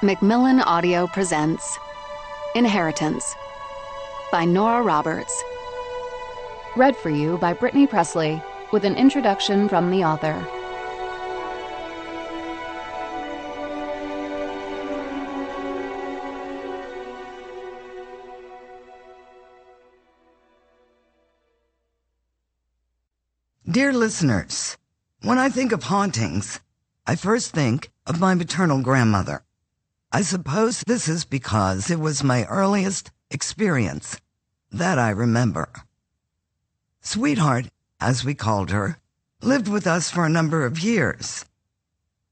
Macmillan Audio presents Inheritance by Nora Roberts. Read for you by Brittany Presley with an introduction from the author. Dear listeners, when I think of hauntings, I first think of my maternal grandmother. I suppose this is because it was my earliest experience that I remember. Sweetheart, as we called her, lived with us for a number of years.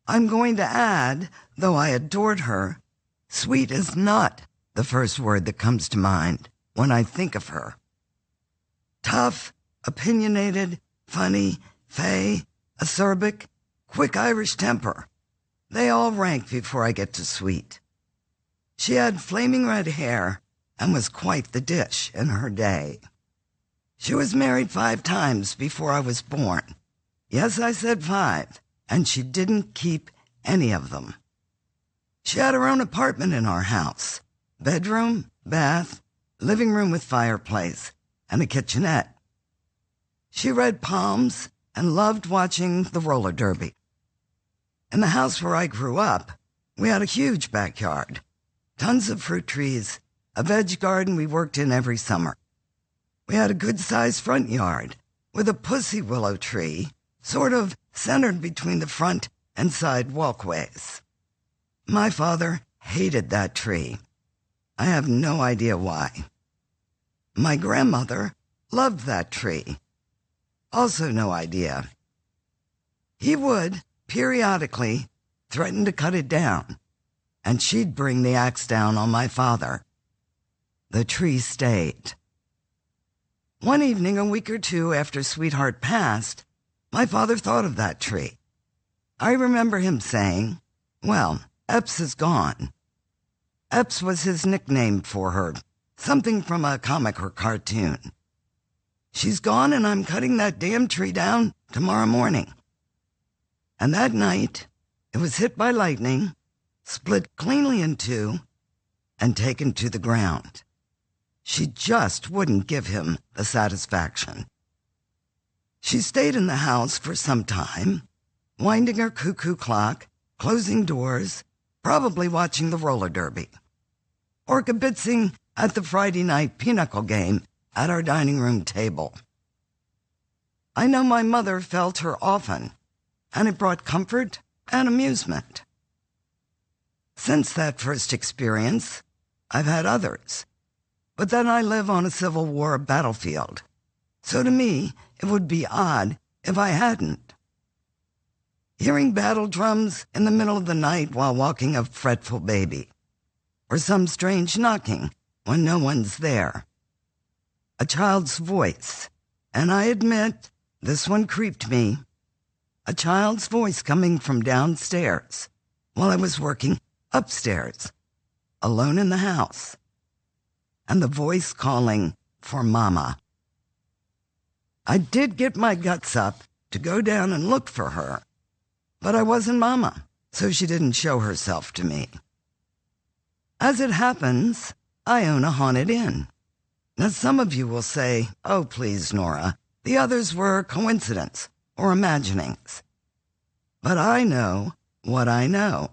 I'm going to add, though I adored her, sweet is not the first word that comes to mind when I think of her. Tough, opinionated, funny, fey, acerbic, quick Irish temper. They all rank before I get to sweet. She had flaming red hair and was quite the dish in her day. She was married 5 times before I was born. Yes, I said 5, and she didn't keep any of them. She had her own apartment in our house, bedroom, bath, living room with fireplace, and a kitchenette. She read palms and loved watching the roller derby. In the house where I grew up, we had a huge backyard, tons of fruit trees, a veg garden we worked in every summer. We had a good-sized front yard with a pussy willow tree, sort of centered between the front and side walkways. My father hated that tree. I have no idea why. My grandmother loved that tree. Also no idea. He would periodically threatened to cut it down, and she'd bring the axe down on my father. The tree stayed. One evening, a week or two after Sweetheart passed, my father thought of that tree. I remember him saying, "Well, Epps is gone." Epps was his nickname for her, something from a comic or cartoon. "She's gone, and I'm cutting that damn tree down tomorrow morning." And that night, it was hit by lightning, split cleanly in 2, and taken to the ground. She just wouldn't give him the satisfaction. She stayed in the house for some time, winding her cuckoo clock, closing doors, probably watching the roller derby, or kibitzing at the Friday night pinochle game at our dining room table. I know my mother felt her often, and it brought comfort and amusement. Since that first experience, I've had others, but then I live on a Civil War battlefield, so to me it would be odd if I hadn't. Hearing battle drums in the middle of the night while walking a fretful baby, or some strange knocking when no one's there. A child's voice, and I admit this one creeped me. A child's voice coming from downstairs while I was working upstairs, alone in the house, and the voice calling for Mama. I did get my guts up to go down and look for her, but I wasn't Mama, so she didn't show herself to me. As it happens, I own a haunted inn. Now some of you will say, "Oh, please, Nora, the others were coincidence or imaginings." But I know what I know.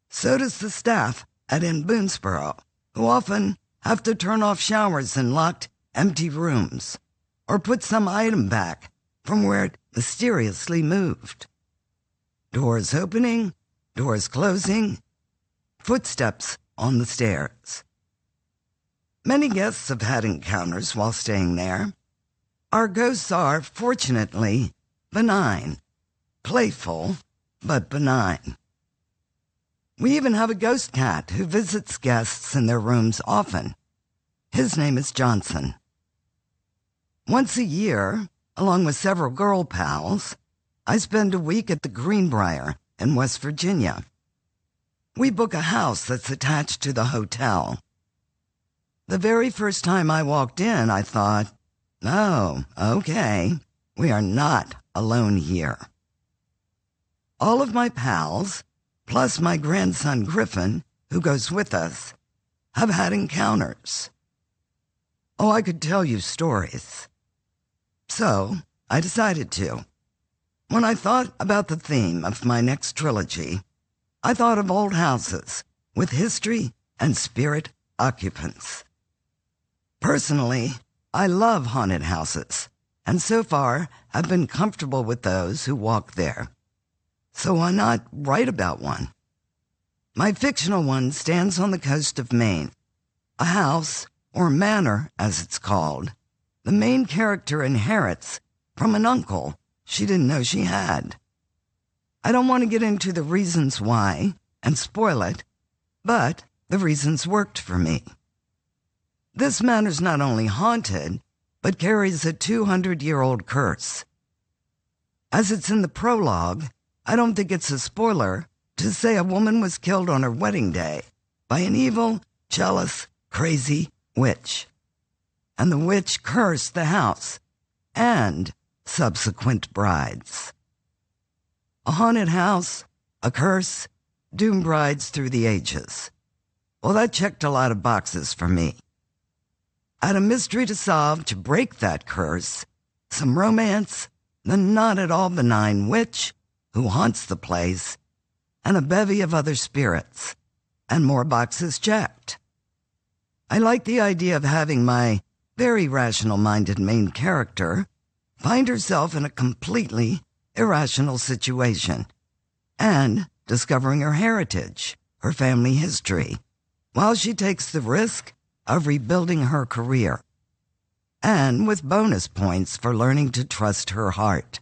So does the staff at Inn Boonesboro, who often have to turn off showers in locked, empty rooms, or put some item back from where it mysteriously moved. Doors opening, doors closing, footsteps on the stairs. Many guests have had encounters while staying there. Our ghosts are, fortunately, benign. Playful, but benign. We even have a ghost cat who visits guests in their rooms often. His name is Johnson. Once a year, along with several girl pals, I spend a week at the Greenbrier in West Virginia. We book a house that's attached to the hotel. The very first time I walked in, I thought, "Oh, okay, we are not alone here." All of my pals, plus my grandson Griffin, who goes with us, have had encounters. Oh, I could tell you stories. So, I decided to. When I thought about the theme of my next trilogy, I thought of old houses with history and spirit occupants. Personally, I love haunted houses, and so far have been comfortable with those who walk there. So why not write about one? My fictional one stands on the coast of Maine. A house, or manor as it's called, the main character inherits from an uncle she didn't know she had. I don't want to get into the reasons why and spoil it, but the reasons worked for me. This manor's not only haunted, but carries a 200-year-old curse. As it's in the prologue, I don't think it's a spoiler to say a woman was killed on her wedding day by an evil, jealous, crazy witch. And the witch cursed the house and subsequent brides. A haunted house, a curse, doomed brides through the ages. Well, that checked a lot of boxes for me. I had a mystery to solve to break that curse, some romance, the not at all benign witch who haunts the place, and a bevy of other spirits, and more boxes checked. I like the idea of having my very rational-minded main character find herself in a completely irrational situation and discovering her heritage, her family history, while she takes the risk of rebuilding her career, and with bonus points for learning to trust her heart.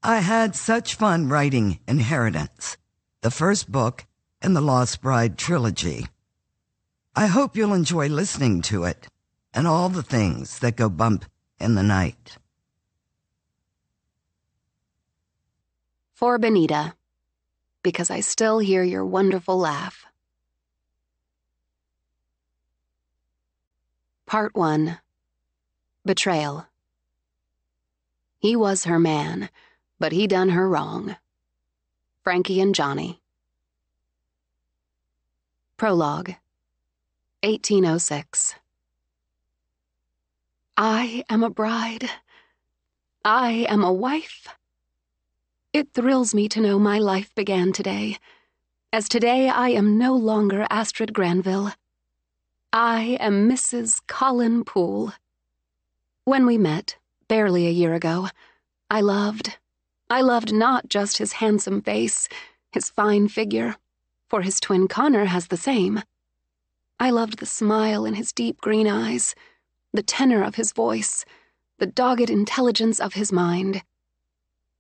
I had such fun writing Inheritance, the first book in the Lost Bride trilogy. I hope you'll enjoy listening to it and all the things that go bump in the night. For Benita, because I still hear your wonderful laugh. Part 1. Betrayal. He was her man, but he done her wrong. Frankie and Johnny. Prologue. 1806. I am a bride. I am a wife. It thrills me to know my life began today, as today I am no longer Astrid Granville. I am Mrs. Colin Poole. When we met, barely a year ago, I loved not just his handsome face, his fine figure, for his twin Connor has the same. I loved the smile in his deep green eyes, the tenor of his voice, the dogged intelligence of his mind.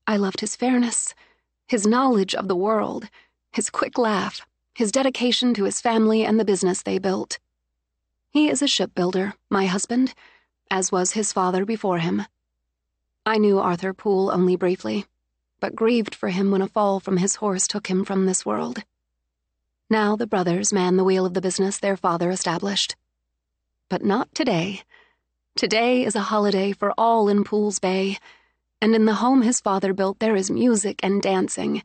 I loved his fairness, his knowledge of the world, his quick laugh, his dedication to his family and the business they built. He is a shipbuilder, my husband, as was his father before him. I knew Arthur Poole only briefly, but grieved for him when a fall from his horse took him from this world. Now the brothers man the wheel of the business their father established. But not today. Today is a holiday for all in Poole's Bay, and in the home his father built there is music and dancing,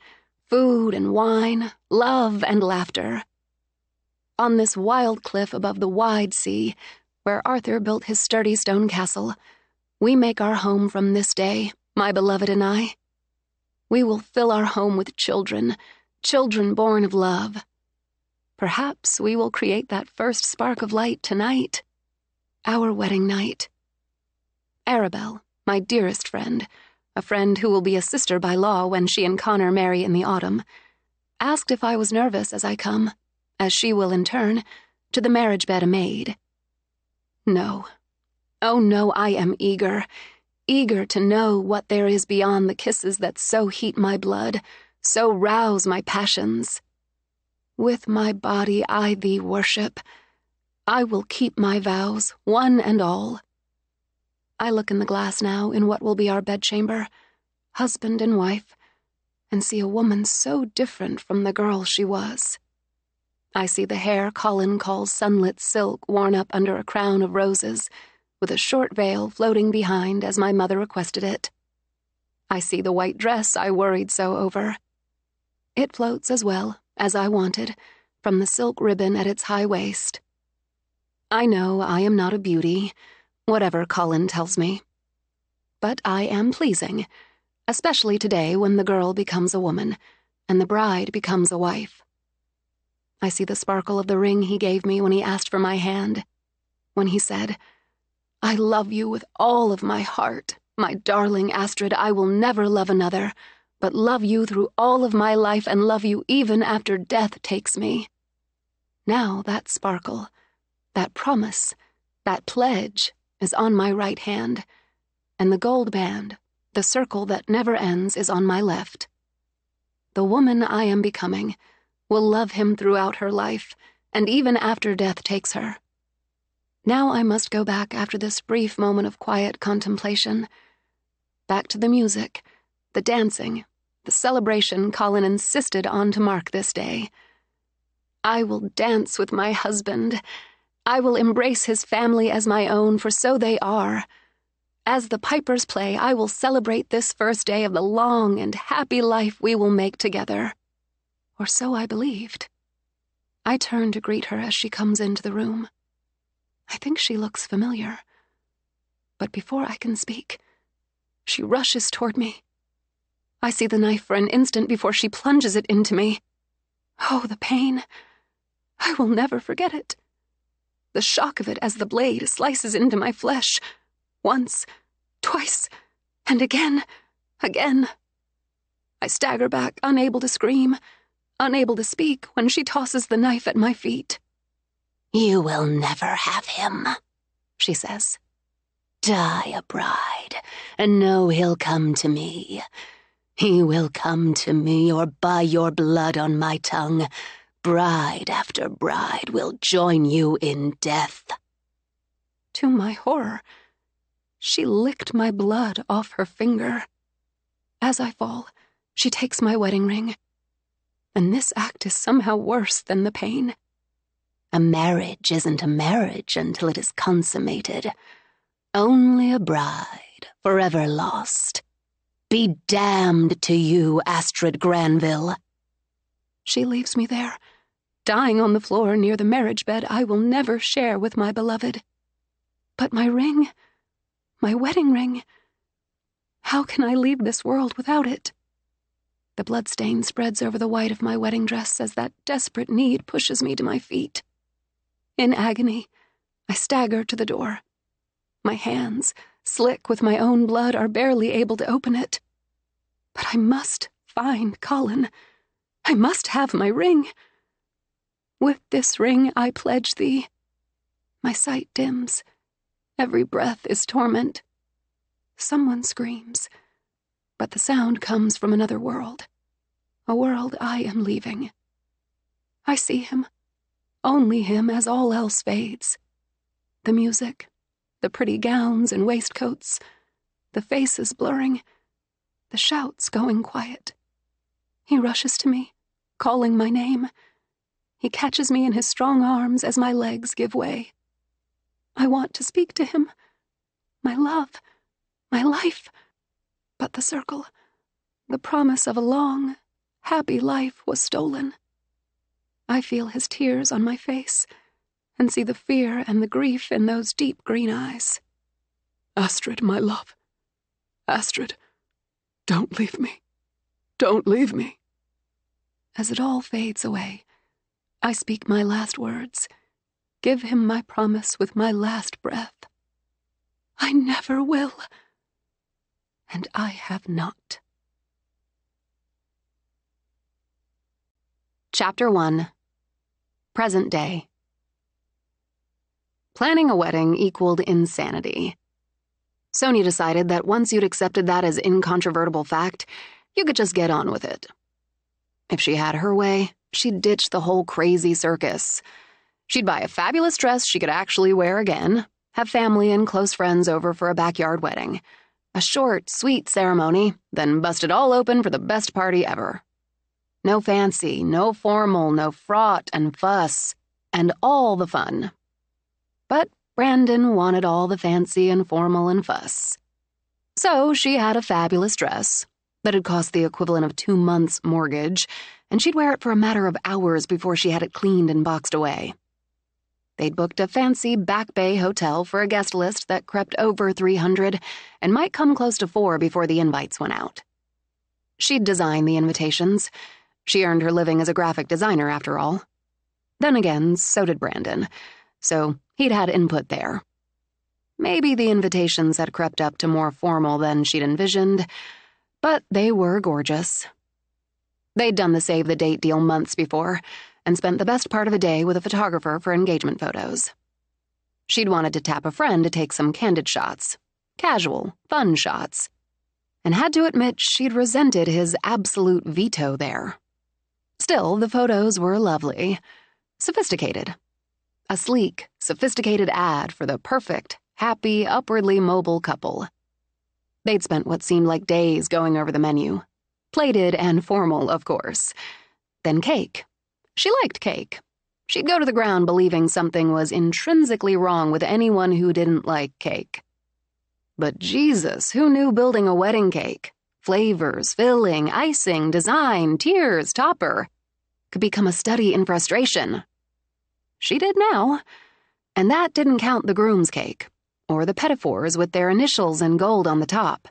food and wine, love and laughter. On this wild cliff above the wide sea, where Arthur built his sturdy stone castle, we make our home from this day, my beloved and I. We will fill our home with children, children born of love. Perhaps we will create that first spark of light tonight, our wedding night. Arabelle, my dearest friend, a friend who will be a sister by law when she and Connor marry in the autumn, asked if I was nervous as I come, as she will in turn, to the marriage bed a maid. No. Oh no, I am eager to know what there is beyond the kisses that so heat my blood, so rouse my passions. With my body I thee worship. I will keep my vows, one and all. I look in the glass now in what will be our bedchamber, husband and wife, and see a woman so different from the girl she was. I see the hair Colin calls sunlit silk worn up under a crown of roses, with a short veil floating behind as my mother requested it. I see the white dress I worried so over. It floats as well, as I wanted, from the silk ribbon at its high waist. I know I am not a beauty, whatever Colin tells me. But I am pleasing, especially today when the girl becomes a woman, and the bride becomes a wife. I see the sparkle of the ring he gave me when he asked for my hand, when he said, "I love you with all of my heart, my darling Astrid. I will never love another, but love you through all of my life and love you even after death takes me." Now that sparkle, that promise, that pledge is on my right hand, and the gold band, the circle that never ends, is on my left. The woman I am becoming will love him throughout her life, and even after death takes her. Now I must go back after this brief moment of quiet contemplation. Back to the music, the dancing, the celebration Colin insisted on to mark this day. I will dance with my husband. I will embrace his family as my own, for so they are. As the pipers play, I will celebrate this first day of the long and happy life we will make together. Or so I believed. I turn to greet her as she comes into the room. I think she looks familiar. But before I can speak, she rushes toward me. I see the knife for an instant before she plunges it into me. Oh, the pain. I will never forget it. The shock of it as the blade slices into my flesh. Once, twice, and again. I stagger back, unable to scream, unable to speak when she tosses the knife at my feet. "You will never have him," she says. "Die a bride, and know he'll come to me. He will come to me, or by your blood on my tongue, bride after bride will join you in death." To my horror, she licked my blood off her finger. As I fall, she takes my wedding ring. And this act is somehow worse than the pain. A marriage isn't a marriage until it is consummated. Only a bride, forever lost. Be damned to you, Astrid Granville. She leaves me there, dying on the floor near the marriage bed I will never share with my beloved. But my ring, my wedding ring, how can I leave this world without it? The bloodstain spreads over the white of my wedding dress as that desperate need pushes me to my feet. In agony, I stagger to the door. My hands, slick with my own blood, are barely able to open it. But I must find Colin. I must have my ring. With this ring I pledge thee. My sight dims. Every breath is torment. Someone screams, but the sound comes from another world, a world I am leaving. I see him, only him, as all else fades. The music, the pretty gowns and waistcoats, the faces blurring, the shouts going quiet. He rushes to me, calling my name. He catches me in his strong arms as my legs give way. I want to speak to him, my love, my life, but the circle, the promise of a long, happy life was stolen. I feel his tears on my face and see the fear and the grief in those deep green eyes. "Astrid, my love. Astrid, don't leave me. Don't leave me." As it all fades away, I speak my last words, give him my promise with my last breath. I never will. And I have not. Chapter 1. Present Day. Planning a wedding equaled insanity. Sonia decided that once you'd accepted that as incontrovertible fact, you could just get on with it. If she had her way, she'd ditch the whole crazy circus. She'd buy a fabulous dress she could actually wear again, have family and close friends over for a backyard wedding, a short, sweet ceremony, then bust it all open for the best party ever. No fancy, no formal, no fraught and fuss, and all the fun. But Brandon wanted all the fancy and formal and fuss. So she had a fabulous dress, That'd cost the equivalent of 2 months' mortgage, and she'd wear it for a matter of hours before she had it cleaned and boxed away. They'd booked a fancy Back Bay hotel for a guest list that crept over 300 and might come close to 4 before the invites went out. She'd design the invitations. She earned her living as a graphic designer, after all. Then again, so did Brandon, so he'd had input there. Maybe the invitations had crept up to more formal than she'd envisioned, but they were gorgeous. They'd done the save-the-date deal months before and spent the best part of the day with a photographer for engagement photos. She'd wanted to tap a friend to take some candid shots, casual, fun shots, and had to admit she'd resented his absolute veto there. Still, the photos were lovely, sophisticated. A sleek, sophisticated ad for the perfect, happy, upwardly mobile couple. They'd spent what seemed like days going over the menu. Plated and formal, of course. Then cake. She liked cake. She'd go to the ground believing something was intrinsically wrong with anyone who didn't like cake. But Jesus, who knew building a wedding cake? Flavors, filling, icing, design, tiers, topper could become a study in frustration. She did now. And that didn't count the groom's cake, or the pedophores with their initials in gold on the top.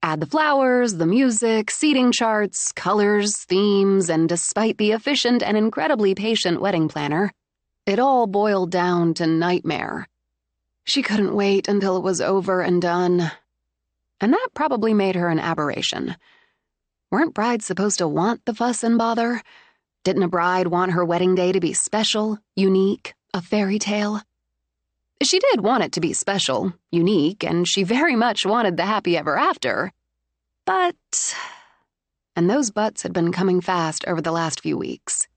Add the flowers, the music, seating charts, colors, themes, and despite the efficient and incredibly patient wedding planner, it all boiled down to nightmare. She couldn't wait until it was over and done. And that probably made her an aberration. Weren't brides supposed to want the fuss and bother? Didn't a bride want her wedding day to be special, unique, a fairy tale? She did want it to be special, unique, and she very much wanted the happy ever after. But... And those buts had been coming fast over the last few weeks.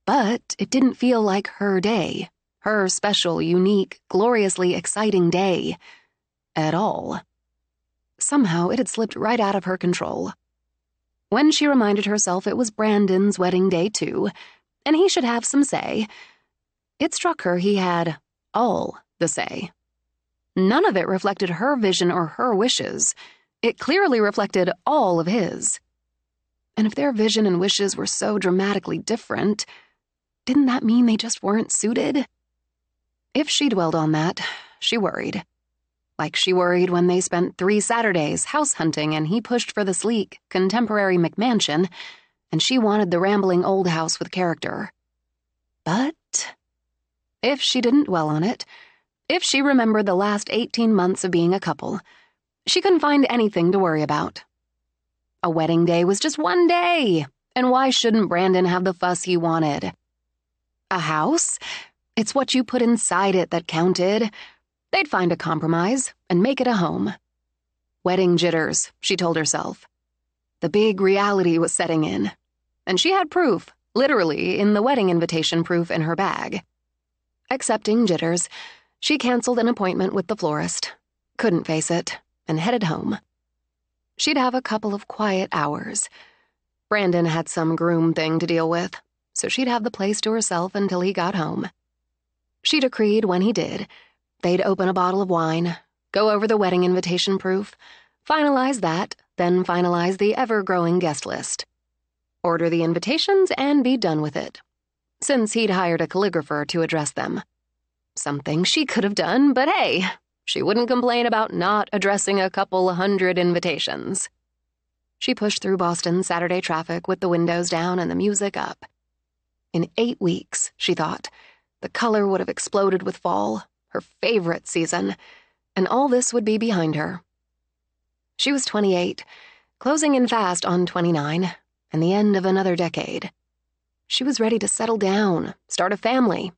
But it didn't feel like her day, her special, unique, gloriously exciting day, at all. Somehow it had slipped right out of her control. When she reminded herself it was Brandon's wedding day too, and he should have some say, it struck her he had all the say. None of it reflected her vision or her wishes. It clearly reflected all of his. And if their vision and wishes were so dramatically different, didn't that mean they just weren't suited? If she dwelled on that, she worried. Like she worried when they spent 3 Saturdays house hunting and he pushed for the sleek, contemporary McMansion, and she wanted the rambling old house with character. But if she didn't dwell on it, if she remembered the last 18 months of being a couple, she couldn't find anything to worry about. A wedding day was just one day, and why shouldn't Brandon have the fuss he wanted? A house? It's what you put inside it that counted. They'd find a compromise and make it a home. Wedding jitters, she told herself. The big reality was setting in, and she had proof, literally in the wedding invitation proof in her bag. Accepting jitters, she canceled an appointment with the florist, couldn't face it, and headed home. She'd have a couple of quiet hours. Brandon had some groom thing to deal with, so she'd have the place to herself until he got home. She decreed when he did, they'd open a bottle of wine, go over the wedding invitation proof, finalize that, then finalize the ever-growing guest list. Order the invitations and be done with it, since he'd hired a calligrapher to address them. Something she could have done, but hey, she wouldn't complain about not addressing a couple 100 invitations. She pushed through Boston Saturday traffic with the windows down and the music up. In 8 weeks, she thought, the color would have exploded with fall, her favorite season, and all this would be behind her. She was 28, closing in fast on 29, and the end of another decade. She was ready to settle down, start a family,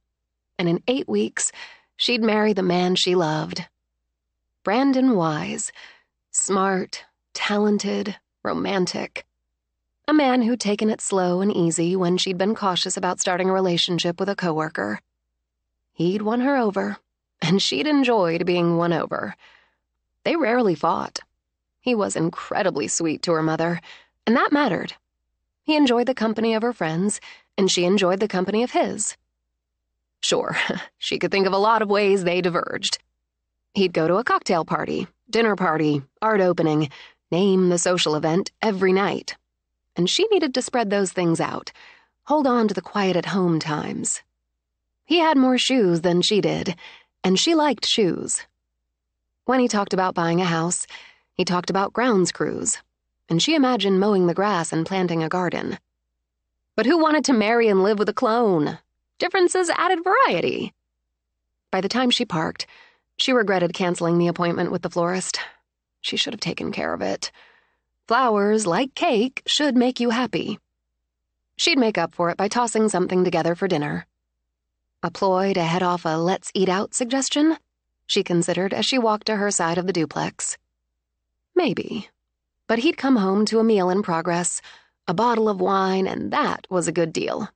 and in 8 weeks, she'd marry the man she loved. Brandon Wise, smart, talented, romantic. A man who'd taken it slow and easy when she'd been cautious about starting a relationship with a coworker. He'd won her over, and she'd enjoyed being won over. They rarely fought. He was incredibly sweet to her mother, and that mattered. He enjoyed the company of her friends, and she enjoyed the company of his. Sure, she could think of a lot of ways they diverged. He'd go to a cocktail party, dinner party, art opening, name the social event every night. And she needed to spread those things out, hold on to the quiet-at-home times. He had more shoes than she did, and she liked shoes. When he talked about buying a house, he talked about grounds crews, and she imagined mowing the grass and planting a garden. But who wanted to marry and live with a clone? Differences added variety. By the time she parked, she regretted canceling the appointment with the florist. She should have taken care of it. Flowers, like cake, should make you happy. She'd make up for it by tossing something together for dinner. A ploy to head off a let's eat out suggestion, she considered as she walked to her side of the duplex. Maybe. But he'd come home to a meal in progress, a bottle of wine, and that was a good deal.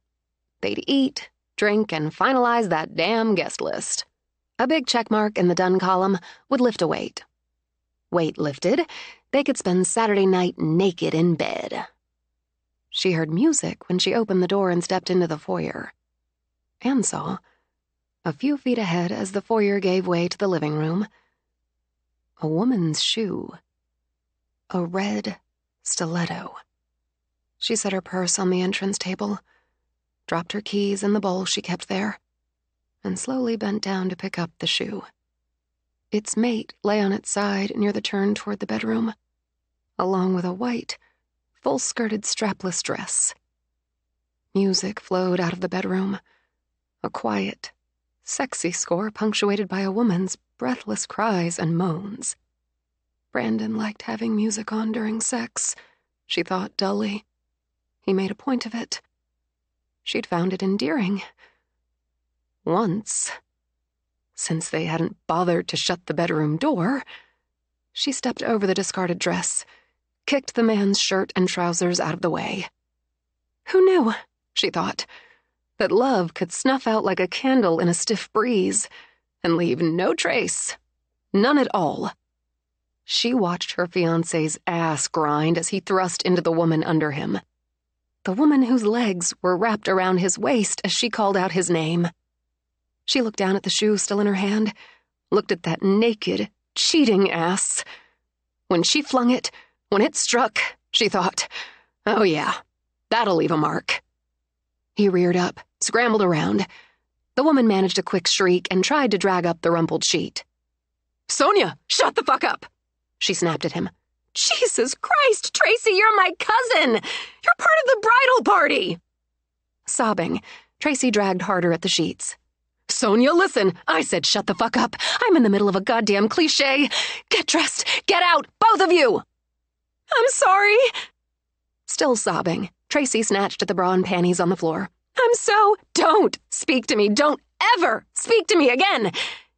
They'd eat, drink, and finalize that damn guest list. A big checkmark in the done column would lift a weight. Weight lifted, they could spend Saturday night naked in bed. She heard music when she opened the door and stepped into the foyer. And saw, a few feet ahead as the foyer gave way to the living room, a woman's shoe. A red stiletto. She set her purse on the entrance table, dropped her keys in the bowl she kept there, and slowly bent down to pick up the shoe. Its mate lay on its side near the turn toward the bedroom, along with a white, full-skirted strapless dress. Music flowed out of the bedroom, a quiet, sexy score punctuated by a woman's breathless cries and moans. Brandon liked having music on during sex, she thought dully. He made a point of it. She'd found it endearing. Once, since they hadn't bothered to shut the bedroom door, she stepped over the discarded dress, kicked the man's shirt and trousers out of the way. Who knew, she thought, that love could snuff out like a candle in a stiff breeze and leave no trace, none at all. She watched her fiancé's ass grind as he thrust into the woman under him. The woman whose legs were wrapped around his waist as she called out his name. She looked down at the shoe still in her hand, looked at that naked, cheating ass. When she flung it, when it struck, she thought, oh yeah, that'll leave a mark. He reared up, scrambled around. The woman managed a quick shriek and tried to drag up the rumpled sheet. Sonia, shut the fuck up! She snapped at him. Jesus Christ, Tracy, you're my cousin! You're part of the bridal party! Sobbing, Tracy dragged harder at the sheets. Sonia, listen! I said shut the fuck up! I'm in the middle of a goddamn cliché! Get dressed! Get out! Both of you! I'm sorry! Still sobbing, Tracy snatched at the bra and panties on the floor. Don't speak to me! Don't ever speak to me again!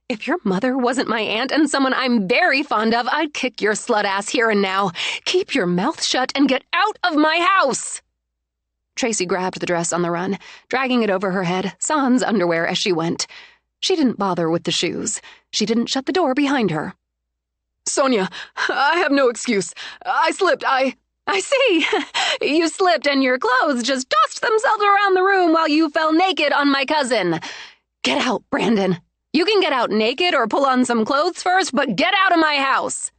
If your mother wasn't my aunt and someone I'm very fond of, I'd kick your slut ass here and now. Keep your mouth shut and get out of my house! Tracy grabbed the dress on the run, dragging it over her head, sans underwear as she went. She didn't bother with the shoes. She didn't shut the door behind her. Sonia, I have no excuse. I slipped. I see. You slipped and your clothes just tossed themselves around the room while you fell naked on my cousin. Get out, Brandon. You can get out naked or pull on some clothes first, but get out of my house.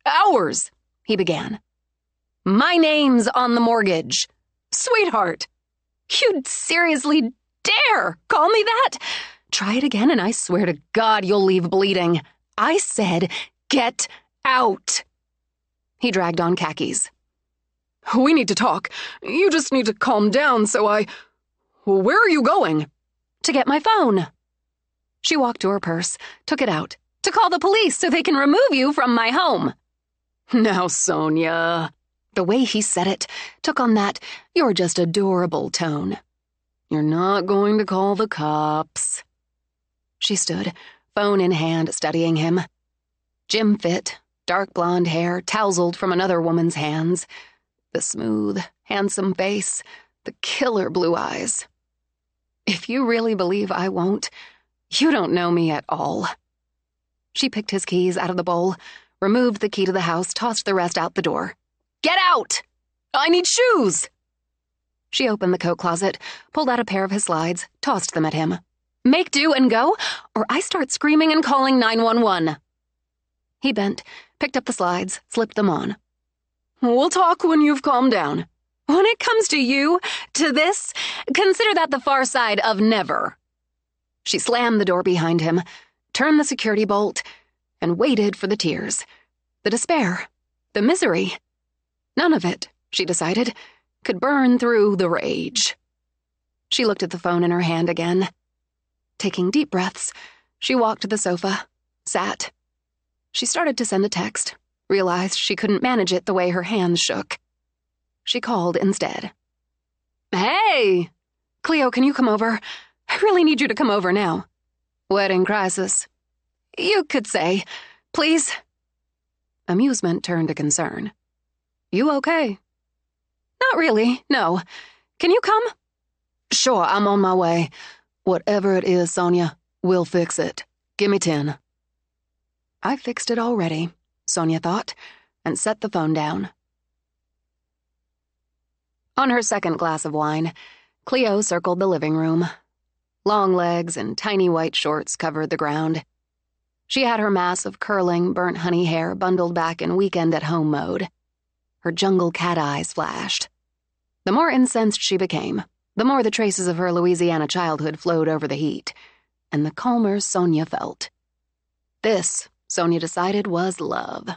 Ours, he began. My name's on the mortgage. Sweetheart, you'd seriously dare call me that? Try it again and I swear to God you'll leave bleeding. I said, get out. He dragged on khakis. We need to talk. You just need to calm down Where are you going? To get my phone. She walked to her purse, took it out, to call the police so they can remove you from my home. Now, Sonia. The way he said it took on that you're just adorable tone. You're not going to call the cops. She stood, phone in hand, studying him. Gym fit, dark blonde hair tousled from another woman's hands. The smooth, handsome face, the killer blue eyes. If you really believe I won't, you don't know me at all. She picked his keys out of the bowl, removed the key to the house, tossed the rest out the door. Get out! I need shoes! She opened the coat closet, pulled out a pair of his slides, tossed them at him. Make do and go, or I start screaming and calling 911. He bent, picked up the slides, slipped them on. We'll talk when you've calmed down. When it comes to you, to this, consider that the far side of never." She slammed the door behind him, turned the security bolt, and waited for the tears, the despair, the misery. None of it, she decided, could burn through the rage. She looked at the phone in her hand again. Taking deep breaths, she walked to the sofa, sat. She started to send a text, realized she couldn't manage it the way her hands shook. She called instead. "Hey! Cleo, can you come over? I really need you to come over now. Wedding crisis. You could say. Please." Amusement turned to concern. "You okay?" "Not really, no. Can you come?" "Sure, I'm on my way. Whatever it is, Sonia, we'll fix it. Give me 10. "I fixed it already," Sonia thought, and set the phone down. On her second glass of wine, Cleo circled the living room. Long legs and tiny white shorts covered the ground. She had her mass of curling, burnt honey hair bundled back in weekend-at-home mode. Her jungle cat eyes flashed. The more incensed she became, the more the traces of her Louisiana childhood flowed over the heat, and the calmer Sonia felt. This, Sonia decided, was love.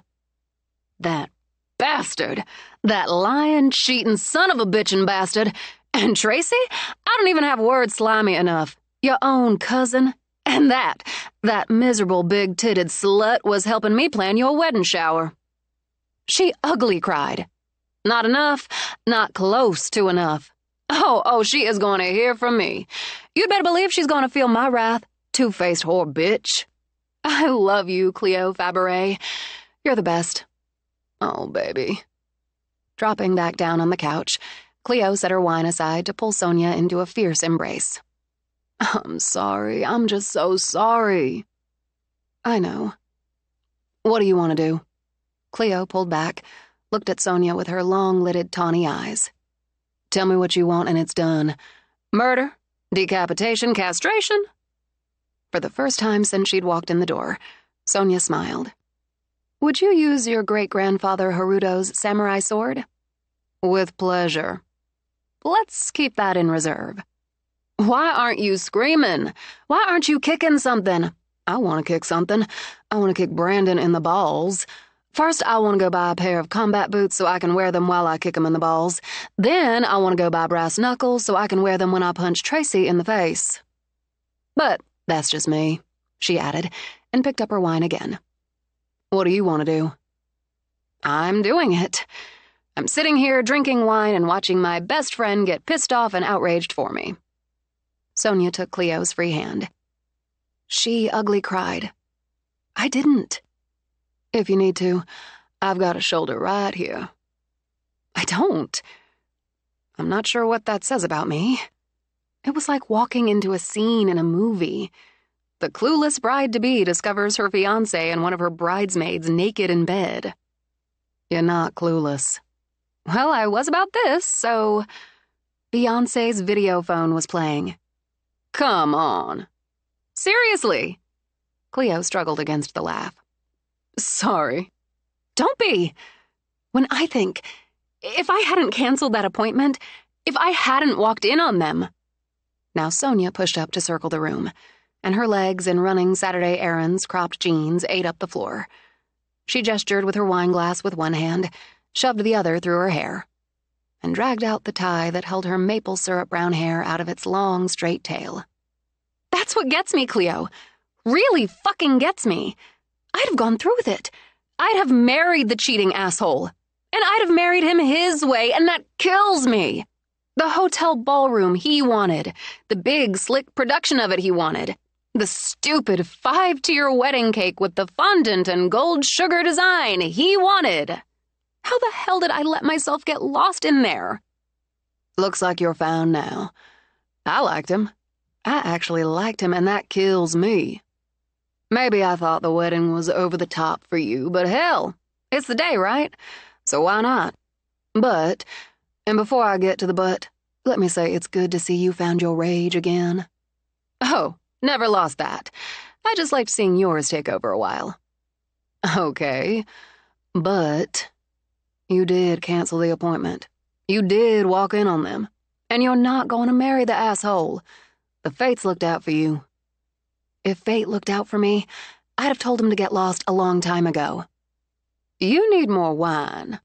That bastard! That lying, cheating son of a bitchin' bastard! And Tracy? I don't even have words slimy enough. Your own cousin? And that miserable big-titted slut was helping me plan your wedding shower. She ugly cried. Not enough, not close to enough. Oh, she is going to hear from me. You'd better believe she's going to feel my wrath, two-faced whore bitch. I love you, Cleo Faberé. You're the best. Oh, baby. Dropping back down on the couch, Cleo set her wine aside to pull Sonia into a fierce embrace. I'm sorry. I'm just so sorry. I know. What do you want to do? Cleo pulled back, looked at Sonia with her long-lidded tawny eyes. Tell me what you want and it's done. Murder? Decapitation? Castration? For the first time since she'd walked in the door, Sonia smiled. Would you use your great-grandfather Haruto's samurai sword? With pleasure. Let's keep that in reserve. Why aren't you screaming? Why aren't you kicking something? I want to kick something. I want to kick Brandon in the balls. First, I want to go buy a pair of combat boots so I can wear them while I kick him in the balls. Then, I want to go buy brass knuckles so I can wear them when I punch Tracy in the face. But that's just me, she added, and picked up her wine again. What do you want to do? I'm doing it. I'm sitting here drinking wine and watching my best friend get pissed off and outraged for me. Sonia took Cleo's free hand. She ugly cried. I didn't. If you need to, I've got a shoulder right here. I don't. I'm not sure what that says about me. It was like walking into a scene in a movie. The clueless bride-to-be discovers her fiancé and one of her bridesmaids naked in bed. You're not clueless. Well, I was about this, so... Beyoncé's video phone was playing. Come on. Seriously? Cleo struggled against the laugh. Sorry. Don't be. When I think, if I hadn't canceled that appointment, if I hadn't walked in on them. Now Sonia pushed up to circle the room, and her legs in running Saturday errands cropped jeans ate up the floor. She gestured with her wine glass with one hand, shoved the other through her hair, and dragged out the tie that held her maple syrup brown hair out of its long, straight tail. That's what gets me, Cleo. Really fucking gets me. I'd have gone through with it. I'd have married the cheating asshole. And I'd have married him his way, and that kills me. The hotel ballroom he wanted. The big, slick production of it he wanted. The stupid 5-tier wedding cake with the fondant and gold sugar design he wanted. How the hell did I let myself get lost in there? Looks like you're found now. I liked him. I actually liked him, and that kills me. Maybe I thought the wedding was over the top for you, but hell, it's the day, right? So why not? But, and before I get to the but, let me say it's good to see you found your rage again. Oh, never lost that. I just liked seeing yours take over a while. Okay, but You did cancel the appointment. You did walk in on them. And you're not going to marry the asshole. The fates looked out for you. If fate looked out for me, I'd have told him to get lost a long time ago. You need more wine.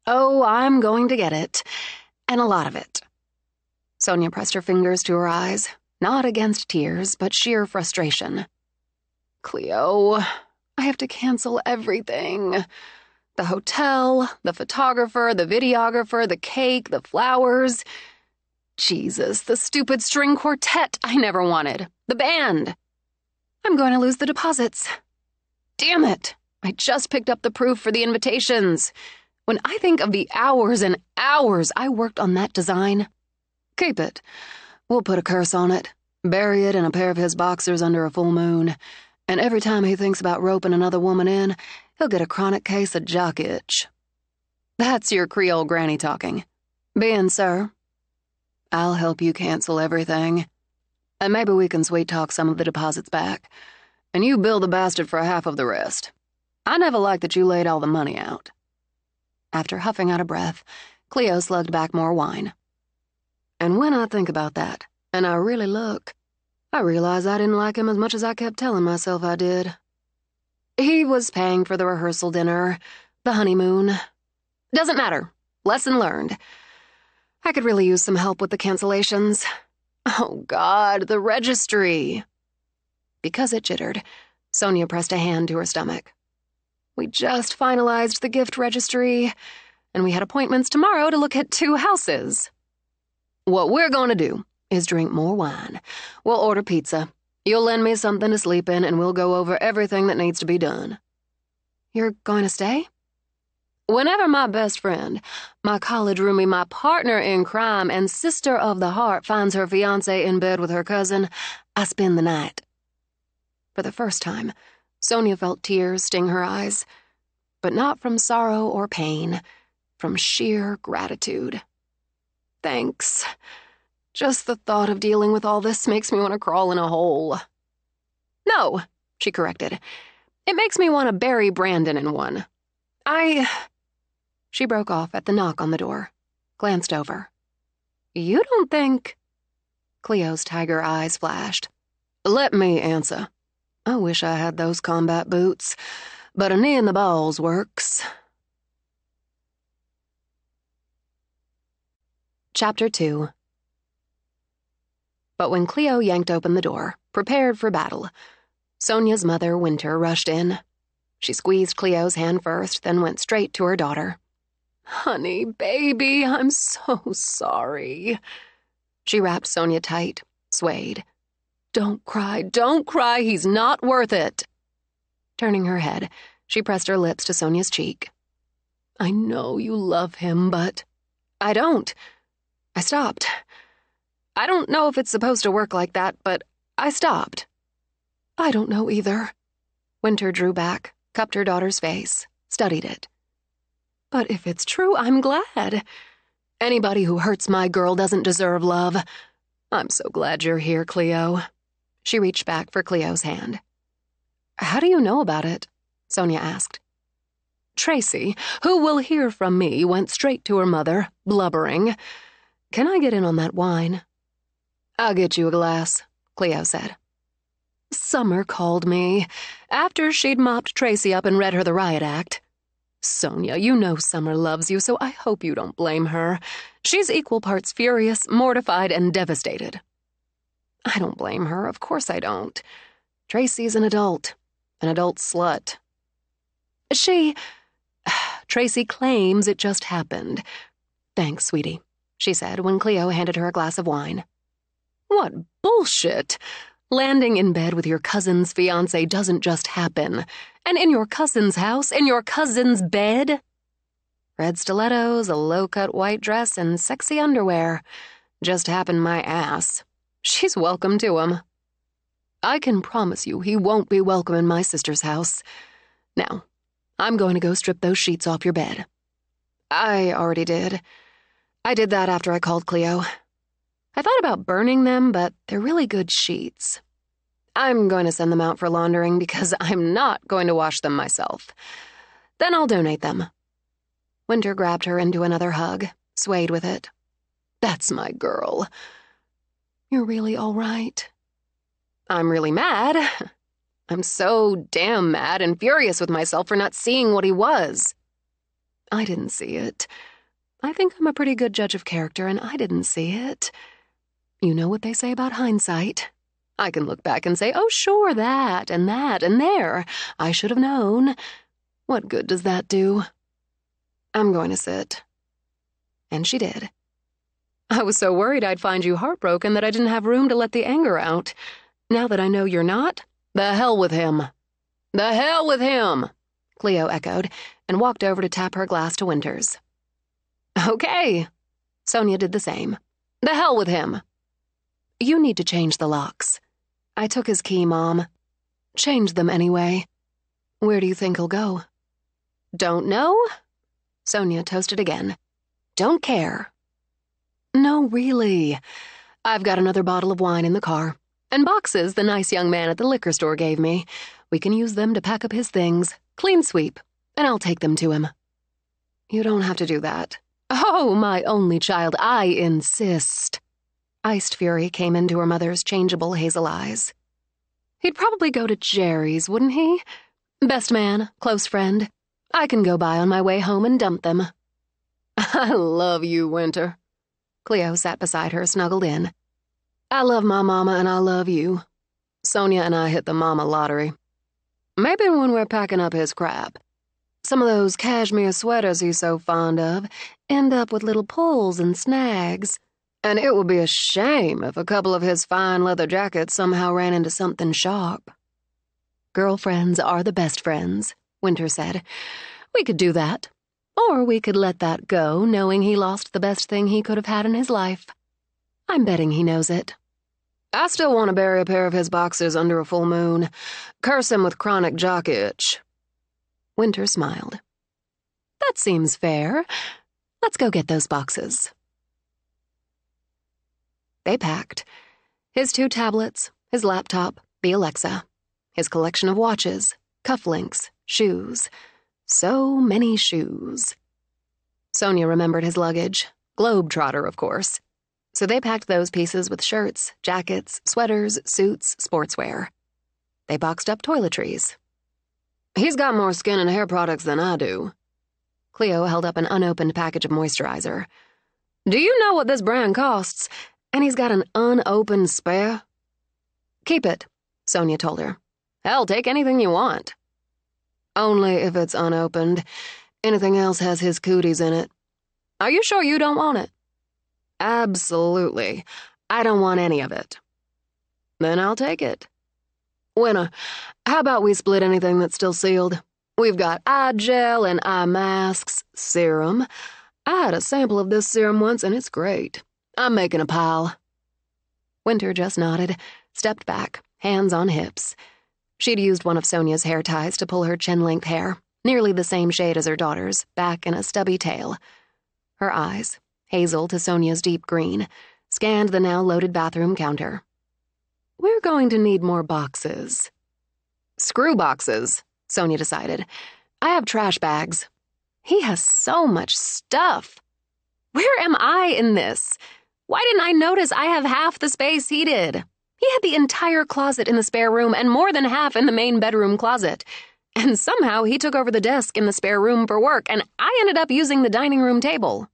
Oh, I'm going to get it. And a lot of it. Sonia pressed her fingers to her eyes, not against tears, but sheer frustration. Cleo, I have to cancel everything. The hotel, the photographer, the videographer, the cake, the flowers. Jesus, the stupid string quartet I never wanted. The band. I'm going to lose the deposits. Damn it. I just picked up the proof for the invitations. When I think of the hours and hours I worked on that design. Keep it. We'll put a curse on it. Bury it in a pair of his boxers under a full moon. And every time he thinks about roping another woman in, he'll get a chronic case of jock itch. That's your Creole granny talking. Bien, sir. I'll help you cancel everything. And maybe we can sweet-talk some of the deposits back. And you bill the bastard for half of the rest. I never liked that you laid all the money out. After huffing out a breath, Cleo slugged back more wine. And when I think about that, and I really look, I realize I didn't like him as much as I kept telling myself I did. He was paying for the rehearsal dinner, the honeymoon. Doesn't matter. Lesson learned. I could really use some help with the cancellations. Oh, God, the registry. Because it jittered, Sonia pressed a hand to her stomach. We just finalized the gift registry, and we had appointments tomorrow to look at 2 houses. What we're going to do is drink more wine. We'll order pizza. You'll lend me something to sleep in, and we'll go over everything that needs to be done. You're going to stay? Whenever my best friend, my college roomie, my partner in crime, and sister of the heart finds her fiancé in bed with her cousin, I spend the night. For the first time, Sonia felt tears sting her eyes, but not from sorrow or pain, from sheer gratitude. Thanks. Just the thought of dealing with all this makes me want to crawl in a hole. No, she corrected. It makes me want to bury Brandon in one. She broke off at the knock on the door, glanced over. You don't think... Cleo's tiger eyes flashed. Let me answer. I wish I had those combat boots, but a knee in the balls works. Chapter 2. But when Cleo yanked open the door, prepared for battle, Sonia's mother, Winter, rushed in. She squeezed Cleo's hand first, then went straight to her daughter. Honey, baby, I'm so sorry. She wrapped Sonia tight, swayed. Don't cry, he's not worth it. Turning her head, she pressed her lips to Sonia's cheek. I know you love him, but... I don't. I stopped. I don't know if it's supposed to work like that, but I stopped. I don't know either. Winter drew back, cupped her daughter's face, studied it. But if it's true, I'm glad. Anybody who hurts my girl doesn't deserve love. I'm so glad you're here, Cleo. She reached back for Cleo's hand. How do you know about it? Sonia asked. Tracy, who will hear from me, went straight to her mother, blubbering. Can I get in on that wine? I'll get you a glass, Cleo said. Summer called me, after she'd mopped Tracy up and read her the riot act. Sonia, you know Summer loves you, so I hope you don't blame her. She's equal parts furious, mortified, and devastated. I don't blame her, of course I don't. Tracy's an adult slut. Tracy claims it just happened. Thanks, sweetie, she said when Cleo handed her a glass of wine. What bullshit! Landing in bed with your cousin's fiancé doesn't just happen. And in your cousin's house, in your cousin's bed? Red stilettos, a low-cut white dress, and sexy underwear. Just happened my ass. She's welcome to him. I can promise you he won't be welcome in my sister's house. Now, I'm going to go strip those sheets off your bed. I already did. I did that after I called Cleo. I thought about burning them, but they're really good sheets. I'm going to send them out for laundering because I'm not going to wash them myself. Then I'll donate them. Winter grabbed her into another hug, swayed with it. That's my girl. You're really all right? I'm really mad. I'm so damn mad and furious with myself for not seeing what he was. I didn't see it. I think I'm a pretty good judge of character, and I didn't see it. You know what they say about hindsight. I can look back and say, oh, sure, that, and there. I should have known. What good does that do? I'm going to sit. And she did. I was so worried I'd find you heartbroken that I didn't have room to let the anger out. Now that I know you're not, the hell with him. The hell with him, Cleo echoed, and walked over to tap her glass to Winters. Okay. Sonia did the same. The hell with him. You need to change the locks. I took his key, Mom. Change them anyway. Where do you think he'll go? Don't know? Sonia toasted again. Don't care. No, really. I've got another bottle of wine in the car. And boxes the nice young man at the liquor store gave me. We can use them to pack up his things. Clean sweep. And I'll take them to him. You don't have to do that. Oh, my only child, I insist. Iced fury came into her mother's changeable hazel eyes. He'd probably go to Jerry's, wouldn't he? Best man, close friend. I can go by on my way home and dump them. I love you, Winter. Cleo sat beside her, snuggled in. I love my mama and I love you. Sonia and I hit the mama lottery. Maybe when we're packing up his crap. Some of those cashmere sweaters he's so fond of end up with little pulls and snags. And it would be a shame if a couple of his fine leather jackets somehow ran into something sharp. Girlfriends are the best friends, Winter said. We could do that. Or we could let that go, knowing he lost the best thing he could have had in his life. I'm betting he knows it. I still want to bury a pair of his boxers under a full moon. Curse him with chronic jock itch. Winter smiled. That seems fair. Let's go get those boxes. They packed. His 2 tablets, his laptop, the Alexa, his collection of watches, cufflinks, shoes. So many shoes. Sonia remembered his luggage. Globetrotter, of course. So they packed those pieces with shirts, jackets, sweaters, suits, sportswear. They boxed up toiletries. He's got more skin and hair products than I do. Cleo held up an unopened package of moisturizer. Do you know what this brand costs? And he's got an unopened spare? Keep it, Sonia told her. Hell, take anything you want. Only if it's unopened. Anything else has his cooties in it. Are you sure you don't want it? Absolutely. I don't want any of it. Then I'll take it. Winner, how about we split anything that's still sealed? We've got eye gel and eye masks, serum. I had a sample of this serum once and it's great. I'm making a pile. Winter just nodded, stepped back, hands on hips. She'd used one of Sonia's hair ties to pull her chin-length hair, nearly the same shade as her daughter's, back in a stubby tail. Her eyes, hazel to Sonia's deep green, scanned the now loaded bathroom counter. We're going to need more boxes. Screw boxes, Sonia decided. I have trash bags. He has so much stuff. Where am I in this? Why didn't I notice I have half the space he did? He had the entire closet in the spare room and more than half in the main bedroom closet. And somehow he took over the desk in the spare room for work, and I ended up using the dining room table.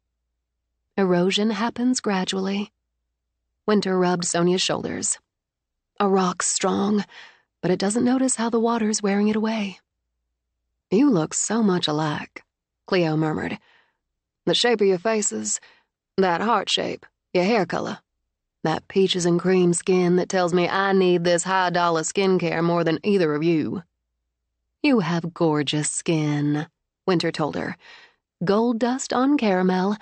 Erosion happens gradually. Winter rubbed Sonia's shoulders. A rock's strong, but it doesn't notice how the water's wearing it away. You look so much alike, Cleo murmured. The shape of your faces, that heart shape, your hair color, that peaches and cream skin that tells me I need this high-dollar skincare more than either of you. You have gorgeous skin, Winter told her. Gold dust on caramel,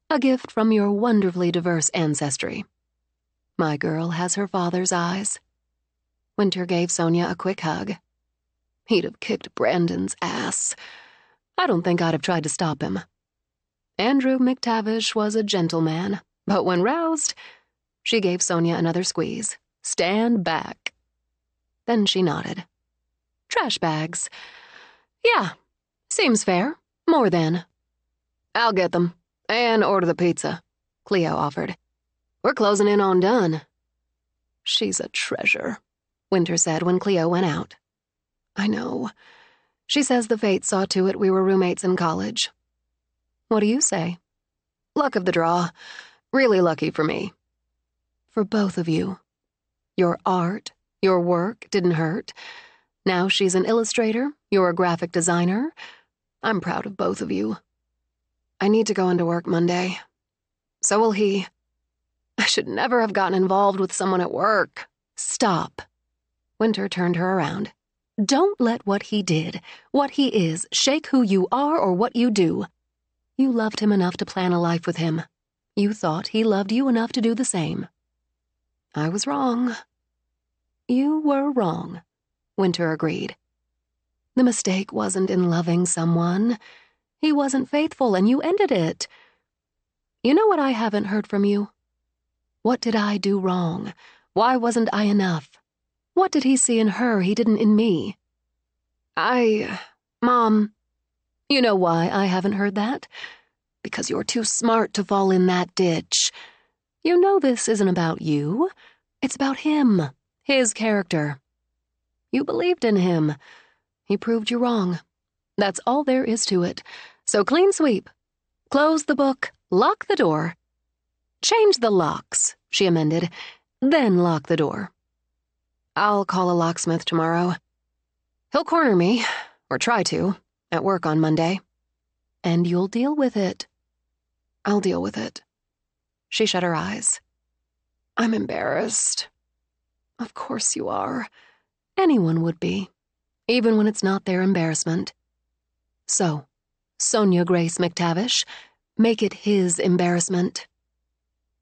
a gift from your wonderfully diverse ancestry. My girl has her father's eyes. Winter gave Sonia a quick hug. He'd have kicked Brandon's ass. I don't think I'd have tried to stop him. Andrew McTavish was a gentleman, but when roused, she gave Sonia another squeeze. Stand back. Then she nodded. Trash bags. Yeah, seems fair. More than. I'll get them. And order the pizza, Cleo offered. We're closing in on done. She's a treasure, Winter said when Cleo went out. I know. She says the fates saw to it we were roommates in college. What do you say? Luck of the draw. Really lucky for me. For both of you. Your art, your work didn't hurt. Now she's an illustrator, you're a graphic designer. I'm proud of both of you. I need to go into work Monday. So will he. I should never have gotten involved with someone at work. Stop. Winter turned her around. Don't let what he did, what he is, shake who you are or what you do. You loved him enough to plan a life with him. You thought he loved you enough to do the same. I was wrong. You were wrong, Winter agreed. The mistake wasn't in loving someone. He wasn't faithful, and you ended it. You know what I haven't heard from you? What did I do wrong? Why wasn't I enough? What did he see in her he didn't in me? Mom, you know why I haven't heard that? Because you're too smart to fall in that ditch. You know this isn't about you. It's about him, his character. You believed in him. He proved you wrong. That's all there is to it. So clean sweep. Close the book. Lock the door. Change the locks, she amended. Then lock the door. I'll call a locksmith tomorrow. He'll corner me, or try to, at work on Monday. And you'll deal with it. I'll deal with it. She shut her eyes. I'm embarrassed. Of course you are. Anyone would be, even when it's not their embarrassment. So, Sonia Grace McTavish, make it his embarrassment.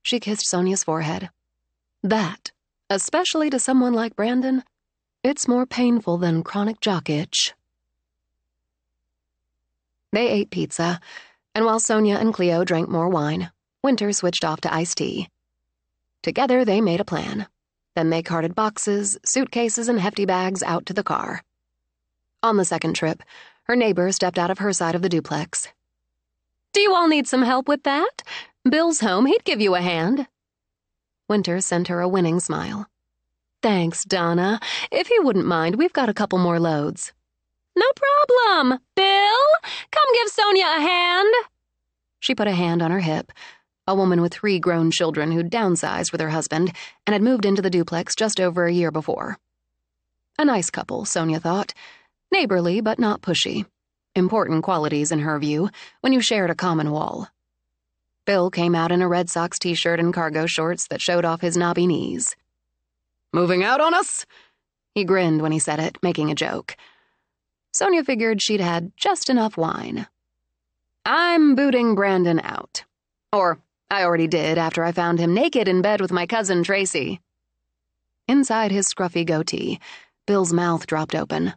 She kissed Sonia's forehead. That, especially to someone like Brandon, it's more painful than chronic jock itch. They ate pizza, and while Sonia and Cleo drank more wine, Winter switched off to iced tea. Together they made a plan. Then they carted boxes, suitcases, and hefty bags out to the car. On the second trip, her neighbor stepped out of her side of the duplex. Do you all need some help with that? Bill's home, he'd give you a hand. Winter sent her a winning smile. Thanks, Donna. If you wouldn't mind, we've got a couple more loads. No problem. Bill, come give Sonia a hand. She put a hand on her hip. A woman with 3 grown children who'd downsized with her husband and had moved into the duplex just over a year before. A nice couple, Sonia thought. Neighborly, but not pushy. Important qualities in her view when you shared a common wall. Bill came out in a Red Sox t-shirt and cargo shorts that showed off his knobby knees. Moving out on us? He grinned when he said it, making a joke. Sonia figured she'd had just enough wine. I'm booting Brandon out. Or I already did after I found him naked in bed with my cousin Tracy. Inside his scruffy goatee, Bill's mouth dropped open.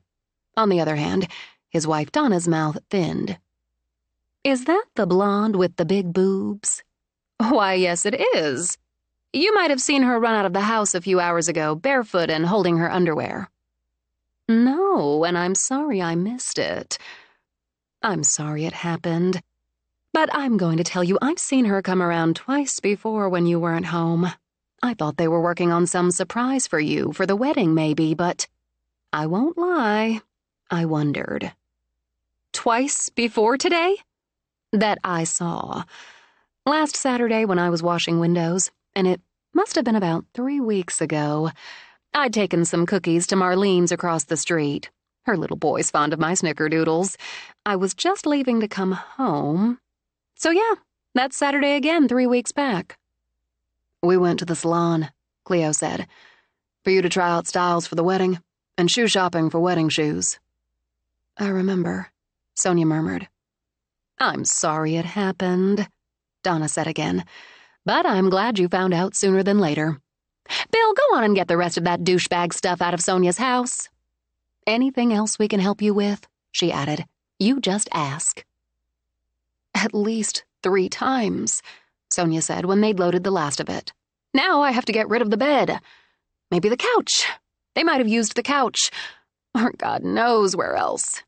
On the other hand, his wife Donna's mouth thinned. Is that the blonde with the big boobs? Why, yes, it is. You might have seen her run out of the house a few hours ago, barefoot and holding her underwear. No, and I'm sorry I missed it. I'm sorry it happened. But I'm going to tell you I've seen her come around twice before when you weren't home. I thought they were working on some surprise for you, for the wedding maybe, but I won't lie, I wondered. Twice before today? That I saw. Last Saturday when I was washing windows, and it must have been about 3 weeks ago. I'd taken some cookies to Marlene's across the street. Her little boy's fond of my snickerdoodles. I was just leaving to come home. So yeah, that's Saturday again, 3 weeks back. We went to the salon, Cleo said, for you to try out styles for the wedding, and shoe shopping for wedding shoes. I remember, Sonia murmured. I'm sorry it happened, Donna said again, but I'm glad you found out sooner than later. Bill, go on and get the rest of that douchebag stuff out of Sonia's house. Anything else we can help you with? She added. You just ask. At least 3 times, Sonia said when they'd loaded the last of it. Now I have to get rid of the bed. Maybe the couch. They might have used the couch. Or God knows where else.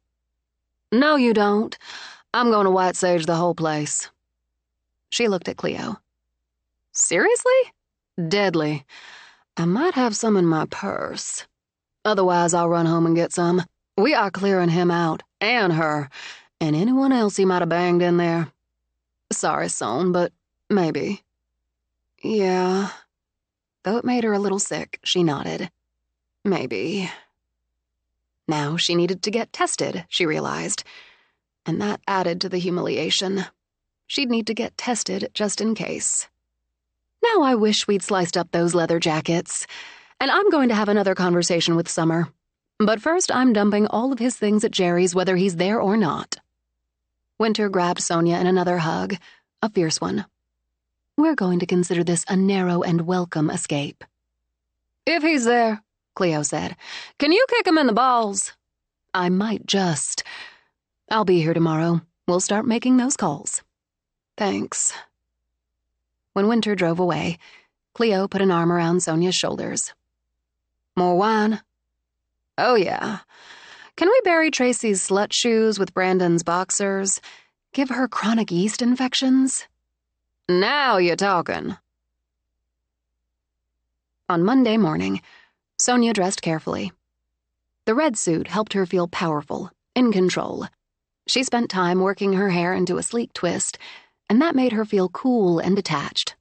No, you don't. I'm going to White Sage the whole place. She looked at Cleo. Seriously? Deadly. I might have some in my purse. Otherwise, I'll run home and get some. We are clearing him out, and her, and anyone else he might have banged in there. Sorry, son, but maybe. Yeah. Though it made her a little sick, she nodded. Maybe. Now she needed to get tested, she realized. And that added to the humiliation. She'd need to get tested just in case. Now I wish we'd sliced up those leather jackets. And I'm going to have another conversation with Summer. But first, I'm dumping all of his things at Jerry's, whether he's there or not. Winter grabbed Sonia in another hug, a fierce one. We're going to consider this a narrow and welcome escape. If he's there, Cleo said, can you kick him in the balls? I might just. I'll be here tomorrow. We'll start making those calls. Thanks. When Winter drove away, Cleo put an arm around Sonia's shoulders. More wine? Oh, yeah. Can we bury Tracy's slut shoes with Brandon's boxers? Give her chronic yeast infections? Now you're talking. On Monday morning, Sonia dressed carefully. The red suit helped her feel powerful, in control. She spent time working her hair into a sleek twist, and that made her feel cool and detached.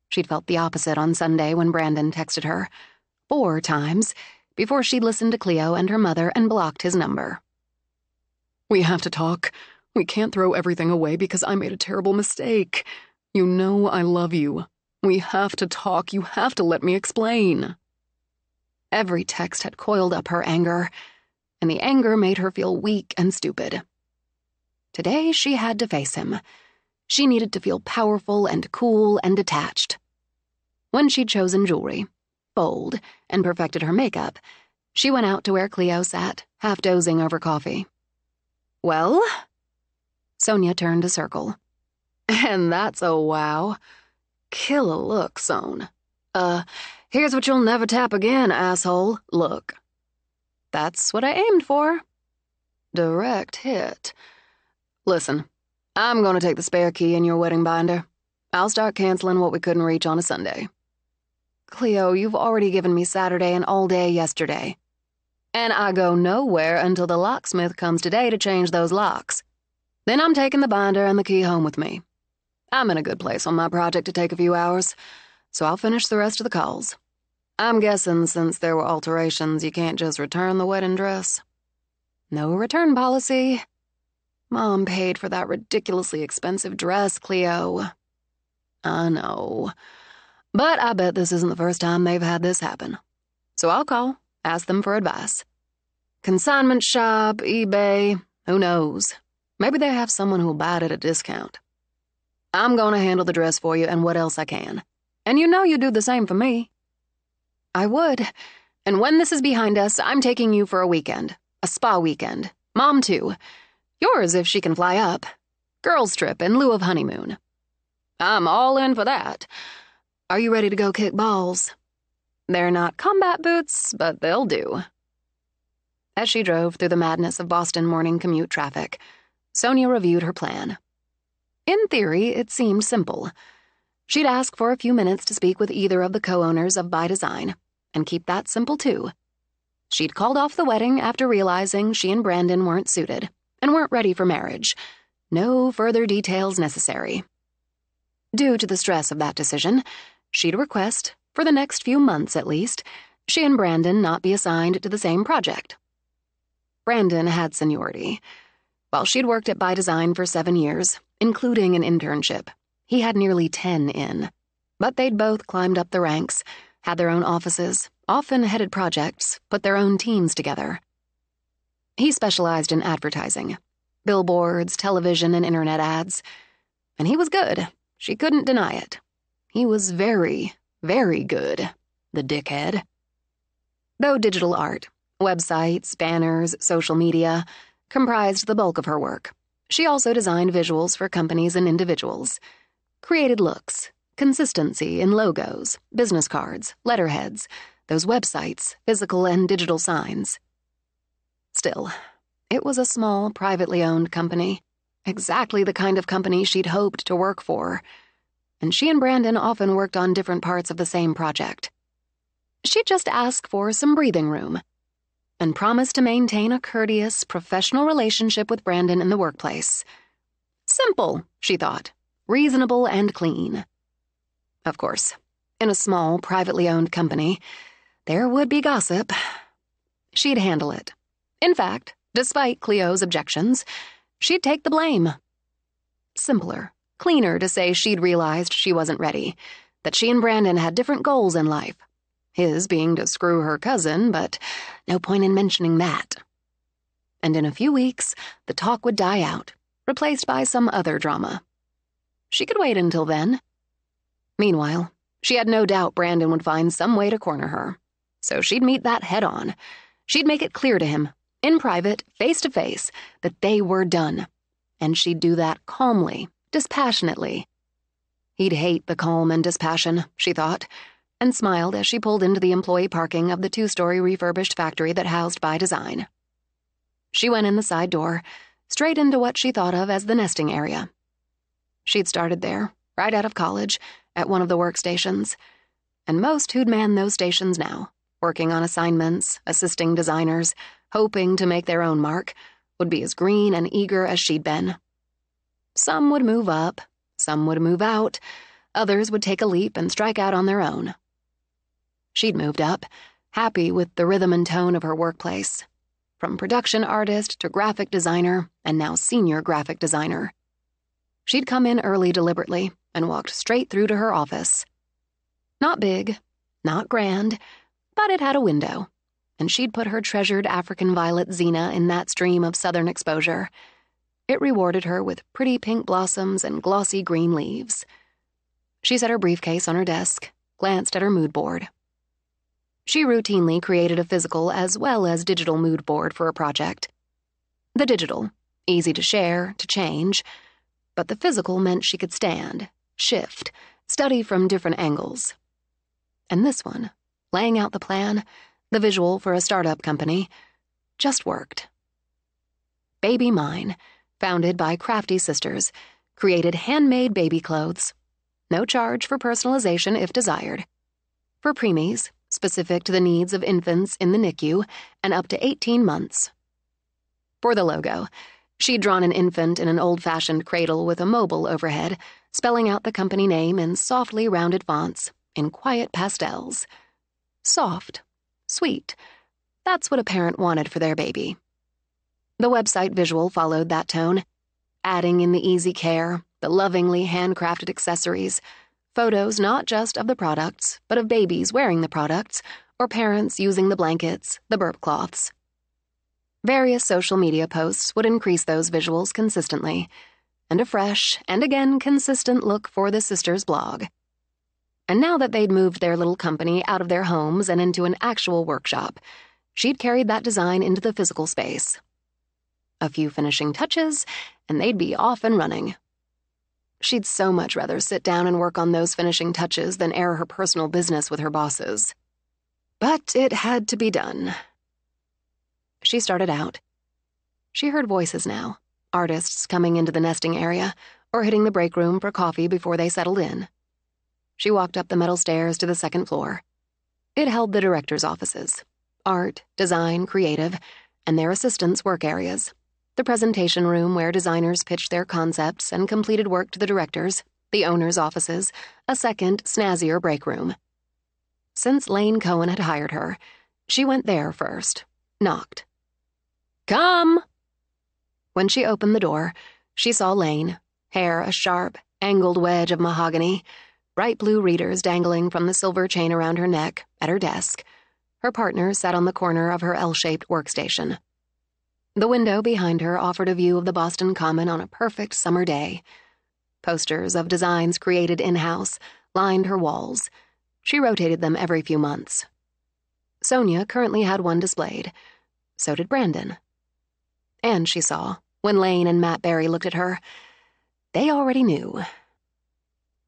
She'd felt the opposite on Sunday when Brandon texted her, 4 times, before she'd listened to Cleo and her mother and blocked his number. We have to talk. We can't throw everything away because I made a terrible mistake. You know I love you. We have to talk. You have to let me explain. Every text had coiled up her anger, and the anger made her feel weak and stupid. Today she had to face him. She needed to feel powerful and cool and detached. When she'd chosen jewelry, bold, and perfected her makeup, she went out to where Cleo sat, half dozing over coffee. Well? Sonia turned a circle. And that's a wow. Kill a look, Son. Here's what you'll never tap again, asshole. Look. That's what I aimed for. Direct hit. Listen, I'm going to take the spare key in your wedding binder. I'll start canceling what we couldn't reach on a Sunday. Cleo, you've already given me Saturday and all day yesterday. And I go nowhere until the locksmith comes today to change those locks. Then I'm taking the binder and the key home with me. I'm in a good place on my project to take a few hours, so I'll finish the rest of the calls. I'm guessing since there were alterations, you can't just return the wedding dress. No return policy. Mom paid for that ridiculously expensive dress, Cleo. I know. But I bet this isn't the first time they've had this happen. So I'll call, ask them for advice. Consignment shop, eBay, who knows? Maybe they have someone who'll buy it at a discount. I'm going to handle the dress for you and what else I can. And you know you do the same for me. I would. And when this is behind us, I'm taking you for a weekend. A spa weekend. Mom, too. Yours if she can fly up. Girls' trip in lieu of honeymoon. I'm all in for that. Are you ready to go kick balls? They're not combat boots, but they'll do. As she drove through the madness of Boston morning commute traffic, Sonia reviewed her plan. In theory, it seemed simple. She'd ask for a few minutes to speak with either of the co-owners of By Design, and keep that simple too. She'd called off the wedding after realizing she and Brandon weren't suited, and weren't ready for marriage. No further details necessary. Due to the stress of that decision, she'd request, for the next few months at least, she and Brandon not be assigned to the same project. Brandon had seniority. While she'd worked at By Design for 7 years, including an internship, he had nearly 10 in. But they'd both climbed up the ranks, had their own offices, often headed projects, put their own teams together. He specialized in advertising, billboards, television, and internet ads. And he was good. She couldn't deny it. He was very, very good, the dickhead. Though digital art, websites, banners, social media, comprised the bulk of her work, she also designed visuals for companies and individuals, created looks, consistency in logos, business cards, letterheads, those websites, physical and digital signs. Still, it was a small, privately owned company. exactly the kind of company she'd hoped to work for, and she and Brandon often worked on different parts of the same project. She'd just ask for some breathing room and promise to maintain a courteous, professional relationship with Brandon in the workplace. Simple, she thought, reasonable and clean. Of course, in a small, privately owned company, there would be gossip. She'd handle it. In fact, despite Cleo's objections, she'd take the blame. Simpler, cleaner to say she'd realized she wasn't ready, that she and Brandon had different goals in life. His being to screw her cousin, but no point in mentioning that. And in a few weeks, the talk would die out, replaced by some other drama. She could wait until then. Meanwhile, she had no doubt Brandon would find some way to corner her. So she'd meet that head-on. She'd make it clear to him, in private, face-to-face, that they were done. And she'd do that calmly, dispassionately. He'd hate the calm and dispassion, she thought, and smiled as she pulled into the employee parking of the 2-story refurbished factory that housed By Design. She went in the side door, straight into what she thought of as the nesting area. She'd started there, right out of college, at one of the workstations, and most who'd man those stations now, working on assignments, assisting designers, hoping to make their own mark, would be as green and eager as she'd been. Some would move up, some would move out, others would take a leap and strike out on their own. She'd moved up, happy with the rhythm and tone of her workplace. From production artist to graphic designer, and now senior graphic designer. She'd come in early deliberately and walked straight through to her office. Not big, not grand, but it had a window, and she'd put her treasured African violet Xena in that stream of southern exposure. It rewarded her with pretty pink blossoms and glossy green leaves. She set her briefcase on her desk, glanced at her mood board. She routinely created a physical as well as digital mood board for a project. The digital, easy to share, to change, but the physical meant she could stand, shift, study from different angles. And this one, laying out the plan, the visual for a startup company, just worked. Baby Mine, founded by crafty sisters, created handmade baby clothes. No charge for personalization if desired. For preemies, specific to the needs of infants in the NICU, and up to 18 months. For the logo, she'd drawn an infant in an old-fashioned cradle with a mobile overhead, spelling out the company name in softly rounded fonts, in quiet pastels. Soft. Sweet. That's what a parent wanted for their baby. The website visual followed that tone, adding in the easy care, the lovingly handcrafted accessories, photos not just of the products, but of babies wearing the products, or parents using the blankets, the burp cloths. Various social media posts would increase those visuals consistently, and a fresh and again consistent look for the sisters' blog. And now that they'd moved their little company out of their homes and into an actual workshop, she'd carried that design into the physical space. A few finishing touches, and they'd be off and running. She'd so much rather sit down and work on those finishing touches than air her personal business with her bosses. But it had to be done. She started out. She heard voices now, artists coming into the nesting area or hitting the break room for coffee before they settled in. She walked up the metal stairs to the second floor. It held the directors' offices, art, design, creative, and their assistants' work areas. The presentation room where designers pitched their concepts and completed work to the directors, the owners' offices, a second, snazzier break room. Since Lane Cohen had hired her, she went there first, knocked. "Come!" When she opened the door, she saw Lane, hair a sharp, angled wedge of mahogany, bright blue readers dangling from the silver chain around her neck, at her desk. Her partner sat on the corner of her L-shaped workstation. The window behind her offered a view of the Boston Common on a perfect summer day. Posters of designs created in-house lined her walls. She rotated them every few months. Sonia currently had one displayed. So did Brandon. And she saw, when Lane and Matt Berry looked at her, they already knew.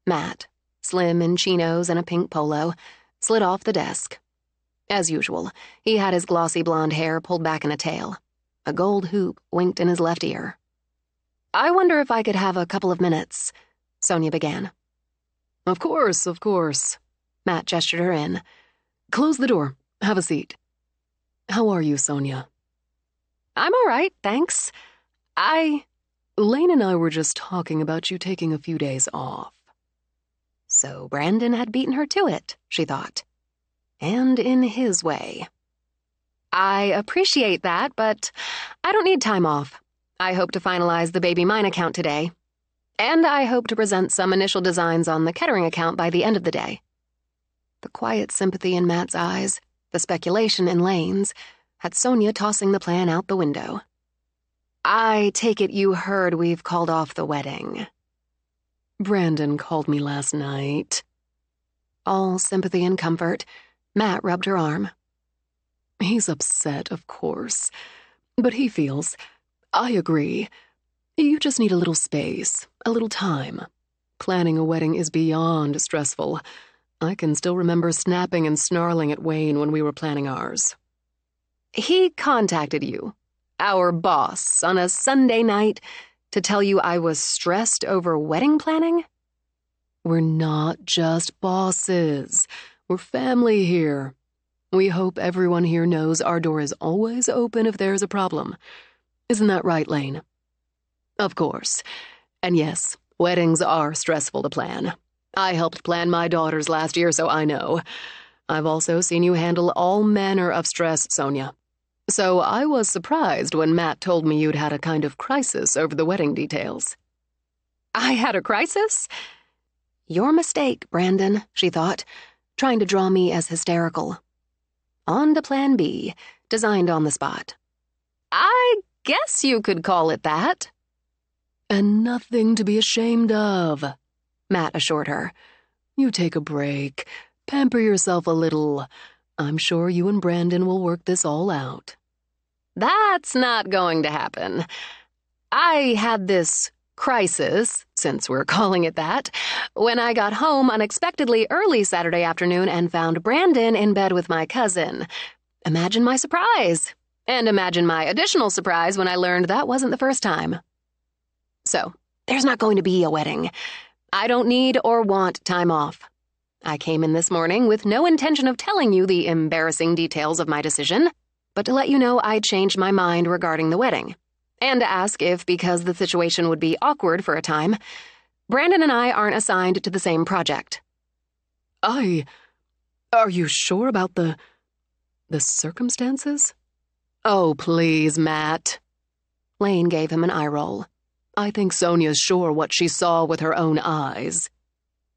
Matt, slim in chinos and a pink polo, slid off the desk. As usual, he had his glossy blonde hair pulled back in a tail. A gold hoop winked in his left ear. I wonder if I could have a couple of minutes, Sonia began. Of course, Matt gestured her in. Close the door. Have a seat. How are you, Sonia? I'm all right, thanks. Lane and I were just talking about you taking a few days off. So Brandon had beaten her to it, she thought. And in his way. I appreciate that, but I don't need time off. I hope to finalize the Baby Mine account today. And I hope to present some initial designs on the Kettering account by the end of the day. The quiet sympathy in Matt's eyes, the speculation in Lane's, had Sonia tossing the plan out the window. I take it you heard we've called off the wedding. Brandon called me last night. All sympathy and comfort, Matt rubbed her arm. He's upset, of course, but he feels, I agree, you just need a little space, a little time. Planning a wedding is beyond stressful. I can still remember snapping and snarling at Wayne when we were planning ours. He contacted you, our boss, on a Sunday night to tell you I was stressed over wedding planning? We're not just bosses. We're family here. We hope everyone here knows our door is always open if there's a problem. Isn't that right, Lane? Of course. And yes, weddings are stressful to plan. I helped plan my daughter's last year, so I know. I've also seen you handle all manner of stress, Sonia. So I was surprised when Matt told me you'd had a kind of crisis over the wedding details. I had a crisis? Your mistake, Brandon, she thought, trying to draw me as hysterical. On to Plan B, designed on the spot. I guess you could call it that. And nothing to be ashamed of, Matt assured her. You take a break, pamper yourself a little. I'm sure you and Brandon will work this all out. That's not going to happen. I had this crisis, since we're calling it that, when I got home unexpectedly early Saturday afternoon and found Brandon in bed with my cousin. Imagine my surprise. And imagine my additional surprise when I learned that wasn't the first time. So, there's not going to be a wedding. I don't need or want time off. I came in this morning with no intention of telling you the embarrassing details of my decision, but to let you know I changed my mind regarding the wedding, and to ask if, because the situation would be awkward for a time, Brandon and I aren't assigned to the same project. Are you sure about the circumstances? Oh, please, Matt. Lane gave him an eye roll. I think Sonia's sure what she saw with her own eyes.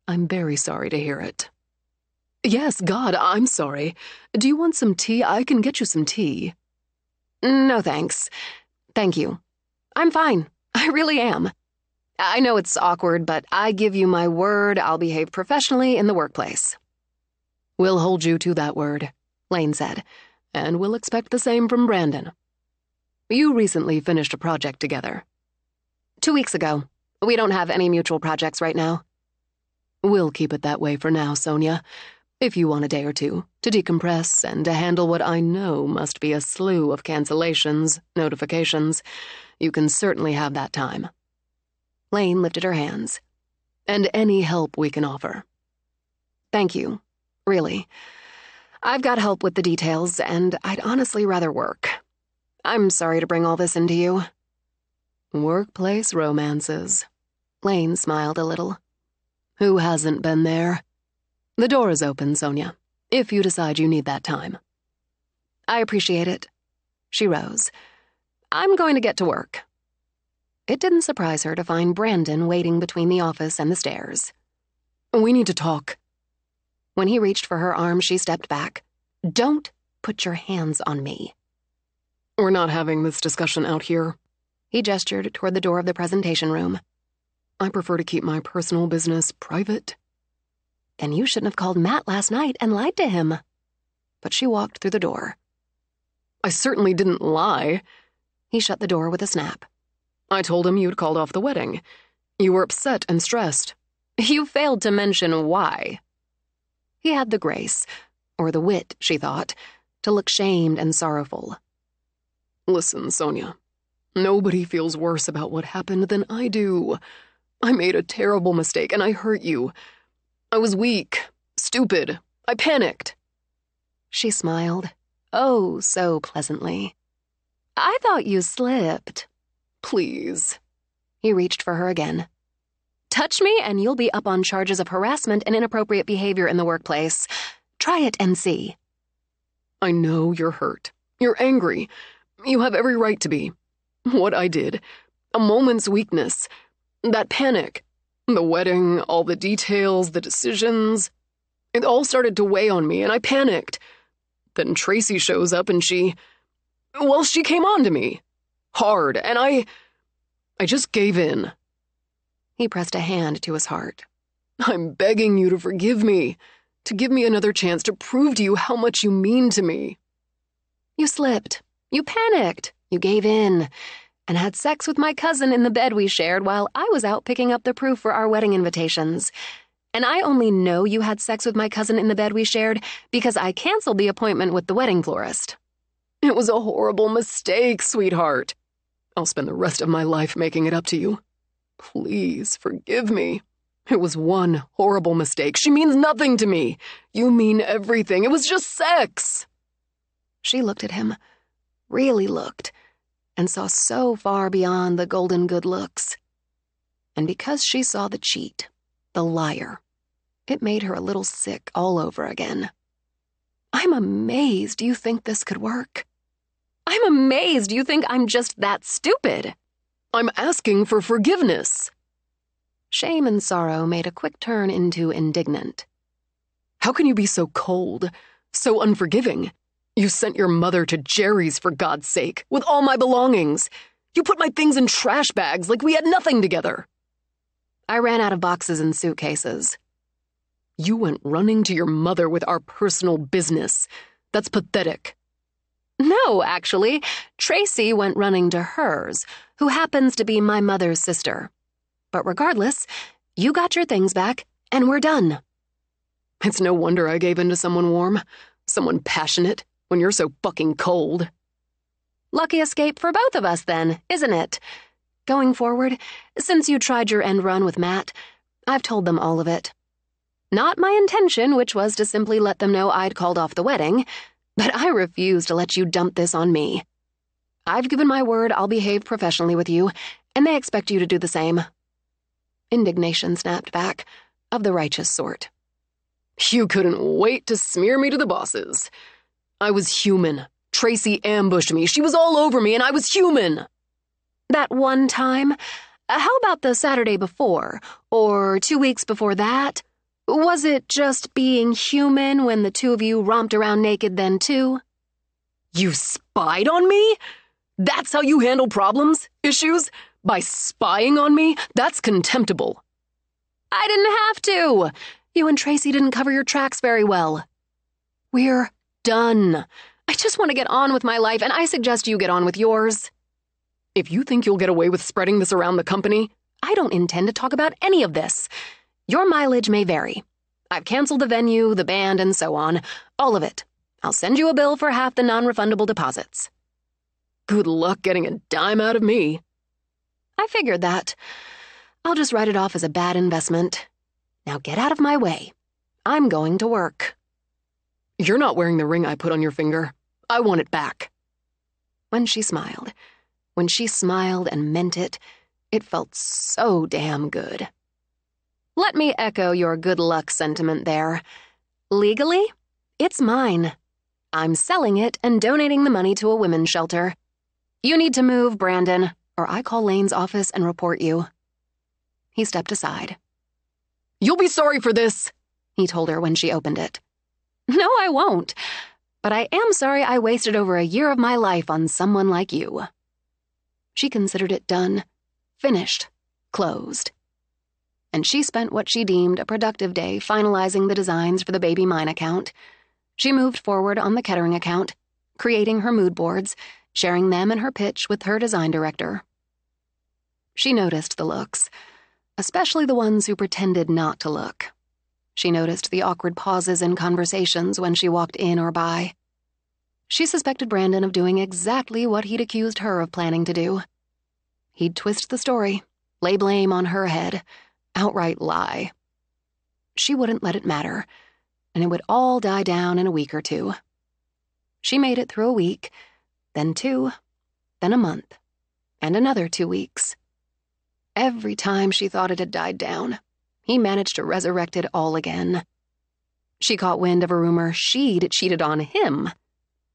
I'm very sorry to hear it. Yes, God, I'm sorry. Do you want some tea? I can get you some tea. No, thanks. Thank you. I'm fine. I really am. I know it's awkward, but I give you my word I'll behave professionally in the workplace. We'll hold you to that word, Lane said, and we'll expect the same from Brandon. You recently finished a project together. 2 weeks ago. We don't have any mutual projects right now. We'll keep it that way for now, Sonia. If you want a day or two to decompress and to handle what I know must be a slew of cancellations, notifications, you can certainly have that time. Lane lifted her hands. And any help we can offer. Thank you. Really. I've got help with the details, and I'd honestly rather work. I'm sorry to bring all this into you. Workplace romances. Lane smiled a little. Who hasn't been there? The door is open, Sonia, if you decide you need that time. I appreciate it. She rose. I'm going to get to work. It didn't surprise her to find Brandon waiting between the office and the stairs. We need to talk. When he reached for her arm, she stepped back. Don't put your hands on me. We're not having this discussion out here. He gestured toward the door of the presentation room. I prefer to keep my personal business private. Then you shouldn't have called Matt last night and lied to him. But she walked through the door. I certainly didn't lie. He shut the door with a snap. I told him you'd called off the wedding. You were upset and stressed. You failed to mention why. He had the grace, or the wit, she thought, to look shamed and sorrowful. Listen, Sonia. Nobody feels worse about what happened than I do. I made a terrible mistake and I hurt you. I was weak, stupid. I panicked." She smiled, oh so pleasantly. "I thought you slipped." "Please." He reached for her again. "Touch me and you'll be up on charges of harassment and inappropriate behavior in the workplace. Try it and see." "I know you're hurt. You're angry. You have every right to be. What I did, a moment's weakness, that panic, the wedding, all the details, the decisions, it all started to weigh on me and I panicked. Then Tracy shows up and she came on to me. Hard, and I just gave in." He pressed a hand to his heart. "I'm begging you to forgive me, to give me another chance to prove to you how much you mean to me." "You slipped. You panicked. You gave in. And had sex with my cousin in the bed we shared while I was out picking up the proof for our wedding invitations. And I only know you had sex with my cousin in the bed we shared because I canceled the appointment with the wedding florist." "It was a horrible mistake, sweetheart. I'll spend the rest of my life making it up to you. Please forgive me. It was one horrible mistake. She means nothing to me. You mean everything. It was just sex." She looked at him, really looked, and saw so far beyond the golden good looks. And because she saw the cheat, the liar, it made her a little sick all over again. "I'm amazed you think this could work. I'm amazed you think I'm just that stupid." "I'm asking for forgiveness." Shame and sorrow made a quick turn into indignant. "How can you be so cold, so unforgiving? You sent your mother to Jerry's, for God's sake, with all my belongings. You put my things in trash bags like we had nothing together." "I ran out of boxes and suitcases." "You went running to your mother with our personal business. That's pathetic." "No, actually, Tracy went running to hers, who happens to be my mother's sister. But regardless, you got your things back, and we're done." "It's no wonder I gave in to someone warm, someone passionate, when you're so fucking cold." "Lucky escape for both of us, then, isn't it? Going forward, since you tried your end run with Matt, I've told them all of it. Not my intention, which was to simply let them know I'd called off the wedding, but I refuse to let you dump this on me. I've given my word I'll behave professionally with you, and they expect you to do the same." Indignation snapped back, of the righteous sort. "You couldn't wait to smear me to the bosses. I was human. Tracy ambushed me. She was all over me, and I was human." "That one time? How about the Saturday before? Or 2 weeks before that? Was it just being human when the two of you romped around naked then, too?" "You spied on me? That's how you handle problems, issues? By spying on me? That's contemptible." "I didn't have to. You and Tracy didn't cover your tracks very well. We're done. I just want to get on with my life, and I suggest you get on with yours." "If you think you'll get away with spreading this around the company..." "I don't intend to talk about any of this. Your mileage may vary. I've canceled the venue, the band, and so on. All of it. I'll send you a bill for half the non-refundable deposits." "Good luck getting a dime out of me." "I figured that. I'll just write it off as a bad investment. Now get out of my way. I'm going to work." "You're not wearing the ring I put on your finger. I want it back." When she smiled and meant it, it felt so damn good. Let me echo your good luck sentiment there. Legally, it's mine. I'm selling it and donating the money to a women's shelter. You need to move, Brandon, or I call Lane's office and report you. He stepped aside. "You'll be sorry for this," he told her when she opened it. "No, I won't. But I am sorry I wasted over a year of my life on someone like you." She considered it done, finished, closed. And she spent what she deemed a productive day finalizing the designs for the Baby Mine account. She moved forward on the Kettering account, creating her mood boards, sharing them and her pitch with her design director. She noticed the looks, especially the ones who pretended not to look. She noticed the awkward pauses in conversations when she walked in or by. She suspected Brandon of doing exactly what he'd accused her of planning to do, He'd twist the story, lay blame on her head, outright lie. She wouldn't let it matter, and it would all die down in a week or two. She made it through a week, then 2, then a month, and another 2 weeks. Every time she thought it had died down, he managed to resurrect it all again. She caught wind of a rumor she'd cheated on him.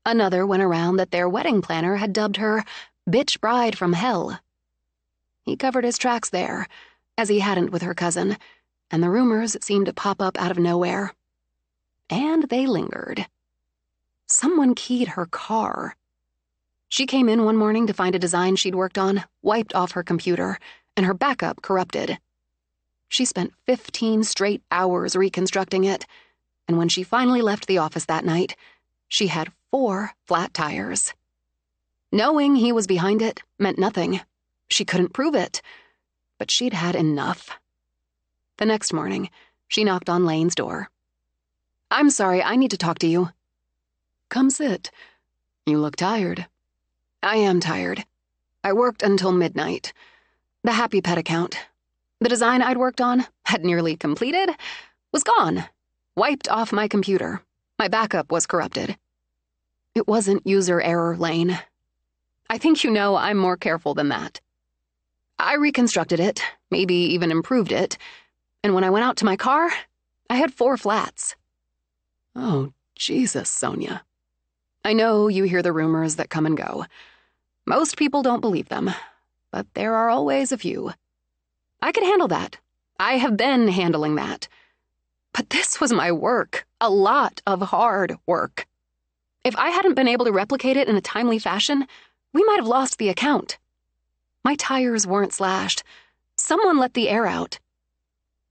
Another went around that their wedding planner had dubbed her Bitch Bride from Hell. He covered his tracks there, as he hadn't with her cousin, and the rumors seemed to pop up out of nowhere. And they lingered. Someone keyed her car. She came in one morning to find a design she'd worked on wiped off her computer, and her backup corrupted. She spent 15 straight hours reconstructing it, and when she finally left the office that night, she had 4 flat tires. Knowing he was behind it meant nothing. She couldn't prove it, but she'd had enough. The next morning, she knocked on Lane's door. "I'm sorry, I need to talk to you." "Come sit. You look tired." "I am tired. I worked until midnight. The Happy Pet account, the design I'd worked on, had nearly completed, was gone. Wiped off my computer. My backup was corrupted." "It wasn't user error, Lane." "I think you know I'm more careful than that. I reconstructed it, maybe even improved it, and when I went out to my car, I had 4 flats." "Oh, Jesus, Sonia." "I know you hear the rumors that come and go. Most people don't believe them, but there are always a few. I could handle that. I have been handling that. But this was my work, a lot of hard work. If I hadn't been able to replicate it in a timely fashion, we might have lost the account. My tires weren't slashed. Someone let the air out.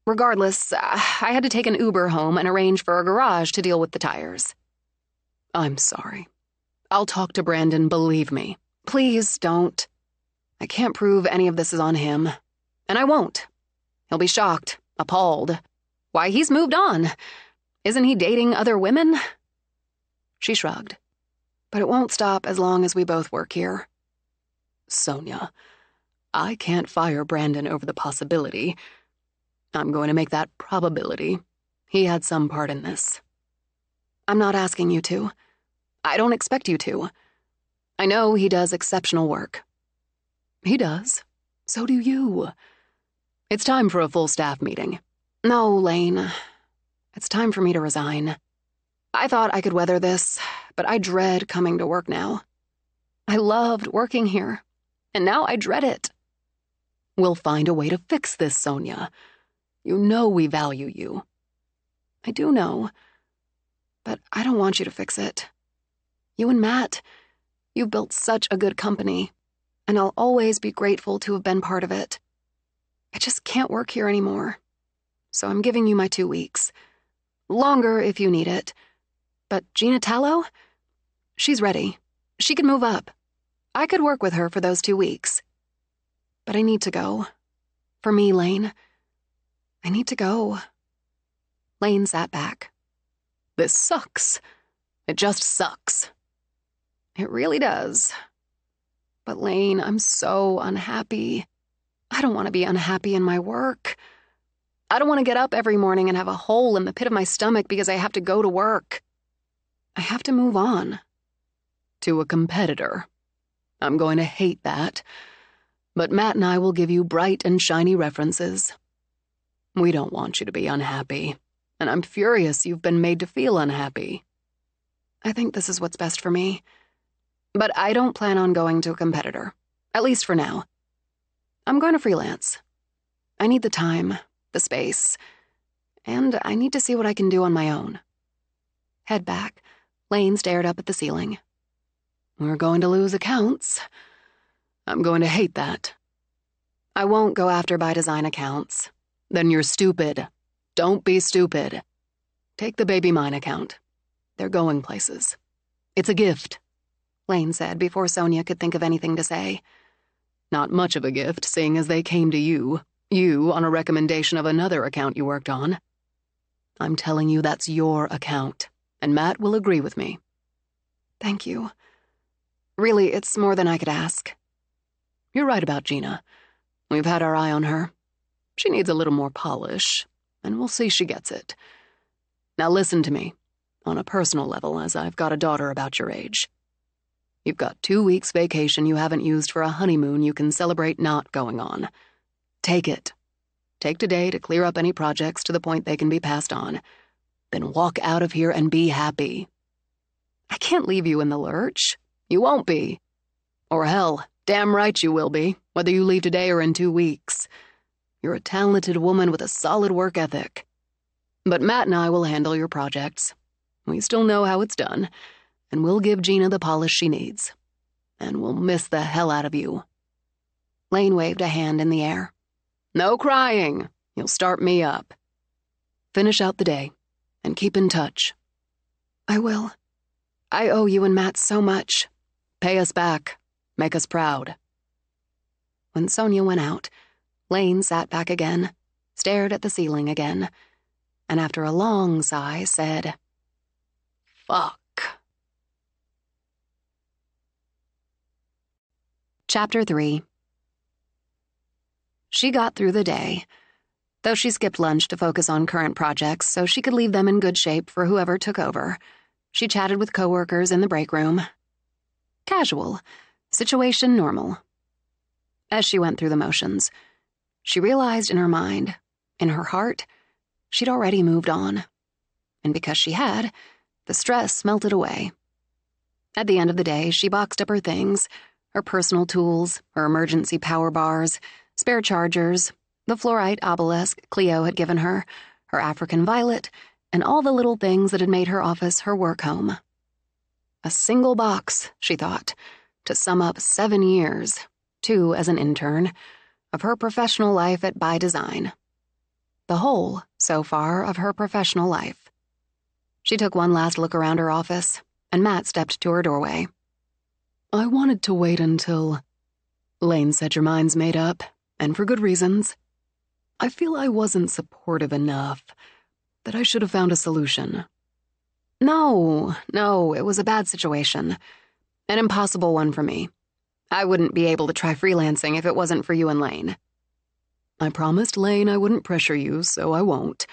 Regardless, I had to take an Uber home and arrange for a garage to deal with the tires." "I'm sorry. I'll talk to Brandon, believe me." "Please don't. I can't prove any of this is on him. And I won't. He'll be shocked, appalled. Why, he's moved on. Isn't he dating other women?" She shrugged. "But it won't stop as long as we both work here." "Sonia, I can't fire Brandon over the possibility. I'm going to make that probability. He had some part in this." "I'm not asking you to. I don't expect you to. I know he does exceptional work." "He does. So do you. It's time for a full staff meeting." "No, Lane. It's time for me to resign. I thought I could weather this, but I dread coming to work now. I loved working here, and now I dread it." "We'll find a way to fix this, Sonia. You know we value you." "I do know, but I don't want you to fix it. You and Matt, you've built such a good company, and I'll always be grateful to have been part of it. I just can't work here anymore, so I'm giving you my 2 weeks. Longer if you need it. But Gina Tallow? She's ready. She can move up. I could work with her for those 2 weeks. But I need to go. For me, Lane. I need to go." Lane sat back. "This sucks. It just sucks." "It really does. But Lane, I'm so unhappy. I don't want to be unhappy in my work. I don't want to get up every morning and have a hole in the pit of my stomach because I have to go to work. I have to move on." "To a competitor. I'm going to hate that. But Matt and I will give you bright and shiny references. We don't want you to be unhappy, and I'm furious you've been made to feel unhappy." "I think this is what's best for me. But I don't plan on going to a competitor, at least for now. I'm going to freelance. I need the time, the space, and I need to see what I can do on my own." Head back, Lane stared up at the ceiling. "We're going to lose accounts. I'm going to hate that." "I won't go after by design accounts." "Then you're stupid. Don't be stupid. Take the Baby Mine account. They're going places. It's a gift," Lane said before Sonia could think of anything to say. "Not much of a gift, seeing as they came to you on a recommendation of another account you worked on. I'm telling you that's your account, and Matt will agree with me." "Thank you. Really, it's more than I could ask." You're right about Gina. We've had our eye on her. She needs a little more polish, and we'll see she gets it. Now listen to me, on a personal level, as I've got a daughter about your age. You've got 2 weeks vacation you haven't used for a honeymoon you can celebrate not going on. Take it. Take today to clear up any projects to the point they can be passed on. Then walk out of here and be happy. I can't leave you in the lurch. You won't be. Or hell, damn right you will be, whether you leave today or in 2 weeks. You're a talented woman with a solid work ethic. But Matt and I will handle your projects. We still know how it's done, and we'll give Gina the polish she needs. And we'll miss the hell out of you. Lane waved a hand in the air. No crying. You'll start me up. Finish out the day, and keep in touch. I will. I owe you and Matt so much. Pay us back. Make us proud. When Sonia went out, Lane sat back again, stared at the ceiling again, and after a long sigh said, Fuck. Chapter 3. She got through the day, though she skipped lunch to focus on current projects so she could leave them in good shape for whoever took over. She chatted with coworkers in the break room. Casual, situation normal. As she went through the motions, she realized in her mind, in her heart, she'd already moved on. And because she had, the stress melted away. At the end of the day, she boxed up her things, her personal tools, her emergency power bars, spare chargers, the fluorite obelisk Cleo had given her, her African violet, and all the little things that had made her office her work home. A single box, she thought, to sum up 7 years, 2 as an intern, of her professional life at By Design. The whole, so far, of her professional life. She took one last look around her office, and Matt stepped to her doorway. I wanted to wait until... Lane said your mind's made up, and for good reasons. I feel I wasn't supportive enough, that I should have found a solution. No, it was a bad situation. An impossible one for me. I wouldn't be able to try freelancing if it wasn't for you and Lane. I promised Lane I wouldn't pressure you, so I won't.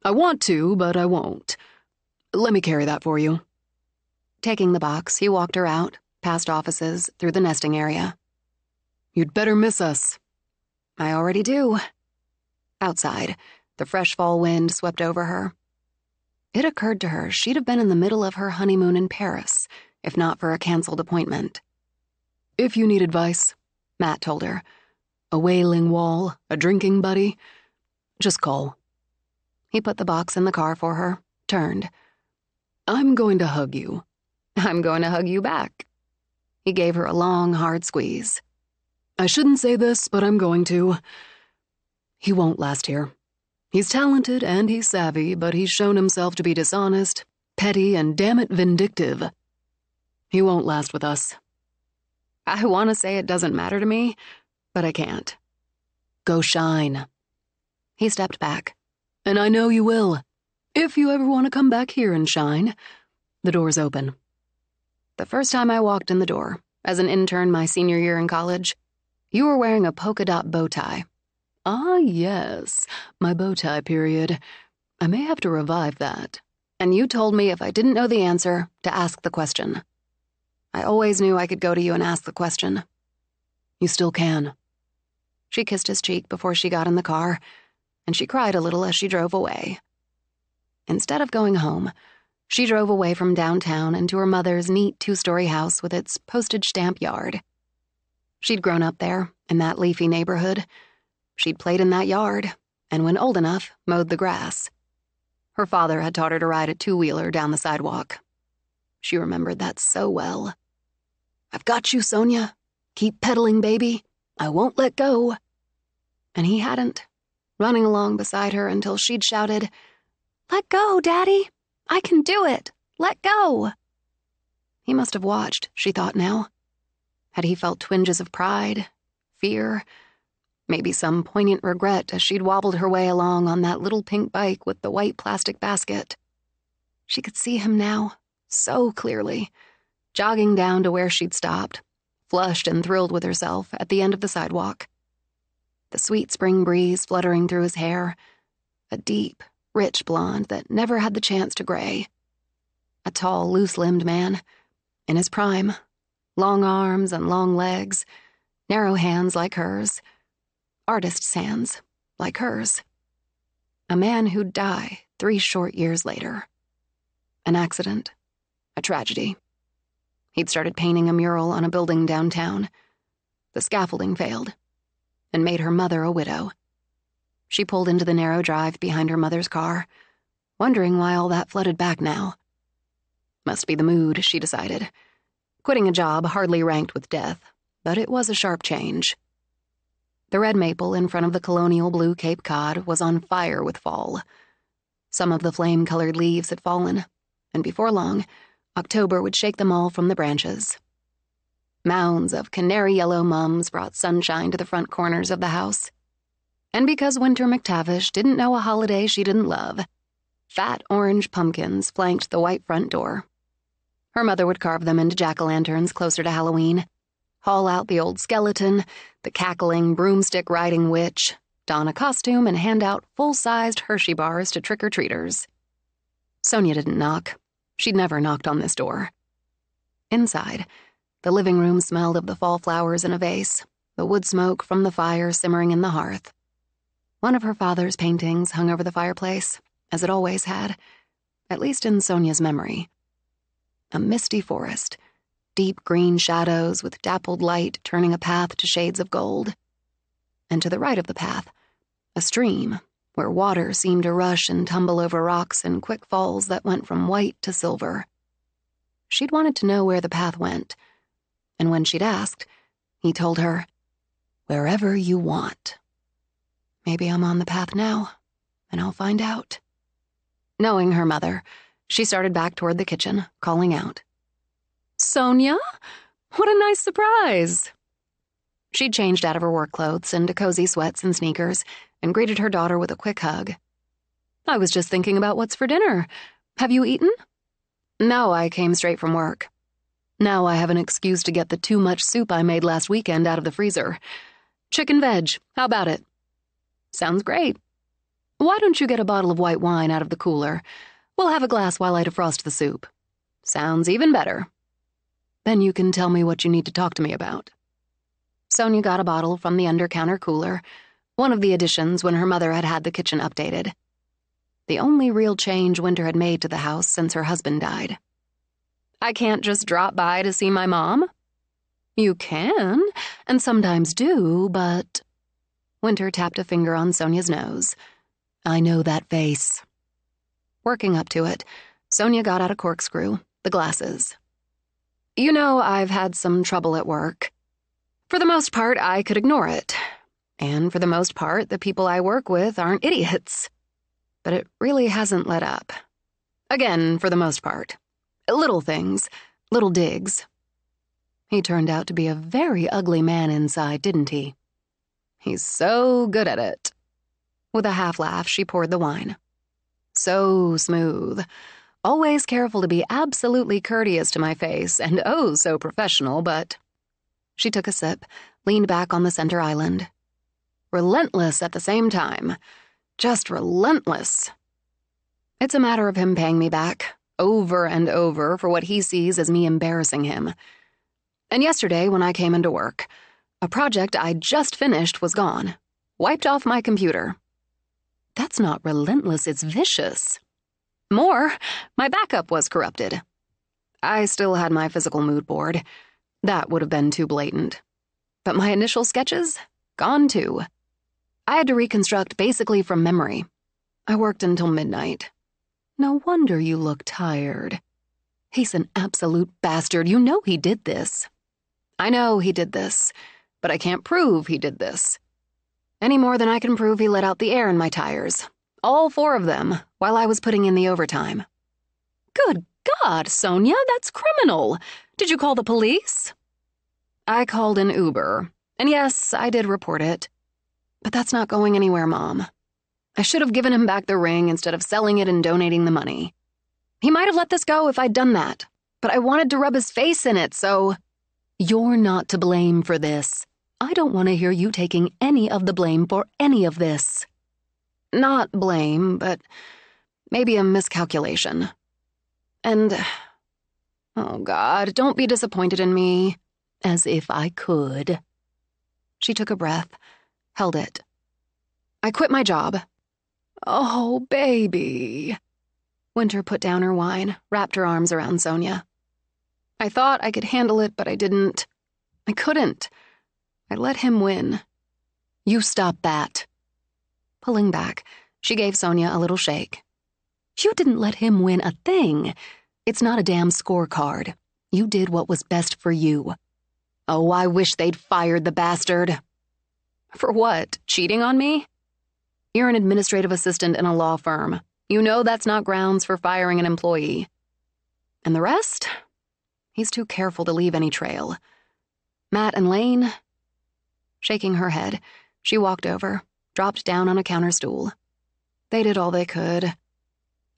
I want to, but I won't. Let me carry that for you. Taking the box, he walked her out, past offices, through the nesting area. You'd better miss us. I already do. Outside, the fresh fall wind swept over her. It occurred to her she'd have been in the middle of her honeymoon in Paris, if not for a canceled appointment. If you need advice, Matt told her. A wailing wall, a drinking buddy, just call. He put the box in the car for her, turned. I'm going to hug you. I'm going to hug you back. He gave her a long, hard squeeze. I shouldn't say this, but I'm going to. He won't last here. He's talented and he's savvy, but he's shown himself to be dishonest, petty, and damn it, vindictive. He won't last with us. I want to say it doesn't matter to me, but I can't. Go shine. He stepped back. And I know you will. If you ever want to come back here and shine, the door's open. The first time I walked in the door, as an intern my senior year in college, you were wearing a polka dot bow tie. Ah, yes, my bow tie period. I may have to revive that. And you told me if I didn't know the answer, to ask the question. I always knew I could go to you and ask the question. You still can. She kissed his cheek before she got in the car, and she cried a little as she drove away. Instead of going home, she drove away from downtown into her mother's neat 2-story house with its postage stamp yard. She'd grown up there, in that leafy neighborhood. She'd played in that yard, and when old enough, mowed the grass. Her father had taught her to ride a 2-wheeler down the sidewalk. She remembered that so well. I've got you, Sonia. Keep pedaling, baby. I won't let go. And he hadn't, running along beside her until she'd shouted, Let go, Daddy. I can do it. Let go. He must have watched, she thought now. Had he felt twinges of pride, fear, maybe some poignant regret as she'd wobbled her way along on that little pink bike with the white plastic basket? She could see him now, so clearly, jogging down to where she'd stopped, flushed and thrilled with herself at the end of the sidewalk. The sweet spring breeze fluttering through his hair, a deep, rich blonde that never had the chance to gray. A tall, loose-limbed man, in his prime, long arms and long legs, narrow hands like hers, artist's hands like hers. A man who'd die 3 short years later. An accident, a tragedy. He'd started painting a mural on a building downtown. The scaffolding failed and made her mother a widow. She pulled into the narrow drive behind her mother's car, wondering why all that flooded back now. Must be the mood, she decided. Quitting a job hardly ranked with death, but it was a sharp change. The red maple in front of the colonial blue Cape Cod was on fire with fall. Some of the flame-colored leaves had fallen, and before long, October would shake them all from the branches. Mounds of canary-yellow mums brought sunshine to the front corners of the house. And because Winter McTavish didn't know a holiday she didn't love, fat orange pumpkins flanked the white front door. Her mother would carve them into jack-o'-lanterns closer to Halloween, haul out the old skeleton, the cackling, broomstick-riding witch, don a costume, and hand out full-sized Hershey bars to trick-or-treaters. Sonia didn't knock. She'd never knocked on this door. Inside, the living room smelled of the fall flowers in a vase, the wood smoke from the fire simmering in the hearth. One of her father's paintings hung over the fireplace, as it always had, at least in Sonia's memory. A misty forest, deep green shadows with dappled light turning a path to shades of gold. And to the right of the path, a stream where water seemed to rush and tumble over rocks in quick falls that went from white to silver. She'd wanted to know where the path went, and when she'd asked, he told her, "Wherever you want." Maybe I'm on the path now, and I'll find out. Knowing her mother, she started back toward the kitchen, calling out, "Sonia? What a nice surprise!" She'd changed out of her work clothes into cozy sweats and sneakers and greeted her daughter with a quick hug. "I was just thinking about what's for dinner. Have you eaten?" "No, I came straight from work. Now I have an excuse to get the too much soup I made last weekend out of the freezer. Chicken veg, how about it?" "Sounds great. Why don't you get a bottle of white wine out of the cooler? We'll have a glass while I defrost the soup." "Sounds even better." "Then you can tell me what you need to talk to me about." Sonia got a bottle from the under-counter cooler, one of the additions when her mother had had the kitchen updated. The only real change Winter had made to the house since her husband died. "I can't just drop by to see my mom?" "You can, and sometimes do, but—" Winter tapped a finger on Sonia's nose. "I know that face." Working up to it, Sonia got out a corkscrew, the glasses. "You know, I've had some trouble at work. For the most part, I could ignore it. And for the most part, the people I work with aren't idiots. But it really hasn't let up. Again, for the most part. Little things, little digs." He turned out to be a very ugly man inside, didn't he? "He's so good at it." With a half-laugh, she poured the wine. "So smooth. Always careful to be absolutely courteous to my face, and oh so professional, but—" She took a sip, leaned back on the center island. "Relentless at the same time. Just relentless. It's a matter of him paying me back, over and over, for what he sees as me embarrassing him. And yesterday, when I came into work, a project I just finished was gone. Wiped off my computer. That's not relentless, it's vicious. More, my backup was corrupted. I still had my physical mood board. That would have been too blatant. But my initial sketches? Gone too. I had to reconstruct basically from memory. I worked until midnight. No wonder you look tired. He's an absolute bastard. You know he did this." "I know he did this, but I can't prove he did this. Any more than I can prove he let out the air in my tires. All 4 of them, while I was putting in the overtime." "Good God, Sonia, that's criminal. Did you call the police?" "I called an Uber. And yes, I did report it. But that's not going anywhere, Mom. I should have given him back the ring instead of selling it and donating the money. He might have let this go if I'd done that, but I wanted to rub his face in it, so—" You're not to blame for this. I don't want to hear you taking any of the blame for any of this. Not blame, but maybe a miscalculation. And, oh God, don't be disappointed in me. As if I could. She took a breath, held it. I quit my job. Oh, baby. Winter put down her wine, wrapped her arms around Sonia. I thought I could handle it, but I didn't. I couldn't. I let him win. You stop that. Pulling back, she gave Sonia a little shake. You didn't let him win a thing. It's not a damn scorecard. You did what was best for you. Oh, I wish they'd fired the bastard. For what? Cheating on me? You're an administrative assistant in a law firm. You know that's not grounds for firing an employee. And the rest? He's too careful to leave any trail. Matt and Lane? Shaking her head, she walked over, dropped down on a counter stool. They did all they could.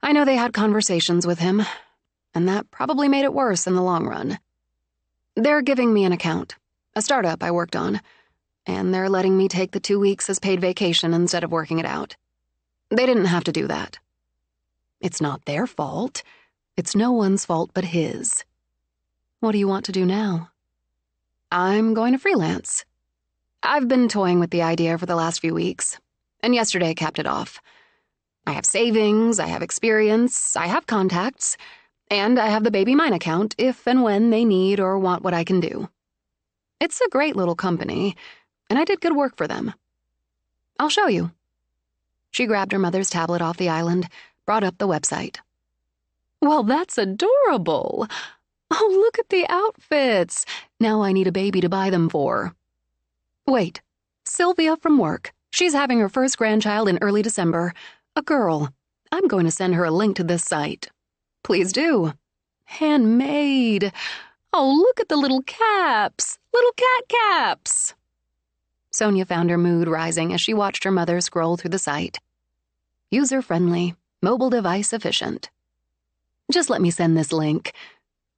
I know they had conversations with him, and that probably made it worse in the long run. They're giving me an account, a startup I worked on, and they're letting me take the 2 weeks as paid vacation instead of working it out. They didn't have to do that. It's not their fault. It's no one's fault but his. What do you want to do now? I'm going to freelance. I've been toying with the idea for the last few weeks, and yesterday capped it off. I have savings, I have experience, I have contacts, and I have the Baby Mine account if and when they need or want what I can do. It's a great little company, and I did good work for them. I'll show you. She grabbed her mother's tablet off the island, brought up the website. Well, that's adorable. Oh, look at the outfits. Now I need a baby to buy them for. Wait, Sylvia from work. She's having her first grandchild in early December. A girl. I'm going to send her a link to this site. Please do. Handmade. Oh, look at the little caps. Little cat caps. Sonia found her mood rising as she watched her mother scroll through the site. User-friendly, mobile device efficient. Just let me send this link.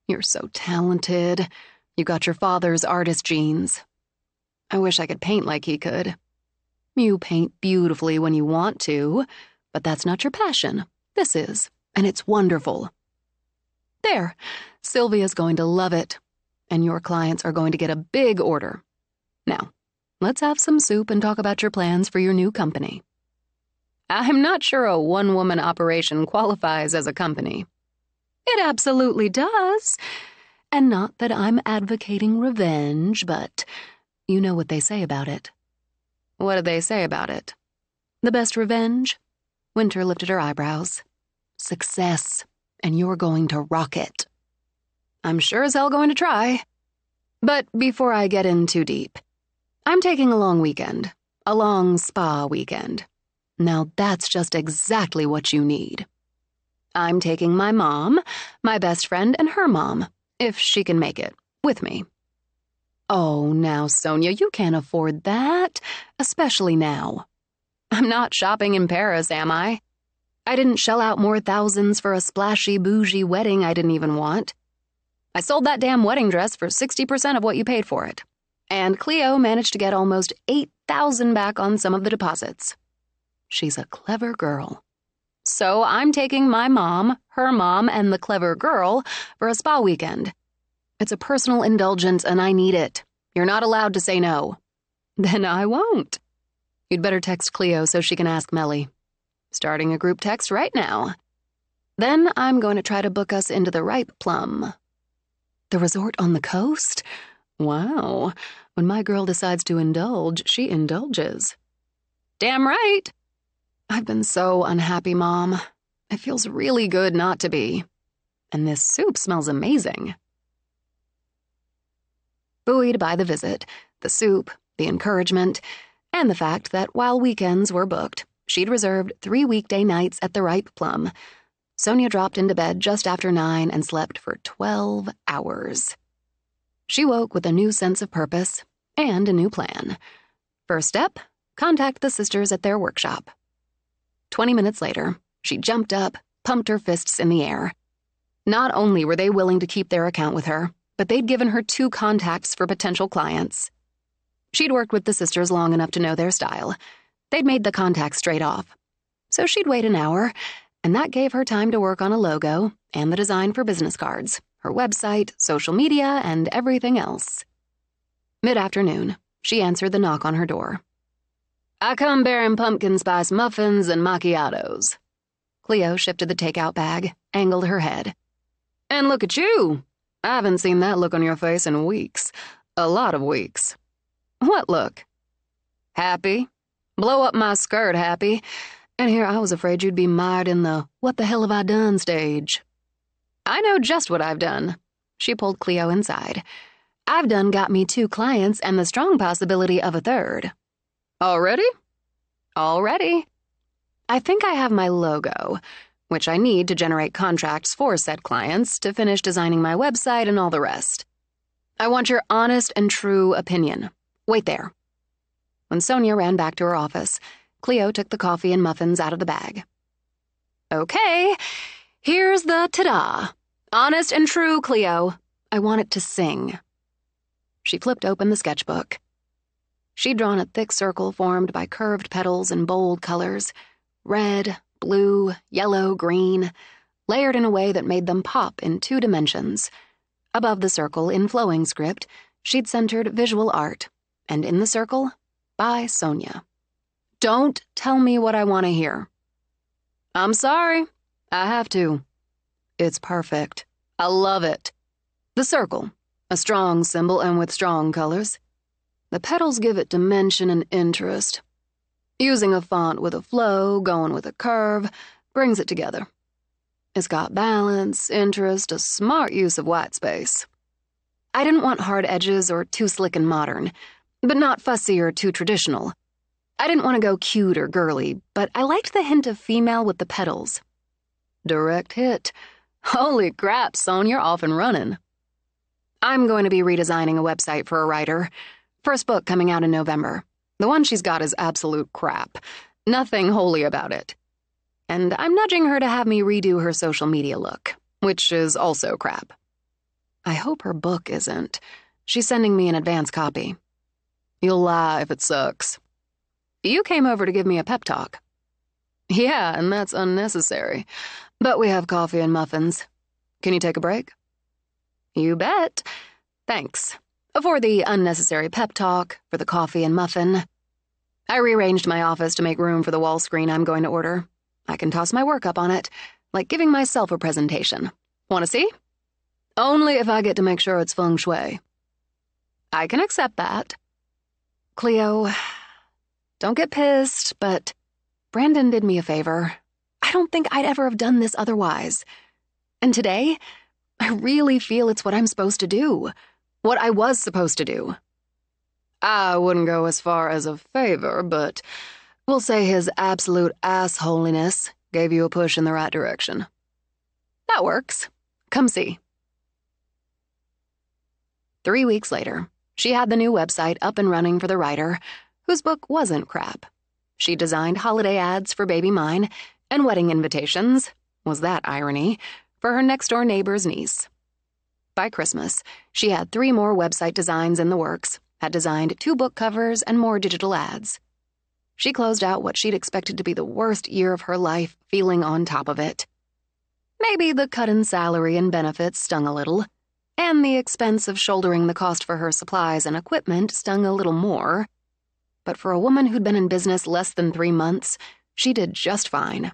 You're so talented. You got your father's artist genes. I wish I could paint like he could. You paint beautifully when you want to, but that's not your passion. This is, and it's wonderful. There, Sylvia's going to love it, and your clients are going to get a big order. Now, let's have some soup and talk about your plans for your new company. I'm not sure a one-woman operation qualifies as a company. It absolutely does. And not that I'm advocating revenge, but you know what they say about it. What do they say about it? The best revenge? Winter lifted her eyebrows. Success, and you're going to rock it. I'm sure as hell going to try. But before I get in too deep, I'm taking a long weekend, a long spa weekend. Now that's just exactly what you need. I'm taking my mom, my best friend, and her mom, if she can make it, with me. Oh, now, Sonia, you can't afford that, especially now. I'm not shopping in Paris, am I? I didn't shell out more thousands for a splashy, bougie wedding I didn't even want. I sold that damn wedding dress for 60% of what you paid for it. And Cleo managed to get almost $8,000 back on some of the deposits. She's a clever girl. So I'm taking my mom, her mom, and the clever girl for a spa weekend. It's a personal indulgence and I need it. You're not allowed to say no. Then I won't. You'd better text Cleo so she can ask Melly. Starting a group text right now. Then I'm going to try to book us into the Ripe Plum. The resort on the coast? Wow. When my girl decides to indulge, she indulges. Damn right. I've been so unhappy, Mom. It feels really good not to be. And this soup smells amazing. Buoyed by the visit, the soup, the encouragement, and the fact that while weekends were booked, she'd reserved 3 weekday nights at the Ripe Plum, Sonia dropped into bed just after 9 and slept for 12 hours. She woke with a new sense of purpose and a new plan. First step, contact the sisters at their workshop. 20 minutes later, she jumped up, pumped her fists in the air. Not only were they willing to keep their account with her, but they'd given her 2 contacts for potential clients. She'd worked with the sisters long enough to know their style. They'd made the contacts straight off. So she'd wait an hour, and that gave her time to work on a logo and the design for business cards, her website, social media, and everything else. Mid-afternoon, she answered the knock on her door. "I come bearing pumpkin spice muffins and macchiatos." Cleo shifted the takeout bag, angled her head. "And look at you! I haven't seen that look on your face in weeks. A lot of weeks." "What look?" "Happy. Blow up my skirt, happy. And here I was afraid you'd be mired in the what the hell have I done stage." "I know just what I've done." She pulled Cleo inside. "I've done got me 2 clients and the strong possibility of a 3rd. "Already?" "Already. I think I have my logo, which I need to generate contracts for said clients to finish designing my website and all the rest. I want your honest and true opinion. Wait there." When Sonia ran back to her office, Cleo took the coffee and muffins out of the bag. "Okay, here's the ta-da. Honest and true, Cleo. I want it to sing." She flipped open the sketchbook. She'd drawn a thick circle formed by curved petals in bold colors, red, blue, yellow, green, layered in a way that made them pop in 2 dimensions. Above the circle, in flowing script, she'd centered visual art, and in the circle, by Sonia. "Don't tell me what I want to hear." "I'm sorry. I have to." "It's perfect. I love it. The circle, a strong symbol and with strong colors. The petals give it dimension and interest. Using a font with a flow, going with a curve, brings it together. It's got balance, interest, a smart use of white space. I didn't want hard edges or too slick and modern, but not fussy or too traditional. I didn't want to go cute or girly, but I liked the hint of female with the petals. Direct hit. Holy crap, Son, you're off and running. I'm going to be redesigning a website for a writer. First book coming out in November. The one she's got is absolute crap. Nothing holy about it. And I'm nudging her to have me redo her social media look, which is also crap. I hope her book isn't. She's sending me an advance copy. You'll lie if it sucks. You came over to give me a pep talk. Yeah, and that's unnecessary. But we have coffee and muffins. Can you take a break? You bet. Thanks. For the unnecessary pep talk, for the coffee and muffin. I rearranged my office to make room for the wall screen I'm going to order. I can toss my work up on it, like giving myself a presentation. Want to see? Only if I get to make sure it's feng shui. I can accept that. Cleo, don't get pissed, but Brandon did me a favor. I don't think I'd ever have done this otherwise. And today, I really feel it's what I'm supposed to do. What I was supposed to do. I wouldn't go as far as a favor, but we'll say his absolute assholiness gave you a push in the right direction. That works. Come see. 3 weeks later, she had the new website up and running for the writer, whose book wasn't crap. She designed holiday ads for Baby Mine and wedding invitations, was that irony, for her next-door neighbor's niece. By Christmas, she had 3 more website designs in the works, had designed 2 book covers and more digital ads. She closed out what she'd expected to be the worst year of her life, feeling on top of it. Maybe the cut in salary and benefits stung a little, and the expense of shouldering the cost for her supplies and equipment stung a little more. But for a woman who'd been in business less than 3 months, she did just fine.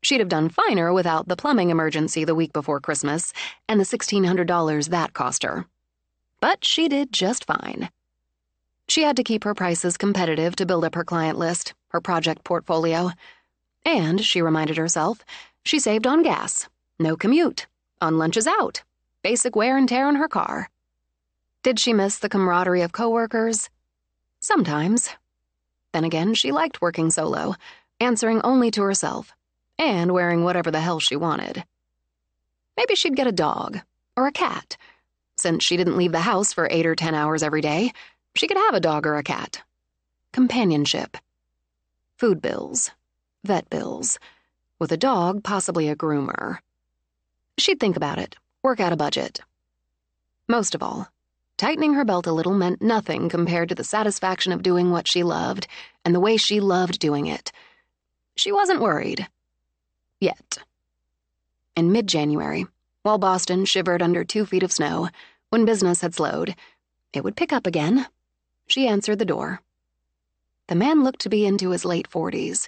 She'd have done finer without the plumbing emergency the week before Christmas and the $1,600 that cost her. But she did just fine. She had to keep her prices competitive to build up her client list, her project portfolio. And, she reminded herself, she saved on gas, no commute, on lunches out, basic wear and tear on her car. Did she miss the camaraderie of coworkers? Sometimes. Then again, she liked working solo, answering only to herself, and wearing whatever the hell she wanted. Maybe she'd get a dog, or a cat. Since she didn't leave the house for 8 or 10 hours every day, she could have a dog or a cat. Companionship. Food bills. Vet bills. With a dog, possibly a groomer. She'd think about it, work out a budget. Most of all, tightening her belt a little meant nothing compared to the satisfaction of doing what she loved and the way she loved doing it. She wasn't worried. Yet. In mid-January, while Boston shivered under 2 feet of snow, when business had slowed, it would pick up again. She answered the door. The man looked to be into his late 40s,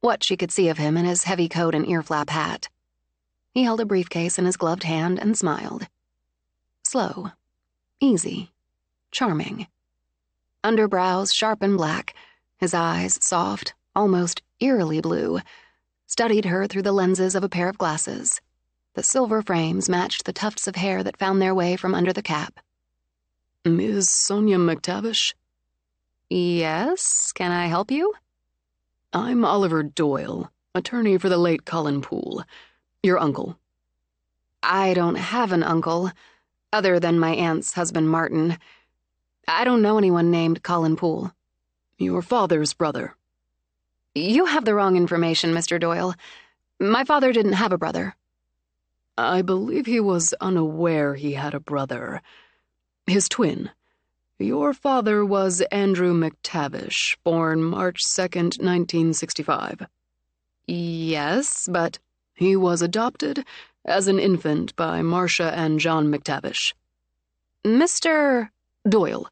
what she could see of him in his heavy coat and ear-flap hat. He held a briefcase in his gloved hand and smiled. Slow, easy, charming. Underbrows sharp and black, his eyes soft, almost eerily blue, studied her through the lenses of a pair of glasses. The silver frames matched the tufts of hair that found their way from under the cap. Ms. Sonia McTavish? Yes, can I help you? I'm Oliver Doyle, attorney for the late Colin Poole, your uncle. I don't have an uncle, other than my aunt's husband Martin. I don't know anyone named Colin Poole. Your father's brother. You have the wrong information, Mr. Doyle. My father didn't have a brother. I believe he was unaware he had a brother. His twin. Your father was Andrew McTavish, born March 2nd, 1965. Yes, but he was adopted as an infant by Marcia and John McTavish. Mr. Doyle,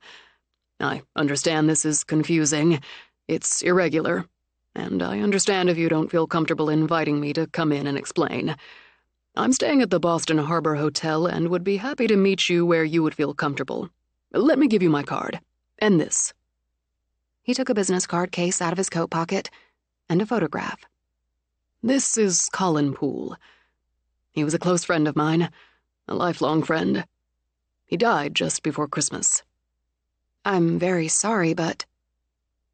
I understand this is confusing. It's irregular, and I understand if you don't feel comfortable inviting me to come in and explain. I'm staying at the Boston Harbor Hotel and would be happy to meet you where you would feel comfortable. Let me give you my card. And this. He took a business card case out of his coat pocket and a photograph. This is Colin Poole. He was a close friend of mine, a lifelong friend. He died just before Christmas. I'm very sorry, but...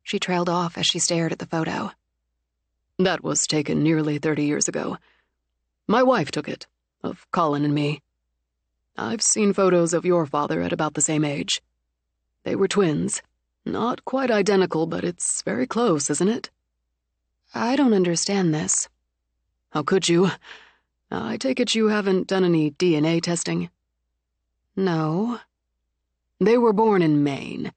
She trailed off as she stared at the photo. That was taken nearly 30 years ago. My wife took it, of Colin and me. I've seen photos of your father at about the same age. They were twins. Not quite identical, but it's very close, isn't it? I don't understand this. How could you? I take it you haven't done any DNA testing? No. They were born in Maine,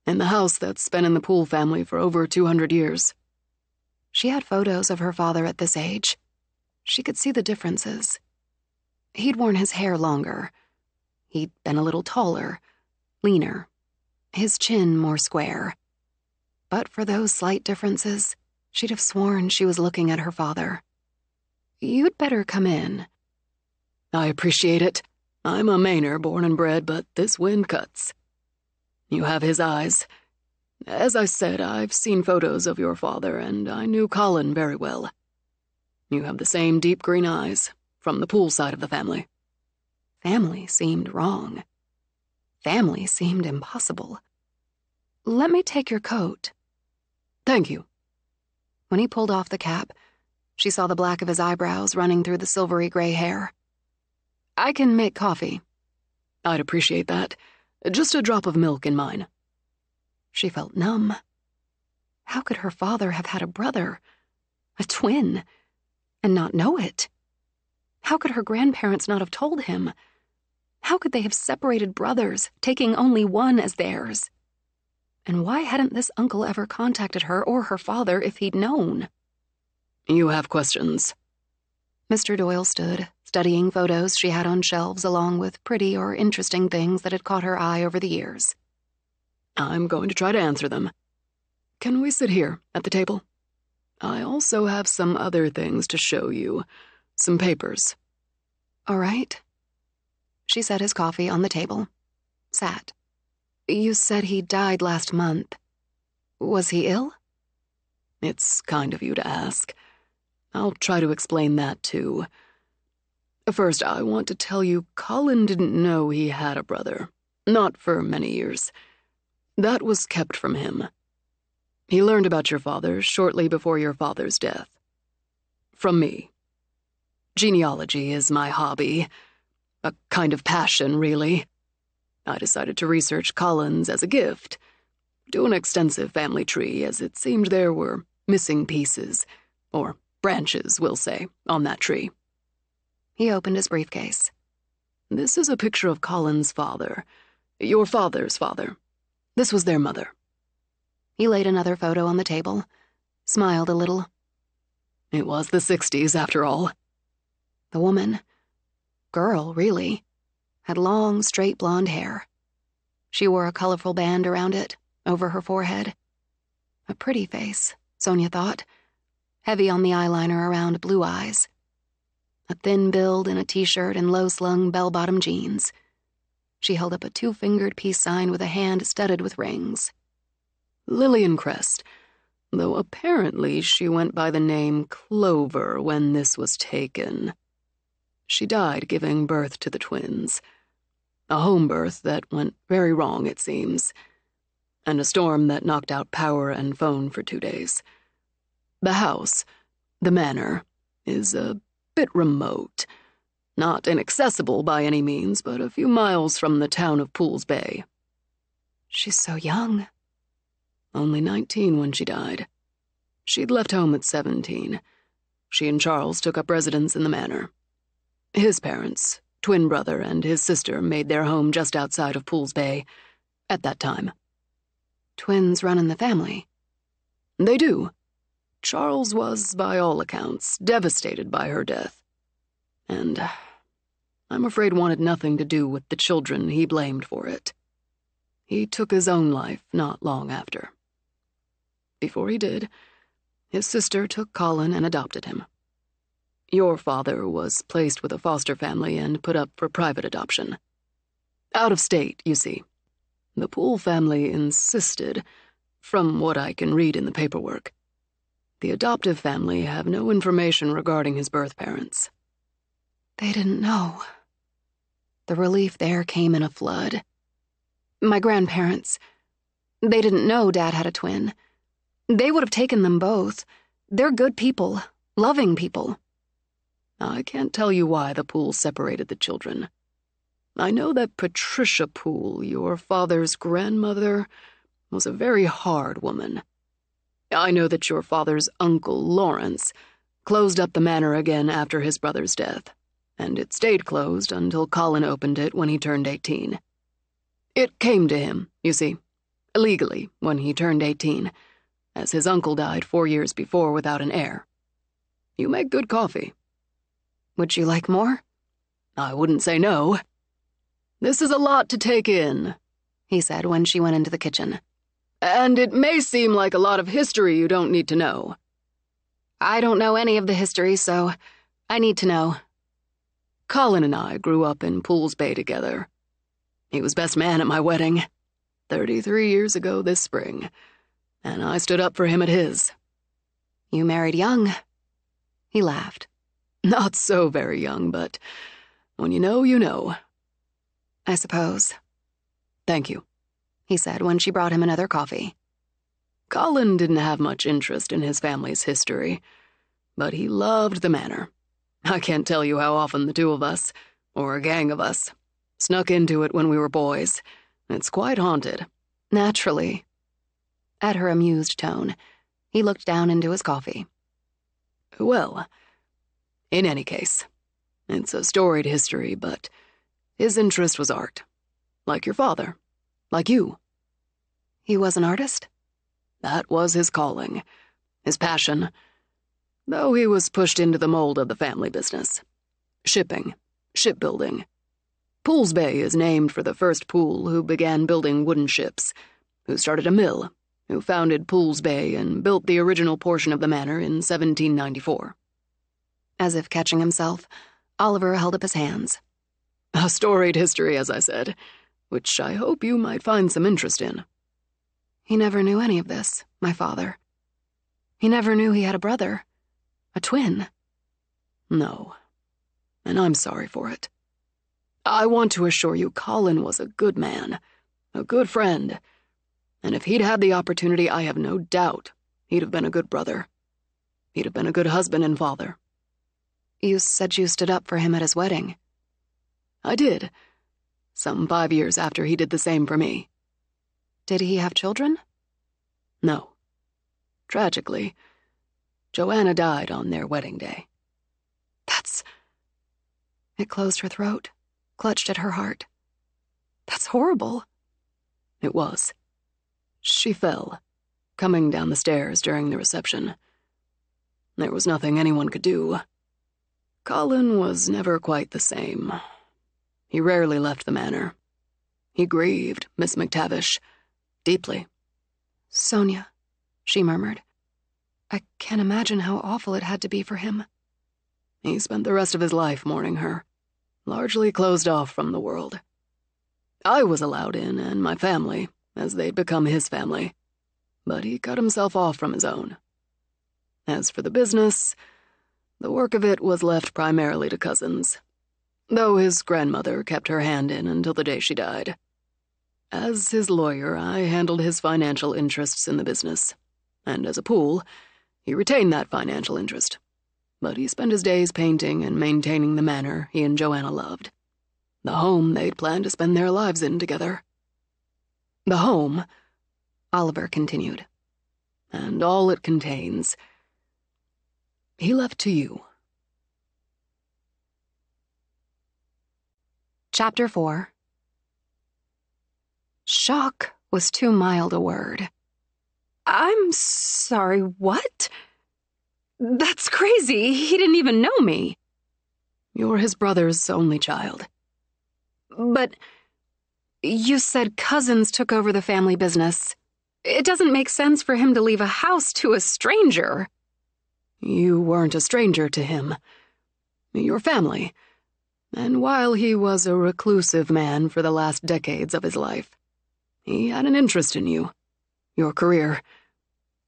in the house that's been in the Poole family for over 200 years. She had photos of her father at this age. She could see the differences. He'd worn his hair longer. He'd been a little taller, leaner, his chin more square. But for those slight differences, she'd have sworn she was looking at her father. You'd better come in. I appreciate it. I'm a Mainer, born and bred, but this wind cuts. You have his eyes. As I said, I've seen photos of your father, and I knew Colin very well. You have the same deep green eyes, from the Poole side of the family. Family seemed wrong. Family seemed impossible. Let me take your coat. Thank you. When he pulled off the cap, she saw the black of his eyebrows running through the silvery gray hair. I can make coffee. I'd appreciate that. Just a drop of milk in mine. She felt numb. How could her father have had a brother, a twin, and not know it? How could her grandparents not have told him? How could they have separated brothers, taking only one as theirs? And why hadn't this uncle ever contacted her or her father if he'd known? You have questions. Mr. Doyle stood, studying photos she had on shelves along with pretty or interesting things that had caught her eye over the years. I'm going to try to answer them. Can we sit here, at the table? I also have some other things to show you. Some papers. All right. She set his coffee on the table. Sat. You said he died last month. Was he ill? It's kind of you to ask. I'll try to explain that, too. First, I want to tell you Colin didn't know he had a brother. Not for many years. That was kept from him. He learned about your father shortly before your father's death. From me. Genealogy is my hobby. A kind of passion, really. I decided to research Colin's as a gift. Do an extensive family tree, as it seemed there were missing pieces, or branches, we'll say, on that tree. He opened his briefcase. This is a picture of Colin's father. Your father's father. This was their mother." He laid another photo on the table, smiled a little. It was the 60s, after all. The woman, girl, really, had long, straight blonde hair. She wore a colorful band around it, over her forehead. A pretty face, Sonia thought, heavy on the eyeliner around blue eyes. A thin build in a t-shirt and low-slung bell-bottom jeans. She held up a 2-fingered peace sign with a hand studded with rings. Lillian Crest, though apparently she went by the name Clover when this was taken. She died giving birth to the twins. A home birth that went very wrong, it seems, and a storm that knocked out power and phone for 2 days. The house, the manor, is a bit remote. Not inaccessible by any means, but a few miles from the town of Pools Bay. She's so young. Only 19 when she died. She'd left home at 17. She and Charles took up residence in the manor. His parents, twin brother and his sister, made their home just outside of Pools Bay at that time. Twins run in the family. They do. Charles was, by all accounts, devastated by her death. And I'm afraid wanted nothing to do with the children he blamed for it. He took his own life not long after. Before he did, his sister took Colin and adopted him. Your father was placed with a foster family and put up for private adoption. Out of state, you see. The Poole family insisted, from what I can read in the paperwork. The adoptive family have no information regarding his birth parents. They didn't know. The relief there came in a flood. My grandparents, they didn't know Dad had a twin. They would have taken them both. They're good people, loving people. I can't tell you why the Pooles separated the children. I know that Patricia Poole, your father's grandmother, was a very hard woman. I know that your father's uncle, Lawrence, closed up the manor again after his brother's death, and it stayed closed until Colin opened it when he turned 18. It came to him, you see, legally, when he turned 18, as his uncle died 4 years before without an heir. You make good coffee. Would you like more? I wouldn't say no. This is a lot to take in, he said when she went into the kitchen. And it may seem like a lot of history you don't need to know. I don't know any of the history, so I need to know. Colin and I grew up in Pools Bay together. He was best man at my wedding, 33 years ago this spring, and I stood up for him at his. You married young. He laughed. Not so very young, but when you know, you know. I suppose. Thank you, he said when she brought him another coffee. Colin didn't have much interest in his family's history, but he loved the manor. I can't tell you how often the two of us, or a gang of us, snuck into it when we were boys. It's quite haunted. Naturally. At her amused tone, he looked down into his coffee. Well, in any case, it's a storied history, but his interest was art. Like your father. Like you. He was an artist? That was his calling. His passion. Though he was pushed into the mold of the family business. Shipping. Shipbuilding. Pools Bay is named for the first Poole who began building wooden ships, who started a mill, who founded Pools Bay and built the original portion of the manor in 1794. As if catching himself, Oliver held up his hands. A storied history, as I said, which I hope you might find some interest in. He never knew any of this, my father. He never knew he had a brother. A twin. No. And I'm sorry for it. I want to assure you Colin was a good man, a good friend, and if he'd had the opportunity, I have no doubt he'd have been a good brother. He'd have been a good husband and father. You said you stood up for him at his wedding. I did. Some 5 years after he did the same for me. Did he have children? No. Tragically, Joanna died on their wedding day. It closed her throat. clutched at her heart. That's horrible. It was. She fell, coming down the stairs during the reception. There was nothing anyone could do. Colin was never quite the same. He rarely left the manor. He grieved Miss McTavish deeply. Sonia, she murmured. I can't imagine how awful it had to be for him. He spent the rest of his life mourning her, largely closed off from the world. I was allowed in, and my family, as they'd become his family, but he cut himself off from his own. As for the business, the work of it was left primarily to cousins, though his grandmother kept her hand in until the day she died. As his lawyer, I handled his financial interests in the business, and as a pool, he retained that financial interest. But he spent his days painting and maintaining the manor he and Joanna loved, the home they'd planned to spend their lives in together. The home, Oliver continued, and all it contains, he left to you. Chapter 4. Shock was too mild a word. I'm sorry, what? That's crazy. He didn't even know me. You're his brother's only child. But you said cousins took over the family business. It doesn't make sense for him to leave a house to a stranger. You weren't a stranger to him. Your family. And while he was a reclusive man for the last decades of his life, he had an interest in you, your career.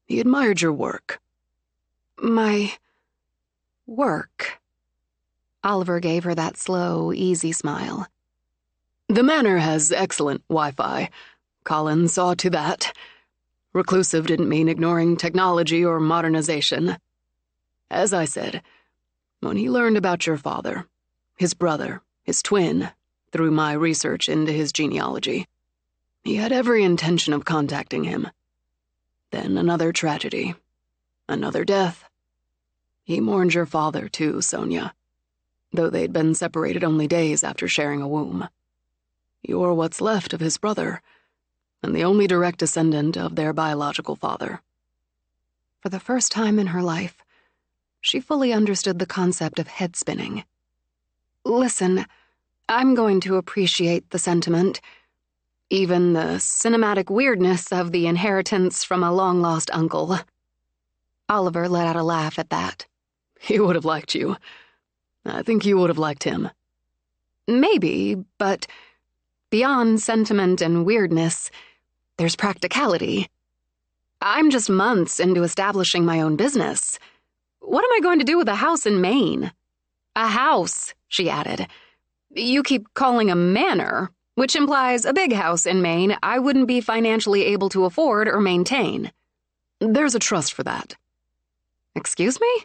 He admired your work. My work. Oliver gave her that slow, easy smile. The manor has excellent Wi-Fi. Colin saw to that. Reclusive didn't mean ignoring technology or modernization. As I said, when he learned about your father, his brother, his twin, through my research into his genealogy, he had every intention of contacting him. Then another tragedy. Another death. He mourned your father, too, Sonia, though they'd been separated only days after sharing a womb. You're what's left of his brother, and the only direct descendant of their biological father. For the first time in her life, she fully understood the concept of head spinning. Listen, I'm going to appreciate the sentiment, even the cinematic weirdness of the inheritance from a long-lost uncle. Oliver let out a laugh at that. He would have liked you. I think you would have liked him. Maybe, but beyond sentiment and weirdness, there's practicality. I'm just months into establishing my own business. What am I going to do with a house in Maine? A house, she added. You keep calling a manor, which implies a big house in Maine I wouldn't be financially able to afford or maintain. There's a trust for that. Excuse me?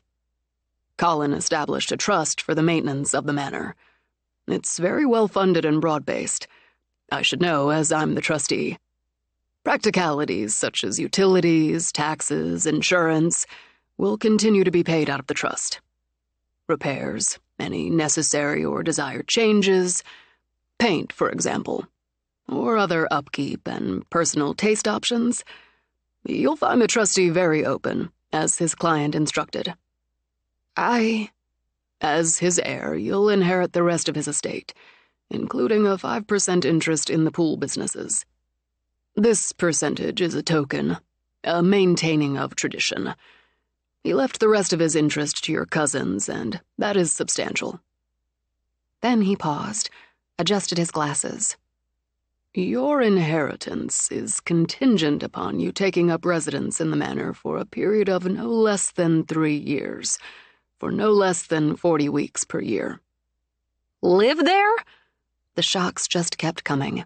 Colin established a trust for the maintenance of the manor. It's very well funded and broad-based. I should know, as I'm the trustee. Practicalities such as utilities, taxes, insurance will continue to be paid out of the trust. Repairs, any necessary or desired changes, paint, for example, or other upkeep and personal taste options, you'll find the trustee very open, as his client instructed. As his heir, you'll inherit the rest of his estate, including a 5% interest in the pool businesses. This percentage is a token, a maintaining of tradition. He left the rest of his interest to your cousins, and that is substantial. Then he paused, adjusted his glasses. Your inheritance is contingent upon you taking up residence in the manor for a period of no less than 3 years, for no less than 40 weeks per year. Live there? The shocks just kept coming.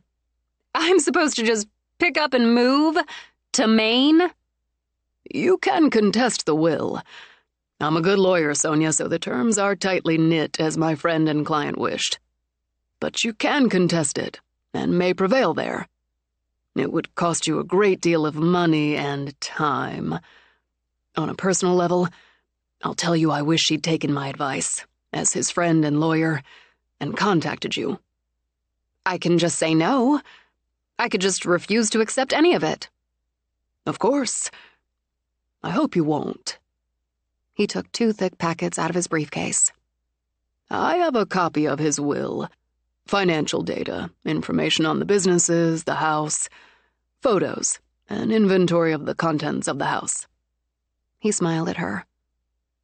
I'm supposed to just pick up and move to Maine? You can contest the will. I'm a good lawyer, Sonia, so the terms are tightly knit as my friend and client wished. But you can contest it, and may prevail there. It would cost you a great deal of money and time. On a personal level, I'll tell you I wish she'd taken my advice, as his friend and lawyer, and contacted you. I can just say no. I could just refuse to accept any of it. Of course. I hope you won't. He took 2 thick packets out of his briefcase. I have a copy of his will. Financial data, information on the businesses, the house, photos, an inventory of the contents of the house. He smiled at her.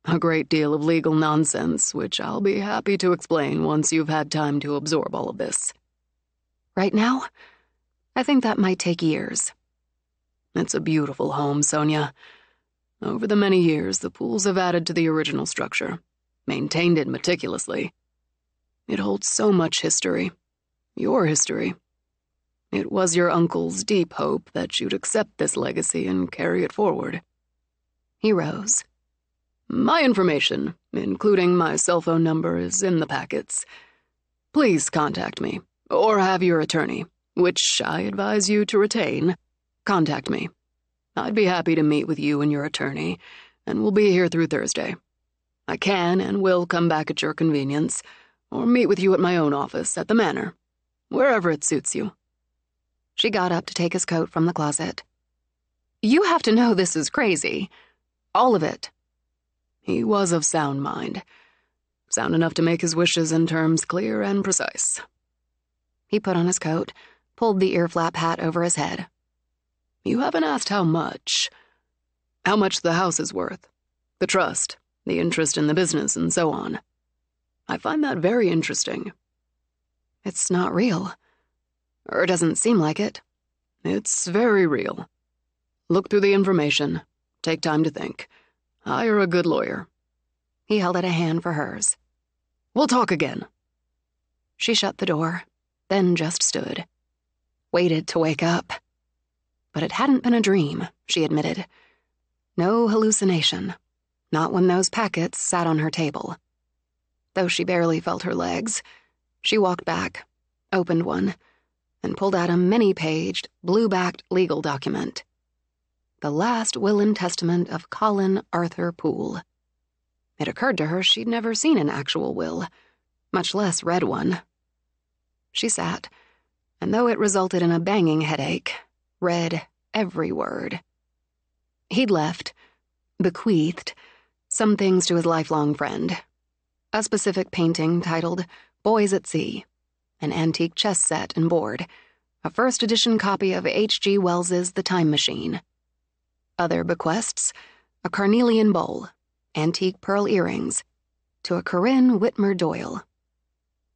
A great deal of legal nonsense, which I'll be happy to explain once you've had time to absorb all of this. Right now, I think that might take years. It's a beautiful home, Sonia. Over the many years, the Pools have added to the original structure, maintained it meticulously. It holds so much history. Your history. It was your uncle's deep hope that you'd accept this legacy and carry it forward. He rose. My information, including my cell phone number, is in the packets. Please contact me, or have your attorney, which I advise you to retain, contact me. I'd be happy to meet with you and your attorney, and we'll be here through Thursday. I can and will come back at your convenience, or meet with you at my own office at the Manor, wherever it suits you. She got up to take his coat from the closet. You have to know this is crazy. All of it. He was of sound mind. Sound enough to make his wishes in terms clear and precise. He put on his coat, pulled the ear-flap hat over his head. You haven't asked how much. How much the house is worth. The trust, the interest in the business, and so on. I find that very interesting. It's not real. Or doesn't seem like it. It's very real. Look through the information. Take time to think. Hire a good lawyer. He held out a hand for hers. We'll talk again. She shut the door, then just stood. Waited to wake up. But it hadn't been a dream, she admitted. No hallucination. Not when those packets sat on her table. Though she barely felt her legs, she walked back, opened one, and pulled out a many-paged, blue-backed legal document. The last will and testament of Colin Arthur Poole. It occurred to her she'd never seen an actual will, much less read one. She sat, and though it resulted in a banging headache, read every word. He'd left, bequeathed, some things to his lifelong friend. A specific painting titled Boys at Sea, an antique chess set and board, a first-edition copy of H.G. Wells's The Time Machine. Other bequests, a carnelian bowl, antique pearl earrings, to a Corinne Whitmer Doyle.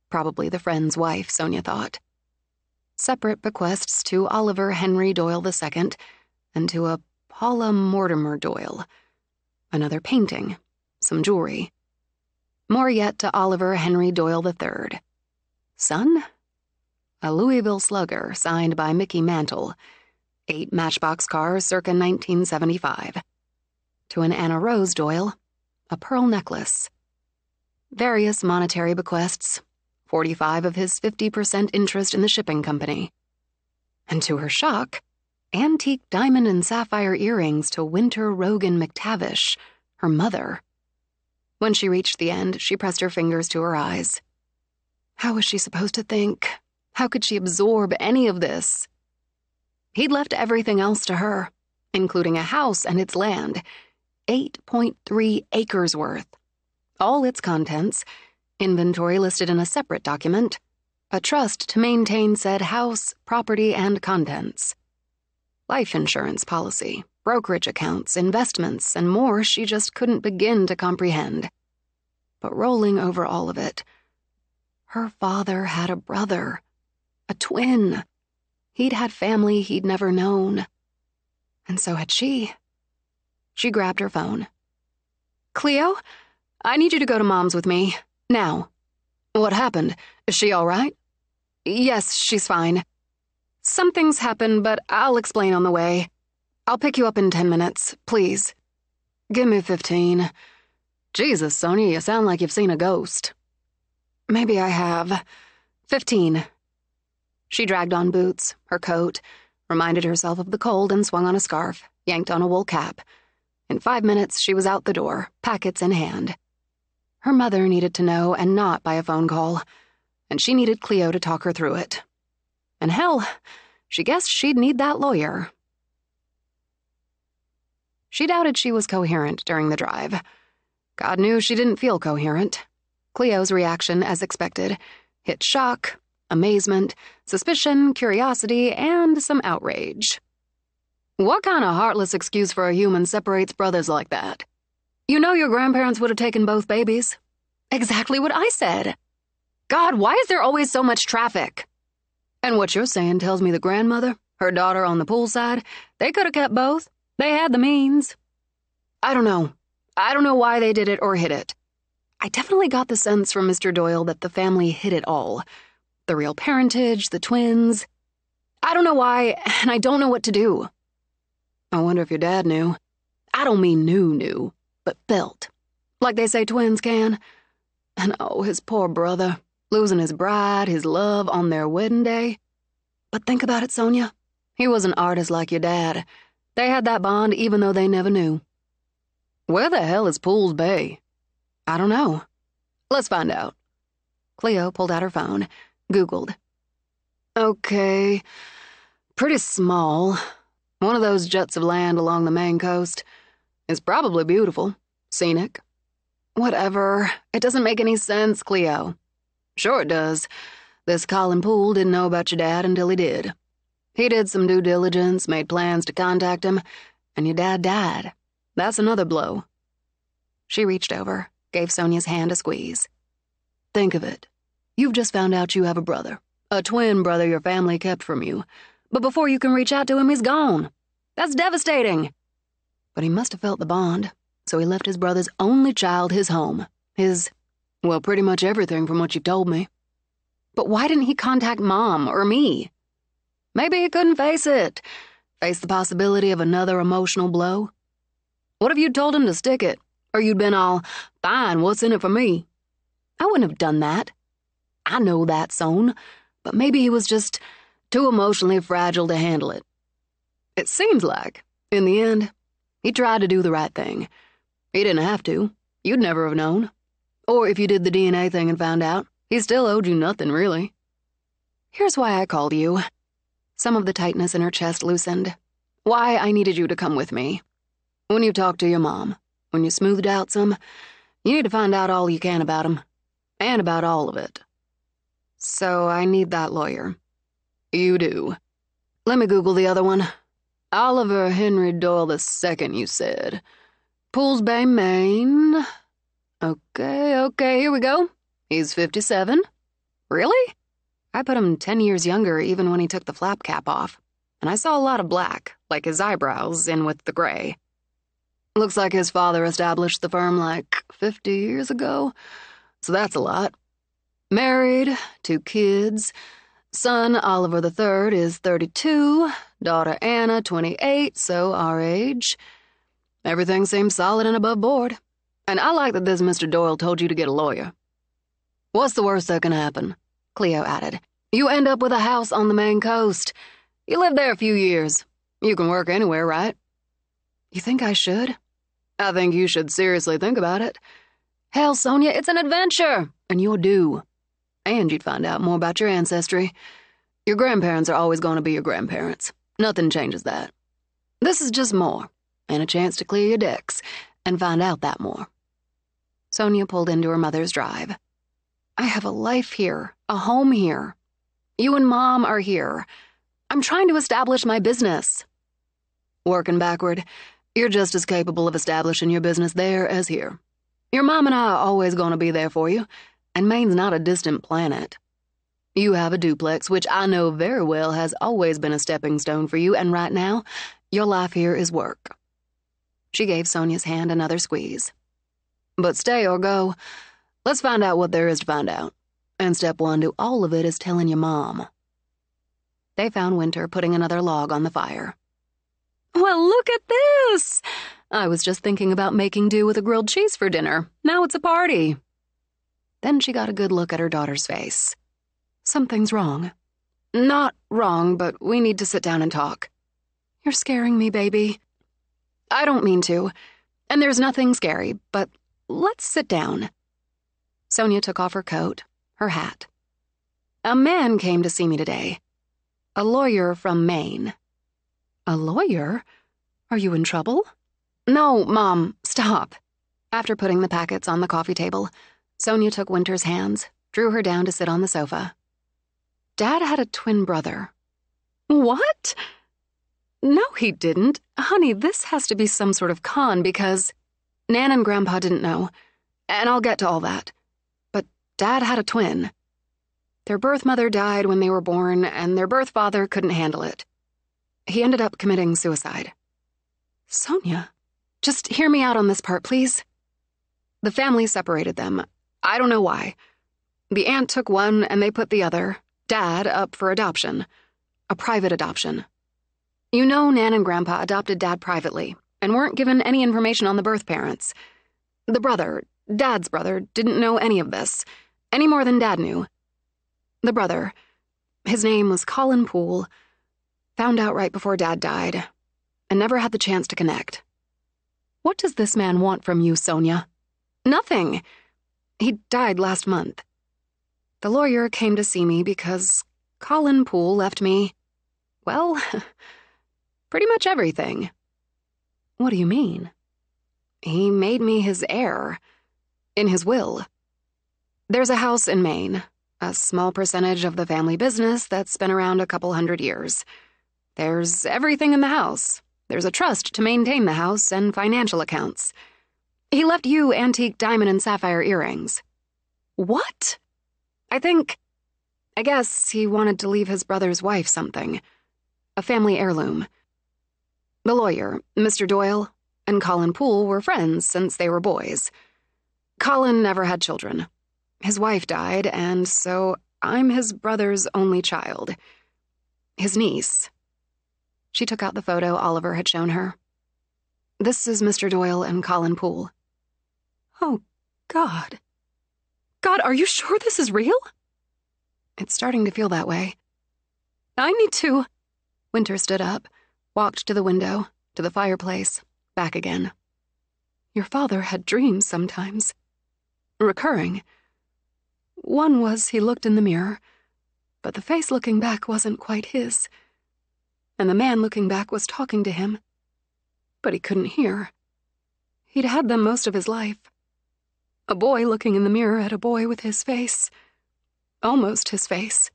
Probably the friend's wife, Sonia thought. Separate bequests to Oliver Henry Doyle II and to a Paula Mortimer Doyle. Another painting, some jewelry. More yet to Oliver Henry Doyle III. Son? A Louisville Slugger signed by Mickey Mantle. 8 Matchbox cars circa 1975. To an Anna Rose Doyle, a pearl necklace. Various monetary bequests, 45 of his 50% interest in the shipping company. And to her shock, antique diamond and sapphire earrings to Winter Rogan McTavish, her mother. When she reached the end, she pressed her fingers to her eyes. How was she supposed to think? How could she absorb any of this? He'd left everything else to her, including a house and its land, 8.3 acres worth. All its contents, inventory listed in a separate document, a trust to maintain said house, property, and contents. Life insurance policy, brokerage accounts, investments, and more she just couldn't begin to comprehend. But rolling over all of it, her father had a brother, a twin. He'd had family he'd never known. And so had she. She grabbed her phone. Cleo, I need you to go to Mom's with me. Now. What happened? Is she all right? Yes, she's fine. Something's happened, but I'll explain on the way. I'll pick you up in 10 minutes, please. Give me 15. Jesus, Sonia, you sound like you've seen a ghost. Maybe I have. 15. She dragged on boots, her coat, reminded herself of the cold and swung on a scarf, yanked on a wool cap. In 5 minutes, she was out the door, packets in hand. Her mother needed to know and not by a phone call, and she needed Cleo to talk her through it, And hell, she guessed she'd need that lawyer. She doubted she was coherent during the drive. God knew she didn't feel coherent. Cleo's reaction, as expected, hit shock, amazement, suspicion, curiosity, and some outrage. What kind of heartless excuse for a human separates brothers like that? You know your grandparents would have taken both babies. Exactly what I said. God, why is there always so much traffic? And what you're saying tells me the grandmother, her daughter on the poolside, they could have kept both. They had the means. I don't know. I don't know why they did it or hid it. I definitely got the sense from Mr. Doyle that the family hid it all. The real parentage, the twins. I don't know why, and I don't know what to do. I wonder if your dad knew. I don't mean knew, but felt. Like they say twins can. And oh, his poor brother, losing his bride, his love on their wedding day. But think about it, Sonia. He was an artist like your dad. They had that bond even though they never knew. Where the hell is Pools Bay? I don't know. Let's find out. Cleo pulled out her phone, Googled. Okay, pretty small. One of those juts of land along the Maine coast. It's probably beautiful, scenic. Whatever, it doesn't make any sense, Cleo. Sure it does. This Colin Poole didn't know about your dad until he did. He did some due diligence, made plans to contact him, and your dad died. That's another blow. She reached over, gave Sonia's hand a squeeze. Think of it. You've just found out you have a brother, a twin brother your family kept from you. But before you can reach out to him, he's gone. That's devastating. But he must have felt the bond, so he left his brother's only child his home. Well, pretty much everything from what you've told me. But why didn't he contact Mom or me? Maybe he couldn't face it. Face the possibility of another emotional blow. What if you'd told him to stick it? Or you'd been all, fine, what's in it for me? I wouldn't have done that. I know that, Son, but maybe he was just too emotionally fragile to handle it. It seems like, in the end, he tried to do the right thing. He didn't have to. You'd never have known. Or if you did the DNA thing and found out, he still owed you nothing, really. Here's why I called you. Some of the tightness in her chest loosened. Why I needed you to come with me. When you talked to your mom, when you smoothed out some, you need to find out all you can about him. And about all of it. So I need that lawyer. You do. Let me Google the other one. Oliver Henry Doyle II, you said. Pools Bay, Maine. Okay, here we go. He's 57. Really? I put him 10 years younger even when he took the flap cap off. And I saw a lot of black, like his eyebrows in with the gray. Looks like his father established the firm like 50 years ago. So that's a lot. Married, 2 kids. Son Oliver III is 32, daughter Anna 28, so our age. Everything seems solid and above board. And I like that this Mr. Doyle told you to get a lawyer. What's the worst that can happen? Cleo added. You end up with a house on the Maine coast. You live there a few years. You can work anywhere, right? You think I should? I think you should seriously think about it. Hell, Sonia, it's an adventure, and you're due. And you'd find out more about your ancestry. Your grandparents are always going to be your grandparents. Nothing changes that. This is just more, and a chance to clear your decks and find out that more. Sonia pulled into her mother's drive. I have a life here, a home here. You and Mom are here. I'm trying to establish my business. Working backward, you're just as capable of establishing your business there as here. Your mom and I are always going to be there for you, and Maine's not a distant planet. You have a duplex, which I know very well has always been a stepping stone for you, and right now, your life here is work. She gave Sonia's hand another squeeze. But stay or go, let's find out what there is to find out. And step 1 to all of it is telling your mom. They found Winter putting another log on the fire. Well, look at this! I was just thinking about making do with a grilled cheese for dinner. Now it's a party. Then she got a good look at her daughter's face. Something's wrong. Not wrong, but we need to sit down and talk. You're scaring me, baby. I don't mean to. And there's nothing scary, but let's sit down. Sonia took off her coat, her hat. A man came to see me today. A lawyer from Maine. A lawyer? Are you in trouble? No, Mom, stop. After putting the packets on the coffee table, Sonia took Winter's hands, drew her down to sit on the sofa. Dad had a twin brother. What? No, he didn't. Honey, this has to be some sort of con because Nan and Grandpa didn't know, and I'll get to all that. But Dad had a twin. Their birth mother died when they were born, and their birth father couldn't handle it. He ended up committing suicide. Sonia, just hear me out on this part, please. The family separated them. I don't know why. The aunt took one, and they put the other, Dad, up for adoption. A private adoption. You know Nan and Grandpa adopted Dad privately and weren't given any information on the birth parents. The brother, Dad's brother, didn't know any of this, any more than Dad knew. The brother, his name was Colin Poole, found out right before Dad died and never had the chance to connect. What does this man want from you, Sonia? Nothing. He died last month. The lawyer came to see me because Colin Poole left me, well, pretty much everything. What do you mean? He made me his heir, in his will. There's a house in Maine, a small percentage of the family business that's been around a couple 100 years. There's everything in the house. There's a trust to maintain the house and financial accounts. He left you antique diamond and sapphire earrings. What? I guess he wanted to leave his brother's wife something. A family heirloom. The lawyer, Mr. Doyle, and Colin Poole were friends since they were boys. Colin never had children. His wife died, and so I'm his brother's only child. His niece. She took out the photo Oliver had shown her. This is Mr. Doyle and Colin Poole. Oh, God. God, are you sure this is real? It's starting to feel that way. I need to... Winter stood up, walked to the window, to the fireplace, back again. Your father had dreams sometimes. Recurring. One was he looked in the mirror, but the face looking back wasn't quite his. And the man looking back was talking to him, but he couldn't hear. He'd had them most of his life. A boy looking in the mirror at a boy with his face. Almost his face.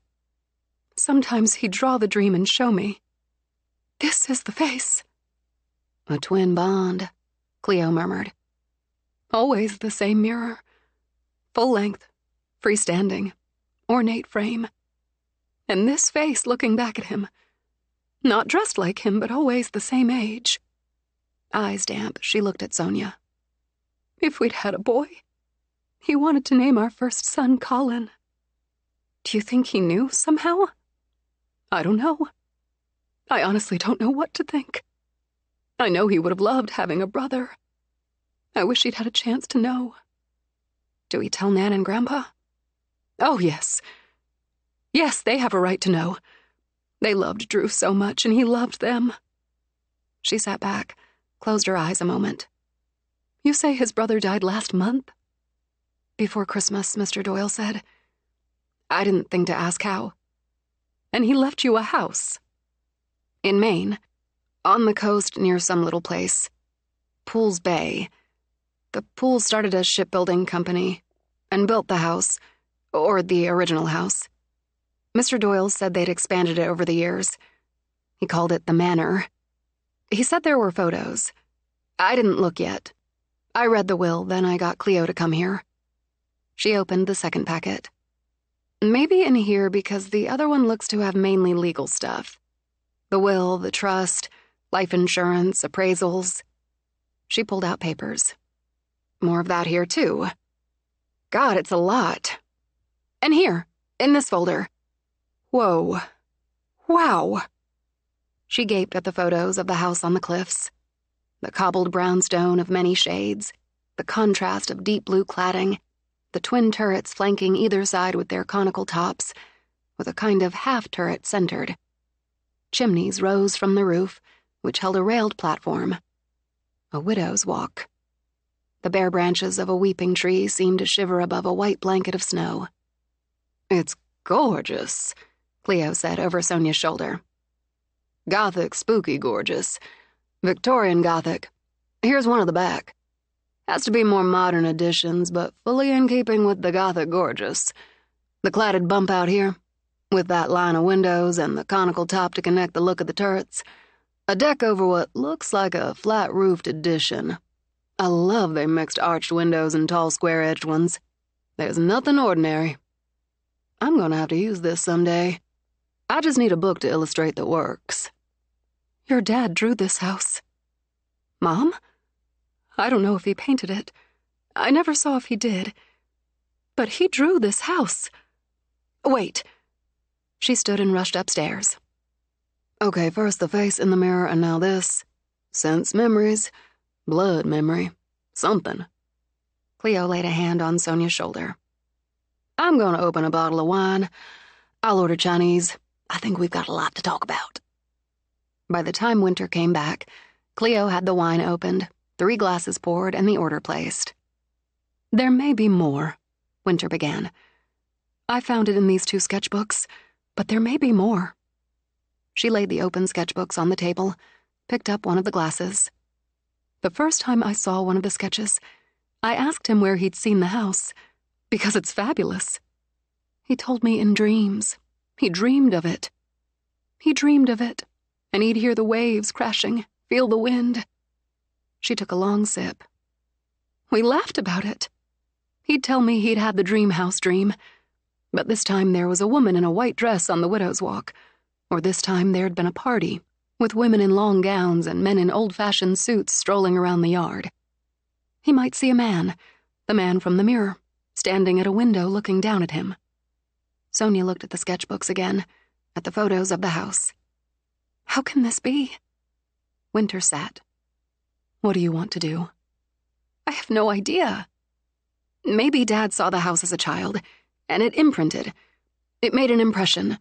Sometimes he'd draw the dream and show me. This is the face. A twin bond, Cleo murmured. Always the same mirror. Full length, freestanding, ornate frame. And this face looking back at him. Not dressed like him, but always the same age. Eyes damp, she looked at Sonia. If we'd had a boy, he wanted to name our first son Colin. Do you think he knew somehow? I don't know. I honestly don't know what to think. I know he would have loved having a brother. I wish he'd had a chance to know. Do we tell Nan and Grandpa? Oh, yes. Yes, they have a right to know. They loved Drew so much, and he loved them. She sat back, closed her eyes a moment. You say his brother died last month? Before Christmas, Mr. Doyle said. I didn't think to ask how. And he left you a house? In Maine, on the coast near some little place. Poole's Bay. The Pooles started a shipbuilding company and built the house, or the original house. Mr. Doyle said they'd expanded it over the years. He called it the Manor. He said there were photos. I didn't look yet. I read the will, then I got Cleo to come here. She opened the second packet. Maybe in here because the other one looks to have mainly legal stuff. The will, the trust, life insurance, appraisals. She pulled out papers. More of that here, too. God, it's a lot. And here, in this folder. Whoa. Wow. She gaped at the photos of the house on the cliffs. The cobbled brownstone of many shades, the contrast of deep blue cladding, the twin turrets flanking either side with their conical tops, with a kind of half-turret centered. Chimneys rose from the roof, which held a railed platform. A widow's walk. The bare branches of a weeping tree seemed to shiver above a white blanket of snow. It's gorgeous, Cleo said over Sonia's shoulder. Gothic, spooky, gorgeous. Victorian Gothic. Here's one at the back. Has to be more modern additions, but fully in keeping with the Gothic gorgeous. The cladded bump out here, with that line of windows and the conical top to connect the look of the turrets. A deck over what looks like a flat-roofed addition. I love they mixed arched windows and tall square-edged ones. There's nothing ordinary. I'm gonna have to use this someday. I just need a book to illustrate the works. Your dad drew this house. Mom? I don't know if he painted it. I never saw if he did. But he drew this house. Wait. She stood and rushed upstairs. Okay, first the face in the mirror and now this. Sense memories. Blood memory. Something. Cleo laid a hand on Sonia's shoulder. I'm going to open a bottle of wine. I'll order Chinese. I think we've got a lot to talk about. By the time Winter came back, Cleo had the wine opened, 3 glasses poured, and the order placed. There may be more, Winter began. I found it in these 2 sketchbooks, but there may be more. She laid the open sketchbooks on the table, picked up one of the glasses. The first time I saw one of the sketches, I asked him where he'd seen the house, because it's fabulous. He told me in dreams. He dreamed of it. He dreamed of it, and he'd hear the waves crashing, feel the wind. She took a long sip. We laughed about it. He'd tell me he'd had the dream house dream, but this time there was a woman in a white dress on the widow's walk, or this time there'd been a party, with women in long gowns and men in old-fashioned suits strolling around the yard. He might see a man, the man from the mirror, standing at a window looking down at him. Sonia looked at the sketchbooks again, at the photos of the house. How can this be? Winter sat. What do you want to do? I have no idea. Maybe Dad saw the house as a child, and it imprinted. It made an impression.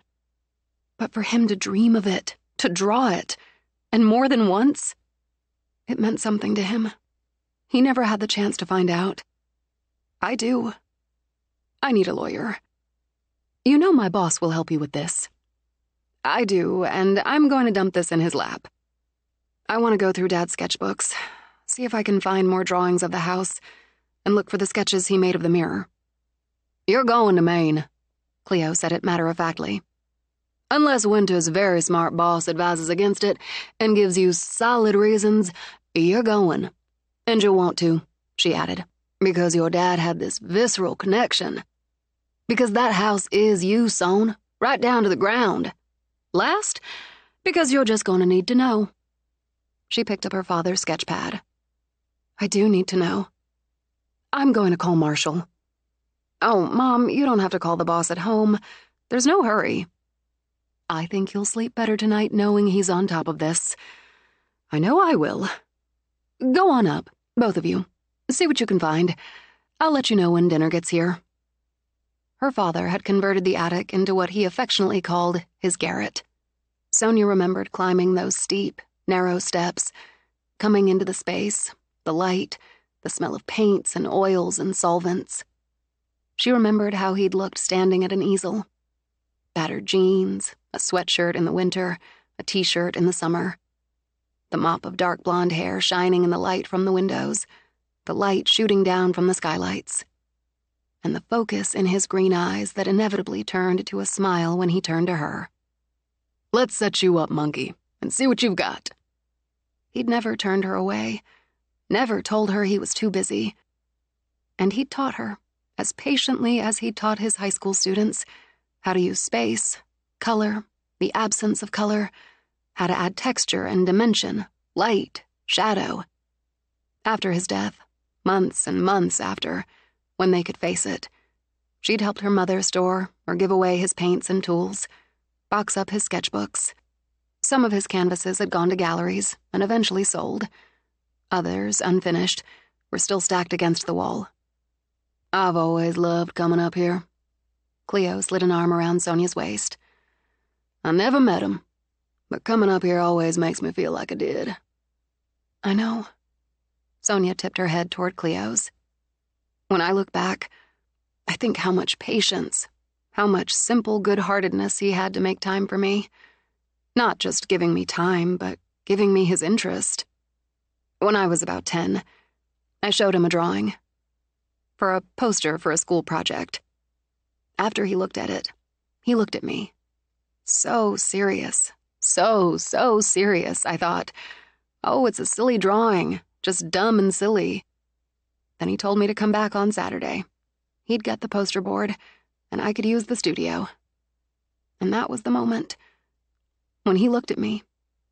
But for him to dream of it, to draw it, and more than once, it meant something to him. He never had the chance to find out. I do. I need a lawyer. You know my boss will help you with this. I do, and I'm going to dump this in his lap. I want to go through Dad's sketchbooks, see if I can find more drawings of the house, and look for the sketches he made of the mirror. You're going to Maine, Cleo said it matter-of-factly. Unless Winter's very smart boss advises against it and gives you solid reasons, you're going. And you'll want to, she added, because your dad had this visceral connection. Because that house is you, Son, right down to the ground. Last, because you're just going to need to know. She picked up her father's sketch pad. I do need to know. I'm going to call Marshall. Oh, Mom, you don't have to call the boss at home. There's no hurry. I think you'll sleep better tonight knowing he's on top of this. I know I will. Go on up, both of you. See what you can find. I'll let you know when dinner gets here. Her father had converted the attic into what he affectionately called his garret. Sonia remembered climbing those steep, narrow steps, coming into the space, the light, the smell of paints and oils and solvents. She remembered how he'd looked standing at an easel. Battered jeans, a sweatshirt in the winter, a t-shirt in the summer. The mop of dark blonde hair shining in the light from the windows, the light shooting down from the skylights. And the focus in his green eyes that inevitably turned to a smile when he turned to her. Let's set you up, monkey, and see what you've got. He'd never turned her away, never told her he was too busy. And he'd taught her, as patiently as he'd taught his high school students, how to use space, color, the absence of color, how to add texture and dimension, light, shadow. After his death, months and months after, when they could face it, she'd helped her mother store or give away his paints and tools, box up his sketchbooks. Some of his canvases had gone to galleries and eventually sold. Others, unfinished, were still stacked against the wall. I've always loved coming up here. Cleo slid an arm around Sonia's waist. I never met him, but coming up here always makes me feel like I did. I know. Sonia tipped her head toward Cleo's. When I look back, I think how much patience, How much simple good-heartedness he had to make time for me. Not just giving me time, but giving me his interest. When I was about 10, I showed him a drawing for a poster for a school project. After he looked at it, he looked at me. So serious. So serious, I thought. Oh, it's a silly drawing, just dumb and silly. Then he told me to come back on Saturday. He'd get the poster board, and I could use the studio. And that was the moment. When he looked at me,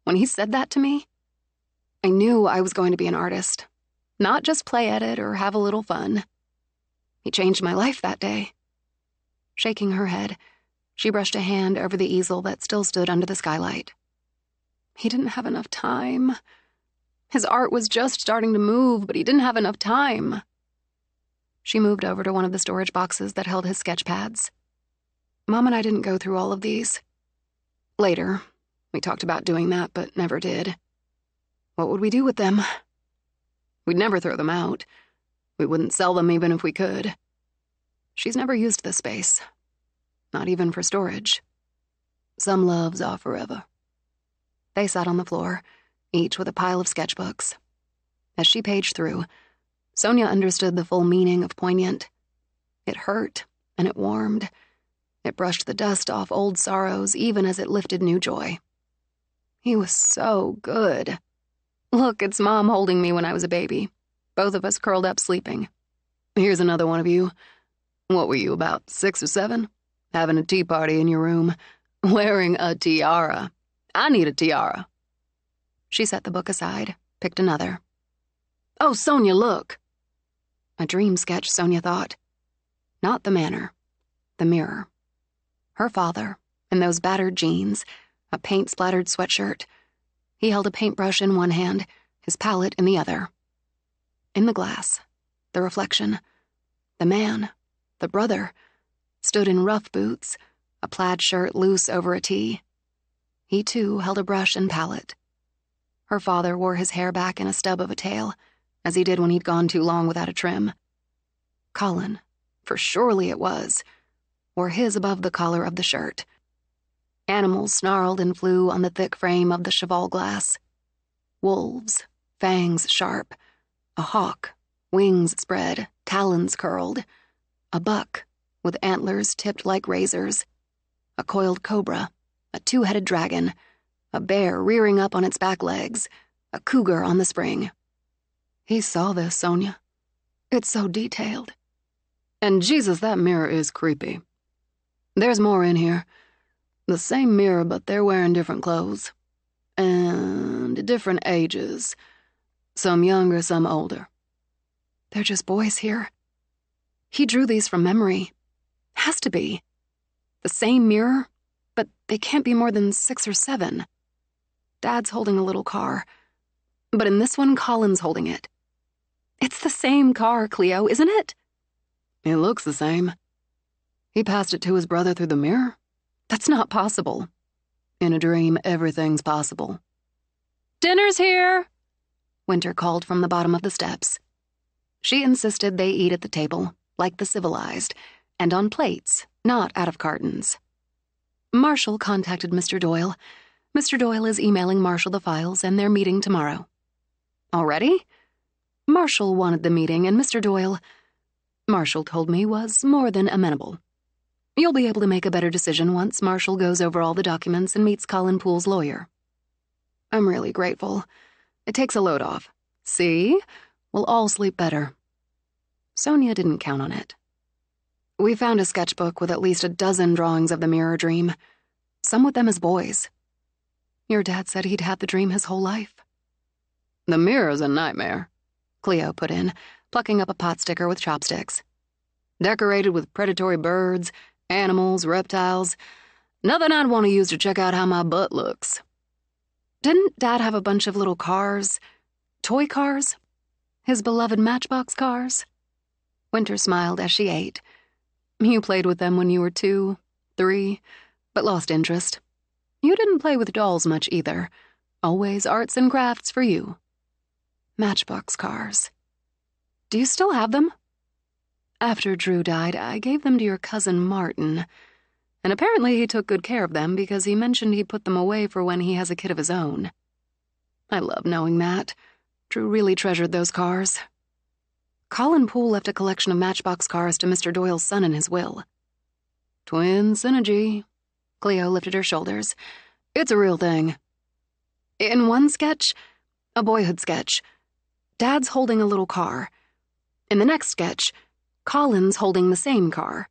when he said that to me, I knew I was going to be an artist, not just play at it or have a little fun. He changed my life that day. Shaking her head, she brushed a hand over the easel that still stood under the skylight. He didn't have enough time. His art was just starting to move, but he didn't have enough time. She moved over to one of the storage boxes that held his sketch pads. Mom and I didn't go through all of these. Later, we talked about doing that, but never did. What would we do with them? We'd never throw them out. We wouldn't sell them even if we could. She's never used this space. Not even for storage. Some loves are forever. They sat on the floor, each with a pile of sketchbooks. As she paged through, Sonia understood the full meaning of poignant. It hurt, and it warmed. It brushed the dust off old sorrows even as it lifted new joy. He was so good. Look, it's Mom holding me when I was a baby. Both of us curled up sleeping. Here's another one of you. What were you, about 6 or 7? Having a tea party in your room. Wearing a tiara. I need a tiara. She set the book aside, picked another. Oh, Sonia, look. A dream sketch, Sonia thought. Not the manor. The mirror. Her father, in those battered jeans, a paint-splattered sweatshirt. He held a paintbrush in one hand, his palette in the other. In the glass, the reflection, the man, the brother, stood in rough boots, a plaid shirt loose over a tee. He, too, held a brush and palette. Her father wore his hair back in a stub of a tail, as he did when he'd gone too long without a trim. Colin, for surely it was, wore his above the collar of the shirt. Animals snarled and flew on the thick frame of the cheval glass. Wolves, fangs sharp. A hawk, wings spread, talons curled. A buck, with antlers tipped like razors. A coiled cobra, a two-headed dragon. A bear rearing up on its back legs. A cougar on the spring. He saw this, Sonia. It's so detailed. And Jesus, that mirror is creepy. There's more in here. The same mirror, but they're wearing different clothes. And different ages. Some younger, some older. They're just boys here. He drew these from memory. Has to be. The same mirror, but they can't be more than 6 or 7. Dad's holding a little car. But in this one, Colin's holding it. It's the same car, Cleo, isn't it? It looks the same. He passed it to his brother through the mirror? That's not possible. In a dream, everything's possible. Dinner's here, Winter called from the bottom of the steps. She insisted they eat at the table, like the civilized, and on plates, not out of cartons. Marshall contacted Mr. Doyle. Mr. Doyle is emailing Marshall the files, and they're meeting tomorrow. Already? Marshall wanted the meeting, and Mr. Doyle, Marshall told me, was more than amenable. You'll be able to make a better decision once Marshall goes over all the documents and meets Colin Poole's lawyer. I'm really grateful. It takes a load off. See? We'll all sleep better. Sonia didn't count on it. We found a sketchbook with at least a dozen drawings of the mirror dream, some with them as boys. Your dad said he'd had the dream his whole life. The mirror's a nightmare, Cleo put in, plucking up a pot sticker with chopsticks. Decorated with predatory birds, animals, reptiles. Nothing I'd want to use to check out how my butt looks. Didn't Dad have a bunch of little cars? Toy cars? His beloved Matchbox cars? Winter smiled as she ate. You played with them when you were 2, 3, but lost interest. You didn't play with dolls much either. Always arts and crafts for you. Matchbox cars. Do you still have them? After Drew died, I gave them to your cousin Martin. And apparently he took good care of them because he mentioned he put them away for when he has a kid of his own. I love knowing that. Drew really treasured those cars. Colin Poole left a collection of Matchbox cars to Mr. Doyle's son in his will. Twin synergy. Cleo lifted her shoulders. It's a real thing. In one sketch, a boyhood sketch, Dad's holding a little car. In the next sketch, Colin's holding the same car.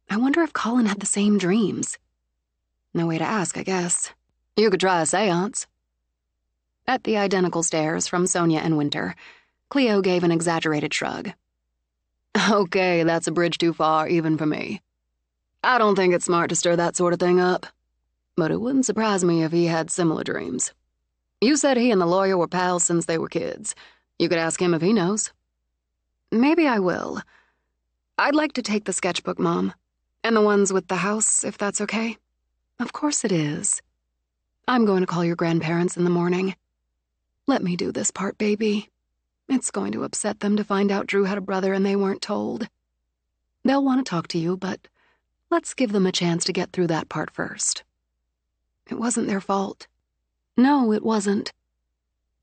I wonder if Colin had the same dreams. No way to ask, I guess. You could try a seance. At the identical stares from Sonia and Winter, Cleo gave an exaggerated shrug. Okay, that's a bridge too far, even for me. I don't think it's smart to stir that sort of thing up. But it wouldn't surprise me if he had similar dreams. You said he and the lawyer were pals since they were kids. You could ask him if he knows. Maybe I will. I'd like to take the sketchbook, Mom. And the ones with the house, if that's okay. Of course it is. I'm going to call your grandparents in the morning. Let me do this part, baby. It's going to upset them to find out Drew had a brother and they weren't told. They'll want to talk to you, but let's give them a chance to get through that part first. It wasn't their fault. No, it wasn't.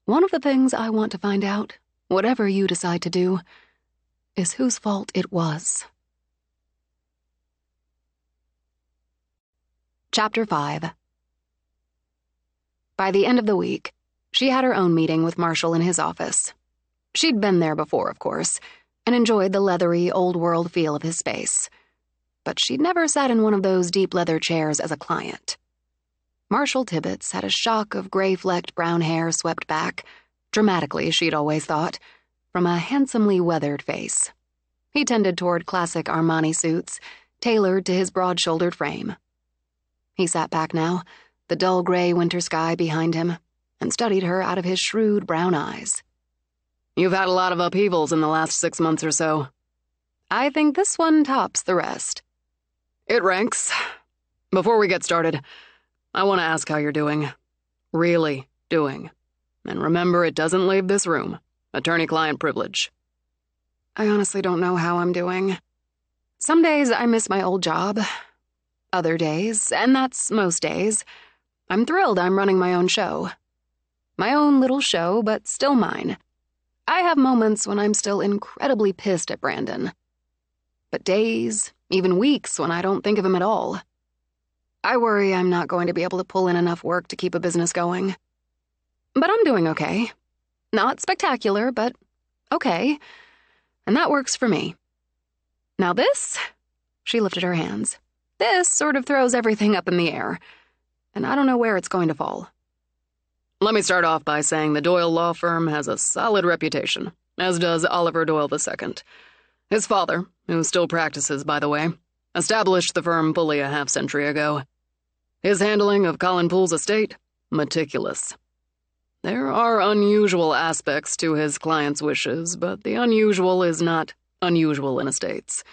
One of the things I want to find out, whatever you decide to do, is whose fault it was. Chapter 5. By the end of the week, she had her own meeting with Marshall in his office. She'd been there before, of course, and enjoyed the leathery, old-world feel of his space. But she'd never sat in one of those deep leather chairs as a client. Marshall Tibbetts had a shock of gray-flecked brown hair swept back, dramatically, she'd always thought, from a handsomely weathered face. He tended toward classic Armani suits, tailored to his broad-shouldered frame. He sat back now, the dull gray winter sky behind him, and studied her out of his shrewd brown eyes. You've had a lot of upheavals in the last 6 months or so. I think this one tops the rest. It ranks. Before we get started, I want to ask how you're doing. Really doing. And remember, it doesn't leave this room. Attorney-client privilege. I honestly don't know how I'm doing. Some days I miss my old job. Other days, and that's most days, I'm thrilled I'm running my own show. My own little show, but still mine. I have moments when I'm still incredibly pissed at Brandon. But days, even weeks, when I don't think of him at all. I worry I'm not going to be able to pull in enough work to keep a business going. But I'm doing okay. Not spectacular, but okay. And that works for me. Now this, she lifted her hands, this sort of throws everything up in the air. And I don't know where it's going to fall. Let me start off by saying the Doyle law firm has a solid reputation, as does Oliver Doyle II. His father, who still practices, by the way, established the firm fully a half-century ago. His handling of Colin Poole's estate, meticulous. There are unusual aspects to his client's wishes, but the unusual is not unusual in estates.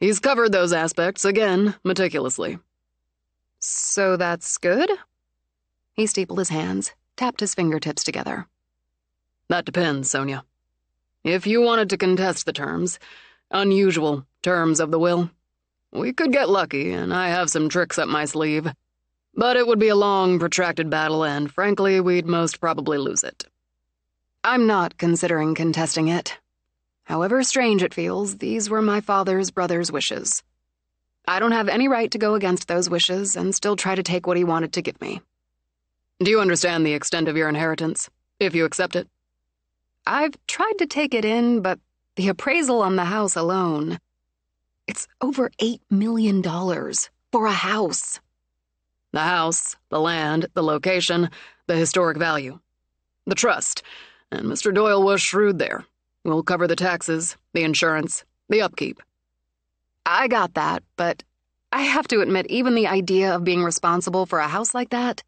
He's covered those aspects, again, meticulously. So that's good? He steepled his hands, tapped his fingertips together. That depends, Sonia. If you wanted to contest the terms, unusual terms of the will, we could get lucky, and I have some tricks up my sleeve. But it would be a long, protracted battle, and frankly, we'd most probably lose it. I'm not considering contesting it. However strange it feels, these were my father's brother's wishes. I don't have any right to go against those wishes and still try to take what he wanted to give me. Do you understand the extent of your inheritance, if you accept it? I've tried to take it in, but the appraisal on the house alone, it's over $8 million for a house. The house, the land, the location, the historic value. The trust, and Mr. Doyle was shrewd there. We'll cover the taxes, the insurance, the upkeep. I got that, but I have to admit, even the idea of being responsible for a house like that,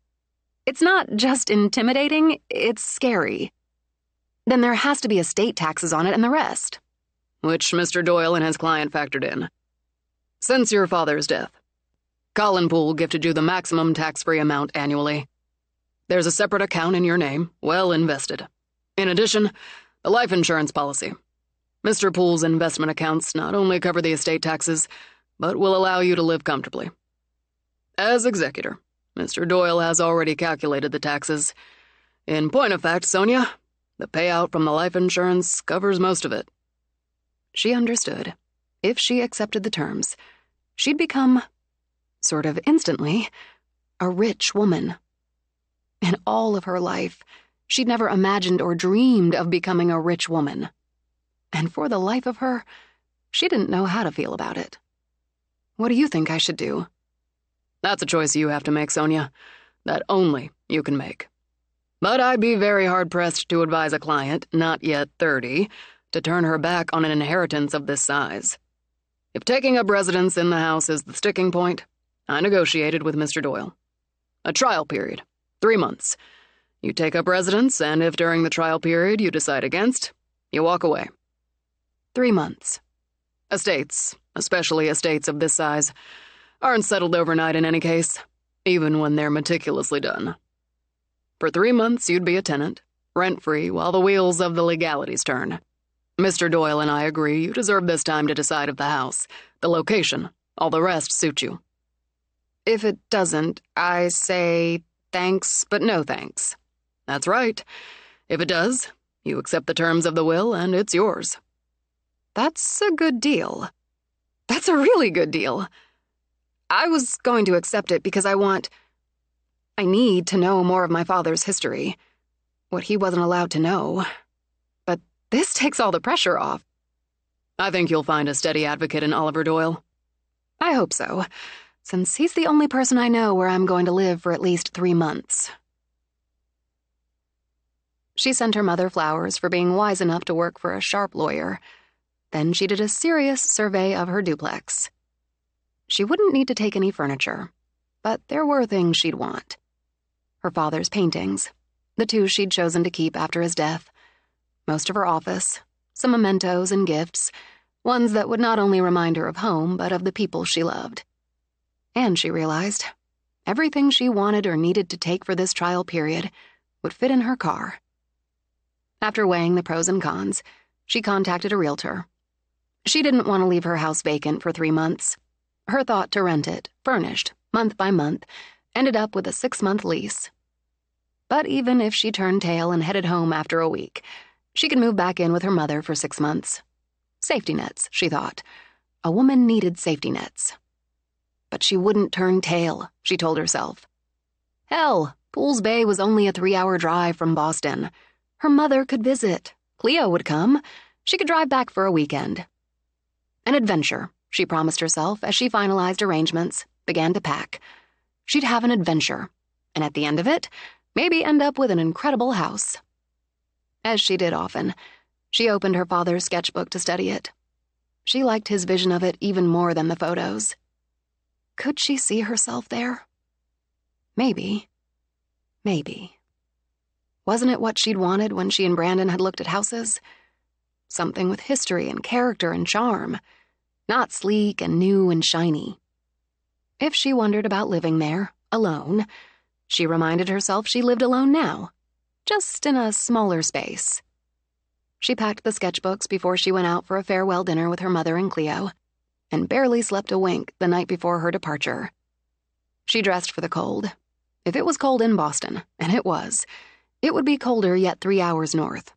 it's not just intimidating, it's scary. Then there has to be estate taxes on it and the rest, which Mr. Doyle and his client factored in. Since your father's death, Colin Poole gifted you the maximum tax-free amount annually. There's a separate account in your name, well invested. In addition, the life insurance policy. Mr. Poole's investment accounts not only cover the estate taxes, but will allow you to live comfortably, As executor, Mr. Doyle has already calculated the taxes. In point of fact, Sonia, the payout from the life insurance covers most of it. She understood. If she accepted the terms, she'd become, sort of instantly, a rich woman. In all of her life, she'd never imagined or dreamed of becoming a rich woman. And for the life of her, she didn't know how to feel about it. What do you think I should do? That's a choice you have to make, Sonia. That only you can make. But I'd be very hard-pressed to advise a client, not yet 30, to turn her back on an inheritance of this size. If taking up residence in the house is the sticking point, I negotiated with Mr. Doyle. A trial period, 3 months. You take up residence, and if during the trial period you decide against, you walk away. 3 months. Estates, especially estates of this size, aren't settled overnight in any case, even when they're meticulously done. For 3 months, you'd be a tenant, rent-free, while the wheels of the legalities turn. Mr. Doyle and I agree you deserve this time to decide if the house, the location, all the rest suit you. If it doesn't, I say thanks, but no thanks. That's right. If it does, you accept the terms of the will, and it's yours. That's a good deal. That's a really good deal. I was going to accept it because I need to know more of my father's history, what he wasn't allowed to know. But this takes all the pressure off. I think you'll find a steady advocate in Oliver Doyle. I hope so, since he's the only person I know where I'm going to live for at least 3 months. She sent her mother flowers for being wise enough to work for a sharp lawyer. Then she did a serious survey of her duplex. She wouldn't need to take any furniture, but there were things she'd want. Her father's paintings, the 2 she'd chosen to keep after his death, most of her office, some mementos and gifts, ones that would not only remind her of home, but of the people she loved. And she realized, everything she wanted or needed to take for this trial period would fit in her car. After weighing the pros and cons, she contacted a realtor. She didn't want to leave her house vacant for 3 months. Her thought to rent it, furnished, month by month, ended up with a 6-month lease. But even if she turned tail and headed home after a week, she could move back in with her mother for 6 months. Safety nets, she thought. A woman needed safety nets. But she wouldn't turn tail, she told herself. Hell, Pools Bay was only a 3-hour drive from Boston. Her mother could visit. Cleo would come. She could drive back for a weekend. An adventure, she promised herself as she finalized arrangements, began to pack. She'd have an adventure, and at the end of it, maybe end up with an incredible house. As she did often, she opened her father's sketchbook to study it. She liked his vision of it even more than the photos. Could she see herself there? Maybe. Maybe. Wasn't it what she'd wanted when she and Brandon had looked at houses? Something with history and character and charm, not sleek and new and shiny. If she wondered about living there, alone, she reminded herself she lived alone now, just in a smaller space. She packed the sketchbooks before she went out for a farewell dinner with her mother and Cleo, and barely slept a wink the night before her departure. She dressed for the cold. If it was cold in Boston, and it was, it would be colder yet 3 hours north.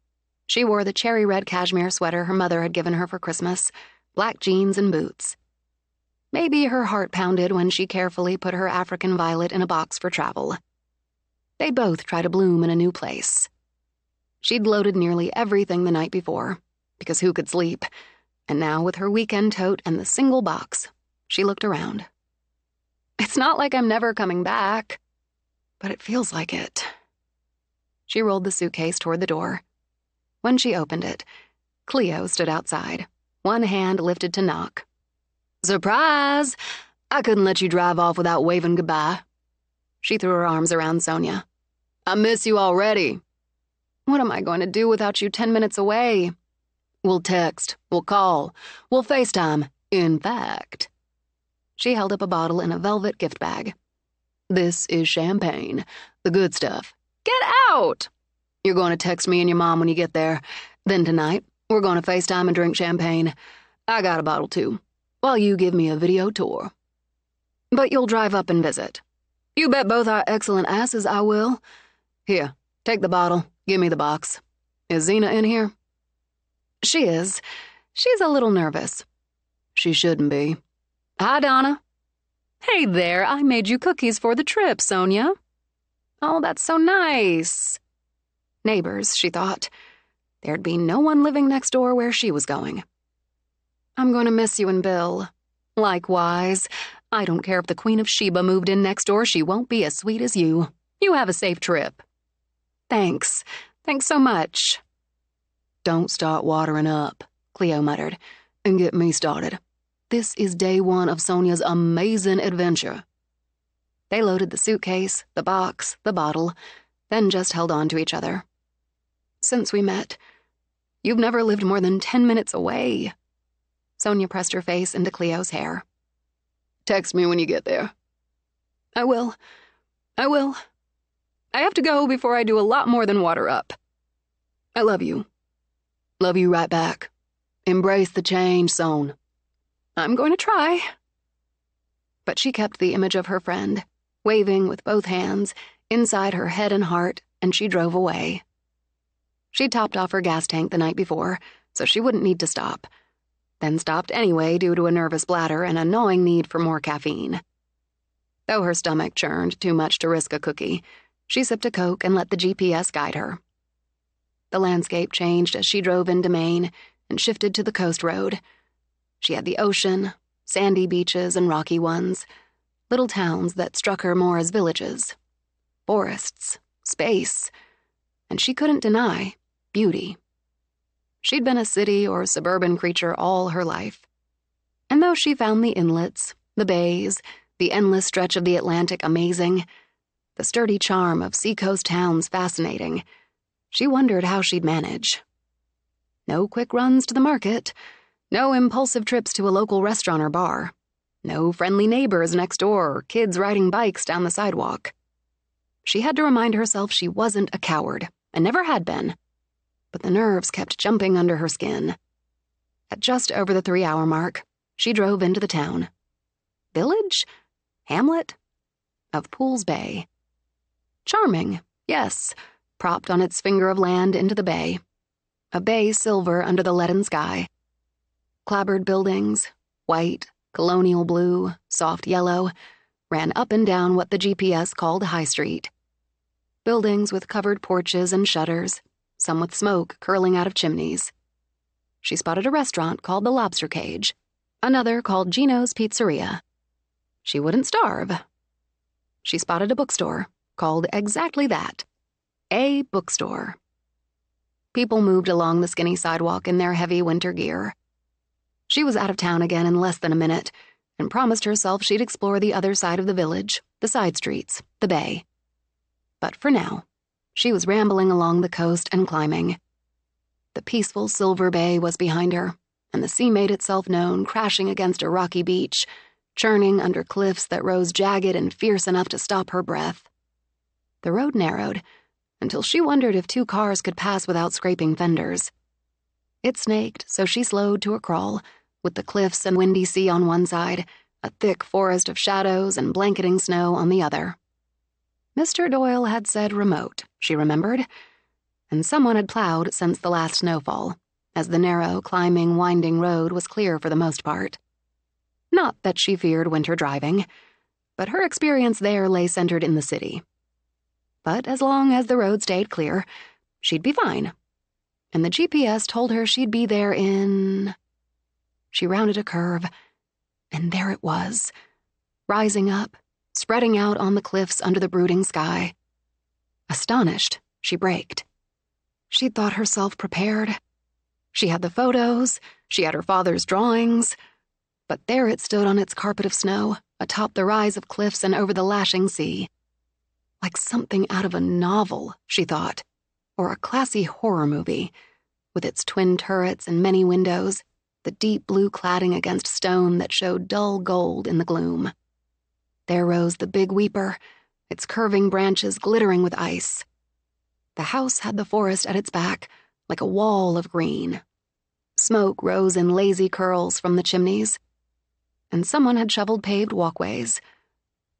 She wore the cherry red cashmere sweater her mother had given her for Christmas, black jeans and boots. Maybe her heart pounded when she carefully put her African violet in a box for travel. They'd both try to bloom in a new place. She'd loaded nearly everything the night before, because who could sleep? And now with her weekend tote and the single box, she looked around. It's not like I'm never coming back, but it feels like it. She rolled the suitcase toward the door. When she opened it, Cleo stood outside, one hand lifted to knock. Surprise! I couldn't let you drive off without waving goodbye. She threw her arms around Sonia. I miss you already. What am I going to do without you 10 minutes away? We'll text, we'll call, we'll FaceTime. In fact, she held up a bottle in a velvet gift bag. This is champagne, the good stuff. Get out! You're going to text me and your mom when you get there. Then tonight, we're going to FaceTime and drink champagne. I got a bottle too, while you give me a video tour. But you'll drive up and visit. You bet both our excellent asses I will. Here, take the bottle. Give me the box. Is Zena in here? She is. She's a little nervous. She shouldn't be. Hi, Donna. Hey there, I made you cookies for the trip, Sonia. Oh, that's so nice. Neighbors, she thought. There'd be no one living next door where she was going. I'm going to miss you and Bill. Likewise. I don't care if the Queen of Sheba moved in next door, she won't be as sweet as you. You have a safe trip. Thanks. Thanks so much. Don't start watering up, Cleo muttered, and get me started. This is day one of Sonia's amazing adventure. They loaded the suitcase, the box, the bottle, then just held on to each other. Since we met, you've never lived more than 10 minutes away. Sonia pressed her face into Cleo's hair. Text me when you get there. I will. I have to go before I do a lot more than water up. I love you. Love you right back. Embrace the change, Son. I'm going to try. But she kept the image of her friend, waving with both hands, inside her head and heart, and she drove away. She topped off her gas tank the night before, so she wouldn't need to stop. Then stopped anyway due to a nervous bladder and a gnawing need for more caffeine. Though her stomach churned too much to risk a cookie, she sipped a Coke and let the GPS guide her. The landscape changed as she drove into Maine and shifted to the coast road. She had the ocean, sandy beaches and rocky ones, little towns that struck her more as villages, forests, space, and she couldn't deny beauty. She'd been a city or suburban creature all her life. And though she found the inlets, the bays, the endless stretch of the Atlantic amazing, the sturdy charm of seacoast towns fascinating, she wondered how she'd manage. No quick runs to the market, no impulsive trips to a local restaurant or bar, no friendly neighbors next door or kids riding bikes down the sidewalk. She had to remind herself she wasn't a coward, and never had been. But the nerves kept jumping under her skin. At just over the 3-hour mark, she drove into the town. Village? Hamlet? Of Pools Bay. Charming, yes, propped on its finger of land into the bay. A bay silver under the leaden sky. Clapboard buildings, white, colonial blue, soft yellow, ran up and down what the GPS called High Street. Buildings with covered porches and shutters, some with smoke curling out of chimneys. She spotted a restaurant called the Lobster Cage, another called Gino's Pizzeria. She wouldn't starve. She spotted a bookstore called exactly that, a bookstore. People moved along the skinny sidewalk in their heavy winter gear. She was out of town again in less than a minute and promised herself she'd explore the other side of the village, the side streets, the bay. But for now, she was rambling along the coast and climbing. The peaceful Silver Bay was behind her, and the sea made itself known crashing against a rocky beach, churning under cliffs that rose jagged and fierce enough to stop her breath. The road narrowed until she wondered if 2 cars could pass without scraping fenders. It snaked, so she slowed to a crawl, with the cliffs and windy sea on one side, a thick forest of shadows and blanketing snow on the other. Mr. Doyle had said remote, she remembered, and someone had plowed since the last snowfall, as the narrow, climbing, winding road was clear for the most part. Not that she feared winter driving, but her experience there lay centered in the city. But as long as the road stayed clear, she'd be fine. And the GPS told her she'd be there in... She rounded a curve, and there it was, rising up, spreading out on the cliffs under the brooding sky. Astonished, she braked. She'd thought herself prepared. She had the photos, she had her father's drawings, but there it stood on its carpet of snow, atop the rise of cliffs and over the lashing sea. Like something out of a novel, she thought, or a classy horror movie, with its twin turrets and many windows, the deep blue cladding against stone that showed dull gold in the gloom. There rose the big weeper, its curving branches glittering with ice. The house had the forest at its back, like a wall of green. Smoke rose in lazy curls from the chimneys, and someone had shoveled paved walkways,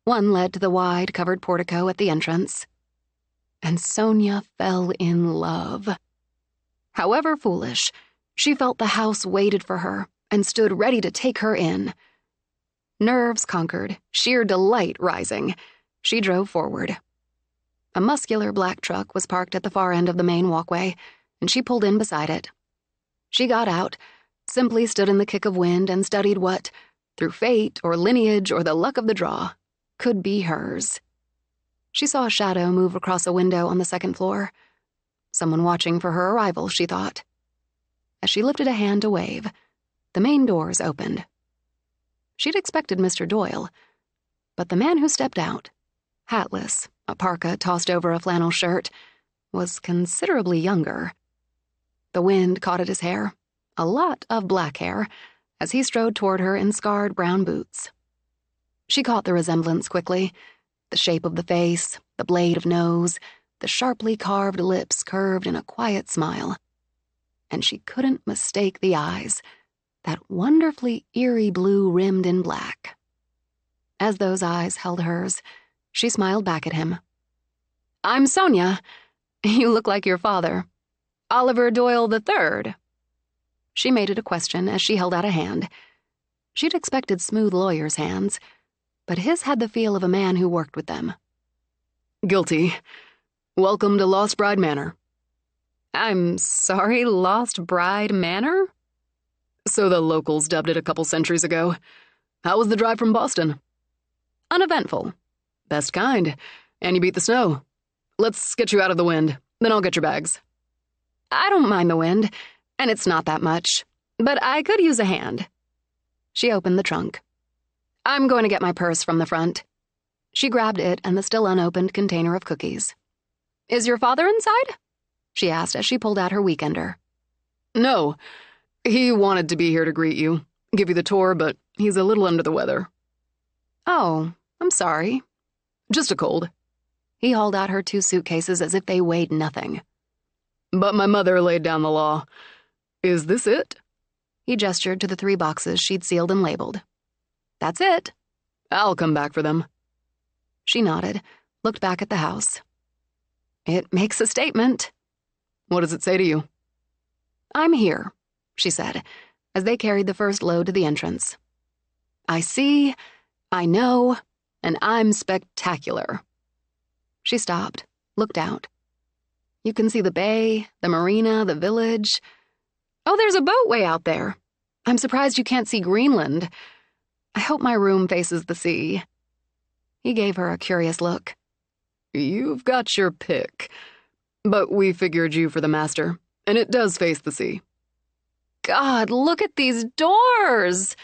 One led to the wide, covered portico at the entrance. And Sonia fell in love. However foolish, she felt the house waited for her and stood ready to take her in. Nerves conquered, sheer delight rising, she drove forward. A muscular black truck was parked at the far end of the main walkway, and she pulled in beside it. She got out, simply stood in the kick of wind and studied what, through fate or lineage or the luck of the draw, could be hers. She saw a shadow move across a window on the second floor. Someone watching for her arrival, she thought. As she lifted a hand to wave, the main doors opened. She'd expected Mr. Doyle, but the man who stepped out, hatless, a parka tossed over a flannel shirt, was considerably younger. The wind caught at his hair, a lot of black hair, as he strode toward her in scarred brown boots. She caught the resemblance quickly, the shape of the face, the blade of nose, the sharply carved lips curved in a quiet smile. And she couldn't mistake the eyes, that wonderfully eerie blue rimmed in black. As those eyes held hers, she smiled back at him. "I'm Sonia. You look like your father. Oliver Doyle III." She made it a question as she held out a hand. She'd expected smooth lawyer's hands, but his had the feel of a man who worked with them. "Guilty. Welcome to Lost Bride Manor." "I'm sorry, Lost Bride Manor?" "So the locals dubbed it a couple centuries ago. How was the drive from Boston?" "Uneventful." "Best kind. And you beat the snow. Let's get you out of the wind, then I'll get your bags." "I don't mind the wind, and it's not that much, but I could use a hand." She opened the trunk. "I'm going to get my purse from the front." She grabbed it and the still unopened container of cookies. "Is your father inside?" she asked as she pulled out her weekender. "No. He wanted to be here to greet you, give you the tour, but he's a little under the weather." "Oh, I'm sorry." "Just a cold." He hauled out her 2 suitcases as if they weighed nothing. "But my mother laid down the law. Is this it?" He gestured to the 3 boxes she'd sealed and labeled. "That's it." "I'll come back for them." She nodded, looked back at the house. "It makes a statement." "What does it say to you?" "I'm here," she said, as they carried the first load to the entrance. "I see, I know, and I'm spectacular." She stopped, looked out. You can see the bay, the marina, the village. Oh, there's a boat way out there. I'm surprised you can't see Greenland. I hope my room faces the sea." He gave her a curious look. "You've got your pick. But we figured you for the master, and it does face the sea." "God, look at these doors!"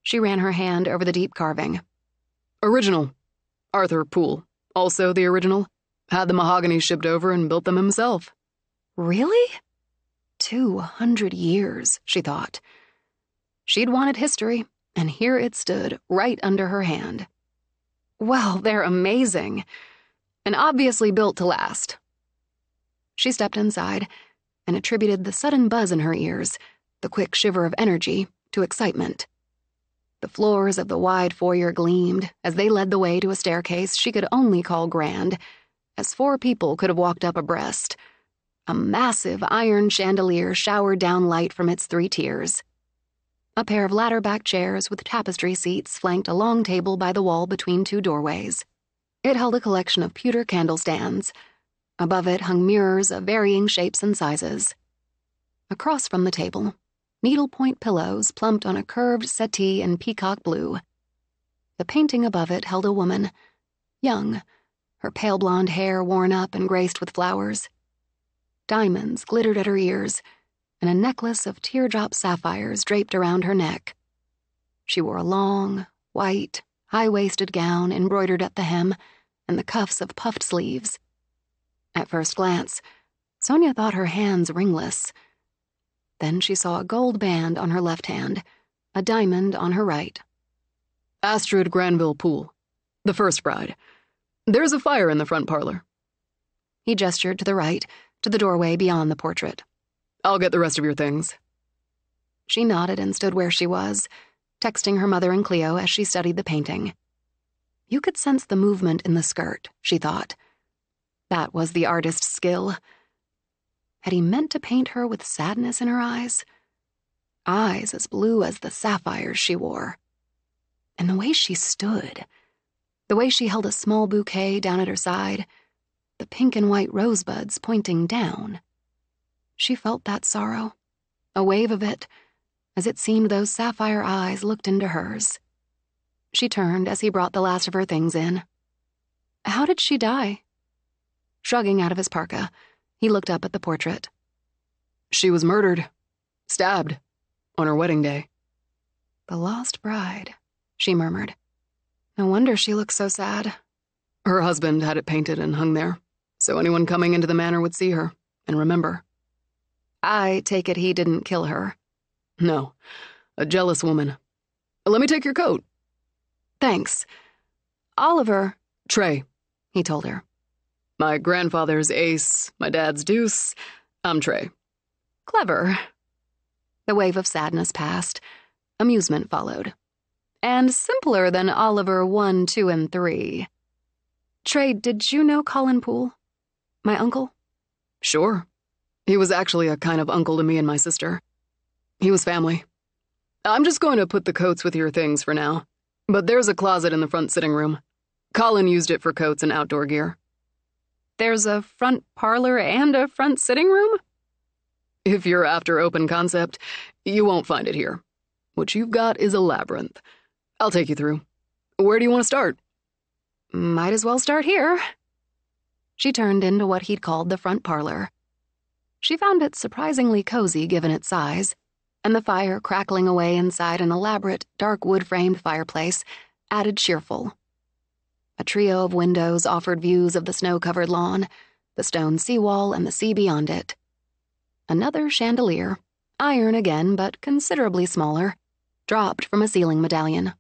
She ran her hand over the deep carving. "Original. Arthur Poole, also the original. Had the mahogany shipped over and built them himself." "Really?" 200 years, she thought. She'd wanted history, and here it stood, right under her hand. Well, they're amazing, and obviously built to last. She stepped inside and attributed the sudden buzz in her ears, the quick shiver of energy, to excitement. The floors of the wide foyer gleamed as they led the way to a staircase she could only call grand, as 4 people could have walked up abreast. A massive iron chandelier showered down light from its 3 tiers. A pair of ladder-back chairs with tapestry seats flanked a long table by the wall between 2 doorways. It held a collection of pewter candle stands. Above it hung mirrors of varying shapes and sizes. Across from the table, needlepoint pillows plumped on a curved settee in peacock blue. The painting above it held a woman, young, her pale blonde hair worn up and graced with flowers. Diamonds glittered at her ears, and a necklace of teardrop sapphires draped around her neck. She wore a long, white, high-waisted gown embroidered at the hem and the cuffs of puffed sleeves. At first glance, Sonia thought her hands ringless. Then she saw a gold band on her left hand, a diamond on her right. "Astrid Granville Poole, the first bride. There's a fire in the front parlor." He gestured to the right, to the doorway beyond the portrait. "I'll get the rest of your things." She nodded and stood where she was, texting her mother and Cleo as she studied the painting. You could sense the movement in the skirt, she thought. That was the artist's skill. Had he meant to paint her with sadness in her eyes? Eyes as blue as the sapphires she wore. And the way she stood, the way she held a small bouquet down at her side, the pink and white rosebuds pointing down. She felt that sorrow, a wave of it, as it seemed those sapphire eyes looked into hers. She turned as he brought the last of her things in. How did she die? Shrugging out of his parka, he looked up at the portrait. She was murdered, stabbed, on her wedding day. The lost bride, she murmured. No wonder she looks so sad. Her husband had it painted and hung there, so anyone coming into the manor would see her and remember. I take it he didn't kill her. No, a jealous woman. Let me take your coat. Thanks. Oliver. Trey, he told her. My grandfather's ace, my dad's deuce. I'm Trey. Clever. The wave of sadness passed. Amusement followed. And simpler than Oliver 1, 2, and 3. Trey, did you know Colin Poole? My uncle? Sure. He was actually a kind of uncle to me and my sister. He was family. I'm just going to put the coats with your things for now. But there's a closet in the front sitting room. Colin used it for coats and outdoor gear. There's a front parlor and a front sitting room? If you're after open concept, you won't find it here. What you've got is a labyrinth. I'll take you through. Where do you want to start? Might as well start here. She turned into what he'd called the front parlor. She found it surprisingly cozy given its size, and the fire crackling away inside an elaborate, dark wood-framed fireplace added cheerful. A trio of windows offered views of the snow-covered lawn, the stone seawall, and the sea beyond it. Another chandelier, iron again but considerably smaller, dropped from a ceiling medallion.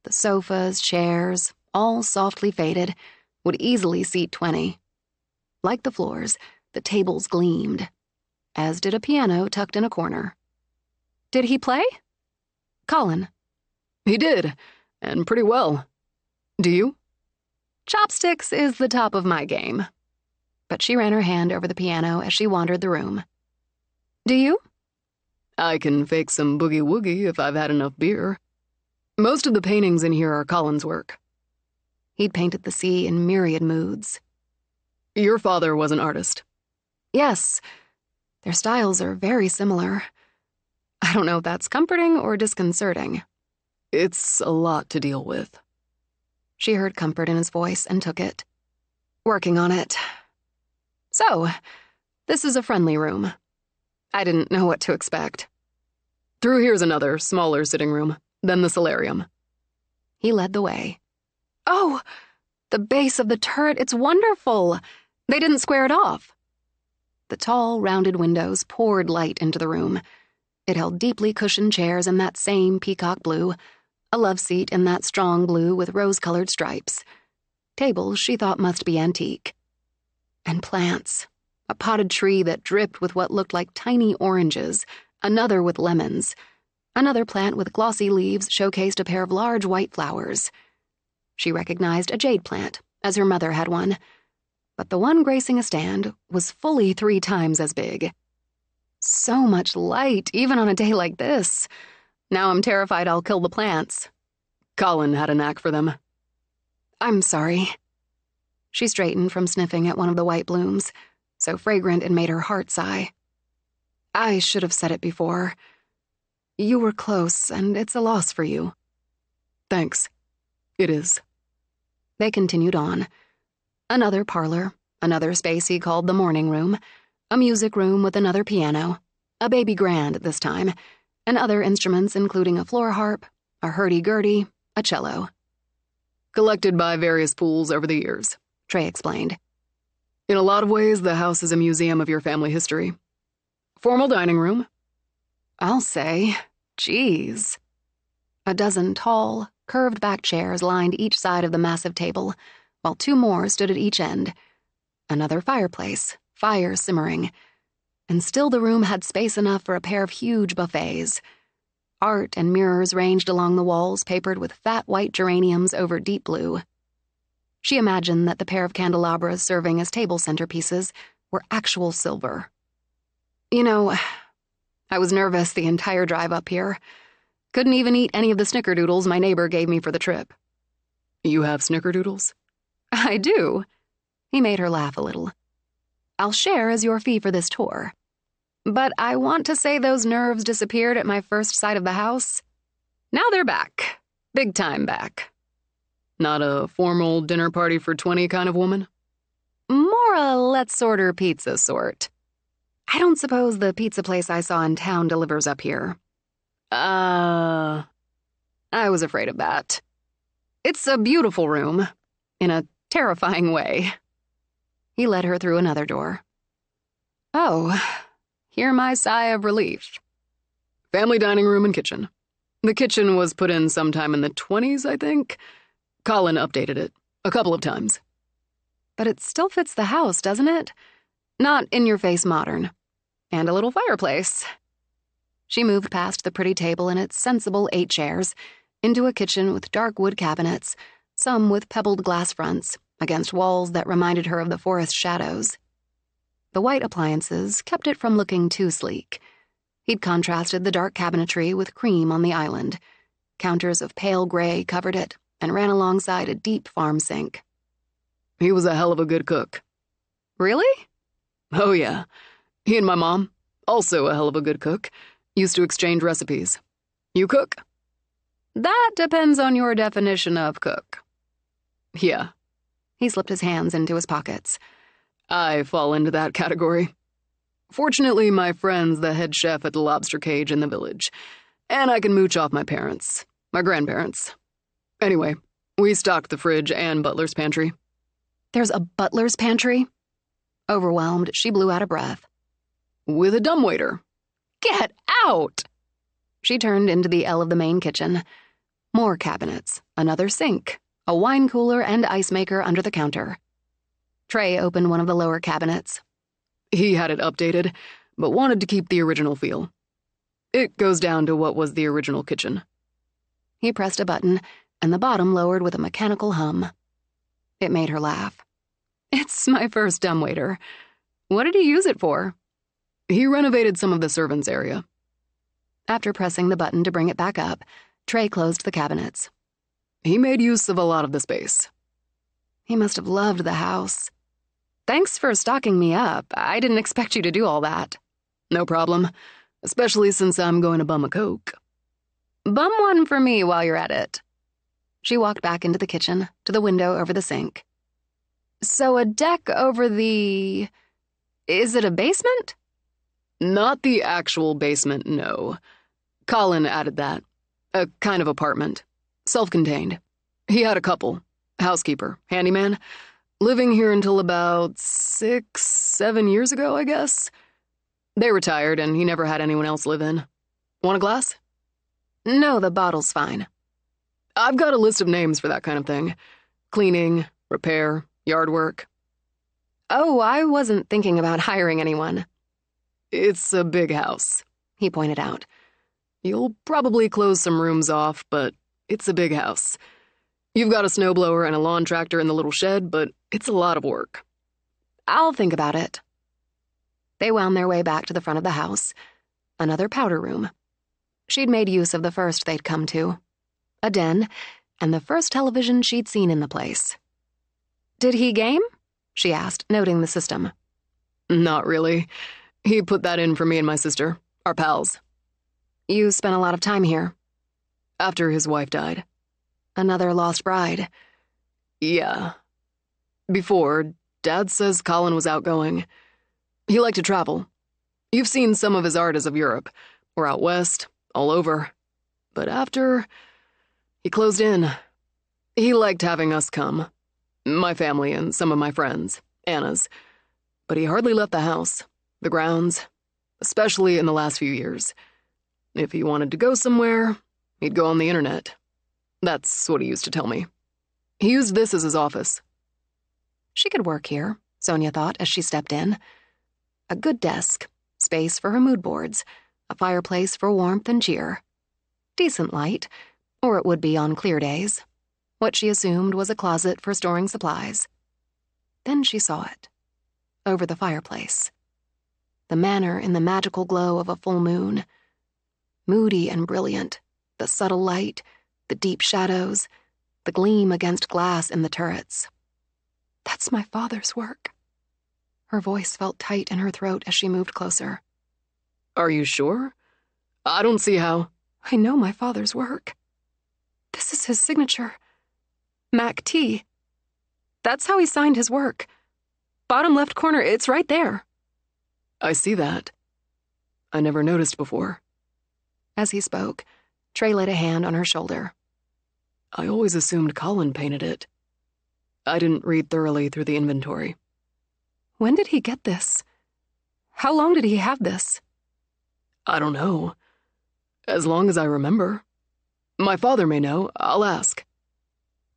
The sofas, chairs, all softly faded, would easily seat 20. Like the floors, the tables gleamed, as did a piano tucked in a corner. Did he play? Colin. He did, and pretty well. Do you? Chopsticks is the top of my game. But she ran her hand over the piano as she wandered the room. Do you? I can fake some boogie-woogie if I've had enough beer. Most of the paintings in here are Colin's work. He'd painted the sea in myriad moods. Your father was an artist. Yes. Their styles are very similar. I don't know if that's comforting or disconcerting. It's a lot to deal with. She heard comfort in his voice and took it. Working on it. So, this is a friendly room. I didn't know what to expect. Through here's another, smaller sitting room, then the solarium. He led the way. Oh, the base of the turret, it's wonderful. They didn't square it off. The tall, rounded windows poured light into the room. It held deeply cushioned chairs in that same peacock blue, a love seat in that strong blue with rose-colored stripes. Tables she thought must be antique. And plants. A potted tree that dripped with what looked like tiny oranges, another with lemons. Another plant with glossy leaves showcased a pair of large white flowers. She recognized a jade plant, as her mother had one. But the one gracing a stand was fully 3 times as big. So much light, even on a day like this. Now I'm terrified I'll kill the plants. Colin had a knack for them. I'm sorry. She straightened from sniffing at one of the white blooms, so fragrant it made her heart sigh. I should have said it before. You were close, and it's a loss for you. Thanks. It is. They continued on. Another parlor, another space he called the morning room, a music room with another piano, a baby grand this time, and other instruments including a floor harp, a hurdy-gurdy, a cello. Collected by various pools over the years, Trey explained. In a lot of ways, the house is a museum of your family history. Formal dining room. I'll say. Geez. A dozen tall, curved-back chairs lined each side of the massive table, while 2 more stood at each end. Another fireplace, fire simmering. And still the room had space enough for a pair of huge buffets. Art and mirrors ranged along the walls papered with fat white geraniums over deep blue. She imagined that the pair of candelabras serving as table centerpieces were actual silver. You know, I was nervous the entire drive up here. Couldn't even eat any of the snickerdoodles my neighbor gave me for the trip. You have snickerdoodles? I do. He made her laugh a little. I'll share as your fee for this tour. But I want to say those nerves disappeared at my first sight of the house. Now they're back. Big time back. Not a formal dinner party for 20 kind of woman? More a let's order pizza sort. I don't suppose the pizza place I saw in town delivers up here. I was afraid of that. It's a beautiful room, in a terrifying way. He led her through another door. Oh, hear my sigh of relief. Family dining room and kitchen. The kitchen was put in sometime in the 20s, I think. Colin updated it a couple of times. But it still fits the house, doesn't it? Not in-your-face modern. And a little fireplace. She moved past the pretty table and its sensible 8 chairs, into a kitchen with dark wood cabinets, some with pebbled glass fronts, against walls that reminded her of the forest shadows. The white appliances kept it from looking too sleek. He'd contrasted the dark cabinetry with cream on the island. Counters of pale gray covered it and ran alongside a deep farm sink. He was a hell of a good cook. Really? Oh, yeah. He and my mom, also a hell of a good cook, used to exchange recipes. You cook? That depends on your definition of cook. Yeah. He slipped his hands into his pockets. I fall into that category. Fortunately, my friend's the head chef at the lobster cage in the village, and I can mooch off my parents, my grandparents. Anyway, we stocked the fridge and butler's pantry. There's a butler's pantry? Overwhelmed, she blew out a breath. With a dumbwaiter. Get out! She turned into the L of the main kitchen. More cabinets, another sink, a wine cooler and ice maker under the counter. Trey opened one of the lower cabinets. He had it updated, but wanted to keep the original feel. It goes down to what was the original kitchen. He pressed a button, and the bottom lowered with a mechanical hum. It made her laugh. It's my first dumbwaiter. What did he use it for? He renovated some of the servants' area. After pressing the button to bring it back up, Trey closed the cabinets. He made use of a lot of the space. He must have loved the house. Thanks for stocking me up. I didn't expect you to do all that. No problem, especially since I'm going to bum a Coke. Bum one for me while you're at it. She walked back into the kitchen, to the window over the sink. So a deck over the... Is it a basement? Not the actual basement, no. Colin added that. A kind of apartment. Self-contained. He had a couple. Housekeeper, handyman. Living here until about 6-7 years ago, I guess. They retired and he never had anyone else live in. Want a glass? No, the bottle's fine. I've got a list of names for that kind of thing. Cleaning, repair, yard work. Oh, I wasn't thinking about hiring anyone. It's a big house, he pointed out. You'll probably close some rooms off, but it's a big house. You've got a snowblower and a lawn tractor in the little shed, but it's a lot of work. I'll think about it. They wound their way back to the front of the house. Another powder room. She'd made use of the first they'd come to. A den, and the first television she'd seen in the place. Did he game? She asked, noting the system. Not really. He put that in for me and my sister, our pals. You spent a lot of time here. After his wife died. Another lost bride. Yeah. Before, Dad says Colin was outgoing. He liked to travel. You've seen some of his art as of Europe, or out west, all over. But after, he closed in. He liked having us come. My family and some of my friends, Anna's. But he hardly left the house, the grounds, especially in the last few years. If he wanted to go somewhere, he'd go on the internet. That's what he used to tell me. He used this as his office. She could work here, Sonia thought as she stepped in. A good desk, space for her mood boards, a fireplace for warmth and cheer. Decent light, or it would be on clear days. What she assumed was a closet for storing supplies. Then she saw it, over the fireplace. The manor in the magical glow of a full moon. Moody and brilliant, the subtle light, the deep shadows, the gleam against glass in the turrets. That's my father's work. Her voice felt tight in her throat as she moved closer. Are you sure? I don't see how. I know my father's work. This is his signature. Mac T. That's how he signed his work. Bottom left corner, it's right there. I see that. I never noticed before. As he spoke, Trey laid a hand on her shoulder. I always assumed Colin painted it. I didn't read thoroughly through the inventory. When did he get this? How long did he have this? I don't know. As long as I remember. My father may know. I'll ask.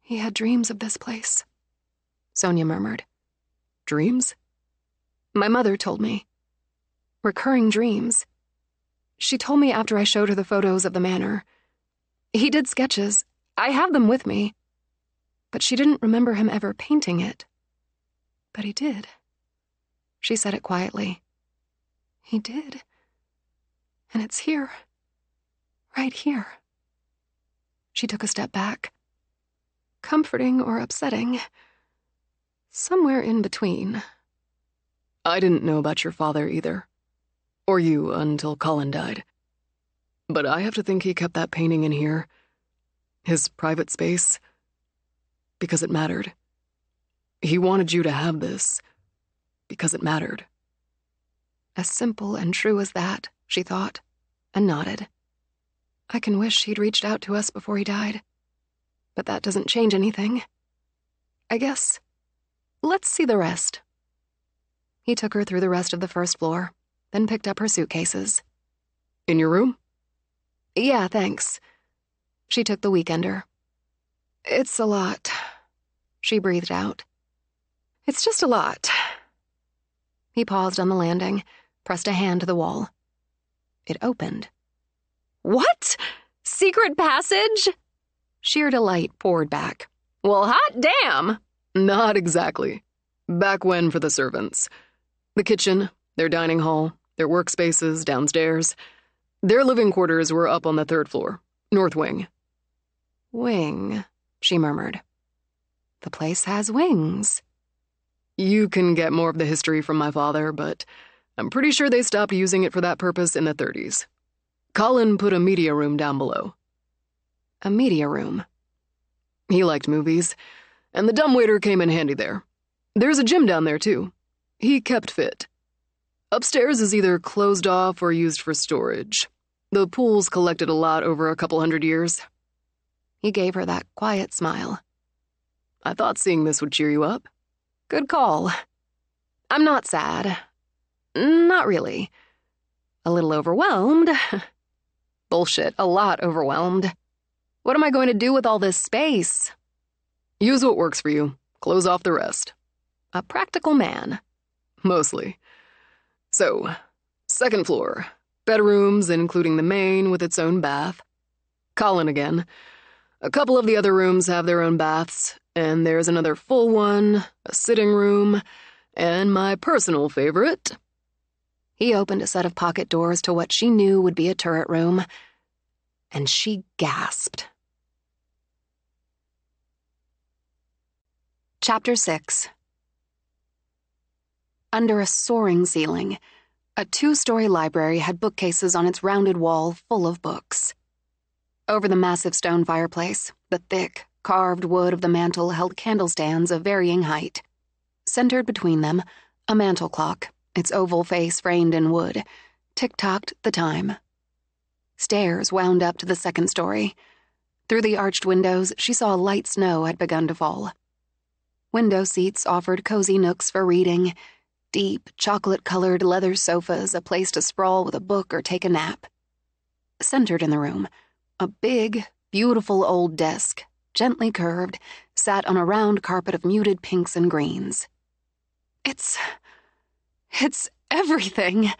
He had dreams of this place, Sonia murmured. Dreams? My mother told me. Recurring dreams. She told me after I showed her the photos of the manor. He did sketches. I have them with me. But she didn't remember him ever painting it. But he did. She said it quietly. He did. And it's here. Right here. She took a step back. Comforting or upsetting. Somewhere in between. I didn't know about your father either. Or you until Colin died. But I have to think he kept that painting in here. His private space. Because it mattered. He wanted you to have this. Because it mattered. As simple and true as that, she thought, and nodded. I can wish he'd reached out to us before he died. But that doesn't change anything. I guess. Let's see the rest. He took her through the rest of the first floor, then picked up her suitcases. In your room? Yeah, thanks. She took the weekender. It's a lot. She breathed out. It's just a lot. He paused on the landing, pressed a hand to the wall. It opened. What? Secret passage? Sheer delight poured back. Well, hot damn! Not exactly. Back when for the servants. The kitchen, their dining hall, their workspaces downstairs. Their living quarters were up on the third floor, north wing. Wing, she murmured. The place has wings. You can get more of the history from my father, but I'm pretty sure they stopped using it for that purpose in the 30s. Colin put a media room down below. A media room? He liked movies, and the dumbwaiter came in handy there. There's a gym down there, too. He kept fit. Upstairs is either closed off or used for storage. The pool's collected a lot over a couple 100 years. He gave her that quiet smile. I thought seeing this would cheer you up. Good call. I'm not sad. Not really. A little overwhelmed. Bullshit, a lot overwhelmed. What am I going to do with all this space? Use what works for you. Close off the rest. A practical man. Mostly. So, second floor. Bedrooms, including the main with its own bath. Colin again. A couple of the other rooms have their own baths, and there's another full one, a sitting room, and my personal favorite. He opened a set of pocket doors to what she knew would be a turret room, and she gasped. Chapter 6. Under a soaring ceiling, a 2-story library had bookcases on its rounded wall full of books. Over the massive stone fireplace, the thick, carved wood of the mantel held candlestands of varying height. Centered between them, a mantel clock, its oval face framed in wood, tick-tocked the time. Stairs wound up to the second story. Through the arched windows, she saw light snow had begun to fall. Window seats offered cozy nooks for reading, deep, chocolate-colored leather sofas, a place to sprawl with a book or take a nap. Centered in the room, a big, beautiful old desk, gently curved, sat on a round carpet of muted pinks and greens. It's everything.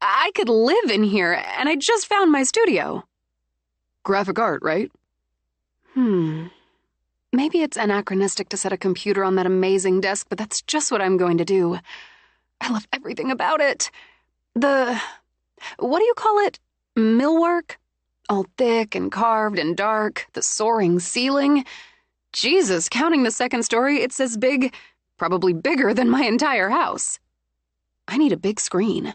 I could live in here, and I just found my studio. Graphic art, right? Maybe it's anachronistic to set a computer on that amazing desk, but that's just what I'm going to do. I love everything about it. What do you call it? Millwork? All thick and carved and dark, the soaring ceiling. Jesus, counting the second story, it's as big, probably bigger than my entire house. I need a big screen.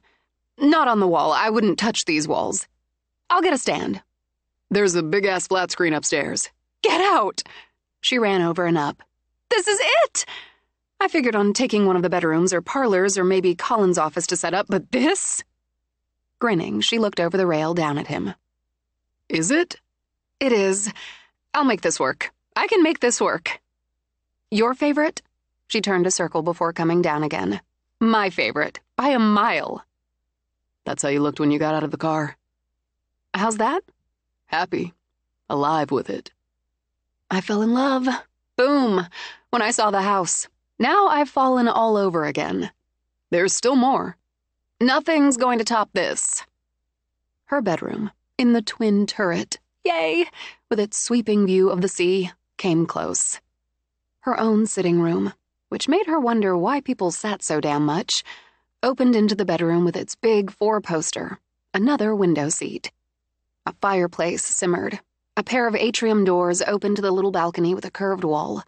Not on the wall, I wouldn't touch these walls. I'll get a stand. There's a big-ass flat screen upstairs. Get out! She ran over and up. This is it! I figured on taking one of the bedrooms or parlors or maybe Colin's office to set up, but this? Grinning, she looked over the rail down at him. Is it? It is. I'll make this work. I can make this work. Your favorite? She turned a circle before coming down again. My favorite, by a mile. That's how you looked when you got out of the car. How's that? Happy. Alive with it. I fell in love. Boom. When I saw the house. Now I've fallen all over again. There's still more. Nothing's going to top this. Her bedroom, in the twin turret, yay, with its sweeping view of the sea, came close. Her own sitting room, which made her wonder why people sat so damn much, opened into the bedroom with its big four-poster, another window seat. A fireplace simmered. A pair of atrium doors opened to the little balcony with a curved wall.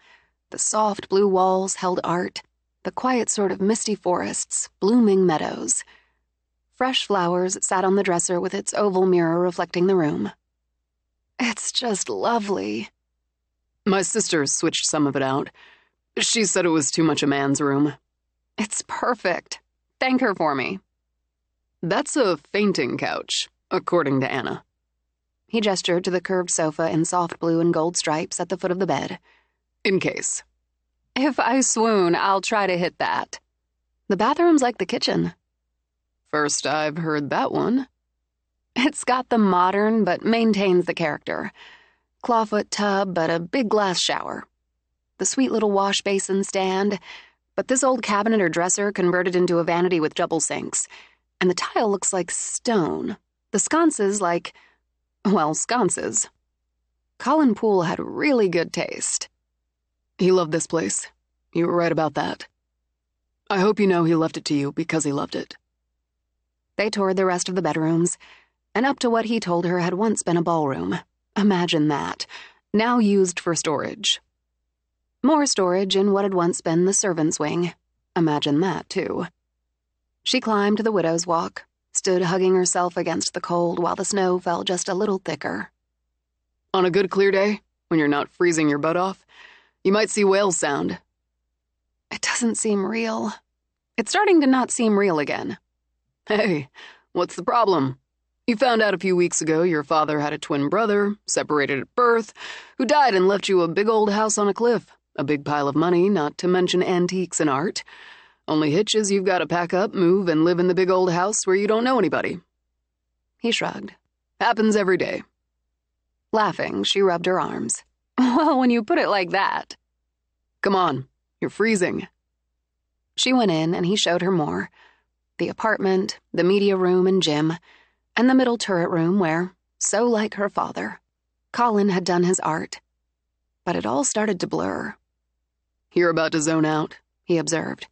The soft blue walls held art, the quiet sort of misty forests, blooming meadows. Fresh flowers sat on the dresser with its oval mirror reflecting the room. It's just lovely. My sister switched some of it out. She said it was too much a man's room. It's perfect. Thank her for me. That's a fainting couch, according to Anna. He gestured to the curved sofa in soft blue and gold stripes at the foot of the bed. In case. If I swoon, I'll try to hit that. The bathroom's like the kitchen. First I've heard that one. It's got the modern, but maintains the character. Clawfoot tub, but a big glass shower. The sweet little wash basin stand, but this old cabinet or dresser converted into a vanity with double sinks. And the tile looks like stone. The sconces like, well, sconces. Colin Poole had really good taste. He loved this place. You were right about that. I hope you know he left it to you because he loved it. They toured the rest of the bedrooms, and up to what he told her had once been a ballroom. Imagine that, now used for storage. More storage in what had once been the servants' wing. Imagine that, too. She climbed to the widow's walk, stood hugging herself against the cold while the snow fell just a little thicker. On a good clear day, when you're not freezing your butt off, you might see whales sound. It doesn't seem real. It's starting to not seem real again. Hey, what's the problem? You found out a few weeks ago your father had a twin brother, separated at birth, who died and left you a big old house on a cliff, a big pile of money, not to mention antiques and art. Only hitch is you've got to pack up, move, and live in the big old house where you don't know anybody. He shrugged. Happens every day. Laughing, she rubbed her arms. Well, when you put it like that. Come on, you're freezing. She went in and he showed her more. The apartment, the media room and gym, and the middle turret room where, so like her father, Colin had done his art. But it all started to blur. You're about to zone out, he observed.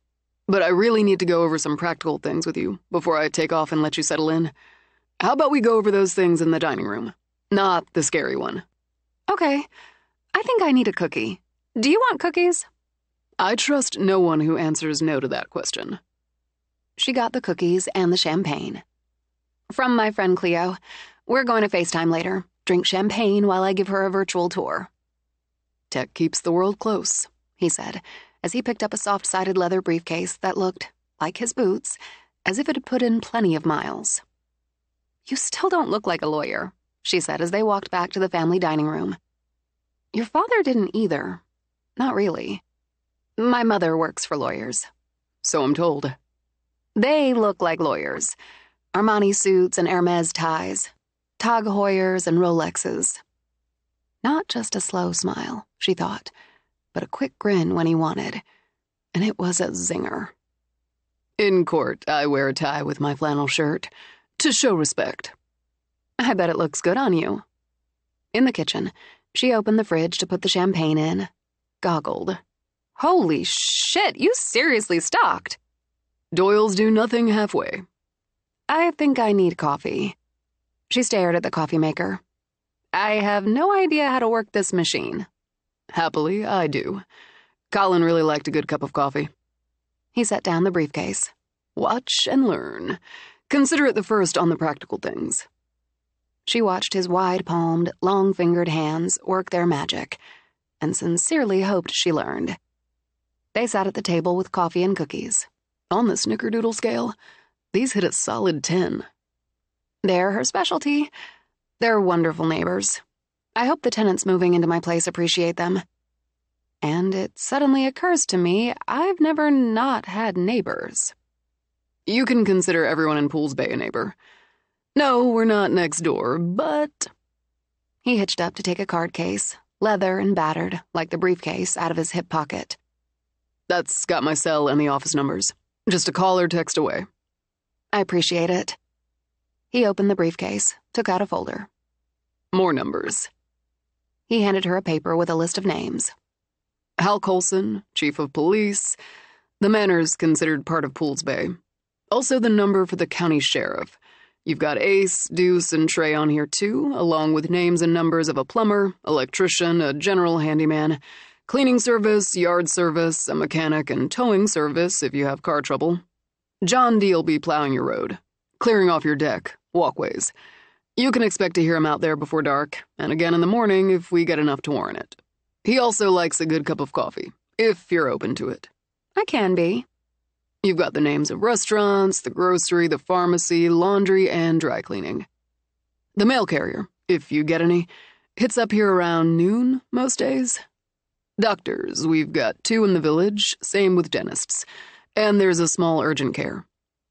But I really need to go over some practical things with you before I take off and let you settle in. How about we go over those things in the dining room? Not the scary one. Okay. I think I need a cookie. Do you want cookies? I trust no one who answers no to that question. She got the cookies and the champagne. From my friend Cleo. We're going to FaceTime later. Drink champagne while I give her a virtual tour. Tech keeps the world close, he said, as he picked up a soft-sided leather briefcase that looked, like his boots, as if it had put in plenty of miles. You still don't look like a lawyer, she said as they walked back to the family dining room. Your father didn't either. Not really. My mother works for lawyers. So I'm told. They look like lawyers. Armani suits and Hermes ties. Tag Heuers and Rolexes. Not just a slow smile, she thought, but a quick grin when he wanted. And it was a zinger. In court, I wear a tie with my flannel shirt, to show respect. I bet it looks good on you. In the kitchen, she opened the fridge to put the champagne in, goggled. Holy shit, you seriously stocked. Doyle's do nothing halfway. I think I need coffee. She stared at the coffee maker. I have no idea how to work this machine. Happily, I do. Colin really liked a good cup of coffee. He set down the briefcase. Watch and learn. Consider it the first on the practical things. She watched his wide-palmed, long-fingered hands work their magic, and sincerely hoped she learned. They sat at the table with coffee and cookies. On the snickerdoodle scale, these hit a solid 10. They're her specialty. They're wonderful neighbors. I hope the tenants moving into my place appreciate them. And it suddenly occurs to me I've never not had neighbors. You can consider everyone in Pools Bay a neighbor. No, we're not next door, but... He hitched up to take a card case, leather and battered, like the briefcase, out of his hip pocket. That's got my cell and the office numbers. Just a call or text away. I appreciate it. He opened the briefcase, took out a folder. More numbers. He handed her a paper with a list of names. Hal Coulson, Chief of Police. The manor's considered part of Pools Bay. Also the number for the county sheriff. You've got Ace, Deuce, and Trey on here too, along with names and numbers of a plumber, electrician, a general handyman, cleaning service, yard service, a mechanic, and towing service if you have car trouble. John D's be plowing your road, clearing off your deck, walkways. You can expect to hear him out there before dark, and again in the morning if we get enough to warrant it. He also likes a good cup of coffee, if you're open to it. I can be. You've got the names of restaurants, the grocery, the pharmacy, laundry, and dry cleaning. The mail carrier, if you get any, hits up here around noon most days. Doctors, we've got 2 in the village, same with dentists. And there's a small urgent care.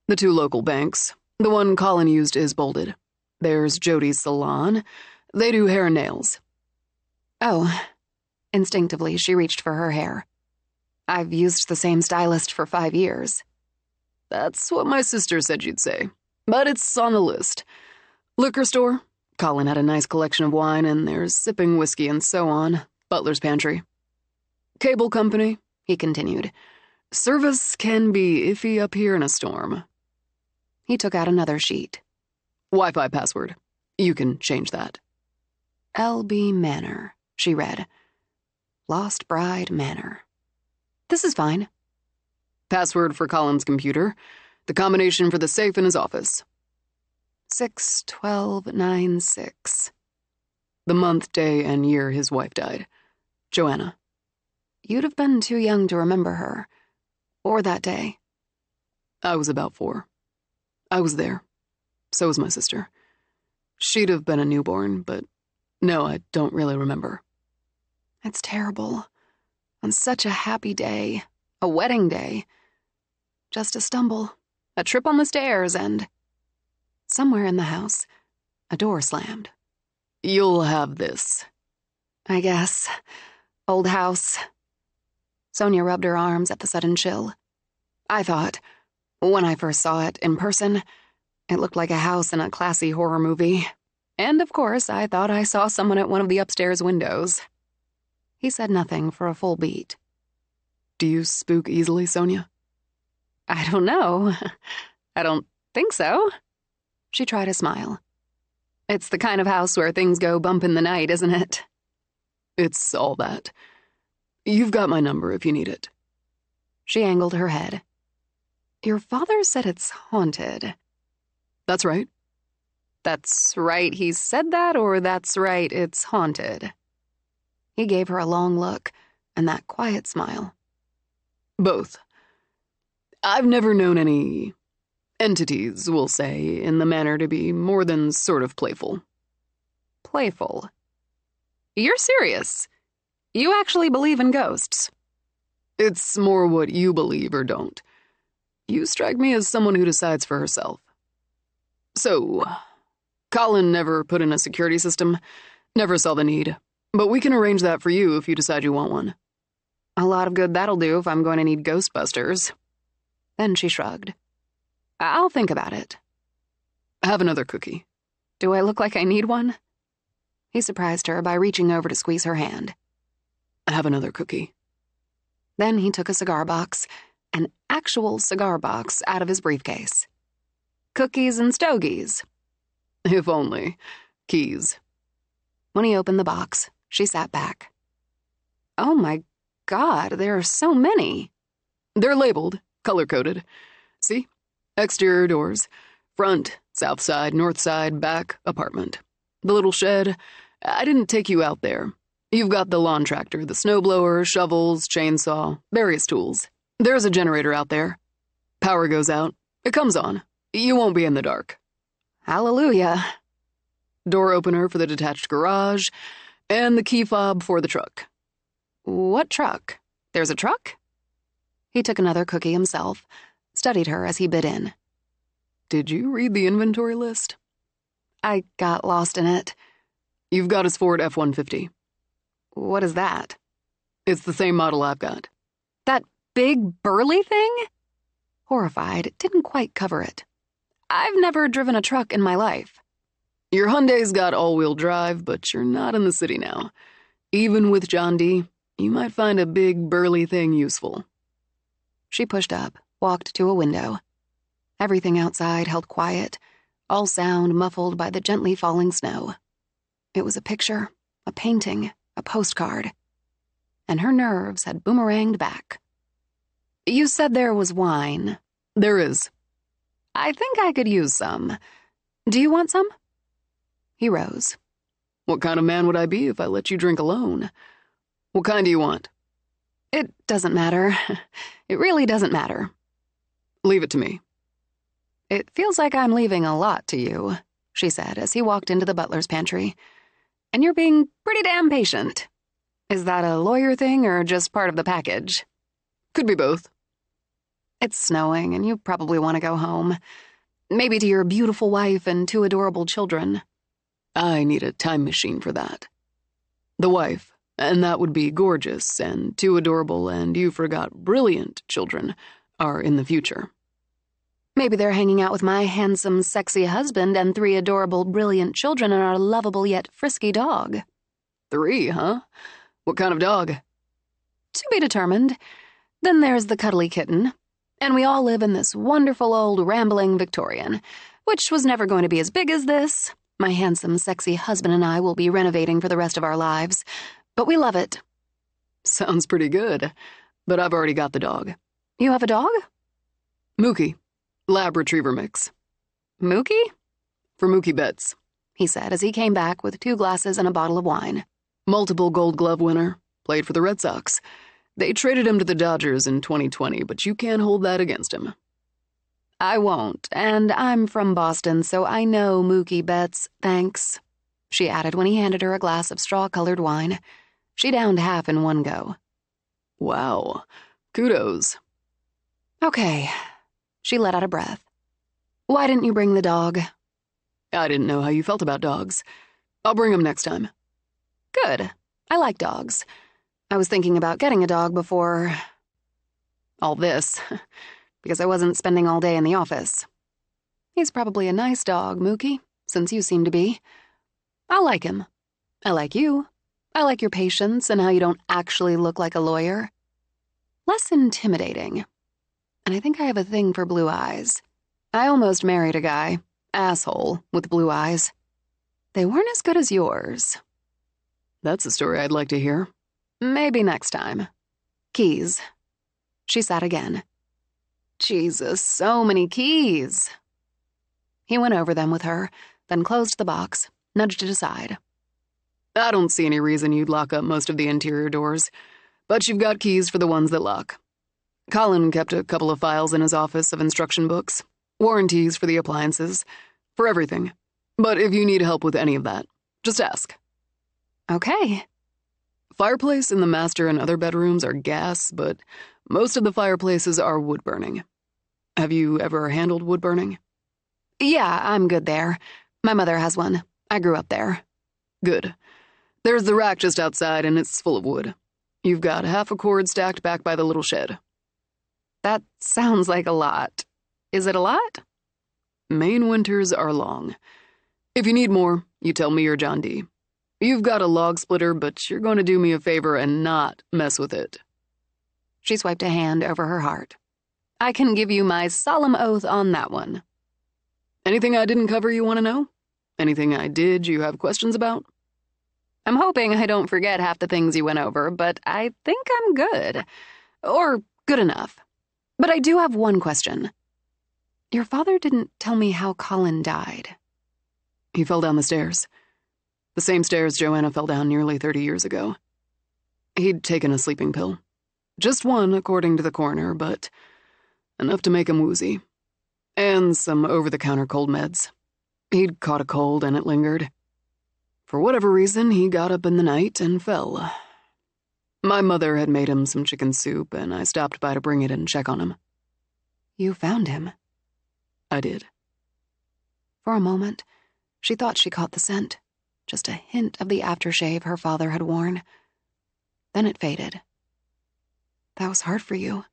The 2 local banks. The one Colin used is bolted. There's Jody's salon. They do hair and nails. Oh. Instinctively, she reached for her hair. I've used the same stylist for 5 years. That's what my sister said you'd say. But it's on the list. Liquor store. Colin had a nice collection of wine, and there's sipping whiskey and so on. Butler's pantry. Cable company, he continued. Service can be iffy up here in a storm. He took out another sheet. Wi-Fi password. You can change that. LB Manor, she read. Lost Bride Manor. This is fine. Password for Colin's computer. The combination for the safe in his office. 6/12/96. The month, day, and year his wife died. Joanna. You'd have been too young to remember her. Or that day. I was about 4. I was there. So was my sister. She'd have been a newborn, but no, I don't really remember. It's terrible. On such a happy day. A wedding day. Just a stumble. A trip on the stairs and... Somewhere in the house, a door slammed. You'll have this. I guess. Old house. Sonia rubbed her arms at the sudden chill. I thought, when I first saw it in person, it looked like a house in a classy horror movie. And of course, I thought I saw someone at one of the upstairs windows. He said nothing for a full beat. Do you spook easily, Sonia? I don't know. I don't think so. She tried a smile. It's the kind of house where things go bump in the night, isn't it? It's all that. You've got my number if you need it. She angled her head. Your father said it's haunted. That's right. That's right he said that, or that's right it's haunted? He gave her a long look and that quiet smile. Both. I've never known any entities, we'll say, in the manor to be more than sort of playful. Playful? You're serious? You actually believe in ghosts? It's more what you believe or don't. You strike me as someone who decides for herself. So, Colin never put in a security system, never saw the need, but we can arrange that for you if you decide you want one. A lot of good that'll do if I'm going to need Ghostbusters. Then she shrugged. I'll think about it. Have another cookie. Do I look like I need one? He surprised her by reaching over to squeeze her hand. Have another cookie. Then he took a cigar box, an actual cigar box, out of his briefcase. Cookies and stogies. If only. Keys. When he opened the box, she sat back. Oh my God, there are so many. They're labeled, color-coded. See? Exterior doors. Front, south side, north side, back, apartment. The little shed. I didn't take you out there. You've got the lawn tractor, the snowblower, shovels, chainsaw, various tools. There's a generator out there. Power goes out. It comes on. You won't be in the dark. Hallelujah. Door opener for the detached garage, and the key fob for the truck. What truck? There's a truck? He took another cookie himself, studied her as he bit in. Did you read the inventory list? I got lost in it. You've got his Ford F-150. What is that? It's the same model I've got. That big burly thing? Horrified, it didn't quite cover it. I've never driven a truck in my life. Your Hyundai's got all-wheel drive, but you're not in the city now. Even with John D., you might find a big, burly thing useful. She pushed up, walked to a window. Everything outside held quiet, all sound muffled by the gently falling snow. It was a picture, a painting, a postcard. And her nerves had boomeranged back. You said there was wine. There is. I think I could use some. Do you want some? He rose. What kind of man would I be if I let you drink alone? What kind do you want? It doesn't matter. It really doesn't matter. Leave it to me. It feels like I'm leaving a lot to you, she said as he walked into the butler's pantry. And you're being pretty damn patient. Is that a lawyer thing or just part of the package? Could be both. It's snowing and you probably want to go home. Maybe to your beautiful wife and 2 adorable children. I need a time machine for that. The wife, and that would be gorgeous, and 2 adorable and you forgot brilliant children, are in the future. Maybe they're hanging out with my handsome, sexy husband and 3 adorable, brilliant children and our lovable yet frisky dog. 3, huh? What kind of dog? To be determined. Then there's the cuddly kitten. And we all live in this wonderful old rambling Victorian, which was never going to be as big as this. My handsome, sexy husband and I will be renovating for the rest of our lives. But we love it. Sounds pretty good. But I've already got the dog. You have a dog? Mookie. Lab retriever mix. Mookie? For Mookie Betts, he said as he came back with 2 glasses and a bottle of wine. Multiple Gold Glove winner. Played for the Red Sox. They traded him to the Dodgers in 2020, but you can't hold that against him. I won't, and I'm from Boston, so I know Mookie Betts, thanks, she added when he handed her a glass of straw-colored wine. She downed half in one go. Wow. Kudos. Okay. She let out a breath. Why didn't you bring the dog? I didn't know how you felt about dogs. I'll bring him next time. Good. I like dogs. I was thinking about getting a dog before all this, because I wasn't spending all day in the office. He's probably a nice dog, Mookie, since you seem to be. I like him. I like you. I like your patience and how you don't actually look like a lawyer. Less intimidating. And I think I have a thing for blue eyes. I almost married a guy, asshole, with blue eyes. They weren't as good as yours. That's a story I'd like to hear. Maybe next time. Keys. She sat again. Jesus, so many keys. He went over them with her, then closed the box, nudged it aside. I don't see any reason you'd lock up most of the interior doors, but you've got keys for the ones that lock. Colin kept a couple of files in his office of instruction books, warranties for the appliances, for everything. But if you need help with any of that, just ask. Okay. Fireplace in the master and other bedrooms are gas, but most of the fireplaces are wood burning. Have you ever handled wood burning? Yeah, I'm good there. My mother has one. I grew up there. Good. There's the rack just outside, and it's full of wood. You've got half a cord stacked back by the little shed. That sounds like a lot. Is it a lot? Maine winters are long. If you need more, you tell me or John D. You've got a log splitter, but you're going to do me a favor and not mess with it. She swiped a hand over her heart. I can give you my solemn oath on that one. Anything I didn't cover you want to know? Anything I did you have questions about? I'm hoping I don't forget half the things you went over, but I think I'm good. Or good enough. But I do have one question. Your father didn't tell me how Colin died. He fell down the stairs. The same stairs Joanna fell down nearly 30 years ago. He'd taken a sleeping pill. Just one, according to the coroner, but enough to make him woozy. And some over-the-counter cold meds. He'd caught a cold and it lingered. For whatever reason, he got up in the night and fell. My mother had made him some chicken soup, and I stopped by to bring it and check on him. You found him? I did. For a moment, she thought she caught the scent, just a hint of the aftershave her father had worn. Then it faded. That was hard for you.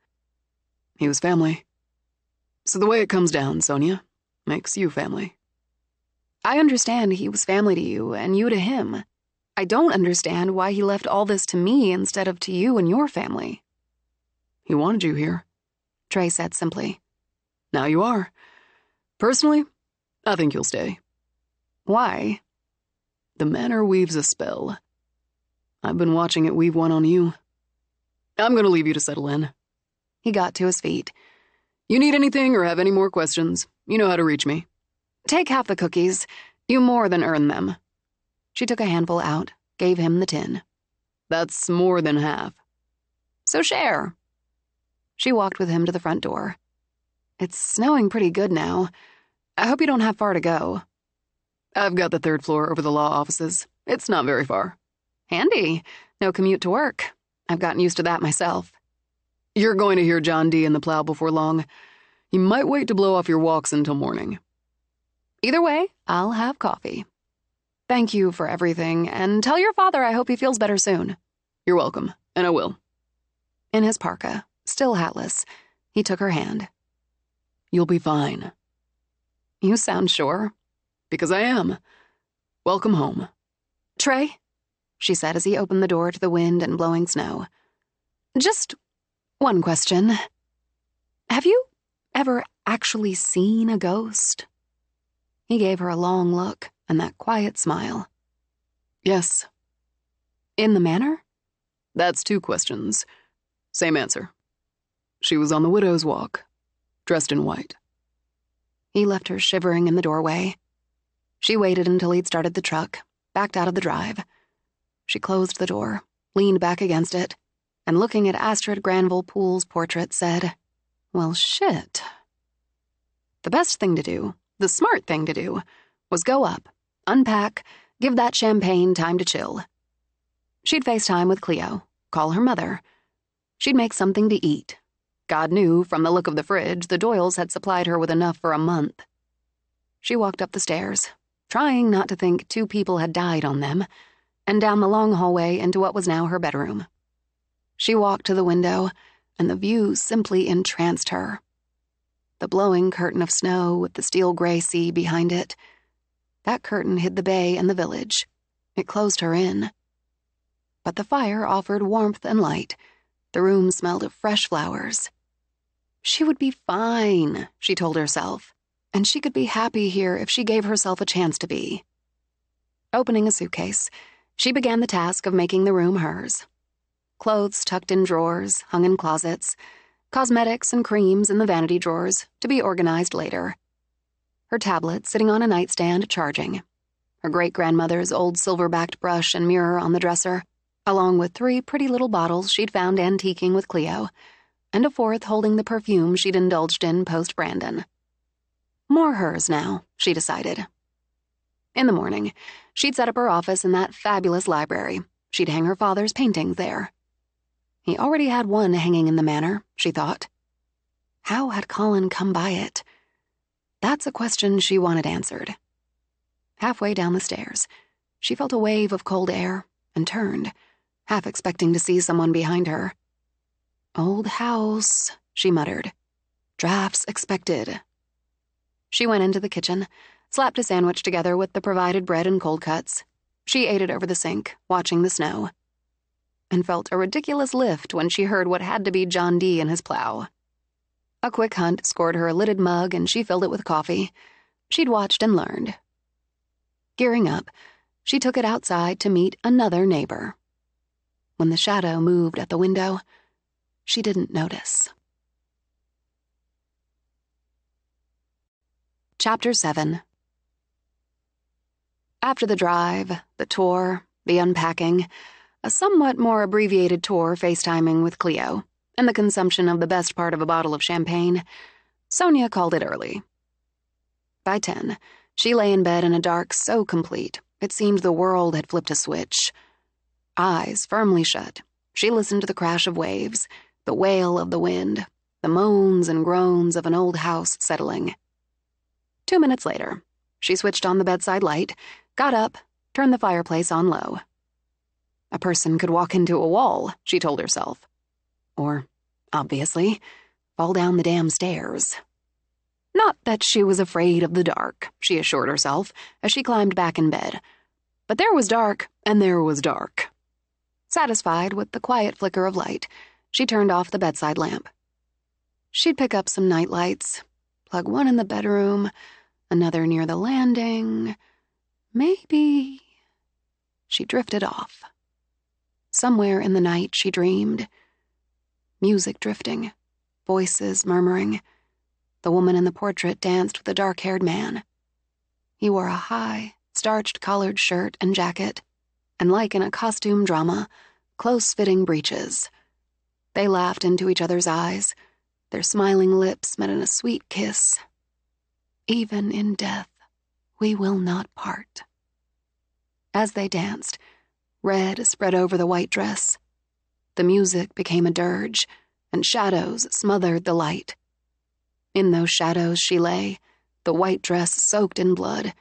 He was family. So the way it comes down, Sonia, makes you family. I understand he was family to you, and you to him. I don't understand why he left all this to me instead of to you and your family. He wanted you here, Trey said simply. Now you are. Personally, I think you'll stay. Why? The manor weaves a spell. I've been watching it weave one on you. I'm going to leave you to settle in. He got to his feet. You need anything or have any more questions, you know how to reach me. Take half the cookies. You more than earn them. She took a handful out, gave him the tin. That's more than half. So share. She walked with him to the front door. It's snowing pretty good now. I hope you don't have far to go. I've got the 3rd floor over the law offices. It's not very far. Handy. No commute to work. I've gotten used to that myself. You're going to hear John D. in the plow before long. You might wait to blow off your walks until morning. Either way, I'll have coffee. Thank you for everything, and tell your father I hope he feels better soon. You're welcome, and I will. In his parka, still hatless, he took her hand. You'll be fine. You sound sure. Because I am. Welcome home. Trey, she said as he opened the door to the wind and blowing snow. Just one question. Have you ever actually seen a ghost? He gave her a long look and that quiet smile. Yes. In the manor? That's 2 questions. Same answer. She was on the widow's walk, dressed in white. He left her shivering in the doorway. She waited until he'd started the truck, backed out of the drive. She closed the door, leaned back against it, and looking at Astrid Granville Poole's portrait said, well, shit. The best thing to do, the smart thing to do, was go up, unpack, give that champagne time to chill. She'd FaceTime with Cleo, call her mother. She'd make something to eat. God knew, from the look of the fridge, the Doyles had supplied her with enough for a month. She walked up the stairs, trying not to think 2 people had died on them, and down the long hallway into what was now her bedroom. She walked to the window, and the view simply entranced her. The blowing curtain of snow with the steel-gray sea behind it. That curtain hid the bay and the village. It closed her in. But the fire offered warmth and light. The room smelled of fresh flowers. She would be fine, she told herself, and she could be happy here if she gave herself a chance to be. Opening a suitcase, she began the task of making the room hers. Clothes tucked in drawers, hung in closets, cosmetics and creams in the vanity drawers, to be organized later. Her tablet sitting on a nightstand charging. Her great-grandmother's old silver-backed brush and mirror on the dresser, along with 3 pretty little bottles she'd found antiquing with Cleo, and a 4th holding the perfume she'd indulged in post-Brandon. More hers now, she decided. In the morning, she'd set up her office in that fabulous library. She'd hang her father's paintings there. He already had one hanging in the manor, she thought. How had Colin come by it? That's a question she wanted answered. Halfway down the stairs, she felt a wave of cold air and turned, half expecting to see someone behind her. Old house, she muttered. Drafts expected. She went into the kitchen, slapped a sandwich together with the provided bread and cold cuts, She ate it over the sink, watching the snow, and felt a ridiculous lift when she heard what had to be John D. and his plow. A quick hunt scored her a lidded mug, and she filled it with coffee. She'd watched and learned. Gearing up, she took it outside to meet another neighbor. When the shadow moved at the window, she didn't notice. Chapter 7. After the drive, the tour, the unpacking, a somewhat more abbreviated tour FaceTiming with Cleo, and the consumption of the best part of a bottle of champagne, Sonia called it early. By 10, she lay in bed in a dark so complete it seemed the world had flipped a switch. Eyes firmly shut, she listened to the crash of waves, the wail of the wind, the moans and groans of an old house settling. 2 minutes later, she switched on the bedside light, got up, turned the fireplace on low. A person could walk into a wall, she told herself. Or, obviously, fall down the damn stairs. Not that she was afraid of the dark, she assured herself, as she climbed back in bed. But there was dark, and there was dark. Satisfied with the quiet flicker of light, she turned off the bedside lamp. She'd pick up some night lights, plug one in the bedroom, another near the landing. Maybe... She drifted off. Somewhere in the night she dreamed. Music drifting, voices murmuring. The woman in the portrait danced with a dark-haired man. He wore a high, starched collared shirt and jacket, and like in a costume drama, close-fitting breeches. They laughed into each other's eyes. Their smiling lips met in a sweet kiss. Even in death, we will not part. As they danced, red spread over the white dress. The music became a dirge, and shadows smothered the light. In those shadows she lay, the white dress soaked in blood,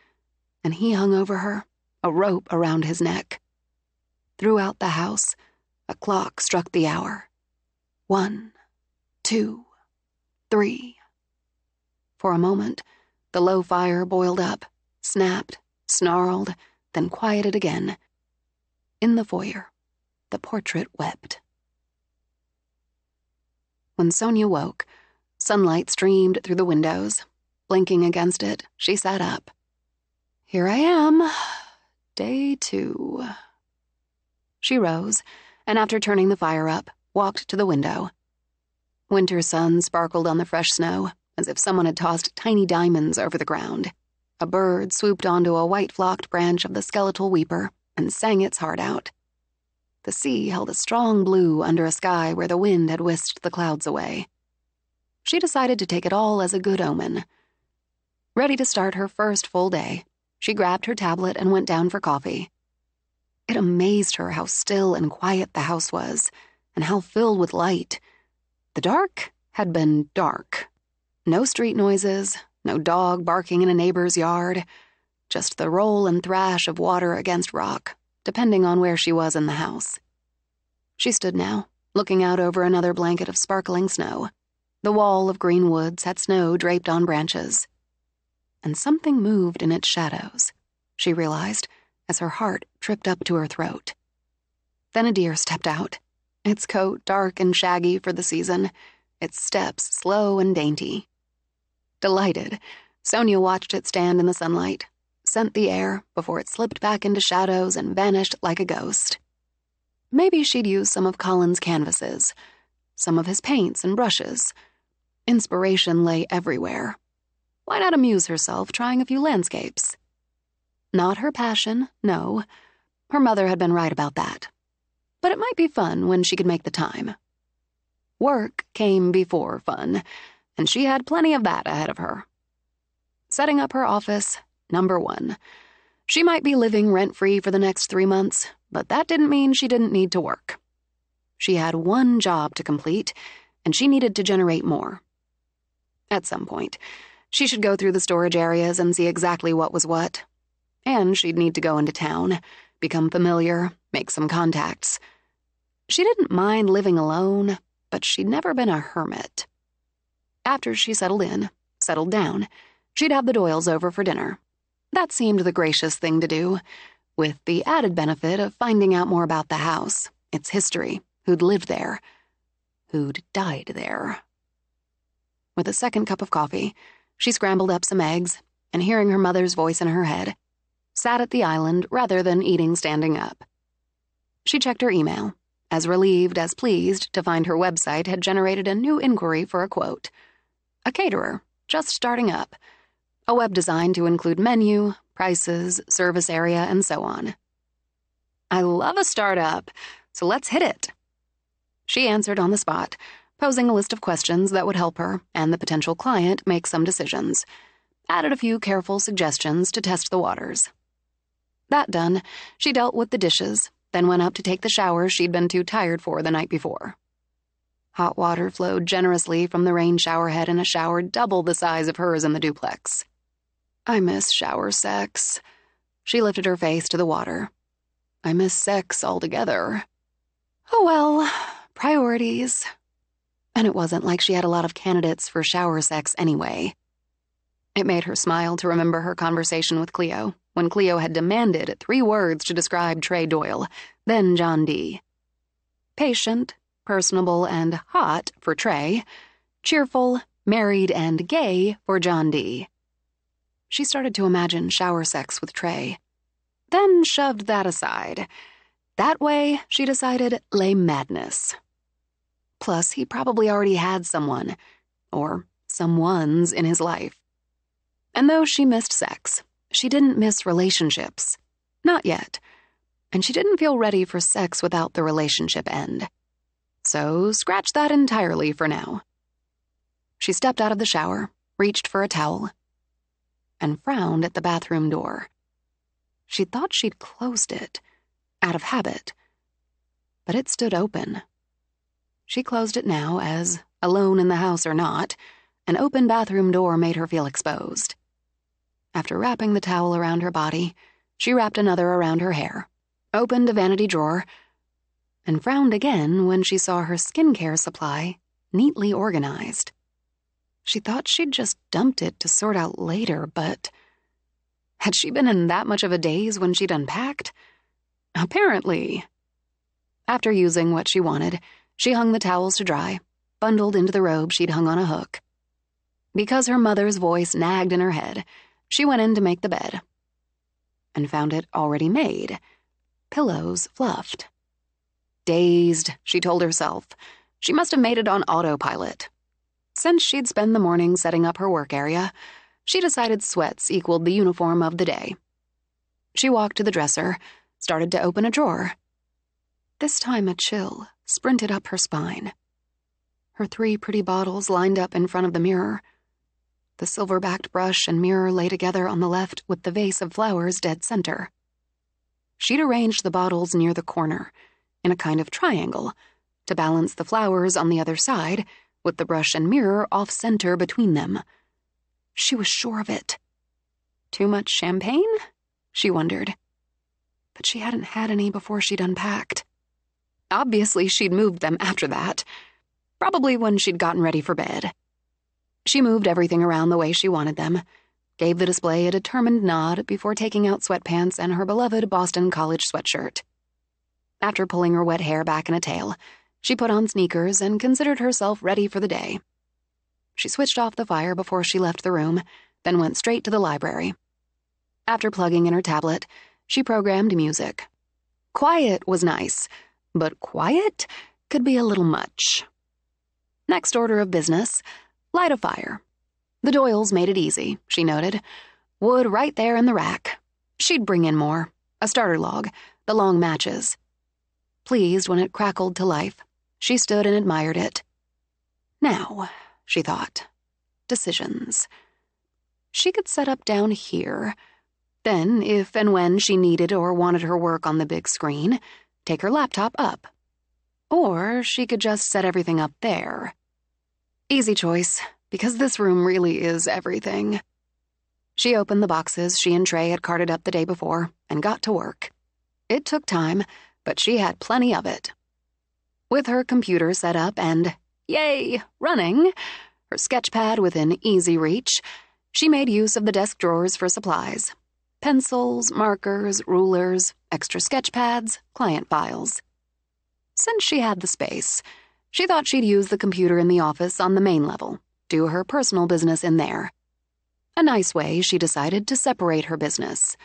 and he hung over her, a rope around his neck. Throughout the house, a clock struck the hour. 1, 2, 3. For a moment, the low fire boiled up, snapped, snarled, then quieted again. In the foyer, the portrait wept. When Sonia woke, sunlight streamed through the windows. Blinking against it, she sat up. Here I am. Day 2. She rose, and after turning the fire up, walked to the window. Winter sun sparkled on the fresh snow, as if someone had tossed tiny diamonds over the ground. A bird swooped onto a white-flocked branch of the skeletal weeper and sang its heart out. The sea held a strong blue under a sky where the wind had whisked the clouds away. She decided to take it all as a good omen. Ready to start her first full day, she grabbed her tablet and went down for coffee. It amazed her how still and quiet the house was, and how filled with light. The dark had been dark. No street noises, no dog barking in a neighbor's yard, just the roll and thrash of water against rock, depending on where she was in the house. She stood now, looking out over another blanket of sparkling snow. The wall of green woods had snow draped on branches. And something moved in its shadows, she realized, as her heart tripped up to her throat. Then a deer stepped out, its coat dark and shaggy for the season, its steps slow and dainty. Delighted, Sonia watched it stand in the sunlight, scent the air before it slipped back into shadows and vanished like a ghost. Maybe she'd use some of Colin's canvases, some of his paints and brushes. Inspiration lay everywhere. Why not amuse herself trying a few landscapes? Not her passion, no. Her mother had been right about that. But it might be fun when she could make the time. Work came before fun, and she had plenty of that ahead of her. Setting up her office, number 1. She might be living rent-free for the next 3 months, but that didn't mean she didn't need to work. She had one job to complete, and she needed to generate more. At some point, she should go through the storage areas and see exactly what was what. And she'd need to go into town, become familiar, make some contacts. She didn't mind living alone, but she'd never been a hermit. After she settled down, she'd have the Doyles over for dinner. That seemed the gracious thing to do. with the added benefit of finding out more about the house, its history, who'd lived there, who'd died there. With a second cup of coffee, she scrambled up some eggs and, hearing her mother's voice in her head, sat at the island rather than eating standing up. She checked her email, as relieved as pleased to find her website had generated a new inquiry for a quote. A caterer, just starting up. A web design to include menu, prices, service area, and so on. I love a startup, so let's hit it. She answered on the spot, posing a list of questions that would help her and the potential client make some decisions. Added a few careful suggestions to test the waters. That done, she dealt with the dishes, then went up to take the shower she'd been too tired for the night before. Hot water flowed generously from the rain shower head in a shower double the size of hers in the duplex. I miss shower sex. She lifted her face to the water. I miss sex altogether. Oh well, priorities. And it wasn't like she had a lot of candidates for shower sex anyway. It made her smile to remember her conversation with Cleo, when Cleo had demanded 3 words to describe Trey Doyle, then John D. Patient, personable, and hot for Trey, cheerful, married, and gay for John D. She started to imagine shower sex with Trey, then shoved that aside. That way, she decided, lay madness. Plus, he probably already had someone, or someones, in his life. And though she missed sex, she didn't miss relationships. Not yet. And she didn't feel ready for sex without the relationship end. So scratch that entirely for now. She stepped out of the shower, reached for a towel, and frowned at the bathroom door. She thought she'd closed it, out of habit. But it stood open. She closed it now as, alone in the house or not, an open bathroom door made her feel exposed. After wrapping the towel around her body, she wrapped another around her hair, opened a vanity drawer, and frowned again when she saw her skincare supply neatly organized. She thought she'd just dumped it to sort out later, but had she been in that much of a daze when she'd unpacked? Apparently. After using what she wanted, she hung the towels to dry, bundled into the robe she'd hung on a hook. Because her mother's voice nagged in her head, she went in to make the bed, and found it already made, pillows fluffed. Dazed, she told herself, she must have made it on autopilot. Since she'd spend the morning setting up her work area, she decided sweats equaled the uniform of the day. She walked to the dresser, started to open a drawer. This time a chill sprinted up her spine. Her 3 pretty bottles lined up in front of the mirror. The silver-backed brush and mirror lay together on the left with the vase of flowers dead center. She'd arranged the bottles near the corner, in a kind of triangle, to balance the flowers on the other side, with the brush and mirror off-center between them. She was sure of it. Too much champagne? She wondered. But she hadn't had any before she'd unpacked. Obviously, she'd moved them after that, probably when she'd gotten ready for bed. She moved everything around the way she wanted them, gave the display a determined nod before taking out sweatpants and her beloved Boston College sweatshirt. After pulling her wet hair back in a tail, she put on sneakers and considered herself ready for the day. She switched off the fire before she left the room, then went straight to the library. After plugging in her tablet, she programmed music. Quiet was nice, but quiet could be a little much. Next order of business, light a fire. The Doyles made it easy, she noted. Wood right there in the rack. She'd bring in more. A starter log, the long matches. Pleased when it crackled to life, she stood and admired it. Now, she thought, decisions. She could set up down here. Then, if and when she needed or wanted her work on the big screen, take her laptop up. Or she could just set everything up there. Easy choice, because this room really is everything. She opened the boxes she and Trey had carted up the day before and got to work. It took time, but she had plenty of it. With her computer set up and, yay, running, her sketchpad within easy reach, she made use of the desk drawers for supplies. Pencils, markers, rulers, extra sketch pads, client files. Since she had the space, she thought she'd use the computer in the office on the main level, do her personal business in there. A nice way, she decided, to separate her business.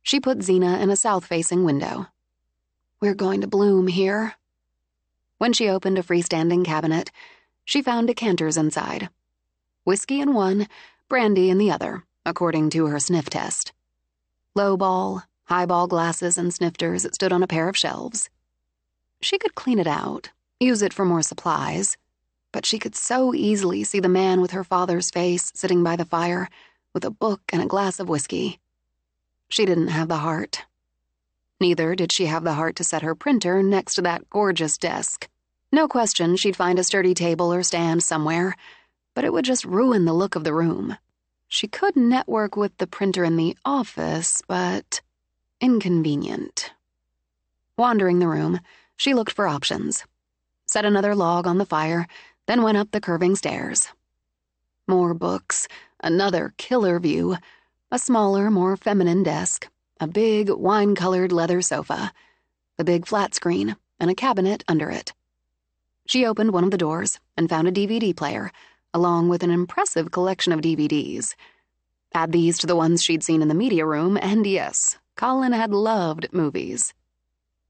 She put Xena in a south-facing window. "We're going to bloom here." When she opened a freestanding cabinet, she found decanters inside. Whiskey in one, brandy in the other, according to her sniff test. Lowball, highball glasses and snifters stood on a pair of shelves. She could clean it out, use it for more supplies, but she could so easily see the man with her father's face sitting by the fire with a book and a glass of whiskey. She didn't have the heart. Neither did she have the heart to set her printer next to that gorgeous desk. No question she'd find a sturdy table or stand somewhere, but it would just ruin the look of the room. She could network with the printer in the office, but inconvenient. Wandering the room, she looked for options. Set another log on the fire, then went up the curving stairs. More books, another killer view, a smaller, more feminine desk, a big, wine-colored leather sofa, a big flat screen, and a cabinet under it. She opened one of the doors and found a DVD player, along with an impressive collection of DVDs. Add these to the ones she'd seen in the media room, and yes, Colin had loved movies.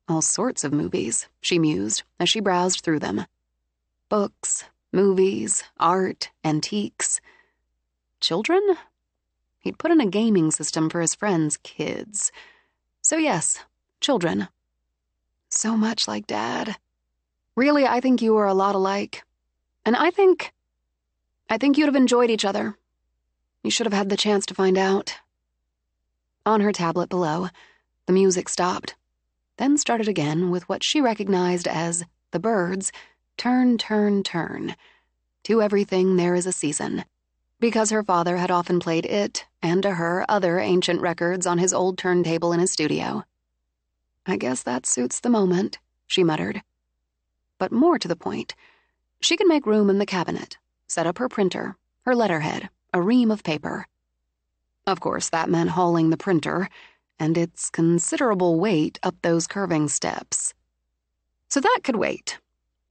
All sorts of movies, she mused as she browsed through them. Books, movies, art, antiques. Children? He'd put in a gaming system for his friends' kids. So yes, children. So much like Dad. Really, I think you were a lot alike. And I think you'd have enjoyed each other. You should have had the chance to find out. On her tablet below, the music stopped, then started again with what she recognized as the Byrds' Turn, Turn, Turn. To everything there is a season. Because her father had often played it, and to her other ancient records on his old turntable in his studio. "I guess that suits the moment," she muttered. But more to the point, she could make room in the cabinet, set up her printer, her letterhead, a ream of paper. Of course, that meant hauling the printer, and its considerable weight up those curving steps. So that could wait,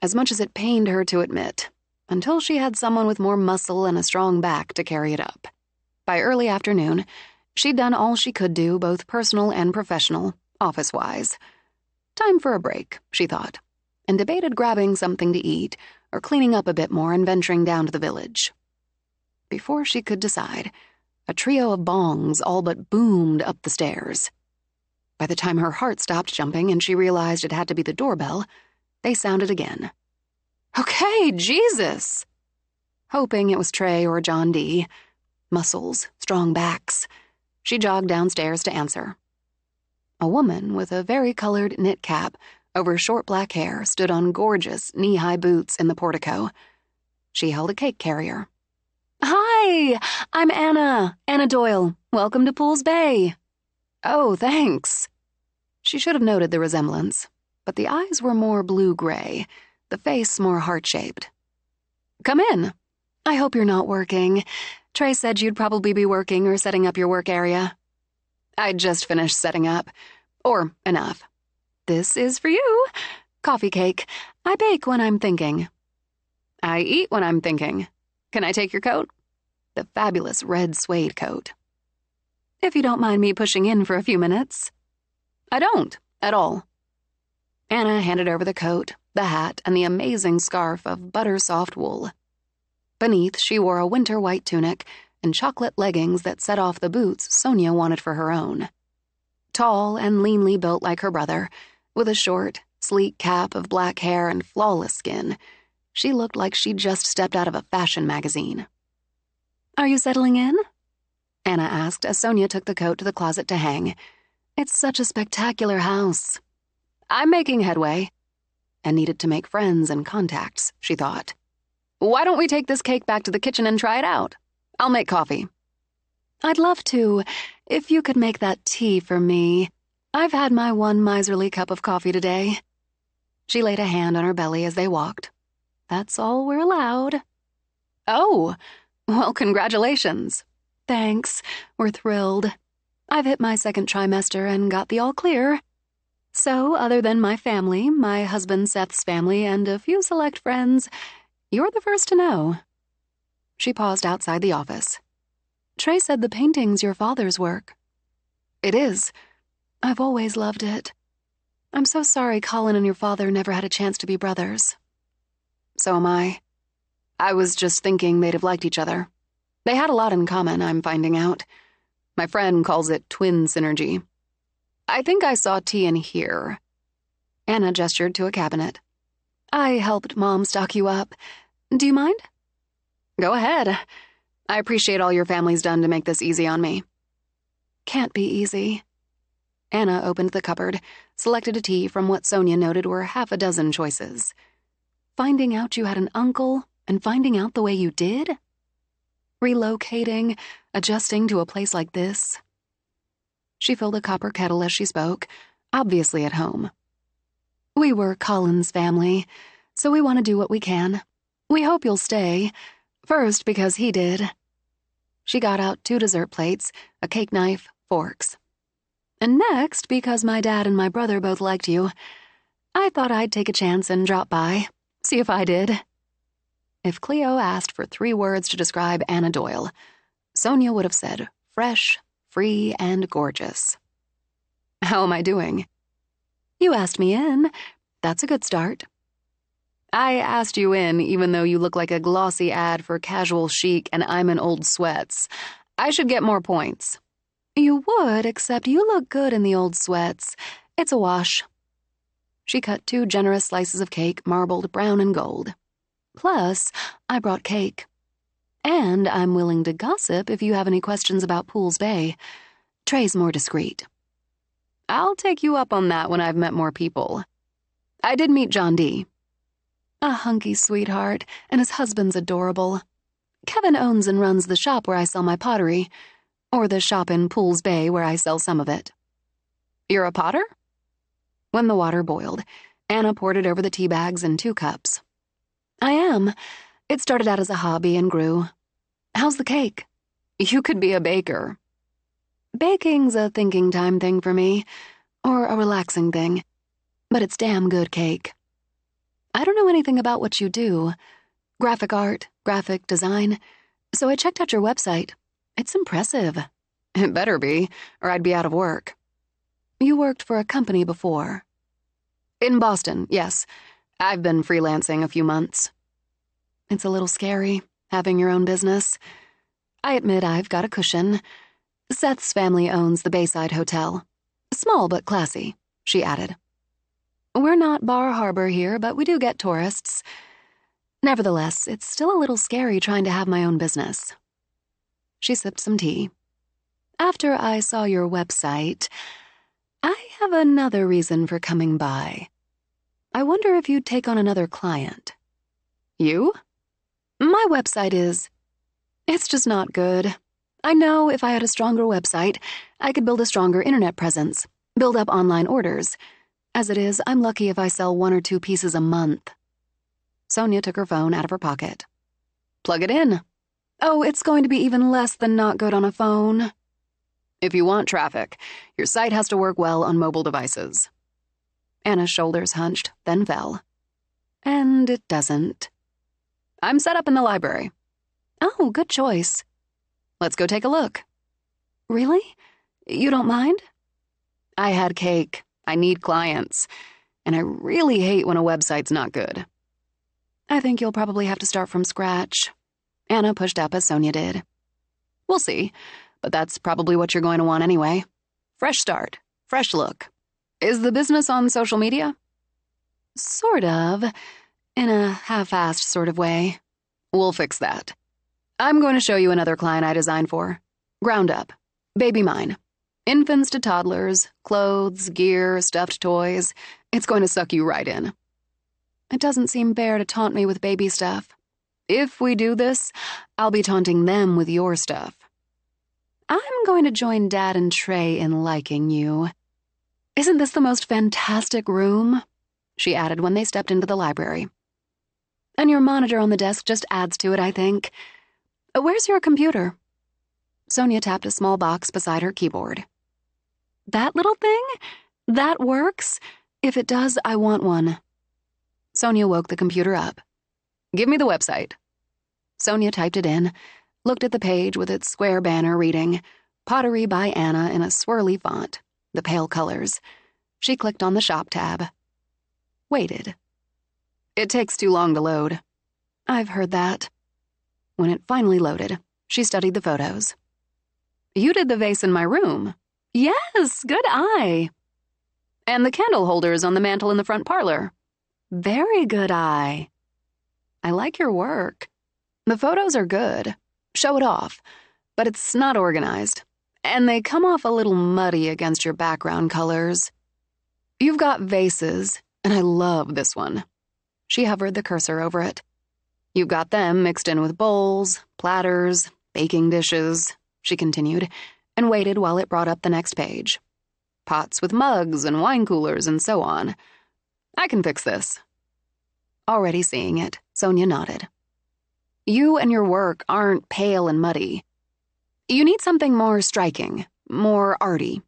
as much as it pained her to admit, until she had someone with more muscle and a strong back to carry it up. By early afternoon, she'd done all she could do, both personal and professional, office-wise. Time for a break, she thought, and debated grabbing something to eat or cleaning up a bit more and venturing down to the village. Before she could decide, a trio of bongs all but boomed up the stairs. By the time her heart stopped jumping and she realized it had to be the doorbell, they sounded again. Okay, Jesus! Hoping it was Trey or John D. Muscles, strong backs. She jogged downstairs to answer. A woman with a vari-colored knit cap over short black hair stood on gorgeous knee-high boots in the portico. She held a cake carrier. "Hi, I'm Anna Doyle. Welcome to Pools Bay." "Oh, thanks." She should have noted the resemblance, but the eyes were more blue-gray, the face more heart-shaped. "Come in. I hope you're not working. Trey said you'd probably be working or setting up your work area." "I'd just finished setting up. Or enough. This is for you. Coffee cake. I bake when I'm thinking." "I eat when I'm thinking. Can I take your coat?" The fabulous red suede coat. "If you don't mind me pushing in for a few minutes." "I don't, at all." Anna handed over the coat, the hat, and the amazing scarf of butter-soft wool. Beneath, she wore a winter white tunic and chocolate leggings that set off the boots Sonia wanted for her own. Tall and leanly built like her brother, with a short, sleek cap of black hair and flawless skin, she looked like she'd just stepped out of a fashion magazine. "Are you settling in?" Anna asked as Sonia took the coat to the closet to hang. "It's such a spectacular house." "I'm making headway." And needed to make friends and contacts, she thought. "Why don't we take this cake back to the kitchen and try it out? I'll make coffee." "I'd love to, if you could make that tea for me. I've had my one miserly cup of coffee today." She laid a hand on her belly as they walked. "That's all we're allowed." "Oh, well, congratulations." "Thanks, we're thrilled." I've hit my second trimester and got the all clear. So, other than my family, my husband Seth's family, and a few select friends, you're the first to know." She paused outside the office. "Trey said the painting's your father's work." "It is. I've always loved it. I'm so sorry Colin and your father never had a chance to be brothers." "So am I. I was just thinking they'd have liked each other. They had a lot in common, I'm finding out. My friend calls it twin synergy. I think I saw T in here." Anna gestured to a cabinet. "I helped Mom stock you up. Do you mind?" "Go ahead. I appreciate all your family's done to make this easy on me." "Can't be easy." Anna opened the cupboard, selected a tea from what Sonia noted were half a dozen choices. "Finding out you had an uncle, and finding out the way you did? Relocating, adjusting to a place like this?" She filled a copper kettle as she spoke, obviously at home. "We were Colin's family, so we want to do what we can. We hope you'll stay. First, because he did." She got out 2 dessert plates, a cake knife, forks. "And next, because my dad and my brother both liked you. I thought I'd take a chance and drop by, see if I did." If Cleo asked for 3 words to describe Anna Doyle, Sonia would have said fresh, free, and gorgeous. "How am I doing?" "You asked me in. That's a good start." "I asked you in even though you look like a glossy ad for casual chic and I'm in old sweats. I should get more points." "You would, except you look good in the old sweats. It's a wash." She cut 2 generous slices of cake, marbled brown and gold. "Plus, I brought cake. And I'm willing to gossip if you have any questions about Pools Bay. Trey's more discreet." "I'll take you up on that when I've met more people. I did meet John D." "A hunky sweetheart, and his husband's adorable. Kevin owns and runs the shop where I sell my pottery, or the shop in Pools Bay where I sell some of it." "You're a potter?" When the water boiled, Anna poured it over the tea bags in 2 cups. "I am. It started out as a hobby and grew. How's the cake?" "You could be a baker." "Baking's a thinking time thing for me, or a relaxing thing. But it's damn good cake." "I don't know anything about what you do. Graphic art, graphic design. So I checked out your website. It's impressive." "It better be, or I'd be out of work." "You worked for a company before." "In Boston, yes. I've been freelancing a few months." "It's a little scary, having your own business. I admit I've got a cushion. Seth's family owns the Bayside Hotel. Small but classy," she added. "We're not Bar Harbor here, but we do get tourists. Nevertheless, it's still a little scary trying to have my own business." She sipped some tea. "After I saw your website, I have another reason for coming by. I wonder if you'd take on another client." "You?" "My website it's just not good. I know if I had a stronger website, I could build a stronger internet presence, build up online orders. As it is, I'm lucky if I sell 1 or 2 pieces a month." Sonia took her phone out of her pocket. "Plug it in." "Oh, it's going to be even less than not good on a phone." "If you want traffic, your site has to work well on mobile devices." Anna's shoulders hunched, then fell. "And it doesn't." "I'm set up in the library." "Oh, good choice." "Let's go take a look." "Really? You don't mind?" "I had cake. I need clients. And I really hate when a website's not good." "I think you'll probably have to start from scratch." Anna pushed up as Sonia did. "We'll see, but that's probably what you're going to want anyway. Fresh start, fresh look. Is the business on social media?" "Sort of. In a half-assed sort of way." "We'll fix that. I'm going to show you another client I designed for. Ground up. Baby mine. Infants to toddlers, clothes, gear, stuffed toys. It's going to suck you right in." "It doesn't seem fair to taunt me with baby stuff." "If we do this, I'll be taunting them with your stuff." "I'm going to join Dad and Trey in liking you. Isn't this the most fantastic room?" she added when they stepped into the library. "And your monitor on the desk just adds to it, I think. Where's your computer?" Sonia tapped a small box beside her keyboard. That little thing? That works? If it does, I want one. Sonia woke the computer up. Give me the website. Sonia typed it in, looked at the page with its square banner reading, Pottery by Anna in a swirly font, the pale colors. She clicked on the shop tab. Waited. It takes too long to load. I've heard that. When it finally loaded, she studied the photos. You did the vase in my room. Yes, good eye. And the candle holders on the mantel in the front parlor. Very good eye. I like your work. The photos are good. Show it off. But it's not organized. And they come off a little muddy against your background colors. You've got vases, and I love this one. She hovered the cursor over it. You've got them mixed in with bowls, platters, baking dishes, she continued, and waited while it brought up the next page. Pots with mugs and wine coolers and so on. I can fix this. Already seeing it, Sonia nodded. You and your work aren't pale and muddy. You need something more striking, more arty.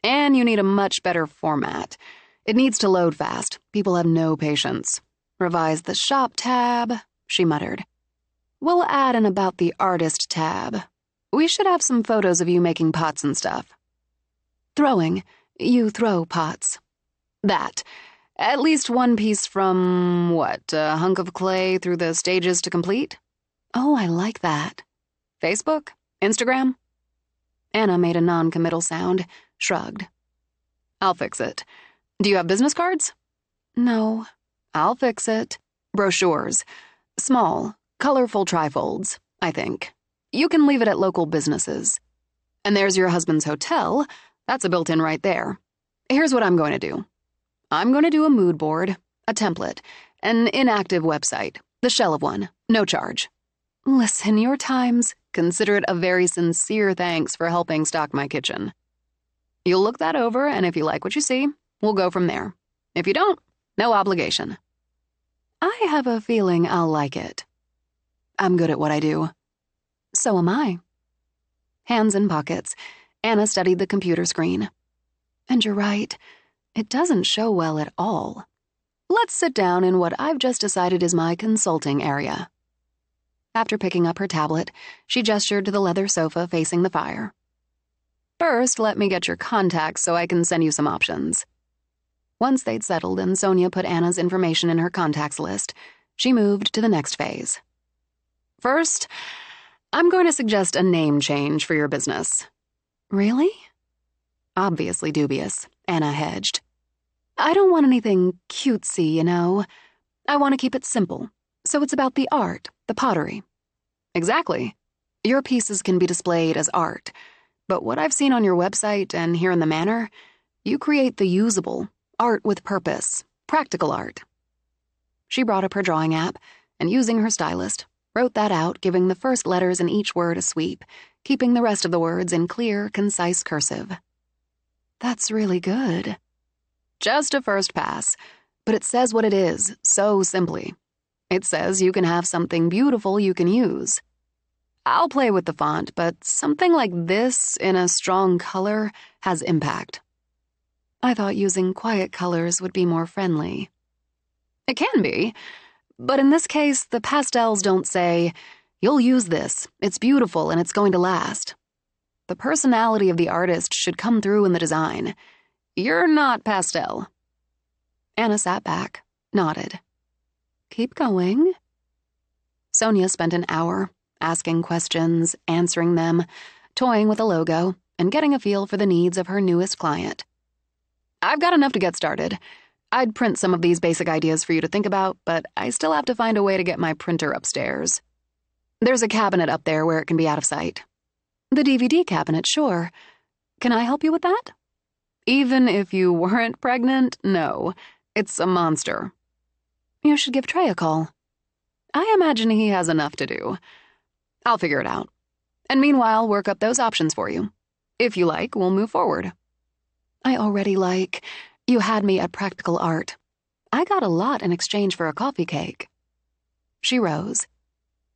And you need a much better format. It needs to load fast. People have no patience. Revise the shop tab, she muttered. We'll add an About the Artist tab. We should have some photos of you making pots and stuff. Throwing. You throw pots. That. At least one piece from, a hunk of clay through the stages to complete? Oh, I like that. Facebook? Instagram? Anna made a non-committal sound, shrugged. I'll fix it. Do you have business cards? No. I'll fix it. Brochures. Small, colorful trifolds, I think. You can leave it at local businesses. And there's your husband's hotel. That's a built-in right there. Here's what I'm going to do. I'm going to do a mood board, a template, an inactive website, the shell of one, no charge. Listen, your times. Consider it a very sincere thanks for helping stock my kitchen. You'll look that over, and if you like what you see, we'll go from there. If you don't, no obligation. I have a feeling I'll like it. I'm good at what I do. So am I. Hands in pockets, Anna studied the computer screen. And you're right, it doesn't show well at all. Let's sit down in what I've just decided is my consulting area. After picking up her tablet, she gestured to the leather sofa facing the fire. First, let me get your contacts so I can send you some options. Once they'd settled and Sonia put Anna's information in her contacts list, she moved to the next phase. First, I'm going to suggest a name change for your business. Really? Obviously dubious, Anna hedged. I don't want anything cutesy, you know. I want to keep it simple, so it's about the art, the pottery. Exactly. Your pieces can be displayed as art, but what I've seen on your website and here in the manor, you create the usable, art with purpose, practical art. She brought up her drawing app and, using her stylist, wrote that out, giving the first letters in each word a sweep, keeping the rest of the words in clear, concise cursive. That's really good. Just a first pass, but it says what it is, so simply. It says you can have something beautiful you can use. I'll play with the font, but something like this in a strong color has impact. I thought using quiet colors would be more friendly. It can be, but in this case, the pastels don't say, you'll use this, it's beautiful and it's going to last. The personality of the artist should come through in the design. You're not pastel. Anna sat back, nodded. Keep going. Sonia spent an hour asking questions, answering them, toying with a logo, and getting a feel for the needs of her newest client. I've got enough to get started. I'd print some of these basic ideas for you to think about, but I still have to find a way to get my printer upstairs. There's a cabinet up there where it can be out of sight. The DVD cabinet, sure. Can I help you with that? Even if you weren't pregnant, no. It's a monster. You should give Trey a call. I imagine he has enough to do. I'll figure it out. And meanwhile, work up those options for you. If you like, we'll move forward. I already like. You had me at practical art. I got a lot in exchange for a coffee cake. She rose.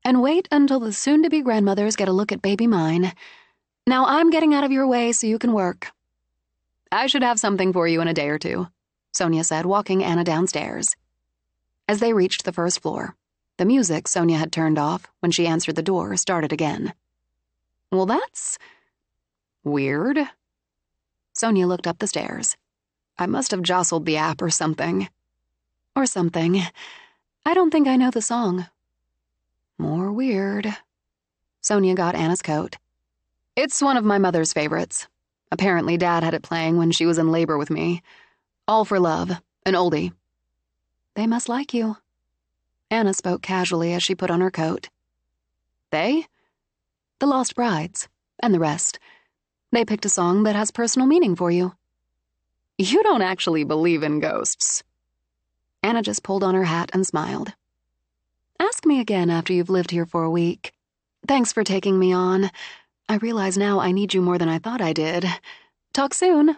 And wait until the soon-to-be grandmothers get a look at baby mine. Now I'm getting out of your way so you can work. I should have something for you in a day or two, Sonia said, walking Anna downstairs. As they reached the first floor, the music Sonia had turned off when she answered the door started again. Well, that's weird. Sonia looked up the stairs. I must have jostled the app or something. Or something. I don't think I know the song. More weird. Sonia got Anna's coat. It's one of my mother's favorites. Apparently Dad had it playing when she was in labor with me. All for Love, an oldie. They must like you. Anna spoke casually as she put on her coat. They? The Lost Brides, and the rest. They picked a song that has personal meaning for you. You don't actually believe in ghosts. Anna just pulled on her hat and smiled. Ask me again after you've lived here for a week. Thanks for taking me on. I realize now I need you more than I thought I did. Talk soon.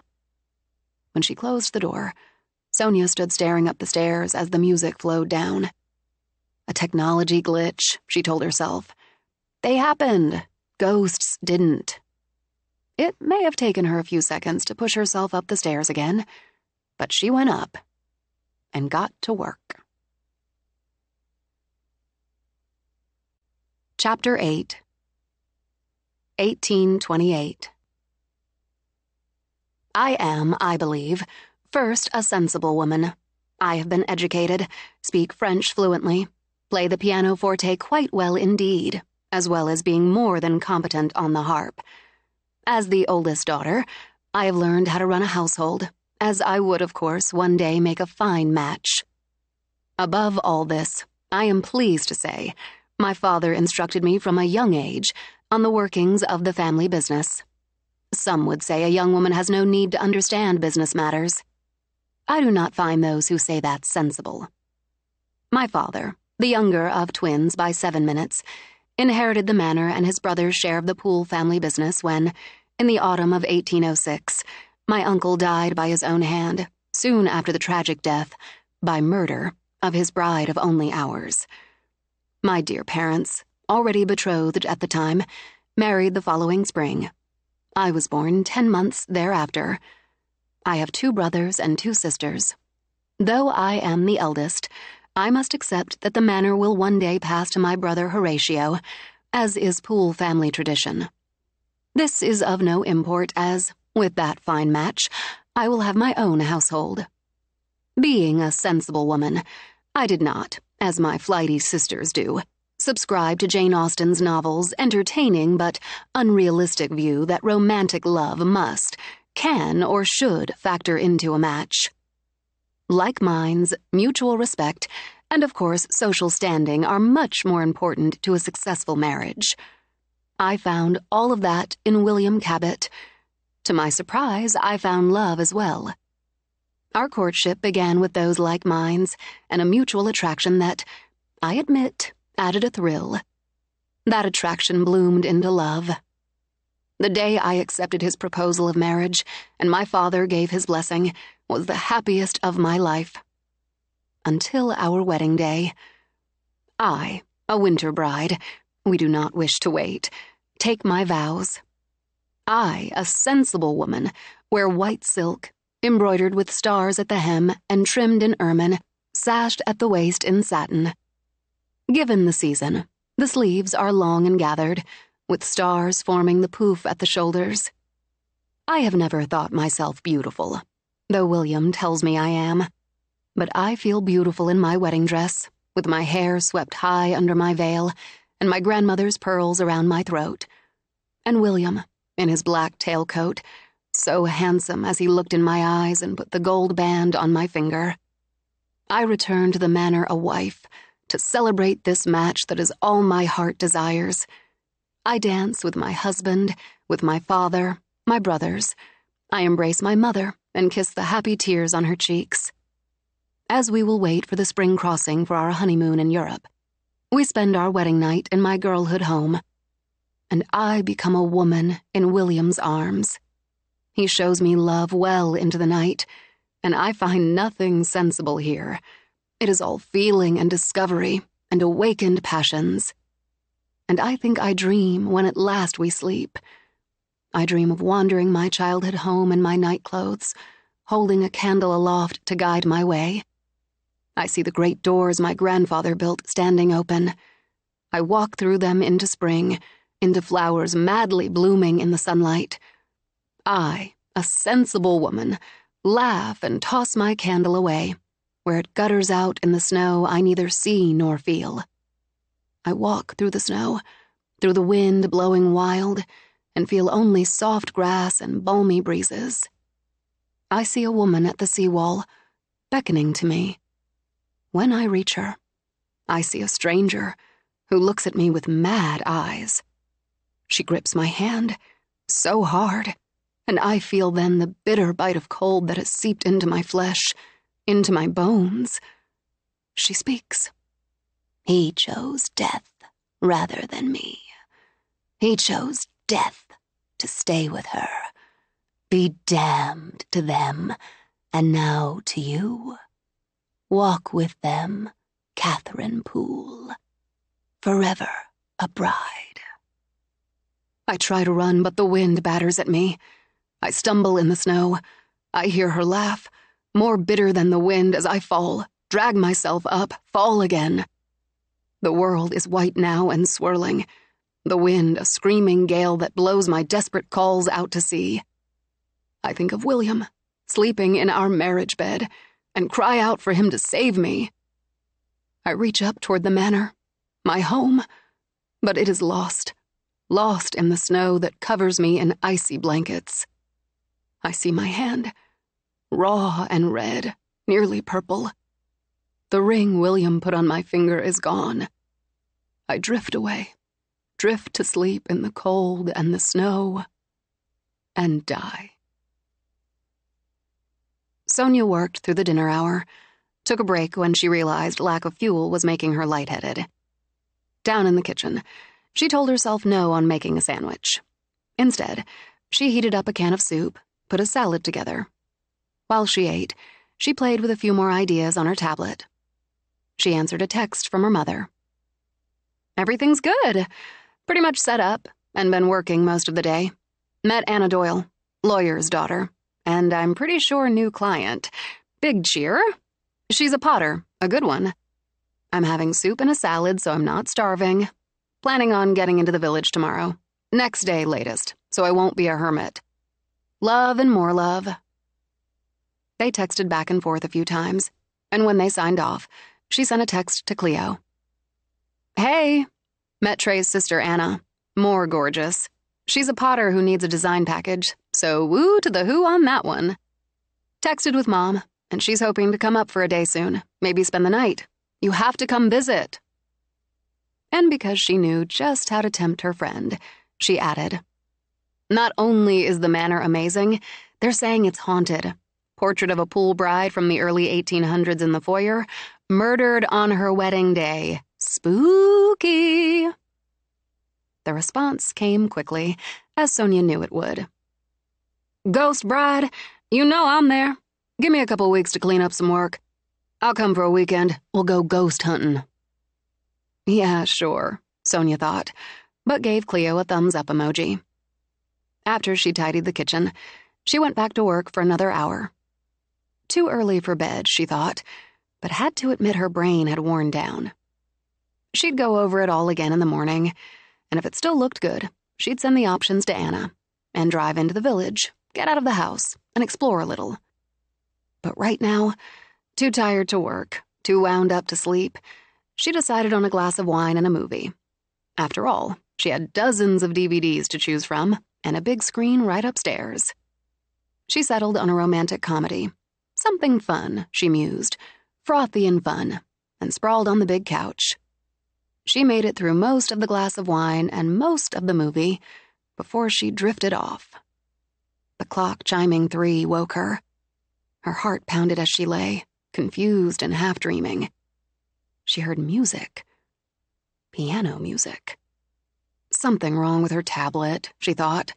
When she closed the door, Sonia stood staring up the stairs as the music flowed down. A technology glitch, she told herself. They happened. Ghosts didn't. It may have taken her a few seconds to push herself up the stairs again, but she went up and got to work. Chapter 8 1828 I am, I believe, first a sensible woman. I have been educated, speak French fluently, play the pianoforte quite well indeed, as well as being more than competent on the harp. As the oldest daughter, I have learned how to run a household, as I would, of course, one day make a fine match. Above all this, I am pleased to say, my father instructed me from a young age on the workings of the family business. Some would say a young woman has no need to understand business matters. I do not find those who say that sensible. My father, the younger of twins by 7 minutes, inherited the manor and his brother's share of the Poole family business when, in the autumn of 1806, my uncle died by his own hand, soon after the tragic death, by murder, of his bride of only hours. My dear parents, already betrothed at the time, married the following spring. I was born 10 months thereafter. I have 2 brothers and 2 sisters. Though I am the eldest, I must accept that the manor will one day pass to my brother Horatio, as is Poole family tradition. This is of no import as, with that fine match, I will have my own household. Being a sensible woman, I did not, as my flighty sisters do, subscribe to Jane Austen's novel's entertaining but unrealistic view that romantic love must, can, or should factor into a match. Like minds, mutual respect, and of course social standing are much more important to a successful marriage. I found all of that in William Cabot. To my surprise, I found love as well. Our courtship began with those like minds and a mutual attraction that, I admit, added a thrill. That attraction bloomed into love. The day I accepted his proposal of marriage and my father gave his blessing was the happiest of my life. Until our wedding day. I, a winter bride, we do not wish to wait, take my vows. I, a sensible woman, wear white silk, embroidered with stars at the hem and trimmed in ermine, sashed at the waist in satin. Given the season, the sleeves are long and gathered, with stars forming the poof at the shoulders. I have never thought myself beautiful, though William tells me I am. But I feel beautiful in my wedding dress, with my hair swept high under my veil, and my grandmother's pearls around my throat. And William, in his black tailcoat, so handsome as he looked in my eyes and put the gold band on my finger. I return to the manor a wife, to celebrate this match that is all my heart desires. I dance with my husband, with my father, my brothers. I embrace my mother and kiss the happy tears on her cheeks. As we will wait for the spring crossing for our honeymoon in Europe, we spend our wedding night in my girlhood home. And I become a woman in William's arms. He shows me love well into the night, and I find nothing sensible here. It is all feeling and discovery and awakened passions. And I think I dream when at last we sleep. I dream of wandering my childhood home in my nightclothes, holding a candle aloft to guide my way. I see the great doors my grandfather built standing open. I walk through them into spring, into flowers madly blooming in the sunlight. I, a sensible woman, laugh and toss my candle away, where it gutters out in the snow I neither see nor feel. I walk through the snow, through the wind blowing wild, and feel only soft grass and balmy breezes. I see a woman at the seawall, beckoning to me. When I reach her, I see a stranger who looks at me with mad eyes. She grips my hand so hard, and I feel then the bitter bite of cold that has seeped into my flesh, into my bones. She speaks. He chose death rather than me. He chose death to stay with her. Be damned to them, and now to you. Walk with them, Catherine Poole, forever a bride. I try to run, but the wind batters at me. I stumble in the snow. I hear her laugh, more bitter than the wind as I fall, drag myself up, fall again. The world is white now and swirling. The wind a screaming gale that blows my desperate calls out to sea. I think of William, sleeping in our marriage bed, and cry out for him to save me. I reach up toward the manor, my home, but it is lost in the snow that covers me in icy blankets. I see my hand, raw and red, nearly purple. The ring William put on my finger is gone. I drift away, drift to sleep in the cold and the snow, and die. Sonia worked through the dinner hour, took a break when she realized lack of fuel was making her lightheaded. Down in the kitchen, she told herself no on making a sandwich. Instead, she heated up a can of soup, put a salad together. While she ate, she played with a few more ideas on her tablet. She answered a text from her mother. Everything's good. Pretty much set up, and been working most of the day. Met Anna Doyle, lawyer's daughter, and I'm pretty sure new client. Big cheer. She's a potter, a good one. I'm having soup and a salad, so I'm not starving. Planning on getting into the village tomorrow. Next day latest, so I won't be a hermit. Love and more love. They texted back and forth a few times, and when they signed off, she sent a text to Cleo. Hey, met Trey's sister Anna. More gorgeous. She's a potter who needs a design package, so woo to the who on that one. Texted with Mom, and she's hoping to come up for a day soon, maybe spend the night. You have to come visit. And because she knew just how to tempt her friend, she added, not only is the manor amazing, they're saying it's haunted. Portrait of a pool bride from the early 1800s in the foyer, murdered on her wedding day. Spooky. The response came quickly, as Sonia knew it would. Ghost bride, you know I'm there. Give me a couple weeks to clean up some work. I'll come for a weekend. We'll go ghost hunting. Yeah, sure, Sonia thought, but gave Cleo a thumbs-up emoji. After she tidied the kitchen, she went back to work for another hour. Too early for bed, she thought, but had to admit her brain had worn down. She'd go over it all again in the morning, and if it still looked good, she'd send the options to Anna and drive into the village, get out of the house, and explore a little. But right now, too tired to work, too wound up to sleep, she decided on a glass of wine and a movie. After all, she had dozens of DVDs to choose from and a big screen right upstairs. She settled on a romantic comedy. Something fun, she mused, frothy and fun, and sprawled on the big couch. She made it through most of the glass of wine and most of the movie before she drifted off. The clock chiming 3 woke her. Her heart pounded as she lay, confused and half-dreaming. She heard music. Piano music. Something wrong with her tablet, she thought,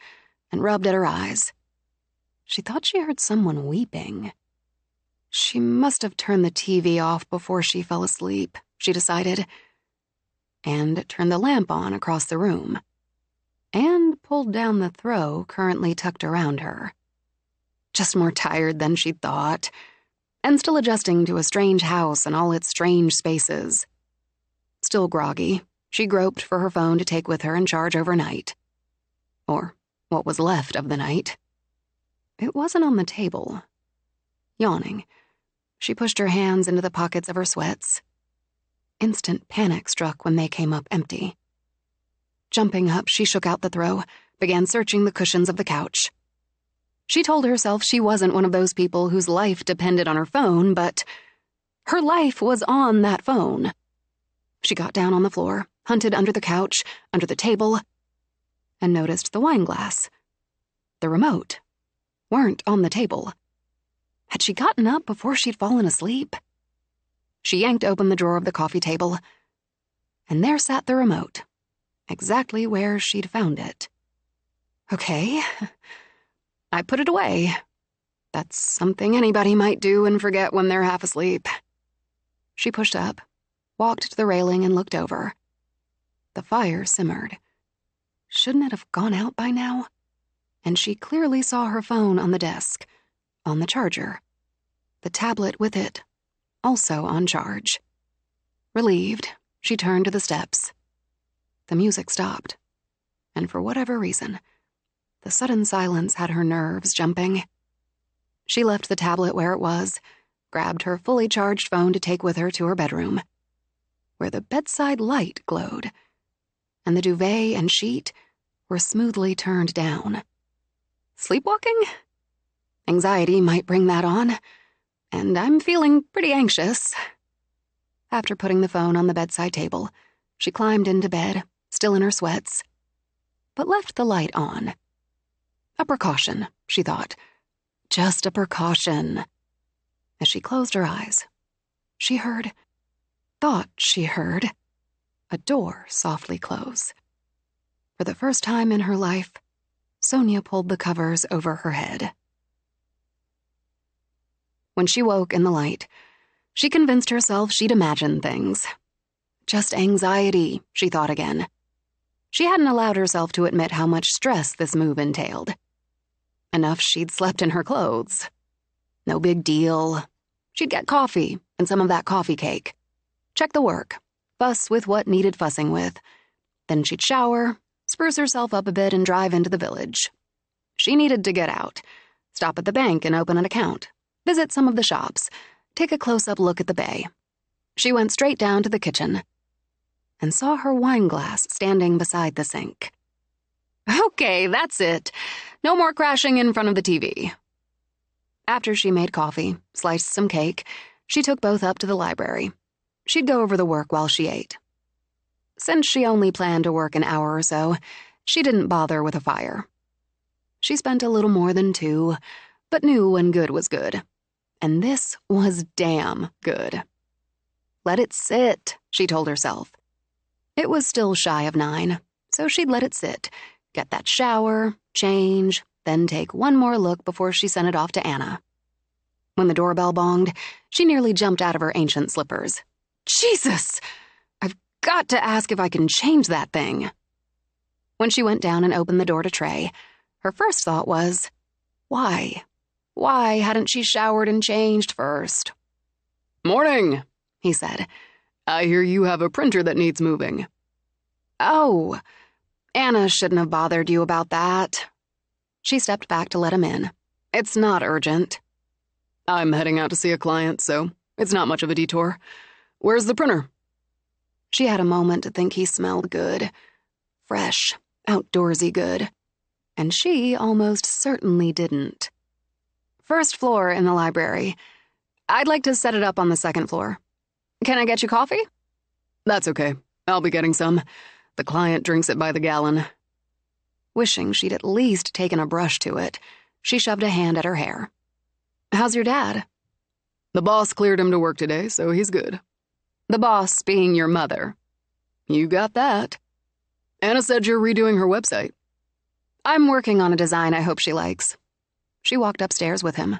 and rubbed at her eyes. She thought she heard someone weeping. She must have turned the TV off before she fell asleep, she decided, and turned the lamp on across the room, and pulled down the throw currently tucked around her. Just more tired than she'd thought, and still adjusting to a strange house and all its strange spaces. Still groggy, she groped for her phone to take with her and charge overnight. Or what was left of the night. It wasn't on the table. Yawning, she pushed her hands into the pockets of her sweats. Instant panic struck when they came up empty. Jumping up, she shook out the throw, began searching the cushions of the couch. She told herself she wasn't one of those people whose life depended on her phone, but her life was on that phone. She got down on the floor, hunted under the couch, under the table, and noticed the wine glass. The remote weren't on the table. Had she gotten up before she'd fallen asleep? She yanked open the drawer of the coffee table, and there sat the remote, exactly where she'd found it. Okay, I put it away. That's something anybody might do and forget when they're half asleep. She pushed up, walked to the railing and looked over. The fire simmered. Shouldn't it have gone out by now? And she clearly saw her phone on the desk, on the charger. The tablet with it, also on charge. Relieved, she turned to the steps. The music stopped, and for whatever reason, the sudden silence had her nerves jumping. She left the tablet where it was, grabbed her fully charged phone to take with her to her bedroom, where the bedside light glowed, and the duvet and sheet were smoothly turned down. Sleepwalking? Anxiety might bring that on, and I'm feeling pretty anxious. After putting the phone on the bedside table, she climbed into bed, still in her sweats, but left the light on. A precaution, she thought. Just a precaution. As she closed her eyes, she thought she heard, a door softly close. For the first time in her life, Sonia pulled the covers over her head. When she woke in the light, she convinced herself she'd imagined things. Just anxiety, she thought again. She hadn't allowed herself to admit how much stress this move entailed. Enough she'd slept in her clothes. No big deal. She'd get coffee and some of that coffee cake. Check the work, fuss with what needed fussing with. Then she'd shower, spruce herself up a bit and drive into the village. She needed to get out, stop at the bank and open an account, visit some of the shops, take a close-up look at the bay. She went straight down to the kitchen and saw her wine glass standing beside the sink. Okay, that's it. No more crashing in front of the TV. After she made coffee, sliced some cake, she took both up to the library. She'd go over the work while she ate. Since she only planned to work an hour or so, she didn't bother with a fire. She spent a little more than 2, but knew when good was good. And this was damn good. Let it sit, she told herself. It was still shy of 9, so she'd let it sit, get that shower, change, then take one more look before she sent it off to Anna. When the doorbell bonged, she nearly jumped out of her ancient slippers. Jesus! I've got to ask if I can change that thing. When she went down and opened the door to Trey, her first thought was, why? Why hadn't she showered and changed first? Morning, he said. I hear you have a printer that needs moving. Oh, Anna shouldn't have bothered you about that. She stepped back to let him in. It's not urgent. I'm heading out to see a client, so it's not much of a detour. Where's the printer? She had a moment to think he smelled good. Fresh, outdoorsy good. And she almost certainly didn't. First floor in the library. I'd like to set it up on the second floor. Can I get you coffee? That's okay. I'll be getting some. The client drinks it by the gallon. Wishing she'd at least taken a brush to it, she shoved a hand at her hair. How's your dad? The boss cleared him to work today, so he's good. The boss being your mother. You got that. Anna said you're redoing her website. I'm working on a design I hope she likes. She walked upstairs with him.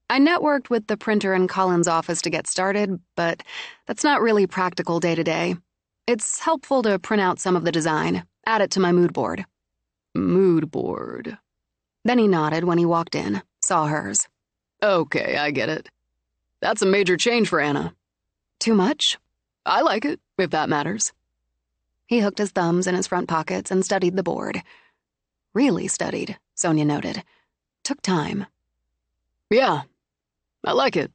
I networked with the printer in Colin's office to get started, but that's not really practical day to day. It's helpful to print out some of the design, add it to my mood board. Mood board. Then he nodded when he walked in, saw hers. Okay, I get it. That's a major change for Anna. Too much? I like it, if that matters. He hooked his thumbs in his front pockets and studied the board. Really studied, Sonia noted. Took time. Yeah, I like it.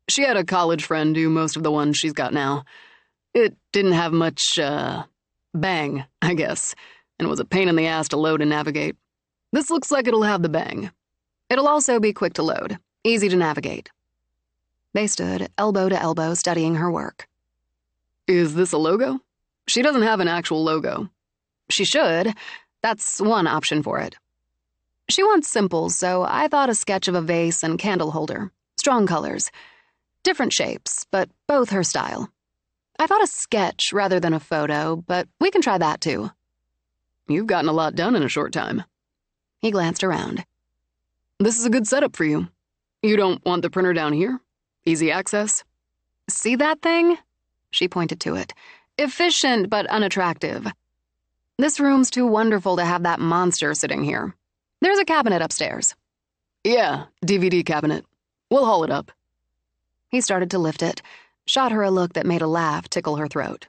She had a college friend do most of the ones she's got now. It didn't have much, bang, I guess, and was a pain in the ass to load and navigate. This looks like it'll have the bang. It'll also be quick to load, easy to navigate. They stood elbow to elbow studying her work. Is this a logo? She doesn't have an actual logo. She should. That's one option for it. She wants simple, so I thought a sketch of a vase and candle holder. Strong colors. Different shapes, but both her style. I thought a sketch rather than a photo, but we can try that too. You've gotten a lot done in a short time. He glanced around. This is a good setup for you. You don't want the printer down here? Easy access? See that thing? She pointed to it. Efficient but unattractive. This room's too wonderful to have that monster sitting here. There's a cabinet upstairs. Yeah, DVD cabinet. We'll haul it up. He started to lift it, shot her a look that made a laugh tickle her throat.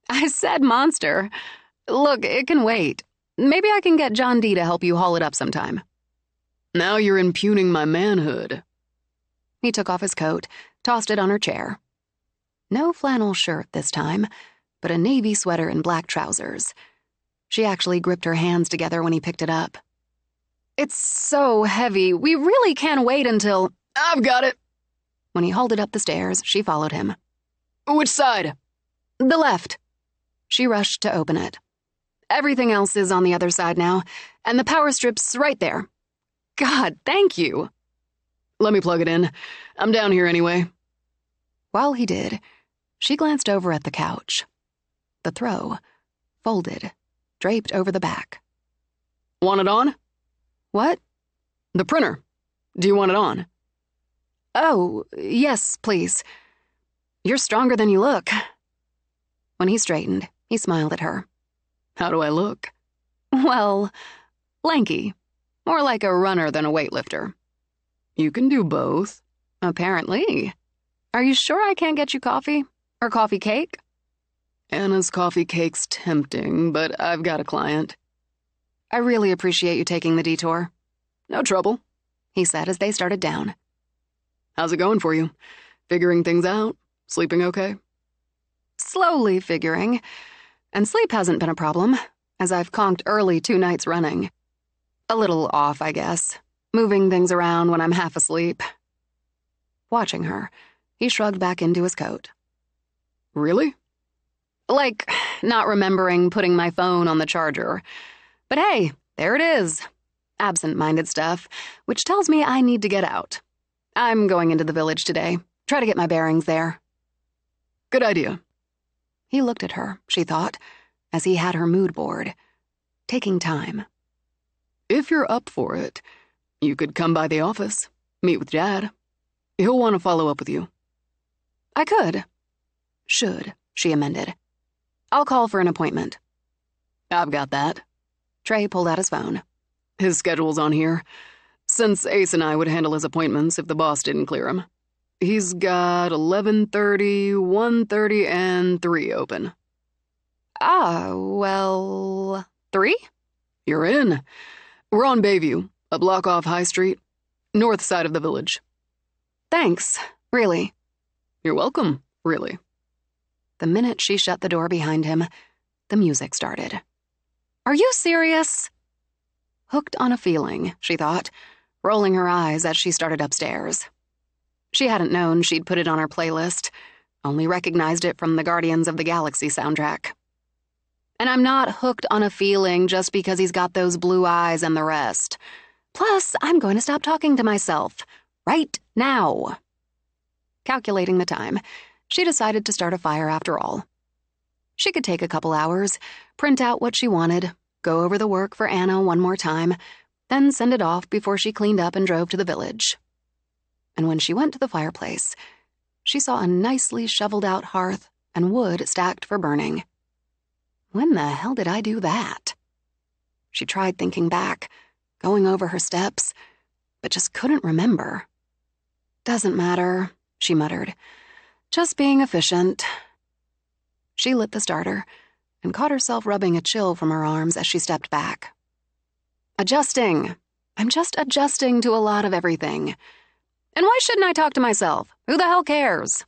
I said monster. Look, it can wait. Maybe I can get John D. to help you haul it up sometime. Now you're impugning my manhood. He took off his coat, tossed it on her chair. No flannel shirt this time, but a navy sweater and black trousers. She actually gripped her hands together when he picked it up. It's so heavy. We really can't wait until... I've got it. When he hauled it up the stairs, she followed him. Which side? The left. She rushed to open it. Everything else is on the other side now, and the power strip's right there. God, thank you. Let me plug it in. I'm down here anyway. While he did, she glanced over at the couch. The throw, folded, draped over the back. Want it on? What? The printer. Do you want it on? Oh, yes, please. You're stronger than you look. When he straightened, he smiled at her. How do I look? Well, lanky. More like a runner than a weightlifter. You can do both. Apparently. Are you sure I can't get you coffee? Or coffee cake? Anna's coffee cake's tempting, but I've got a client. I really appreciate you taking the detour. No trouble, he said as they started down. How's it going for you? Figuring things out? Sleeping okay? Slowly figuring. And sleep hasn't been a problem, as I've conked early 2 nights running. A little off, I guess. Moving things around when I'm half asleep. Watching her, he shrugged back into his coat. Really? Like, not remembering putting my phone on the charger. But hey, there it is. Absent-minded stuff, which tells me I need to get out. I'm going into the village today. Try to get my bearings there. Good idea. He looked at her, she thought, as he had her mood board. Taking time. If you're up for it, you could come by the office, meet with Dad. He'll want to follow up with you. I could. Should, she amended. I'll call for an appointment. I've got that. Trey pulled out his phone. His schedule's on here. Since Ace and I would handle his appointments if the boss didn't clear him. He's got 11:30, 1:30, and 3 open. Ah, well, 3? You're in. We're on Bayview, a block off High Street, north side of the village. Thanks, really. You're welcome, really. The minute she shut the door behind him, the music started. Are you serious? Hooked on a feeling, she thought, rolling her eyes as she started upstairs. She hadn't known she'd put it on her playlist, only recognized it from the Guardians of the Galaxy soundtrack. And I'm not hooked on a feeling just because he's got those blue eyes and the rest. Plus, I'm going to stop talking to myself. Right now. Calculating the time, she decided to start a fire after all. She could take a couple hours, print out what she wanted, go over the work for Anna one more time, then send it off before she cleaned up and drove to the village. And when she went to the fireplace, she saw a nicely shoveled-out hearth and wood stacked for burning. When the hell did I do that? She tried thinking back, going over her steps, but just couldn't remember. Doesn't matter, she muttered. Just being efficient. She lit the starter and caught herself rubbing a chill from her arms as she stepped back. Adjusting. I'm just adjusting to a lot of everything. And why shouldn't I talk to myself? Who the hell cares?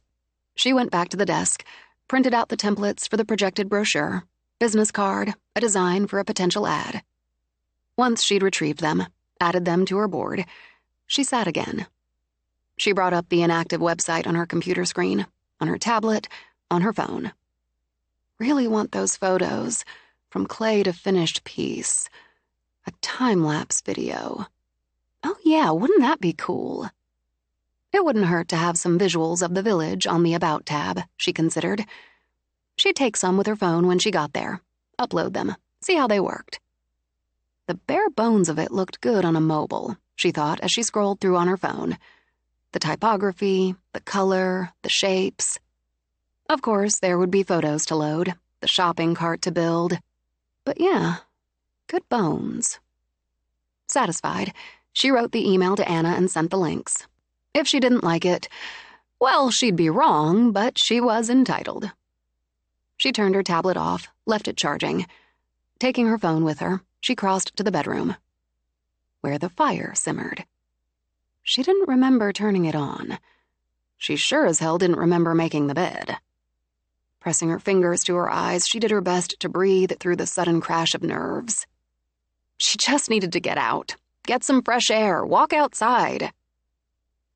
She went back to the desk, printed out the templates for the projected brochure, business card, a design for a potential ad. Once she'd retrieved them, added them to her board, she sat again. She brought up the inactive website on her computer screen, on her tablet, on her phone. Really want those photos, from clay to finished piece. A time-lapse video. Oh yeah, wouldn't that be cool? It wouldn't hurt to have some visuals of the village on the About tab, she considered. She'd take some with her phone when she got there, upload them, see how they worked. The bare bones of it looked good on a mobile, she thought as she scrolled through on her phone. The typography, the color, the shapes. Of course, there would be photos to load, the shopping cart to build. But yeah, good bones. Satisfied, she wrote the email to Anna and sent the links. If she didn't like it, well, she'd be wrong, but she was entitled. She turned her tablet off, left it charging. Taking her phone with her, she crossed to the bedroom, where the fire simmered. She didn't remember turning it on. She sure as hell didn't remember making the bed. Pressing her fingers to her eyes, she did her best to breathe through the sudden crash of nerves. She just needed to get out, get some fresh air, walk outside.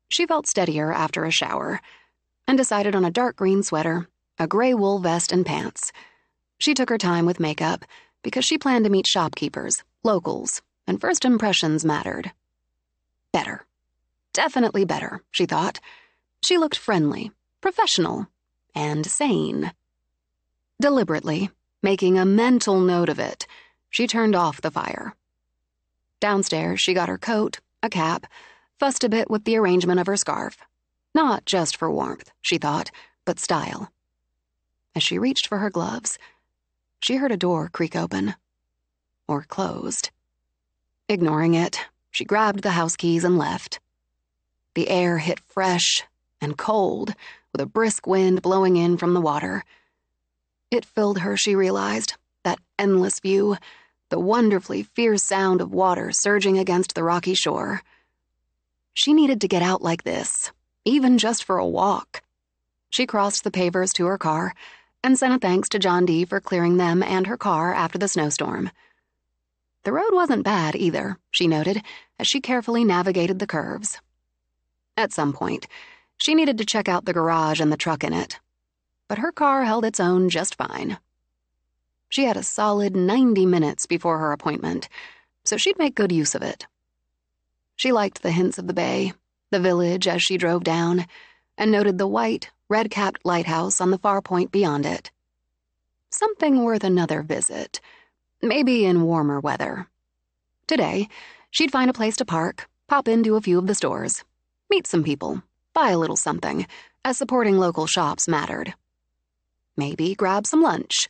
She felt steadier after a shower and decided on a dark green sweater, a gray wool vest, and pants. She took her time with makeup because she planned to meet shopkeepers, locals, and first impressions mattered. Better. Definitely better, she thought. She looked friendly, professional, and sane. Deliberately, making a mental note of it, she turned off the fire. Downstairs, she got her coat, a cap, fussed a bit with the arrangement of her scarf. Not just for warmth, she thought, but style. As she reached for her gloves, she heard a door creak open. Or closed. Ignoring it, she grabbed the house keys and left. The air hit fresh and cold, with a brisk wind blowing in from the water. It filled her, she realized, that endless view, the wonderfully fierce sound of water surging against the rocky shore. She needed to get out like this, even just for a walk. She crossed the pavers to her car and sent a thanks to John D. for clearing them and her car after the snowstorm. The road wasn't bad either, she noted, as she carefully navigated the curves. At some point, she needed to check out the garage and the truck in it, but her car held its own just fine. She had a solid 90 minutes before her appointment, so she'd make good use of it. She liked the hints of the bay, the village as she drove down, and noted the white, red-capped lighthouse on the far point beyond it. Something worth another visit, maybe in warmer weather. Today, she'd find a place to park, pop into a few of the stores, meet some people, buy a little something, as supporting local shops mattered. Maybe grab some lunch.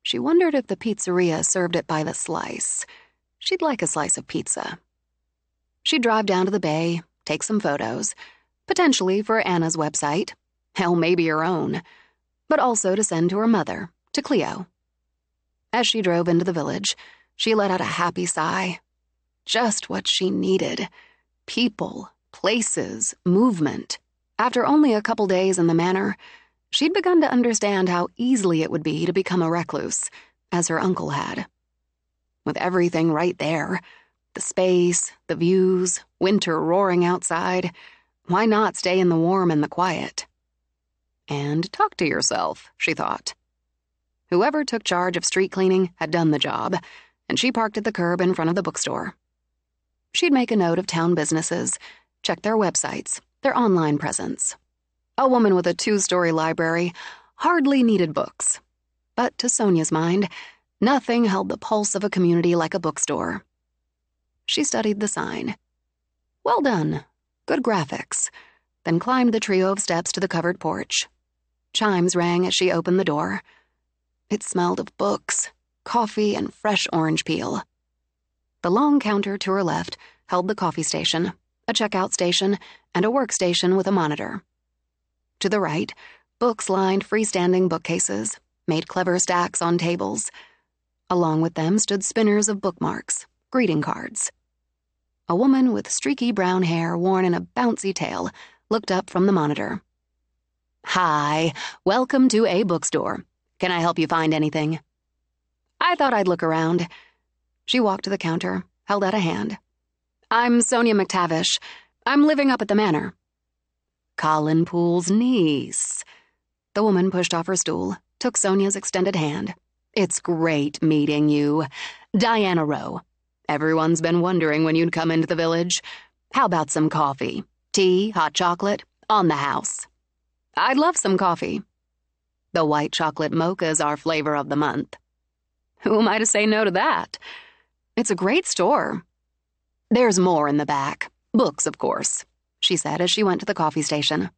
She wondered if the pizzeria served it by the slice. She'd like a slice of pizza. She'd drive down to the bay, take some photos, potentially for Anna's website, hell, maybe her own, but also to send to her mother, to Cleo. As she drove into the village, she let out a happy sigh. Just what she needed. People, places, movement. After only a couple days in the manor, she'd begun to understand how easily it would be to become a recluse, as her uncle had. With everything right there, the space, the views, winter roaring outside, why not stay in the warm and the quiet? And talk to yourself, she thought. Whoever took charge of street cleaning had done the job, and she parked at the curb in front of the bookstore. She'd make a note of town businesses, check their websites, their online presence. A woman with a 2-story library hardly needed books. But to Sonia's mind, nothing held the pulse of a community like a bookstore. She studied the sign. Well done. Good graphics. Then climbed the trio of steps to the covered porch. Chimes rang as she opened the door. It smelled of books, coffee, and fresh orange peel. The long counter to her left held the coffee station, a checkout station, and a workstation with a monitor. To the right, books lined freestanding bookcases, made clever stacks on tables. Along with them stood spinners of bookmarks, greeting cards. A woman with streaky brown hair worn in a bouncy tail looked up from the monitor. "Hi, welcome to a bookstore. Can I help you find anything?" I thought I'd look around. She walked to the counter, held out a hand. "I'm Sonia McTavish. I'm living up at the manor." "Colin Poole's niece." The woman pushed off her stool, took Sonia's extended hand. "It's great meeting you. Diana Rowe. Everyone's been wondering when you'd come into the village. How about some coffee? Tea, hot chocolate, on the house." "I'd love some coffee." "The white chocolate mocha's our flavor of the month." "Who am I to say no to that? It's a great store." "There's more in the back. Books, of course," she said as she went to the coffee station.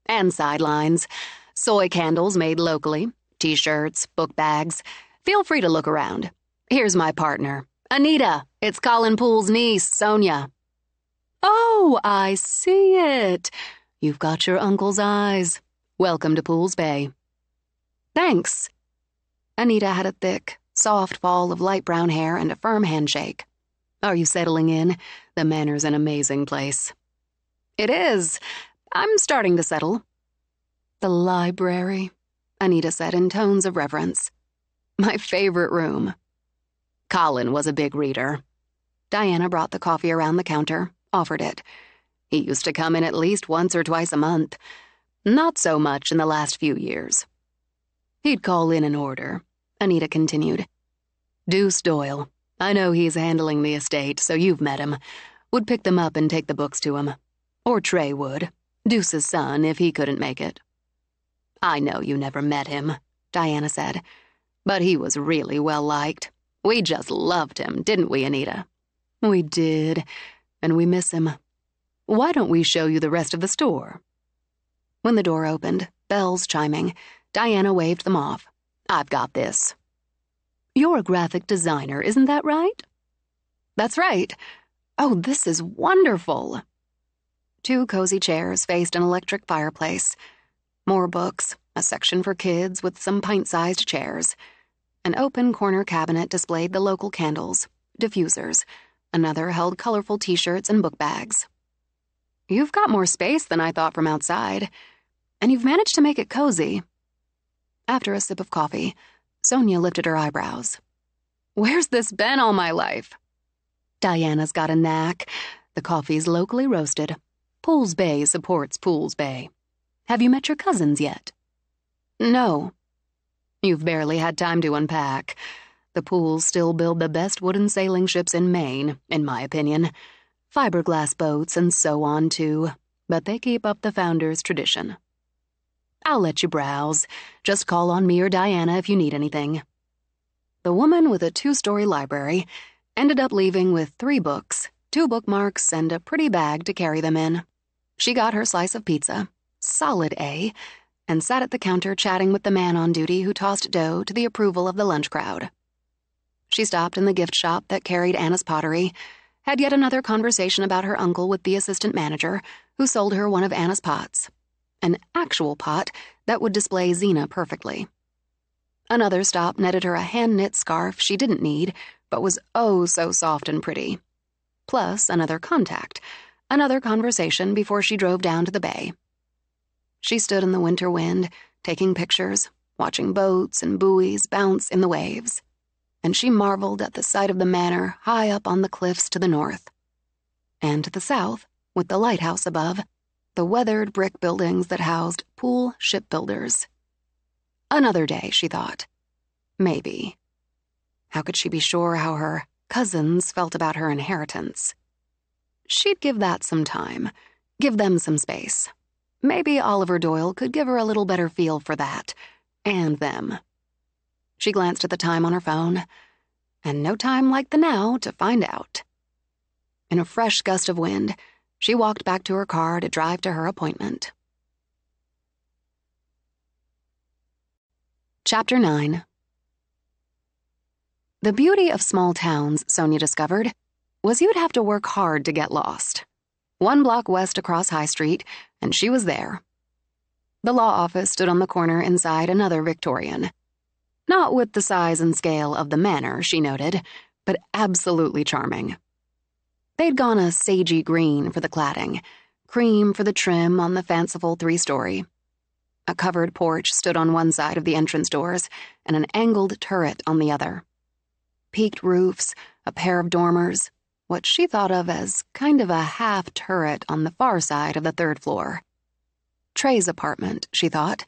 "And sidelines. Soy candles made locally, t-shirts, book bags. Feel free to look around. Here's my partner. Anita, it's Colin Poole's niece, Sonia." "Oh, I see it. You've got your uncle's eyes. Welcome to Poole's Bay." "Thanks." Anita had a thick, soft fall of light brown hair and a firm handshake. "Are you settling in? The manor's an amazing place." "It is. I'm starting to settle." "The library," Anita said in tones of reverence. "My favorite room." Colin was a big reader. Diana brought the coffee around the counter, offered it. He used to come in at least once or twice a month. Not so much in the last few years. "He'd call in an order," Anita continued. "Deuce Doyle. I know he's handling the estate, so you've met him. Would pick them up and take the books to him. Or Trey would. Deuce's son, if he couldn't make it." "I know you never met him," Diana said. "But he was really well-liked. We just loved him, didn't we, Anita?" "We did, and we miss him. Why don't we show you the rest of the store?" When the door opened, bells chiming, Diana waved them off. "I've got this." "You're a graphic designer, isn't that right?" "That's right. Oh, this is wonderful." 2 cozy chairs faced an electric fireplace. More books, a section for kids with some pint-sized chairs. An open corner cabinet displayed the local candles, diffusers. Another held colorful t-shirts and book bags. "You've got more space than I thought from outside. And you've managed to make it cozy." After a sip of coffee, Sonia lifted her eyebrows. "Where's this been all my life?" "Diana's got a knack. The coffee's locally roasted. Poole's Bay supports Poole's Bay. Have you met your cousins yet?" "No." "You've barely had time to unpack. The Pooles still build the best wooden sailing ships in Maine, in my opinion. Fiberglass boats and so on, too. But they keep up the founder's tradition." "I'll let you browse. Just call on me or Diana if you need anything." The woman with a 2-story library ended up leaving with 3 books, 2 bookmarks, and a pretty bag to carry them in. She got her slice of pizza, solid A, and sat at the counter chatting with the man on duty who tossed dough to the approval of the lunch crowd. She stopped in the gift shop that carried Anna's pottery, had yet another conversation about her uncle with the assistant manager, who sold her one of Anna's pots. An actual pot that would display Xena perfectly. Another stop netted her a hand-knit scarf she didn't need, but was oh so soft and pretty. Plus another contact, another conversation before she drove down to the bay. She stood in the winter wind, taking pictures, watching boats and buoys bounce in the waves. And she marveled at the sight of the manor high up on the cliffs to the north. And to the south, with the lighthouse above, the weathered brick buildings that housed Poole Shipbuilders. Another day, she thought. Maybe. How could she be sure how her cousins felt about her inheritance? She'd give that some time, give them some space. Maybe Oliver Doyle could give her a little better feel for that, and them. She glanced at the time on her phone, and no time like the now to find out. In a fresh gust of wind, she walked back to her car to drive to her appointment. Chapter 9. The beauty of small towns, Sonia discovered, was you'd have to work hard to get lost. 1 block west across High Street, and she was there. The law office stood on the corner inside another Victorian. Not with the size and scale of the manor, she noted, but absolutely charming. They'd gone a sagey green for the cladding, cream for the trim on the fanciful 3-story. A covered porch stood on one side of the entrance doors and an angled turret on the other. Peaked roofs, a pair of dormers, what she thought of as kind of a half turret on the far side of the 3rd floor. Trey's apartment, she thought,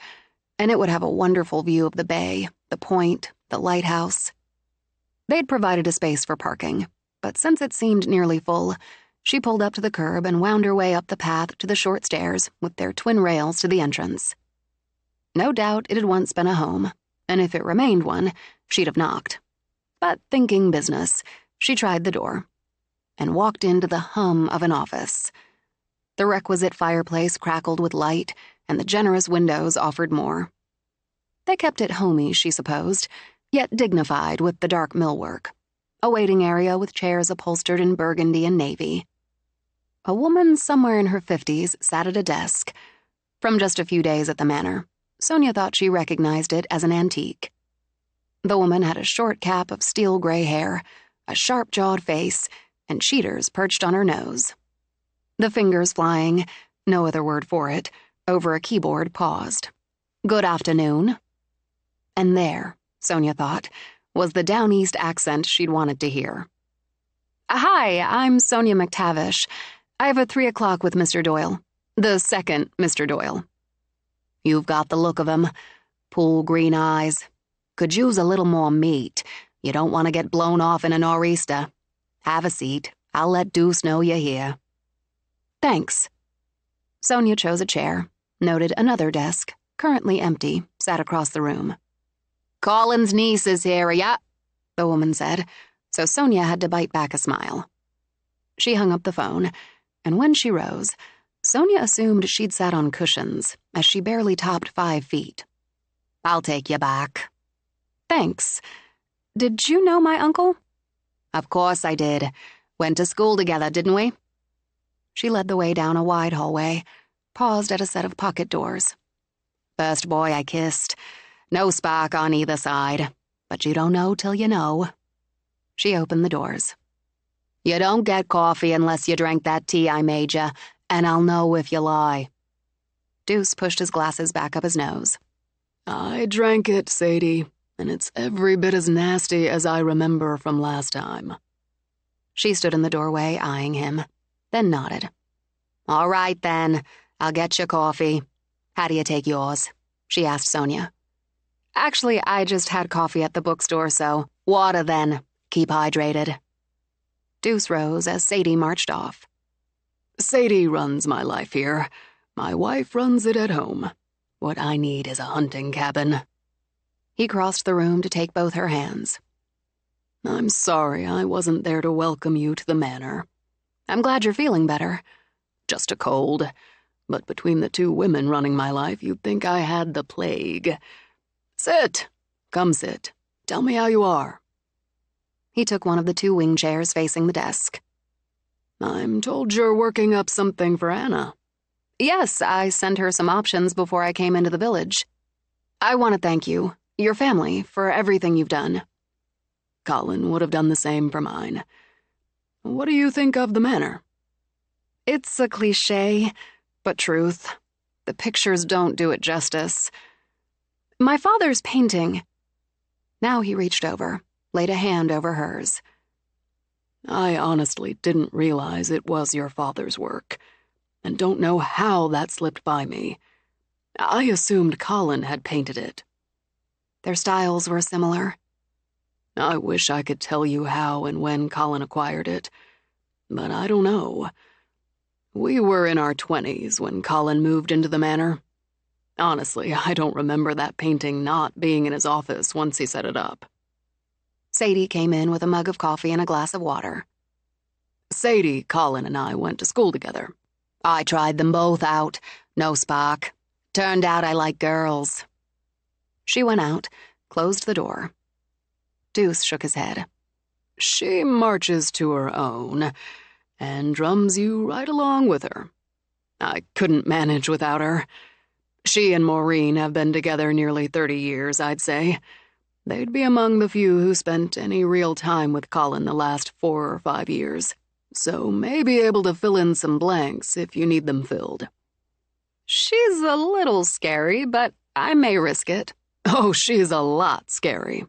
and it would have a wonderful view of the bay, the point, the lighthouse. They'd provided a space for parking, but since it seemed nearly full, she pulled up to the curb and wound her way up the path to the short stairs with their twin rails to the entrance. No doubt it had once been a home, and if it remained one, she'd have knocked. But thinking business, she tried the door and walked into the hum of an office. The requisite fireplace crackled with light, and the generous windows offered more. They kept it homey, she supposed, yet dignified with the dark millwork. A waiting area with chairs upholstered in burgundy and navy. A woman somewhere in her 50s sat at a desk. From just a few days at the manor, Sonia thought she recognized it as an antique. The woman had a short cap of steel gray hair, a sharp-jawed face, and cheaters perched on her nose. The fingers flying, no other word for it, over a keyboard paused. "Good afternoon." And there, Sonia thought, was the down east accent she'd wanted to hear. "Hi, I'm Sonia McTavish. I have a 3 o'clock with Mr. Doyle. The second Mr. Doyle." "You've got the look of him. Pool green eyes. Could use a little more meat. You don't want to get blown off in a nor'easter. Have a seat. I'll let Deuce know you're here." "Thanks." Sonia chose a chair, noted another desk, currently empty, sat across the room. "Colin's niece is here, ya," the woman said, so Sonia had to bite back a smile. She hung up the phone, and when she rose, Sonia assumed she'd sat on cushions, as she barely topped 5 feet. "I'll take you back." "Thanks. Did you know my uncle?" "Of course I did. Went to school together, didn't we?" She led the way down a wide hallway, paused at a set of pocket doors. "First boy I kissed. No spark on either side, but you don't know till you know." She opened the doors. "You don't get coffee unless you drank that tea I made you, and I'll know if you lie." Deuce pushed his glasses back up his nose. "I drank it, Sadie, and it's every bit as nasty as I remember from last time." She stood in the doorway, eyeing him, then nodded. "All right, then. I'll get you coffee. How do you take yours?" she asked Sonia. "Actually, I just had coffee at the bookstore, so—" "Water, then. Keep hydrated." Deuce rose as Sadie marched off. "Sadie runs my life here. My wife runs it at home. What I need is a hunting cabin." He crossed the room to take both her hands. "I'm sorry I wasn't there to welcome you to the manor. I'm glad you're feeling better." Just a cold, but between the 2 women running my life, you'd think I had the plague. Sit. Come sit. Tell me how you are." He took one of the 2 wing chairs facing the desk. "I'm told you're working up something for Anna." "Yes, I sent her some options before I came into the village. I want to thank you, your family, for everything you've done." "Colin would have done the same for mine. What do you think of the manor?" "It's a cliché, but truth. The pictures don't do it justice. My father's painting—" Now he reached over, laid a hand over hers. "I honestly didn't realize it was your father's work, and don't know how that slipped by me. I assumed Colin had painted it." Their styles were similar. "I wish I could tell you how and when Colin acquired it, but I don't know. We were in our 20s when Colin moved into the manor. Honestly, I don't remember that painting not being in his office once he set it up." Sadie came in with a mug of coffee and a glass of water. "Sadie, Colin, and I went to school together. I tried them both out. No spark. Turned out I like girls." She went out, closed the door. Deuce shook his head. She marches to her own, and drums you right along with her. I couldn't manage without her. She and Maureen have been together nearly 30 years, I'd say. They'd be among the few who spent any real time with Colin the last 4 or 5 years, so may be able to fill in some blanks if you need them filled. She's a little scary, but I may risk it. Oh, she's a lot scary.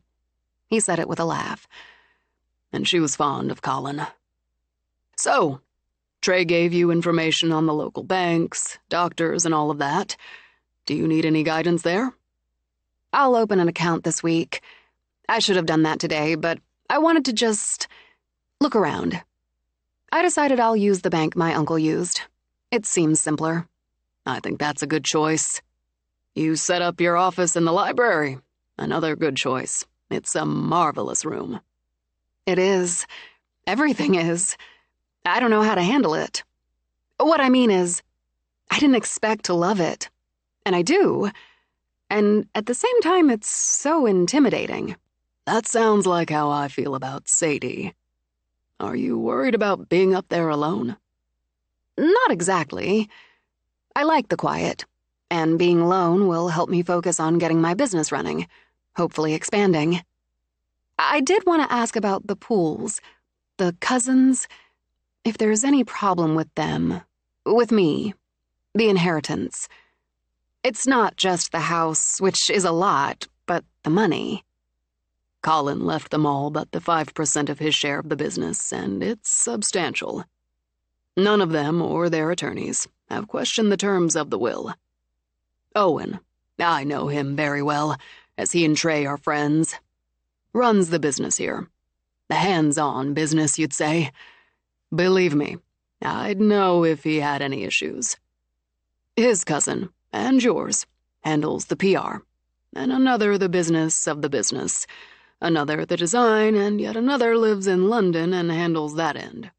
He said it with a laugh. And she was fond of Colin. So, Trey gave you information on the local banks, doctors, and all of that. Do you need any guidance there? I'll open an account this week. I should have done that today, but I wanted to just look around. I decided I'll use the bank my uncle used. It seems simpler. I think that's a good choice. You set up your office in the library. Another good choice. It's a marvelous room. It is. Everything is. I don't know how to handle it. What I mean is, I didn't expect to love it. And I do. And at the same time, it's so intimidating. That sounds like how I feel about Sadie. Are you worried about being up there alone? Not exactly. I like the quiet. And being alone will help me focus on getting my business running, hopefully expanding. I did want to ask about the Pools, the cousins, if there's any problem with them, with me, the inheritance. It's not just the house, which is a lot, but the money. Colin left them all but the 5% of his share of the business, and it's substantial. None of them, or their attorneys, have questioned the terms of the will. Owen, I know him very well, as he and Trey are friends, runs the business here. The hands-on business, you'd say. Believe me, I'd know if he had any issues. His cousin, and yours, handles the PR, and another the business of the business, another the design, and yet another lives in London and handles that end.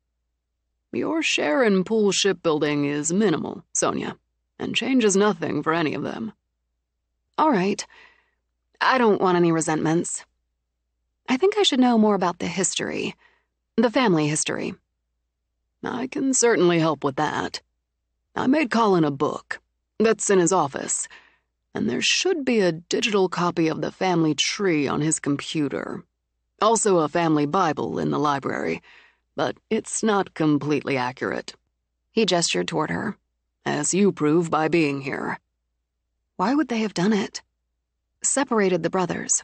Your share in Pool shipbuilding is minimal, Sonia, and changes nothing for any of them. All right. I don't want any resentments. I think I should know more about the history, the family history. I can certainly help with that. I made Colin a book that's in his office, and there should be a digital copy of the family tree on his computer. Also a family Bible in the library, but it's not completely accurate. He gestured toward her. As you prove by being here. Why would they have done it? Separated the brothers.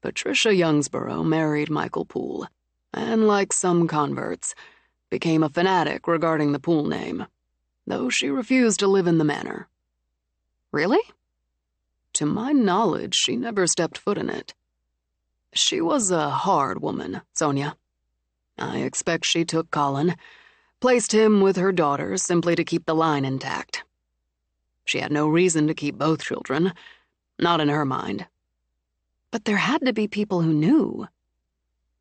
Patricia Youngsborough married Michael Poole, and like some converts, became a fanatic regarding the Poole name, though she refused to live in the manor. Really? To my knowledge, she never stepped foot in it. She was a hard woman, Sonia. I expect she took Colin, placed him with her daughter simply to keep the line intact. She had no reason to keep both children, not in her mind. But there had to be people who knew.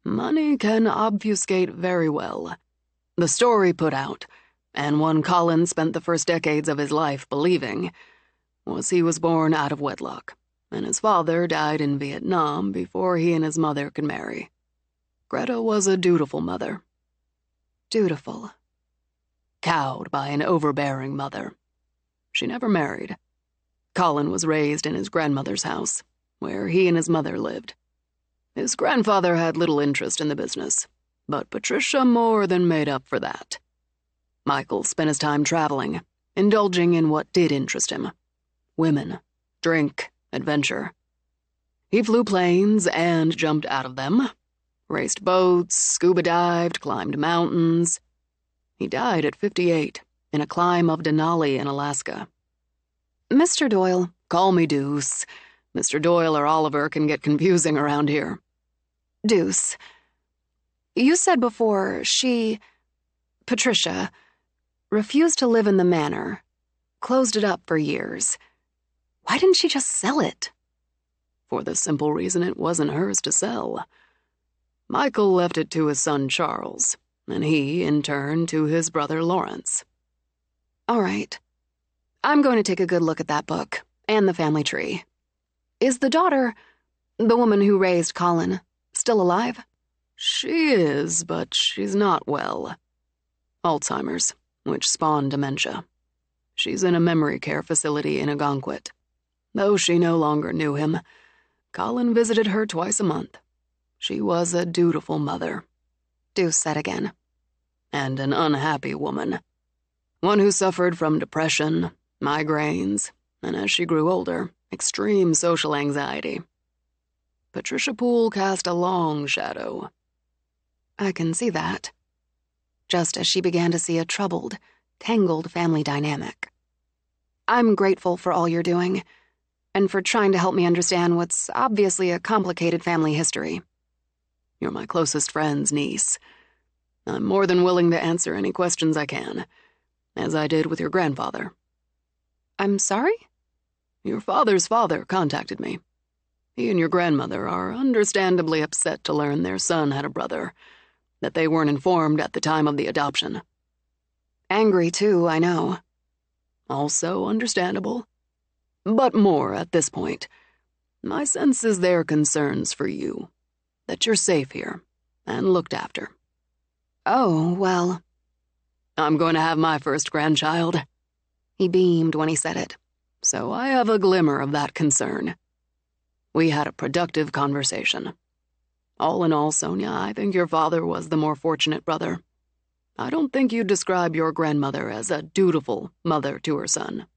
Money can obfuscate very well. The story put out, and one Colin spent the first decades of his life believing, was he was born out of wedlock, and his father died in Vietnam before he and his mother could marry. Greta was a dutiful mother. Dutiful. Cowed by an overbearing mother. She never married. Colin was raised in his grandmother's house, where he and his mother lived. His grandfather had little interest in the business, but Patricia more than made up for that. Michael spent his time traveling, indulging in what did interest him. Women, drink, adventure. He flew planes and jumped out of them, raced boats, scuba dived, climbed mountains. He died at 58 in a climb of Denali in Alaska. Mr. Doyle. Call me Deuce. Mr. Doyle or Oliver can get confusing around here. Deuce. You said before Patricia, refused to live in the manor, closed it up for years. Why didn't she just sell it? For the simple reason it wasn't hers to sell. Michael left it to his son Charles, and he, in turn, to his brother Lawrence. All right. I'm going to take a good look at that book, and the family tree. Is the daughter, the woman who raised Colin, Still alive? She is, but she's not well. Alzheimer's, which spawned dementia. She's in a memory care facility in Algonquin. Though she no longer knew him, Colin visited her twice a month. She was a dutiful mother. Deuce said again. And an unhappy woman. One who suffered from depression, migraines, and as she grew older, extreme social anxiety. Patricia Poole cast a long shadow. I can see that. Just as she began to see a troubled, tangled family dynamic. I'm grateful for all you're doing, and for trying to help me understand what's obviously a complicated family history. You're my closest friend's niece. I'm more than willing to answer any questions I can, as I did with your grandfather. I'm sorry? Your father's father contacted me. He and your grandmother are understandably upset to learn their son had a brother, that they weren't informed at the time of the adoption. Angry, too, I know. Also understandable. But more at this point. My sense is their concerns for you. That you're safe here, and looked after. Oh, well. I'm going to have my first grandchild. He beamed when he said it. So I have a glimmer of that concern. We had a productive conversation. All in all, Sonia, I think your father was the more fortunate brother. I don't think you'd describe your grandmother as a dutiful mother to her son.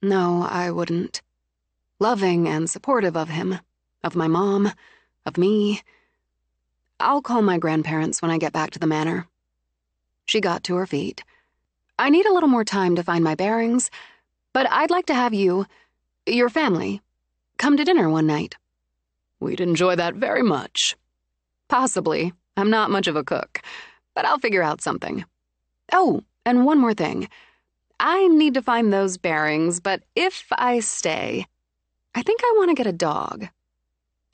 No, I wouldn't. Loving and supportive of him, of my mom, of me. I'll call my grandparents when I get back to the manor. She got to her feet. I need a little more time to find my bearings, but I'd like to have you, your family, come to dinner one night. We'd enjoy that very much. Possibly. I'm not much of a cook, but I'll figure out something. Oh, and one more thing. I need to find those bearings, but if I stay, I think I want to get a dog.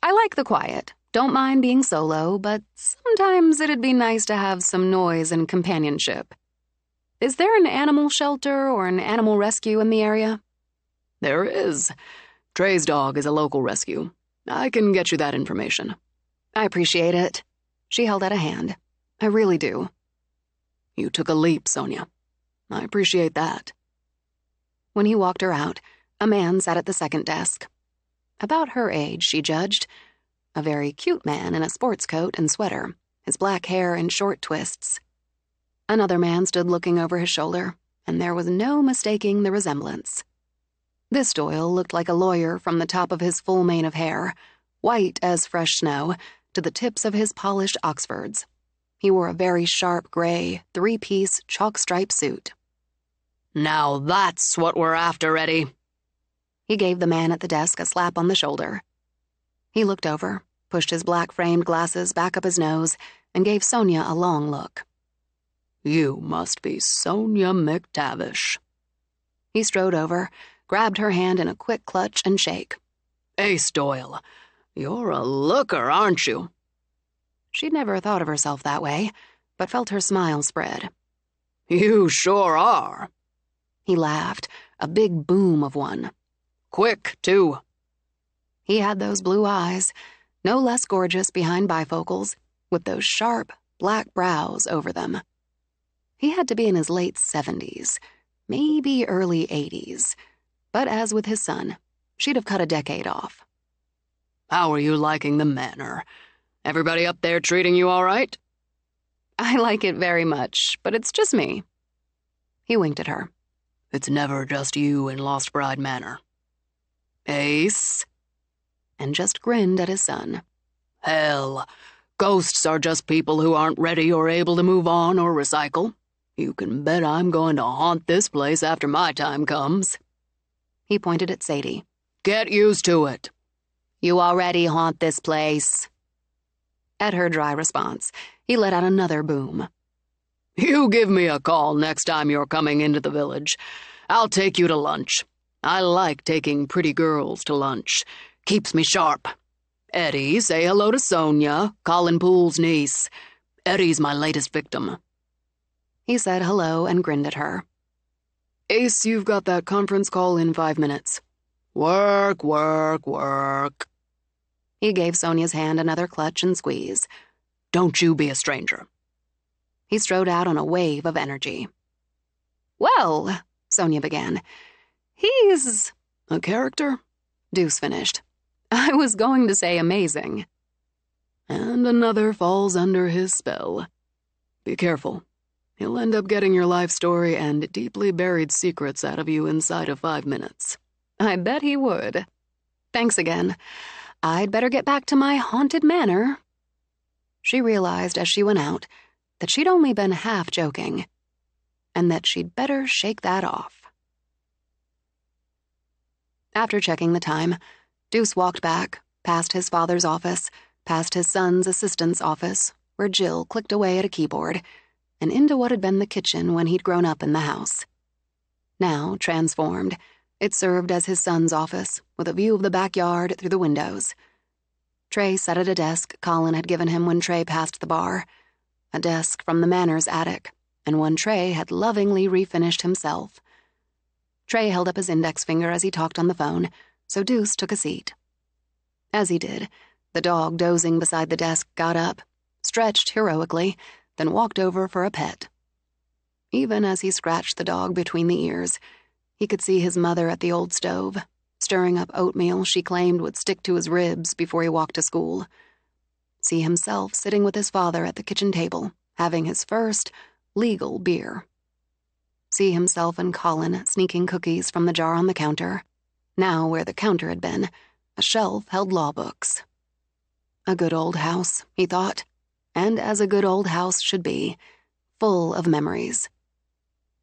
I like the quiet, don't mind being solo, but sometimes it'd be nice to have some noise and companionship. Is there an animal shelter or an animal rescue in the area? There is. Trey's dog is a local rescue. I can get you that information. I appreciate it. She held out a hand. I really do. You took a leap, Sonia. I appreciate that. When he walked her out, a man sat at the second desk. About her age, she judged. A very cute man in a sports coat and sweater, his black hair in short twists. Another man stood looking over his shoulder, and there was no mistaking the resemblance. This Doyle looked like a lawyer from the top of his full mane of hair, white as fresh snow, to the tips of his polished Oxfords. He wore a very sharp gray, three-piece, chalk-striped suit. Now that's what we're after, Eddie. He gave the man at the desk a slap on the shoulder. He looked over, pushed his black-framed glasses back up his nose, and gave Sonia a long look. You must be Sonia McTavish. He strode over, grabbed her hand in a quick clutch and shake. Ace Doyle, you're a looker, aren't you? She'd never thought of herself that way, but felt her smile spread. You sure are. He laughed, a big boom of one. Quick, too. He had those blue eyes, no less gorgeous behind bifocals, with those sharp, black brows over them. He had to be in his late 70s, maybe early 80s, but as with his son, she'd have cut a decade off. How are you liking the manor? Everybody up there treating you all right? I like it very much, but it's just me. He winked at her. It's never just you in Lost Bride Manor. Ace? And just grinned at his son. Hell, ghosts are just people who aren't ready or able to move on or recycle. You can bet I'm going to haunt this place after my time comes. He pointed at Sadie. Get used to it. You already haunt this place. At her dry response, he let out another boom. You give me a call next time you're coming into the village. I'll take you to lunch. I like taking pretty girls to lunch. Keeps me sharp. Eddie, say hello to Sonia, Colin Poole's niece. Eddie's my latest victim. He said hello and grinned at her. Ace, you've got that conference call in 5 minutes. Work, work, work. He gave Sonia's hand another clutch and squeeze. "Don't you be a stranger." He strode out on a wave of energy. "Well," Sonia began, "he's—" "A character?" Deuce finished. "I was going to say amazing." "And another falls under his spell. Be careful. He'll end up getting your life story and deeply buried secrets out of you inside of 5 minutes." "I bet he would. Thanks again. I'd better get back to my haunted manor." She realized as she went out that she'd only been half joking, and that she'd better shake that off. After checking the time, Deuce walked back, past his father's office, past his son's assistant's office, where Jill clicked away at a keyboard, and into what had been the kitchen when he'd grown up in the house. Now, transformed, it served as his son's office, with a view of the backyard through the windows. Trey sat at a desk Colin had given him when Trey passed the bar, a desk from the Manor's attic, and one Trey had lovingly refinished himself. Trey held up his index finger as he talked on the phone, so Deuce took a seat. As he did, the dog dozing beside the desk got up, stretched heroically, then walked over for a pet. Even as he scratched the dog between the ears, he could see his mother at the old stove, stirring up oatmeal she claimed would stick to his ribs before he walked to school. See himself sitting with his father at the kitchen table, having his first legal beer. See himself and Colin sneaking cookies from the jar on the counter. Now, where the counter had been, a shelf held law books. A good old house, he thought, and as a good old house should be, full of memories.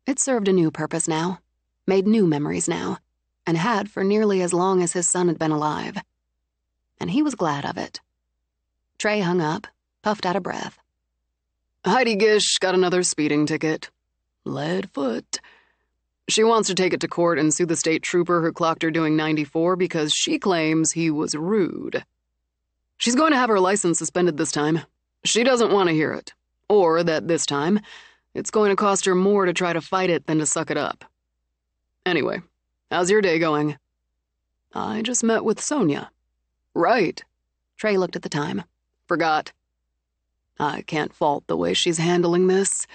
It served a new purpose now, made new memories now, and had for nearly as long as his son had been alive. And he was glad of it. Trey hung up, puffed out a breath. "Heidi Gish got another speeding ticket. Lead foot. She wants to take it to court and sue the state trooper who clocked her doing 94 because she claims he was rude. She's going to have her license suspended this time. She doesn't want to hear it. Or that this time, it's going to cost her more to try to fight it than to suck it up. Anyway, how's your day going?" "I just met with Sonia." "Right." Trey looked at the time. "Forgot. I can't fault the way she's handling this,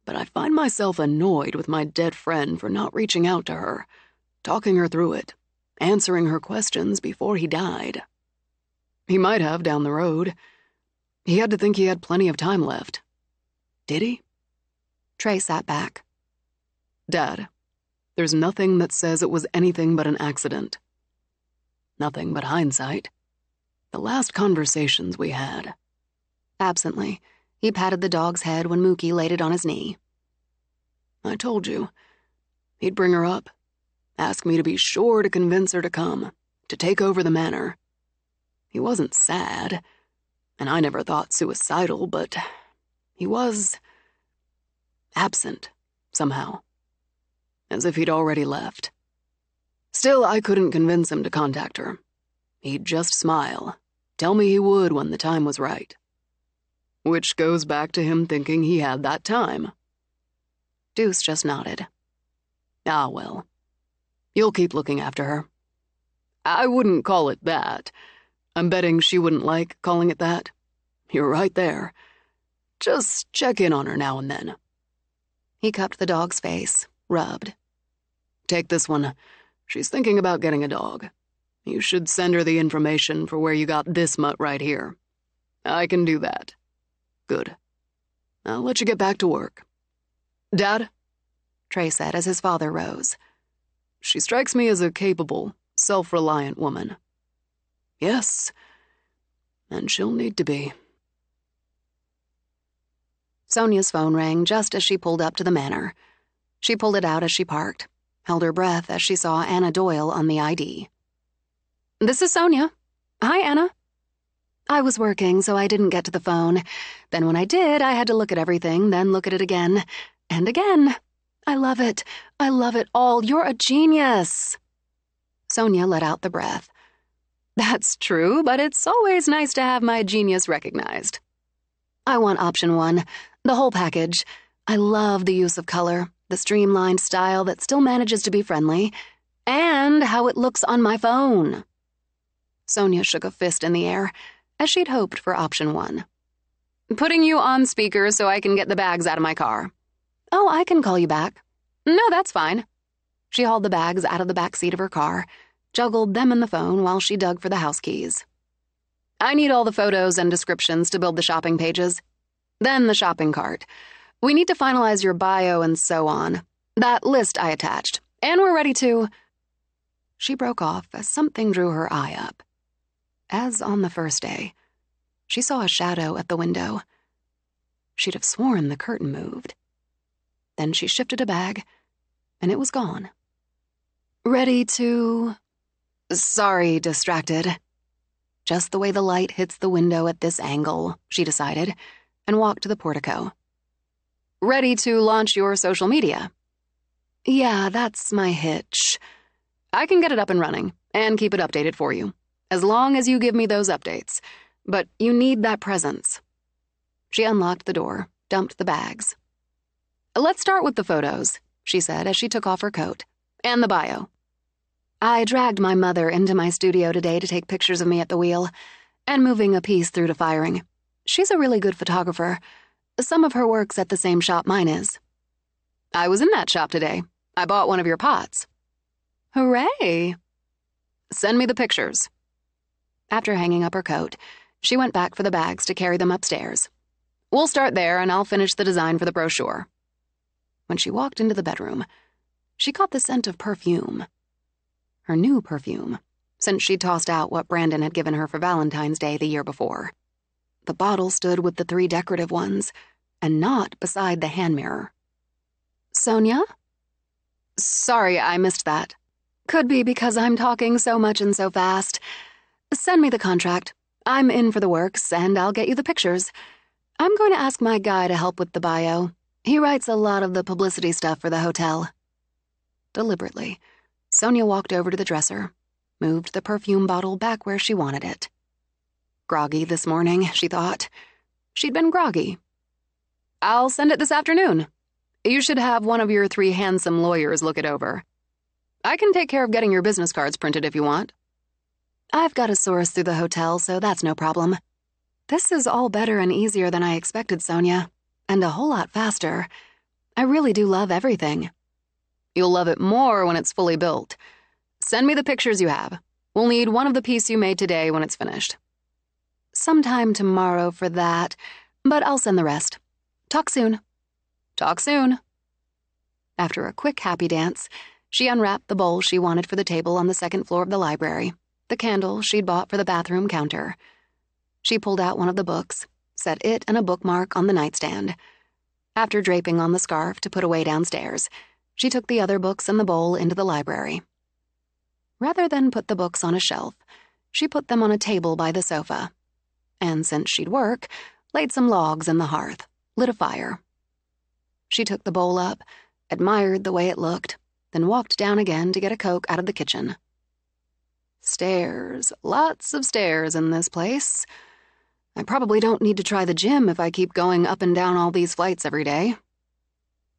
but I find myself annoyed with my dead friend for not reaching out to her, talking her through it, answering her questions before he died. He might have down the road. He had to think he had plenty of time left. Did he?" Trey sat back. "Dad, there's nothing that says it was anything but an accident. Nothing but hindsight. The last conversations we had." Absently, he patted the dog's head when Mookie laid it on his knee. "I told you. He'd bring her up, ask me to be sure to convince her to come, to take over the manor. He wasn't sad, and I never thought suicidal, but he was absent, somehow, as if he'd already left. Still, I couldn't convince him to contact her. He'd just smile, tell me he would when the time was right. Which goes back to him thinking he had that time." Deuce just nodded. "Ah, well. You'll keep looking after her." "I wouldn't call it that. I'm betting she wouldn't like calling it that. You're right there. Just check in on her now and then." He cupped the dog's face, rubbed. "Take this one. She's thinking about getting a dog. You should send her the information for where you got this mutt right here. I can do that." "Good. I'll let you get back to work." "Dad?" Trey said as his father rose. "She strikes me as a capable, self-reliant woman." "Yes, and she'll need to be." Sonia's phone rang just as she pulled up to the manor. She pulled it out as she parked, held her breath as she saw Anna Doyle on the ID. "This is Sonia. Hi, Anna." "I was working, so I didn't get to the phone. Then when I did, I had to look at everything, then look at it again. And again. I love it. I love it all. You're a genius." Sonia let out the breath. "That's true, but it's always nice to have my genius recognized." "I want option 1, the whole package. I love the use of color, the streamlined style that still manages to be friendly, and how it looks on my phone." Sonia shook a fist in the air, as she'd hoped for option 1. Putting you on speaker so I can get the bags out of my car. Oh, I can call you back. No, that's fine. She hauled the bags out of the back seat of her car, juggled them in the phone while she dug for the house keys. I need all the photos and descriptions to build the shopping pages. Then the shopping cart. We need to finalize your bio and so on. That list I attached. And we're ready to... She broke off as something drew her eye up. As on the first day, she saw a shadow at the window. She'd have sworn the curtain moved. Then she shifted a bag, and it was gone. Ready to... Sorry, distracted. Just the way the light hits the window at this angle, she decided, and walked to the portico. Ready to launch your social media? Yeah, that's my hitch. I can get it up and running, and keep it updated for you, as long as you give me those updates. But you need that presence. She unlocked the door, dumped the bags. Let's start with the photos, she said as she took off her coat, and the bio. I dragged my mother into my studio today to take pictures of me at the wheel, and moving a piece through to firing. She's a really good photographer. Some of her work's at the same shop mine is. I was in that shop today. I bought one of your pots. Hooray! Send me the pictures. After hanging up her coat, she went back for the bags to carry them upstairs. We'll start there, and I'll finish the design for the brochure. When she walked into the bedroom, she caught the scent of perfume. Her new perfume, since she'd tossed out what Brandon had given her for Valentine's Day the year before. The bottle stood with the 3 decorative ones, and not beside the hand mirror. Sonia? Sorry, I missed that. Could be because I'm talking so much and so fast. Send me the contract. I'm in for the works, and I'll get you the pictures. I'm going to ask my guy to help with the bio. He writes a lot of the publicity stuff for the hotel. Deliberately, Sonia walked over to the dresser, moved the perfume bottle back where she wanted it. Groggy this morning, she thought. She'd been groggy. I'll send it this afternoon. You should have one of your 3 handsome lawyers look it over. I can take care of getting your business cards printed if you want. I've got a source through the hotel, so that's no problem. This is all better and easier than I expected, Sonia, and a whole lot faster. I really do love everything. You'll love it more when it's fully built. Send me the pictures you have. We'll need one of the piece you made today when it's finished. Sometime tomorrow for that, but I'll send the rest. Talk soon. Talk soon. After a quick happy dance, she unwrapped the bowl she wanted for the table on the 2nd floor of the library, the candle she'd bought for the bathroom counter. She pulled out one of the books, set it and a bookmark on the nightstand. After draping on the scarf to put away downstairs, she took the other books and the bowl into the library. Rather than put the books on a shelf, she put them on a table by the sofa. And since she'd work, laid some logs in the hearth, lit a fire. She took the bowl up, admired the way it looked, then walked down again to get a Coke out of the kitchen. Stairs, lots of stairs in this place. I probably don't need to try the gym if I keep going up and down all these flights every day.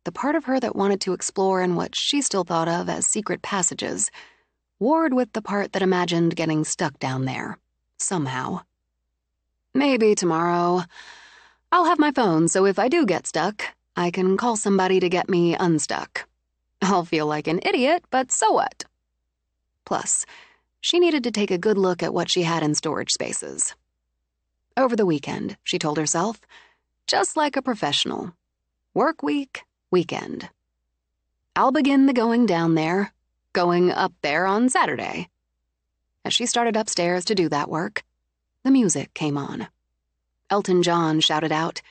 The part of her that wanted to explore in what she still thought of as secret passages warred with the part that imagined getting stuck down there, somehow. Maybe tomorrow. I'll have my phone, so if I do get stuck, I can call somebody to get me unstuck. I'll feel like an idiot, but so what? Plus, she needed to take a good look at what she had in storage spaces. Over the weekend, she told herself, just like a professional. Work week, weekend. I'll begin the going up there on Saturday. As she started upstairs to do that work, the music came on. Elton John shouted out,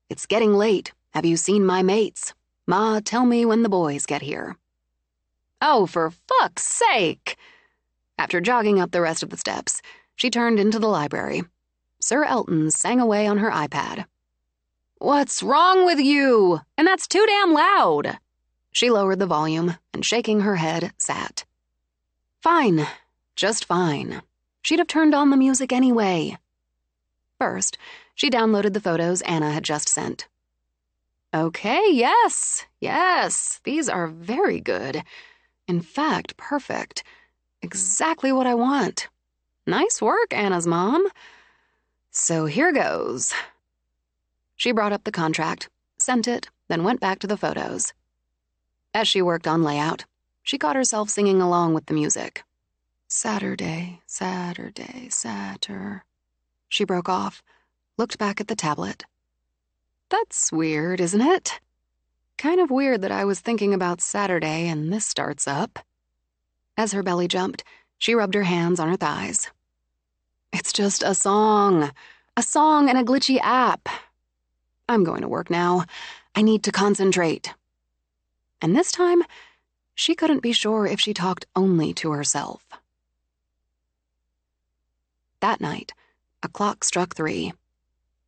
"It's getting late. Have you seen my mates? Ma, tell me when the boys get here." Oh, for fuck's sake! After jogging up the rest of the steps, she turned into the library. Sir Elton sang away on her iPad. What's wrong with you? And that's too damn loud. She lowered the volume and, shaking her head, sat. Fine. Just fine. She'd have turned on the music anyway. First, she downloaded the photos Anna had just sent. Okay, yes, these are very good. In fact, perfect. Exactly what I want. Nice work, Anna's mom. So here goes. She brought up the contract, sent it, then went back to the photos. As she worked on layout, she caught herself singing along with the music. Saturday, Saturday, Saturday. She broke off, looked back at the tablet. That's weird, isn't it? Kind of weird that I was thinking about Saturday and this starts up. As her belly jumped, she rubbed her hands on her thighs. It's just a song in a glitchy app. I'm going to work now. I need to concentrate. And this time, she couldn't be sure if she talked only to herself. That night, a clock struck 3,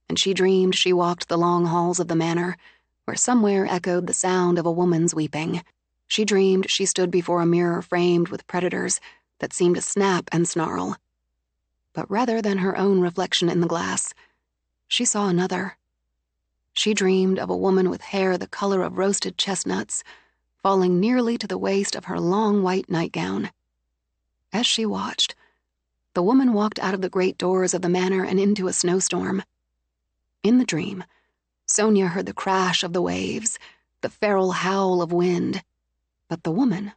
and she dreamed she walked the long halls of the manor, where somewhere echoed the sound of a woman's weeping. She dreamed she stood before a mirror framed with predators that seemed to snap and snarl. But rather than her own reflection in the glass, she saw another. She dreamed of a woman with hair the color of roasted chestnuts, falling nearly to the waist of her long white nightgown. As she watched, the woman walked out of the great doors of the manor and into a snowstorm. In the dream, Sonia heard the crash of the waves, the feral howl of wind, but the woman,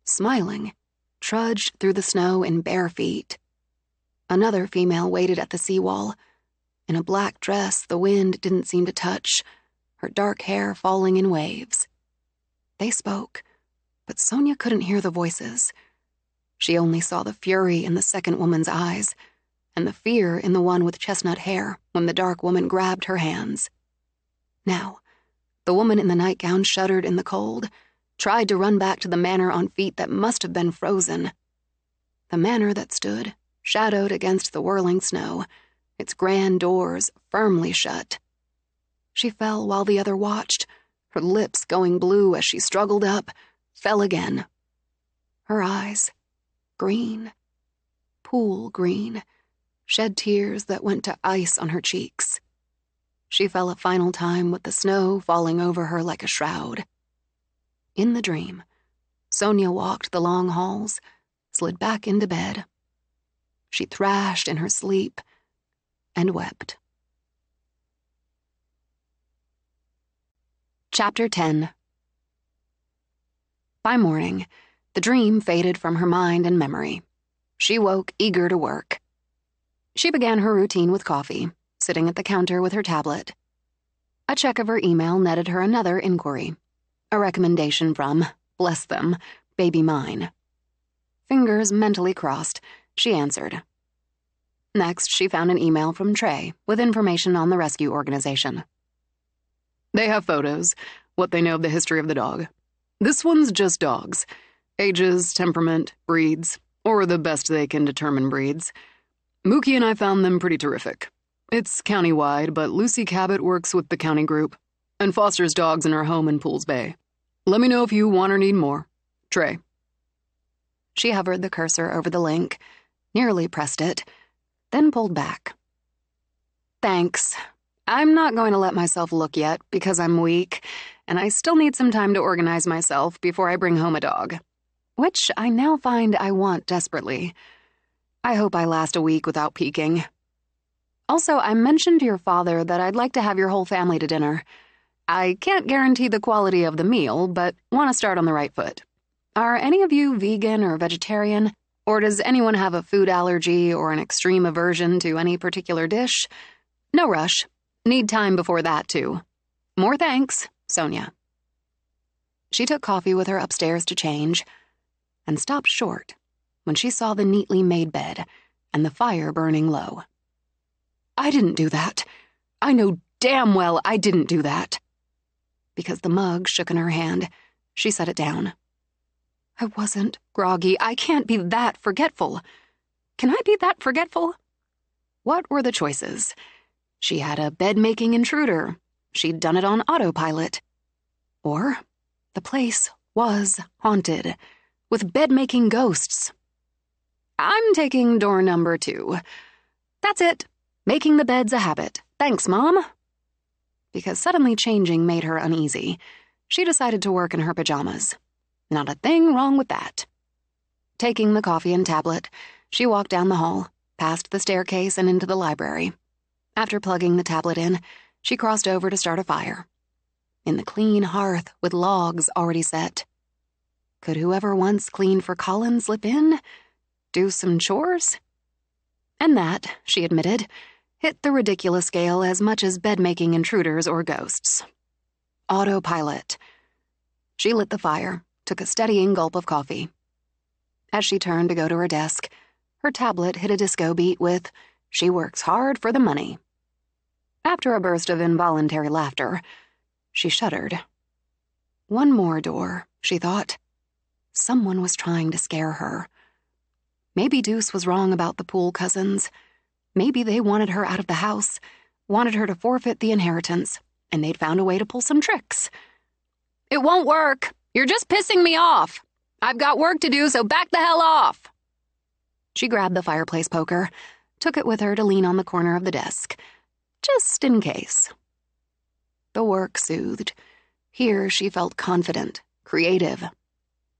smiling, trudged through the snow in bare feet. Another female waited at the seawall. In a black dress the wind didn't seem to touch, her dark hair falling in waves. They spoke, but Sonia couldn't hear the voices. She only saw the fury in the second woman's eyes, and the fear in the one with chestnut hair when the dark woman grabbed her hands. Now, the woman in the nightgown shuddered in the cold, tried to run back to the manor on feet that must have been frozen. The manor that stood, shadowed against the whirling snow, its grand doors firmly shut. She fell while the other watched, her lips going blue as she struggled up, fell again. Her eyes, green, pool green, shed tears that went to ice on her cheeks. She fell a final time with the snow falling over her like a shroud. In the dream, Sonia walked the long halls, slid back into bed. She thrashed in her sleep and wept. Chapter 10. By morning, the dream faded from her mind and memory. She woke eager to work. She began her routine with coffee, sitting at the counter with her tablet. A check of her email netted her another inquiry. A recommendation from, bless them, baby mine. Fingers mentally crossed, she answered. Next, she found an email from Trey with information on the rescue organization. They have photos, what they know of the history of the dog. This one's just dogs. Ages, temperament, breeds, or the best they can determine breeds. Mookie and I found them pretty terrific. It's county-wide, but Lucy Cabot works with the county group and fosters dogs in her home in Pools Bay. Let me know if you want or need more. Trey. She hovered the cursor over the link, nearly pressed it, then pulled back. Thanks. I'm not going to let myself look yet because I'm weak, and I still need some time to organize myself before I bring home a dog, which I now find I want desperately. I hope I last a week without peeking. Also, I mentioned to your father that I'd like to have your whole family to dinner. I can't guarantee the quality of the meal, but want to start on the right foot. Are any of you vegan or vegetarian? Or does anyone have a food allergy or an extreme aversion to any particular dish? No rush. Need time before that, too. More thanks, Sonia. She took coffee with her upstairs to change, and stopped short when she saw the neatly made bed and the fire burning low. I didn't do that. I know damn well I didn't do that. Because the mug shook in her hand, she set it down. I wasn't groggy. I can't be that forgetful. Can I be that forgetful? What were the choices? She had a bed-making intruder. She'd done it on autopilot. Or the place was haunted, with bed-making ghosts. I'm taking door number 2. That's it. Making the beds a habit. Thanks, Mom. Because suddenly changing made her uneasy, she decided to work in her pajamas. Not a thing wrong with that. Taking the coffee and tablet, she walked down the hall, past the staircase and into the library. After plugging the tablet in, she crossed over to start a fire. In the clean hearth with logs already set. Could whoever once cleaned for Colin slip in? Do some chores? And that, she admitted, hit the ridiculous scale as much as bed-making intruders or ghosts. Autopilot. She lit the fire, took a steadying gulp of coffee. As she turned to go to her desk, her tablet hit a disco beat with, "She works hard for the money." After a burst of involuntary laughter, she shuddered. One more door, she thought. Someone was trying to scare her. Maybe Deuce was wrong about the Poole cousins. Maybe they wanted her out of the house, wanted her to forfeit the inheritance, and they'd found a way to pull some tricks. "It won't work. You're just pissing me off. I've got work to do, so back the hell off." She grabbed the fireplace poker, took it with her to lean on the corner of the desk, just in case. The work soothed. Here she felt confident, creative.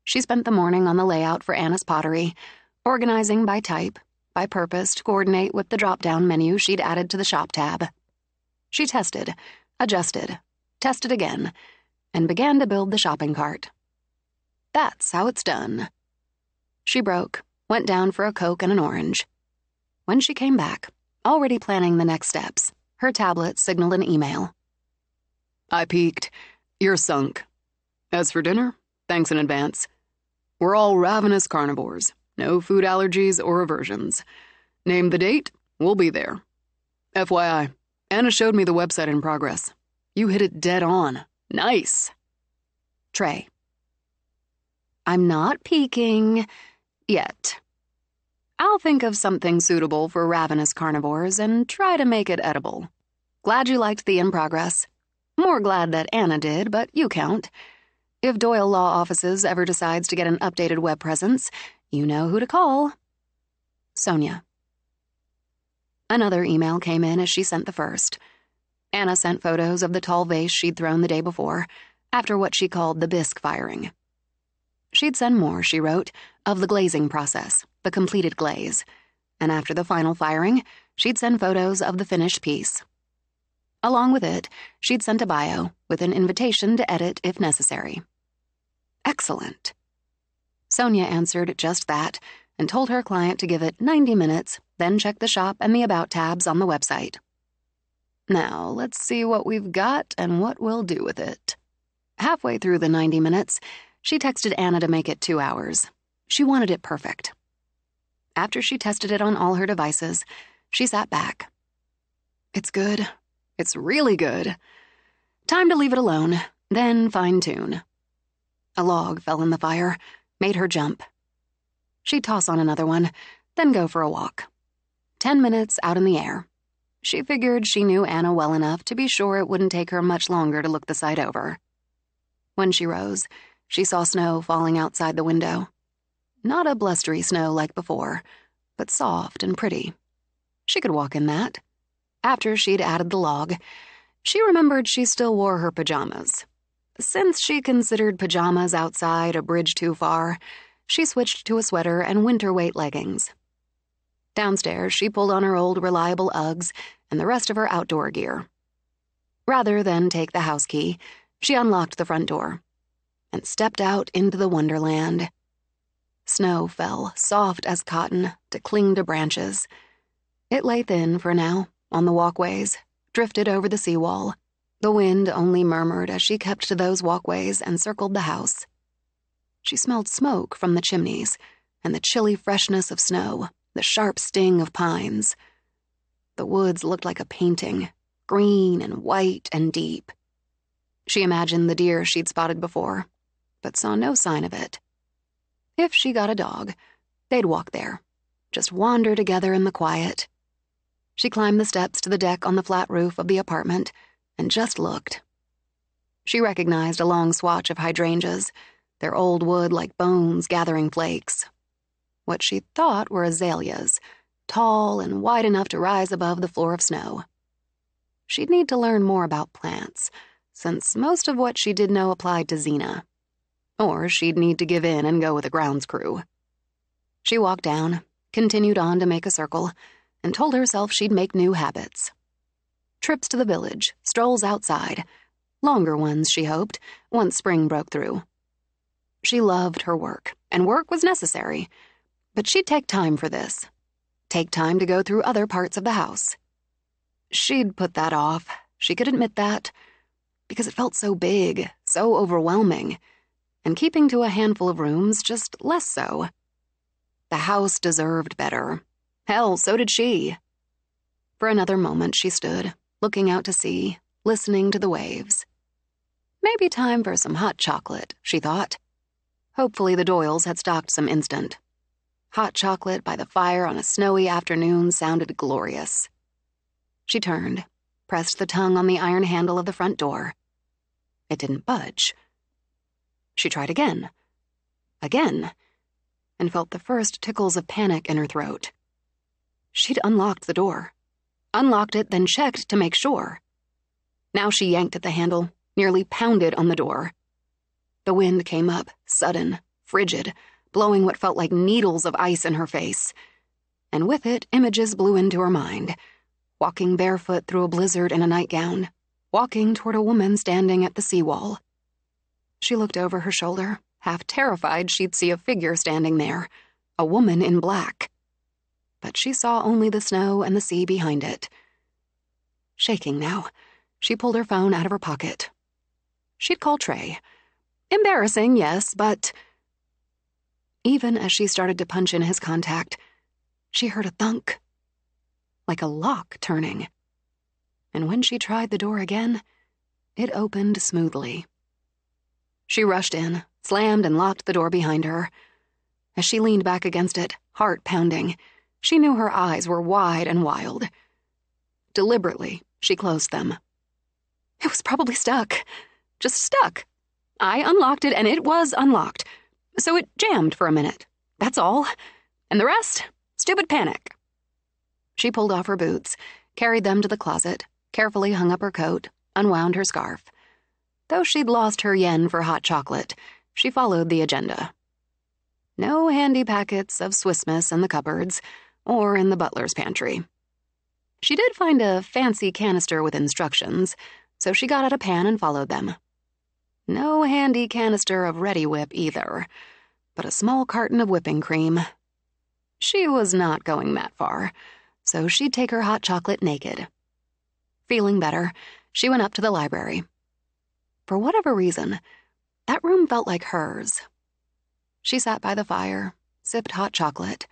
She spent the morning on the layout for Anna's pottery, organizing by type, by purpose to coordinate with the drop-down menu she'd added to the shop tab. She tested, adjusted, tested again, and began to build the shopping cart. That's how it's done. She broke, went down for a Coke and an orange. When she came back, already planning the next steps, her tablet signaled an email. "I peeked. You're sunk. As for dinner, thanks in advance. We're all ravenous carnivores. No food allergies or aversions. Name the date, we'll be there. FYI, Anna showed me the website in progress. You hit it dead on. Nice." Trey. I'm not peeking. Yet. I'll think of something suitable for ravenous carnivores and try to make it edible. Glad you liked the in progress. More glad that Anna did, but you count. If Doyle Law Offices ever decides to get an updated web presence, you know who to call. Sonia. Another email came in as she sent the first. Anna sent photos of the tall vase she'd thrown the day before, after what she called the bisque firing. She'd send more, she wrote, of the glazing process, the completed glaze, and after the final firing, she'd send photos of the finished piece. Along with it, she'd sent a bio with an invitation to edit if necessary. Excellent. Sonia answered just that and told her client to give it 90 minutes, then check the shop and the About tabs on the website. Now, let's see what we've got and what we'll do with it. Halfway through the 90 minutes, she texted Anna to make it 2 hours. She wanted it perfect. After she tested it on all her devices, she sat back. It's good. It's really good. Time to leave it alone, then fine-tune. A log fell in the fire, made her jump. She'd toss on another one, then go for a walk. 10 minutes out in the air. She figured she knew Anna well enough to be sure it wouldn't take her much longer to look the site over. When she rose, she saw snow falling outside the window. Not a blustery snow like before, but soft and pretty. She could walk in that. After she'd added the log, she remembered she still wore her pajamas. Since she considered pajamas outside a bridge too far, she switched to a sweater and winter-weight leggings. Downstairs, she pulled on her old reliable Uggs and the rest of her outdoor gear. Rather than take the house key, she unlocked the front door and stepped out into the wonderland. Snow fell, soft as cotton, to cling to branches. It lay thin for now, on the walkways, drifted over the seawall. The wind only murmured as she kept to those walkways and circled the house. She smelled smoke from the chimneys, and the chilly freshness of snow, the sharp sting of pines. The woods looked like a painting, green and white and deep. She imagined the deer she'd spotted before, but saw no sign of it. If she got a dog, they'd walk there, just wander together in the quiet. She climbed the steps to the deck on the flat roof of the apartment and just looked. She recognized a long swatch of hydrangeas, their old wood like bones gathering flakes. What she thought were azaleas, tall and wide enough to rise above the floor of snow. She'd need to learn more about plants, since most of what she did know applied to Xena. Or she'd need to give in and go with a grounds crew. She walked down, continued on to make a circle, and told herself she'd make new habits. Trips to the village, strolls outside, longer ones, she hoped, once spring broke through. She loved her work, and work was necessary, but she'd take time for this. Take time to go through other parts of the house. She'd put that off, she could admit that, because it felt so big, so overwhelming, and keeping to a handful of rooms just less so. The house deserved better. Hell, so did she. For another moment she stood, looking out to sea, listening to the waves. Maybe time for some hot chocolate, she thought. Hopefully the Doyles had stocked some instant. Hot chocolate by the fire on a snowy afternoon sounded glorious. She turned, pressed the tongue on the iron handle of the front door. It didn't budge. She tried again, and felt the first tickles of panic in her throat. She'd unlocked the door. Unlocked it, then checked to make sure. Now she yanked at the handle, nearly pounded on the door. The wind came up, sudden, frigid, blowing what felt like needles of ice in her face. And with it, images blew into her mind. Walking barefoot through a blizzard in a nightgown. Walking toward a woman standing at the seawall. She looked over her shoulder, half terrified she'd see a figure standing there. A woman in black. But she saw only the snow and the sea behind it. Shaking now, she pulled her phone out of her pocket. She'd call Trey. Embarrassing, yes, but... Even as she started to punch in his contact, she heard a thunk. Like a lock turning. And when she tried the door again, it opened smoothly. She rushed in, slammed and locked the door behind her. As she leaned back against it, heart pounding, she knew her eyes were wide and wild. Deliberately, she closed them. It was probably stuck. Just stuck. I unlocked it and it was unlocked. So it jammed for a minute. That's all. And the rest? Stupid panic. She pulled off her boots, carried them to the closet, carefully hung up her coat, unwound her scarf. Though she'd lost her yen for hot chocolate, she followed the agenda. No handy packets of Swiss Miss in the cupboards or in the butler's pantry. She did find a fancy canister with instructions, so she got out a pan and followed them. No handy canister of Ready Whip either, but a small carton of whipping cream. She was not going that far, so she'd take her hot chocolate naked. Feeling better, she went up to the library. For whatever reason, that room felt like hers. She sat by the fire, sipped hot chocolate,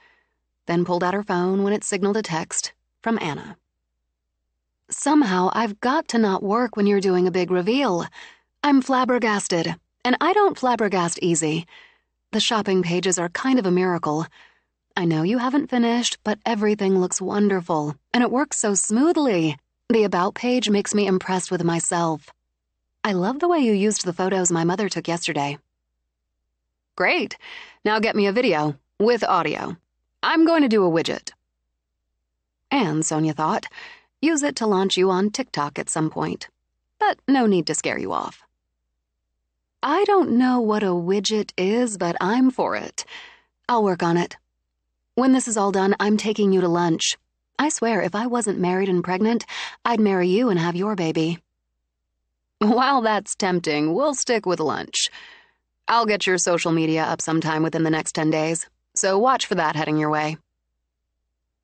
then pulled out her phone when it signaled a text from Anna. Somehow, I've got to not work when you're doing a big reveal. I'm flabbergasted, and I don't flabbergast easy. The shopping pages are kind of a miracle. I know you haven't finished, but everything looks wonderful, and it works so smoothly. The About page makes me impressed with myself. I love the way you used the photos my mother took yesterday. Great. Now get me a video, with audio. I'm going to do a widget. And, Sonia thought, use it to launch you on TikTok at some point. But no need to scare you off. I don't know what a widget is, but I'm for it. I'll work on it. When this is all done, I'm taking you to lunch. I swear, if I wasn't married and pregnant, I'd marry you and have your baby. While that's tempting, we'll stick with lunch. I'll get your social media up sometime within the next 10 days, so watch for that heading your way.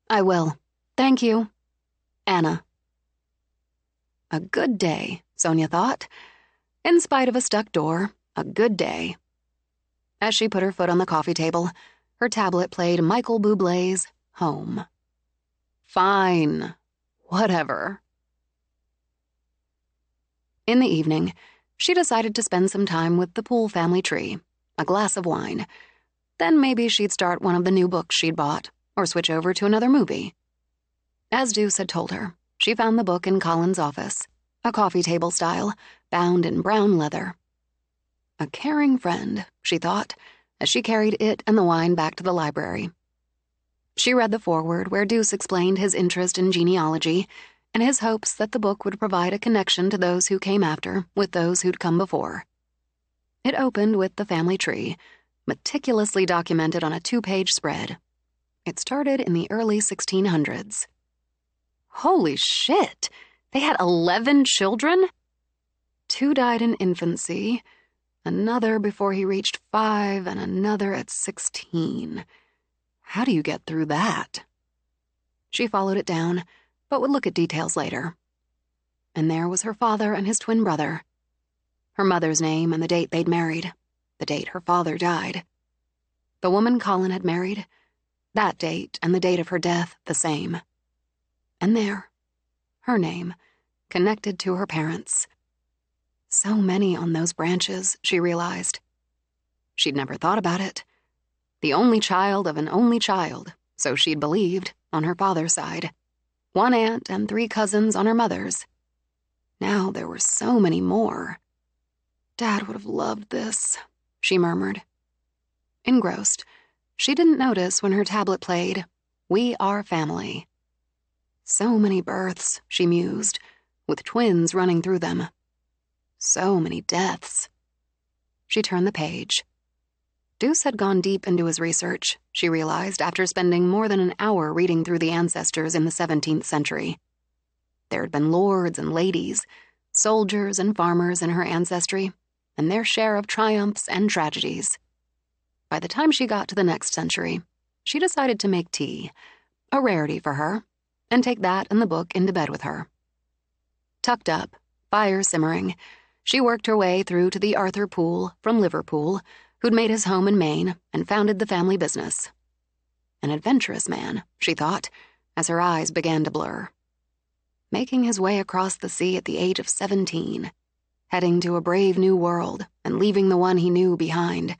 I will. Thank you. Anna. A good day, Sonia thought. In spite of a stuck door, a good day. As she put her foot on the coffee table, her tablet played Michael Bublé's Home. Fine. Whatever. In the evening, she decided to spend some time with the Poole family tree, a glass of wine. Then maybe she'd start one of the new books she'd bought, or switch over to another movie. As Deuce had told her, she found the book in Colin's office, a coffee table style, bound in brown leather. A caring friend, she thought, as she carried it and the wine back to the library. She read the foreword where Deuce explained his interest in genealogy and his hopes that the book would provide a connection to those who came after with those who'd come before. It opened with the family tree, meticulously documented on a 2-page spread. It started in the early 1600s. Holy shit! They had 11 children? 2 died in infancy, another before he reached 5, and another at 16. How do you get through that? She followed it down, but would look at details later. And there was her father and his twin brother. Her mother's name and the date they'd married, the date her father died. The woman Colin had married, that date and the date of her death the same. And there, her name, connected to her parents. So many on those branches, she realized. She'd never thought about it. The only child of an only child, so she'd believed, on her father's side. 1 aunt and 3 cousins on her mother's. Now there were so many more. Dad would have loved this, she murmured. Engrossed, she didn't notice when her tablet played, "We Are Family." So many births, she mused, with twins running through them. So many deaths. She turned the page. Deuce had gone deep into his research, she realized after spending more than an hour reading through the ancestors in the 17th century. There had been lords and ladies, soldiers and farmers in her ancestry, and their share of triumphs and tragedies. By the time she got to the next century, she decided to make tea, a rarity for her, and take that and the book into bed with her. Tucked up, fire simmering, she worked her way through to the Arthur Poole from Liverpool, who'd made his home in Maine and founded the family business. An adventurous man, she thought, as her eyes began to blur. Making his way across the sea at the age of 17, heading to a brave new world and leaving the one he knew behind.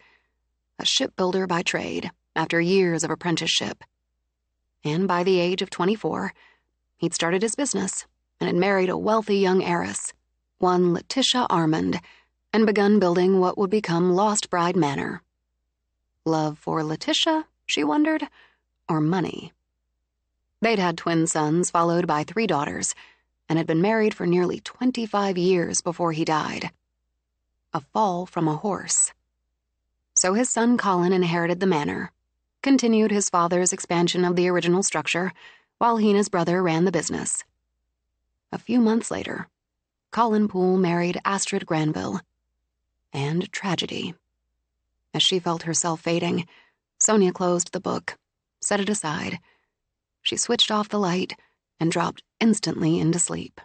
A shipbuilder by trade, after years of apprenticeship. And by the age of 24, he'd started his business and had married a wealthy young heiress, one Letitia Armand, and begun building what would become Lost Bride Manor. Love for Letitia, she wondered, or money? They'd had twin sons followed by 3 daughters, and had been married for nearly 25 years before he died. A fall from a horse. So his son Colin inherited the manor, continued his father's expansion of the original structure, while he and his brother ran the business. A few months later, Colin Poole married Astrid Granville. And tragedy. As she felt herself fading, Sonia closed the book, set it aside. She switched off the light and dropped instantly into sleep.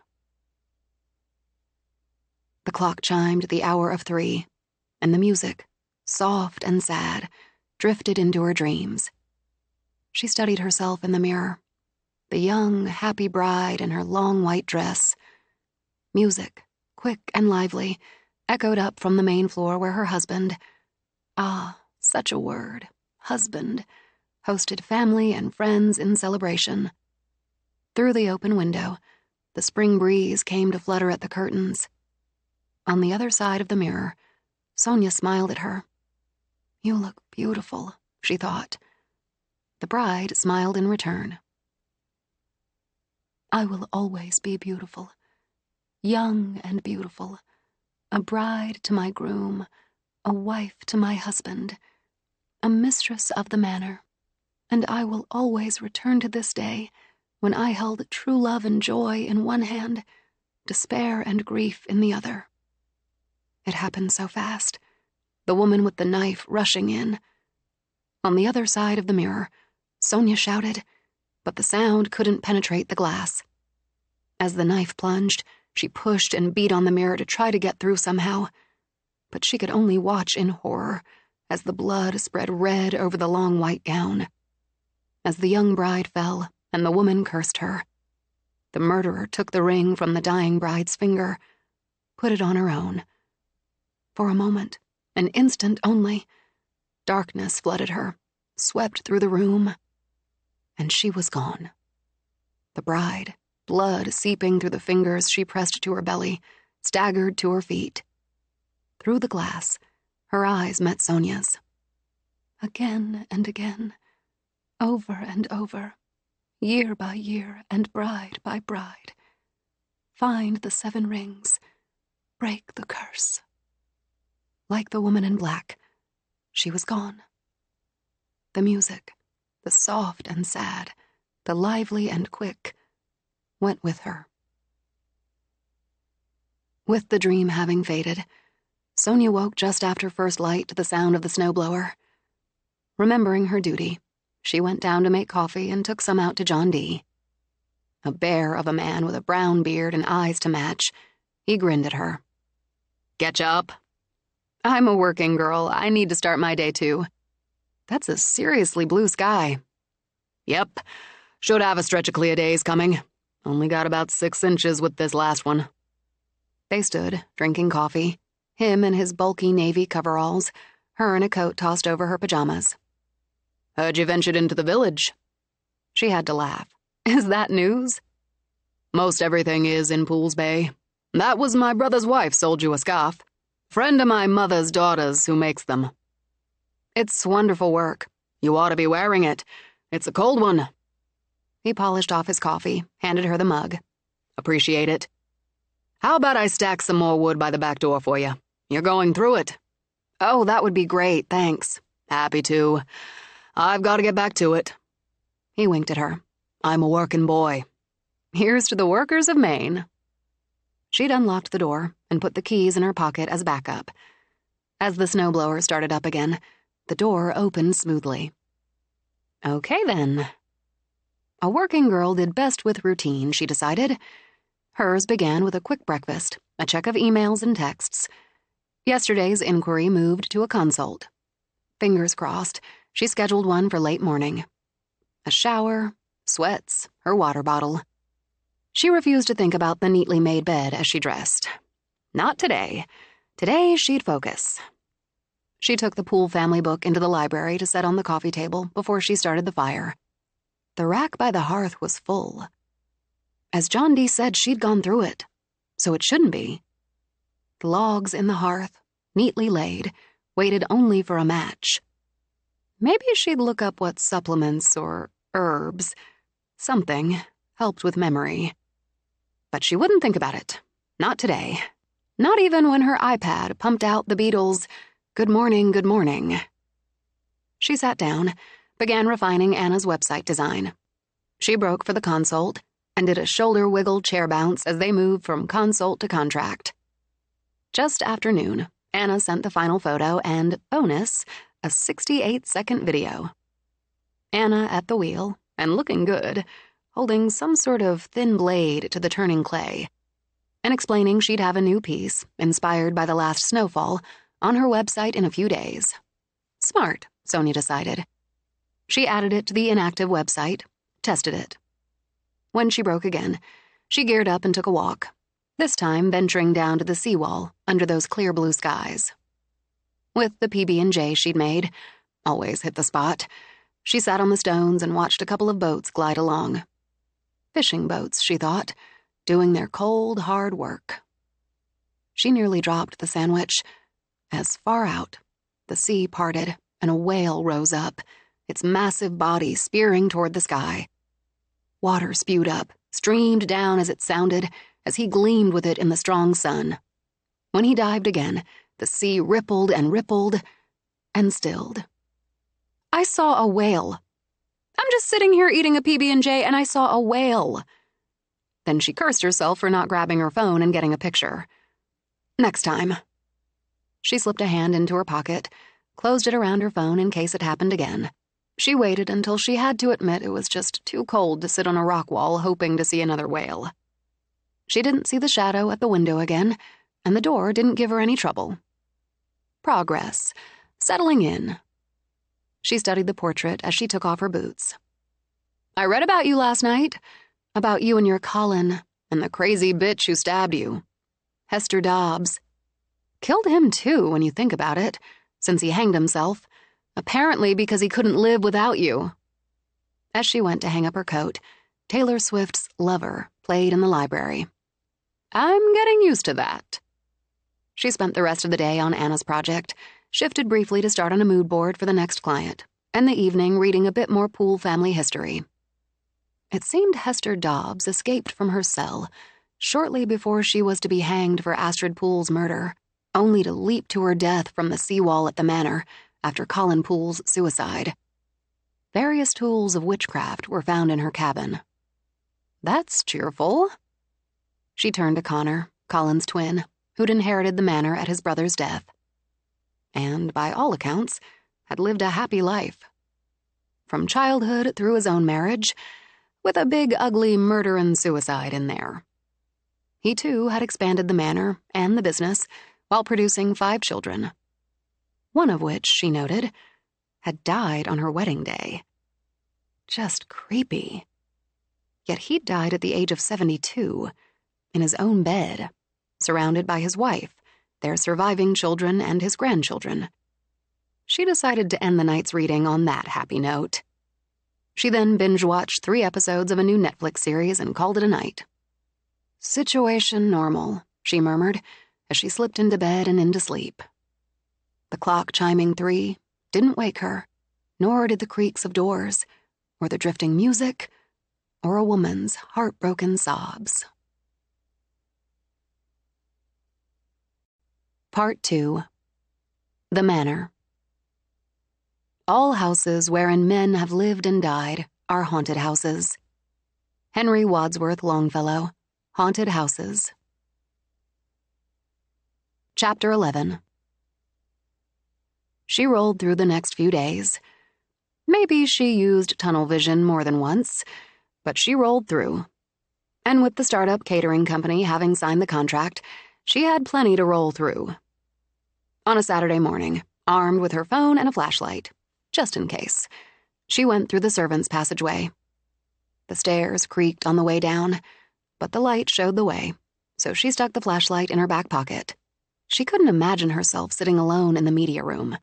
The clock chimed the hour of 3, and the music, soft and sad, drifted into her dreams. She studied herself in the mirror, the young, happy bride in her long white dress. Music, quick and lively, echoed up from the main floor where her husband, such a word, husband, hosted family and friends in celebration. Through the open window, the spring breeze came to flutter at the curtains. On the other side of the mirror, Sonia smiled at her. "You look beautiful," she thought. The bride smiled in return. "I will always be beautiful, young and beautiful, a bride to my groom, a wife to my husband, a mistress of the manor, and I will always return to this day when I held true love and joy in one hand, despair and grief in the other." It happened so fast, the woman with the knife rushing in. On the other side of the mirror, Sonia shouted, but the sound couldn't penetrate the glass. As the knife plunged, she pushed and beat on the mirror to try to get through somehow, but she could only watch in horror as the blood spread red over the long white gown. As the young bride fell and the woman cursed her, the murderer took the ring from the dying bride's finger, put it on her own. For a moment, an instant only, darkness flooded her, swept through the room, and she was gone. The bride, blood seeping through the fingers she pressed to her belly, staggered to her feet. Through the glass, her eyes met Sonia's. Again and again, over and over, year by year and bride by bride. Find the 7 rings, break the curse. Like the woman in black, she was gone. The music, the soft and sad, the lively and quick, went with her. With the dream having faded, Sonia woke just after first light to the sound of the snowblower. Remembering her duty, she went down to make coffee and took some out to John D. A bear of a man with a brown beard and eyes to match, he grinned at her. "Getcha up?" "I'm a working girl. I need to start my day too." "That's a seriously blue sky." "Yep. Should have a stretch of clear days coming. Only got about 6 inches with this last one." They stood, drinking coffee, him in his bulky navy coveralls, her in a coat tossed over her pajamas. "Heard you ventured into the village." She had to laugh. "Is that news?" "Most everything is in Pools Bay. That was my brother's wife sold you a scarf. Friend of my mother's daughter's who makes them." "It's wonderful work. You ought to be wearing it. It's a cold one." He polished off his coffee, handed her the mug. "Appreciate it. How about I stack some more wood by the back door for you? You're going through it." "Oh, that would be great, thanks." "Happy to. I've got to get back to it." He winked at her. "I'm a working boy." "Here's to the workers of Maine." She'd unlocked the door and put the keys in her pocket as backup. As the snowblower started up again, the door opened smoothly. Okay, then. A working girl did best with routine, she decided. Hers began with a quick breakfast, a check of emails and texts. Yesterday's inquiry moved to a consult. Fingers crossed, she scheduled one for late morning. A shower, sweats, her water bottle. She refused to think about the neatly made bed as she dressed. Not today. Today, she'd focus. She took the Poole family book into the library to set on the coffee table before she started the fire. The rack by the hearth was full. As John D. said, she'd gone through it, so it shouldn't be. The logs in the hearth, neatly laid, waited only for a match. Maybe she'd look up what supplements or herbs, something, helped with memory. But she wouldn't think about it. Not today. Not even when her iPad pumped out the Beatles' "Good morning, good morning." She sat down, began refining Anna's website design. She broke for the consult and did a shoulder wiggle chair bounce as they moved from consult to contract. Just after noon, Anna sent the final photo and, bonus, a 68-second video. Anna at the wheel, and looking good, holding some sort of thin blade to the turning clay, and explaining she'd have a new piece, inspired by the last snowfall, on her website in a few days. Smart, Sonia decided. She added it to the inactive website, tested it. When she broke again, she geared up and took a walk, this time venturing down to the seawall under those clear blue skies. With the PB&J she'd made, always hit the spot, she sat on the stones and watched a couple of boats glide along. Fishing boats, she thought, doing their cold, hard work. She nearly dropped the sandwich. As far out, the sea parted and a whale rose up, its massive body spearing toward the sky. Water spewed up, streamed down as it sounded, as he gleamed with it in the strong sun. When he dived again, the sea rippled and stilled. I saw a whale. I'm just sitting here eating a PB&J and I saw a whale. Then she cursed herself for not grabbing her phone and getting a picture. Next time. She slipped a hand into her pocket, closed it around her phone in case it happened again. She waited until she had to admit it was just too cold to sit on a rock wall hoping to see another whale. She didn't see the shadow at the window again, and the door didn't give her any trouble. Progress. Settling in. She studied the portrait as she took off her boots. I read about you last night. About you and your Colin, and the crazy bitch who stabbed you. Hester Dobbs. Killed him too, when you think about it, since he hanged himself, apparently because he couldn't live without you. As she went to hang up her coat, Taylor Swift's Lover played in the library. I'm getting used to that. She spent the rest of the day on Anna's project, shifted briefly to start on a mood board for the next client, and the evening reading a bit more Poole family history. It seemed Hester Dobbs escaped from her cell shortly before she was to be hanged for Astrid Poole's murder, only to leap to her death from the seawall at the manor after Colin Poole's suicide. Various tools of witchcraft were found in her cabin. That's cheerful. She turned to Connor, Colin's twin, who'd inherited the manor at his brother's death. And, by all accounts, had lived a happy life. From childhood through his own marriage, with a big, ugly murder and suicide in there. He, too, had expanded the manor and the business while producing 5 children. One of which, she noted, had died on her wedding day. Just creepy. Yet he'd died at the age of 72, in his own bed, surrounded by his wife, their surviving children, and his grandchildren. She decided to end the night's reading on that happy note. She then binge-watched 3 episodes of a new Netflix series and called it a night. Situation normal, she murmured, as she slipped into bed and into sleep. The clock chiming 3 didn't wake her, nor did the creaks of doors, or the drifting music, or a woman's heartbroken sobs. Part 2. The Manor. All houses wherein men have lived and died are haunted houses. Henry Wadsworth Longfellow, Haunted Houses. Chapter 11. She rolled through the next few days. Maybe she used tunnel vision more than once, but she rolled through. And with the startup catering company having signed the contract, she had plenty to roll through. On a Saturday morning, armed with her phone and a flashlight, just in case, she went through the servants' passageway. The stairs creaked on the way down, but the light showed the way, so she stuck the flashlight in her back pocket. She couldn't imagine herself sitting alone in the media room.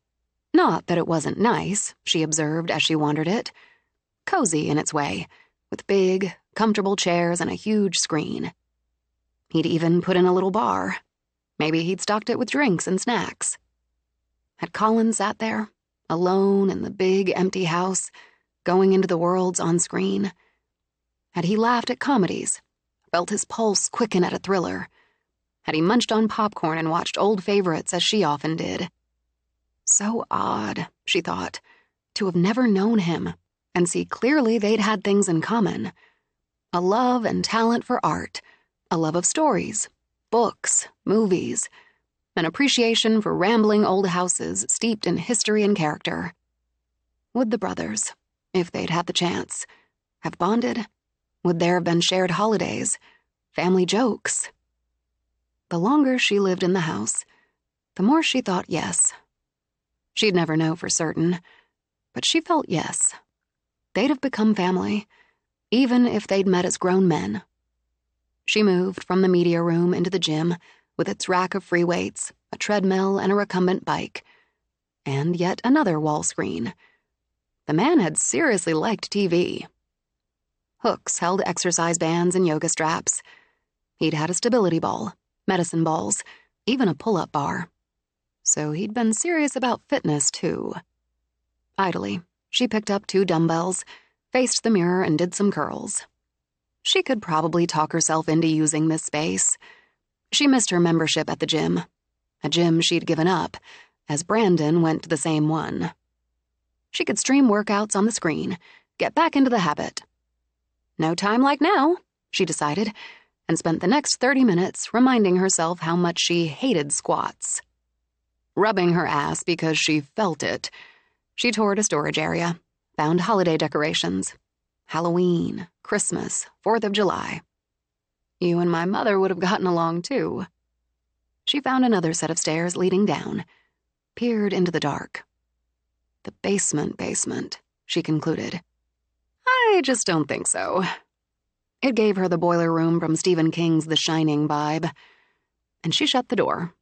Not that it wasn't nice, she observed as she wandered it. Cozy in its way, with big, comfortable chairs and a huge screen. He'd even put in a little bar. Maybe he'd stocked it with drinks and snacks. Had Colin sat there, alone in the big, empty house, going into the worlds on screen? Had he laughed at comedies, felt his pulse quicken at a thriller? Had he munched on popcorn and watched old favorites as she often did? So odd, she thought, to have never known him and see clearly they'd had things in common. A love and talent for art, a love of stories, books, movies, an appreciation for rambling old houses steeped in history and character. Would the brothers, if they'd had the chance, have bonded? Would there have been shared holidays, family jokes? The longer she lived in the house, the more she thought yes. She'd never know for certain, but she felt yes. They'd have become family, even if they'd met as grown men. She moved from the media room into the gym with its rack of free weights, a treadmill, and a recumbent bike, and yet another wall screen. The man had seriously liked TV. Hooks held exercise bands and yoga straps. He'd had a stability ball, medicine balls, even a pull-up bar. So he'd been serious about fitness, too. Idly, she picked up 2 dumbbells, faced the mirror, and did some curls. She could probably talk herself into using this space. She missed her membership at the gym, a gym she'd given up, as Brandon went to the same one. She could stream workouts on the screen, get back into the habit. No time like now, she decided, and spent the next 30 minutes reminding herself how much she hated squats. Rubbing her ass because she felt it, she toured a storage area, found holiday decorations. Halloween, Christmas, 4th of July. You and my mother would have gotten along, too. She found another set of stairs leading down, peered into the dark. The basement, she concluded. I just don't think so. It gave her the boiler room from Stephen King's The Shining vibe, and she shut the door.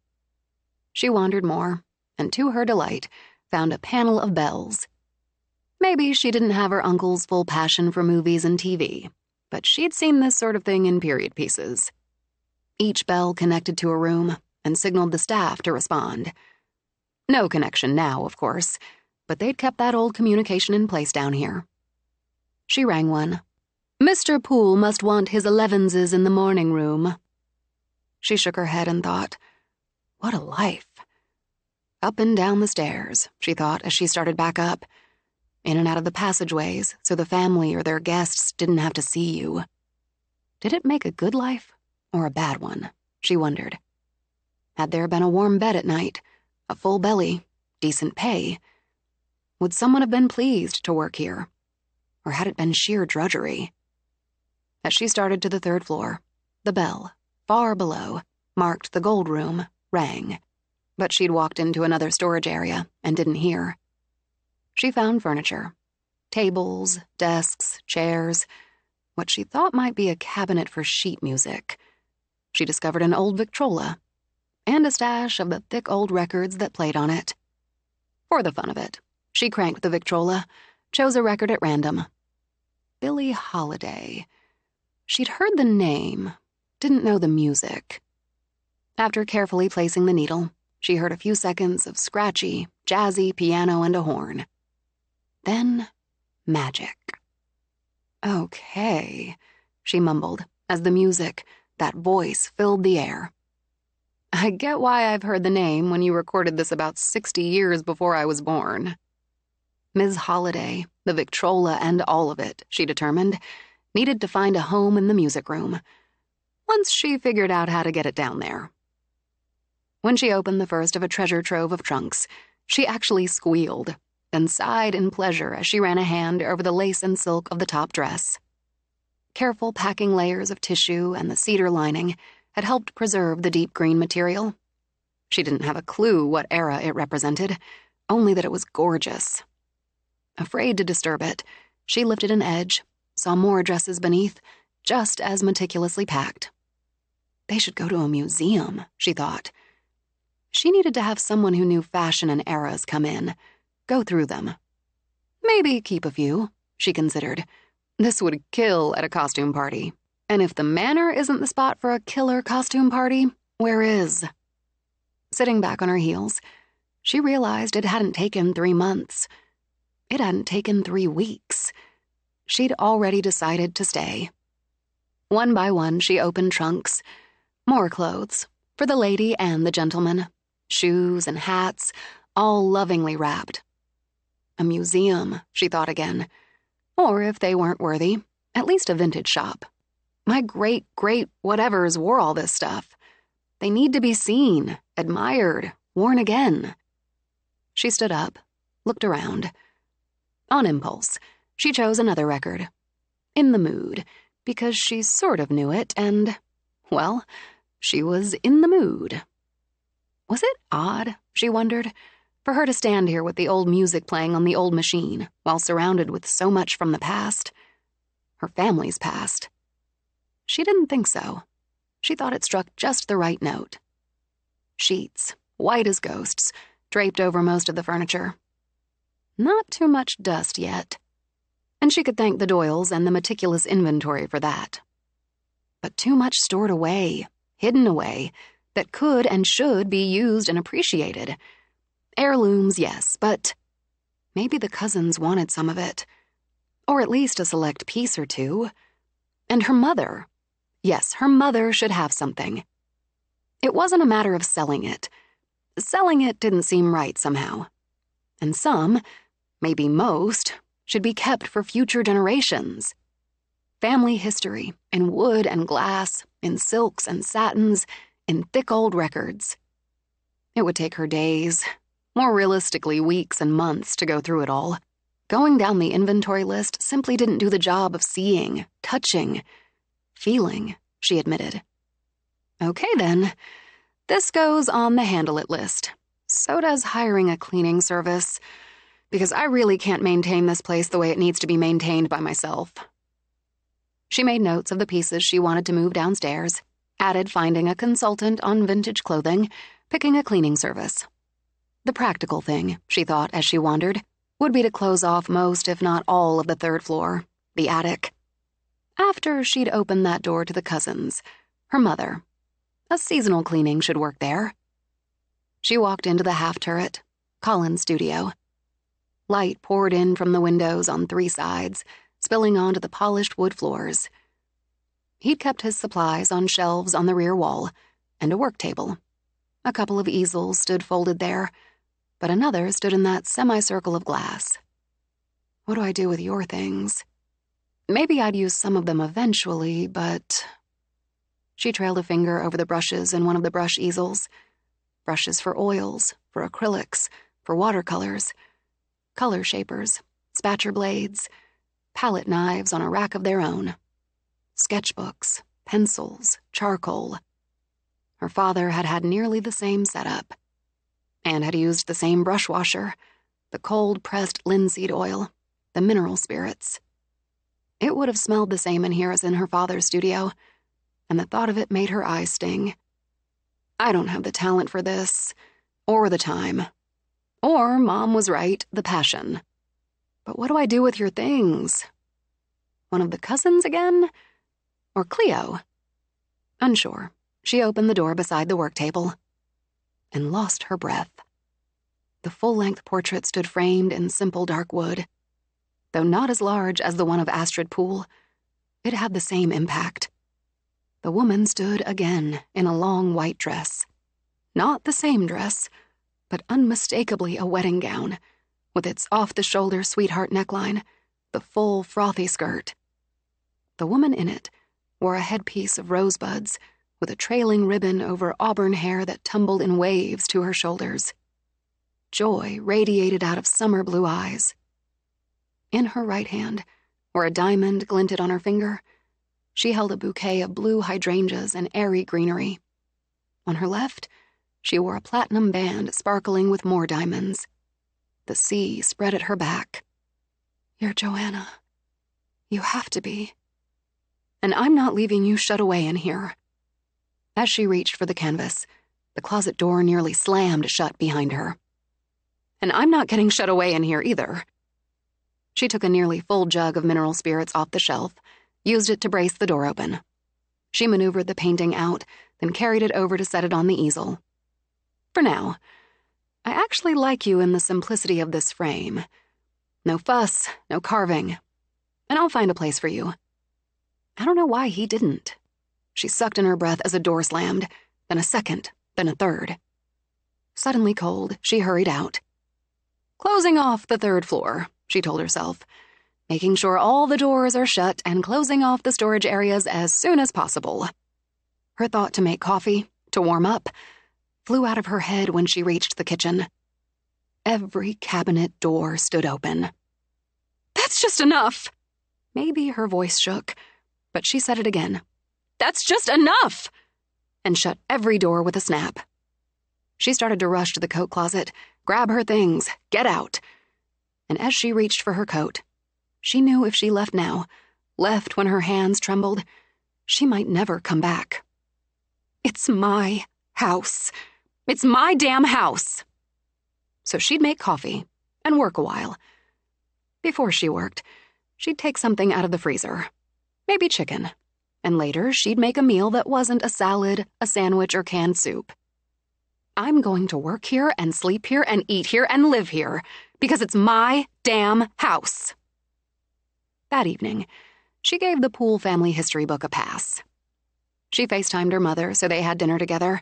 She wandered more, and to her delight, found a panel of bells. Maybe she didn't have her uncle's full passion for movies and TV, but she'd seen this sort of thing in period pieces. Each bell connected to a room and signaled the staff to respond. No connection now, of course, but they'd kept that old communication in place down here. She rang one. Mr. Poole must want his 11s in the morning room. She shook her head and thought, what a life. Up and down the stairs, she thought as she started back up. in and out of the passageways so the family or their guests didn't have to see you. Did it make a good life or a bad one? She wondered. Had there been a warm bed at night, a full belly, decent pay? Would someone have been pleased to work here? Or had it been sheer drudgery? As she started to the 3rd floor, the bell, far below, marked the gold room, rang. But she'd walked into another storage area and didn't hear. She found furniture. Tables, desks, chairs, what she thought might be a cabinet for sheet music. She discovered an old Victrola, and a stash of the thick old records that played on it. For the fun of it, she cranked the Victrola, chose a record at random. Billie Holiday. She'd heard the name, didn't know the music. After carefully placing the needle, she heard a few seconds of scratchy, jazzy piano and a horn. Then, magic. Okay, she mumbled as the music, that voice, filled the air. I get why I've heard the name when you recorded this about 60 years before I was born. Ms. Holiday, the Victrola and all of it, she determined, needed to find a home in the music room, once she figured out how to get it down there. When she opened the first of a treasure trove of trunks, she actually squealed, then sighed in pleasure as she ran a hand over the lace and silk of the top dress. Careful packing layers of tissue and the cedar lining had helped preserve the deep green material. She didn't have a clue what era it represented, only that it was gorgeous. Afraid to disturb it, she lifted an edge, saw more dresses beneath, just as meticulously packed. They should go to a museum, she thought. She needed to have someone who knew fashion and eras come in, go through them. Maybe keep a few, she considered. This would kill at a costume party. And if the manor isn't the spot for a killer costume party, where is? Sitting back on her heels, she realized it hadn't taken 3 months. It hadn't taken 3 weeks. She'd already decided to stay. One by one, she opened trunks. More clothes, for the lady and the gentleman. Shoes and hats, all lovingly wrapped. A museum, she thought again. Or if they weren't worthy, at least a vintage shop. My great-whatevers wore all this stuff. They need to be seen, admired, worn again. She stood up, looked around. On impulse, she chose another record. In the mood, because she sort of knew it, and, well, she was in the mood. Was it odd, she wondered, for her to stand here with the old music playing on the old machine while surrounded with so much from the past? Her family's past. She didn't think so. She thought it struck just the right note. Sheets, white as ghosts, draped over most of the furniture. Not too much dust yet. And she could thank the Doyles and the meticulous inventory for that. But too much stored away, hidden away, that could and should be used and appreciated. Heirlooms, yes, but maybe the cousins wanted some of it. Or at least a select piece or two. And her mother. Yes, her mother should have something. It wasn't a matter of selling it. Selling it didn't seem right somehow. And some, maybe most, should be kept for future generations. Family history, in wood and glass, in silks and satins, in thick old records. It would take her days, more realistically weeks and months, to go through it all. Going down the inventory list simply didn't do the job of seeing, touching, feeling, she admitted. Okay then, this goes on the handle it list. So does hiring a cleaning service, because I really can't maintain this place the way it needs to be maintained by myself. She made notes of the pieces she wanted to move downstairs, added finding a consultant on vintage clothing, picking a cleaning service. The practical thing, she thought as she wandered, would be to close off most, if not all, of the 3rd floor, the attic. After she'd opened that door to the cousins, her mother. A seasonal cleaning should work there. She walked into the half-turret, Colin's studio. Light poured in from the windows on 3 sides, spilling onto the polished wood floors. He'd kept his supplies on shelves on the rear wall, and a work table. A couple of easels stood folded there, but another stood in that semicircle of glass. What do I do with your things? Maybe I'd use some of them eventually, but... She trailed a finger over the brushes in one of the brush easels. Brushes for oils, for acrylics, for watercolors, color shapers, spatcher blades, palette knives on a rack of their own, sketchbooks, pencils, charcoal. Her father had had nearly the same setup, and had used the same brush washer, the cold-pressed linseed oil, the mineral spirits. It would have smelled the same in here as in her father's studio, and the thought of it made her eyes sting. I don't have the talent for this, or the time. Or, Mom was right, the passion. But what do I do with your things? One of the cousins again? Or Cleo? Unsure, she opened the door beside the work table and lost her breath. The full-length portrait stood framed in simple dark wood. Though not as large as the one of Astrid Poole, it had the same impact. The woman stood again in a long white dress. Not the same dress, but unmistakably a wedding gown, with its off-the-shoulder sweetheart neckline, the full frothy skirt. The woman in it wore a headpiece of rosebuds with a trailing ribbon over auburn hair that tumbled in waves to her shoulders. Joy radiated out of summer blue eyes. In her right hand, where a diamond glinted on her finger, she held a bouquet of blue hydrangeas and airy greenery. On her left, she wore a platinum band sparkling with more diamonds. The sea spread at her back. You're Joanna. You have to be. And I'm not leaving you shut away in here. As she reached for the canvas, the closet door nearly slammed shut behind her. And I'm not getting shut away in here either. She took a nearly full jug of mineral spirits off the shelf, used it to brace the door open. She maneuvered the painting out, then carried it over to set it on the easel. For now, I actually like you in the simplicity of this frame. No fuss, no carving. And I'll find a place for you. I don't know why he didn't. She sucked in her breath as a door slammed, then a second, then a third. Suddenly cold, she hurried out. Closing off the third floor, she told herself, making sure all the doors are shut and closing off the storage areas as soon as possible. Her thought to make coffee, to warm up, flew out of her head when she reached the kitchen. Every cabinet door stood open. That's just enough! Maybe her voice shook, but she said it again. That's just enough! And shut every door with a snap. She started to rush to the coat closet, grab her things, get out. And as she reached for her coat, she knew if she left now, left when her hands trembled, she might never come back. It's my house. It's my damn house. So she'd make coffee and work a while. Before she worked, she'd take something out of the freezer, maybe chicken, and later she'd make a meal that wasn't a salad, a sandwich, or canned soup. I'm going to work here and sleep here and eat here and live here because it's my damn house. That evening, she gave the Poole family history book a pass. She FaceTimed her mother so they had dinner together,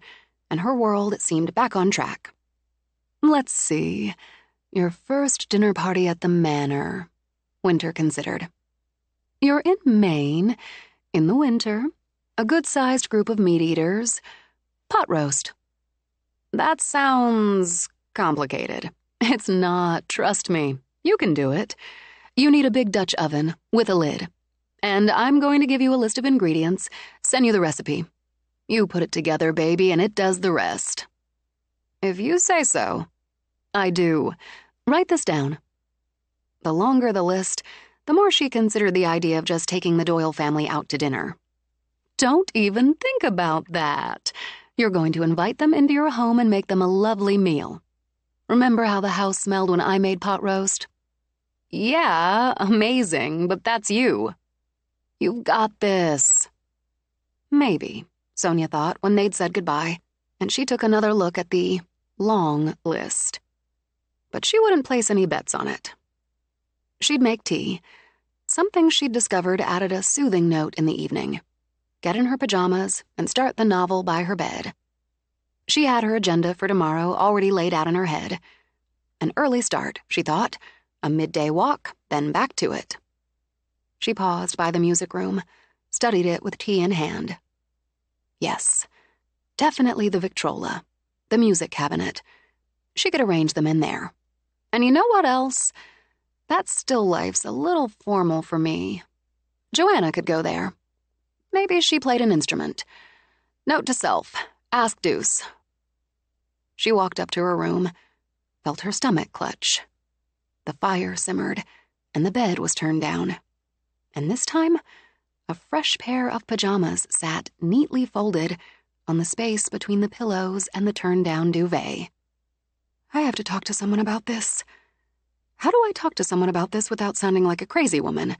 and her world seemed back on track. Let's see. Your first dinner party at the manor, Winter considered. You're in Maine, in the winter, a good-sized group of meat-eaters, pot roast. That sounds complicated. It's not, trust me. You can do it. You need a big Dutch oven with a lid. And I'm going to give you a list of ingredients, send you the recipe. You put it together, baby, and it does the rest. If you say so. I do. Write this down. The longer the list, the more she considered the idea of just taking the Doyle family out to dinner. Don't even think about that. You're going to invite them into your home and make them a lovely meal. Remember how the house smelled when I made pot roast? Yeah, amazing, but that's you. You've got this. Maybe, Sonia thought when they'd said goodbye, and she took another look at the long list. But she wouldn't place any bets on it. She'd make tea. Something she'd discovered added a soothing note in the evening. Get in her pajamas and start the novel by her bed. She had her agenda for tomorrow already laid out in her head. An early start, she thought, A midday walk, then back to it. She paused by the music room, studied it with tea in hand. Yes, definitely the Victrola, the music cabinet. She could arrange them in there. And you know what else? That still life's a little formal for me. Joanna could go there. Maybe she played an instrument. Note to self, ask Deuce. She walked up to her room, felt her stomach clutch. The fire simmered, and the bed was turned down. And this time, a fresh pair of pajamas sat neatly folded on the space between the pillows and the turned-down duvet. I have to talk to someone about this. How do I talk to someone about this without sounding like a crazy woman?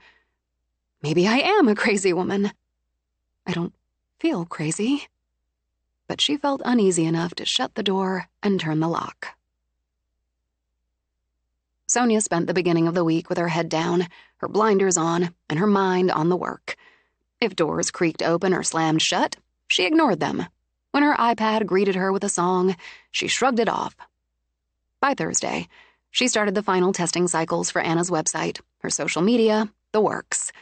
Maybe I am a crazy woman. I don't feel crazy. But she felt uneasy enough to shut the door and turn the lock. Sonia spent the beginning of the week with her head down, her blinders on, and her mind on the work. If doors creaked open or slammed shut, she ignored them. When her iPad greeted her with a song, she shrugged it off. By Thursday, she started the final testing cycles for Anna's website, her social media, the works.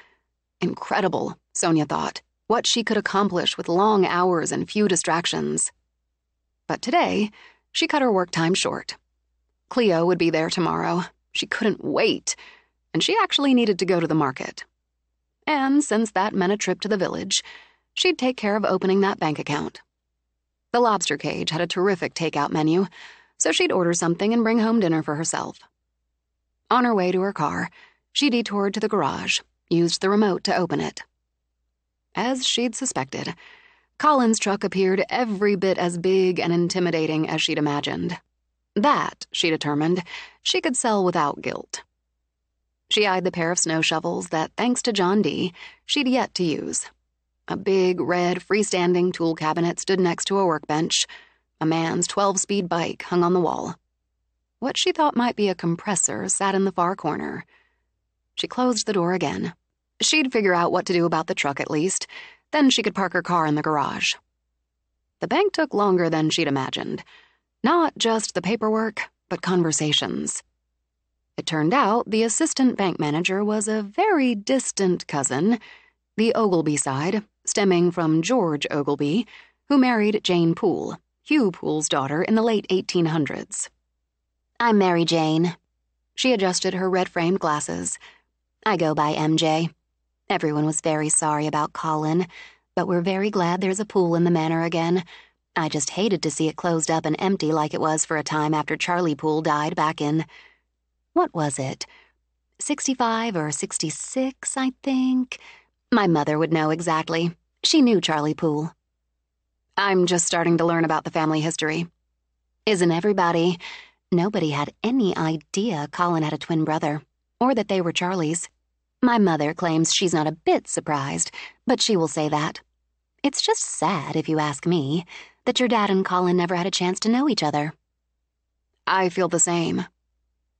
Incredible, Sonia thought, what she could accomplish with long hours and few distractions. But today, she cut her work time short. Cleo would be there tomorrow. She couldn't wait, and she actually needed to go to the market. And since that meant a trip to the village, she'd take care of opening that bank account. The lobster cage had a terrific takeout menu, so she'd order something and bring home dinner for herself. On her way to her car, she detoured to the garage, used the remote to open it. As she'd suspected, Colin's truck appeared every bit as big and intimidating as she'd imagined. That, she determined, she could sell without guilt. She eyed the pair of snow shovels that, thanks to John D., she'd yet to use. A big, red, freestanding tool cabinet stood next to a workbench. A man's 12-speed bike hung on the wall. What she thought might be a compressor sat in the far corner. She closed the door again. She'd figure out what to do about the truck at least. Then she could park her car in the garage. The bank took longer than she'd imagined. Not just the paperwork, but conversations. It turned out the assistant bank manager was a very distant cousin, the Ogilby side, stemming from George Ogilby, who married Jane Poole, Hugh Poole's daughter, in the late 1800s. I'm Mary Jane. She adjusted her red-framed glasses. I go by MJ. Everyone was very sorry about Colin, but we're very glad there's a pool in the manor again. I just hated to see it closed up and empty like it was for a time after Charlie Poole died back in... What was it? 65 or 66, I think? My mother would know exactly. She knew Charlie Poole. I'm just starting to learn about the family history. Isn't everybody? Nobody had any idea Colin had a twin brother, or that they were Charlies. My mother claims she's not a bit surprised, but she will say that. It's just sad, if you ask me, that your dad and Colin never had a chance to know each other. I feel the same.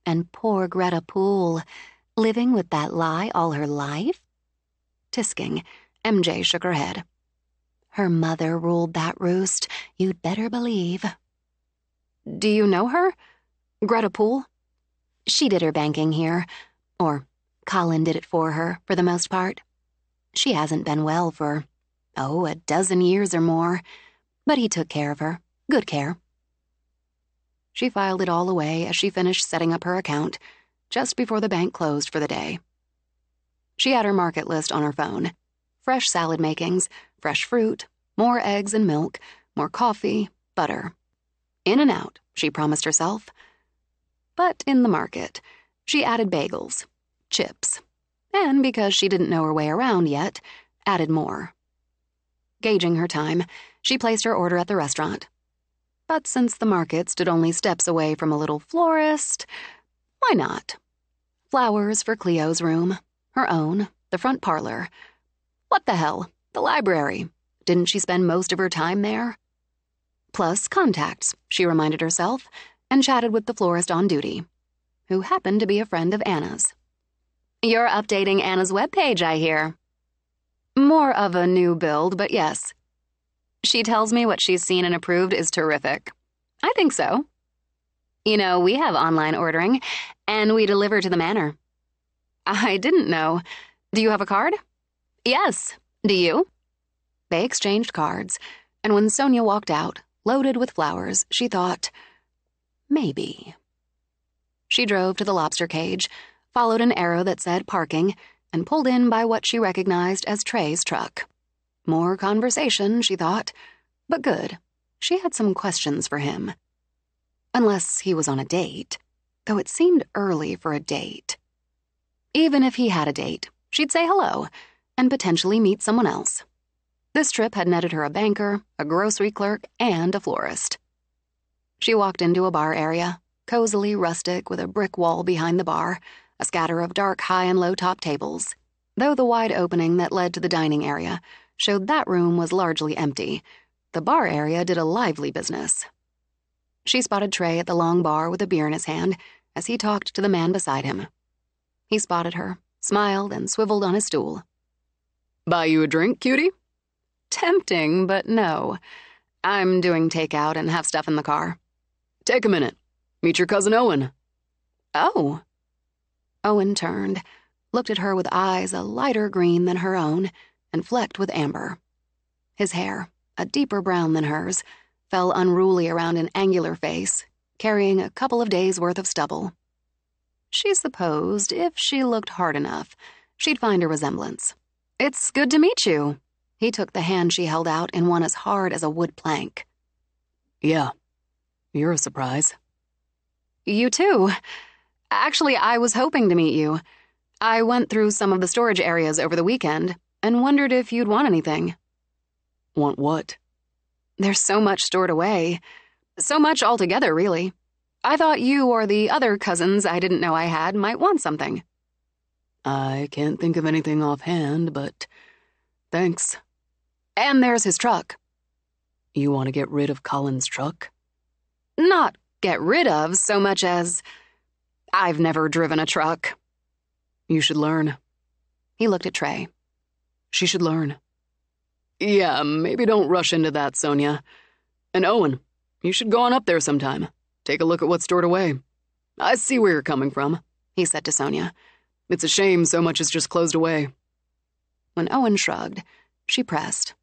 And poor Greta Poole, living with that lie all her life? Tisking, MJ shook her head. Her mother ruled that roost, you'd better believe. Do you know her? Greta Poole? She did her banking here. Or Colin did it for her, for the most part. She hasn't been well for, a dozen years or more. But he took care of her. Good care. She filed it all away as she finished setting up her account, just before the bank closed for the day. She had her market list on her phone. Fresh salad makings, fresh fruit, more eggs and milk, more coffee, butter. In and out, she promised herself. But in the market, she added bagels, chips, and because she didn't know her way around yet, added more. Gauging her time, she placed her order at the restaurant. But since the market stood only steps away from a little florist, why not? Flowers for Cleo's room, her own, the front parlor. What the hell? The library. Didn't she spend most of her time there? Plus contacts, she reminded herself, and chatted with the florist on duty, who happened to be a friend of Anna's. You're updating Anna's webpage, I hear. More of a new build, but yes. She tells me what she's seen and approved is terrific. I think so. You know, we have online ordering, and we deliver to the manor. I didn't know. Do you have a card? Yes. Do you? They exchanged cards, and when Sonia walked out, loaded with flowers, she thought, maybe. She drove to the lobster cage, followed an arrow that said parking, and pulled in by what she recognized as Trey's truck. More conversation, she thought, but good. She had some questions for him. Unless he was on a date, though it seemed early for a date. Even if he had a date, she'd say hello and potentially meet someone else. This trip had netted her a banker, a grocery clerk, and a florist. She walked into a bar area, cozily rustic with a brick wall behind the bar, a scatter of dark high and low top tables. Though the wide opening that led to the dining area showed that room was largely empty, the bar area did a lively business. She spotted Trey at the long bar with a beer in his hand as he talked to the man beside him. He spotted her, smiled, and swiveled on his stool. Buy you a drink, cutie? Tempting, but no. I'm doing takeout and have stuff in the car. Take a minute. Meet your cousin Owen. Oh. Owen turned, looked at her with eyes a lighter green than her own and flecked with amber. His hair, a deeper brown than hers, fell unruly around an angular face, carrying a couple of days' worth of stubble. She supposed if she looked hard enough, she'd find a resemblance. It's good to meet you. He took the hand she held out in one as hard as a wood plank. Yeah, you're a surprise. You too. Actually, I was hoping to meet you. I went through some of the storage areas over the weekend and wondered if you'd want anything. Want what? There's so much stored away. So much altogether, really. I thought you or the other cousins I didn't know I had might want something. I can't think of anything offhand, but thanks. And there's his truck. You want to get rid of Colin's truck? Not get rid of so much as I've never driven a truck. You should learn. He looked at Trey. She should learn. Yeah, maybe don't rush into that, Sonia. And Owen, you should go on up there sometime. Take a look at what's stored away. I see where you're coming from, he said to Sonia. It's a shame so much is just closed away. When Owen shrugged, she pressed.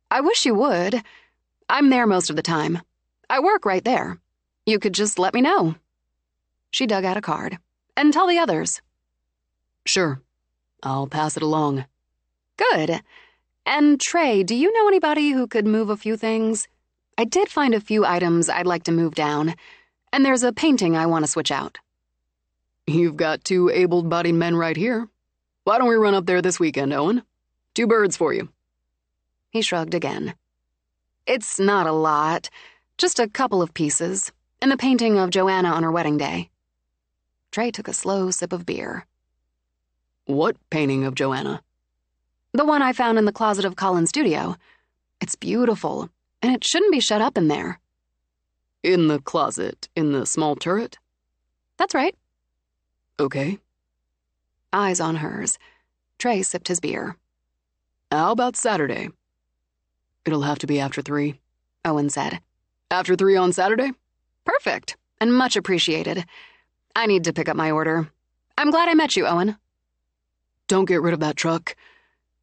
I wish you would. I'm there most of the time. I work right there. You could just let me know. She dug out a card. And tell the others. Sure. I'll pass it along. Good. And Trey, do you know anybody who could move a few things? I did find a few items I'd like to move down. And there's a painting I want to switch out. You've got 2 able-bodied men right here. Why don't we run up there this weekend, Owen? 2 birds for you. He shrugged again. It's not a lot. Just a couple of pieces. And the painting of Joanna on her wedding day. Trey took a slow sip of beer. What painting of Joanna? The one I found in the closet of Colin's studio. It's beautiful, and it shouldn't be shut up in there. In the closet, in the small turret? That's right. Okay. Eyes on hers. Trey sipped his beer. How about Saturday? It'll have to be after 3, Owen said. After 3 on Saturday? Perfect, and much appreciated. I need to pick up my order. I'm glad I met you, Owen. Don't get rid of that truck.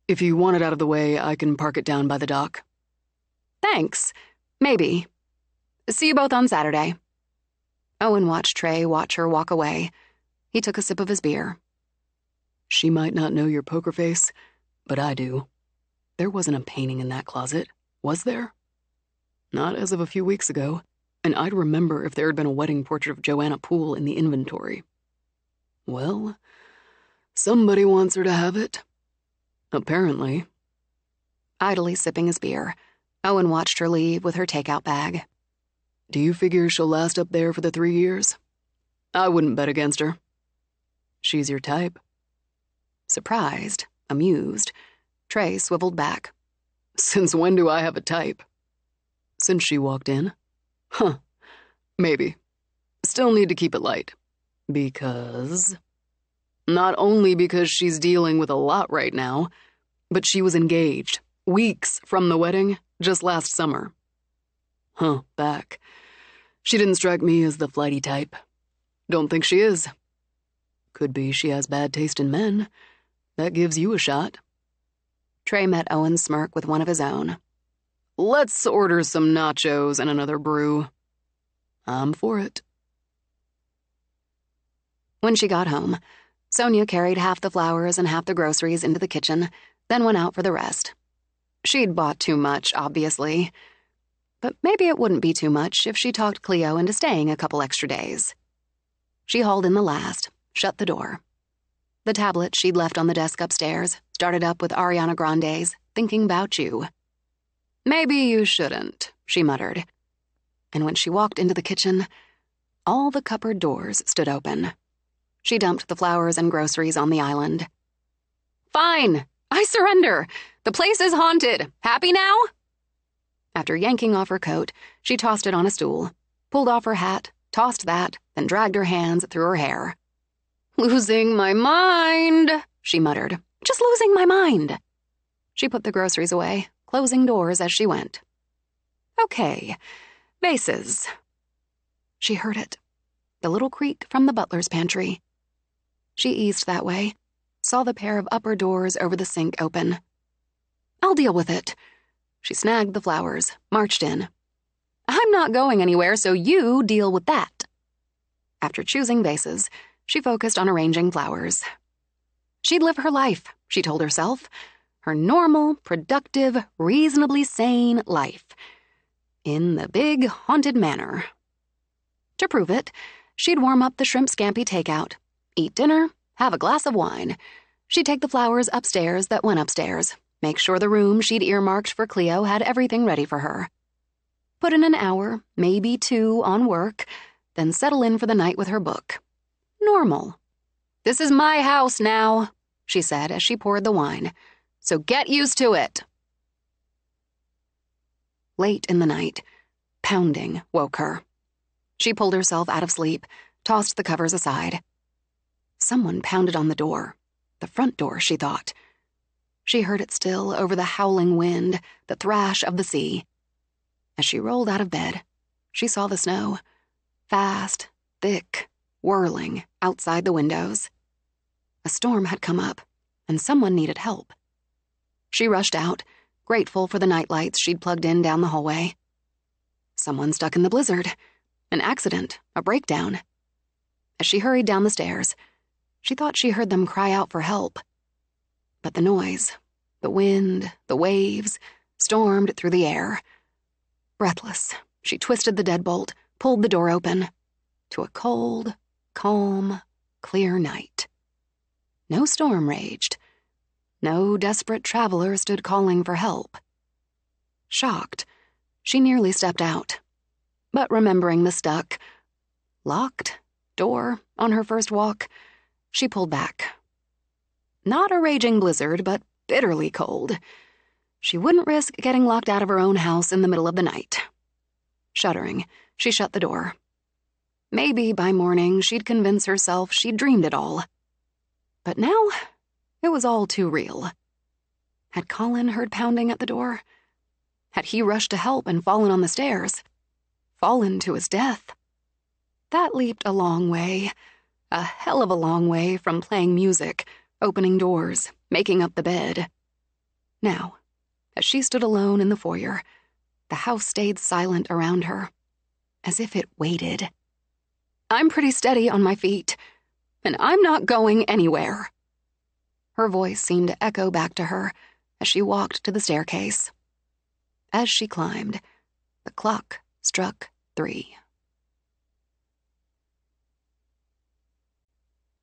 If you want it out of the way, I can park it down by the dock. Thanks. Maybe. See you both on Saturday. Owen watched Trey watch her walk away. He took a sip of his beer. She might not know your poker face, but I do. There wasn't a painting in that closet, was there? Not as of a few weeks ago, and I'd remember if there had been a wedding portrait of Joanna Poole in the inventory. Well, somebody wants her to have it. Apparently. Idly sipping his beer, Owen watched her leave with her takeout bag. Do you figure she'll last up there for the 3 years? I wouldn't bet against her. She's your type. Surprised, amused, Trey swiveled back. Since when do I have a type? Since she walked in. Huh. Maybe. Still need to keep it light. Because... Not only because she's dealing with a lot right now, but she was engaged, weeks from the wedding, just last summer. Back. She didn't strike me as the flighty type. Don't think she is. Could be she has bad taste in men. That gives you a shot. Trey met Owen's smirk with one of his own. Let's order some nachos and another brew. I'm for it. When she got home, Sonia carried half the flowers and half the groceries into the kitchen, then went out for the rest. She'd bought too much, obviously. But maybe it wouldn't be too much if she talked Cleo into staying a couple extra days. She hauled in the last, shut the door. The tablet she'd left on the desk upstairs started up with Ariana Grande's Thinking About You. Maybe you shouldn't, she muttered. And when she walked into the kitchen, all the cupboard doors stood open. She dumped the flowers and groceries on the island. Fine, I surrender. The place is haunted. Happy now? After yanking off her coat, she tossed it on a stool, pulled off her hat, tossed that, then dragged her hands through her hair. Losing my mind, she muttered. Just losing my mind. She put the groceries away, closing doors as she went. Okay, vases. She heard it. The little creak from the butler's pantry. She eased that way, saw the pair of upper doors over the sink open. I'll deal with it. She snagged the flowers, marched in. I'm not going anywhere, so you deal with that. After choosing vases, she focused on arranging flowers. She'd live her life, she told herself. Her normal, productive, reasonably sane life. In the big, haunted manor. To prove it, she'd warm up the shrimp scampi takeout, eat dinner, have a glass of wine. She'd take the flowers upstairs that went upstairs, make sure the room she'd earmarked for Cleo had everything ready for her. Put in an hour, maybe 2, on work, then settle in for the night with her book. Normal. This is my house now, she said as she poured the wine. So get used to it. Late in the night, pounding woke her. She pulled herself out of sleep, tossed the covers aside. Someone pounded on the door. The front door, she thought. She heard it still over the howling wind, the thrash of the sea. As she rolled out of bed, she saw the snow. Fast, thick, whirling outside the windows. A storm had come up, and someone needed help. She rushed out, grateful for the night lights she'd plugged in down the hallway. Someone stuck in the blizzard. An accident, a breakdown. As she hurried down the stairs, she thought she heard them cry out for help. But the noise, the wind, the waves, stormed through the air. Breathless, she twisted the deadbolt, pulled the door open. To a cold, calm, clear night. No storm raged. No desperate traveler stood calling for help. Shocked, she nearly stepped out. But remembering the stuck, locked door on her first walk, she pulled back. Not a raging blizzard, but bitterly cold. She wouldn't risk getting locked out of her own house in the middle of the night. Shuddering, she shut the door. Maybe by morning she'd convince herself she'd dreamed it all. But now, it was all too real. Had Colin heard pounding at the door? Had he rushed to help and fallen on the stairs? Fallen to his death? That leaped a long way, a hell of a long way from playing music, opening doors, making up the bed. Now, as she stood alone in the foyer, the house stayed silent around her, as if it waited. I'm pretty steady on my feet, and I'm not going anywhere. Her voice seemed to echo back to her as she walked to the staircase. As she climbed, the clock struck 3.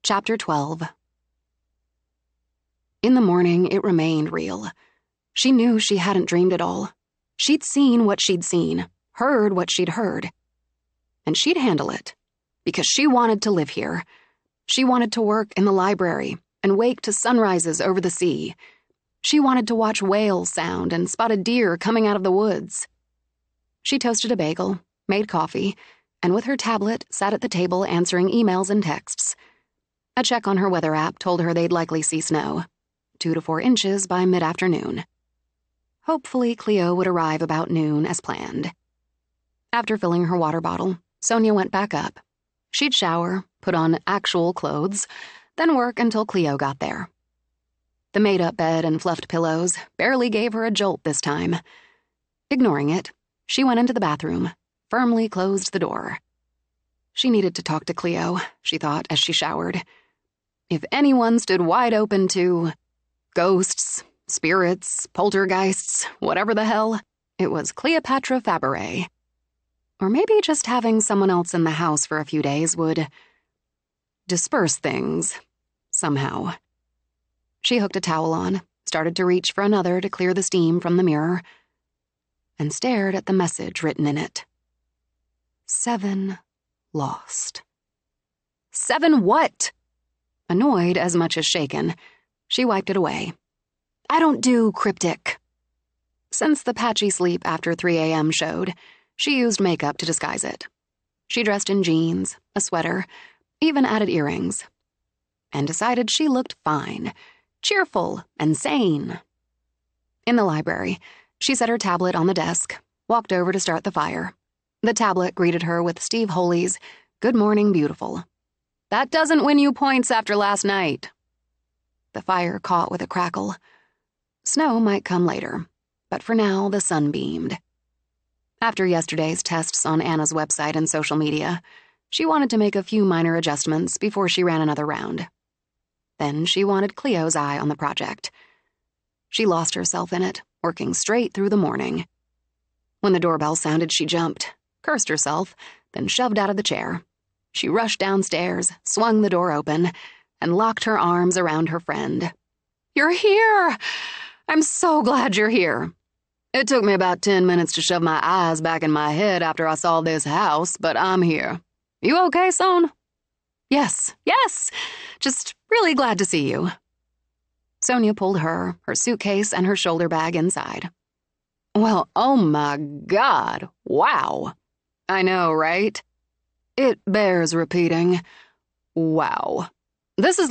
Chapter 12. In the morning, it remained real. She knew she hadn't dreamed it all. She'd seen what she'd seen, heard what she'd heard. And she'd handle it, because she wanted to live here. She wanted to work in the library and wake to sunrises over the sea. She wanted to watch whales sound and spot a deer coming out of the woods. She toasted a bagel, made coffee, and with her tablet sat at the table answering emails and texts. A check on her weather app told her they'd likely see snow, 2 to 4 inches by mid-afternoon. Hopefully Cleo would arrive about noon as planned. After filling her water bottle, Sonia went back up. She'd shower, put on actual clothes, then work until Cleo got there. The made-up bed and fluffed pillows barely gave her a jolt this time. Ignoring it, she went into the bathroom, firmly closed the door. She needed to talk to Cleo, she thought as she showered. If anyone stood wide open to ghosts, spirits, poltergeists, whatever the hell, it was Cleopatra Faberé. Or maybe just having someone else in the house for a few days would disperse things, somehow. She hooked a towel on, started to reach for another to clear the steam from the mirror, and stared at the message written in it. 7 lost. 7 what? Annoyed as much as shaken, she wiped it away. I don't do cryptic. Since the patchy sleep after 3 a.m. showed, she used makeup to disguise it. She dressed in jeans, a sweater, even added earrings, and decided she looked fine, cheerful, and sane. In the library, she set her tablet on the desk, walked over to start the fire. The tablet greeted her with Steve Holy's "Good morning, beautiful." That doesn't win you points after last night. The fire caught with a crackle. Snow might come later, but for now the sun beamed. After yesterday's tests on Anna's website and social media, she wanted to make a few minor adjustments before she ran another round. Then she wanted Cleo's eye on the project. She lost herself in it, working straight through the morning. When the doorbell sounded, she jumped, cursed herself, then shoved out of the chair. She rushed downstairs, swung the door open, and locked her arms around her friend. You're here! I'm so glad you're here. It took me about 10 minutes to shove my eyes back in my head after I saw this house, but I'm here. You okay, Son? Yes. Just really glad to see you. Sonia pulled her suitcase, and her shoulder bag inside. Well, oh my God, wow. I know, right? It bears repeating. Wow. This is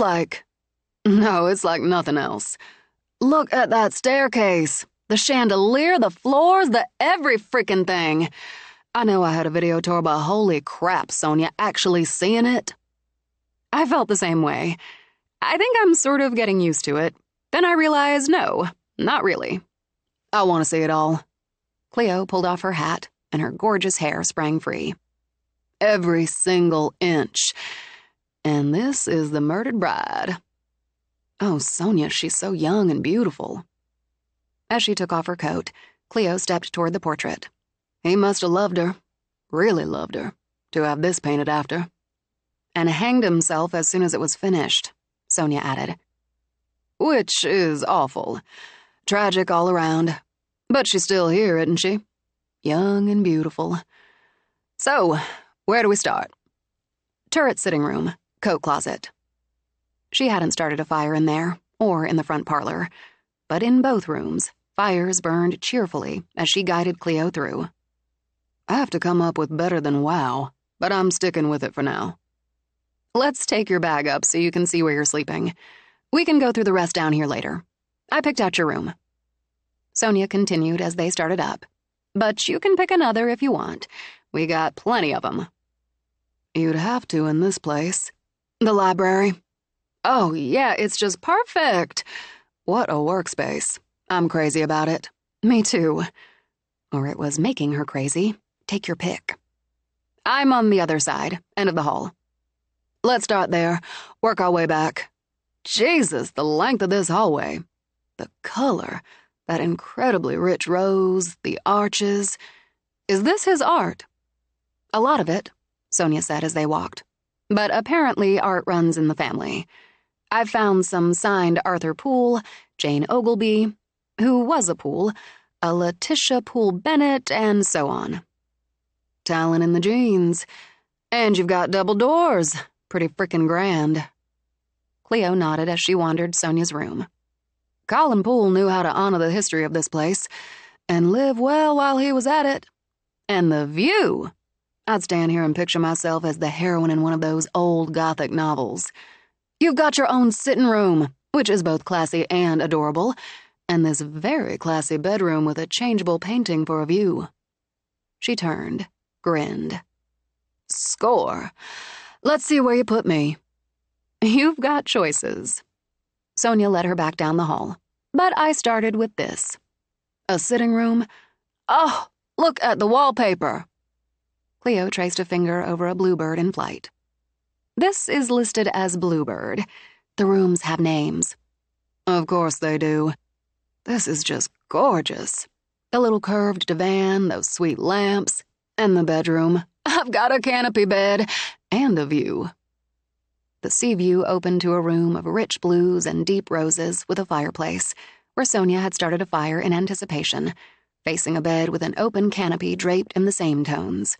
no, it's like nothing else. Look at that staircase. The chandelier, the floors, the every freaking thing. I know I had a video tour, but holy crap, Sonia, actually seeing it? I felt the same way. I think I'm sort of getting used to it. Then I realized, no, not really. I want to see it all. Cleo pulled off her hat, and her gorgeous hair sprang free. Every single inch. And this is the murdered bride. Oh, Sonia, she's so young and beautiful. As she took off her coat, Cleo stepped toward the portrait. He must have loved her, really loved her, to have this painted after. And hanged himself as soon as it was finished, Sonia added. Which is awful. Tragic all around. But she's still here, isn't she? Young and beautiful. So, where do we start? Turret sitting room, coat closet. She hadn't started a fire in there, or in the front parlor, but in both rooms, fires burned cheerfully as she guided Cleo through. I have to come up with better than wow, but I'm sticking with it for now. Let's take your bag up so you can see where you're sleeping. We can go through the rest down here later. I picked out your room. Sonia continued as they started up. But you can pick another if you want. We got plenty of them. You'd have to in this place. The library. Oh, yeah, it's just perfect. What a workspace. I'm crazy about it. Me too. Or it was making her crazy. Take your pick. I'm on the other side, end of the hall. Let's start there, work our way back. Jesus, the length of this hallway. The color, that incredibly rich rose, the arches. Is this his art? A lot of it, Sonia said as they walked. But apparently art runs in the family. I've found some signed Arthur Poole, Jane Ogilvy, who was a Poole, a Letitia Poole Bennett, and so on. Talent in the genes. And you've got double doors. Pretty frickin' grand. Cleo nodded as she wandered Sonia's room. Colin Poole knew how to honor the history of this place and live well while he was at it. And the view! I'd stand here and picture myself as the heroine in one of those old Gothic novels. You've got your own sitting room, which is both classy and adorable, and this very classy bedroom with a changeable painting for a view. She turned, grinned. Score. Let's see where you put me. You've got choices. Sonia led her back down the hall. But I started with this. A sitting room? Oh, look at the wallpaper. Cleo traced a finger over a bluebird in flight. This is listed as Bluebird. The rooms have names. Of course they do. This is just gorgeous. The little curved divan, those sweet lamps, and the bedroom. I've got a canopy bed and a view. The sea view opened to a room of rich blues and deep roses with a fireplace, where Sonia had started a fire in anticipation, facing a bed with an open canopy draped in the same tones.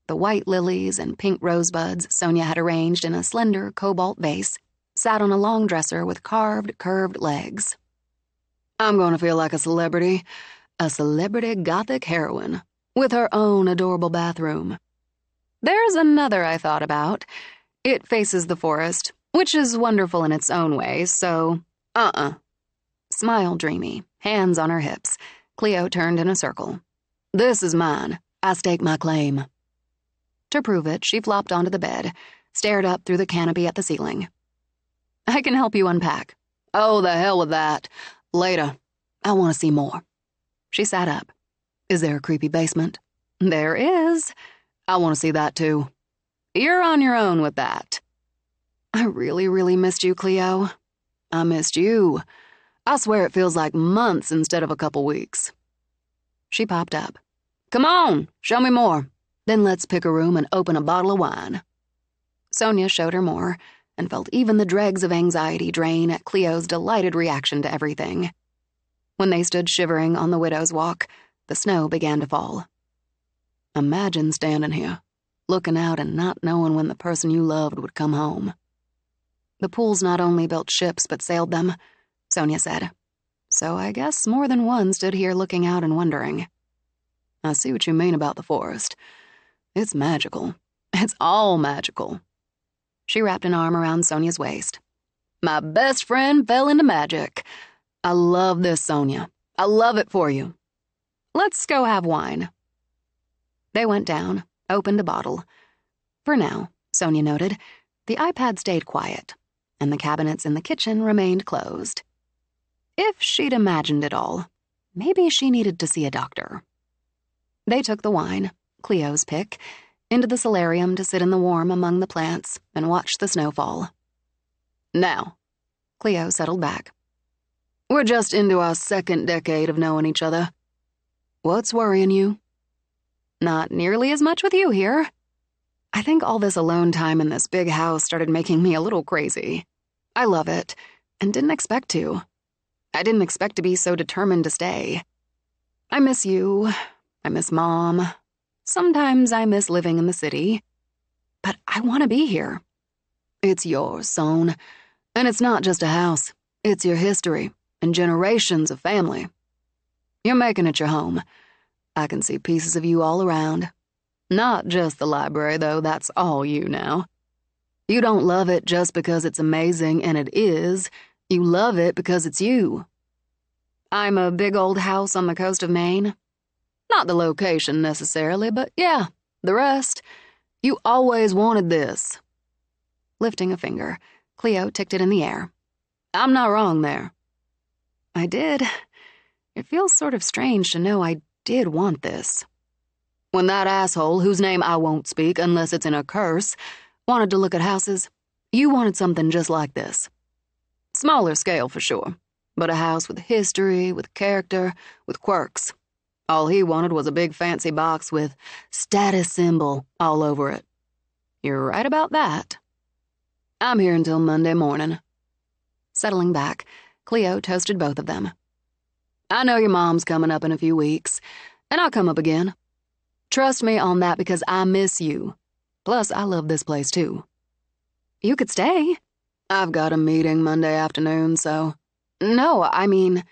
The white lilies and pink rosebuds Sonia had arranged in a slender cobalt vase sat on a long dresser with carved, curved legs. I'm going to feel like a celebrity gothic heroine, with her own adorable bathroom. There's another I thought about. It faces the forest, which is wonderful in its own way, so, Smile dreamy, hands on her hips, Cleo turned in a circle. This is mine. I stake my claim. To prove it, she flopped onto the bed, stared up through the canopy at the ceiling. I can help you unpack. Oh, the hell with that. Later. I want to see more. She sat up. Is there a creepy basement? There is. I want to see that too. You're on your own with that. I really, really missed you, Cleo. I missed you. I swear it feels like months instead of a couple weeks. She popped up. Come on, show me more. Then let's pick a room and open a bottle of wine. Sonia showed her more, and felt even the dregs of anxiety drain at Cleo's delighted reaction to everything. When they stood shivering on the widow's walk, the snow began to fall. Imagine standing here, looking out and not knowing when the person you loved would come home. The pools not only built ships but sailed them, Sonia said. So I guess more than one stood here looking out and wondering. I see what you mean about the forest. It's magical. It's all magical. She wrapped an arm around Sonia's waist. My best friend fell into magic. I love this, Sonia. I love it for you. Let's go have wine. They went down, opened a bottle. For now, Sonia noted, the iPad stayed quiet, and the cabinets in the kitchen remained closed. If she'd imagined it all, maybe she needed to see a doctor. They took the wine, Cleo's pick, into the solarium to sit in the warm among the plants and watch the snow fall. Now, Cleo settled back. We're just into our second decade of knowing each other. What's worrying you? Not nearly as much with you here. I think all this alone time in this big house started making me a little crazy. I love it, and didn't expect to. I didn't expect to be so determined to stay. I miss you. I miss Mom. Sometimes I miss living in the city. But I want to be here. It's yours, Son. And it's not just a house. It's your history and generations of family. You're making it your home. I can see pieces of you all around. Not just the library, though, that's all you now. You don't love it just because it's amazing, and it is. You love it because it's you. I'm a big old house on the coast of Maine. Not the location, necessarily, but yeah, the rest. You always wanted this. Lifting a finger, Cleo ticked it in the air. I'm not wrong there. I did. It feels sort of strange to know I did want this. When that asshole, whose name I won't speak unless it's in a curse, wanted to look at houses, you wanted something just like this. Smaller scale for sure, but a house with history, with character, with quirks. All he wanted was a big fancy box with status symbol all over it. You're right about that. I'm here until Monday morning. Settling back, Cleo toasted both of them. I know your mom's coming up in a few weeks, and I'll come up again. Trust me on that because I miss you. Plus, I love this place too. You could stay. I've got a meeting Monday afternoon, so... No, I mean,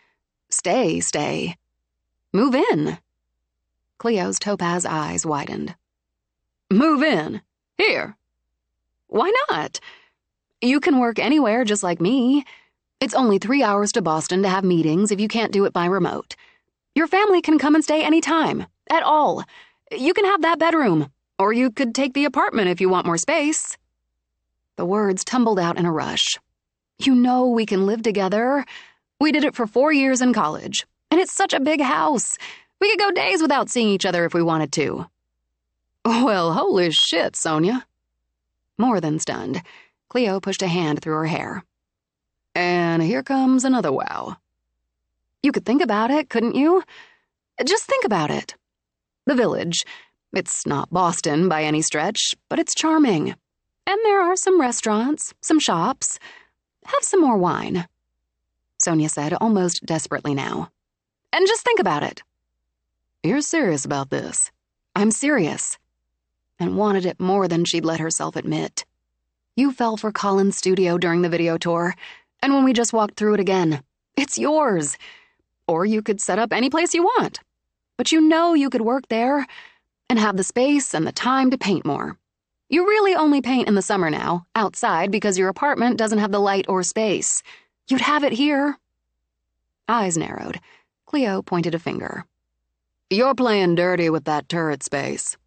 stay. Move in. Cleo's topaz eyes widened. Move in? Here? Why not? You can work anywhere just like me. It's only 3 hours to Boston to have meetings if you can't do it by remote. Your family can come and stay anytime, at all. You can have that bedroom. Or you could take the apartment if you want more space. The words tumbled out in a rush. You know we can live together. We did it for 4 years in college, and it's such a big house. We could go days without seeing each other if we wanted to. Well, holy shit, Sonia. More than stunned, Cleo pushed a hand through her hair. And here comes another wow. You could think about it, couldn't you? Just think about it. The Village. It's not Boston by any stretch, but it's charming. And there are some restaurants, some shops. Have some more wine, Sonia said, almost desperately now. And just think about it. You're serious about this? I'm serious. And wanted it more than she'd let herself admit. You fell for Colin's studio during the video tour, and when we just walked through it again, it's yours. Or you could set up any place you want. But you know you could work there and have the space and the time to paint more. You really only paint in the summer now, outside, because your apartment doesn't have the light or space. You'd have it here. Eyes narrowed. Cleo pointed a finger. You're playing dirty with that turret space.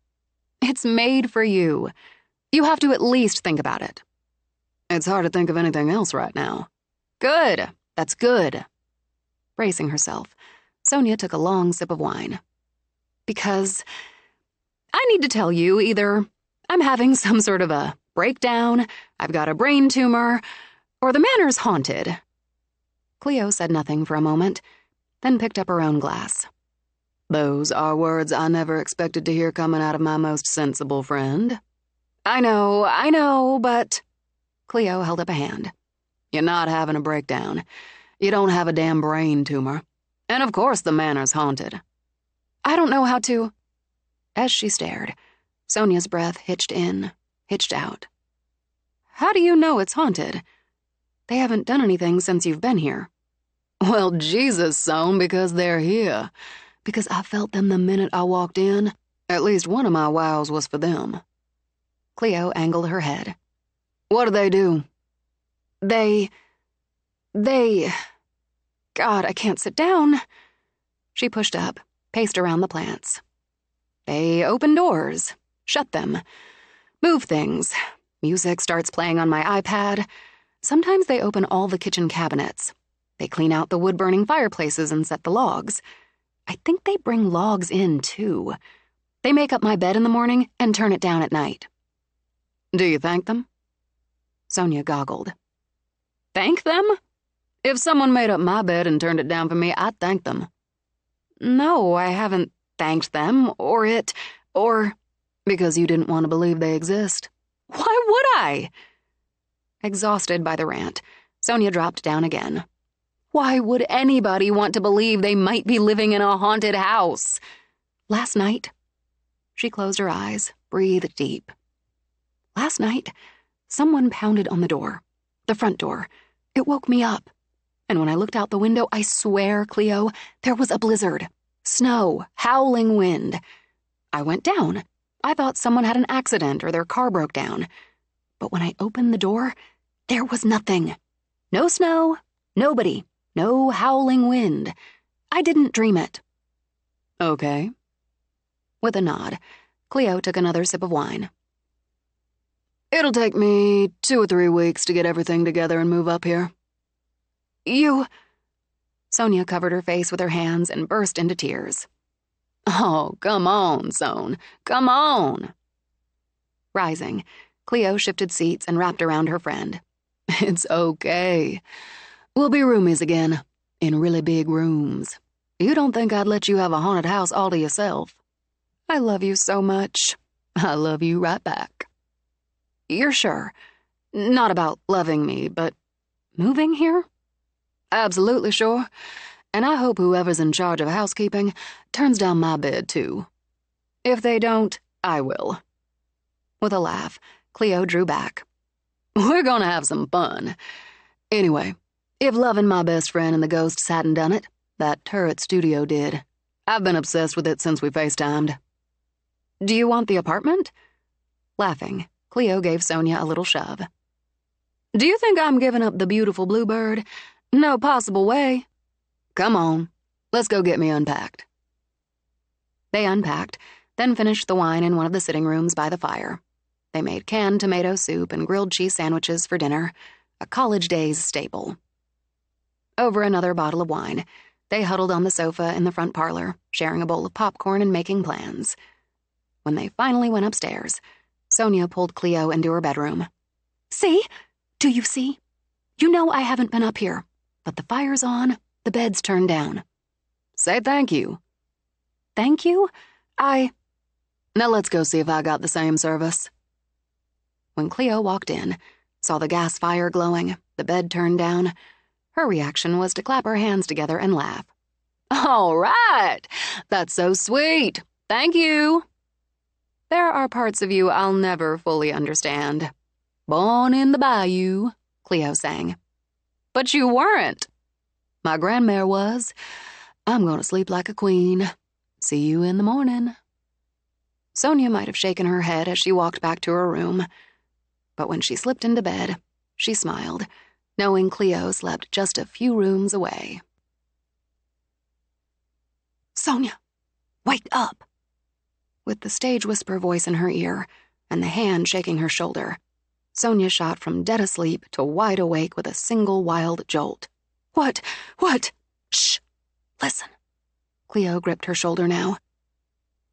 It's made for you. You have to at least think about it. It's hard to think of anything else right now. Good. That's good. Bracing herself, Sonia took a long sip of wine. Because I need to tell you, either I'm having some sort of a breakdown, I've got a brain tumor, or the manor's haunted. Cleo said nothing for a moment, then picked up her own glass. Those are words I never expected to hear coming out of my most sensible friend. I know, but... Cleo held up a hand. You're not having a breakdown. You don't have a damn brain tumor. And of course the manor's haunted. I don't know how to... As she stared, Sonia's breath hitched in, hitched out. How do you know it's haunted? They haven't done anything since you've been here. Well, Jesus, son, because they're here. Because I felt them the minute I walked in. At least one of my wows was for them. Cleo angled her head. What do they do? They... God, I can't sit down. She pushed up, paced around the plants. They open doors, shut them, move things. Music starts playing on my iPad. Sometimes they open all the kitchen cabinets. They clean out the wood-burning fireplaces and set the logs. I think they bring logs in, too. They make up my bed in the morning and turn it down at night. Do you thank them? Sonia goggled. Thank them? If someone made up my bed and turned it down for me, I'd thank them. No, I haven't thanked them, or it, or... Because you didn't want to believe they exist. Why would I? Exhausted by the rant, Sonia dropped down again. Why would anybody want to believe they might be living in a haunted house? Last night, she closed her eyes, breathed deep. Last night, someone pounded on the door, the front door. It woke me up. And when I looked out the window, I swear, Cleo, there was a blizzard. Snow, howling wind. I went down. I thought someone had an accident or their car broke down. But when I opened the door, there was nothing. No snow, nobody, no howling wind. I didn't dream it. Okay. With a nod, Cleo took another sip of wine. It'll take me 2 or 3 weeks to get everything together and move up here. You... Sonia covered her face with her hands and burst into tears. Oh, come on, Son. Come on. Rising, Cleo shifted seats and wrapped around her friend. It's okay. We'll be roomies again, in really big rooms. You don't think I'd let you have a haunted house all to yourself. I love you so much. I love you right back. You're sure? Not about loving me, but moving here? Absolutely sure. And I hope whoever's in charge of housekeeping turns down my bed, too. If they don't, I will. With a laugh, Cleo drew back. We're gonna have some fun. Anyway, if loving my best friend and the ghosts hadn't done it, that turret studio did. I've been obsessed with it since we FaceTimed. Do you want the apartment? Laughing, Cleo gave Sonia a little shove. Do you think I'm giving up the beautiful bluebird? No possible way. Come on, let's go get me unpacked. They unpacked, then finished the wine in one of the sitting rooms by the fire. They made canned tomato soup and grilled cheese sandwiches for dinner, a college days staple. Over another bottle of wine, they huddled on the sofa in the front parlor, sharing a bowl of popcorn and making plans. When they finally went upstairs, Sonia pulled Cleo into her bedroom. "See? Do you see? You know I haven't been up here, but the fire's on, the bed's turned down." "Say thank you." "Thank you? Now let's go see if I got the same service." When Cleo walked in, saw the gas fire glowing, the bed turned down, her reaction was to clap her hands together and laugh. "All right! That's so sweet. Thank you." "There are parts of you I'll never fully understand." "Born in the bayou," Cleo sang. "But you weren't." "My grandmare was. I'm gonna sleep like a queen. See you in the morning." Sonia might have shaken her head as she walked back to her room. But when she slipped into bed, she smiled, knowing Cleo slept just a few rooms away. "Sonia, wake up!" With the stage whisper voice in her ear and the hand shaking her shoulder, Sonia shot from dead asleep to wide awake with a single wild jolt. What? Shh! Listen." Cleo gripped her shoulder now.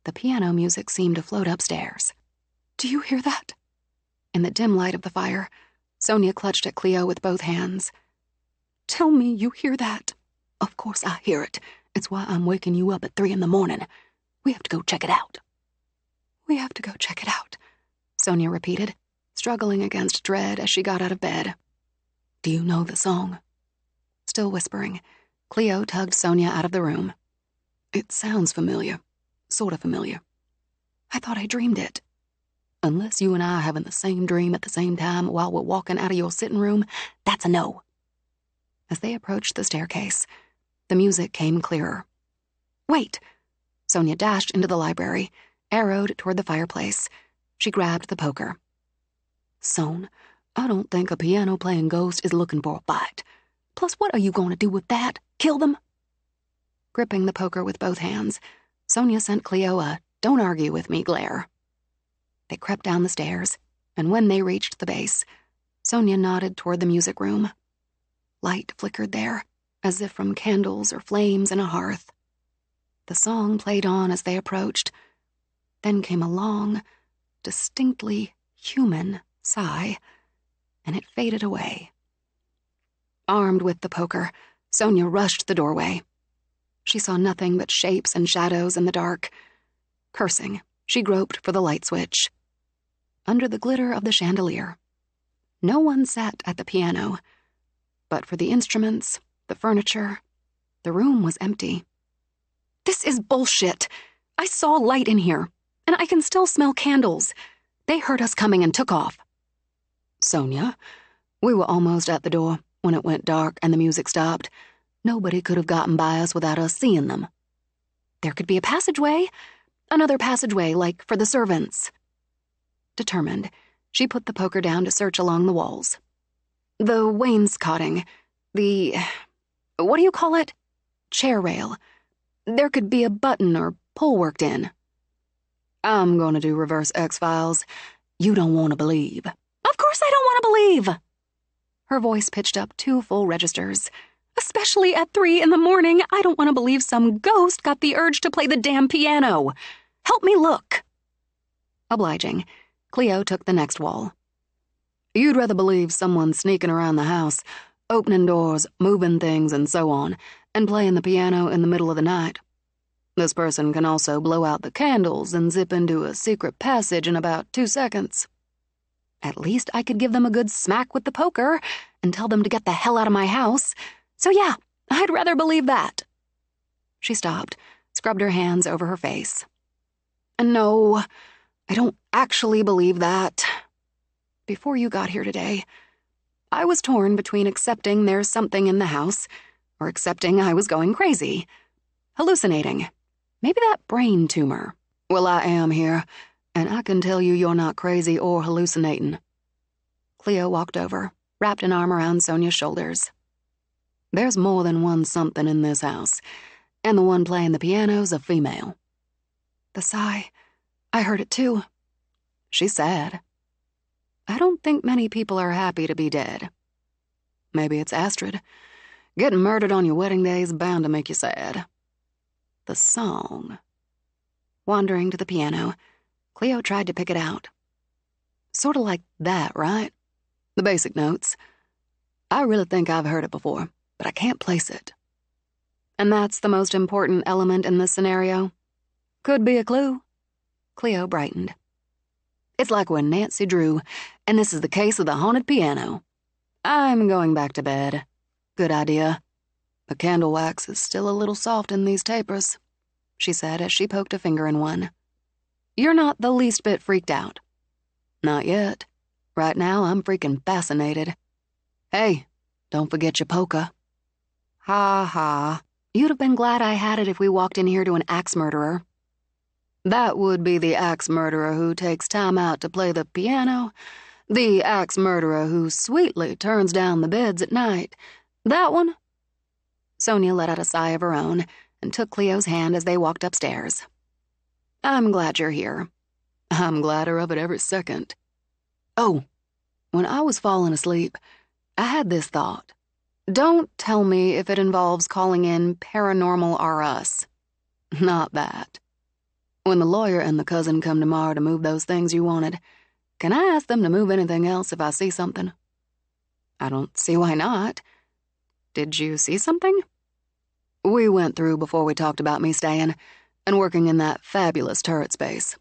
The piano music seemed to float upstairs. "Do you hear that?" In the dim light of the fire, Sonia clutched at Cleo with both hands. "Tell me you hear that." "Of course I hear it. It's why I'm waking you up at 3 a.m. We have to go check it out." "We have to go check it out," Sonia repeated, struggling against dread as she got out of bed. "Do you know the song?" Still whispering, Cleo tugged Sonia out of the room. "It sounds familiar. Sort of familiar. I thought I dreamed it." "Unless you and I are having the same dream at the same time while we're walking out of your sitting room, that's a no." As they approached the staircase, the music came clearer. "Wait!" Sonia dashed into the library, arrowed toward the fireplace. She grabbed the poker. "Son, I don't think a piano-playing ghost is looking for a fight. Plus, what are you going to do with that? Kill them?" Gripping the poker with both hands, Sonia sent Cleo a "don't argue with me" glare. They crept down the stairs, and when they reached the base, Sonia nodded toward the music room. Light flickered there, as if from candles or flames in a hearth. The song played on as they approached. Then came a long, distinctly human sigh, and it faded away. Armed with the poker, Sonia rushed the doorway. She saw nothing but shapes and shadows in the dark. Cursing, she groped for the light switch. Under the glitter of the chandelier, no one sat at the piano, but for the instruments, the furniture, the room was empty. "This is bullshit. I saw light in here, and I can still smell candles. They heard us coming and took off." "Sonia, we were almost at the door when it went dark and the music stopped. Nobody could have gotten by us without us seeing them." "There could be a passageway. Another passageway, like for the servants." Determined, she put the poker down to search along the walls. "The wainscoting, what do you call it? Chair rail. There could be a button or pull worked in." "I'm going to do reverse X-Files. You don't want to believe." "Of course I don't want to believe." Her voice pitched up 2 full registers. "Especially at 3 a.m. I don't want to believe some ghost got the urge to play the damn piano. Help me look." Obliging, Cleo took the next wall. "You'd rather believe someone sneaking around the house, opening doors, moving things, and so on, and playing the piano in the middle of the night. This person can also blow out the candles and zip into a secret passage in about 2 seconds. At least I could give them a good smack with the poker and tell them to get the hell out of my house. So yeah, I'd rather believe that." She stopped, scrubbed her hands over her face. "No, I don't actually believe that. Before you got here today, I was torn between accepting there's something in the house or accepting I was going crazy. Hallucinating. Maybe that brain tumor. Well, I am here, and I can tell you you're not crazy or hallucinating." Cleo walked over, wrapped an arm around Sonia's shoulders. "There's more than one something in this house, and the one playing the piano's a female." The sigh, I heard it too. She's sad. I don't think many people are happy to be dead. Maybe it's Astrid. Getting murdered on your wedding day is bound to make you sad. The song. Wandering to the piano, Cleo tried to pick it out. Sort of like that, right? The basic notes. I really think I've heard it before, but I can't place it. And that's the most important element in this scenario? Could be a clue. Cleo brightened. It's like when Nancy drew, and this is the case of the haunted piano. I'm going back to bed. Good idea. The candle wax is still a little soft in these tapers, she said as she poked a finger in one. You're not the least bit freaked out. Not yet. Right now, I'm freaking fascinated. Hey, don't forget your polka. Ha ha. You'd have been glad I had it if we walked in here to an axe murderer. That would be the axe murderer who takes time out to play the piano. The axe murderer who sweetly turns down the beds at night. That one? Sonia let out a sigh of her own and took Cleo's hand as they walked upstairs. I'm glad you're here. I'm gladder of it every second. Oh, when I was falling asleep, I had this thought. Don't tell me if it involves calling in Paranormal R-Us. Not that. When the lawyer and the cousin come tomorrow to move those things you wanted, can I ask them to move anything else if I see something? I don't see why not. Did you see something? We went through before we talked about me staying and working in that fabulous turret space.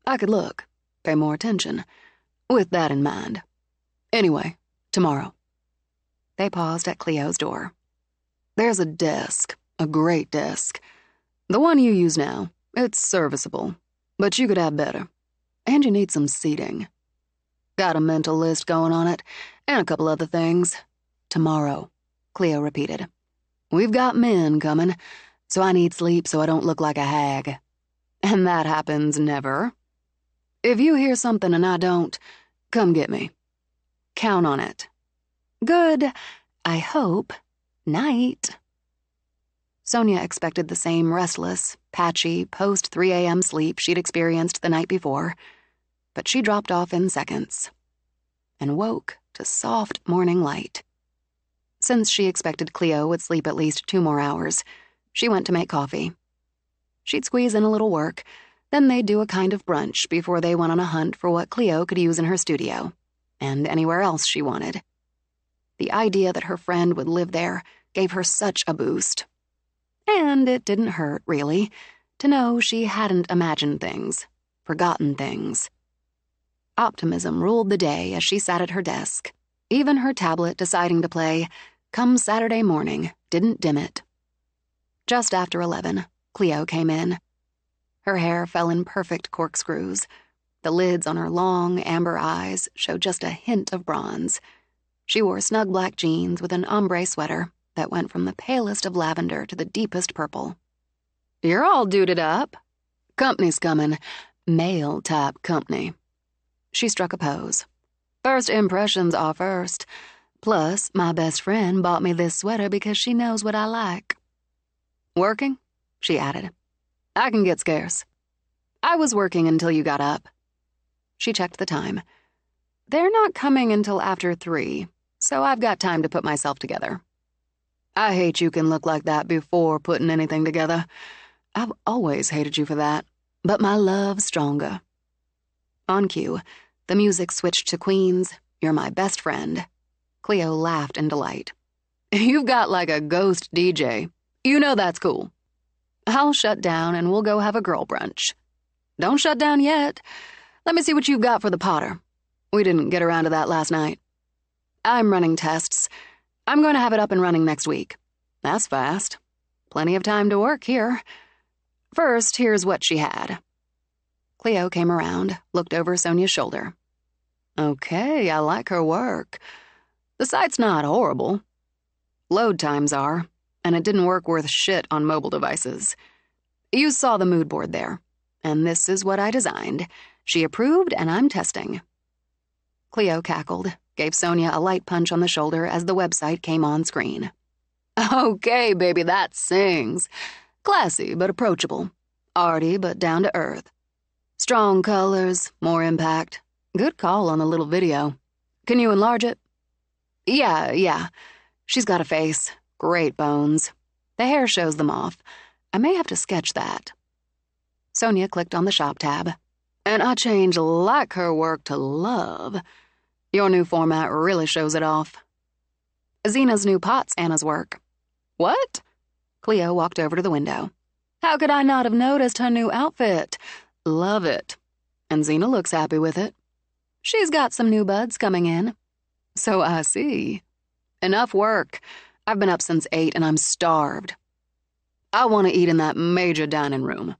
I could look, pay more attention, with that in mind. Anyway, tomorrow. They paused at Cleo's door. There's a desk, a great desk. The one you use now. It's serviceable, but you could have better. And you need some seating. Got a mental list going on it, and a couple other things. Tomorrow, Cleo repeated. We've got men coming, so I need sleep so I don't look like a hag. And that happens never. If you hear something and I don't, come get me. Count on it. Good, I hope, night. Sonia expected the same restless, patchy, post-3 a.m. sleep she'd experienced the night before, but she dropped off in seconds and woke to soft morning light. Since she expected Cleo would sleep at least 2 more hours, she went to make coffee. She'd squeeze in a little work, then they'd do a kind of brunch before they went on a hunt for what Cleo could use in her studio, and anywhere else she wanted. The idea that her friend would live there gave her such a boost. And it didn't hurt, really, to know she hadn't imagined things, forgotten things. Optimism ruled the day as she sat at her desk. Even her tablet deciding to play Come Saturday Morning didn't dim it. Just after 11, Cleo came in. Her hair fell in perfect corkscrews. The lids on her long, amber eyes showed just a hint of bronze. She wore snug black jeans with an ombre sweater that went from the palest of lavender to the deepest purple. You're all duded up. Company's coming. Male-type company. She struck a pose. First impressions are first. Plus, my best friend bought me this sweater because she knows what I like. Working? She added. I can get scarce. I was working until you got up. She checked the time. They're not coming until after 3, so I've got time to put myself together. I hate you can look like that before putting anything together. I've always hated you for that, but my love's stronger. On cue, the music switched to Queen's You're My Best Friend. Cleo laughed in delight. You've got like a ghost DJ. You know that's cool. I'll shut down and we'll go have a girl brunch. Don't shut down yet. Let me see what you've got for the Potter. We didn't get around to that last night. I'm running tests. I'm going to have it up and running next week. That's fast. Plenty of time to work here. First, here's what she had. Cleo came around, looked over Sonia's shoulder. Okay, I like her work. The site's not horrible. Load times are, and it didn't work worth shit on mobile devices. You saw the mood board there, and this is what I designed. She approved, and I'm testing. Cleo cackled, gave Sonia a light punch on the shoulder as the website came on screen. Okay, baby, that sings. Classy but approachable. Arty but down to earth. Strong colors, more impact. Good call on the little video. Can you enlarge it? Yeah. She's got a face. Great bones. The hair shows them off. I may have to sketch that. Sonia clicked on the shop tab. And I change like her work to love. Your new format really shows it off. Zena's new pot's Anna's work. What? Cleo walked over to the window. How could I not have noticed her new outfit? Love it. And Zena looks happy with it. She's got some new buds coming in. So I see. Enough work. I've been up since 8 and I'm starved. I want to eat in that major dining room.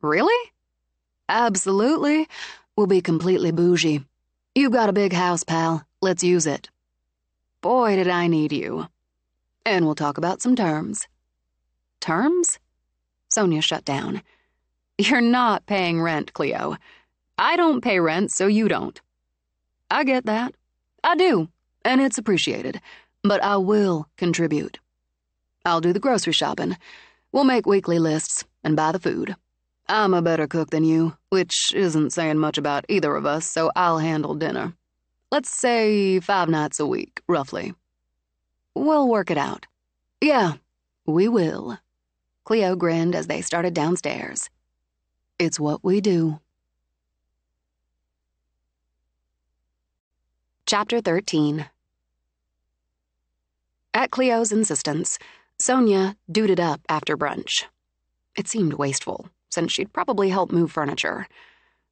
Really? Absolutely. We'll be completely bougie. You've got a big house, pal. Let's use it. Boy, did I need you. And we'll talk about some terms. Terms? Sonia shut down. You're not paying rent, Cleo. I don't pay rent, so you don't. I get that. I do, and it's appreciated. But I will contribute. I'll do the grocery shopping. We'll make weekly lists and buy the food. I'm a better cook than you, which isn't saying much about either of us, so I'll handle dinner. Let's say 5 nights a week, roughly. We'll work it out. Yeah, we will. Cleo grinned as they started downstairs. It's what we do. Chapter 13. At Cleo's insistence, Sonia duded up after brunch. It seemed wasteful, since she'd probably help move furniture.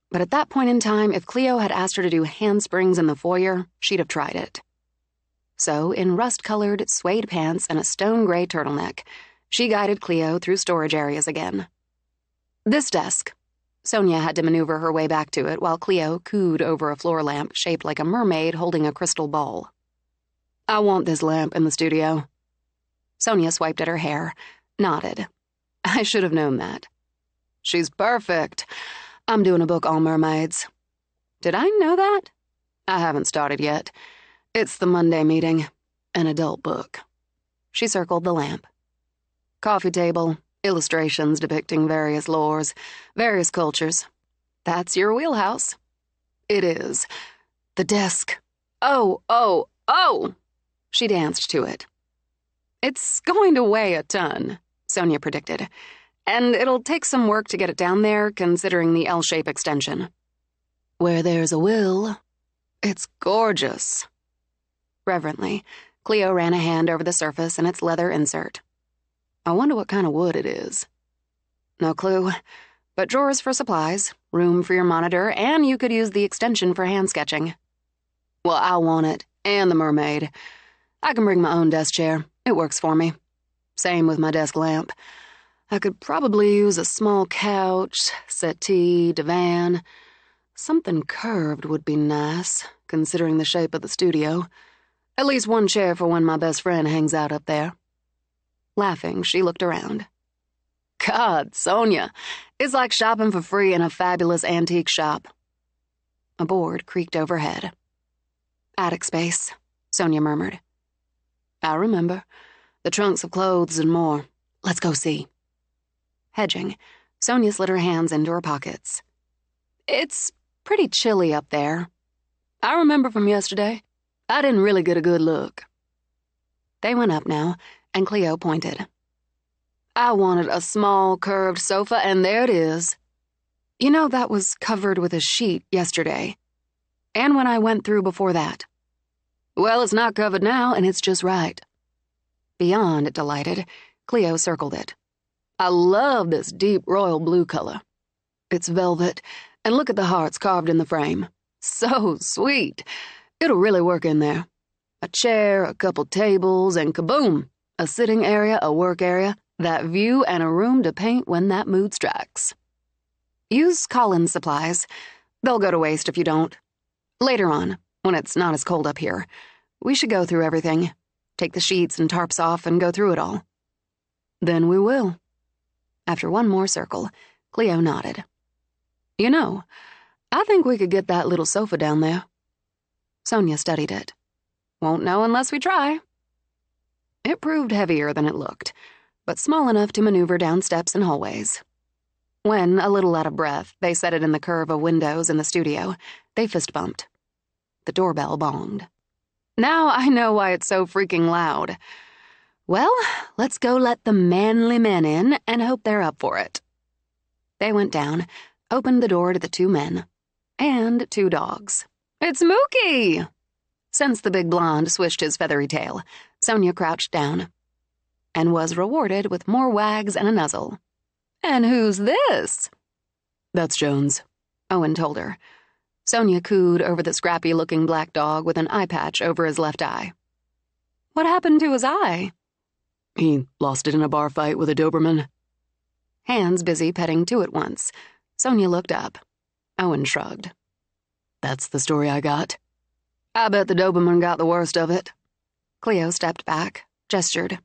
But at that point in time, if Cleo had asked her to do handsprings in the foyer, she'd have tried it. So, in rust-colored suede pants and a stone-gray turtleneck, she guided Cleo through storage areas again. This desk. Sonia had to maneuver her way back to it while Cleo cooed over a floor lamp shaped like a mermaid holding a crystal ball. I want this lamp in the studio. Sonia swiped at her hair, nodded. I should have known that. She's perfect. I'm doing a book on mermaids. Did I know that? I haven't started yet. It's the Monday meeting. An adult book. She circled the lamp. Coffee table, illustrations depicting various lores, various cultures. That's your wheelhouse. It is. The desk. Oh! She danced to it. It's going to weigh a ton, Sonia predicted. And it'll take some work to get it down there, considering the L-shape extension. Where there's a will, it's gorgeous. Reverently, Cleo ran a hand over the surface and its leather insert. I wonder what kind of wood it is. No clue, but drawers for supplies, room for your monitor, and you could use the extension for hand sketching. Well, I want it, and the mermaid. I can bring my own desk chair. It works for me. Same with my desk lamp. I could probably use a small couch, settee, divan. Something curved would be nice, considering the shape of the studio. At least one chair for when my best friend hangs out up there. Laughing, she looked around. God, Sonia, it's like shopping for free in a fabulous antique shop. A board creaked overhead. Attic space, Sonia murmured. I remember. The trunks of clothes and more. Let's go see. Hedging, Sonia slid her hands into her pockets. It's pretty chilly up there. I remember from yesterday. I didn't really get a good look. They went up now, and Cleo pointed. I wanted a small, curved sofa, and there it is. You know, that was covered with a sheet yesterday. And when I went through before that. Well, it's not covered now, and it's just right. Beyond delighted, Cleo circled it. I love this deep royal blue color. It's velvet, and look at the hearts carved in the frame. So sweet. It'll really work in there. A chair, a couple tables, and kaboom! A sitting area, a work area, that view, and a room to paint when that mood strikes. Use Colin's supplies. They'll go to waste if you don't. Later on, when it's not as cold up here, we should go through everything. Take the sheets and tarps off and go through it all. Then we will. After one more circle, Cleo nodded. You know, I think we could get that little sofa down there. Sonia studied it. Won't know unless we try. It proved heavier than it looked, but small enough to maneuver down steps and hallways. When, a little out of breath, they set it in the curve of windows in the studio, they fist-bumped. The doorbell bonged. Now I know why it's so freaking loud. Well, let's go let the manly men in and hope they're up for it. They went down, opened the door to the 2 men. And 2 dogs. It's Mookie! Since the big blonde swished his feathery tail, Sonia crouched down and was rewarded with more wags and a nuzzle. And who's this? That's Jones, Owen told her. Sonia cooed over the scrappy-looking black dog with an eye patch over his left eye. What happened to his eye? He lost it in a bar fight with a Doberman. Hands busy petting 2 at once. Sonia looked up. Owen shrugged. That's the story I got. I bet the Doberman got the worst of it. Cleo stepped back, gestured.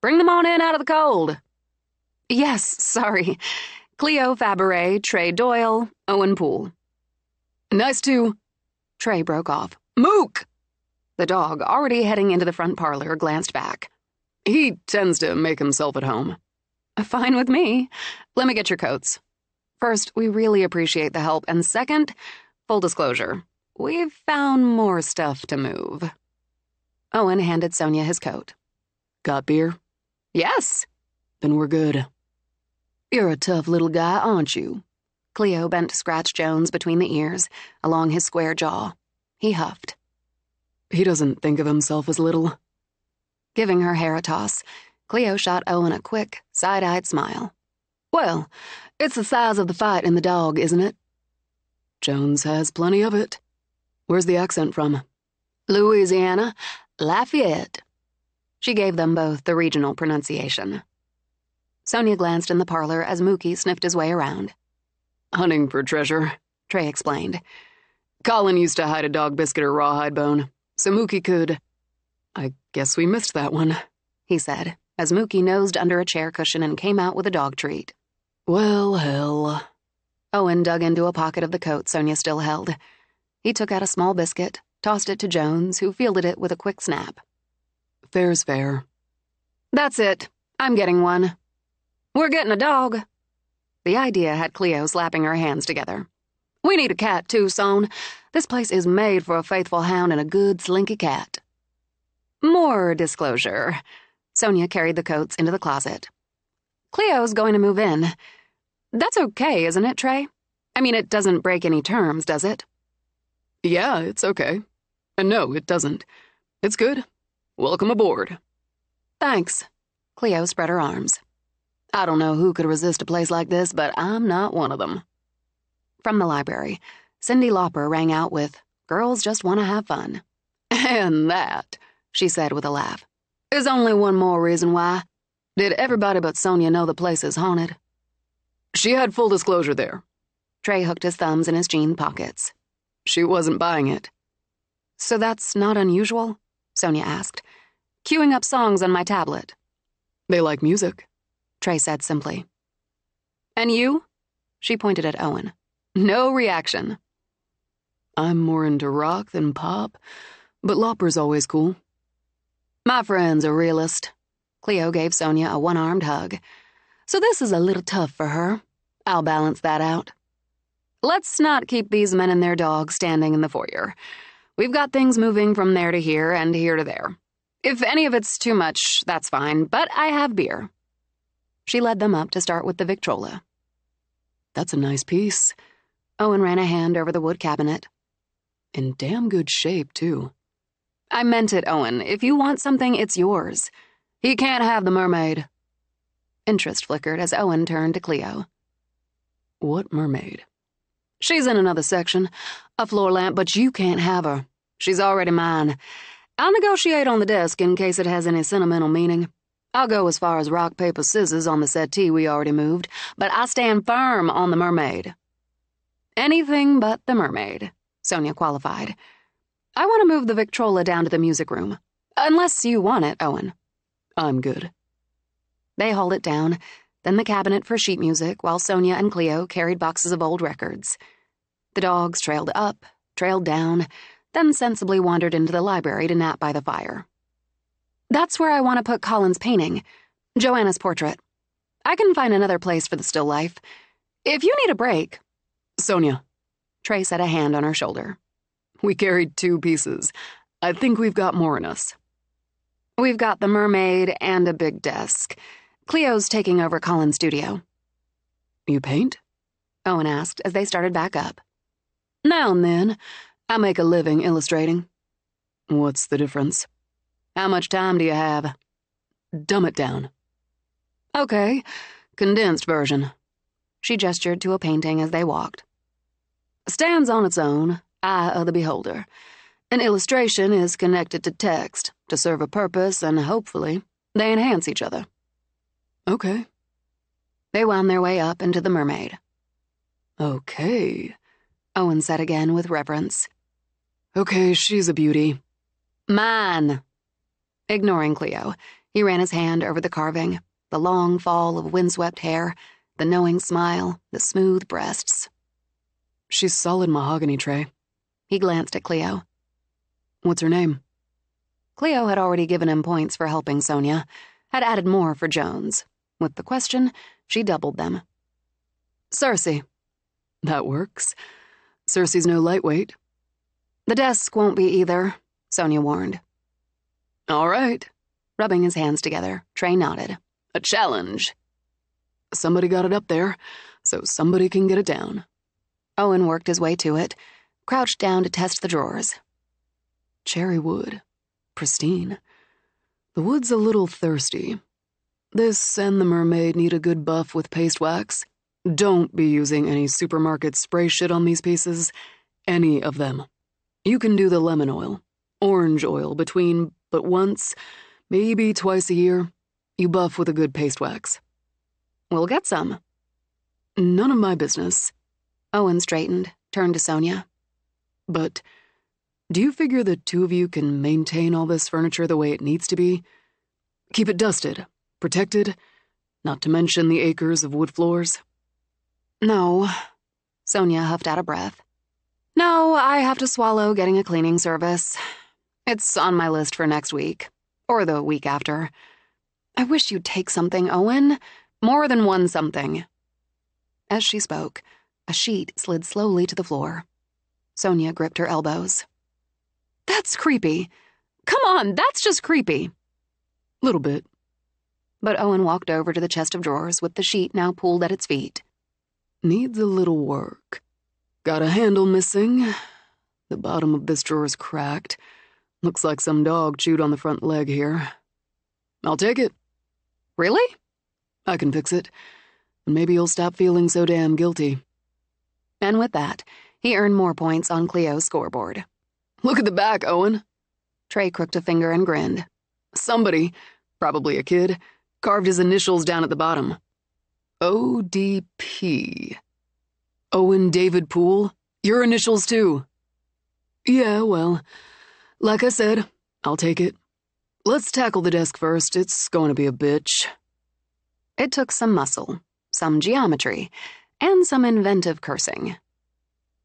Bring them on in out of the cold. Yes, sorry. Cleo Faberé, Trey Doyle, Owen Poole. Nice to... Trey broke off. Mook! The dog, already heading into the front parlor, glanced back. He tends to make himself at home. Fine with me. Let me get your coats. First, we really appreciate the help, and second, full disclosure, we've found more stuff to move. Owen handed Sonia his coat. Got beer? Yes. Then we're good. You're a tough little guy, aren't you? Cleo bent to scratch Jones between the ears, along his square jaw. He huffed. He doesn't think of himself as little. Giving her hair a toss, Cleo shot Owen a quick, side-eyed smile. Well, it's the size of the fight in the dog, isn't it? Jones has plenty of it. Where's the accent from? Louisiana, Lafayette. She gave them both the regional pronunciation. Sonia glanced in the parlor as Mookie sniffed his way around. Hunting for treasure, Trey explained. Colin used to hide a dog biscuit or rawhide bone, so Mookie could... I guess we missed that one, he said, as Mookie nosed under a chair cushion and came out with a dog treat. Well, hell. Owen dug into a pocket of the coat Sonia still held. He took out a small biscuit, tossed it to Jones, who fielded it with a quick snap. Fair's fair. That's it. I'm getting one. We're getting a dog. The idea had Cleo slapping her hands together. We need a cat, too, Son. This place is made for a faithful hound and a good, slinky cat. More disclosure. Sonia carried the coats into the closet. Cleo's going to move in. That's okay, isn't it, Trey? I mean, it doesn't break any terms, does it? Yeah, it's okay. And no, it doesn't. It's good. Welcome aboard. Thanks. Cleo spread her arms. I don't know who could resist a place like this, but I'm not one of them. From the library, Cindy Lauper rang out with, Girls just want to have fun. And that, she said with a laugh, is only one more reason why. Did everybody but Sonia know the place is haunted? She had full disclosure there. Trey hooked his thumbs in his jean pockets. She wasn't buying it. So that's not unusual? Sonia asked, queuing up songs on my tablet. They like music, Trey said simply. And you? She pointed at Owen. No reaction. I'm more into rock than pop, but Lauper's always cool. My friend's a realist. Cleo gave Sonia a one-armed hug. So this is a little tough for her. I'll balance that out. Let's not keep these men and their dogs standing in the foyer. We've got things moving from there to here and here to there. If any of it's too much, that's fine, but I have beer. She led them up to start with the Victrola. That's a nice piece. Owen ran a hand over the wood cabinet. In damn good shape, too. I meant it, Owen. If you want something, it's yours. He can't have the mermaid. Interest flickered as Owen turned to Cleo. What mermaid? She's in another section. A floor lamp, but you can't have her. She's already mine. I'll negotiate on the desk in case it has any sentimental meaning. I'll go as far as rock, paper, scissors on the settee we already moved, but I stand firm on the mermaid. Anything but the mermaid, Sonia qualified. I want to move the Victrola down to the music room. Unless you want it, Owen. I'm good. They hauled it down, then the cabinet for sheet music, while Sonia and Cleo carried boxes of old records. The dogs trailed up, trailed down, then sensibly wandered into the library to nap by the fire. That's where I want to put Colin's painting, Joanna's portrait. I can find another place for the still life. If you need a break, Sonia. Trey set a hand on her shoulder. We carried 2 pieces. I think we've got more in us. We've got the mermaid and a big desk. Cleo's taking over Colin's studio. You paint? Owen asked as they started back up. Now and then. I make a living illustrating. What's the difference? How much time do you have? Dumb it down. Okay, condensed version. She gestured to a painting as they walked. Stands on its own, eye of the beholder. An illustration is connected to text to serve a purpose, and hopefully, they enhance each other. Okay. They wound their way up into the mermaid. Okay, Owen said again with reverence. Okay, she's a beauty. Mine. Ignoring Cleo, he ran his hand over the carving, the long fall of windswept hair, the knowing smile, the smooth breasts. She's solid mahogany, Trey. He glanced at Cleo. What's her name? Cleo had already given him points for helping Sonia, had added more for Jones. With the question, she doubled them. Cersei. That works. Cersei's no lightweight. The desk won't be either, Sonia warned. All right. Rubbing his hands together, Trey nodded. A challenge. Somebody got it up there, so somebody can get it down. Owen worked his way to it, crouched down to test the drawers. Cherry wood. Pristine. The wood's a little thirsty. This and the mermaid need a good buff with paste wax. Don't be using any supermarket spray shit on these pieces. Any of them. You can do the lemon oil, orange oil between, but once, maybe twice a year, you buff with a good paste wax. We'll get some. None of my business. Owen straightened, turned to Sonia. But do you figure the 2 of you can maintain all this furniture the way it needs to be? Keep it dusted, protected, not to mention the acres of wood floors? No. Sonia huffed out a breath. No, I have to swallow getting a cleaning service. It's on my list for next week. Or the week after. I wish you'd take something, Owen. More than one something. As she spoke, a sheet slid slowly to the floor. Sonia gripped her elbows. That's creepy. Come on, that's just creepy. Little bit. But Owen walked over to the chest of drawers with the sheet now pulled at its feet. Needs a little work. Got a handle missing. The bottom of this drawer's cracked. Looks like some dog chewed on the front leg here. I'll take it. Really? I can fix it. And maybe you'll stop feeling so damn guilty. And with that, he earned more points on Cleo's scoreboard. Look at the back, Owen. Trey crooked a finger and grinned. Somebody, probably a kid, carved his initials down at the bottom. ODP. Owen David Poole, your initials too. Yeah, well, like I said, I'll take it. Let's tackle the desk first. It's going to be a bitch. It took some muscle, some geometry, and some inventive cursing.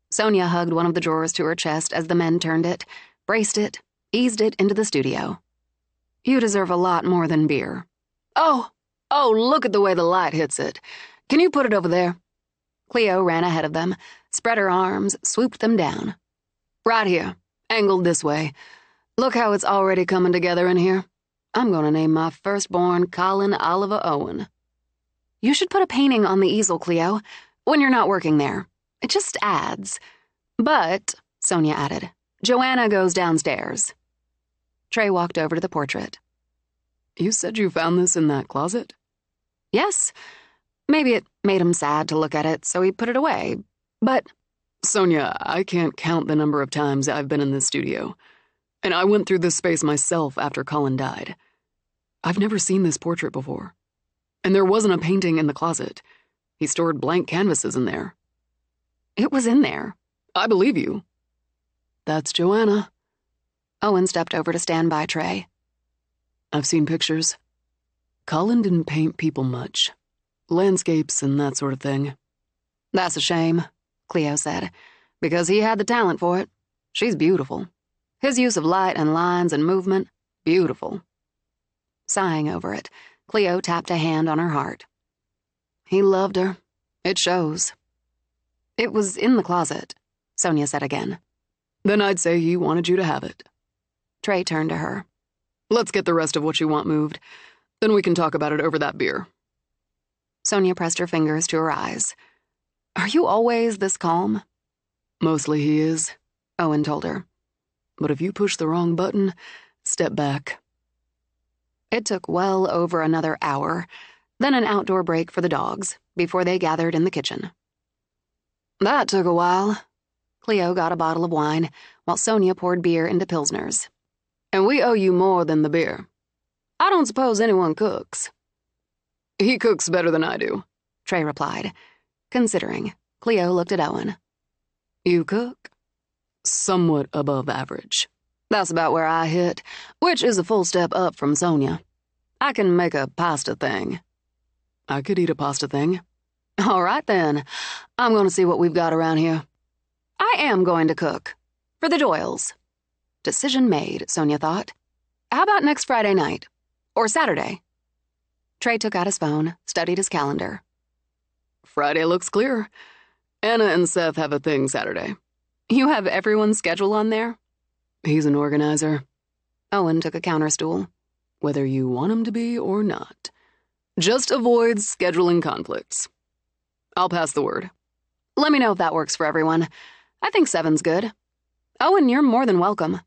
Sonia hugged one of the drawers to her chest as the men turned it, braced it, eased it into the studio. You deserve a lot more than beer. Oh, look at the way the light hits it. Can you put it over there? Cleo ran ahead of them, spread her arms, swooped them down. Right here, angled this way. Look how it's already coming together in here. I'm going to name my firstborn Colin Oliver Owen. You should put a painting on the easel, Cleo, when you're not working there. It just adds. But, Sonia added, Joanna goes downstairs. Trey walked over to the portrait. You said you found this in that closet? Yes. Maybe it made him sad to look at it, so he put it away. But, Sonia, I can't count the number of times I've been in this studio. And I went through this space myself after Colin died. I've never seen this portrait before. And there wasn't a painting in the closet. He stored blank canvases in there. It was in there. I believe you. That's Joanna. Owen stepped over to stand by Trey. I've seen pictures. Colin didn't paint people much. Landscapes and that sort of thing. That's a shame, Cleo said, because he had the talent for it. She's beautiful. His use of light and lines and movement, beautiful. Sighing over it, Cleo tapped a hand on her heart. He loved her, It shows. It was in the closet, Sonia said again. Then I'd say he wanted you to have it. Trey turned to her. Let's get the rest of what you want moved. Then we can talk about it over that beer. Sonia pressed her fingers to her eyes. Are you always this calm? Mostly he is, Owen told her. But if you push the wrong button, step back. It took well over another hour, then an outdoor break for the dogs, before they gathered in the kitchen. That took a while. Cleo got a bottle of wine, while Sonia poured beer into Pilsners. And we owe you more than the beer. I don't suppose anyone cooks. He cooks better than I do, Trey replied. Considering, Cleo looked at Owen. You cook? Somewhat above average. That's about where I hit, which is a full step up from Sonia. I can make a pasta thing. I could eat a pasta thing. All right, then. I'm going to see what we've got around here. I am going to cook. For the Doyles. Decision made, Sonia thought. How about next Friday night? Or Saturday? Trey took out his phone, studied his calendar. Friday looks clear. Anna and Seth have a thing Saturday. You have everyone's schedule on there? He's an organizer. Owen took a counter stool. Whether you want him to be or not. Just avoid scheduling conflicts. I'll pass the word. Let me know if that works for everyone. I think 7's good. Owen, you're more than welcome.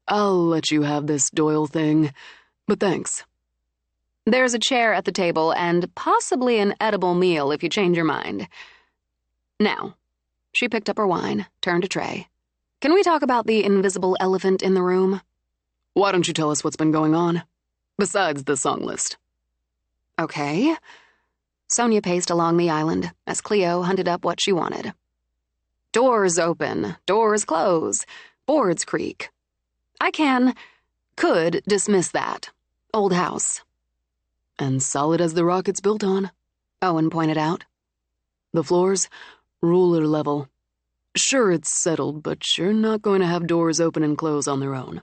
I'll let you have this Doyle thing, but thanks. There's a chair at the table and possibly an edible meal if you change your mind. Now, she picked up her wine, turned to Trey. Can we talk about the invisible elephant in the room? Why don't you tell us what's been going on? Besides the song list. Okay. Sonia paced along the island as Cleo hunted up what she wanted. Doors open, doors close, boards creak. I could dismiss that. Old house. And solid as the rock it's built on, Owen pointed out. The floors, ruler level. Sure, it's settled, but you're not going to have doors open and close on their own.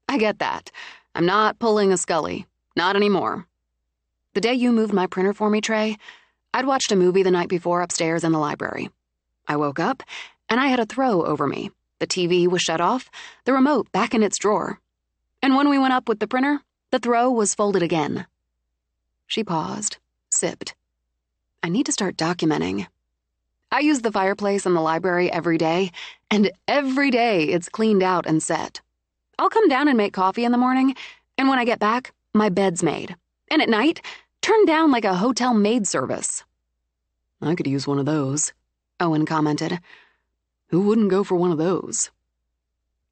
I get that. I'm not pulling a Scully. Not anymore. The day you moved my printer for me, Trey, I'd watched a movie the night before upstairs in the library. I woke up, and I had a throw over me. The TV was shut off, the remote back in its drawer. And when we went up with the printer, the throw was folded again. She paused, sipped. I need to start documenting. I use the fireplace in the library every day, and every day it's cleaned out and set. I'll come down and make coffee in the morning, and when I get back, my bed's made. And at night, turned down like a hotel maid service. I could use one of those, Owen commented. Who wouldn't go for one of those?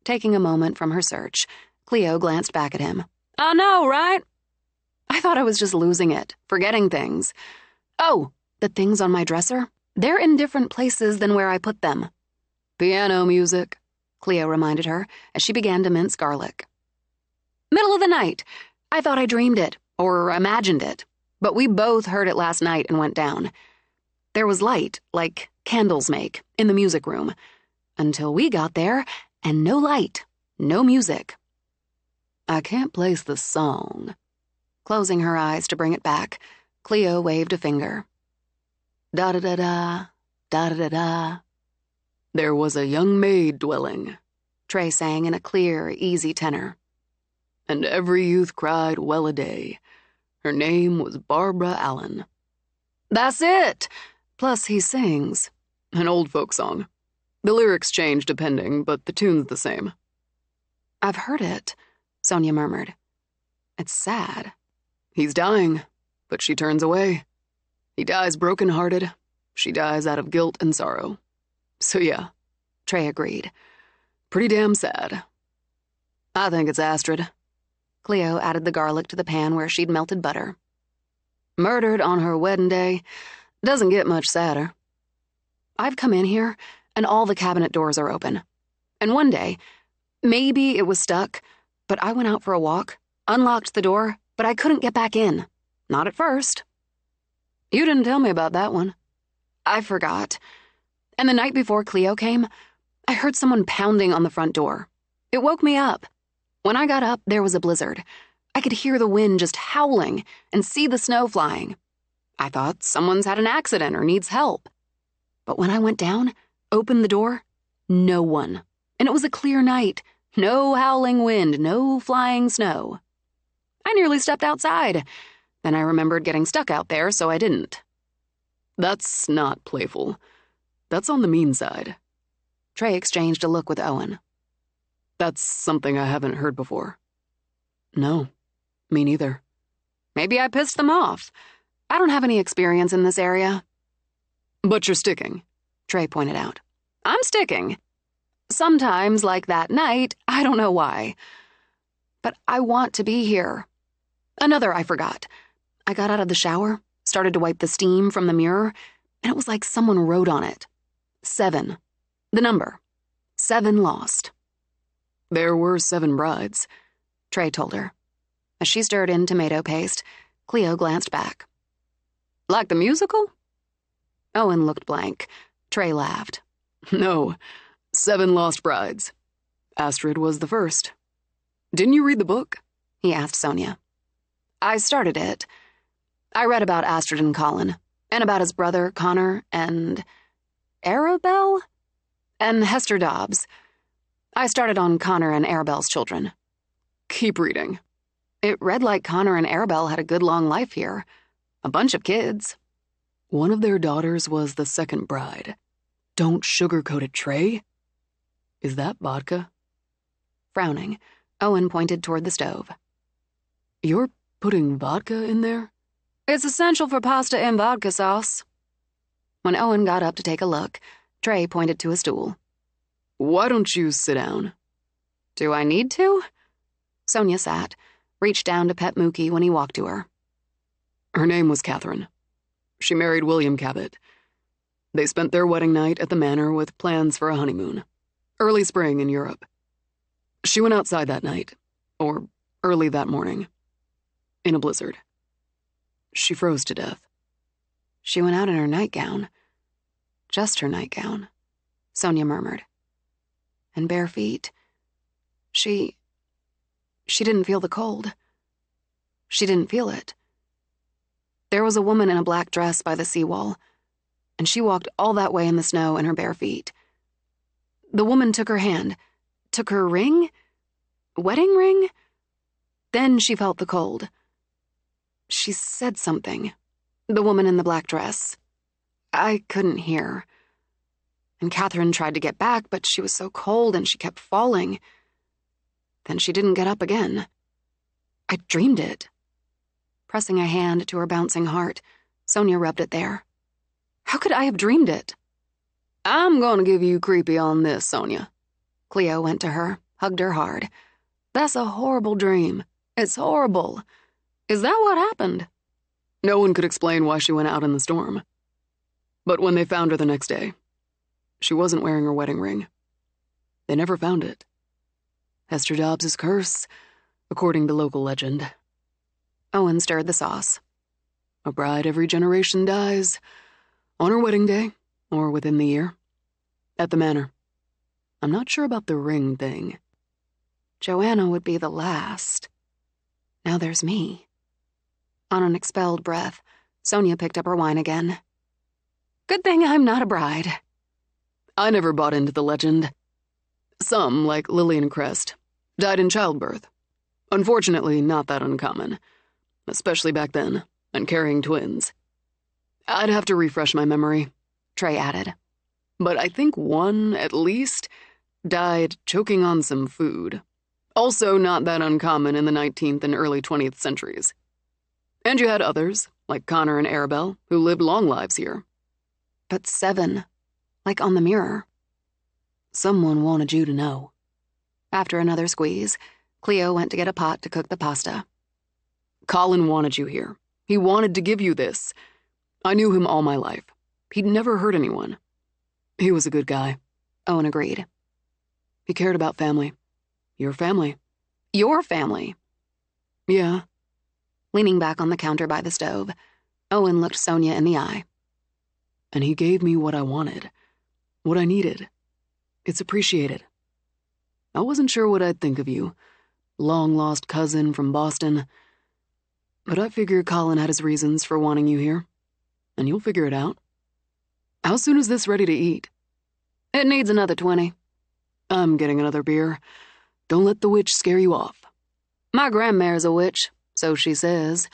Taking a moment from her search, Cleo glanced back at him. I know, right? I thought I was just losing it, forgetting things. Oh, the things on my dresser? They're in different places than where I put them. Piano music, Cleo reminded her as she began to mince garlic. Middle of the night. I thought I dreamed it, or imagined it, but we both heard it last night and went down. There was light, like candles make, in the music room, until we got there, and no light, no music. I can't place the song. Closing her eyes to bring it back, Cleo waved a finger. Da-da-da-da, da-da-da-da. There was a young maid dwelling, Trey sang in a clear, easy tenor. And every youth cried well-a-day. Her name was Barbara Allen. That's it! Plus he sings. An old folk song. The lyrics change depending, but the tune's the same. I've heard it, Sonia murmured. It's sad. He's dying, but she turns away. He dies broken-hearted. She dies out of guilt and sorrow. So yeah, Trey agreed. Pretty damn sad. I think it's Astrid. Cleo added the garlic to the pan where she'd melted butter. Murdered on her wedding day. Doesn't get much sadder. I've come in here, and all the cabinet doors are open. And one day, maybe it was stuck, but I went out for a walk, unlocked the door, but I couldn't get back in. Not at first. You didn't tell me about that one. I forgot. And the night before Cleo came, I heard someone pounding on the front door. It woke me up. When I got up, there was a blizzard. I could hear the wind just howling and see the snow flying. I thought someone's had an accident or needs help. But when I went down, opened the door, no one. And it was a clear night. No howling wind, no flying snow. I nearly stepped outside. Then I remembered getting stuck out there, so I didn't. That's not playful. That's on the mean side. Trey exchanged a look with Owen. That's something I haven't heard before. No, me neither. Maybe I pissed them off. I don't have any experience in this area. But you're sticking, Trey pointed out. I'm sticking. Sometimes, like that night, I don't know why. But I want to be here. Another I forgot. I got out of the shower, started to wipe the steam from the mirror, and it was like someone wrote on it. 7. The number. 7 lost. There were 7 brides, Trey told her. As she stirred in tomato paste, Cleo glanced back. Like the musical? Owen looked blank. Trey laughed. No, 7 lost brides. Astrid was the first. Didn't you read the book? He asked Sonia. I started it. I read about Astrid and Colin, and about his brother, Connor, and Arabelle? And Hester Dobbs. I started on Connor and Arabelle's children. Keep reading. It read like Connor and Arabelle had a good long life here. A bunch of kids. One of their daughters was the second bride. Don't sugarcoat it, Trey. Is that vodka? Frowning, Owen pointed toward the stove. You're putting vodka in there? It's essential for pasta and vodka sauce. When Owen got up to take a look, Trey pointed to a stool. Why don't you sit down? Do I need to? Sonia sat, reached down to pet Mookie when he walked to her. Her name was Catherine. She married William Cabot. They spent their wedding night at the manor with plans for a honeymoon. Early spring in Europe. She went outside that night, or early that morning, in a blizzard. She froze to death. She went out in her nightgown. Just her nightgown, Sonia murmured. And bare feet. She didn't feel the cold. She didn't feel it. There was a woman in a black dress by the seawall, and she walked all that way in the snow in her bare feet. The woman took her hand, took her ring? Wedding ring? Then she felt the cold. She said something. The woman in the black dress. I couldn't hear. And Catherine tried to get back, but she was so cold and she kept falling. Then she didn't get up again. I dreamed it. Pressing a hand to her bouncing heart, Sonia rubbed it there. How could I have dreamed it? I'm gonna give you creepy on this, Sonia. Cleo went to her, hugged her hard. That's a horrible dream. It's horrible. Is that what happened? No one could explain why she went out in the storm. But when they found her the next day, she wasn't wearing her wedding ring. They never found it. Hester Dobbs' curse, according to local legend. Owen stirred the sauce. A bride every generation dies, on her wedding day, or within the year. At the manor. I'm not sure about the ring thing. Joanna would be the last. Now there's me. On an expelled breath, Sonia picked up her wine again. Good thing I'm not a bride. I never bought into the legend. Some, like Lillian Crest, died in childbirth. Unfortunately, not that uncommon. Especially back then, and carrying twins. I'd have to refresh my memory, Trey added. But I think one, at least, died choking on some food. Also not that uncommon in the 19th and early 20th centuries. And you had others, like Connor and Arabelle, who lived long lives here. But 7, like on the mirror. Someone wanted you to know. After another squeeze, Cleo went to get a pot to cook the pasta. Colin wanted you here. He wanted to give you this. I knew him all my life. He'd never hurt anyone. He was a good guy. Owen agreed. He cared about family. Your family. Your family? Yeah. Leaning back on the counter by the stove, Owen looked Sonia in the eye. And he gave me what I wanted. What I needed. It's appreciated. I wasn't sure what I'd think of you. Long-lost cousin from Boston. But I figured Colin had his reasons for wanting you here. and you'll figure it out. How soon is this ready to eat? It needs another 20. I'm getting another beer. Don't let the witch scare you off. My grandmare's a witch, so she says.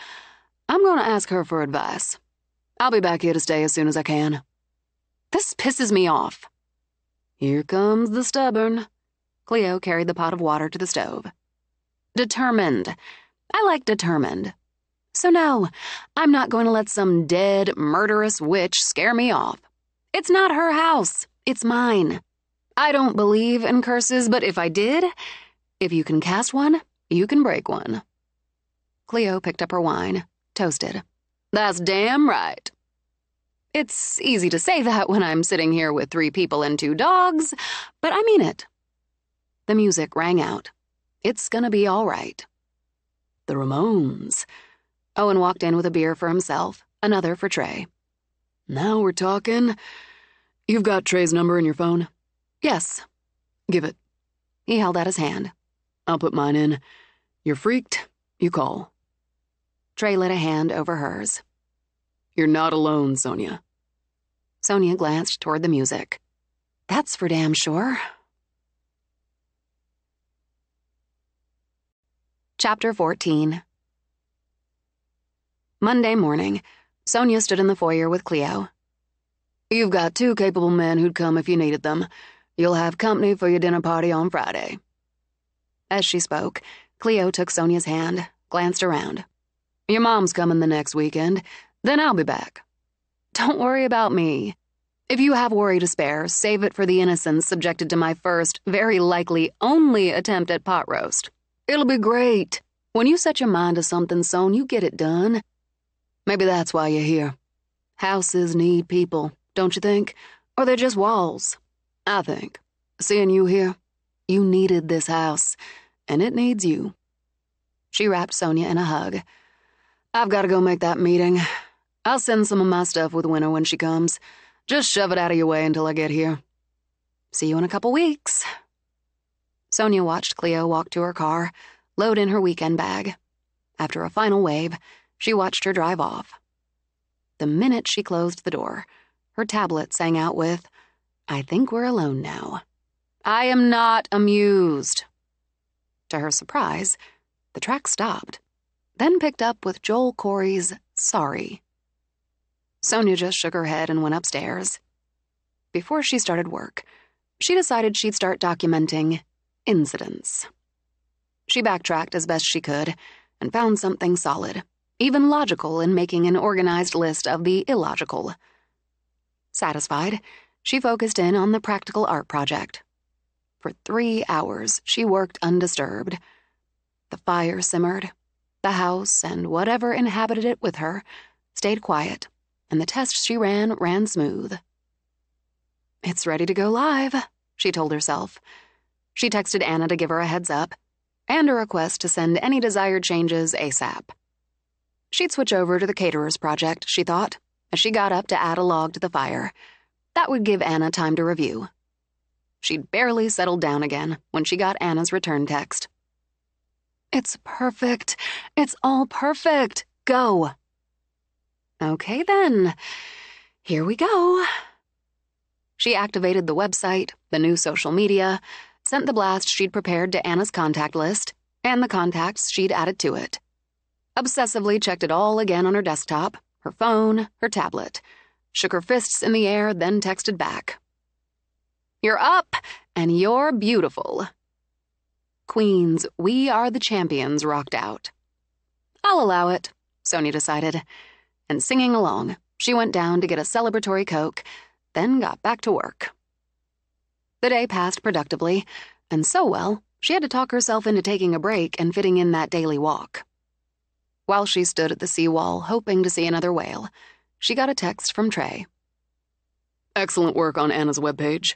I'm going to ask her for advice. I'll be back here to stay as soon as I can. This pisses me off. Here comes the stubborn. Cleo carried the pot of water to the stove. Determined. I like determined. So no, I'm not going to let some dead, murderous witch scare me off. It's not her house. It's mine. I don't believe in curses, but if I did, if you can cast one, you can break one. Cleo picked up her wine, toasted. That's damn right. It's easy to say that when I'm sitting here with 3 people and 2 dogs, but I mean it. The music rang out. It's gonna be all right. The Ramones. Owen walked in with a beer for himself, another for Trey. Now we're talking. You've got Trey's number in your phone? Yes. Give it. He held out his hand. I'll put mine in. You're freaked, you call. Trey lit a hand over hers. You're not alone, Sonia. Sonia glanced toward the music. That's for damn sure. Chapter 14. Monday morning, Sonia stood in the foyer with Cleo. You've got 2 capable men who'd come if you needed them. You'll have company for your dinner party on Friday. As she spoke, Cleo took Sonia's hand, glanced around. Your mom's coming the next weekend, then I'll be back. Don't worry about me. If you have worry to spare, save it for the innocents subjected to my first, very likely only attempt at pot roast. It'll be great. When you set your mind to something, Son, you get it done. Maybe that's why you're here. Houses need people, don't you think? Or they're just walls. I think. Seeing you here, you needed this house, and it needs you. She wrapped Sonia in a hug. I've got to go make that meeting. I'll send some of my stuff with Winter when she comes. Just shove it out of your way until I get here. See you in a couple weeks. Sonia watched Cleo walk to her car, load in her weekend bag. After a final wave, she watched her drive off. The minute she closed the door, her tablet sang out with, I think we're alone now. I am not amused. To her surprise, the track stopped, then picked up with Joel Corey's Sorry. Sonia just shook her head and went upstairs. Before she started work, she decided she'd start documenting incidents. She backtracked as best she could and found something solid, even logical in making an organized list of the illogical. Satisfied, she focused in on the practical art project. For 3 hours, she worked undisturbed. The fire simmered. The house and whatever inhabited it with her stayed quiet, and the tests she ran smooth. It's ready to go live, she told herself. She texted Anna to give her a heads up, and a request to send any desired changes ASAP. She'd switch over to the caterers project, she thought, as she got up to add a log to the fire. That would give Anna time to review. She'd barely settled down again when she got Anna's return text. It's perfect. It's all perfect. Go. Okay then. Here we go. She activated the website, the new social media, sent the blast she'd prepared to Anna's contact list, and the contacts she'd added to it. Obsessively checked it all again on her desktop, her phone, her tablet. Shook her fists in the air, then texted back. You're up, and you're beautiful. Queen's We Are the Champions rocked out. I'll allow it, Sonia decided. And singing along, she went down to get a celebratory Coke, then got back to work. The day passed productively, and so well, she had to talk herself into taking a break and fitting in that daily walk. While she stood at the seawall hoping to see another whale, she got a text from Trey. Excellent work on Anna's webpage.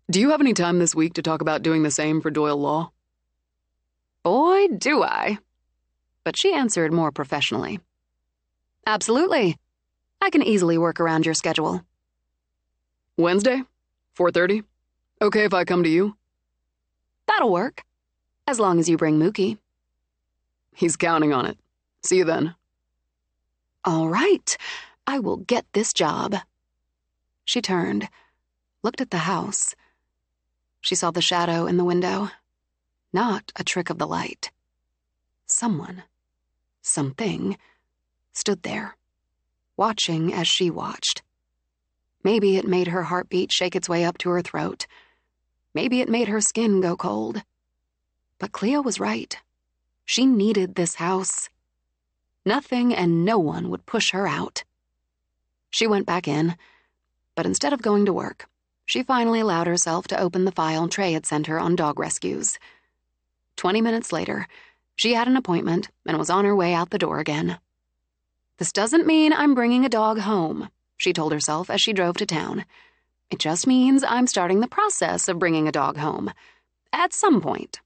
Do you have any time this week to talk about doing the same for Doyle Law? Boy, do I. But she answered more professionally. Absolutely. I can easily work around your schedule. Wednesday? 4:30? Okay if I come to you? That'll work. As long as you bring Mookie. He's counting on it. See you then. All right. I will get this job. She turned, looked at the house. She saw the shadow in the window. Not a trick of the light. Someone, something, stood there, watching as she watched. Maybe it made her heartbeat shake its way up to her throat. Maybe it made her skin go cold. But Cleo was right. She needed this house. Nothing and no one would push her out. She went back in, but instead of going to work, she finally allowed herself to open the file Trey had sent her on dog rescues. 20 minutes later, she had an appointment and was on her way out the door again. This doesn't mean I'm bringing a dog home, she told herself as she drove to town. It just means I'm starting the process of bringing a dog home. At some point.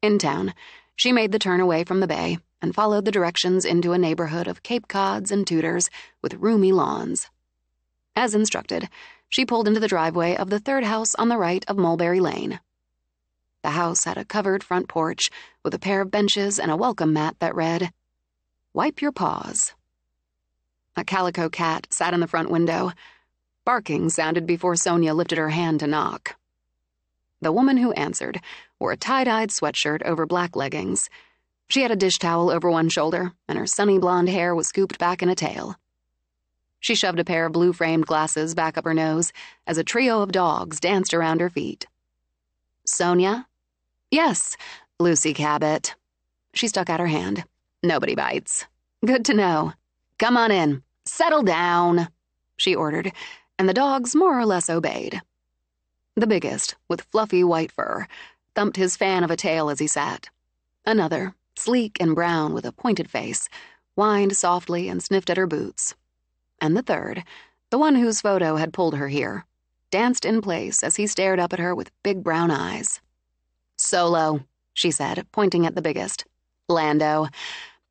In town, she made the turn away from the bay and followed the directions into a neighborhood of Cape Cods and Tudors with roomy lawns. As instructed, she pulled into the driveway of the third house on the right of Mulberry Lane. The house had a covered front porch with a pair of benches and a welcome mat that read, "Wipe your paws." A calico cat sat in the front window. Barking sounded before Sonia lifted her hand to knock. The woman who answered wore a tie-dyed sweatshirt over black leggings. She had a dish towel over one shoulder, and her sunny blonde hair was scooped back in a tail. She shoved a pair of blue-framed glasses back up her nose as a trio of dogs danced around her feet. "Sonia?" "Yes, Lucy Cabot." She stuck out her hand. "Nobody bites." "Good to know. Come on in. Settle down," she ordered, and the dogs more or less obeyed. The biggest, with fluffy white fur, thumped his fan of a tail as he sat. Another, sleek and brown with a pointed face, whined softly and sniffed at her boots. And the third, the one whose photo had pulled her here, danced in place as he stared up at her with big brown eyes. "Solo," she said, pointing at the biggest. "Lando.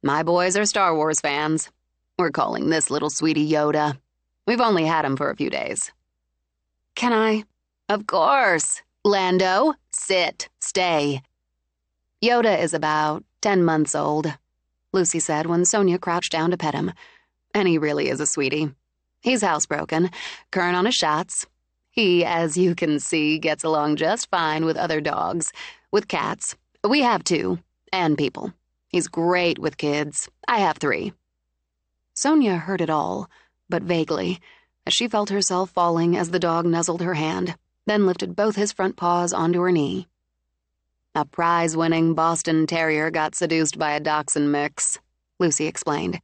My boys are Star Wars fans. We're calling this little sweetie Yoda. We've only had him for a few days." "Can I?" "Of course. Lando, sit, stay." "Yoda is about 10 months old," Lucy said when Sonia crouched down to pet him. "And he really is a sweetie. He's housebroken, current on his shots. He, as you can see, gets along just fine with other dogs, with cats. We have 2, and people. He's great with kids. I have 3. Sonia heard it all, but vaguely, as she felt herself falling as the dog nuzzled her hand, then lifted both his front paws onto her knee. "A prize-winning Boston Terrier got seduced by a Dachshund mix," Lucy explained.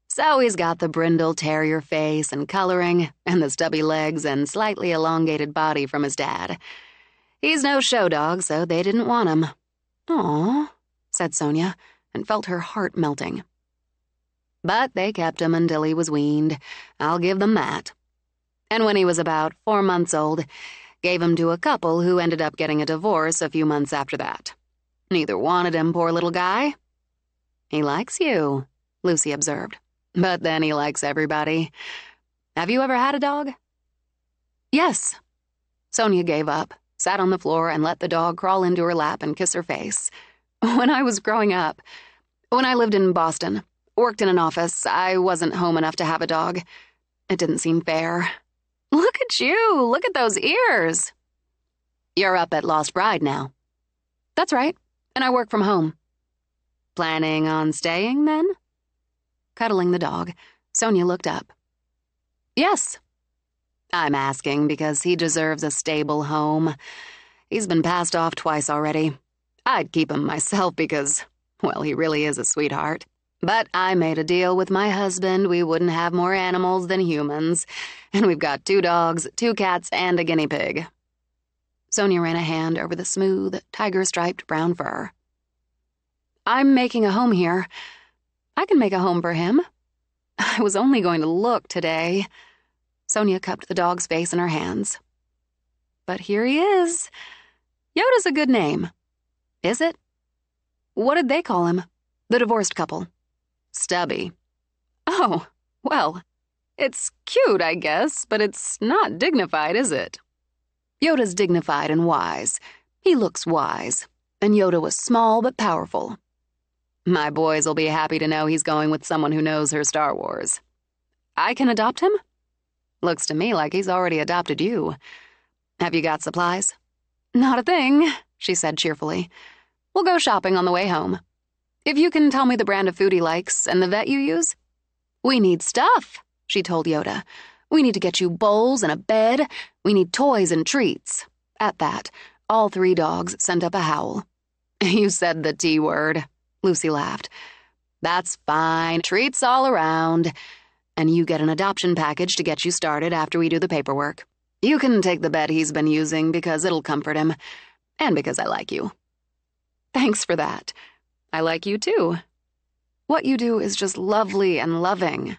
"So he's got the brindle terrier face and coloring, and the stubby legs and slightly elongated body from his dad. He's no show dog, so they didn't want him." "Aw," said Sonia, and felt her heart melting. "But they kept him until he was weaned. I'll give them that. And when he was about 4 months old, gave him to a couple who ended up getting a divorce a few months after that. Neither wanted him, poor little guy." "He likes you," Lucy observed. "But then he likes everybody. Have you ever had a dog?" "Yes." Sonia gave up, sat on the floor, and let the dog crawl into her lap and kiss her face. "When I was growing up, when I lived in Boston, worked in an office, I wasn't home enough to have a dog. It didn't seem fair." "Look at you! Look at those ears!" "You're up at Lost Bride now." "That's right, and I work from home." "Planning on staying, then?" Cuddling the dog, Sonia looked up. "Yes." "I'm asking because he deserves a stable home. He's been passed off twice already. I'd keep him myself because, well, he really is a sweetheart. But I made a deal with my husband we wouldn't have more animals than humans, and we've got 2 dogs, 2 cats, and a guinea pig." Sonia ran a hand over the smooth, tiger-striped brown fur. "I'm making a home here. I can make a home for him. I was only going to look today." Sonia cupped the dog's face in her hands. "But here he is. Yoda's a good name." "Is it?" "What did they call him? The divorced couple." "Stubby." "Oh, well, it's cute, I guess, but it's not dignified, is it?" "Yoda's dignified and wise. He looks wise. And Yoda was small but powerful." "My boys will be happy to know he's going with someone who knows her Star Wars." I can adopt him? Looks to me like he's already adopted you. Have you got supplies? Not a thing, she said cheerfully. We'll go shopping on the way home. If you can tell me the brand of food he likes and the vet you use. We need stuff, she told Yoda. We need to get you bowls and a bed. We need toys and treats. At that, all 3 dogs sent up a howl. You said the T word, Lucy laughed. That's fine, treats all around. And you get an adoption package to get you started after we do the paperwork. You can take the bed he's been using because it'll comfort him, and because I like you. Thanks for that. I like you too. What you do is just lovely and loving.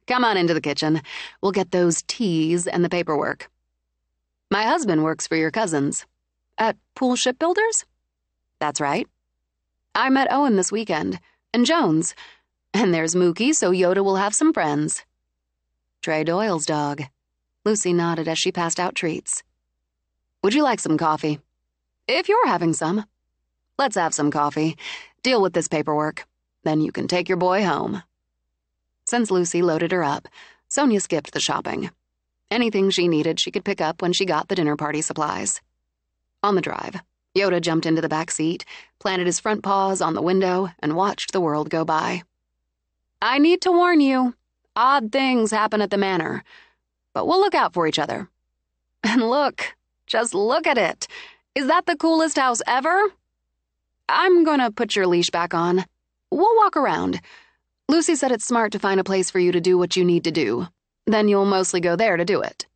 Come on into the kitchen. We'll get those teas and the paperwork. My husband works for your cousins. At Pool Shipbuilders? That's right. I met Owen this weekend, and Jones. And there's Mookie, so Yoda will have some friends. Trey Doyle's dog. Lucy nodded as she passed out treats. Would you like some coffee? If you're having some. Let's have some coffee. Deal with this paperwork. Then you can take your boy home. Since Lucy loaded her up, Sonia skipped the shopping. Anything she needed she could pick up when she got the dinner party supplies. On the drive, Yoda jumped into the back seat, planted his front paws on the window, and watched the world go by. I need to warn you, odd things happen at the manor, but we'll look out for each other. And look, just look at it. Is that the coolest house ever? I'm gonna put your leash back on. We'll walk around. Lucy said it's smart to find a place for you to do what you need to do. Then you'll mostly go there to do it.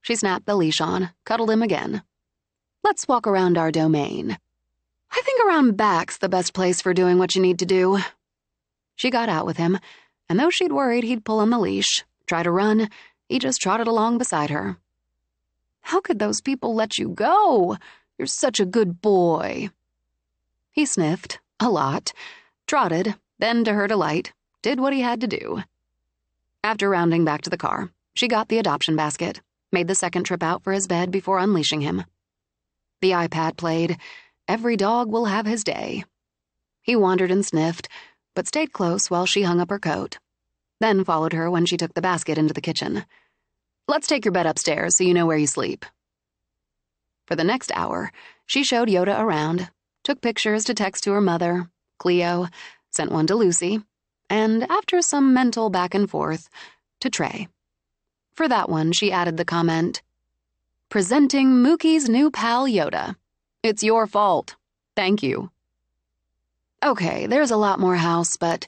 She snapped the leash on, cuddled him again. Let's walk around our domain. I think around back's the best place for doing what you need to do. She got out with him, and though she'd worried he'd pull on the leash, try to run, he just trotted along beside her. How could those people let you go? You're such a good boy. He sniffed, a lot, trotted, then to her delight, did what he had to do. After rounding back to the car, she got the adoption basket, made the second trip out for his bed before unleashing him. The iPad played, Every Dog Will Have His Day. He wandered and sniffed, but stayed close while she hung up her coat, then followed her when she took the basket into the kitchen. Let's take your bed upstairs so you know where you sleep. For the next hour, she showed Yoda around, took pictures to text to her mother, Cleo, sent one to Lucy, and after some mental back and forth, to Trey. For that one, she added the comment, Presenting Mookie's new pal Yoda. It's your fault. Thank you. Okay, there's a lot more house, but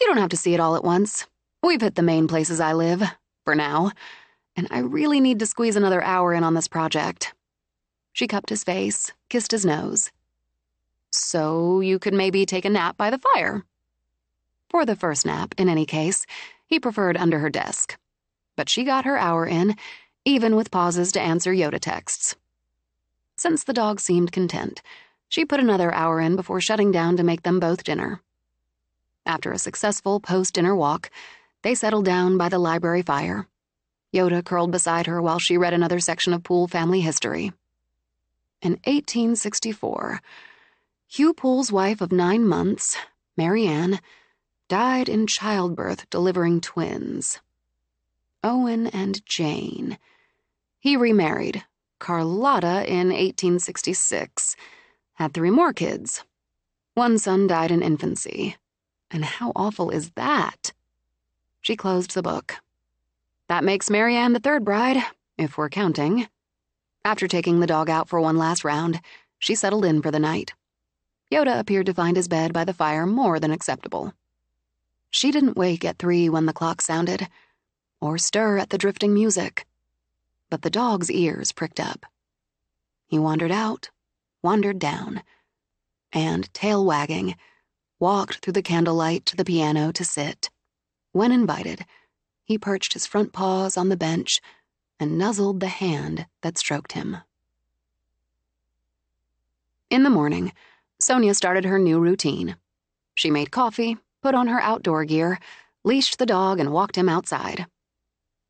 you don't have to see it all at once. We've hit the main places I live, for now, and I really need to squeeze another hour in on this project. She cupped his face, kissed his nose. So you could maybe take a nap by the fire. For the first nap, in any case, he preferred under her desk. But she got her hour in, even with pauses to answer Yoda texts. Since the dog seemed content, she put another hour in before shutting down to make them both dinner. After a successful post-dinner walk, they settled down by the library fire. Yoda curled beside her while she read another section of Poole family history. In 1864, Hugh Poole's wife of 9 months, Mary Ann, died in childbirth delivering twins. Owen and Jane. He remarried, Carlotta, in 1866. Had 3 more kids. One son died in infancy. And how awful is that? She closed the book. That makes Mary Ann the 3rd bride, if we're counting. After taking the dog out for one last round, she settled in for the night. Yoda appeared to find his bed by the fire more than acceptable. She didn't wake at 3 when the clock sounded, or stir at the drifting music. But the dog's ears pricked up. He wandered out, wandered down, and, tail wagging, walked through the candlelight to the piano to sit. When invited, he perched his front paws on the bench and nuzzled the hand that stroked him. In the morning, Sonia started her new routine. She made coffee, put on her outdoor gear, leashed the dog, and walked him outside.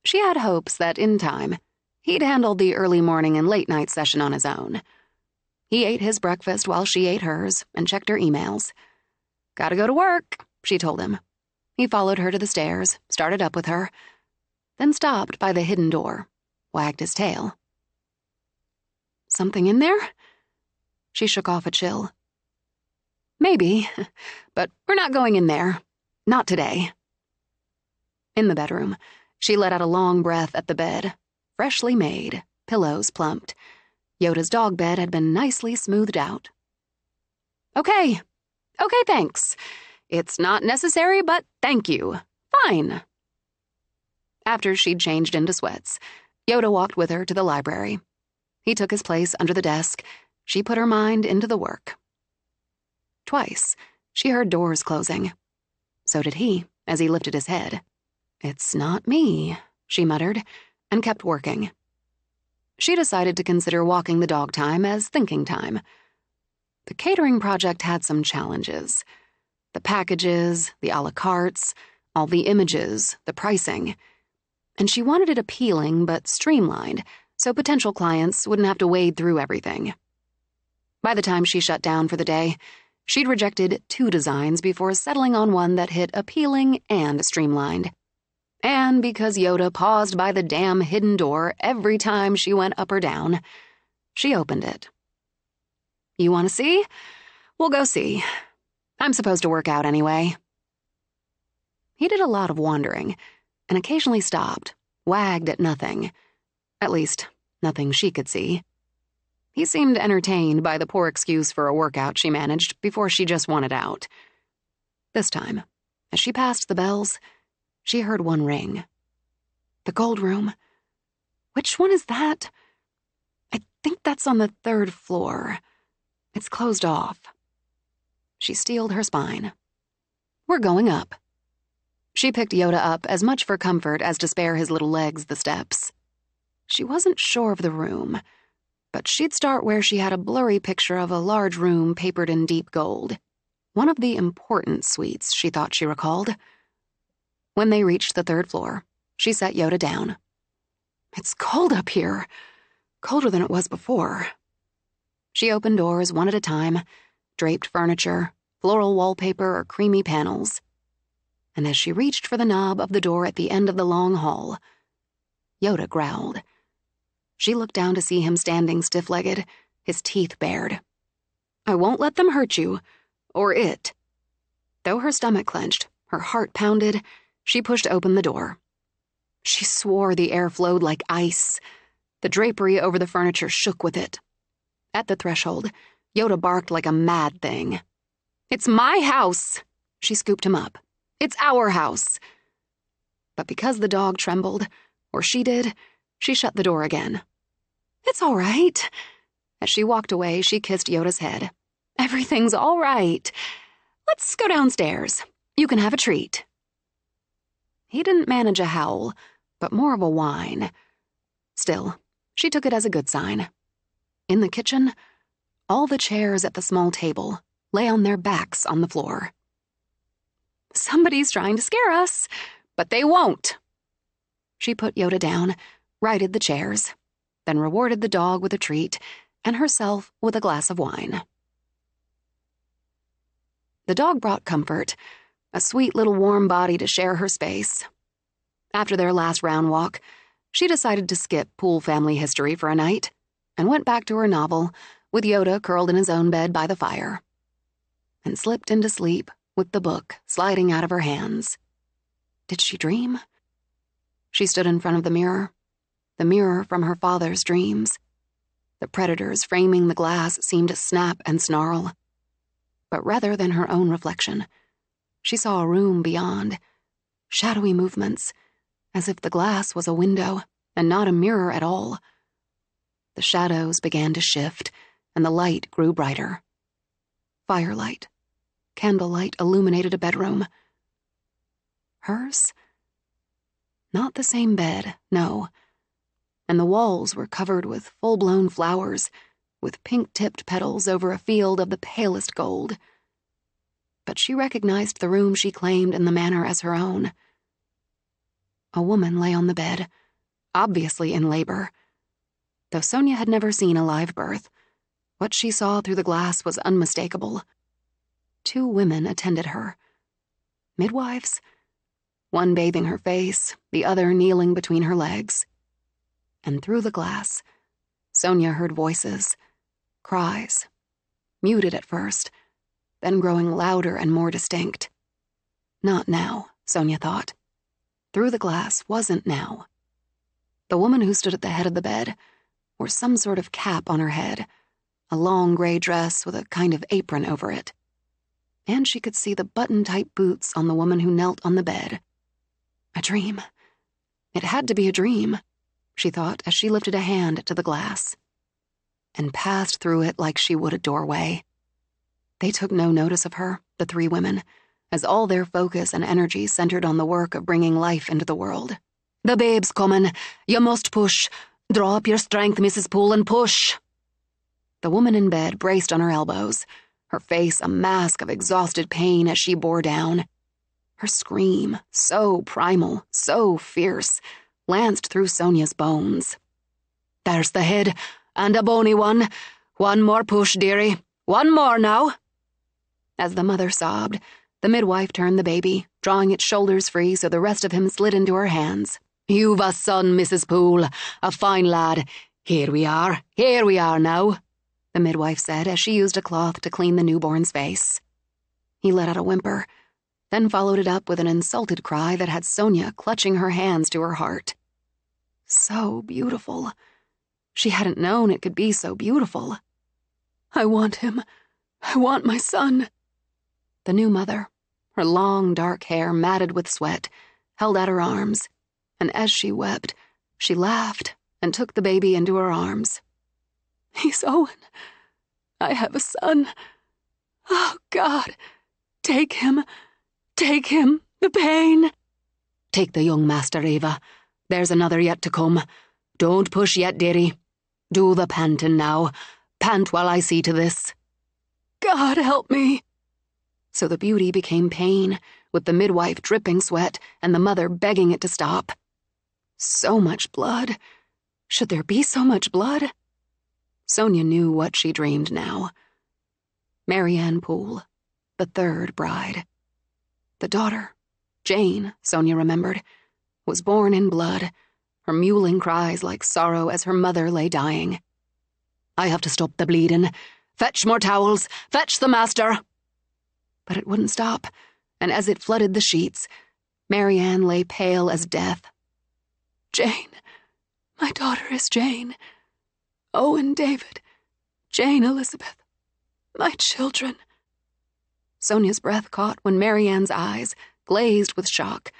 She had hopes that, in time, he'd handle the early morning and late night session on his own. He ate his breakfast while she ate hers and checked her emails. Gotta go to work, she told him. He followed her to the stairs, started up with her, then stopped by the hidden door, wagged his tail. Something in there? She shook off a chill. Maybe, but we're not going in there. Not today. In the bedroom, she let out a long breath at the bed, freshly made, pillows plumped. Yoda's dog bed had been nicely smoothed out. Okay, thanks. It's not necessary, but thank you. Fine. After she'd changed into sweats, Yoda walked with her to the library. He took his place under the desk. She put her mind into the work. Twice, she heard doors closing. So did he, as he lifted his head. It's not me, she muttered, and kept working. She decided to consider walking the dog time as thinking time. The catering project had some challenges. The packages, the a la cartes, all the images, the pricing. And she wanted it appealing but streamlined, so potential clients wouldn't have to wade through everything. By the time she shut down for the day, she'd rejected 2 designs before settling on one that hit appealing and streamlined. And because Yoda paused by the damn hidden door every time she went up or down, she opened it. You want to see? We'll go see. I'm supposed to work out anyway. He did a lot of wandering, and occasionally stopped, wagged at nothing. At least, nothing she could see. He seemed entertained by the poor excuse for a workout she managed before she just wanted out. This time, as she passed the bells, she heard one ring. The gold room. Which one is that? I think that's on the 3rd floor. It's closed off. She steeled her spine. We're going up. She picked Yoda up as much for comfort as to spare his little legs the steps. She wasn't sure of the room, but she'd start where she had a blurry picture of a large room papered in deep gold. One of the important suites, she thought she recalled. When they reached the 3rd floor, she set Yoda down. It's cold up here. Colder than it was before. She opened doors one at a time, draped furniture, floral wallpaper or creamy panels. And as she reached for the knob of the door at the end of the long hall, Yoda growled. She looked down to see him standing stiff-legged, his teeth bared. I won't let them hurt you. Or it. Though her stomach clenched, her heart pounded, she pushed open the door. She swore the air flowed like ice. The drapery over the furniture shook with it. At the threshold, Yoda barked like a mad thing. It's my house! She scooped him up. It's our house! But because the dog trembled, or she did, she shut the door again. It's all right. As she walked away, she kissed Yoda's head. Everything's all right. Let's go downstairs. You can have a treat. He didn't manage a howl, but more of a whine. Still, she took it as a good sign. In the kitchen, all the chairs at the small table lay on their backs on the floor. Somebody's trying to scare us, but they won't. She put Yoda down, righted the chairs, then rewarded the dog with a treat and herself with a glass of wine. The dog brought comfort, a sweet little warm body to share her space. After their last round walk, she decided to skip pool family history for a night and went back to her novel with Yoda curled in his own bed by the fire, and slipped into sleep with the book sliding out of her hands. Did she dream? She stood in front of the mirror from her father's dreams. The predators framing the glass seemed to snap and snarl. But rather than her own reflection, she saw a room beyond, shadowy movements, as if the glass was a window and not a mirror at all. The shadows began to shift, and the light grew brighter. Firelight, candlelight illuminated a bedroom. Hers? Not the same bed, no. And the walls were covered with full-blown flowers, with pink-tipped petals over a field of the palest gold. But she recognized the room she claimed in the manor as her own. A woman lay on the bed, obviously in labor. Though Sonia had never seen a live birth, what she saw through the glass was unmistakable. 2 women attended her. Midwives? one bathing her face, the other kneeling between her legs. And through the glass, Sonia heard voices, cries, muted at first, then growing louder and more distinct. Not now, Sonia thought. Through the glass wasn't now. The woman who stood at the head of the bed wore some sort of cap on her head, a long gray dress with a kind of apron over it. And she could see the button-type boots on the woman who knelt on the bed. A dream. It had to be a dream, she thought as she lifted a hand to the glass and passed through it like she would a doorway. They took no notice of her, the three women, as all their focus and energy centered on the work of bringing life into the world. "The babe's coming. You must push. Draw up your strength, Mrs. Poole, and push." The woman in bed braced on her elbows, her face a mask of exhausted pain as she bore down. Her scream, so primal, so fierce, lanced through Sonia's bones. "There's the head, and a bony one. One more push, dearie. One more now." As the mother sobbed, the midwife turned the baby, drawing its shoulders free so the rest of him slid into her hands. "You've a son, Mrs. Poole, a fine lad. Here we are now," the midwife said as she used a cloth to clean the newborn's face. He let out a whimper, then followed it up with an insulted cry that had Sonia clutching her hands to her heart. So beautiful. She hadn't known it could be so beautiful. "I want him. I want my son." The new mother, her long dark hair matted with sweat, held out her arms, and as she wept, she laughed and took the baby into her arms. "He's Owen. I have a son. Oh, God, take him, the pain." "Take the young master, Eva. There's another yet to come. Don't push yet, dearie. Do the panting now. Pant while I see to this." "God help me." So the beauty became pain, with the midwife dripping sweat and the mother begging it to stop. So much blood. Should there be so much blood? Sonia knew what she dreamed now. Marianne Poole, the third bride. The daughter, Jane, Sonia remembered, was born in blood, her mewling cries like sorrow as her mother lay dying. "I have to stop the bleeding. Fetch more towels. Fetch the master." But it wouldn't stop, and as it flooded the sheets, Marianne lay pale as death. "Jane. My daughter is Jane. Owen David. Jane Elizabeth. My children." Sonia's breath caught when Marianne's eyes, glazed with shock,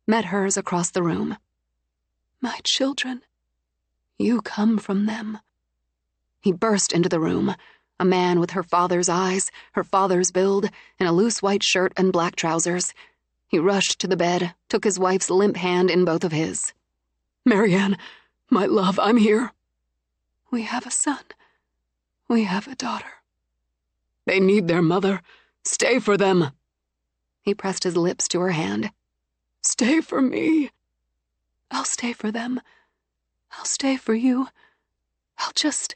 met hers across the room. "My children. You come from them." He burst into the room, a man with her father's eyes, her father's build, in a loose white shirt and black trousers. He rushed to the bed, took his wife's limp hand in both of his. "Marianne, my love, I'm here." "We have a son. We have a daughter." "They need their mother. Stay for them." He pressed his lips to her hand. "Stay for me." "I'll stay for them. I'll stay for you. I'll just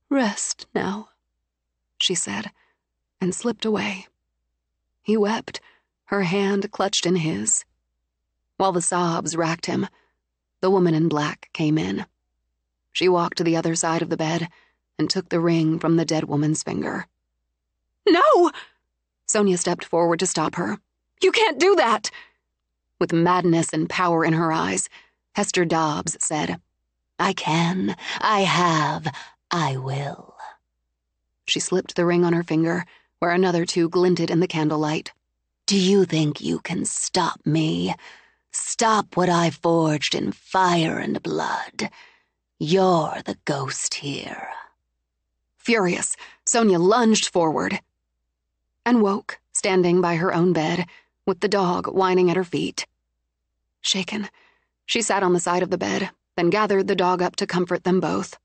rest now," she said, and slipped away. He wept, her hand clutched in his. While the sobs racked him, the woman in black came in. She walked to the other side of the bed and took the ring from the dead woman's finger. "No!" Sonia stepped forward to stop her. "You can't do that!" With madness and power in her eyes, Hester Dobbs said, "I can, I have, I will." She slipped the ring on her finger, where another two glinted in the candlelight. "Do you think you can stop me? Stop what I forged in fire and blood? You're the ghost here." Furious, Sonia lunged forward and woke, standing by her own bed, with the dog whining at her feet. Shaken, she sat on the side of the bed, then gathered the dog up to comfort them both.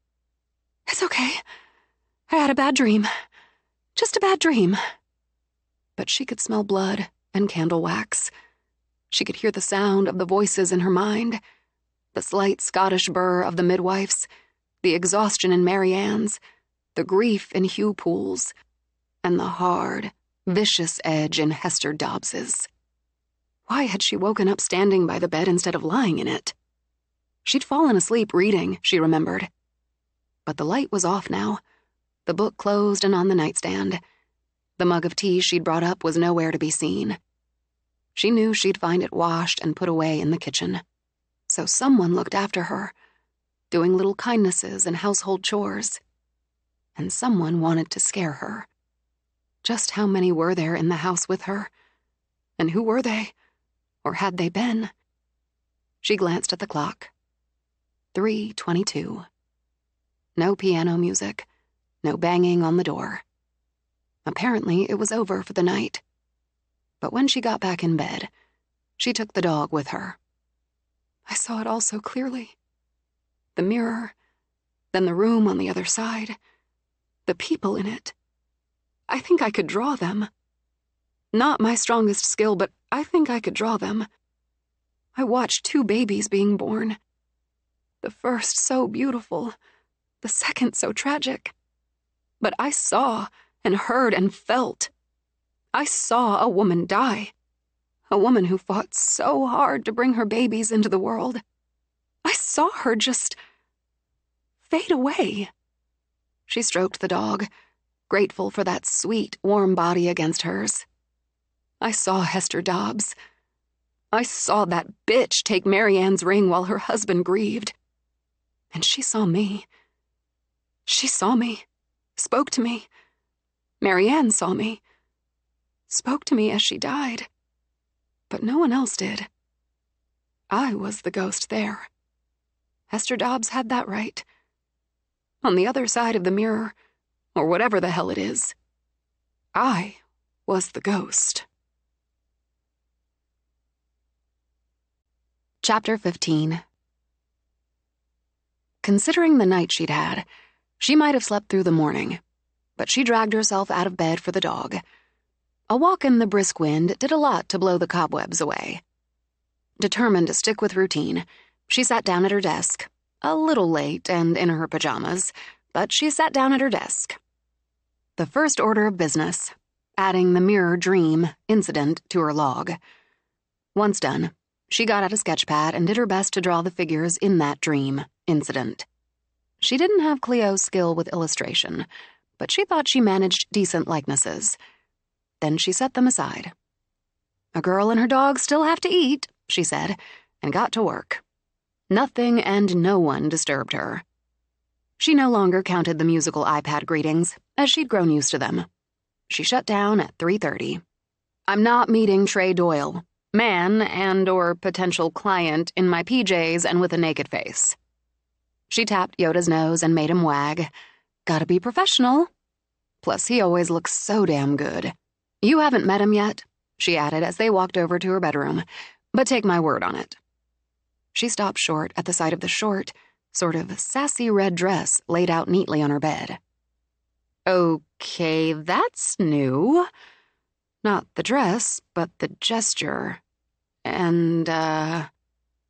"It's okay. I had a bad dream. Just a bad dream." But she could smell blood and candle wax. She could hear the sound of the voices in her mind, the slight Scottish burr of the midwife's, the exhaustion in Marianne's, the grief in Hugh Poole's, and the hard, vicious edge in Hester Dobbs's. Why had she woken up standing by the bed instead of lying in it? She'd fallen asleep reading, she remembered. But the light was off now, the book closed and on the nightstand. The mug of tea she'd brought up was nowhere to be seen. She knew she'd find it washed and put away in the kitchen. So someone looked after her, doing little kindnesses and household chores. And someone wanted to scare her. Just how many were there in the house with her? And who were they? Or had they been? She glanced at the clock. 3:22. No piano music, no banging on the door. Apparently, it was over for the night. But when she got back in bed, she took the dog with her. I saw it all so clearly. The mirror, then the room on the other side, the people in it. I think I could draw them. Not my strongest skill, but I think I could draw them. I watched 2 babies being born. The first so beautiful, the second so tragic. But I saw and heard and felt. I saw a woman die. A woman who fought so hard to bring her babies into the world. I saw her just fade away. She stroked the dog, grateful for that sweet, warm body against hers. I saw Hester Dobbs. I saw that bitch take Mary Ann's ring while her husband grieved. And she saw me. She saw me, spoke to me. Mary Ann saw me, spoke to me as she died. But no one else did. I was the ghost there. Hester Dobbs had that right. On the other side of the mirror, or whatever the hell it is, I was the ghost. Chapter 15. Considering the night she'd had, she might have slept through the morning, but she dragged herself out of bed for the dog. A walk in the brisk wind did a lot to blow the cobwebs away. Determined to stick with routine, she sat down at her desk, a little late and in her pajamas, but she sat down at her desk. The first order of business, adding the mirror dream incident to her log. Once done, she got out a sketch pad and did her best to draw the figures in that dream incident. She didn't have Cleo's skill with illustration, but she thought she managed decent likenesses. Then she set them aside. A girl and her dog still have to eat, she said, and got to work. Nothing and no one disturbed her. She no longer counted the musical iPad greetings, as she'd grown used to them. She shut down at 3:30. I'm not meeting Trey Doyle, man and/or potential client in my PJs and with a naked face. She tapped Yoda's nose and made him wag. Gotta be professional. Plus, he always looks so damn good. You haven't met him yet, she added as they walked over to her bedroom, but take my word on it. She stopped short at the sight of the short, sort of sassy red dress laid out neatly on her bed. Okay, that's new. Not the dress, but the gesture. And,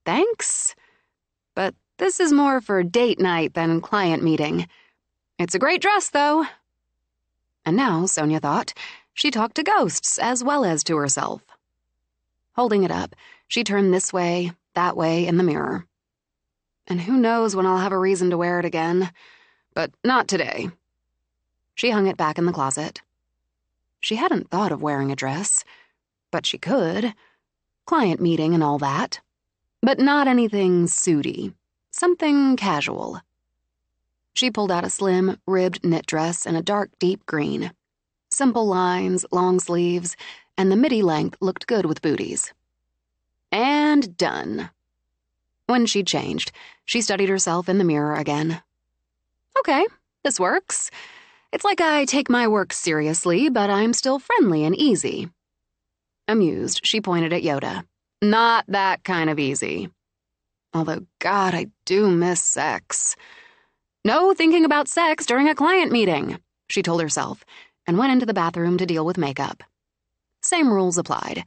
thanks? But this is more for date night than client meeting. It's a great dress, though. And now, Sonia thought, she talked to ghosts as well as to herself. Holding it up, she turned this way, that way in the mirror. And who knows when I'll have a reason to wear it again, but not today. She hung it back in the closet. She hadn't thought of wearing a dress, but she could. Client meeting and all that. But not anything suity. Something casual. She pulled out a slim, ribbed knit dress in a dark, deep green. Simple lines, long sleeves, and the midi length looked good with booties. And done. When she'd changed, she studied herself in the mirror again. Okay, this works. It's like I take my work seriously, but I'm still friendly and easy. Amused, she pointed at Yoda. Not that kind of easy. Although, God, I do miss sex. No thinking about sex during a client meeting, she told herself, and went into the bathroom to deal with makeup. Same rules applied.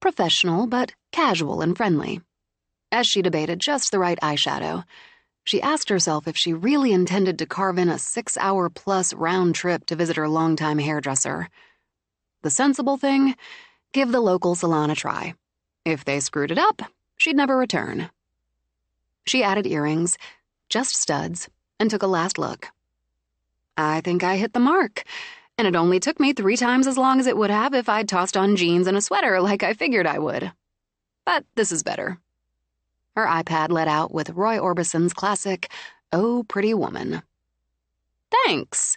Professional, but casual and friendly. As she debated just the right eyeshadow, she asked herself if she really intended to carve in a 6-hour-plus round trip to visit her longtime hairdresser. The sensible thing? Give the local salon a try. If they screwed it up, she'd never return. She added earrings, just studs, and took a last look. I think I hit the mark, and it only took me 3 times as long as it would have if I'd tossed on jeans and a sweater like I figured I would. But this is better. Her iPad let out with Roy Orbison's classic, "Oh, Pretty Woman." Thanks.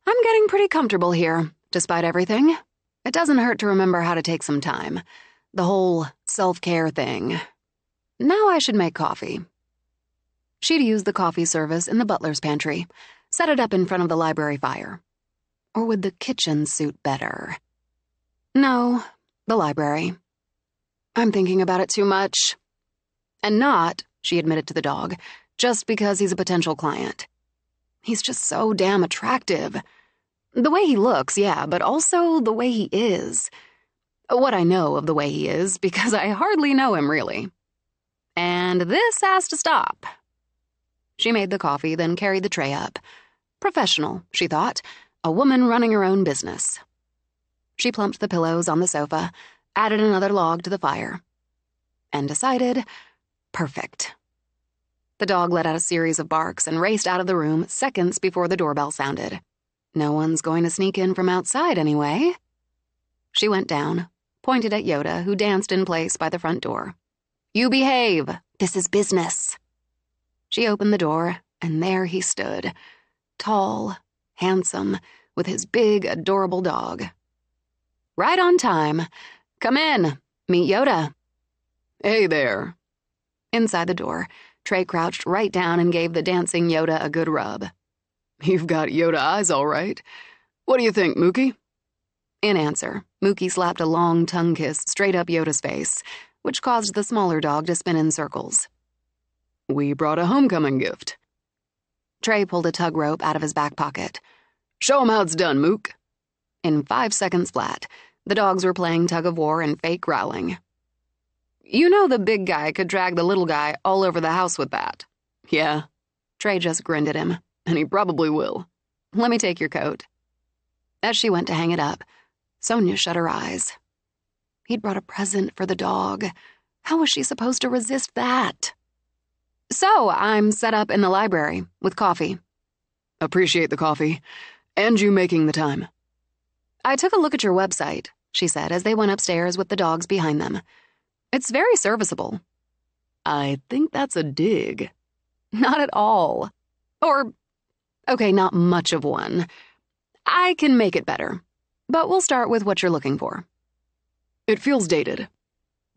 I'm getting pretty comfortable here, despite everything. It doesn't hurt to remember how to take some time. The whole self-care thing. Now I should make coffee. She'd use the coffee service in the butler's pantry, set it up in front of the library fire. Or would the kitchen suit better? No, the library. I'm thinking about it too much. And not, she admitted to the dog, just because he's a potential client. He's just so damn attractive. The way he looks, yeah, but also the way he is. What I know of the way he is, because I hardly know him, really. And this has to stop. She made the coffee, then carried the tray up. Professional, she thought. A woman running her own business. She plumped the pillows on the sofa, added another log to the fire, and decided, perfect. The dog let out a series of barks and raced out of the room seconds before the doorbell sounded. No one's going to sneak in from outside anyway. She went down, pointed at Yoda, who danced in place by the front door. You behave. This is business. She opened the door, and there he stood, tall, handsome, with his big, adorable dog. Right on time. Come in. Meet Yoda. Hey there. Inside the door, Trey crouched right down and gave the dancing Yoda a good rub. You've got Yoda eyes, all right. What do you think, Mookie? In answer, Mookie slapped a long tongue kiss straight up Yoda's face, which caused the smaller dog to spin in circles. We brought a homecoming gift. Trey pulled a tug rope out of his back pocket. Show 'em how it's done, Mook. In 5 seconds flat, the dogs were playing tug-of-war and fake growling. You know the big guy could drag the little guy all over the house with that. Yeah. Trey just grinned at him. And he probably will. Let me take your coat. As she went to hang it up, Sonia shut her eyes. He'd brought a present for the dog. How was she supposed to resist that? So, I'm set up in the library with coffee. Appreciate the coffee. And you making the time. I took a look at your website, she said as they went upstairs with the dogs behind them. It's very serviceable. I think that's a dig. Not at all. Or, okay, not much of one. I can make it better. But we'll start with what you're looking for. It feels dated.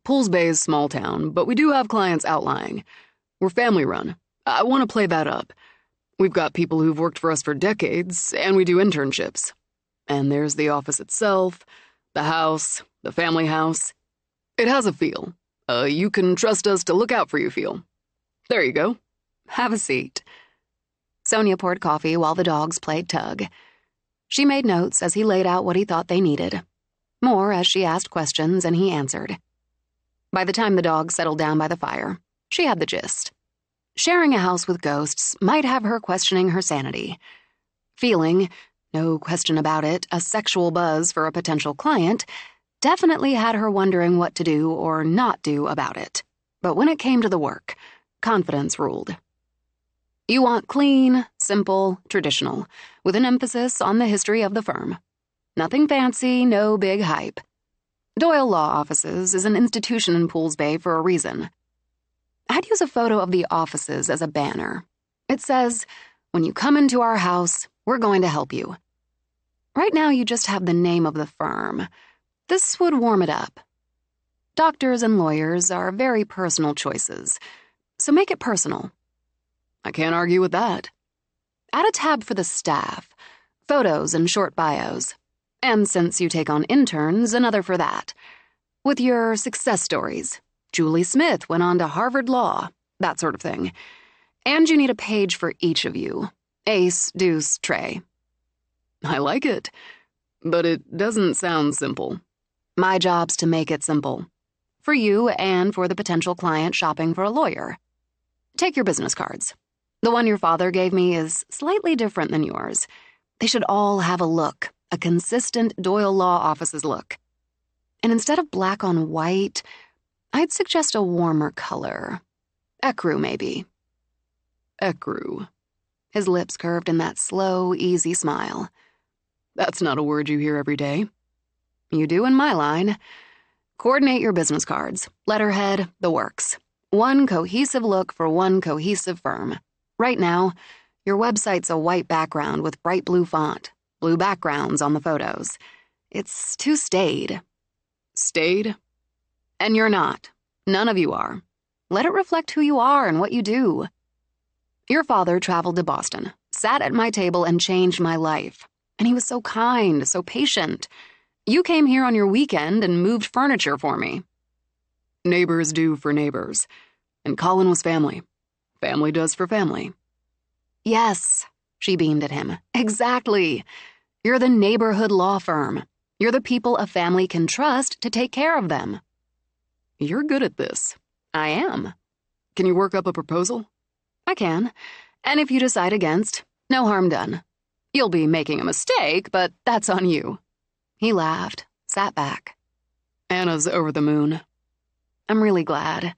Pools Bay is small town, but we do have clients outlying. We're family run. I want to play that up. We've got people who've worked for us for decades, and we do internships. And there's the office itself, the house, the family house. It has a feel. You can trust us to look out for you feel. There you go. Have a seat. Sonia poured coffee while the dogs played tug. She made notes as he laid out what he thought they needed. More as she asked questions and he answered. By the time the dogs settled down by the fire, she had the gist. Sharing a house with ghosts might have her questioning her sanity. Feeling, no question about it, a sexual buzz for a potential client definitely had her wondering what to do or not do about it. But when it came to the work, confidence ruled. You want clean, simple, traditional, with an emphasis on the history of the firm. Nothing fancy, no big hype. Doyle Law Offices is an institution in Pools Bay for a reason. I'd use a photo of the offices as a banner. It says, when you come into our house, we're going to help you. Right now you just have the name of the firm. This would warm it up. Doctors and lawyers are very personal choices, so make it personal. I can't argue with that. Add a tab for the staff, photos and short bios. And since you take on interns, another for that. With your success stories. Julie Smith went on to Harvard Law, that sort of thing. And you need a page for each of you. Ace, Deuce, Trey. I like it, but it doesn't sound simple. My job's to make it simple. For you and for the potential client shopping for a lawyer. Take your business cards. The one your father gave me is slightly different than yours. They should all have a look, a consistent Doyle Law Offices look. And instead of black on white, I'd suggest a warmer color. Ecru, maybe. Ecru. His lips curved in that slow, easy smile. That's not a word you hear every day. You do in my line. Coordinate your business cards, letterhead, the works. One cohesive look for one cohesive firm. Right now, your website's a white background with bright blue font, blue backgrounds on the photos. It's too staid. Staid? And you're not. None of you are. Let it reflect who you are and what you do. Your father traveled to Boston, sat at my table and changed my life. And he was so kind, so patient. You came here on your weekend and moved furniture for me. Neighbors do for neighbors. And Colin was family. Family does for family. Yes, she beamed at him. Exactly. You're the neighborhood law firm. You're the people a family can trust to take care of them. You're good at this. I am. Can you work up a proposal? I can. And if you decide against, no harm done. You'll be making a mistake, but that's on you. He laughed, sat back. Anna's over the moon. I'm really glad.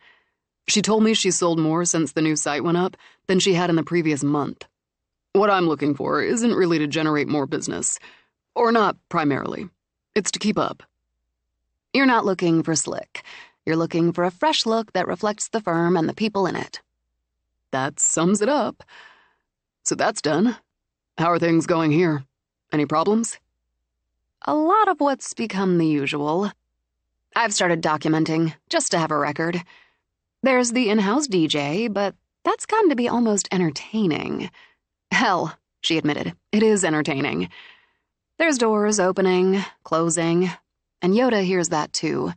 She told me she sold more since the new site went up than she had in the previous month. What I'm looking for isn't really to generate more business. Or not primarily. It's to keep up. You're not looking for slick. You're looking for a fresh look that reflects the firm and the people in it. That sums it up. So that's done. How are things going here? Any problems? A lot of what's become the usual. I've started documenting, just to have a record. There's the in-house DJ, but that's gotten to be almost entertaining. Hell, she admitted, it is entertaining. There's doors opening, closing, and Yoda hears that too,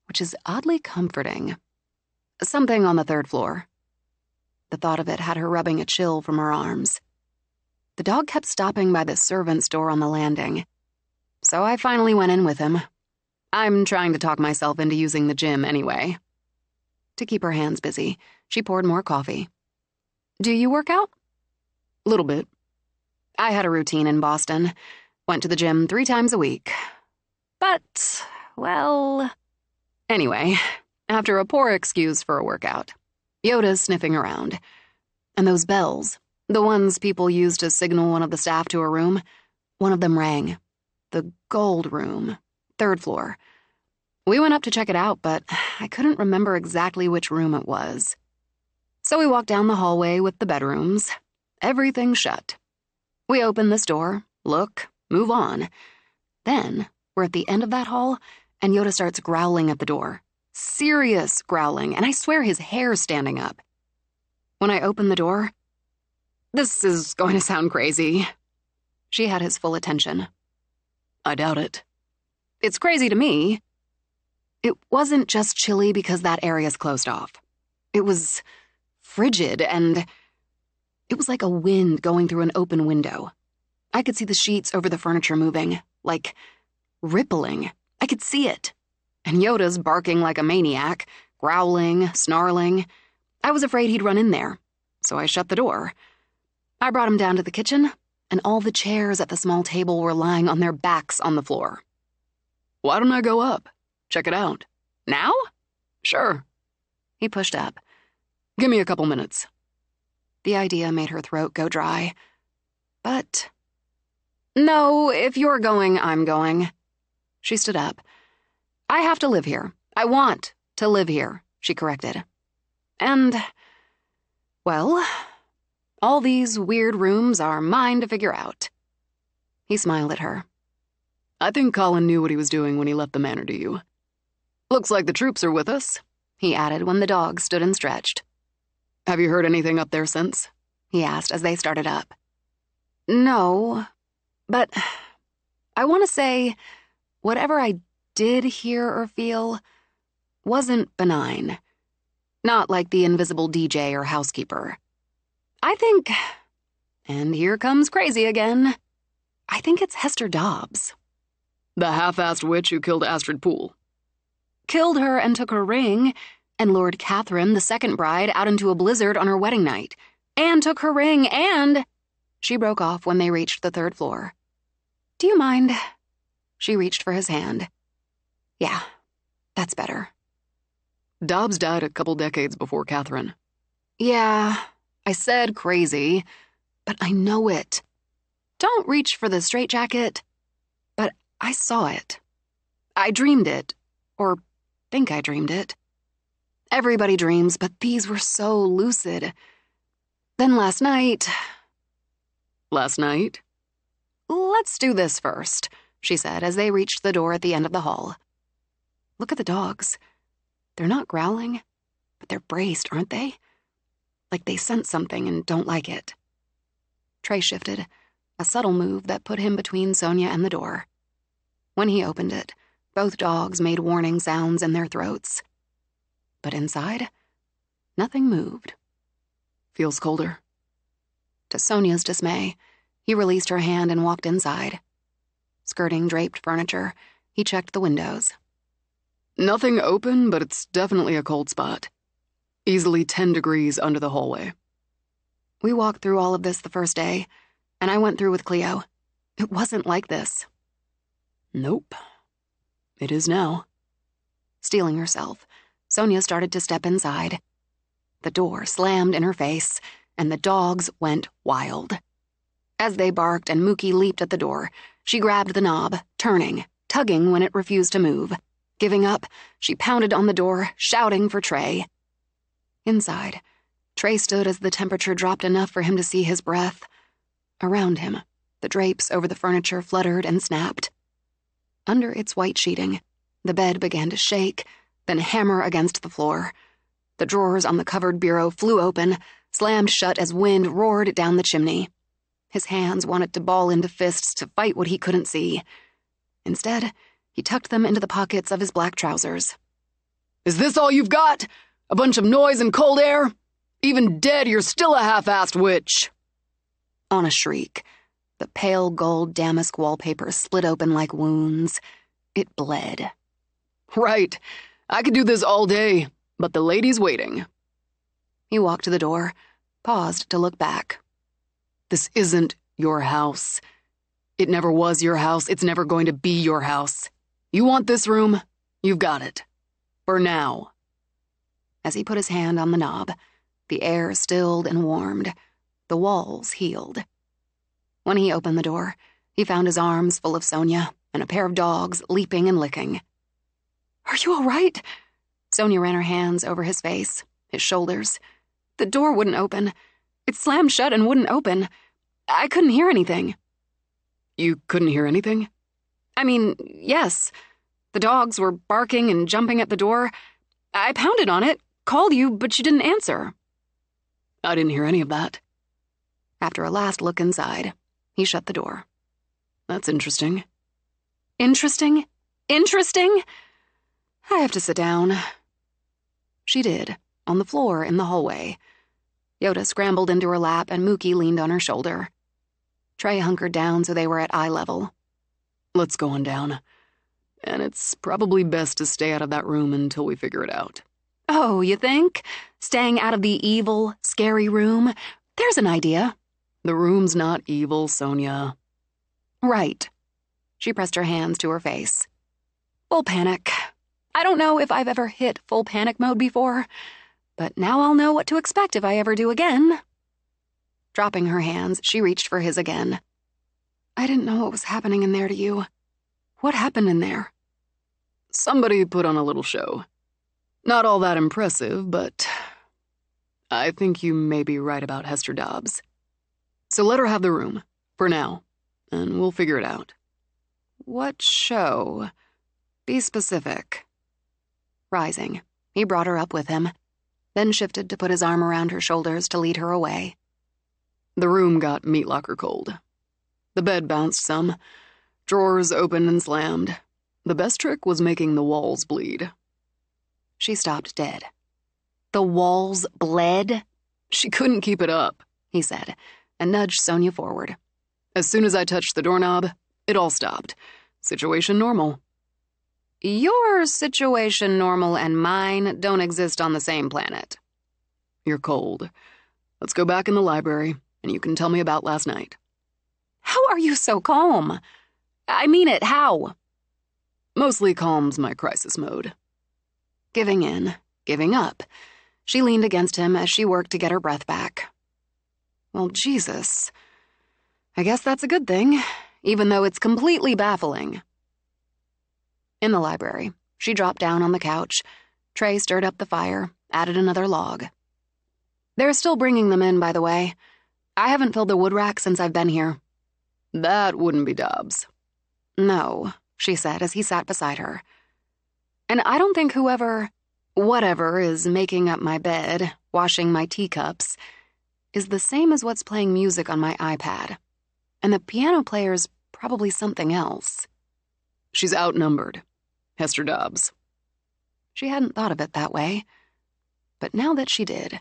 which is oddly comforting. Something on the third floor. The thought of it had her rubbing a chill from her arms. The dog kept stopping by the servant's door on the landing. So I finally went in with him. I'm trying to talk myself into using the gym anyway. To keep her hands busy, she poured more coffee. Do you work out? Little bit. I had a routine in Boston. Went to the gym 3 times a week. But, well... Anyway, after a poor excuse for a workout, Yoda's sniffing around. And those bells, the ones people use to signal one of the staff to a room, one of them rang. The gold room, 3rd floor. We went up to check it out, but I couldn't remember exactly which room it was. So we walked down the hallway with the bedrooms. Everything shut. We open this door, look, move on. Then we're at the end of that hall, and Yoda starts growling at the door. Serious growling, and I swear his hair's standing up. When I open the door, this is going to sound crazy. She had his full attention. I doubt it. It's crazy to me. It wasn't just chilly because that area's closed off. It was frigid, and it was like a wind going through an open window. I could see the sheets over the furniture moving, like rippling. I could see it. And Yoda's barking like a maniac, growling, snarling. I was afraid he'd run in there, so I shut the door. I brought him down to the kitchen, and all the chairs at the small table were lying on their backs on the floor. Why don't I go up? Check it out. Now? Sure. He pushed up. Give me a couple minutes. The idea made her throat go dry. But... No, if you're going, I'm going. She stood up. I have to live here. I want to live here, she corrected. And, well, all these weird rooms are mine to figure out. He smiled at her. I think Colin knew what he was doing when he left the manor to you. Looks like the troops are with us, he added when the dog stood and stretched. Have you heard anything up there since? He asked as they started up. No, but I want to say whatever I did hear or feel wasn't benign. Not like the invisible DJ or housekeeper. I think, and here comes crazy again, I think it's Hester Dobbs. The half-assed witch who killed Astrid Poole. Killed her and took her ring, and lured Catherine, the second bride, out into a blizzard on her wedding night. And took her ring, and... She broke off when they reached the 3rd floor. Do you mind? She reached for his hand. Yeah, that's better. Dobbs died a couple decades before Catherine. Yeah, I said crazy, but I know it. Don't reach for the straitjacket, but I saw it. I dreamed it, or think I dreamed it. Everybody dreams, but these were so lucid. Then last night... Last night? Let's do this first, she said as they reached the door at the end of the hall. Look at the dogs. They're not growling, but they're braced, aren't they? Like they sense something and don't like it. Trey shifted, a subtle move that put him between Sonia and the door. When he opened it, both dogs made warning sounds in their throats. But inside, nothing moved. Feels colder. To Sonia's dismay, he released her hand and walked inside. Skirting draped furniture, he checked the windows. Nothing open, but it's definitely a cold spot. Easily 10 degrees under the hallway. We walked through all of this the first day, and I went through with Cleo. It wasn't like this. Nope. It is now. Steeling herself, Sonia started to step inside. The door slammed in her face, and the dogs went wild. As they barked and Mookie leaped at the door, she grabbed the knob, turning, tugging when it refused to move. Giving up, she pounded on the door, shouting for Trey. Inside, Trey stood as the temperature dropped enough for him to see his breath. Around him, the drapes over the furniture fluttered and snapped. Under its white sheeting, the bed began to shake, then hammer against the floor. The drawers on the covered bureau flew open, slammed shut as wind roared down the chimney. His hands wanted to ball into fists to fight what he couldn't see. Instead, he tucked them into the pockets of his black trousers. Is this all you've got? A bunch of noise and cold air? Even dead, you're still a half-assed witch. On a shriek, the pale gold damask wallpaper split open like wounds. It bled. Right. I could do this all day, but the lady's waiting. He walked to the door, paused to look back. This isn't your house. It never was your house. It's never going to be your house. You want this room? You've got it. For now. As he put his hand on the knob, the air stilled and warmed. The walls healed. When he opened the door, he found his arms full of Sonia and a pair of dogs leaping and licking. Are you all right? Sonia ran her hands over his face, his shoulders. The door wouldn't open. It slammed shut and wouldn't open. I couldn't hear anything. You couldn't hear anything? I mean, yes. The dogs were barking and jumping at the door. I pounded on it, called you, but you didn't answer. I didn't hear any of that. After a last look inside, he shut the door. That's interesting. Interesting? Interesting? I have to sit down. She did, on the floor in the hallway. Yoda scrambled into her lap and Mookie leaned on her shoulder. Trey hunkered down so they were at eye level. Let's go on down. And it's probably best to stay out of that room until we figure it out. Oh, you think? Staying out of the evil, scary room? There's an idea. The room's not evil, Sonia. Right. She pressed her hands to her face. Full panic. I don't know if I've ever hit full panic mode before, but now I'll know what to expect if I ever do again. Dropping her hands, she reached for his again. I didn't know what was happening in there to you. What happened in there? Somebody put on a little show. Not all that impressive, but I think you may be right about Hester Dobbs. So let her have the room, for now, and we'll figure it out. What show? Be specific. Rising, he brought her up with him, then shifted to put his arm around her shoulders to lead her away. The room got meat locker cold. The bed bounced some. Drawers opened and slammed. The best trick was making the walls bleed. She stopped dead. The walls bled? She couldn't keep it up, he said, and nudged Sonia forward. As soon as I touched the doorknob, it all stopped. Situation normal. Your situation normal and mine don't exist on the same planet. You're cold. Let's go back in the library, and you can tell me about last night. How are you so calm? I mean it, how? Mostly calm's my crisis mode. Giving in, Giving up, she leaned against him as she worked to get her breath back. Well, Jesus. I guess that's a good thing, even though it's completely baffling. In the library, she dropped down on the couch. Trey stirred up the fire, added another log. They're still bringing them in, by the way. I haven't filled the wood rack since I've been here. That wouldn't be Dobbs. No, she said as he sat beside her. And I don't think whatever is making up my bed, washing my teacups, is the same as what's playing music on my iPad. And the piano player's probably something else. She's outnumbered. Hester Dobbs. She hadn't thought of it that way. But now that she did,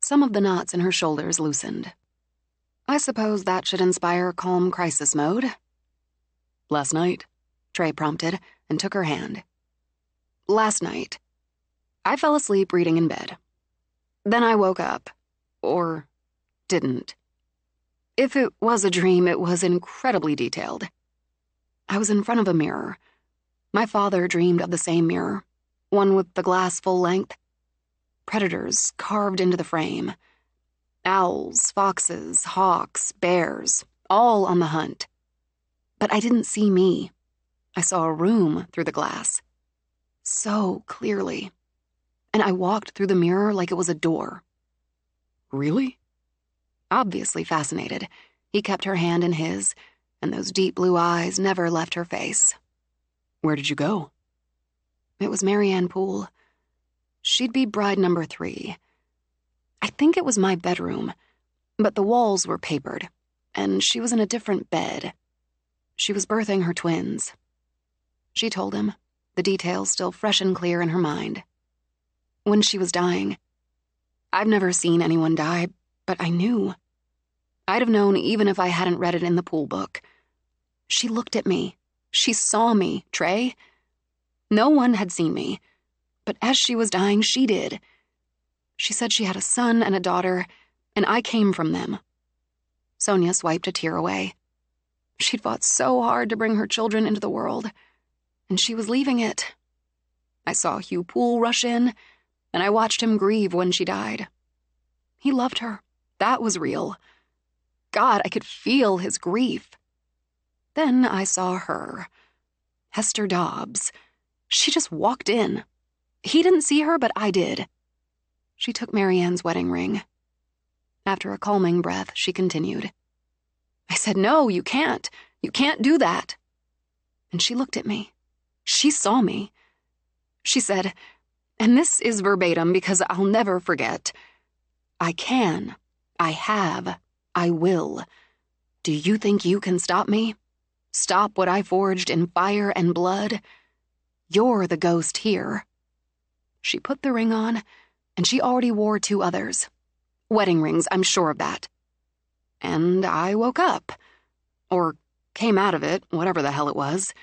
some of the knots in her shoulders loosened. I suppose that should inspire calm crisis mode. Last night, Trey prompted and took her hand. Last night, I fell asleep reading in bed. Then I woke up. Or didn't. If it was a dream, it was incredibly detailed. I was in front of a mirror. My father dreamed of the same mirror, one with the glass full length. Predators carved into the frame. Owls, foxes, hawks, bears, all on the hunt. But I didn't see me. I saw a room through the glass. So clearly. And I walked through the mirror like it was a door. Really? Obviously fascinated, he kept her hand in his, and those deep blue eyes never left her face. Where did you go? It was Marianne Poole. She'd be bride number 3. I think it was my bedroom, but the walls were papered, and she was in a different bed. She was birthing her twins. She told him, the details still fresh and clear in her mind. When she was dying, I've never seen anyone die, but I knew. I'd have known even if I hadn't read it in the Poole book. She looked at me. She saw me, Trey. No one had seen me, but as she was dying, she did. She said she had a son and a daughter, and I came from them. Sonia swiped a tear away. She'd fought so hard to bring her children into the world, and she was leaving it. I saw Hugh Poole rush in, and I watched him grieve when she died. He loved her. That was real. God, I could feel his grief. Then I saw her. Hester Dobbs. She just walked in. He didn't see her, but I did. She took Marianne's wedding ring. After a calming breath, she continued. I said, no, you can't. You can't do that. And she looked at me. She saw me. She said, and this is verbatim because I'll never forget, I can, I have, I will. Do you think you can stop me? Stop what I forged in fire and blood? You're the ghost here. She put the ring on, and she already wore 2 others. Wedding rings, I'm sure of that. And I woke up. Or came out of it, whatever the hell it was.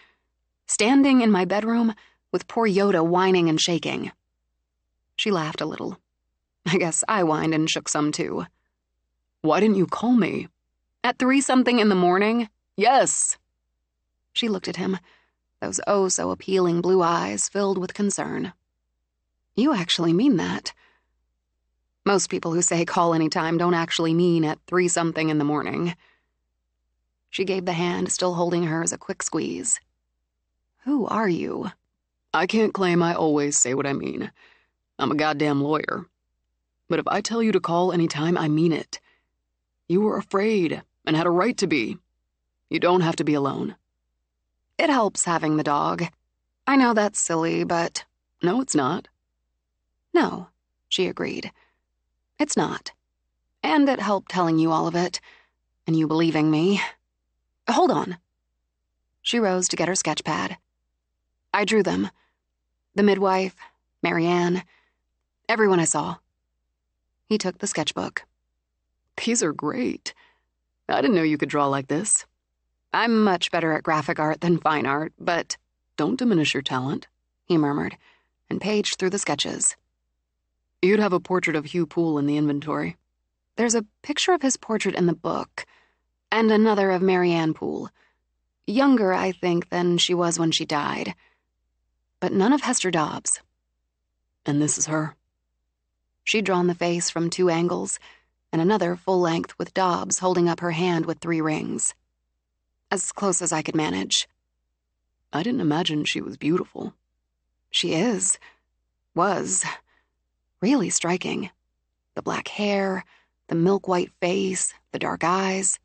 Standing in my bedroom with poor Yoda whining and shaking. She laughed a little. I guess I whined and shook some too. Why didn't you call me? At 3-something in the morning? Yes. She looked at him, those oh-so-appealing blue eyes filled with concern. You actually mean that. Most people who say call anytime don't actually mean at 3-something in the morning. She gave the hand still holding hers a quick squeeze. Who are you? I can't claim I always say what I mean. I'm a goddamn lawyer. But if I tell you to call anytime, I mean it. You were afraid and had a right to be. You don't have to be alone. It helps having the dog. I know that's silly, but... No, it's not. No, she agreed. It's not. And it helped telling you all of it, and you believing me. Hold on. She rose to get her sketch pad. I drew them. The midwife, Marianne, everyone I saw. He took the sketchbook. These are great. I didn't know you could draw like this. I'm much better at graphic art than fine art, but don't diminish your talent, he murmured, and paged through the sketches. You'd have a portrait of Hugh Poole in the inventory. There's a picture of his portrait in the book, and another of Marianne Poole. Younger, I think, than she was when she died. But none of Hester Dobbs. And this is her. She'd drawn the face from 2 angles, and another full length with Dobbs holding up her hand with 3 rings. As close as I could manage. I didn't imagine she was beautiful. She is. Was. Really striking. The black hair, the milk-white face, the dark eyes.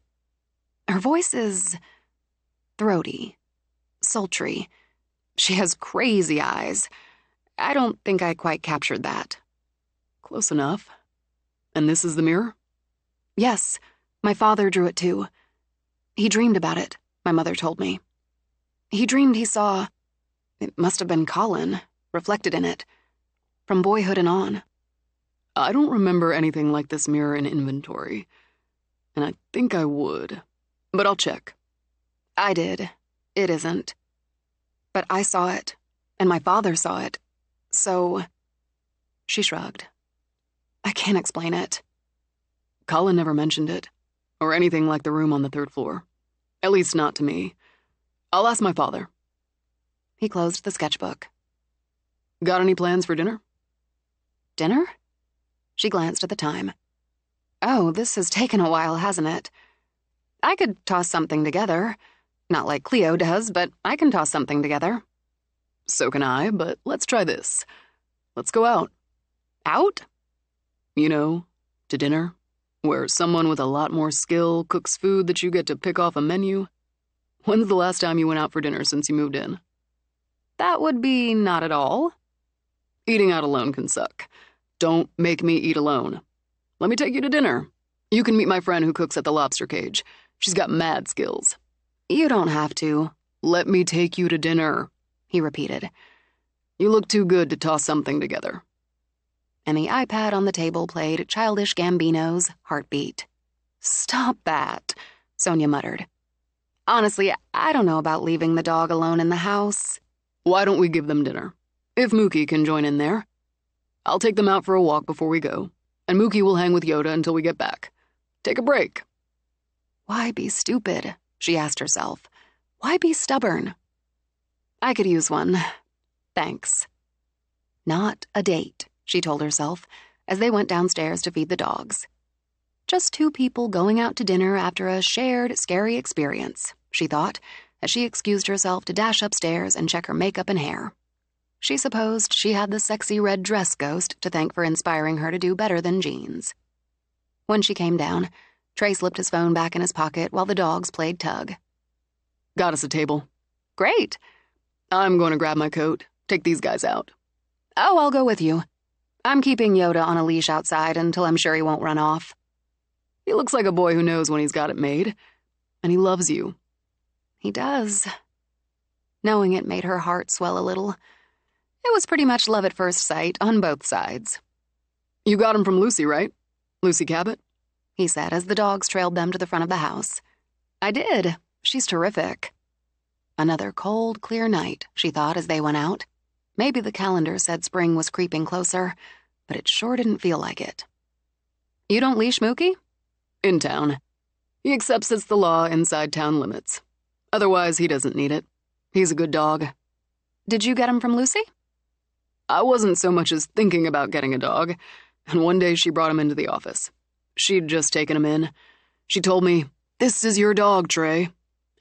Her voice is throaty, sultry. She has crazy eyes. I don't think I quite captured that. Close enough. And this is the mirror? Yes, my father drew it too. He dreamed about it, my mother told me. He dreamed he saw, it must have been Colin, reflected in it, from boyhood and on. I don't remember anything like this mirror in inventory, and I think I would, but I'll check. I did. It isn't. But I saw it, and my father saw it, so... She shrugged. I can't explain it. Colin never mentioned it, or anything like the room on the 3rd floor. At least not to me. I'll ask my father. He closed the sketchbook. Got any plans for dinner? Dinner? She glanced at the time. Oh, this has taken a while, hasn't it? I could toss something together. Not like Cleo does, but I can toss something together. So can I, but let's try this. Let's go out. Out? You know, to dinner, where someone with a lot more skill cooks food that you get to pick off a menu. When's the last time you went out for dinner since you moved in? That would be not at all. Eating out alone can suck. Don't make me eat alone. Let me take you to dinner. You can meet my friend who cooks at the Lobster Cage. She's got mad skills. You don't have to. Let me take you to dinner, he repeated. You look too good to toss something together. And the iPad on the table played Childish Gambino's Heartbeat. Stop that, Sonia muttered. Honestly, I don't know about leaving the dog alone in the house. Why don't we give them dinner? If Mookie can join in there. I'll take them out for a walk before we go, and Mookie will hang with Yoda until we get back. Take a break. Why be stupid? She asked herself. Why be stubborn? I could use one. Thanks. Not a date, she told herself, as they went downstairs to feed the dogs. Just 2 people going out to dinner after a shared, scary experience, she thought, as she excused herself to dash upstairs and check her makeup and hair. She supposed she had the sexy red dress ghost to thank for inspiring her to do better than jeans. When she came down, Trey slipped his phone back in his pocket while the dogs played tug. Got us a table. Great. I'm going to grab my coat, take these guys out. Oh, I'll go with you. I'm keeping Yoda on a leash outside until I'm sure he won't run off. He looks like a boy who knows when he's got it made. And he loves you. He does. Knowing it made her heart swell a little. It was pretty much love at first sight on both sides. You got him from Lucy, right? Lucy Cabot? He said as the dogs trailed them to the front of the house. I did. She's terrific. Another cold, clear night, she thought as they went out. Maybe the calendar said spring was creeping closer, but it sure didn't feel like it. You don't leash Mookie? In town. He accepts it's the law inside town limits. Otherwise, he doesn't need it. He's a good dog. Did you get him from Lucy? I wasn't so much as thinking about getting a dog, and one day she brought him into the office. She'd just taken him in. She told me, "This is your dog, Trey."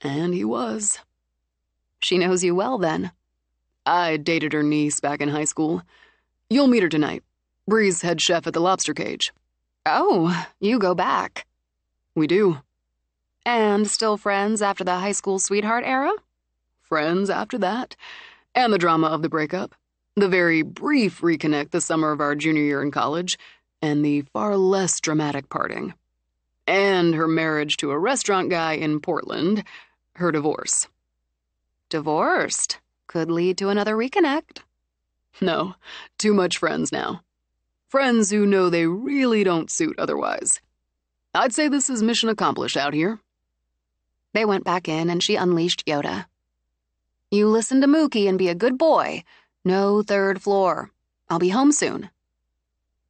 And he was. She knows you well, then. I dated her niece back in high school. You'll meet her tonight. Bree's head chef at the Lobster Cage. Oh, you go back. We do. And still friends after the high school sweetheart era? Friends after that. And the drama of the breakup. The very brief reconnect the summer of our junior year in college. And the far less dramatic parting. And her marriage to a restaurant guy in Portland. Her divorce. Divorced? Could lead to another reconnect. No, too much friends now. Friends who know they really don't suit otherwise. I'd say this is mission accomplished out here. They went back in and she unleashed Yoda. You listen to Mookie and be a good boy. No 3rd floor. I'll be home soon.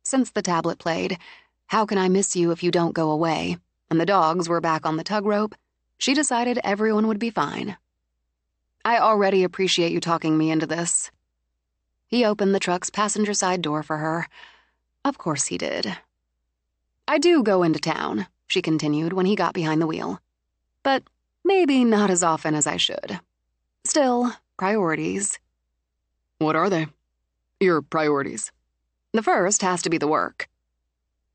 Since the tablet played, How Can I Miss You If You Don't Go Away, and the dogs were back on the tug rope, she decided everyone would be fine. I already appreciate you talking me into this. He opened the truck's passenger side door for her. Of course he did. I do go into town, she continued when he got behind the wheel. But maybe not as often as I should. Still, priorities. What are they? Your priorities? The first has to be the work.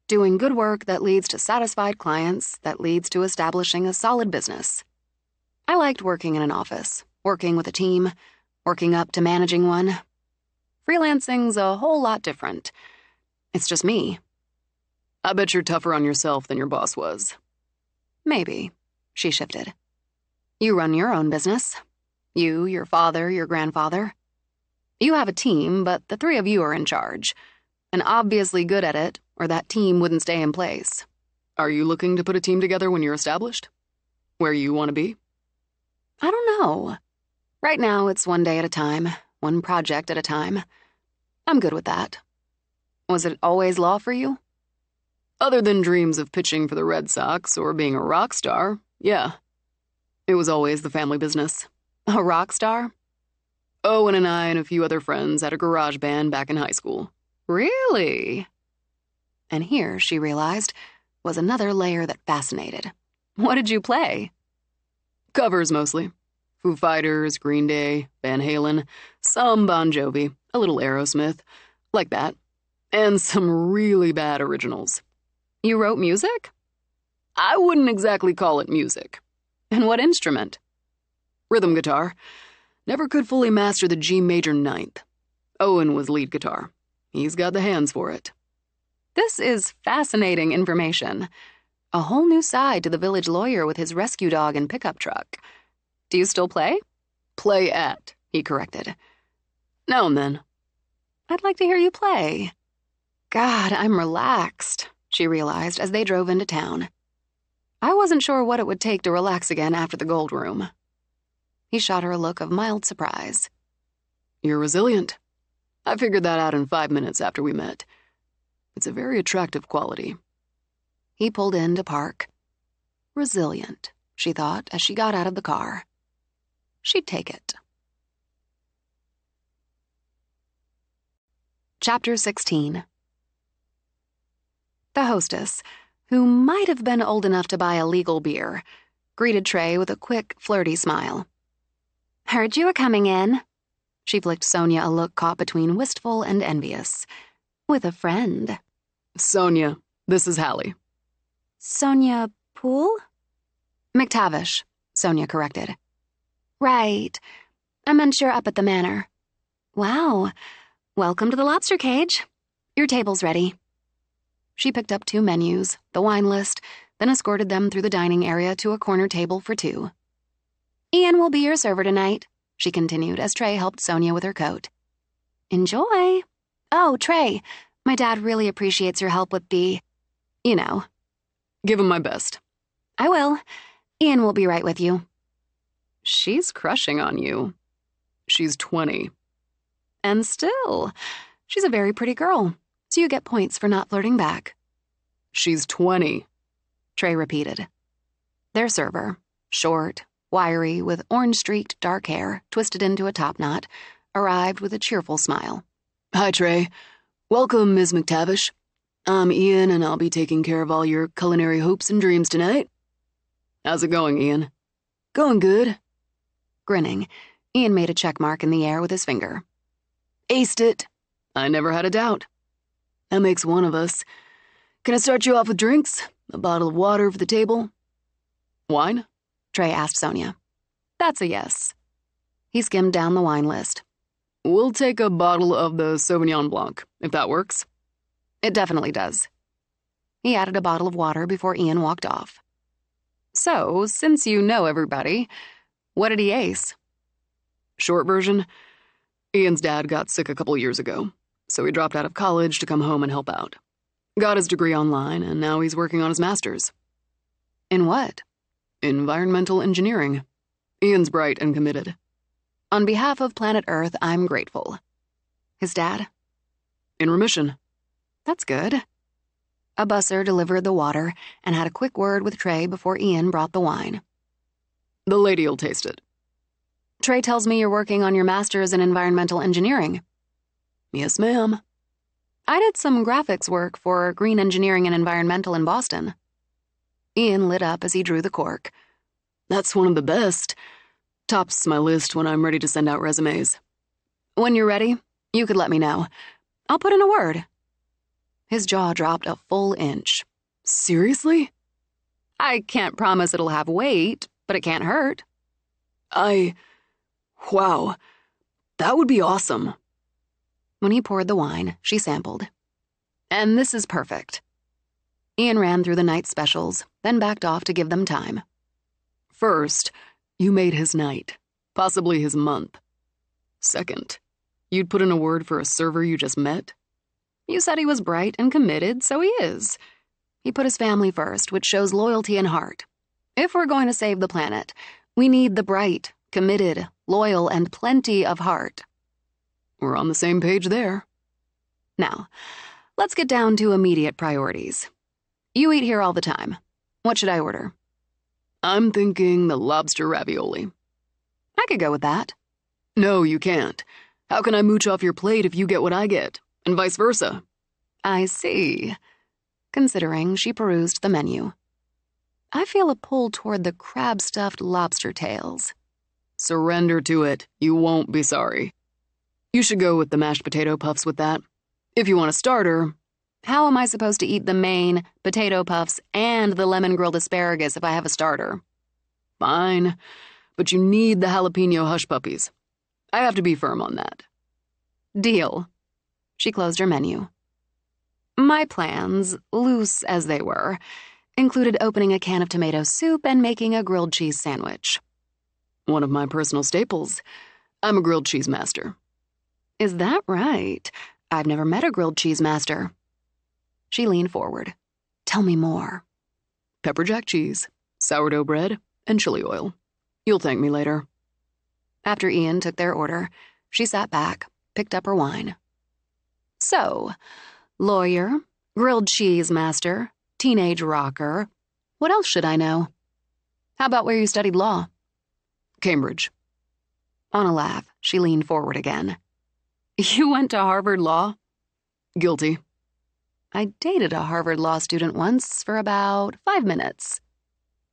Doing good work that leads to satisfied clients, that leads to establishing a solid business. I liked working in an office, working with a team, working up to managing one. Freelancing's a whole lot different. It's just me. I bet you're tougher on yourself than your boss was. Maybe, she shifted. You run your own business. You, your father, your grandfather. You have a team, but the three of you are in charge, and obviously good at it, or that team wouldn't stay in place. Are you looking to put a team together when you're established? Where you want to be? I don't know. Right now, it's one day at a time, one project at a time. I'm good with that. Was it always law for you? Other than dreams of pitching for the Red Sox or being a rock star, yeah. It was always the family business. A rock star? Owen and I and a few other friends had a garage band back in high school. Really? And here, she realized, was another layer that fascinated. What did you play? Covers mostly. Foo Fighters, Green Day, Van Halen, some Bon Jovi, a little Aerosmith, like that. And some really bad originals. You wrote music? I wouldn't exactly call it music. And what instrument? Rhythm guitar. Never could fully master the G major ninth. Owen was lead guitar. He's got the hands for it. This is fascinating information. A whole new side to the village lawyer with his rescue dog and pickup truck. Do you still play? Play at, he corrected. Now and then. I'd like to hear you play. God, I'm relaxed, she realized as they drove into town. I wasn't sure what it would take to relax again after the gold room. He shot her a look of mild surprise. You're resilient. I figured that out in 5 minutes after we met. It's a very attractive quality. He pulled in to park. Resilient, she thought as she got out of the car. She'd take it. Chapter 16. The hostess, who might have been old enough to buy a legal beer, greeted Trey with a quick, flirty smile. Heard you were coming in. She flicked Sonia a look caught between wistful and envious. With a friend. Sonia, this is Hallie. Sonia Poole? McTavish, Sonia corrected. Right. I meant you're up at the manor. Wow. Welcome to the lobster cage. Your table's ready. She picked up 2 menus, the wine list, then escorted them through the dining area to a corner table for 2. Ian will be your server tonight, she continued as Trey helped Sonia with her coat. Enjoy. Oh, Trey, my dad really appreciates your help with the, you know. Give him my best. I will. Ian will be right with you. She's crushing on you. She's 20. And still, she's a very pretty girl, so you get points for not flirting back. She's 20, Trey repeated. Their server, short, wiry, with orange-streaked dark hair twisted into a topknot, arrived with a cheerful smile. Hi, Trey. Welcome, Ms. McTavish. I'm Ian, and I'll be taking care of all your culinary hopes and dreams tonight. How's it going, Ian? Going good. Grinning, Ian made a check mark in the air with his finger. Aced it. I never had a doubt. That makes one of us. Can I start you off with drinks? A bottle of water for the table? Wine? Trey asked Sonia. That's a yes. He skimmed down the wine list. We'll take a bottle of the Sauvignon Blanc, if that works. It definitely does. He added a bottle of water before Ian walked off. So, since you know everybody, what did he ace? Short version, Ian's dad got sick a couple years ago, so he dropped out of college to come home and help out. Got his degree online, and now he's working on his master's. In what? Environmental engineering. Ian's bright and committed. On behalf of planet Earth, I'm grateful. His dad? In remission. That's good. A busser delivered the water and had a quick word with Trey before Ian brought the wine. The lady'll taste it. Trey tells me you're working on your master's in environmental engineering. Yes, ma'am. I did some graphics work for Green Engineering and Environmental in Boston. Ian lit up as he drew the cork. That's one of the best. Tops my list when I'm ready to send out resumes. When you're ready, you could let me know. I'll put in a word. His jaw dropped a full inch. Seriously? I can't promise it'll have weight, but it can't hurt. Wow. That would be awesome. When he poured the wine, she sampled. And this is perfect. Ian ran through the night's specials, then backed off to give them time. First, you made his night, possibly his month. Second, you'd put in a word for a server you just met. You said he was bright and committed, so he is. He put his family first, which shows loyalty and heart. If we're going to save the planet, we need the bright, committed, loyal, and plenty of heart. We're on the same page there. Now, let's get down to immediate priorities. You eat here all the time. What should I order? I'm thinking the lobster ravioli. I could go with that. No, you can't. How can I mooch off your plate if you get what I get, and vice versa? I see. Considering, she perused the menu. I feel a pull toward the crab-stuffed lobster tails. Surrender to it. You won't be sorry. You should go with the mashed potato puffs with that. If you want a starter... How am I supposed to eat the main, potato puffs, and the lemon-grilled asparagus if I have a starter? Fine, but you need the jalapeno hush puppies. I have to be firm on that. Deal. She closed her menu. My plans, loose as they were, included opening a can of tomato soup and making a grilled cheese sandwich. One of my personal staples. I'm a grilled cheese master. Is that right? I've never met a grilled cheese master. She leaned forward. Tell me more. Pepper jack cheese, sourdough bread, and chili oil. You'll thank me later. After Ian took their order, she sat back, picked up her wine. So, lawyer, grilled cheese master, teenage rocker. What else should I know? How about where you studied law? Cambridge. On a laugh, she leaned forward again. You went to Harvard Law? Guilty. I dated a Harvard Law student once for about 5 minutes.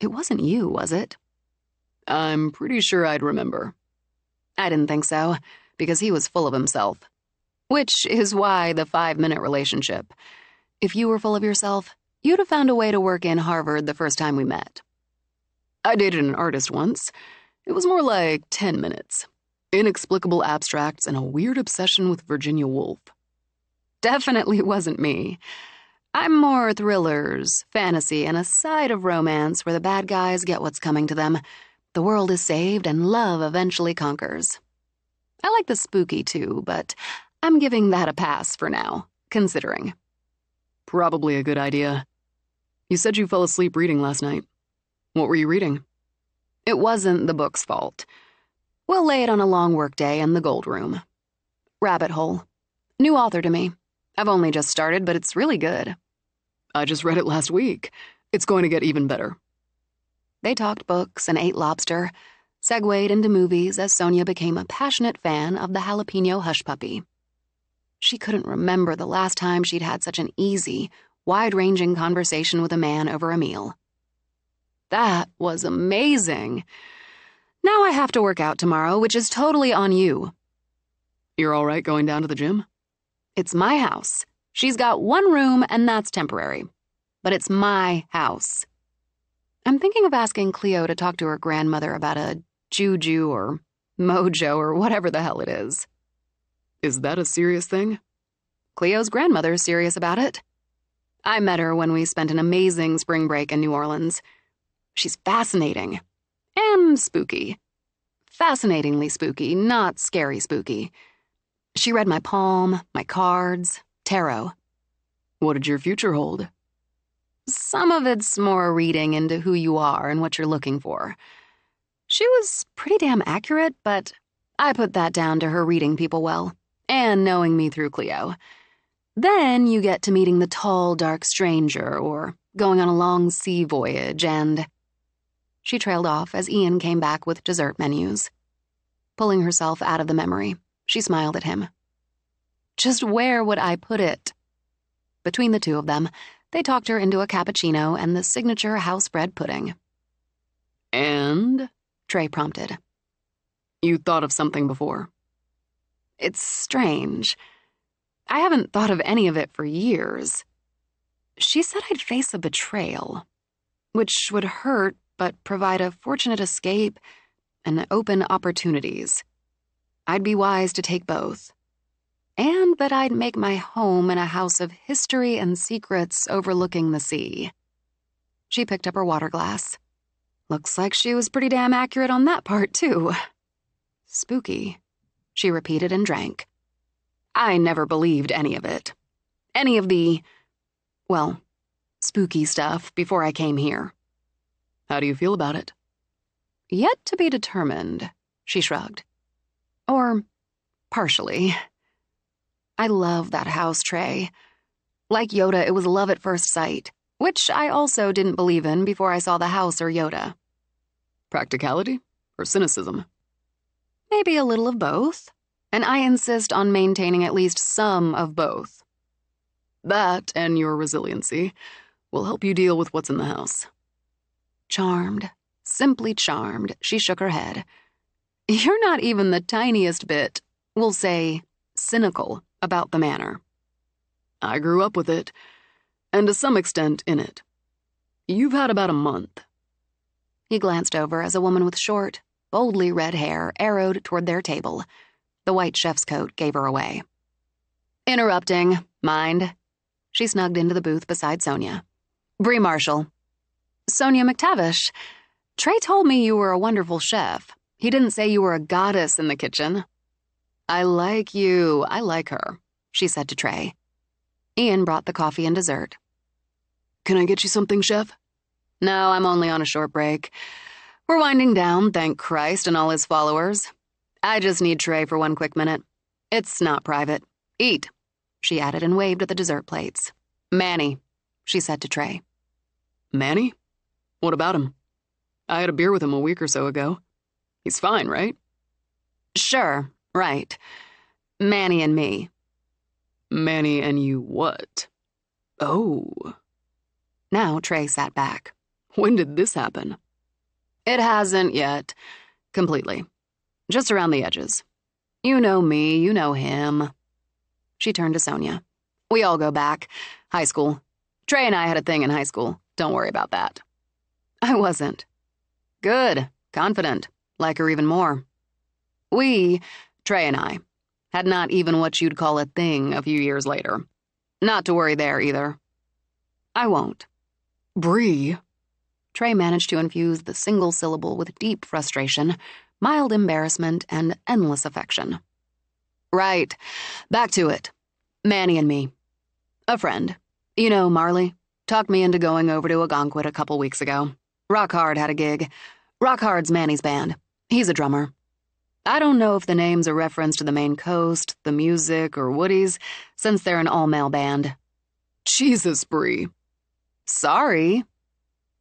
It wasn't you, was it? I'm pretty sure I'd remember. I didn't think so, because he was full of himself. Which is why the 5-minute relationship. If you were full of yourself, you'd have found a way to work in Harvard the first time we met. I dated an artist once. It was more like 10 minutes. Inexplicable abstracts and a weird obsession with Virginia Woolf. Definitely wasn't me. I'm more thrillers, fantasy, and a side of romance where the bad guys get what's coming to them. The world is saved and love eventually conquers. I like the spooky too, but I'm giving that a pass for now, considering. Probably a good idea. You said you fell asleep reading last night. What were you reading? It wasn't the book's fault. We'll lay it on a long workday in the Gold Room. Rabbit Hole. New author to me. I've only just started, but it's really good. I just read it last week. It's going to get even better. They talked books and ate lobster, segued into movies as Sonia became a passionate fan of the jalapeno hush puppy. She couldn't remember the last time she'd had such an easy, wide-ranging conversation with a man over a meal. That was amazing. Now I have to work out tomorrow, which is totally on you. You're all right going down to the gym? It's my house. She's got one room, and that's temporary. But it's my house. I'm thinking of asking Cleo to talk to her grandmother about a juju or mojo or whatever the hell it is. Is that a serious thing? Cleo's grandmother's serious about it. I met her when we spent an amazing spring break in New Orleans. She's fascinating. And spooky. Fascinatingly spooky, not scary spooky. She read my palm, my cards, tarot. What did your future hold? Some of it's more reading into who you are and what you're looking for. She was pretty damn accurate, but I put that down to her reading people well, and knowing me through Cleo. Then you get to meeting the tall, dark stranger, or going on a long sea voyage, and... She trailed off as Ian came back with dessert menus. Pulling herself out of the memory, she smiled at him. Just where would I put it? Between the two of them, they talked her into a cappuccino and the signature house-bred pudding. And? Trey prompted. You thought of something before. It's strange. I haven't thought of any of it for years. She said I'd face a betrayal, which would hurt but provide a fortunate escape and open opportunities. I'd be wise to take both. And that I'd make my home in a house of history and secrets overlooking the sea. She picked up her water glass. Looks like she was pretty damn accurate on that part, too. Spooky, she repeated and drank. I never believed any of it. Any of the, well, spooky stuff before I came here. How do you feel about it? Yet to be determined, she shrugged. Or partially. I love that house, Trey. Like Yoda, it was love at first sight, which I also didn't believe in before I saw the house or Yoda. Practicality or cynicism? Maybe a little of both, and I insist on maintaining at least some of both. That and your resiliency will help you deal with what's in the house. Charmed, simply charmed, she shook her head. You're not even the tiniest bit, we'll say, cynical about the manor. I grew up with it, and to some extent in it. You've had about a month. He glanced over as a woman with short, boldly red hair arrowed toward their table. The white chef's coat gave her away. Interrupting, mind? She snugged into the booth beside Sonia. Bree Marshall. Sonia McTavish. Trey told me you were a wonderful chef. He didn't say you were a goddess in the kitchen. I like you. I like her, she said to Trey. Ian brought the coffee and dessert. Can I get you something, Chef? No, I'm only on a short break. We're winding down, thank Christ and all his followers. I just need Trey for one quick minute. It's not private. Eat, she added and waved at the dessert plates. Manny, she said to Trey. Manny? What about him? I had a beer with him a week or so ago. He's fine, right? Sure, right. Manny and me. Manny and you what? Oh. Now Trey sat back. When did this happen? It hasn't yet. Completely. Just around the edges. You know me, you know him. She turned to Sonia. We all go back. High school. Trey and I had a thing in high school. Don't worry about that. I wasn't. Good. Confident. Like her even more. We, Trey and I, had not even what you'd call a thing a few years later. Not to worry there, either. I won't. Bree. Trey managed to infuse the single syllable with deep frustration, mild embarrassment, and endless affection. Right. Back to it. Manny and me. A friend. You know, Marley. Talked me into going over to Algonquin a couple weeks ago. Rock Hard had a gig. Rock Hard's Manny's band. He's a drummer. I don't know if the name's a reference to the Maine Coast, the music, or Woody's, since they're an all-male band. Jesus, Bree. Sorry.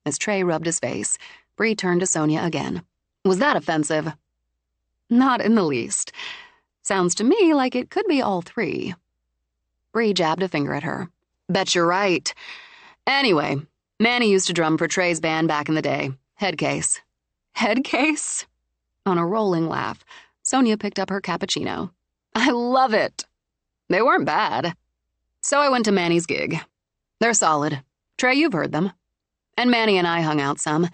As Trey rubbed his face, Bree turned to Sonia again. Was that offensive? Not in the least. Sounds to me like it could be all three. Bree jabbed a finger at her. Bet you're right. Anyway, Manny used to drum for Trey's band back in the day. Headcase. Headcase? On a rolling laugh, Sonia picked up her cappuccino. I love it. They weren't bad. So I went to Manny's gig. They're solid. Trey, you've heard them. And Manny and I hung out some,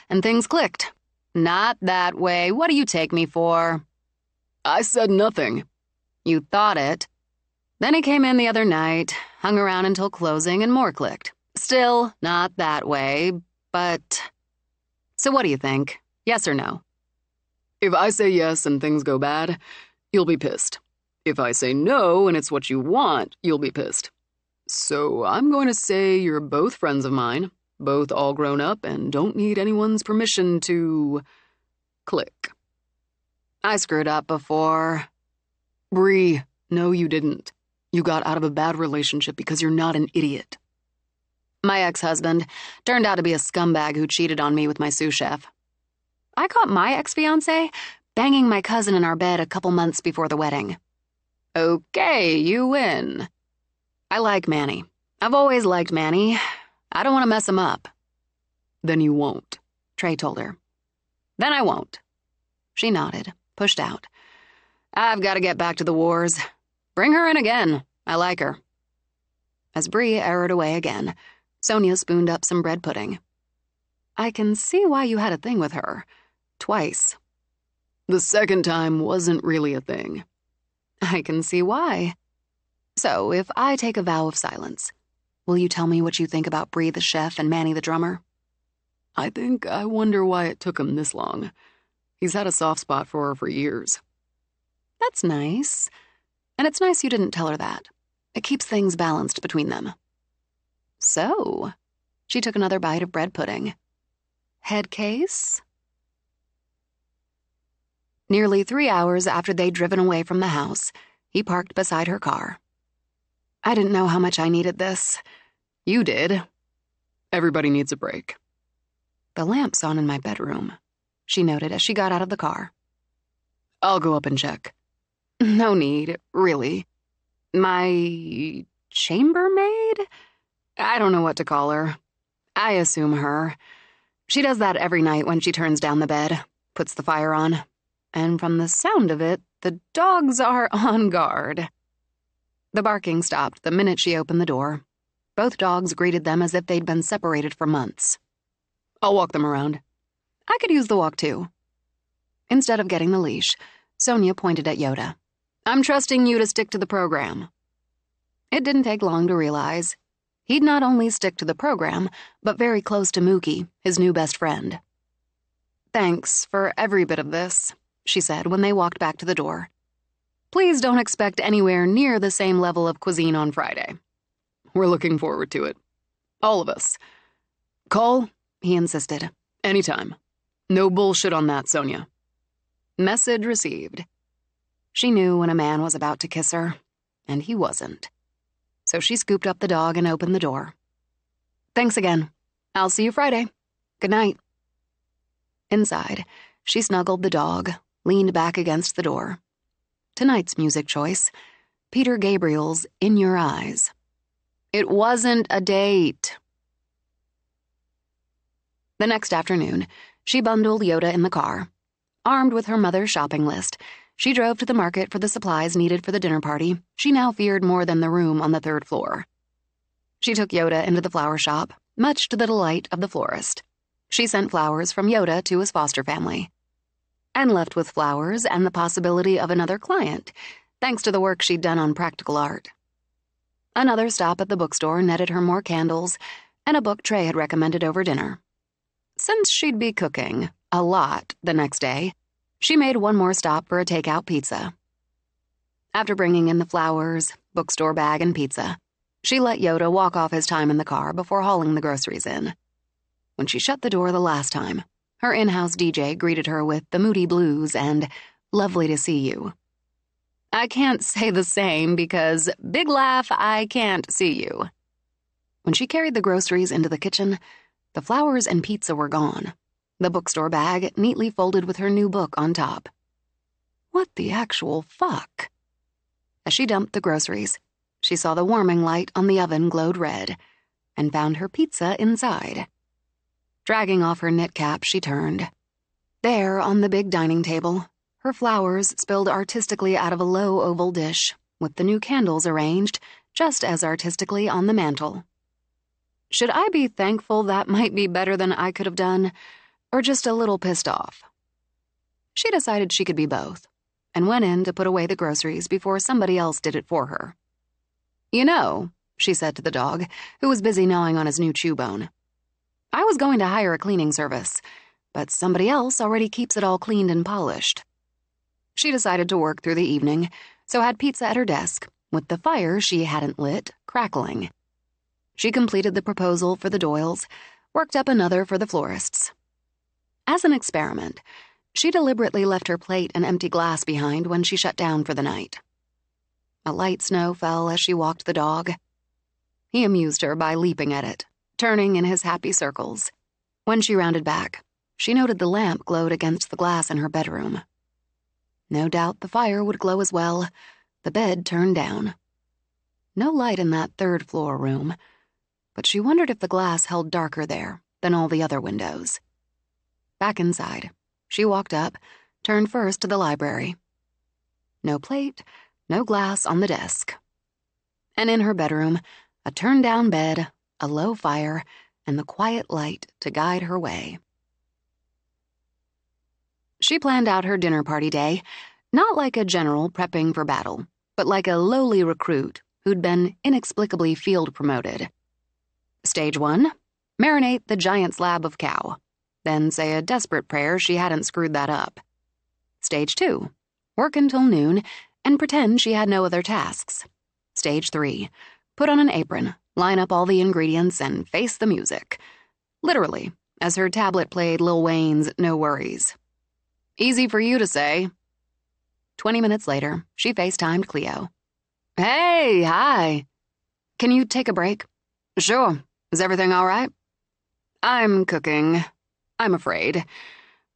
and things clicked. Not that way. What do you take me for? I said nothing. You thought it. Then he came in the other night, hung around until closing, and more clicked. Still not that way, but... So what do you think? Yes or no? If I say yes and things go bad, you'll be pissed. If I say no and it's what you want, you'll be pissed. So I'm going to say you're both friends of mine, both all grown up and don't need anyone's permission to... click. I screwed up before. Bree, no you didn't. You got out of a bad relationship because you're not an idiot. My ex-husband turned out to be a scumbag who cheated on me with my sous chef. I caught my ex-fiancé banging my cousin in our bed a couple months before the wedding. Okay, you win. I like Manny. I've always liked Manny. I don't want to mess him up. Then you won't, Trey told her. Then I won't. She nodded, pushed out. I've got to get back to the wars. Bring her in again. I like her. As Bree arrowed away again, Sonia spooned up some bread pudding. I can see why you had a thing with her. Twice. The second time wasn't really a thing. I can see why. So, if I take a vow of silence, will you tell me what you think about Bree the chef and Manny the drummer? I wonder why it took him this long. He's had a soft spot for her for years. That's nice. And it's nice you didn't tell her that. It keeps things balanced between them. So, she took another bite of bread pudding. Head case? Nearly 3 hours after they'd driven away from the house, he parked beside her car. I didn't know how much I needed this. You did. Everybody needs a break. The lamp's on in my bedroom, she noted as she got out of the car. I'll go up and check. No need, really. My chambermaid? I don't know what to call her. I assume her. She does that every night when she turns down the bed, puts the fire on. And from the sound of it, the dogs are on guard. The barking stopped the minute she opened the door. Both dogs greeted them as if they'd been separated for months. I'll walk them around. I could use the walk, too. Instead of getting the leash, Sonia pointed at Yoda. I'm trusting you to stick to the program. It didn't take long to realize. He'd not only stick to the program, but very close to Mookie, his new best friend. Thanks for every bit of this, she said when they walked back to the door. Please don't expect anywhere near the same level of cuisine on Friday. We're looking forward to it. All of us. Call, he insisted. Anytime. No bullshit on that, Sonia. Message received. She knew when a man was about to kiss her, and he wasn't. So she scooped up the dog and opened the door. Thanks again. I'll see you Friday. Good night. Inside, she snuggled the dog, leaned back against the door. Tonight's music choice, Peter Gabriel's In Your Eyes. It wasn't a date. The next afternoon, she bundled Yoda in the car. Armed with her mother's shopping list, she drove to the market for the supplies needed for the dinner party she now feared more than the room on the 3rd floor. She took Yoda into the flower shop, much to the delight of the florist. She sent flowers from Yoda to his foster family. And left with flowers and the possibility of another client, thanks to the work she'd done on practical art. Another stop at the bookstore netted her more candles and a book Trey had recommended over dinner. Since she'd be cooking a lot the next day, she made one more stop for a takeout pizza. After bringing in the flowers, bookstore bag, and pizza, she let Yoda walk off his time in the car before hauling the groceries in. When she shut the door the last time, her in-house DJ greeted her with the Moody Blues and Lovely to See You. I can't say the same because, big laugh, I can't see you. When she carried the groceries into the kitchen, the flowers and pizza were gone. The bookstore bag neatly folded with her new book on top. What the actual fuck? As she dumped the groceries, she saw the warming light on the oven glowed red and found her pizza inside. Dragging off her knit cap, she turned. There, on the big dining table, her flowers spilled artistically out of a low oval dish, with the new candles arranged just as artistically on the mantel. Should I be thankful that might be better than I could have done, or just a little pissed off? She decided she could be both, and went in to put away the groceries before somebody else did it for her. You know, she said to the dog, who was busy gnawing on his new chew bone, I was going to hire a cleaning service, but somebody else already keeps it all cleaned and polished. She decided to work through the evening, so had pizza at her desk, with the fire she hadn't lit crackling. She completed the proposal for the Doyles, worked up another for the florists. As an experiment, she deliberately left her plate and empty glass behind when she shut down for the night. A light snow fell as she walked the dog. He amused her by leaping at it, turning in his happy circles. When she rounded back, she noted the lamp glowed against the glass in her bedroom. No doubt the fire would glow as well, the bed turned down. No light in that third-floor room, but she wondered if the glass held darker there than all the other windows. Back inside, she walked up, turned first to the library. No plate, no glass on the desk. And in her bedroom, a turned-down bed, a low fire, and the quiet light to guide her way. She planned out her dinner party day, not like a general prepping for battle, but like a lowly recruit who'd been inexplicably field promoted. Stage 1, marinate the giant slab of cow, then say a desperate prayer she hadn't screwed that up. Stage 2, work until noon and pretend she had no other tasks. Stage 3, put on an apron, line up all the ingredients, and face the music. Literally, as her tablet played Lil Wayne's No Worries. Easy for you to say. 20 minutes later, she FaceTimed Cleo. Hey, hi. Can you take a break? Sure. Is everything all right? I'm cooking. I'm afraid.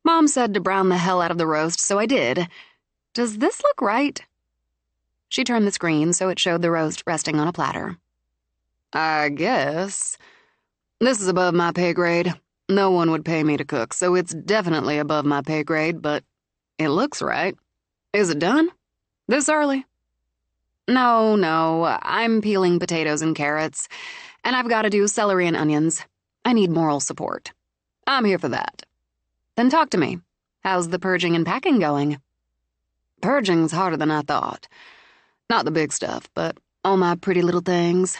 Mom said to brown the hell out of the roast, so I did. Does this look right? She turned the screen so it showed the roast resting on a platter. I guess. This is above my pay grade. No one would pay me to cook, so it's definitely above my pay grade, but it looks right. Is it done? This early? No, I'm peeling potatoes and carrots, and I've got to do celery and onions. I need moral support. I'm here for that. Then talk to me. How's the purging and packing going? Purging's harder than I thought. Not the big stuff, but all my pretty little things.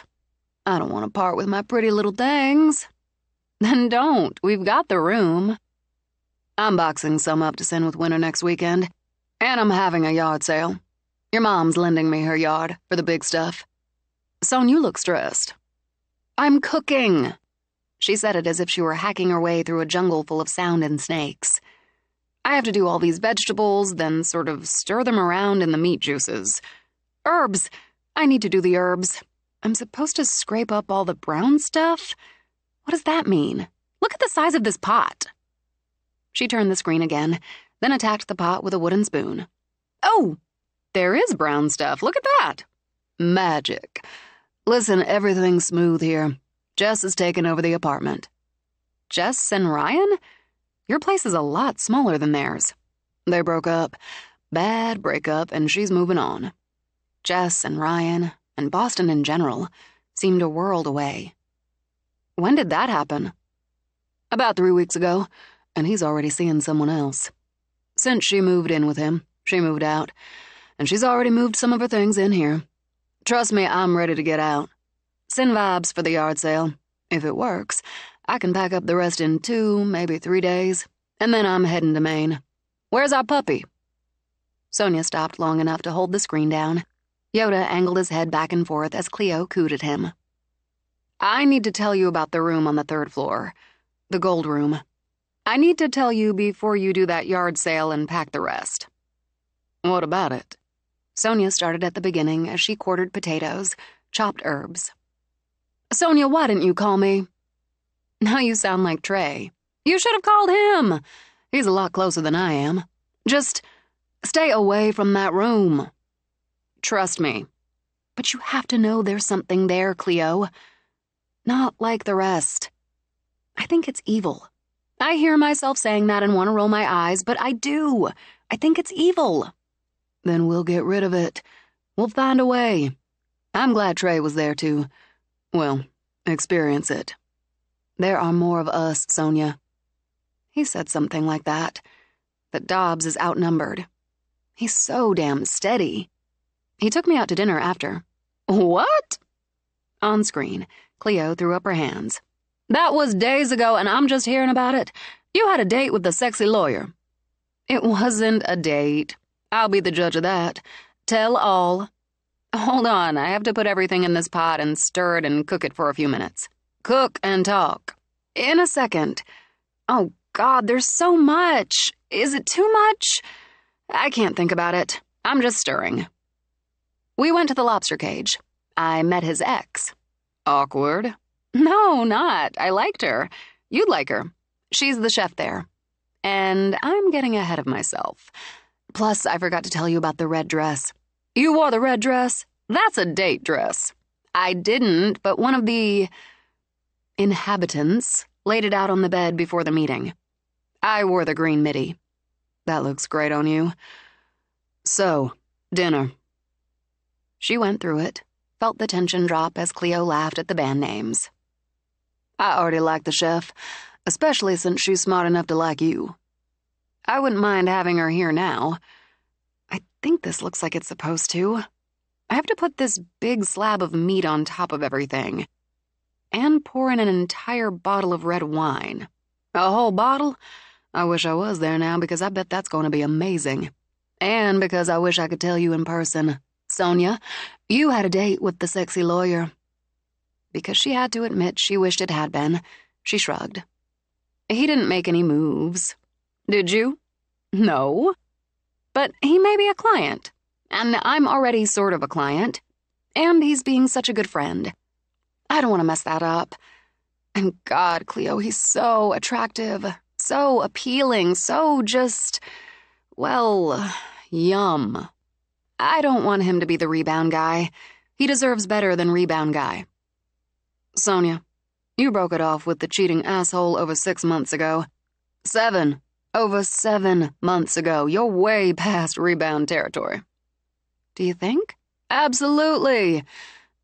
I don't want to part with my pretty little things. Then don't. We've got the room. I'm boxing some up to send with Winter next weekend, and I'm having a yard sale. Your mom's lending me her yard for the big stuff. Son, you look stressed. I'm cooking. She said it as if she were hacking her way through a jungle full of sound and snakes. I have to do all these vegetables, then sort of stir them around in the meat juices. Herbs. I need to do the herbs. I'm supposed to scrape up all the brown stuff? What does that mean? Look at the size of this pot. She turned the screen again, then attacked the pot with a wooden spoon. Oh! There is brown stuff. Look at that. Magic. Listen, everything's smooth here. Jess has taken over the apartment. Jess and Ryan? Your place is a lot smaller than theirs. They broke up. Bad breakup, and she's moving on. Jess and Ryan, and Boston in general, seemed a world away. When did that happen? About 3 weeks ago, and he's already seeing someone else. Since she moved in with him, she moved out, and she's already moved some of her things in here. Trust me, I'm ready to get out. Send vibes for the yard sale. If it works, I can pack up the rest in 2, maybe 3 days, and then I'm heading to Maine. Where's our puppy? Sonia stopped long enough to hold the screen down. Yoda angled his head back and forth as Cleo cooed at him. I need to tell you about the room on the 3rd floor. The gold room. I need to tell you before you do that yard sale and pack the rest. What about it? Sonia started at the beginning as she quartered potatoes, chopped herbs. Sonia, why didn't you call me? Now you sound like Trey. You should have called him. He's a lot closer than I am. Just stay away from that room. Trust me. But you have to know there's something there, Cleo. Not like the rest. I think it's evil. I hear myself saying that and want to roll my eyes, but I do. I think it's evil. Then we'll get rid of it. We'll find a way. I'm glad Trey was there to, well, experience it. There are more of us, Sonia. He said something like that Dobbs is outnumbered. He's so damn steady. He took me out to dinner after. What? On screen, Cleo threw up her hands. That was days ago, and I'm just hearing about it. You had a date with the sexy lawyer. It wasn't a date. I'll be the judge of that. Tell all. Hold on, I have to put everything in this pot and stir it and cook it for a few minutes. Cook and talk. In a second. Oh, God, there's so much. Is it too much? I can't think about it. I'm just stirring. We went to the lobster cage. I met his ex. Awkward. No, not. I liked her. You'd like her. She's the chef there. And I'm getting ahead of myself. Plus, I forgot to tell you about the red dress. You wore the red dress? That's a date dress. I didn't, but one of the inhabitants laid it out on the bed before the meeting. I wore the green midi. That looks great on you. So, dinner. She went through it, felt the tension drop as Cleo laughed at the band names. I already like the chef, especially since she's smart enough to like you. I wouldn't mind having her here now. I think this looks like it's supposed to. I have to put this big slab of meat on top of everything. And pour in an entire bottle of red wine. A whole bottle? I wish I was there now because I bet that's going to be amazing. And because I wish I could tell you in person, Sonia, you had a date with the sexy lawyer. Because she had to admit she wished it had been, she shrugged. He didn't make any moves. Did you? No. But he may be a client. And I'm already sort of a client. And he's being such a good friend. I don't want to mess that up. And God, Cleo, he's so attractive, so appealing, so just, well, yum. I don't want him to be the rebound guy. He deserves better than rebound guy. Sonia, you broke it off with the cheating asshole over 6 months ago. 7. Over 7 months ago. You're way past rebound territory. Do you think? Absolutely.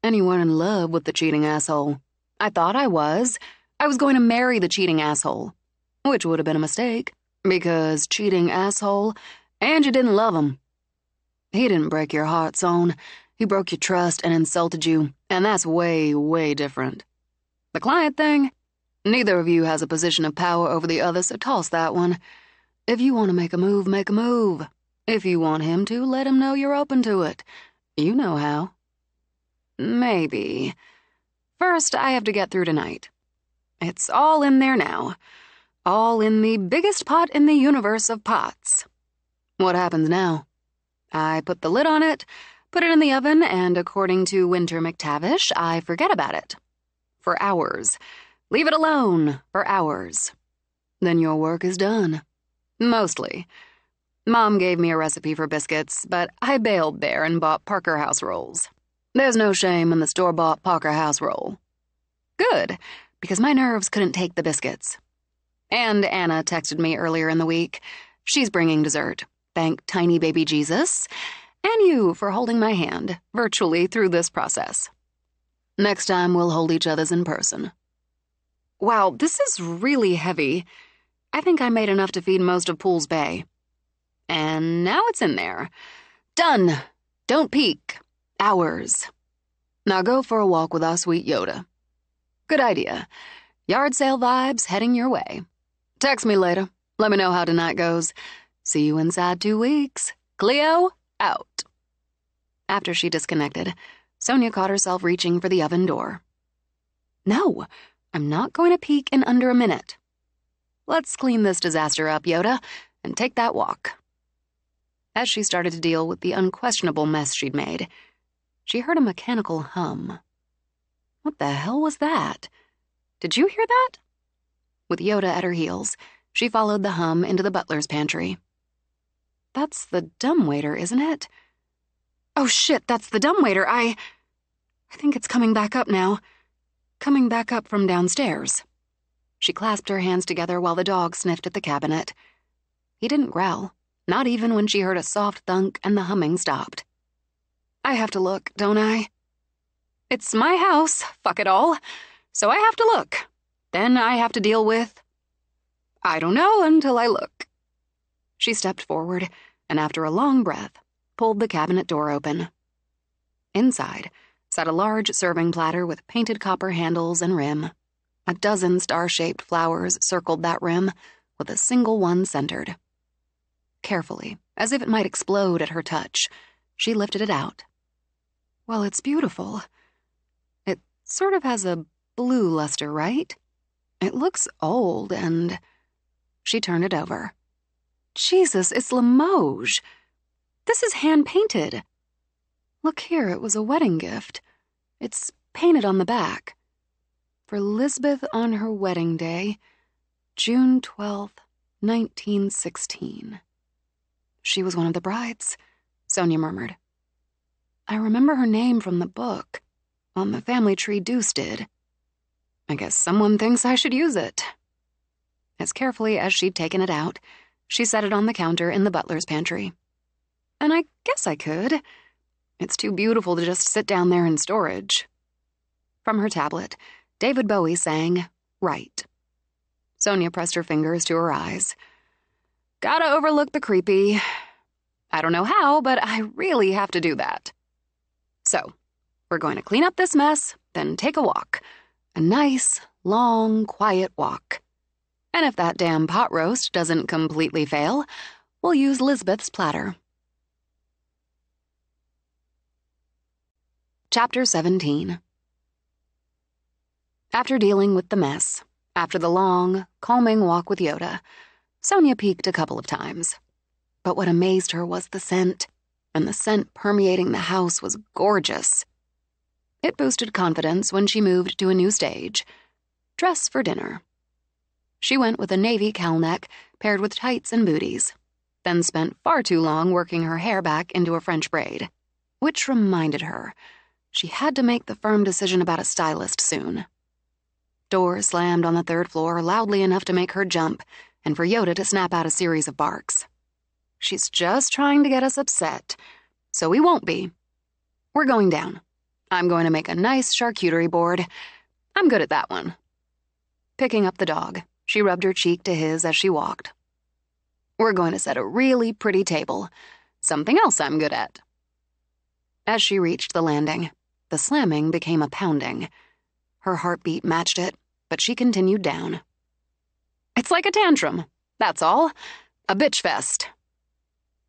And you weren't in love with the cheating asshole. I thought I was. I was going to marry the cheating asshole. Which would have been a mistake. Because cheating asshole, and you didn't love him. He didn't break your heart, Son. He broke your trust and insulted you, and that's way, way different. The client thing? Neither of you has a position of power over the other, so toss that one. If you want to make a move, make a move. If you want him to, let him know you're open to it. You know how. Maybe. First, I have to get through tonight. It's all in there now. All in the biggest pot in the universe of pots. What happens now? I put the lid on it, put it in the oven, and according to Winter McTavish, I forget about it. For hours. Leave it alone for hours. Then your work is done. Mostly. Mom gave me a recipe for biscuits, but I bailed there and bought Parker House rolls. There's no shame in the store-bought Parker House roll. Good, because my nerves couldn't take the biscuits. And Anna texted me earlier in the week. She's bringing dessert. Thank tiny baby Jesus. And you for holding my hand, virtually, through this process. Next time we'll hold each other's in person. Wow, this is really heavy. I think I made enough to feed most of Pools Bay. And now it's in there. Done. Don't peek. Hours. Now go for a walk with our sweet Yoda. Good idea. Yard sale vibes heading your way. Text me later. Let me know how tonight goes. See you inside 2 weeks. Cleo, out. After she disconnected, Sonia caught herself reaching for the oven door. No, I'm not going to peek in under a minute. Let's clean this disaster up, Yoda, and take that walk. As she started to deal with the unquestionable mess she'd made, she heard a mechanical hum. What the hell was that? Did you hear that? With Yoda at her heels, she followed the hum into the butler's pantry. That's the dumbwaiter, isn't it? Oh shit, that's the dumbwaiter. I think it's coming back up now. Coming back up from downstairs. She clasped her hands together while the dog sniffed at the cabinet. He didn't growl, not even when she heard a soft thunk and the humming stopped. I have to look, don't I? It's my house, fuck it all. So I have to look. Then I have to deal with... I don't know until I look. She stepped forward, and after a long breath, pulled the cabinet door open. Inside sat a large serving platter with painted copper handles and rim. A dozen star-shaped flowers circled that rim, with a single one centered. Carefully, as if it might explode at her touch, she lifted it out. Well, it's beautiful. It sort of has a blue luster, right? It looks old and... She turned it over. Jesus, it's Limoges. This is hand-painted. Look here, it was a wedding gift. It's painted on the back. For Lisbeth on her wedding day, June 12th, 1916. She was one of the brides, Sonia murmured. I remember her name from the book. On the family tree Deuce did. I guess someone thinks I should use it. As carefully as she'd taken it out, she set it on the counter in the butler's pantry. And I guess I could. It's too beautiful to just sit down there in storage. From her tablet, David Bowie sang, "Right." Sonia pressed her fingers to her eyes. Gotta overlook the creepy. I don't know how, but I really have to do that. So, we're going to clean up this mess, then take a walk. A nice, long, quiet walk. And if that damn pot roast doesn't completely fail, we'll use Lisbeth's platter. Chapter 17. After dealing with the mess, after the long, calming walk with Yoda, Sonia peeked a couple of times. But what amazed her was the scent, and the scent permeating the house was gorgeous. It boosted confidence when she moved to a new stage. Dress for dinner. She went with a navy cowl neck paired with tights and booties, then spent far too long working her hair back into a French braid, which reminded her she had to make the firm decision about a stylist soon. Doors slammed on the third floor loudly enough to make her jump and for Yoda to snap out a series of barks. She's just trying to get us upset, so we won't be. We're going down. I'm going to make a nice charcuterie board. I'm good at that one. Picking up the dog, she rubbed her cheek to his as she walked. We're going to set a really pretty table, something else I'm good at. As she reached the landing, the slamming became a pounding. Her heartbeat matched it, but she continued down. It's like a tantrum, that's all. A bitch fest.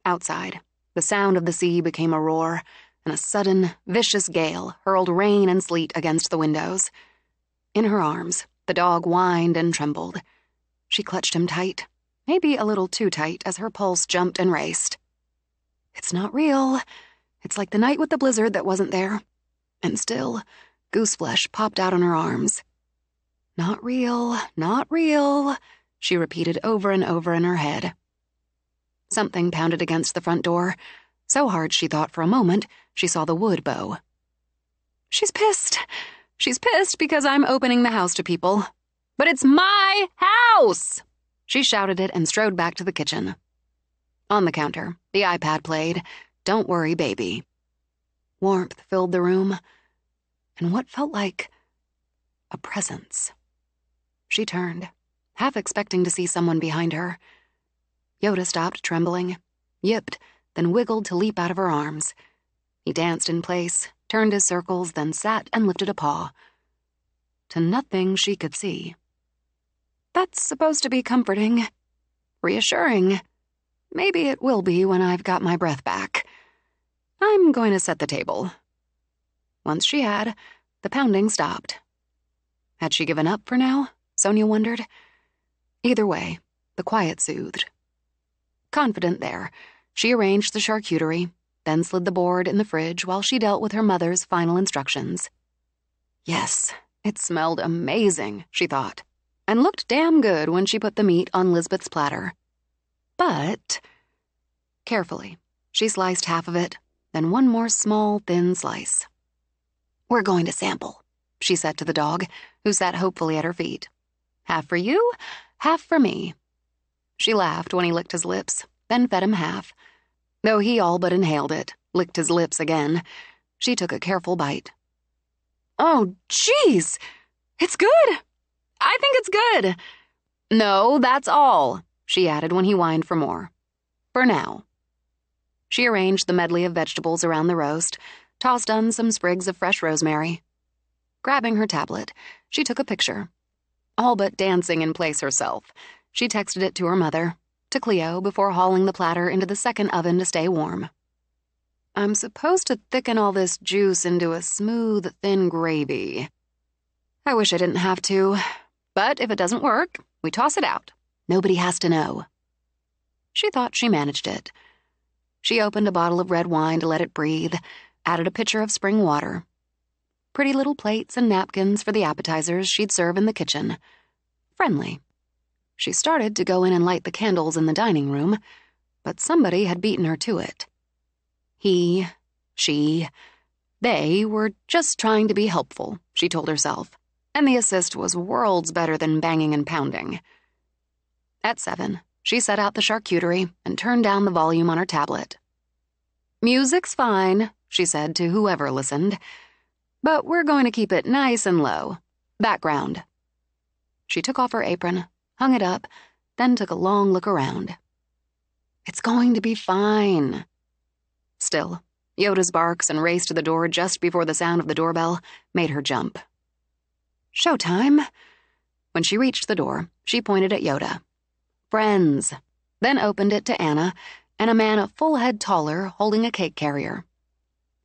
Outside, the sound of the sea became a roar, and a sudden, vicious gale hurled rain and sleet against the windows. In her arms, the dog whined and trembled. She clutched him tight, maybe a little too tight as her pulse jumped and raced. It's not real. It's like the night with the blizzard that wasn't there. And still, gooseflesh popped out on her arms. Not real, not real, she repeated over and over in her head. Something pounded against the front door, so hard she thought for a moment she saw the wood bow. She's pissed. She's pissed because I'm opening the house to people. But it's my house! She shouted it and strode back to the kitchen. On the counter, the iPad played, "Don't Worry, Baby." Warmth filled the room, and what felt like a presence. She turned, half expecting to see someone behind her. Yoda stopped trembling, yipped, then wiggled to leap out of her arms. He danced in place, turned his circles, then sat and lifted a paw. To nothing she could see. That's supposed to be comforting, reassuring. Maybe it will be when I've got my breath back. I'm going to set the table. Once she had, the pounding stopped. Had she given up for now? Sonia wondered. Either way, the quiet soothed. Confident there, she arranged the charcuterie, then slid the board in the fridge while she dealt with her mother's final instructions. Yes, it smelled amazing, she thought, and looked damn good when she put the meat on Lisbeth's platter. But, carefully, she sliced half of it, then one more small, thin slice. We're going to sample, she said to the dog, who sat hopefully at her feet. Half for you, half for me. She laughed when he licked his lips, then fed him half. Though he all but inhaled it, licked his lips again, she took a careful bite. Oh, jeez! It's good! I think it's good! No, that's all, she added when he whined for more. For now. She arranged the medley of vegetables around the roast, tossed on some sprigs of fresh rosemary. Grabbing her tablet, she took a picture. All but dancing in place herself, she texted it to her mother, to Cleo before hauling the platter into the second oven to stay warm. I'm supposed to thicken all this juice into a smooth, thin gravy. I wish I didn't have to, but if it doesn't work, we toss it out. Nobody has to know. She thought she managed it. She opened a bottle of red wine to let it breathe, added a pitcher of spring water. Pretty little plates and napkins for the appetizers she'd serve in the kitchen. Friendly. She started to go in and light the candles in the dining room, but somebody had beaten her to it. He, They were just trying to be helpful, she told herself, and the assist was worlds better than banging and pounding. At 7, she set out the charcuterie and turned down the volume on her tablet. "Music's fine," she said to whoever listened, "but we're going to keep it nice and low. Background." She took off her apron, hung it up, then took a long look around. It's going to be fine. Still, Yoda's barks and race to the door just before the sound of the doorbell made her jump. Showtime! When she reached the door, she pointed at Yoda. Friends, then opened it to Anna and a man a full head taller holding a cake carrier.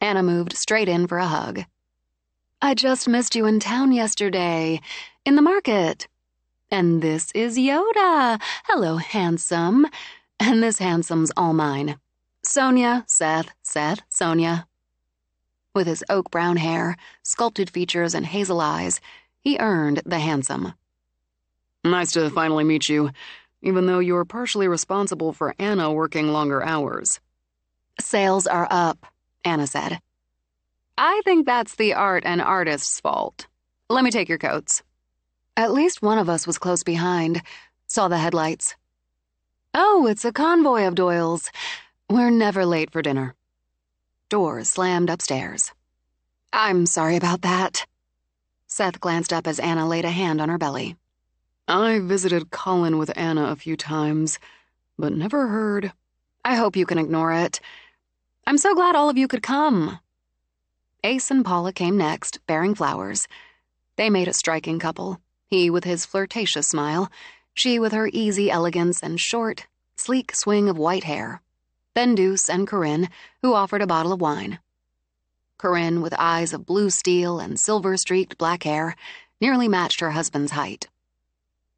Anna moved straight in for a hug. "I just missed you in town yesterday, in the market. And this is Yoda. Hello, handsome. And this handsome's all mine. Sonia, Seth, Sonia." With his oak brown hair, sculpted features, and hazel eyes, he earned the handsome. "Nice to finally meet you, even though you're partially responsible for Anna working longer hours." "Sales are up," Anna said. "I think that's the art and artist's fault. Let me take your coats." At least one of us was close behind, saw the headlights. "Oh, it's a convoy of Doyles. We're never late for dinner." Doors slammed upstairs. "I'm sorry about that." Seth glanced up as Anna laid a hand on her belly. "I visited Colin with Anna a few times, but never heard." "I hope you can ignore it. I'm so glad all of you could come." Ace and Paula came next, bearing flowers. They made a striking couple, he with his flirtatious smile, she with her easy elegance and short, sleek swing of white hair. Then Deuce and Corinne, who offered a bottle of wine. Corinne, with eyes of blue steel and silver-streaked black hair, nearly matched her husband's height.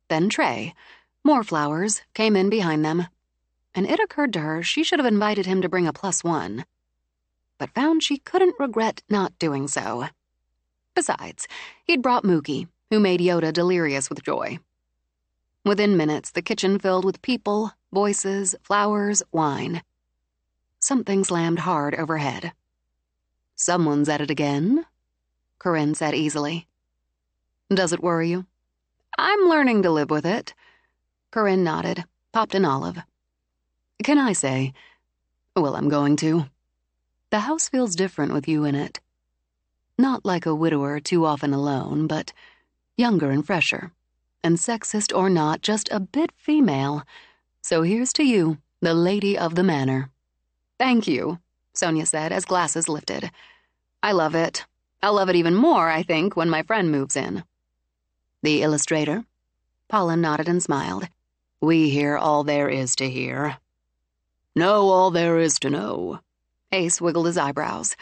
Then Trey, more flowers, came in behind them, and it occurred to her she should have invited him to bring a +1, but found she couldn't regret not doing so. Besides, he'd brought Mookie, who made Yoda delirious with joy. Within minutes, the kitchen filled with people, voices, flowers, wine. Something slammed hard overhead. "Someone's at it again," Corinne said easily. "Does it worry you?" "I'm learning to live with it." Corinne nodded, popped an olive. "Can I say, well, I'm going to. The house feels different with you in it. Not like a widower too often alone, but younger and fresher, and sexist or not, just a bit female. So here's to you, the lady of the manor." "Thank you," Sonia said as glasses lifted. "I love it. I'll love it even more, I think, when my friend moves in." "The illustrator?" Paula nodded and smiled. "We hear all there is to hear." "Know all there is to know." Ace wiggled his eyebrows.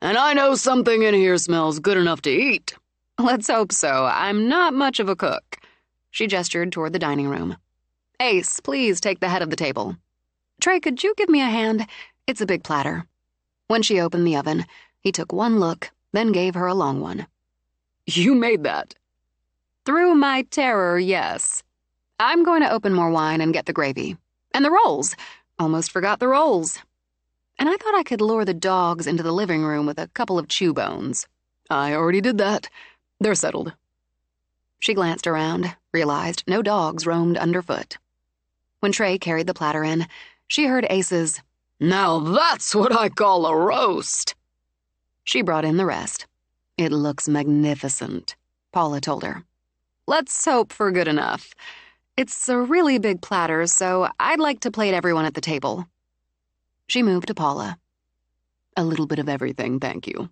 "And I know something in here smells good enough to eat." "Let's hope so. I'm not much of a cook." She gestured toward the dining room. "Ace, please take the head of the table. Trey, could you give me a hand? It's a big platter." When she opened the oven, he took one look, then gave her a long one. "You made that?" "Through my terror, yes. I'm going to open more wine and get the gravy. And the rolls. Almost forgot the rolls. And I thought I could lure the dogs into the living room with a couple of chew bones." "I already did that. They're settled." She glanced around, realized no dogs roamed underfoot. When Trey carried the platter in, she heard Ace's, "Now that's what I call a roast." She brought in the rest. "It looks magnificent," Paula told her. "Let's hope for good enough. It's a really big platter, so I'd like to plate everyone at the table." She moved to Paula. "A little bit of everything, thank you.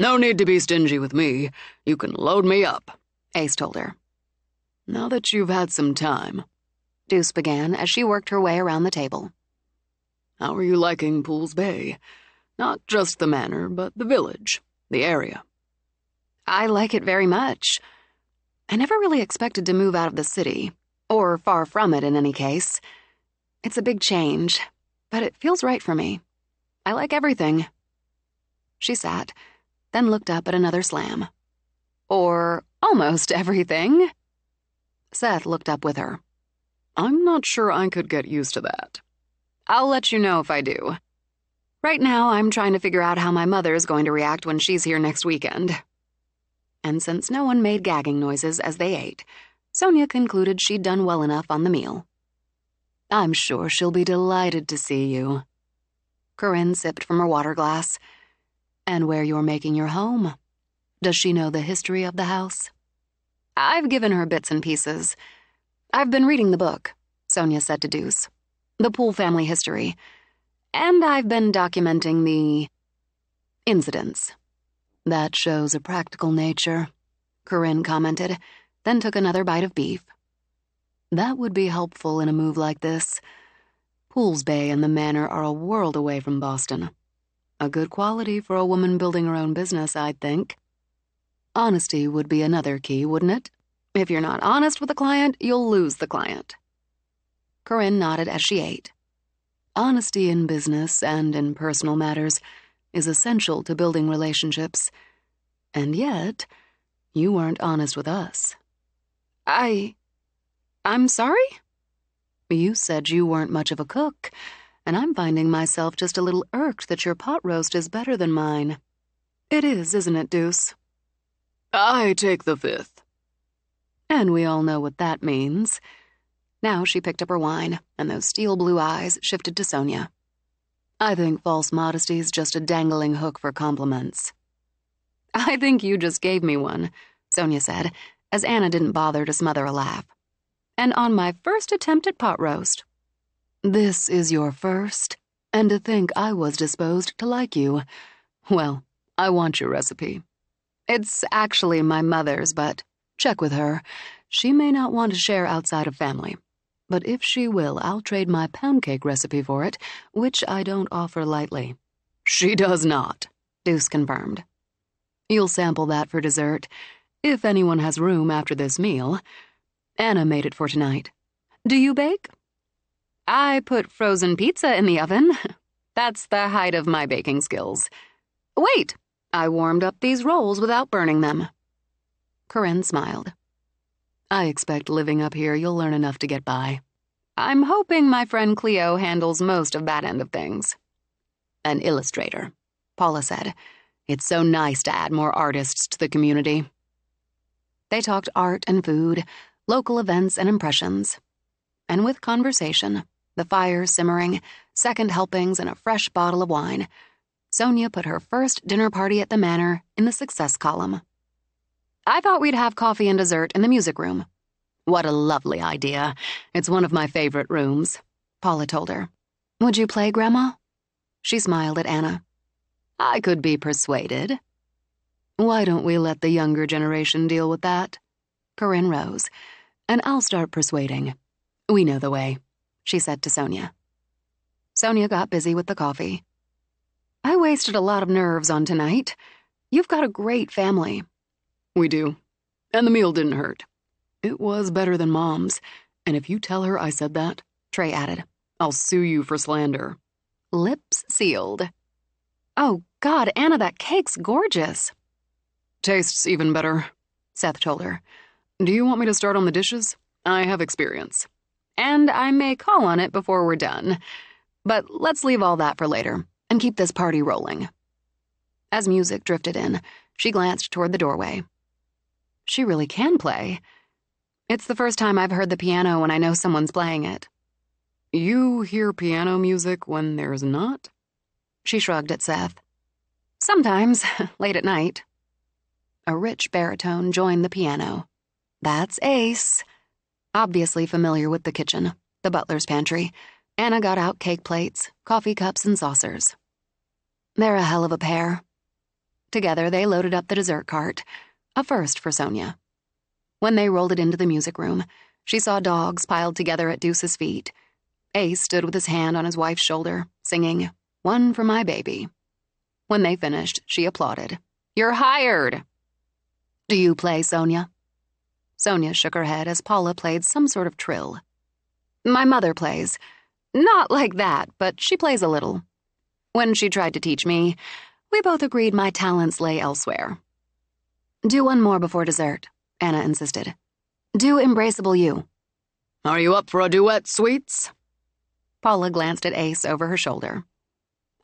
No need to be stingy with me. You can load me up," Ace told her. "Now that you've had some time," Deuce began as she worked her way around the table. "How are you liking Pools Bay? Not just the manor, but the village, the area." "I like it very much. I never really expected to move out of the city, or far from it in any case. It's a big change, but it feels right for me. I like everything." She sat, then looked up at another slam. "Or almost everything." Seth looked up with her. "I'm not sure I could get used to that." "I'll let you know if I do." Right now, I'm trying to figure out how my mother is going to react when she's here next weekend. And since no one made gagging noises as they ate, Sonia concluded she'd done well enough on the meal. I'm sure she'll be delighted to see you. Corinne sipped from her water glass. And where you're making your home. Does she know the history of the house? I've given her bits and pieces. I've been reading the book, Sonia said to Deuce. The Poole family history. And I've been documenting the incidents. That shows a practical nature, Corinne commented, then took another bite of beef. That would be helpful in a move like this. Poole's Bay and the manor are a world away from Boston. A good quality for a woman building her own business, I'd think. Honesty would be another key, wouldn't it? If you're not honest with a client, you'll lose the client. Corinne nodded as she ate. Honesty in business and in personal matters is essential to building relationships. And yet, you weren't honest with us. I'm sorry? You said you weren't much of a cook, and I'm finding myself just a little irked that your pot roast is better than mine. It is, isn't it, Deuce? I take the fifth. And we all know what that means. Now she picked up her wine, and those steel-blue eyes shifted to Sonia. I think false modesty's just a dangling hook for compliments. I think you just gave me one, Sonia said, as Anna didn't bother to smother a laugh. And on my first attempt at pot roast. This is your first, and to think I was disposed to like you. Well, I want your recipe. It's actually my mother's, but check with her. She may not want to share outside of family. But if she will, I'll trade my pound cake recipe for it, which I don't offer lightly. She does not, Deuce confirmed. You'll sample that for dessert, if anyone has room after this meal. Anna made it for tonight. Do you bake? I put frozen pizza in the oven. That's the height of my baking skills. Wait, I warmed up these rolls without burning them. Corinne smiled. I expect living up here you'll learn enough to get by. I'm hoping my friend Cleo handles most of that end of things. An illustrator, Paula said. It's so nice to add more artists to the community. They talked art and food, local events and impressions. And with conversation, the fire simmering, second helpings, and a fresh bottle of wine, Sonia put her first dinner party at the manor in the success column. I thought we'd have coffee and dessert in the music room. What a lovely idea. It's one of my favorite rooms, Paula told her. Would you play, Grandma? She smiled at Anna. I could be persuaded. Why don't we let the younger generation deal with that? Corinne rose. And I'll start persuading. We know the way, she said to Sonia. Sonia got busy with the coffee. I wasted a lot of nerves on tonight. You've got a great family. We do. And the meal didn't hurt. It was better than Mom's. And if you tell her I said that, Trey added, I'll sue you for slander. Lips sealed. Oh, God, Anna, that cake's gorgeous. Tastes even better, Seth told her. Do you want me to start on the dishes? I have experience. And I may call on it before we're done. But let's leave all that for later and keep this party rolling. As music drifted in, she glanced toward the doorway. She really can play. It's the first time I've heard the piano when I know someone's playing it. You hear piano music when there's not? She shrugged at Seth. Sometimes, late at night. A rich baritone joined the piano. That's Ace. Obviously familiar with the kitchen, the butler's pantry. Anna got out cake plates, coffee cups, and saucers. They're a hell of a pair. Together, they loaded up the dessert cart, a first for Sonia. When they rolled it into the music room, she saw dogs piled together at Deuce's feet. Ace stood with his hand on his wife's shoulder, singing, "One for my baby." When they finished, she applauded. "You're hired!" Do you play, Sonia? Sonia shook her head as Paula played some sort of trill. My mother plays. Not like that, but she plays a little. When she tried to teach me, we both agreed my talents lay elsewhere. Do one more before dessert, Anna insisted. Do Embraceable You. Are you up for a duet, sweets? Paula glanced at Ace over her shoulder.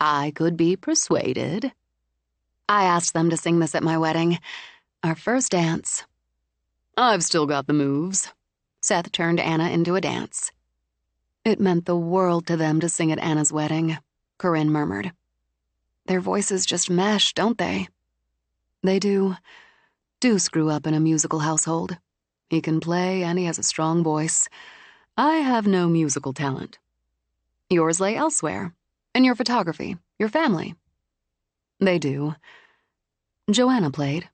I could be persuaded. I asked them to sing this at my wedding. Our first dance. I've still got the moves. Seth turned Anna into a dance. It meant the world to them to sing at Anna's wedding, Corinne murmured. Their voices just mesh, don't they? They do. Deuce grew up in a musical household. He can play and he has a strong voice. I have no musical talent. Yours lay elsewhere, in your photography, your family. They do. Joanna played.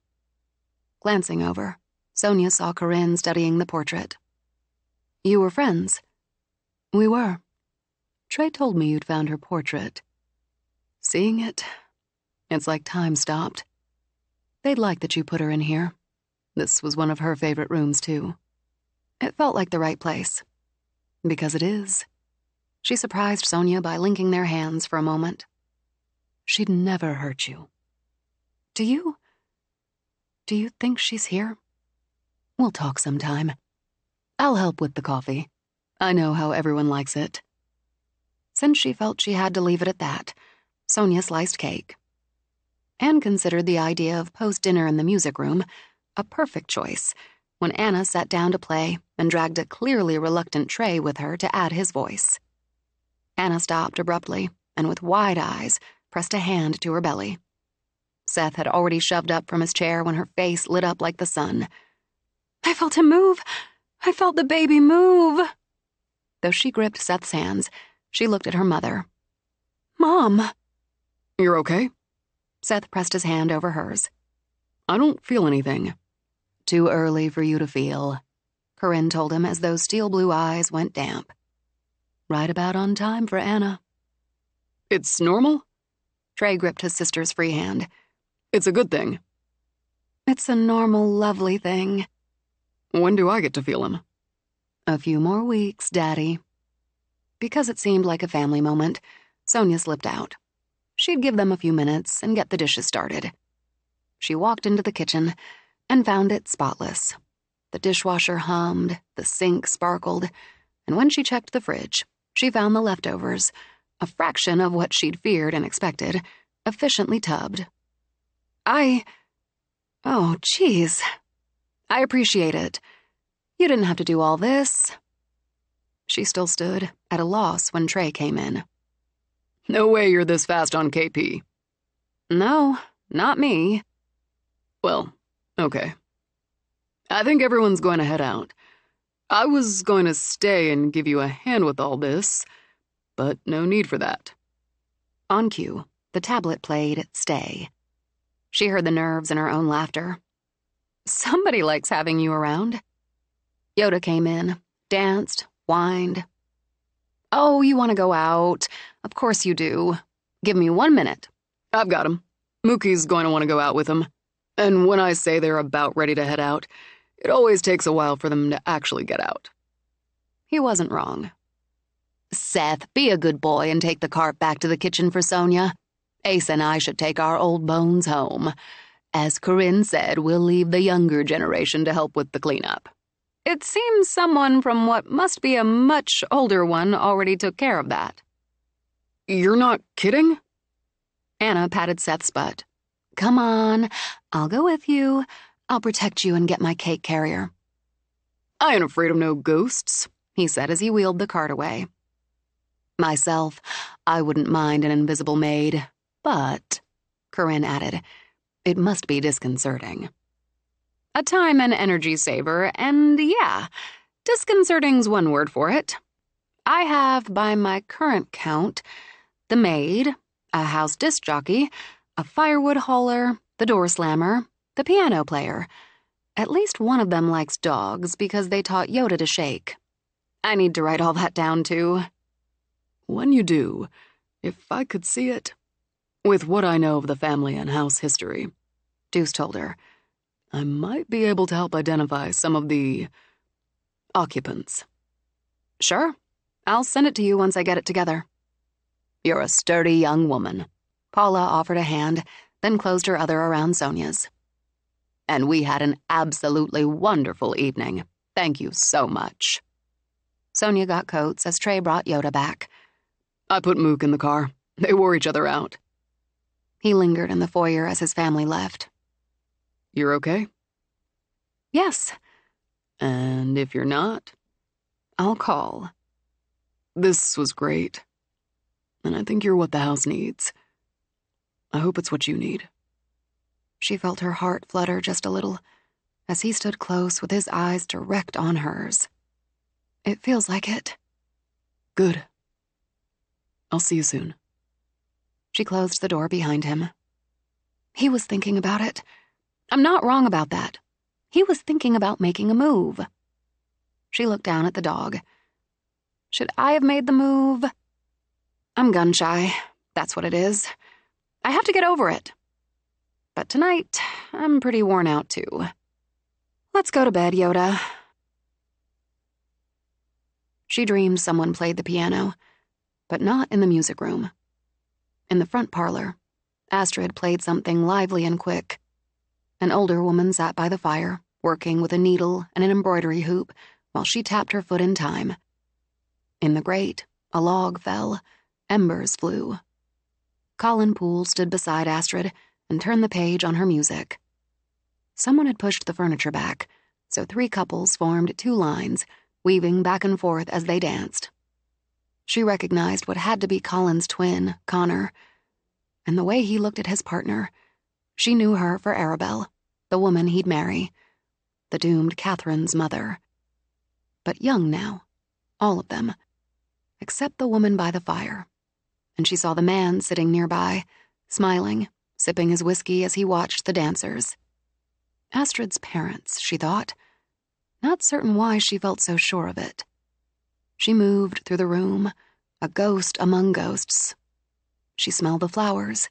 Glancing over, Sonia saw Corinne studying the portrait. You were friends? We were. Trey told me you'd found her portrait. Seeing it, it's like time stopped. They'd like that you put her in here. This was one of her favorite rooms, too. It felt like the right place. Because it is. She surprised Sonia by linking their hands for a moment. She'd never hurt you. Do you think she's here? We'll talk sometime. I'll help with the coffee. I know how everyone likes it. Since she felt she had to leave it at that, Sonia sliced cake. Anne considered the idea of post-dinner in the music room a perfect choice when Anna sat down to play and dragged a clearly reluctant Trey with her to add his voice. Anna stopped abruptly and with wide eyes pressed a hand to her belly. Seth had already shoved up from his chair when her face lit up like the sun. I felt him move. I felt the baby move. Though she gripped Seth's hands, she looked at her mother. Mom. You're okay? Seth pressed his hand over hers. I don't feel anything. Too early for you to feel, Corinne told him as those steel blue eyes went damp. Right about on time for Anna. It's normal? Trey gripped his sister's free hand. It's a good thing. It's a normal, lovely thing. When do I get to feel him? A few more weeks, Daddy. Because it seemed like a family moment, Sonia slipped out. She'd give them a few minutes and get the dishes started. She walked into the kitchen and found it spotless. The dishwasher hummed, the sink sparkled, and when she checked the fridge, she found the leftovers, a fraction of what she'd feared and expected, efficiently tubbed. Oh, geez. I appreciate it. You didn't have to do all this. She still stood at a loss when Trey came in. No way you're this fast on KP. No, not me. Well, okay. I think everyone's going to head out. I was going to stay and give you a hand with all this, but no need for that. On cue, the tablet played Stay. She heard the nerves in her own laughter. Somebody likes having you around. Yoda came in, danced, whined. Oh, you want to go out? Of course you do. Give me 1 minute. I've got him. Mookie's going to want to go out with him. And when I say they're about ready to head out, it always takes a while for them to actually get out. He wasn't wrong. Seth, be a good boy and take the cart back to the kitchen for Sonia. Ace and I should take our old bones home. As Corinne said, we'll leave the younger generation to help with the cleanup. It seems someone from what must be a much older one already took care of that. You're not kidding? Anna patted Seth's butt. Come on, I'll go with you. I'll protect you and get my cake carrier. I ain't afraid of no ghosts, he said as he wheeled the cart away. Myself, I wouldn't mind an invisible maid, but, Corinne added, it must be disconcerting. A time and energy saver, and yeah, disconcerting's one word for it. I have, by my current count, the maid, a house disc jockey, a firewood hauler, the door slammer, the piano player. At least one of them likes dogs because they taught Yoda to shake. I need to write all that down, too. When you do, if I could see it. With what I know of the family and house history, Deuce told her, I might be able to help identify some of the occupants. Sure. I'll send it to you once I get it together. You're a sturdy young woman. Paula offered a hand, then closed her other around Sonia's. And we had an absolutely wonderful evening. Thank you so much. Sonia got coats as Trey brought Yoda back. I put Mook in the car. They wore each other out. He lingered in the foyer as his family left. You're okay? Yes. And if you're not, I'll call. This was great. And I think you're what the house needs. I hope it's what you need. She felt her heart flutter just a little as he stood close with his eyes direct on hers. It feels like it. Good. I'll see you soon. She closed the door behind him. He was thinking about it. I'm not wrong about that. He was thinking about making a move. She looked down at the dog. Should I have made the move? I'm gun-shy. That's what it is. I have to get over it. But tonight, I'm pretty worn out too. Let's go to bed, Yoda. She dreamed someone played the piano, but not in the music room. In the front parlor, Astrid played something lively and quick. An older woman sat by the fire, working with a needle and an embroidery hoop while she tapped her foot in time. In the grate, a log fell. Embers flew. Colin Poole stood beside Astrid and turned the page on her music. Someone had pushed the furniture back, so 3 couples formed 2 lines, weaving back and forth as they danced. She recognized what had to be Colin's twin, Connor, and the way he looked at his partner. She knew her for Arabelle, the woman he'd marry, the doomed Catherine's mother. But young now, all of them, except the woman by the fire. And she saw the man sitting nearby, smiling, sipping his whiskey as he watched the dancers. Astrid's parents, she thought. Not certain why she felt so sure of it. She moved through the room, a ghost among ghosts. She smelled the flowers,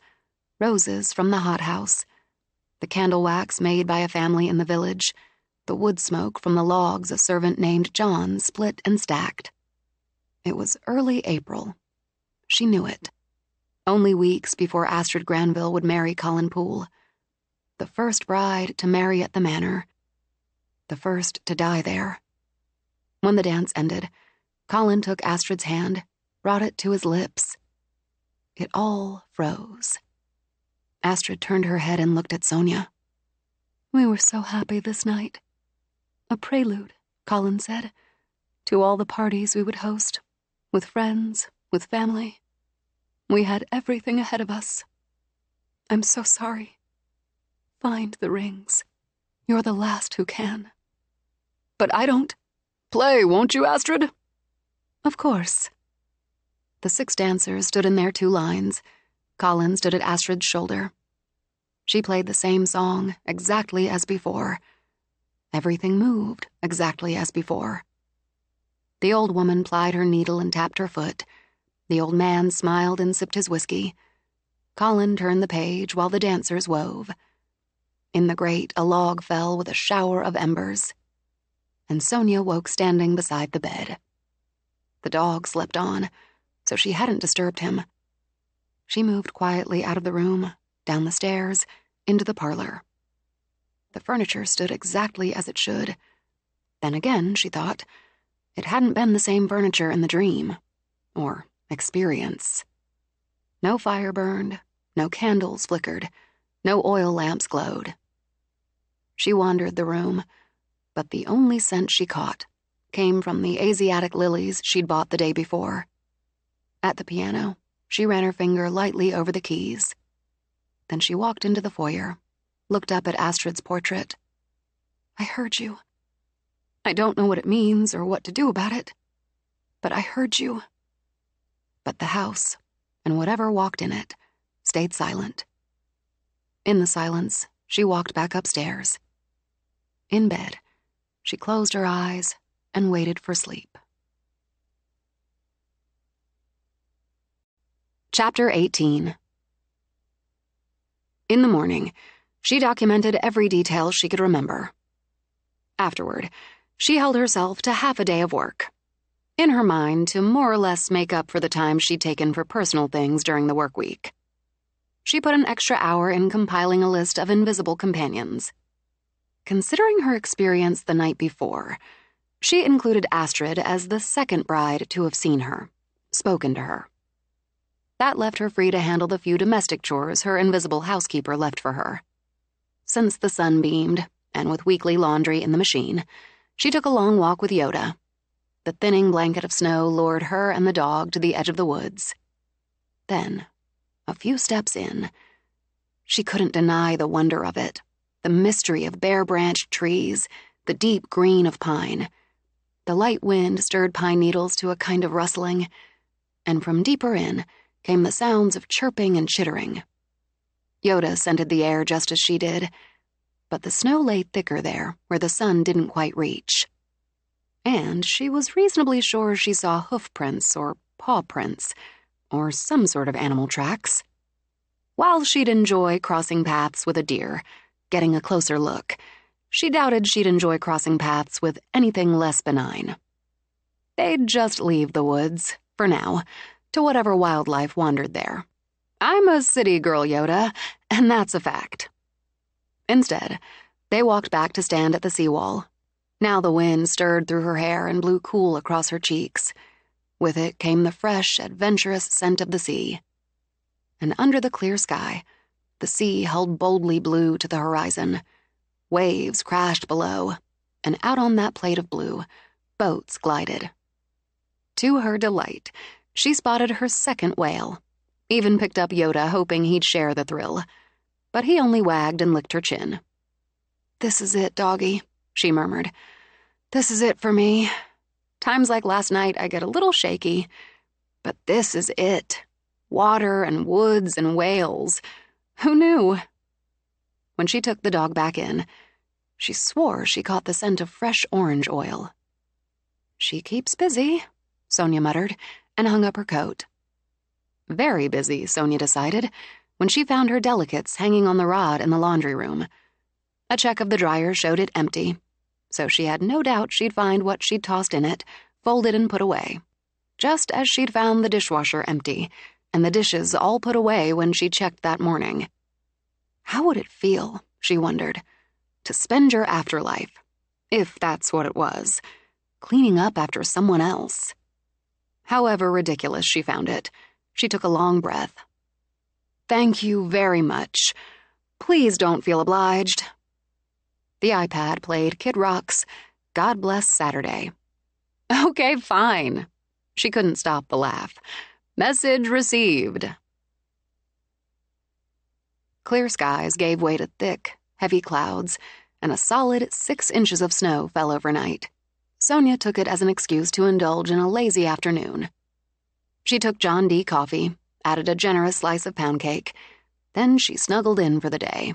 roses from the hothouse, the candle wax made by a family in the village, the wood smoke from the logs a servant named John split and stacked. It was early April. She knew it. Only weeks before Astrid Granville would marry Colin Poole. The first bride to marry at the manor. The first to die there. When the dance ended, Colin took Astrid's hand, brought it to his lips. It all froze. Astrid turned her head and looked at Sonia. We were so happy this night. A prelude, Colin said, to all the parties we would host, with friends, with family. We had everything ahead of us. I'm so sorry. Find the rings. You're the last who can. But I don't. Play, won't you, Astrid? Of course. The 6 dancers stood in their 2 lines. Colin stood at Astrid's shoulder. She played the same song, exactly as before. Everything moved, exactly as before. The old woman plied her needle and tapped her foot. The old man smiled and sipped his whiskey. Colin turned the page while the dancers wove. In the grate, a log fell with a shower of embers. And Sonia woke standing beside the bed. The dog slept on, so she hadn't disturbed him. She moved quietly out of the room, down the stairs, into the parlor. The furniture stood exactly as it should. Then again, she thought, it hadn't been the same furniture in the dream, or experience. No fire burned, no candles flickered, no oil lamps glowed. She wandered the room, but the only scent she caught came from the Asiatic lilies she'd bought the day before. At the piano, she ran her finger lightly over the keys. Then she walked into the foyer, looked up at Astrid's portrait. I heard you. I don't know what it means or what to do about it, but I heard you. But the house, and whatever walked in it, stayed silent. In the silence, she walked back upstairs. In bed, she closed her eyes and waited for sleep. Chapter 18. In the morning, she documented every detail she could remember. Afterward, she held herself to half a day of work. In her mind, to more or less make up for the time she'd taken for personal things during the work week. She put an extra hour in compiling a list of invisible companions. Considering her experience the night before, she included Astrid as the second bride to have seen her, spoken to her. That left her free to handle the few domestic chores her invisible housekeeper left for her. Since the sun beamed, and with weekly laundry in the machine, she took a long walk with Yoda. The thinning blanket of snow lured her and the dog to the edge of the woods. Then, a few steps in, she couldn't deny the wonder of it, the mystery of bare-branched trees, the deep green of pine. The light wind stirred pine needles to a kind of rustling, and from deeper in came the sounds of chirping and chittering. Yoda scented the air just as she did, but the snow lay thicker there where the sun didn't quite reach. And she was reasonably sure she saw hoof prints or paw prints, or some sort of animal tracks. While she'd enjoy crossing paths with a deer, getting a closer look, she doubted she'd enjoy crossing paths with anything less benign. They'd just leave the woods, for now, to whatever wildlife wandered there. I'm a city girl, Yoda, and that's a fact. Instead, they walked back to stand at the seawall. Now the wind stirred through her hair and blew cool across her cheeks. With it came the fresh, adventurous scent of the sea. And under the clear sky, the sea held boldly blue to the horizon. Waves crashed below, and out on that plate of blue, boats glided. To her delight, she spotted her second whale, even picked up Yoda hoping he'd share the thrill. But he only wagged and licked her chin. "This is it, doggy," she murmured. "This is it for me. Times like last night I get a little shaky, but this is it. Water and woods and whales. Who knew?" When she took the dog back in, she swore she caught the scent of fresh orange oil. "She keeps busy," Sonia muttered, and hung up her coat. Very busy, Sonia decided, when she found her delicates hanging on the rod in the laundry room. A check of the dryer showed it empty, so she had no doubt she'd find what she'd tossed in it, folded and put away, just as she'd found the dishwasher empty, and the dishes all put away when she checked that morning. How would it feel, she wondered, to spend your afterlife, if that's what it was, cleaning up after someone else? However ridiculous she found it, she took a long breath. "Thank you very much. Please don't feel obliged." The iPad played Kid Rock's God Bless Saturday. "Okay, fine." She couldn't stop the laugh. "Message received." Clear skies gave way to thick, heavy clouds, and a solid 6 inches of snow fell overnight. Sonia took it as an excuse to indulge in a lazy afternoon. She took John D. coffee, added a generous slice of pound cake, then she snuggled in for the day.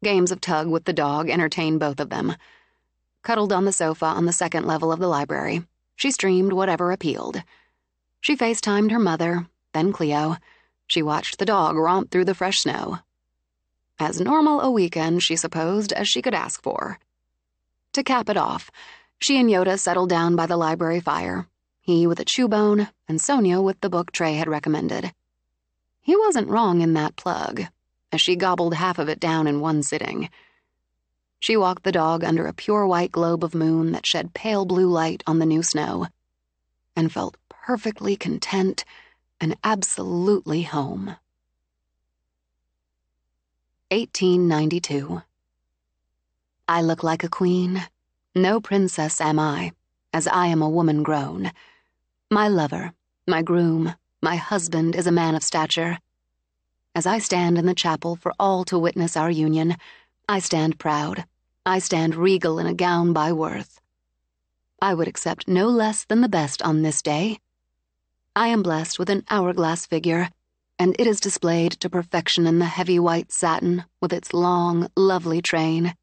Games of tug with the dog entertained both of them. Cuddled on the sofa on the second level of the library, she streamed whatever appealed. She FaceTimed her mother, then Cleo. She watched the dog romp through the fresh snow. As normal a weekend, she supposed, as she could ask for. To cap it off, she and Yoda settled down by the library fire, he with a chew bone and Sonia with the book Trey had recommended. He wasn't wrong in that plug, as she gobbled half of it down in one sitting. She walked the dog under a pure white globe of moon that shed pale blue light on the new snow, and felt perfectly content and absolutely home. 1892. I look like a queen. No princess am I, as I am a woman grown. My lover, my groom, my husband is a man of stature. As I stand in the chapel for all to witness our union, I stand proud. I stand regal in a gown by worth. I would accept no less than the best on this day. I am blessed with an hourglass figure, and it is displayed to perfection in the heavy white satin with its long, lovely train.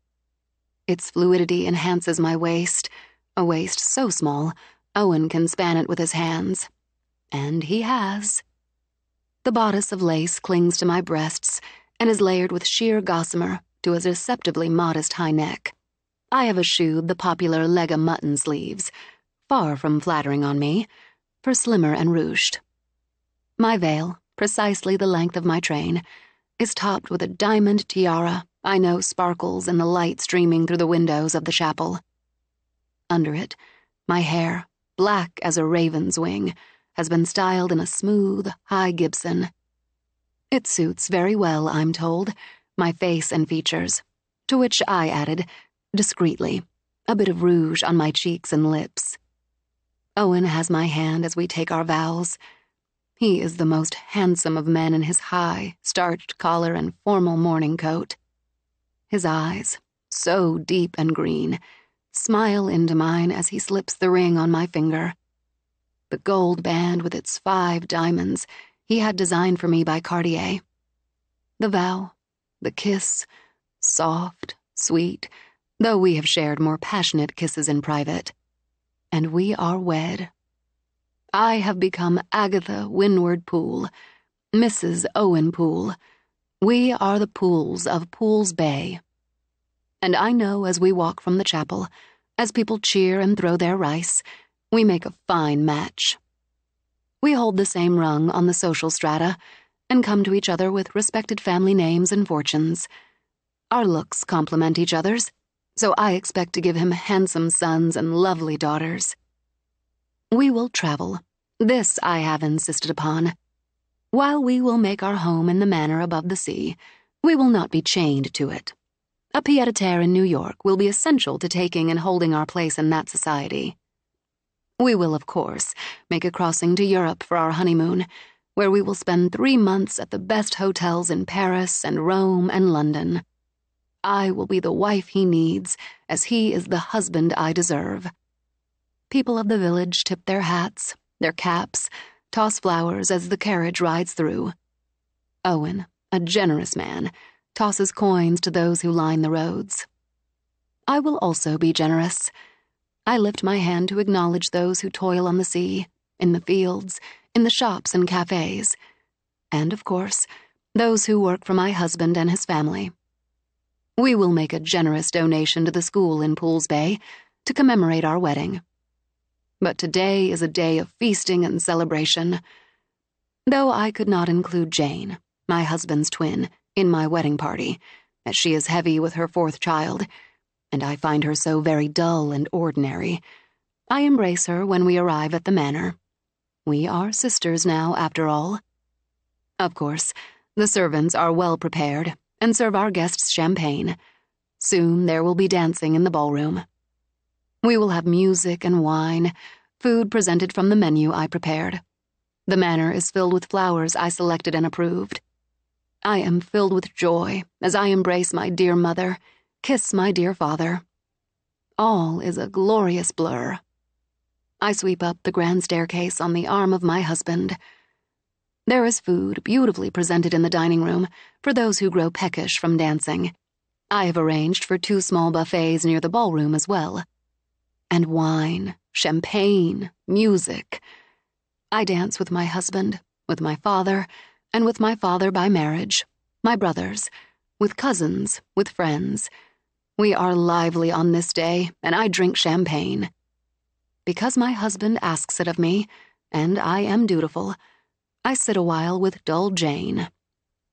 Its fluidity enhances my waist, a waist so small, Owen can span it with his hands. And he has. The bodice of lace clings to my breasts and is layered with sheer gossamer to a deceptively modest high neck. I have eschewed the popular leg of mutton sleeves, far from flattering on me, for slimmer and ruched. My veil, precisely the length of my train, is topped with a diamond tiara I know sparkles in the light streaming through the windows of the chapel. Under it, my hair, black as a raven's wing, has been styled in a smooth, high Gibson. It suits very well, I'm told, my face and features, to which I added, discreetly, a bit of rouge on my cheeks and lips. Owen has my hand as we take our vows. He is the most handsome of men in his high, starched collar and formal morning coat. His eyes, so deep and green, smile into mine as he slips the ring on my finger. The gold band with its 5 diamonds he had designed for me by Cartier. The vow, the kiss, soft, sweet, though we have shared more passionate kisses in private. And we are wed. I have become Agatha Windward Poole, Mrs. Owen Poole. We are the Pooles of Poole's Bay. And I know as we walk from the chapel, as people cheer and throw their rice, we make a fine match. We hold the same rung on the social strata and come to each other with respected family names and fortunes. Our looks complement each other's, so I expect to give him handsome sons and lovely daughters. We will travel. This I have insisted upon. While we will make our home in the manor above the sea, we will not be chained to it. A pied-à-terre in New York will be essential to taking and holding our place in that society. We will, of course, make a crossing to Europe for our honeymoon, where we will spend 3 months at the best hotels in Paris and Rome and London. I will be the wife he needs, as he is the husband I deserve. People of the village tip their hats, their caps, toss flowers as the carriage rides through. Owen, a generous man, tosses coins to those who line the roads. I will also be generous. I lift my hand to acknowledge those who toil on the sea, in the fields, in the shops and cafes, and, of course, those who work for my husband and his family. We will make a generous donation to the school in Poole's Bay to commemorate our wedding. But today is a day of feasting and celebration. Though I could not include Jane, my husband's twin, in my wedding party, as she is heavy with her 4th child, and I find her so very dull and ordinary, I embrace her when we arrive at the manor. We are sisters now, after all. Of course, the servants are well prepared and serve our guests champagne. Soon there will be dancing in the ballroom. We will have music and wine, food presented from the menu I prepared. The manor is filled with flowers I selected and approved. I am filled with joy as I embrace my dear mother, kiss my dear father. All is a glorious blur. I sweep up the grand staircase on the arm of my husband. There is food beautifully presented in the dining room for those who grow peckish from dancing. I have arranged for 2 small buffets near the ballroom as well. And wine, champagne, music. I dance with my husband, with my father, and with my father by marriage, my brothers, with cousins, with friends. We are lively on this day, and I drink champagne. Because my husband asks it of me, and I am dutiful, I sit a while with dull Jane.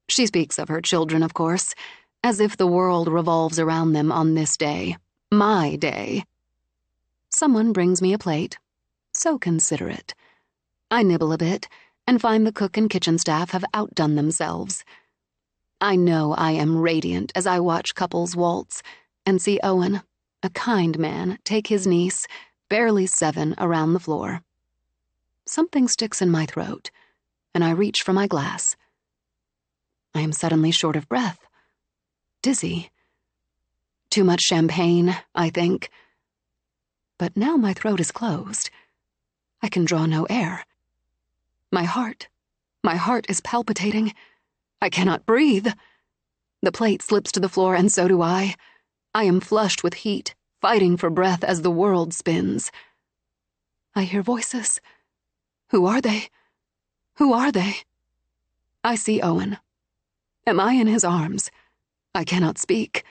She speaks of her children, of course, as if the world revolves around them on this day, my day. Someone brings me a plate. So considerate. I nibble a bit and find the cook and kitchen staff have outdone themselves. I know I am radiant as I watch couples waltz and see Owen, a kind man, take his niece, barely 7, around the floor. Something sticks in my throat, and I reach for my glass. I am suddenly short of breath, dizzy. Too much champagne, I think. But now my throat is closed. I can draw no air. My heart is palpitating. I cannot breathe. The plate slips to the floor, and so do I. I am flushed with heat, fighting for breath as the world spins. I hear voices. Who are they? Who are they? I see Owen. Am I in his arms? I cannot speak.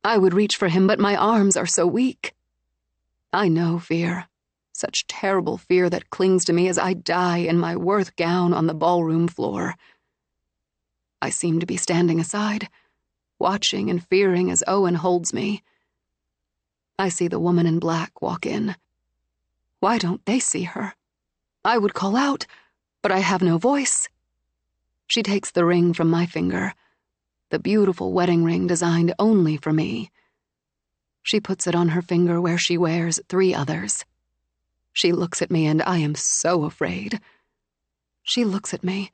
I would reach for him, but my arms are so weak. I know fear, such terrible fear that clings to me as I die in my Worth gown on the ballroom floor. I seem to be standing aside, watching and fearing as Owen holds me. I see the woman in black walk in. Why don't they see her? I would call out, but I have no voice. She takes the ring from my finger, the beautiful wedding ring designed only for me. She puts it on her finger where she wears 3 others. She looks at me and I am so afraid. She looks at me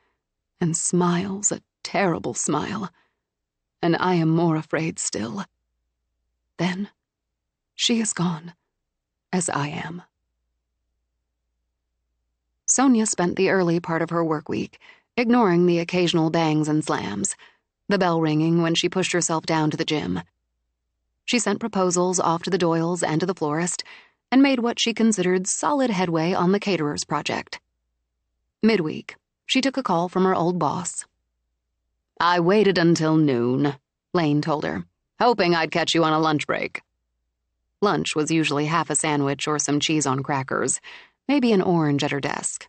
and smiles a terrible smile, and I am more afraid still. Then she is gone, as I am. Sonia spent the early part of her work week ignoring the occasional bangs and slams, the bell ringing when she pushed herself down to the gym. She sent proposals off to the Doyles and to the florist, and made what she considered solid headway on the caterer's project. Midweek, she took a call from her old boss. "I waited until noon," Lane told her, "hoping I'd catch you on a lunch break." Lunch was usually half a sandwich or some cheese on crackers, maybe an orange at her desk.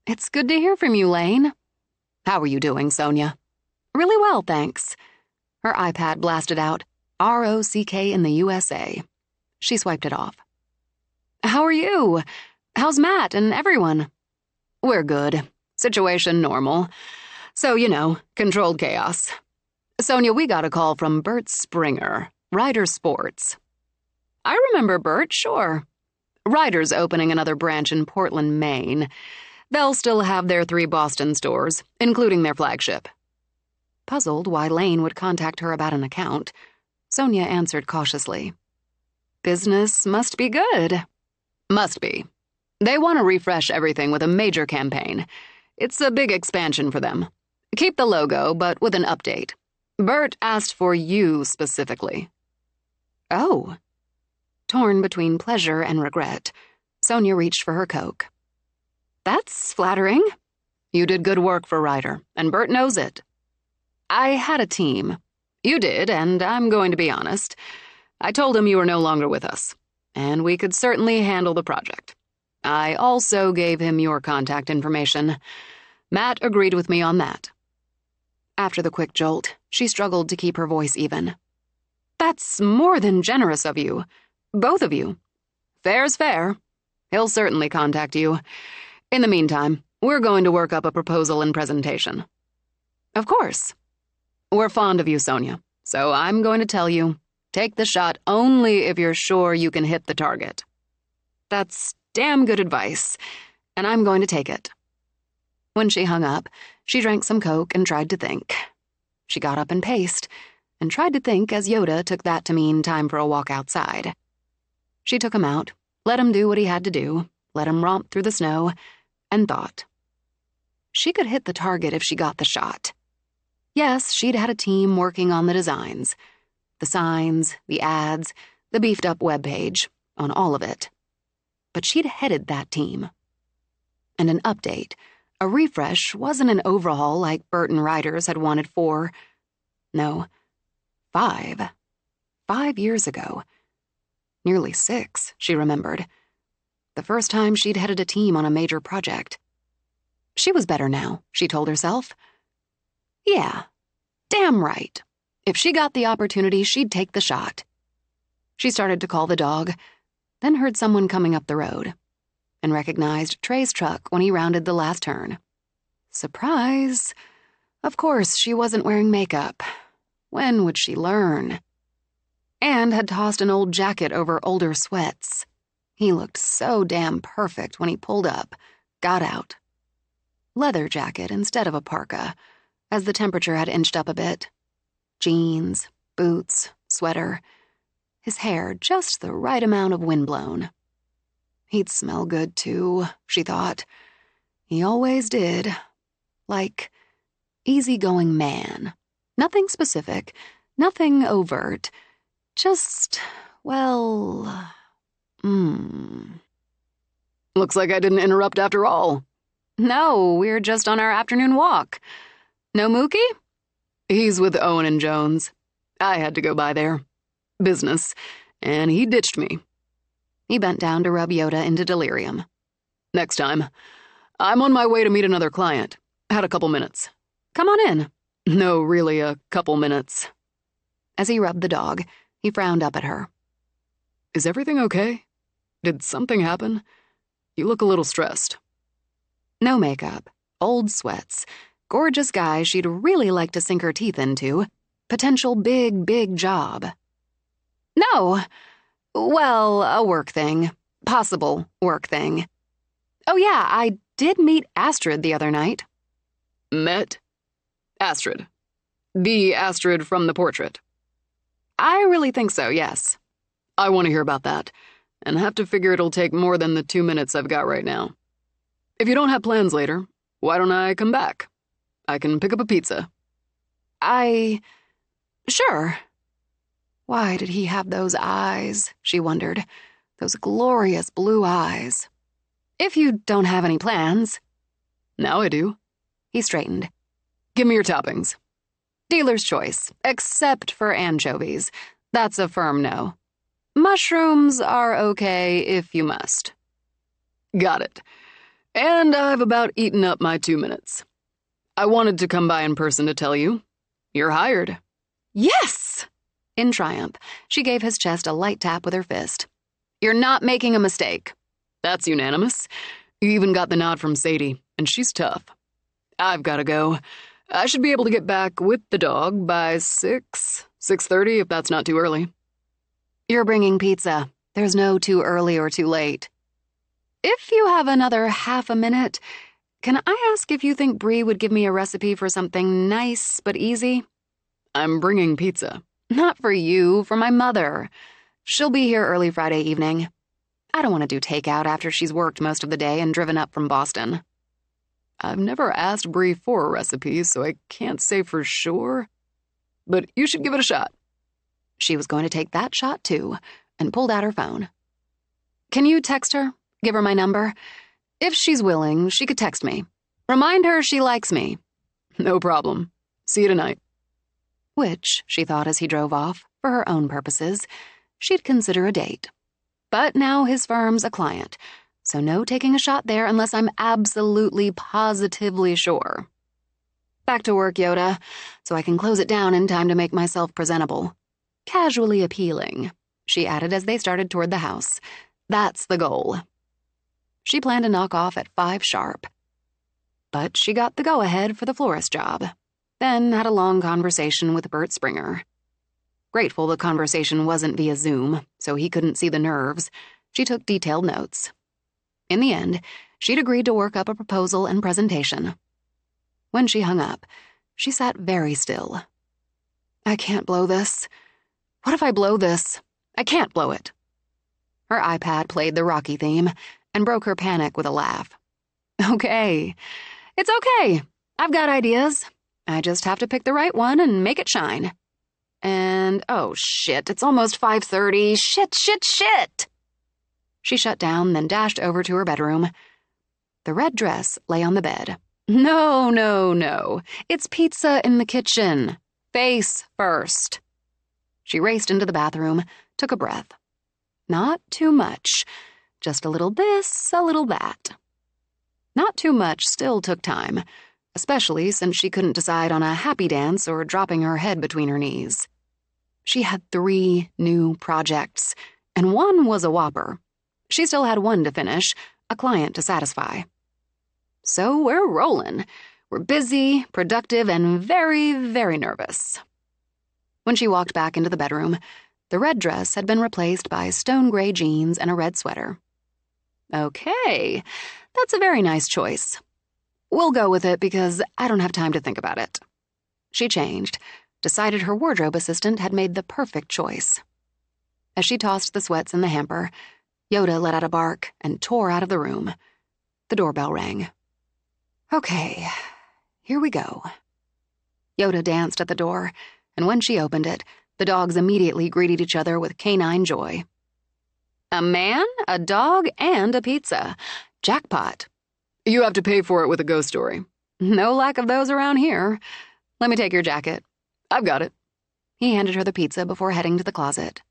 "It's good to hear from you, Lane." "How are you doing, Sonia?" "Really well, thanks." Her iPad blasted out, ROCK in the USA. She swiped it off. "How are you? How's Matt and everyone?" "We're good. Situation normal. So, controlled chaos. Sonia, we got a call from Bert Springer, Ryder Sports." "I remember Bert, sure." "Ryder's opening another branch in Portland, Maine. They'll still have their 3 Boston stores, including their flagship." Puzzled why Lane would contact her about an account, Sonia answered cautiously. "Business must be good." "Must be. They want to refresh everything with a major campaign. It's a big expansion for them. Keep the logo, but with an update. Bert asked for you specifically." "Oh." Torn between pleasure and regret, Sonia reached for her Coke. "That's flattering." "You did good work for Ryder, and Bert knows it." "I had a team." "You did, and I'm going to be honest. I told him you were no longer with us, and we could certainly handle the project. I also gave him your contact information. Matt agreed with me on that." After the quick jolt, she struggled to keep her voice even. "That's more than generous of you. Both of you." "Fair's fair. He'll certainly contact you. In the meantime, we're going to work up a proposal and presentation." "Of course." "We're fond of you, Sonia, so I'm going to tell you, take the shot only if you're sure you can hit the target." "That's damn good advice, and I'm going to take it." When she hung up, she drank some Coke and tried to think. She got up and paced, and tried to think as Yoda took that to mean time for a walk outside. She took him out, let him do what he had to do, let him romp through the snow, and thought. She could hit the target if she got the shot. Yes, she'd had a team working on the designs. The signs, the ads, the beefed-up webpage, on all of it. But she'd headed that team. And an update, a refresh, wasn't an overhaul like Bert and Ryder's had wanted 4. No, 5. 5 years ago. Nearly 6, she remembered. The first time she'd headed a team on a major project. She was better now, she told herself. Yeah, damn right. If she got the opportunity, she'd take the shot. She started to call the dog, then heard someone coming up the road, and recognized Trey's truck when he rounded the last turn. Surprise! Of course, she wasn't wearing makeup. When would she learn? And had tossed an old jacket over older sweats. He looked so damn perfect when he pulled up, got out. Leather jacket instead of a parka, as the temperature had inched up a bit. Jeans, boots, sweater. His hair just the right amount of windblown. He'd smell good, too, she thought. He always did. Like, easygoing man. Nothing specific, nothing overt. Just, well... Looks like I didn't interrupt after all. No, we're just on our afternoon walk. No Mookie? He's with Owen and Jones. I had to go by there. Business. And he ditched me. He bent down to rub Yoda into delirium. Next time. I'm on my way to meet another client. Had a couple minutes. Come on in. No, really, a couple minutes. As he rubbed the dog, he frowned up at her. Is everything okay? Did something happen? You look a little stressed. No makeup, old sweats, gorgeous guy she'd really like to sink her teeth into, potential big job. No. Well, a work thing. Possible work thing. Oh yeah, I did meet Astrid the other night. Met? Astrid. The Astrid from the portrait. I really think so, yes. I want to hear about that, and have to figure it'll take more than the 2 minutes I've got right now. If you don't have plans later, why don't I come back? I can pick up a pizza. Sure. Why did he have those eyes, she wondered. Those glorious blue eyes. If you don't have any plans. Now I do. He straightened. Give me your toppings. Dealer's choice, except for anchovies. That's a firm no. Mushrooms are okay if you must. Got it. And I've about eaten up my 2 minutes. I wanted to come by in person to tell you. You're hired. Yes! In triumph, she gave his chest a light tap with her fist. You're not making a mistake. That's unanimous. You even got the nod from Sadie, and she's tough. I've got to go. I should be able to get back with the dog by 6:30 if that's not too early. You're bringing pizza. There's no too early or too late. If you have another half a minute, can I ask if you think Bree would give me a recipe for something nice but easy? I'm bringing pizza. Not for you, for my mother. She'll be here early Friday evening. I don't want to do takeout after she's worked most of the day and driven up from Boston. I've never asked Bree for a recipe, so I can't say for sure. But you should give it a shot. She was going to take that shot, too, and pulled out her phone. Can you text her? Give her my number? If she's willing, she could text me. Remind her she likes me. No problem. See you tonight. Which, she thought as he drove off, for her own purposes, she'd consider a date. But now his firm's a client, so no taking a shot there unless I'm absolutely, positively sure. Back to work, Yoda, so I can close it down in time to make myself presentable. Casually appealing, she added as they started toward the house. That's the goal. She planned to knock off at 5 sharp. But she got the go-ahead for the florist job, then had a long conversation with Bert Springer. Grateful the conversation wasn't via Zoom, so he couldn't see the nerves, she took detailed notes. In the end, she'd agreed to work up a proposal and presentation. When she hung up, she sat very still. I can't blow this. What if I blow this? I can't blow it. Her iPad played the Rocky theme and broke her panic with a laugh. Okay. It's okay. I've got ideas. I just have to pick the right one and make it shine. And, oh shit, it's almost 5:30. Shit! She shut down, then dashed over to her bedroom. The red dress lay on the bed. No. It's pizza in the kitchen. Face first. She raced into the bathroom, took a breath. Not too much. Just a little this, a little that. Not too much still took time, especially since she couldn't decide on a happy dance or dropping her head between her knees. She had 3 new projects, and one was a whopper. She still had one to finish, a client to satisfy. So we're rolling. We're busy, productive, and very, very nervous. When she walked back into the bedroom, the red dress had been replaced by stone gray jeans and a red sweater. Okay, that's a very nice choice. We'll go with it because I don't have time to think about it. She changed, decided her wardrobe assistant had made the perfect choice. As she tossed the sweats in the hamper, Yoda let out a bark and tore out of the room. The doorbell rang. Okay, here we go. Yoda danced at the door, and when she opened it, the dogs immediately greeted each other with canine joy. A man, a dog, and a pizza. Jackpot. You have to pay for it with a ghost story. No lack of those around here. Let me take your jacket. I've got it. He handed her the pizza before heading to the closet.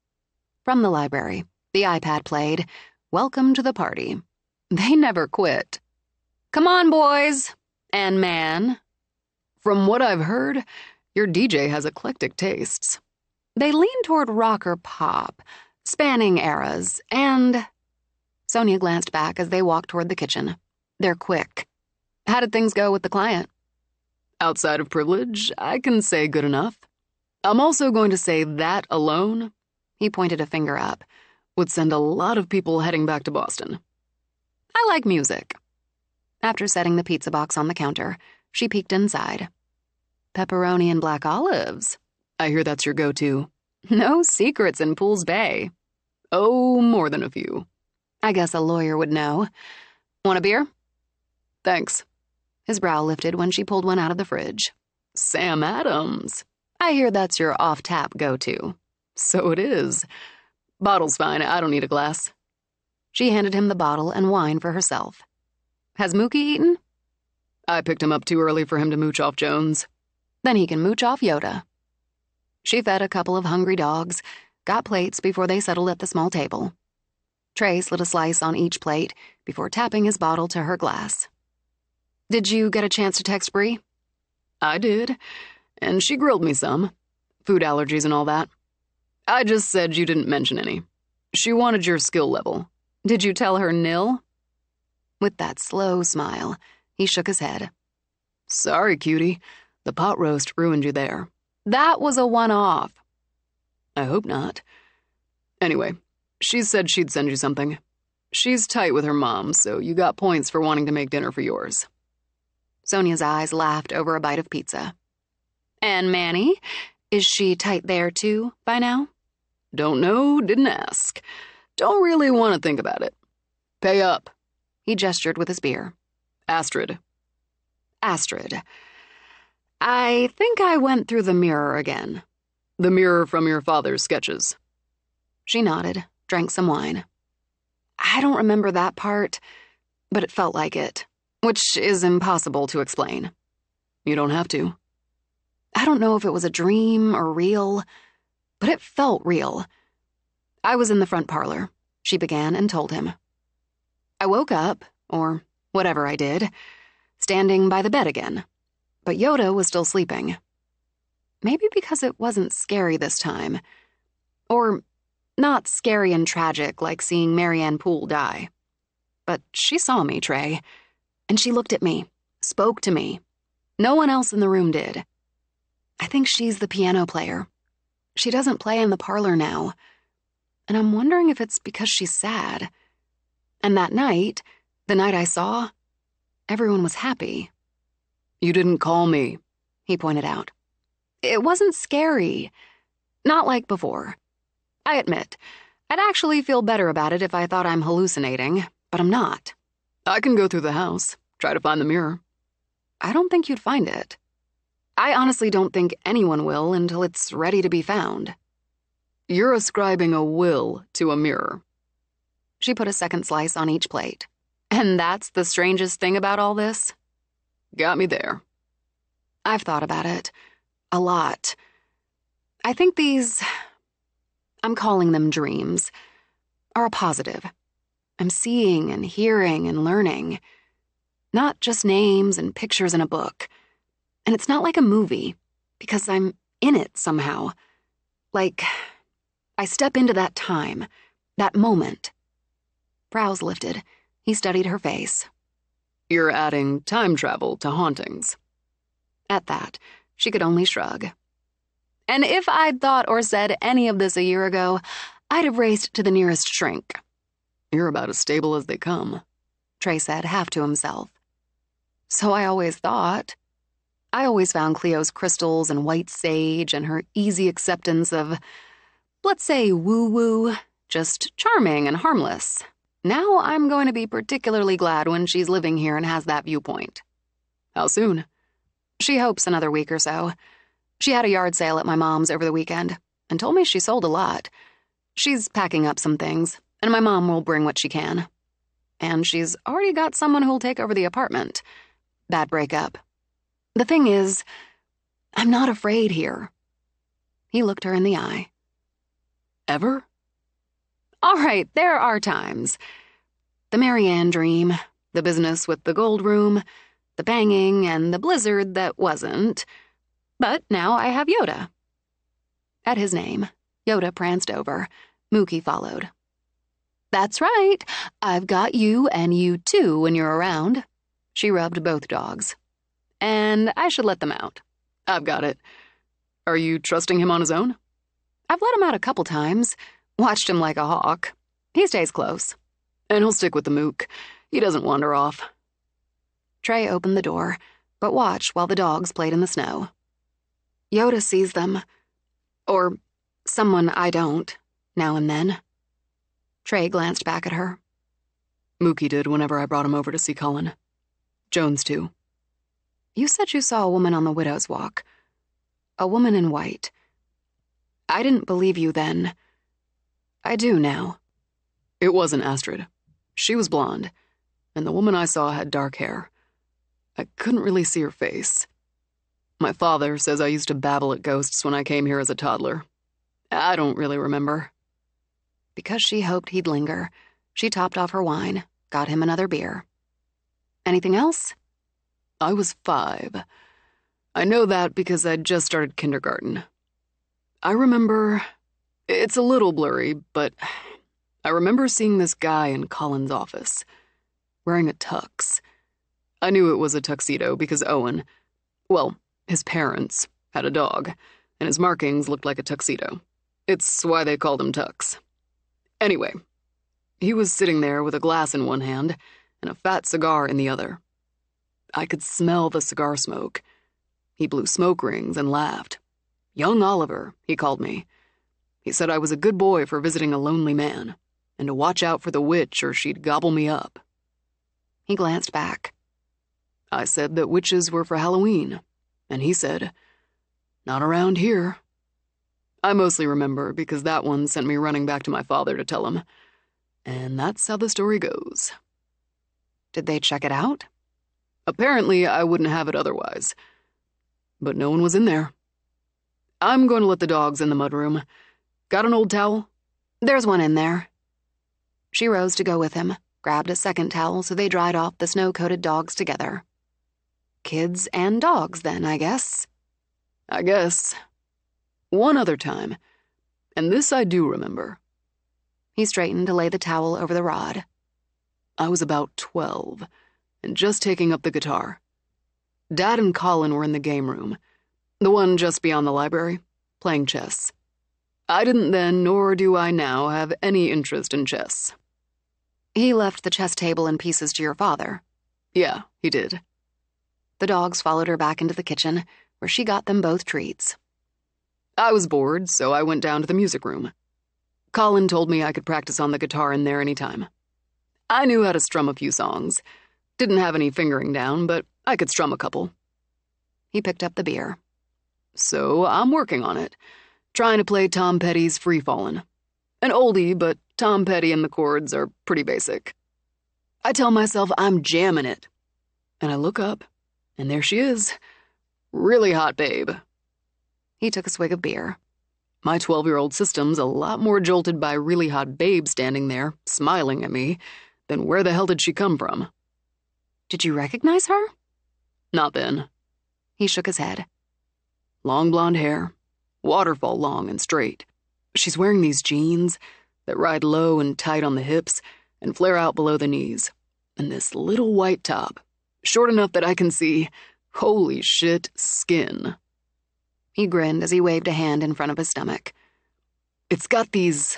From the library, the iPad played, Welcome to the Party. They never quit. Come on, boys. And man. From what I've heard, your DJ has eclectic tastes. They lean toward rock or pop, spanning eras, and... Sonia glanced back as they walked toward the kitchen. They're quick. How did things go with the client? Outside of privilege, I can say good enough. I'm also going to say that alone, he pointed a finger up, would send a lot of people heading back to Boston. I like music. After setting the pizza box on the counter, she peeked inside. Pepperoni and black olives. I hear that's your go-to. No secrets in Pools Bay. Oh, more than a few. I guess a lawyer would know. Want a beer? Thanks. His brow lifted when she pulled one out of the fridge. Sam Adams. I hear that's your off-tap go-to. So it is. Bottle's fine, I don't need a glass. She handed him the bottle and wine for herself. Has Mookie eaten? I picked him up too early for him to mooch off Jones. Then he can mooch off Yoda. She fed a couple of hungry dogs, got plates before they settled at the small table. Trey slid a slice on each plate before tapping his bottle to her glass. Did you get a chance to text Bree? I did, and she grilled me some. Food allergies and all that. I just said you didn't mention any. She wanted your skill level. Did you tell her nil? With that slow smile, he shook his head. Sorry, cutie. The pot roast ruined you there. That was a one-off. I hope not. Anyway, she said she'd send you something. She's tight with her mom, so you got points for wanting to make dinner for yours. Sonia's eyes laughed over a bite of pizza. And Manny? Is she tight there too, by now? Don't know, didn't ask. Don't really want to think about it. Pay up. He gestured with his beer. Astrid. Astrid. I think I went through the mirror again. The mirror from your father's sketches. She nodded, drank some wine. I don't remember that part, but it felt like it, which is impossible to explain. You don't have to. I don't know if it was a dream or real, but it felt real. I was in the front parlor, she began and told him. I woke up, or whatever I did, standing by the bed again, but Yoda was still sleeping. Maybe because it wasn't scary this time. Or not scary and tragic like seeing Marianne Poole die. But she saw me, Trey, and she looked at me, spoke to me. No one else in the room did. I think she's the piano player. She doesn't play in the parlor now. And I'm wondering if it's because she's sad. And that night, the night I saw, everyone was happy. You didn't call me, he pointed out. It wasn't scary. Not like before. I admit, I'd actually feel better about it if I thought I'm hallucinating, but I'm not. I can go through the house, try to find the mirror. I don't think you'd find it. I honestly don't think anyone will until it's ready to be found. You're ascribing a will to a mirror. She put a second slice on each plate. And that's the strangest thing about all this? Got me there. I've thought about it. A lot. I think these, I'm calling them dreams, are a positive. I'm seeing and hearing and learning. Not just names and pictures in a book. And it's not like a movie, because I'm in it somehow. Like, I step into that time, that moment. Brows lifted. He studied her face. You're adding time travel to hauntings. At that, she could only shrug. And if I'd thought or said any of this a year ago, I'd have raced to the nearest shrink. You're about as stable as they come, Trey said, half to himself. So I always thought. I always found Cleo's crystals and white sage and her easy acceptance of, let's say, woo-woo, just charming and harmless. Now I'm going to be particularly glad when she's living here and has that viewpoint. How soon? She hopes another week or so. She had a yard sale at my mom's over the weekend and told me she sold a lot. She's packing up some things, and my mom will bring what she can. And she's already got someone who'll take over the apartment. Bad breakup. The thing is, I'm not afraid here. He looked her in the eye. Ever? All right, there are times. The Marianne dream, the business with the gold room, the banging, and the blizzard that wasn't. But now I have Yoda. At his name, Yoda pranced over. Mookie followed. That's right. I've got you and you too when you're around. She rubbed both dogs. And I should let them out. I've got it. Are you trusting him on his own? I've let him out a couple times. Watched him like a hawk. He stays close. And he'll stick with the mook. He doesn't wander off. Trey opened the door, but watched while the dogs played in the snow. Yoda sees them. Or someone I don't, now and then. Trey glanced back at her. Mookie did whenever I brought him over to see Colin. Jones, too. You said you saw a woman on the Widow's Walk. A woman in white. I didn't believe you then. I do now. It wasn't Astrid. She was blonde, and the woman I saw had dark hair. I couldn't really see her face. My father says I used to babble at ghosts when I came here as a toddler. I don't really remember. Because she hoped he'd linger, she topped off her wine, got him another beer. Anything else? I was 5. I know that because I'd just started kindergarten. I remember... It's a little blurry, but I remember seeing this guy in Colin's office, wearing a tux. I knew it was a tuxedo because Owen, well, his parents, had a dog, and his markings looked like a tuxedo. It's why they called him Tux. Anyway, he was sitting there with a glass in one hand and a fat cigar in the other. I could smell the cigar smoke. He blew smoke rings and laughed. Young Oliver, he called me. He said I was a good boy for visiting a lonely man, and to watch out for the witch or she'd gobble me up. He glanced back. I said that witches were for Halloween, and he said, "Not around here." I mostly remember because that one sent me running back to my father to tell him. And that's how the story goes. Did they check it out? Apparently, I wouldn't have it otherwise. But no one was in there. I'm going to let the dogs in the mudroom. Got an old towel? There's one in there. She rose to go with him, grabbed a second towel so they dried off the snow-coated dogs together. Kids and dogs, then, I guess. I guess. One other time, and this I do remember. He straightened to lay the towel over the rod. I was about 12, and just taking up the guitar. Dad and Colin were in the game room, the one just beyond the library, playing chess. I didn't then, nor do I now, have any interest in chess. He left the chess table in pieces to your father. Yeah, he did. The dogs followed her back into the kitchen, where she got them both treats. I was bored, so I went down to the music room. Colin told me I could practice on the guitar in there anytime. I knew how to strum a few songs. Didn't have any fingering down, but I could strum a couple. He picked up the beer. So I'm working on it, trying to play Tom Petty's Free Fallin'. An oldie, but Tom Petty and the chords are pretty basic. I tell myself I'm jamming it. And I look up, and there she is. Really hot babe. He took a swig of beer. My 12-year-old system's a lot more jolted by really hot babe standing there, smiling at me, than where the hell did she come from? Did you recognize her? Not then. He shook his head. Long blonde hair, waterfall long and straight. She's wearing these jeans that ride low and tight on the hips and flare out below the knees, and this little white top, short enough that I can see, holy shit, skin. He grinned as he waved a hand in front of his stomach. It's got these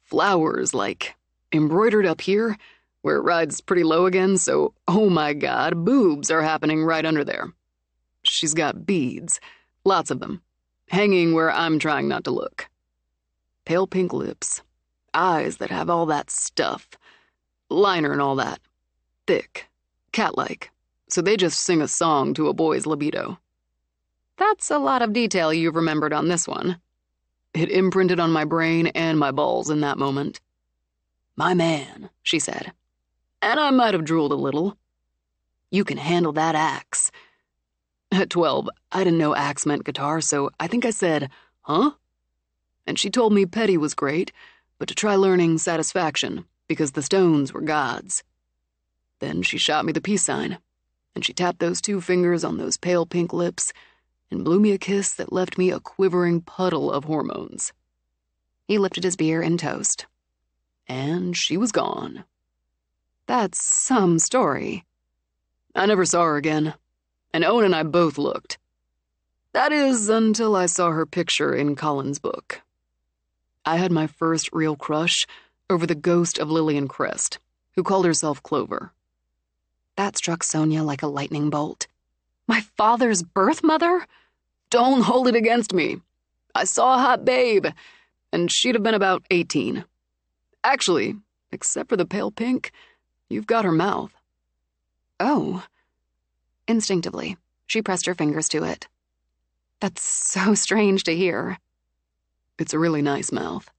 flowers, like, embroidered up here, where it rides pretty low again, so, oh my god, boobs are happening right under there. She's got beads, lots of them, hanging where I'm trying not to look. Pale pink lips, eyes that have all that stuff, liner and all that, thick, cat-like, so they just sing a song to a boy's libido. That's a lot of detail you've remembered on this one. It imprinted on my brain and my balls in that moment. My man, she said. And I might have drooled a little. You can handle that axe. At 12, I didn't know axe meant guitar, so I think I said, huh? And she told me Petty was great, but to try learning Satisfaction, because the Stones were gods. Then she shot me the peace sign, and she tapped those 2 fingers on those pale pink lips, and blew me a kiss that left me a quivering puddle of hormones. He lifted his beer in toast. And she was gone. That's some story. I never saw her again, and Owen and I both looked. That is, until I saw her picture in Colin's book. I had my first real crush over the ghost of Lillian Crest, who called herself Clover. That struck Sonia like a lightning bolt. My father's birth mother? Don't hold it against me. I saw a hot babe, and she'd have been about 18. Actually, except for the pale pink, you've got her mouth. Oh. Instinctively, she pressed her fingers to it. That's so strange to hear. It's a really nice mouth.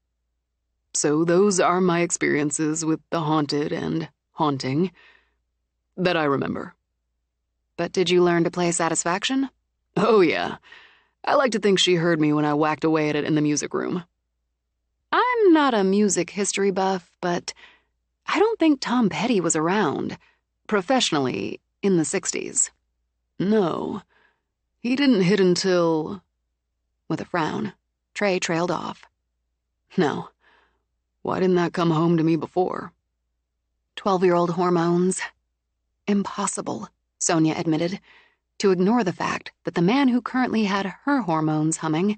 So those are my experiences with the haunted and haunting that I remember. But did you learn to play satisfaction? Oh, yeah. I like to think she heard me when I whacked away at it in the music room. I'm not a music history buff, but I don't think Tom Petty was around, professionally, in the 60s. No. He didn't hit until... With a frown, Trey trailed off. No. Why didn't that come home to me before? 12-year-old hormones. Impossible, Sonia admitted, to ignore the fact that the man who currently had her hormones humming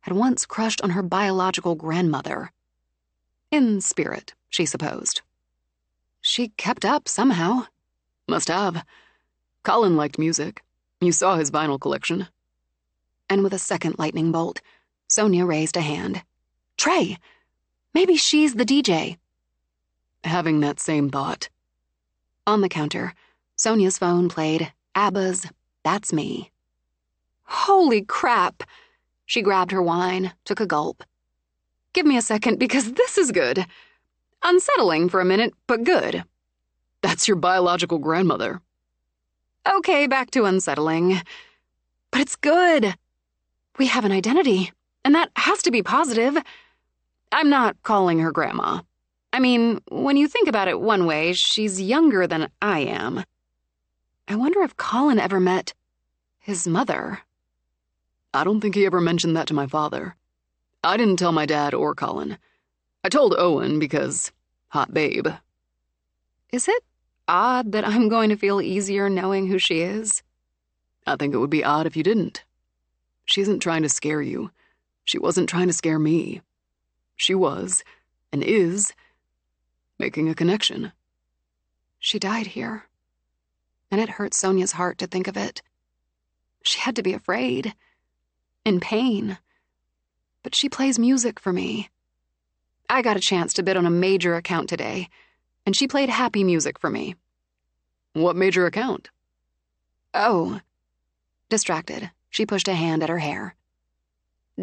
had once crushed on her biological grandmother. In spirit, she supposed. She kept up somehow. Must have. Colin liked music. You saw his vinyl collection. And with a second lightning bolt, Sonia raised a hand. Trey! Maybe she's the DJ. Having that same thought. On the counter, Sonia's phone played ABBA's That's Me. Holy crap! She grabbed her wine, took a gulp. Give me a second, because this is good. Unsettling for a minute, but good. That's your biological grandmother. Okay, back to unsettling. But it's good. We have an identity, and that has to be positive. I'm not calling her grandma. I mean, when you think about it one way, she's younger than I am. I wonder if Colin ever met his mother. I don't think he ever mentioned that to my father. I didn't tell my dad or Colin. I told Owen because, hot babe. Is it odd that I'm going to feel easier knowing who she is? I think it would be odd if you didn't. She isn't trying to scare you. She wasn't trying to scare me. She was, and is, making a connection. She died here. And it hurt Sonia's heart to think of it. She had to be afraid. In pain. But she plays music for me. I got a chance to bid on a major account today, and she played happy music for me. What major account? Oh. Distracted, she pushed a hand at her hair.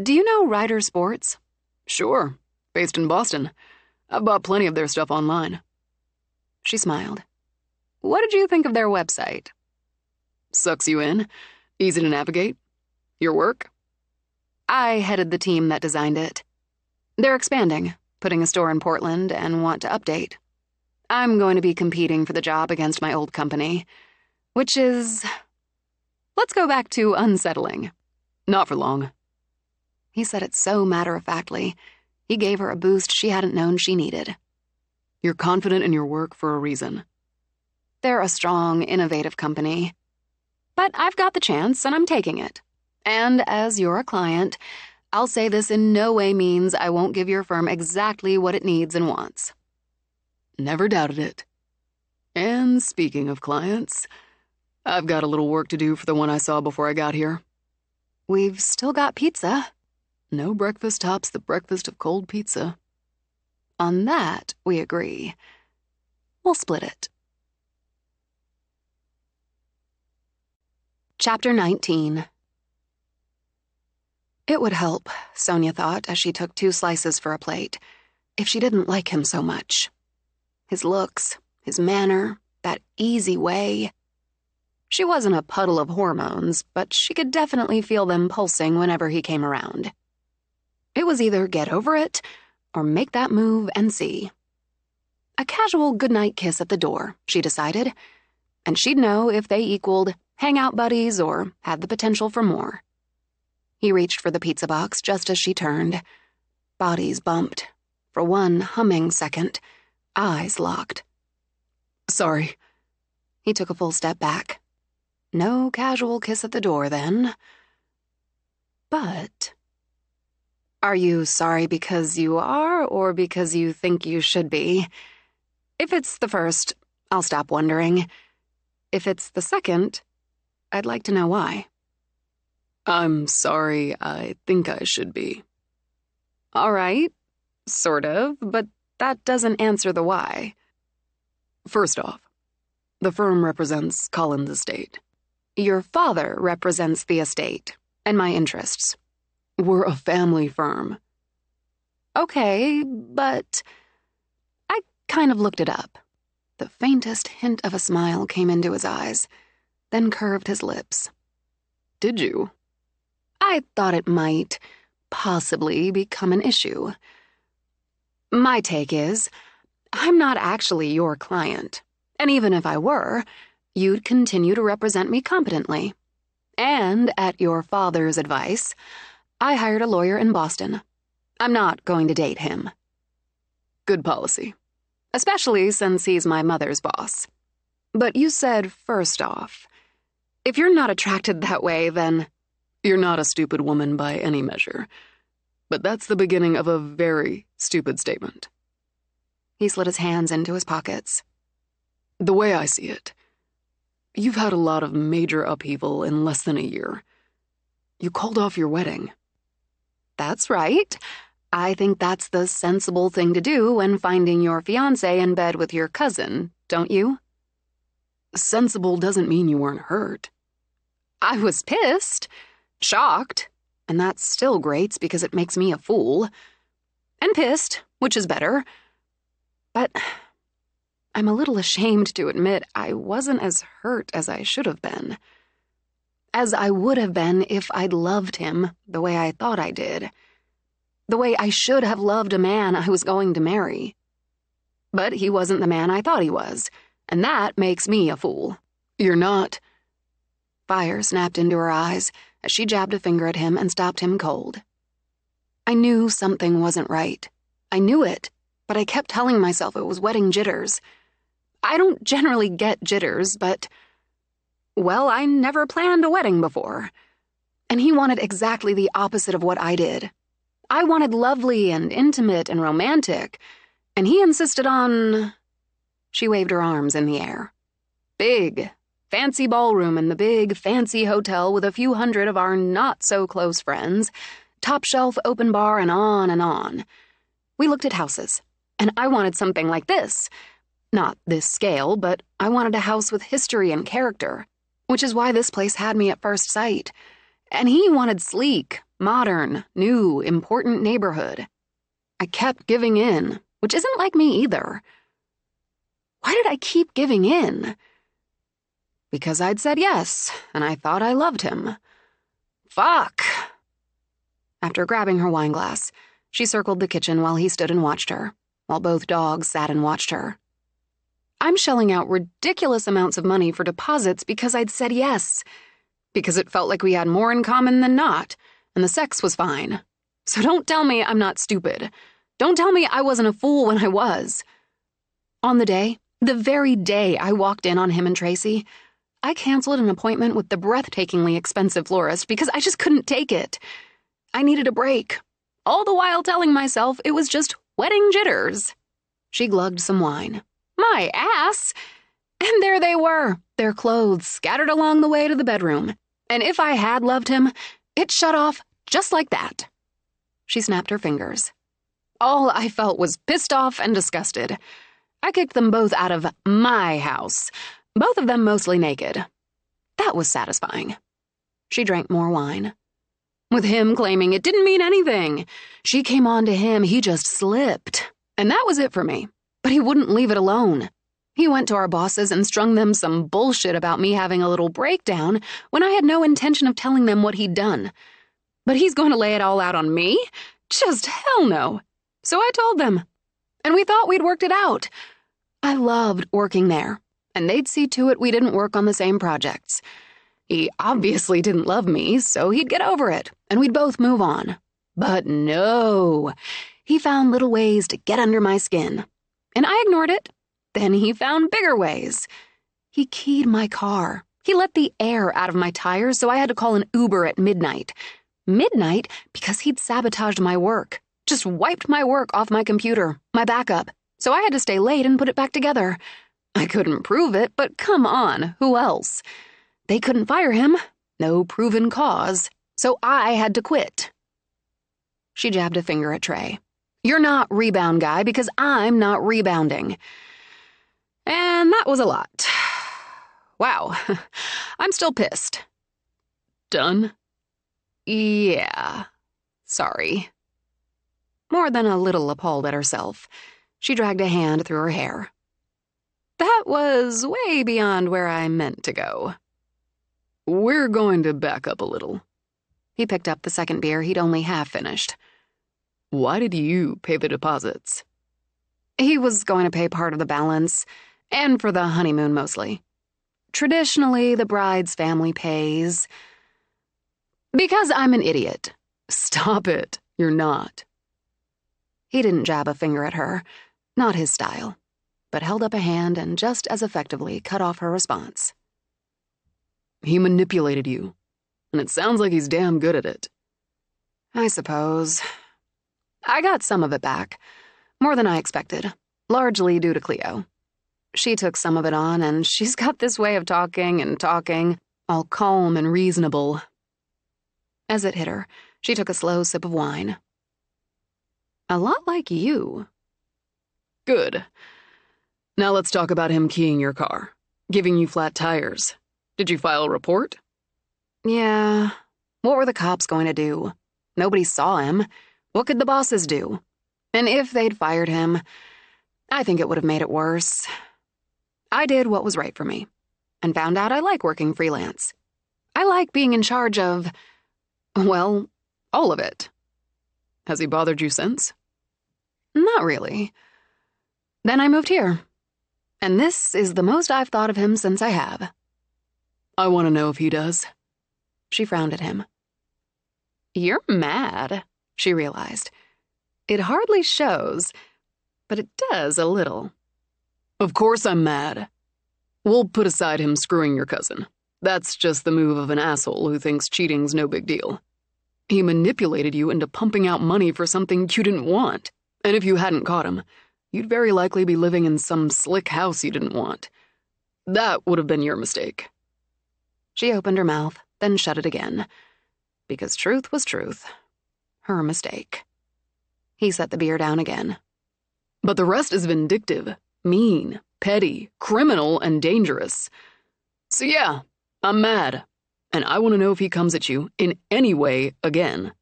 Do you know Ryder Sports? Sure. Based in Boston. I've bought plenty of their stuff online. She smiled. What did you think of their website? Sucks you in. Easy to navigate. Your work? I headed the team that designed it. They're expanding, putting a store in Portland, and want to update. I'm going to be competing for the job against my old company, which is... Let's go back to unsettling. Not for long. He said it so matter-of-factly. He gave her a boost she hadn't known she needed. You're confident in your work for a reason. They're a strong, innovative company. But I've got the chance, and I'm taking it. And as you're a client, I'll say this in no way means I won't give your firm exactly what it needs and wants. Never doubted it. And speaking of clients, I've got a little work to do for the one I saw before I got here. We've still got pizza. No breakfast tops the breakfast of cold pizza. On that, we agree. We'll split it. Chapter 19. It would help, Sonia thought as she took 2 slices for a plate, if she didn't like him so much. His looks, his manner, that easy way. She wasn't a puddle of hormones, but she could definitely feel them pulsing whenever he came around. It was either get over it, or make that move and see. A casual goodnight kiss at the door, she decided, and she'd know if they equaled hangout buddies or had the potential for more. He reached for the pizza box just as she turned. Bodies bumped. For one humming second, eyes locked. Sorry. He took a full step back. No casual kiss at the door, then. But... Are you sorry because you are, or because you think you should be? If it's the first, I'll stop wondering. If it's the second, I'd like to know why. I'm sorry, I think I should be. All right, sort of, but that doesn't answer the why. First off, the firm represents Colin's estate. Your father represents the estate, and my interests. We're a family firm. Okay, but... I kind of looked it up. The faintest hint of a smile came into his eyes, then curved his lips. Did you? I thought it might, possibly, become an issue. My take is, I'm not actually your client, and even if I were, you'd continue to represent me competently. And, at your father's advice, I hired a lawyer in Boston. I'm not going to date him. Good policy. Especially since he's my mother's boss. But you said, first off, if you're not attracted that way, then... You're not a stupid woman by any measure. But that's the beginning of a very stupid statement. He slid his hands into his pockets. The way I see it, you've had a lot of major upheaval in less than a year. You called off your wedding. That's right. I think that's the sensible thing to do when finding your fiancé in bed with your cousin, don't you? Sensible doesn't mean you weren't hurt. I was pissed, shocked, and that still grates because it makes me a fool. And pissed, which is better. But I'm a little ashamed to admit I wasn't as hurt as I should have been. As I would have been if I'd loved him the way I thought I did. The way I should have loved a man I was going to marry. But he wasn't the man I thought he was, and that makes me a fool. You're not. Fire snapped into her eyes as she jabbed a finger at him and stopped him cold. I knew something wasn't right. I knew it, but I kept telling myself it was wedding jitters. I don't generally get jitters, but... Well, I never planned a wedding before. And he wanted exactly the opposite of what I did. I wanted lovely and intimate and romantic, and he insisted on... She waved her arms in the air. Big, fancy ballroom in the big, fancy hotel with a few hundred of our not-so-close friends, top-shelf open bar, and on and on. We looked at houses, and I wanted something like this. Not this scale, but I wanted a house with history and character, which is why this place had me at first sight. And he wanted sleek, modern, new, important neighborhood. I kept giving in, which isn't like me either. Why did I keep giving in? Because I'd said yes, and I thought I loved him. Fuck. After grabbing her wine glass, she circled the kitchen while he stood and watched her, while both dogs sat and watched her. I'm shelling out ridiculous amounts of money for deposits because I'd said yes. Because it felt like we had more in common than not, and the sex was fine. So don't tell me I'm not stupid. Don't tell me I wasn't a fool when I was. On the day, the very day I walked in on him and Tracy, I canceled an appointment with the breathtakingly expensive florist because I just couldn't take it. I needed a break, all the while telling myself it was just wedding jitters. She glugged some wine. My ass! And there they were, their clothes scattered along the way to the bedroom. And if I had loved him, it shut off just like that. She snapped her fingers. All I felt was pissed off and disgusted. I kicked them both out of my house, both of them mostly naked. That was satisfying. She drank more wine. With him claiming it didn't mean anything. She came on to him, he just slipped. And that was it for me. But he wouldn't leave it alone. He went to our bosses and strung them some bullshit about me having a little breakdown when I had no intention of telling them what he'd done. But he's going to lay it all out on me? Just hell no. So I told them. And we thought we'd worked it out. I loved working there, and they'd see to it we didn't work on the same projects. He obviously didn't love me, so he'd get over it, and we'd both move on. But no. He found little ways to get under my skin. And I ignored it. Then he found bigger ways. He keyed my car. He let the air out of my tires, so I had to call an Uber at midnight. Midnight because he'd sabotaged my work. Just wiped my work off my computer, my backup. So I had to stay late and put it back together. I couldn't prove it, but come on, who else? They couldn't fire him. No proven cause. So I had to quit. She jabbed a finger at Trey. You're not rebound guy because I'm not rebounding. And that was a lot. Wow. I'm still pissed. Done? Yeah. Sorry. More than a little appalled at herself, she dragged a hand through her hair. That was way beyond where I meant to go. We're going to back up a little. He picked up the second beer he'd only half finished. Why did you pay the deposits? He was going to pay part of the balance, and for the honeymoon mostly. Traditionally, the bride's family pays. Because I'm an idiot. Stop it. You're not. He didn't jab a finger at her, not his style, but held up a hand and just as effectively cut off her response. He manipulated you, and it sounds like he's damn good at it. I suppose. I got some of it back, more than I expected, largely due to Cleo. She took some of it on, and she's got this way of talking and talking, all calm and reasonable. As it hit her, she took a slow sip of wine. A lot like you. Good. Now let's talk about him keying your car, giving you flat tires. Did you file a report? Yeah. What were the cops going to do? Nobody saw him. What could the bosses do? And if they'd fired him, I think it would have made it worse. I did what was right for me, and found out I like working freelance. I like being in charge of, well, all of it. Has he bothered you since? Not really. Then I moved here. And this is the most I've thought of him since I have. I want to know if he does. She frowned at him. You're mad, she realized. It hardly shows, but it does a little. Of course I'm mad. We'll put aside him screwing your cousin. That's just the move of an asshole who thinks cheating's no big deal. He manipulated you into pumping out money for something you didn't want. And if you hadn't caught him, you'd very likely be living in some slick house you didn't want. That would have been your mistake. She opened her mouth, then shut it again. Because truth was truth. Her mistake. He set the beer down again. But the rest is vindictive, mean, petty, criminal, and dangerous. So yeah, I'm mad. And I want to know if he comes at you in any way again.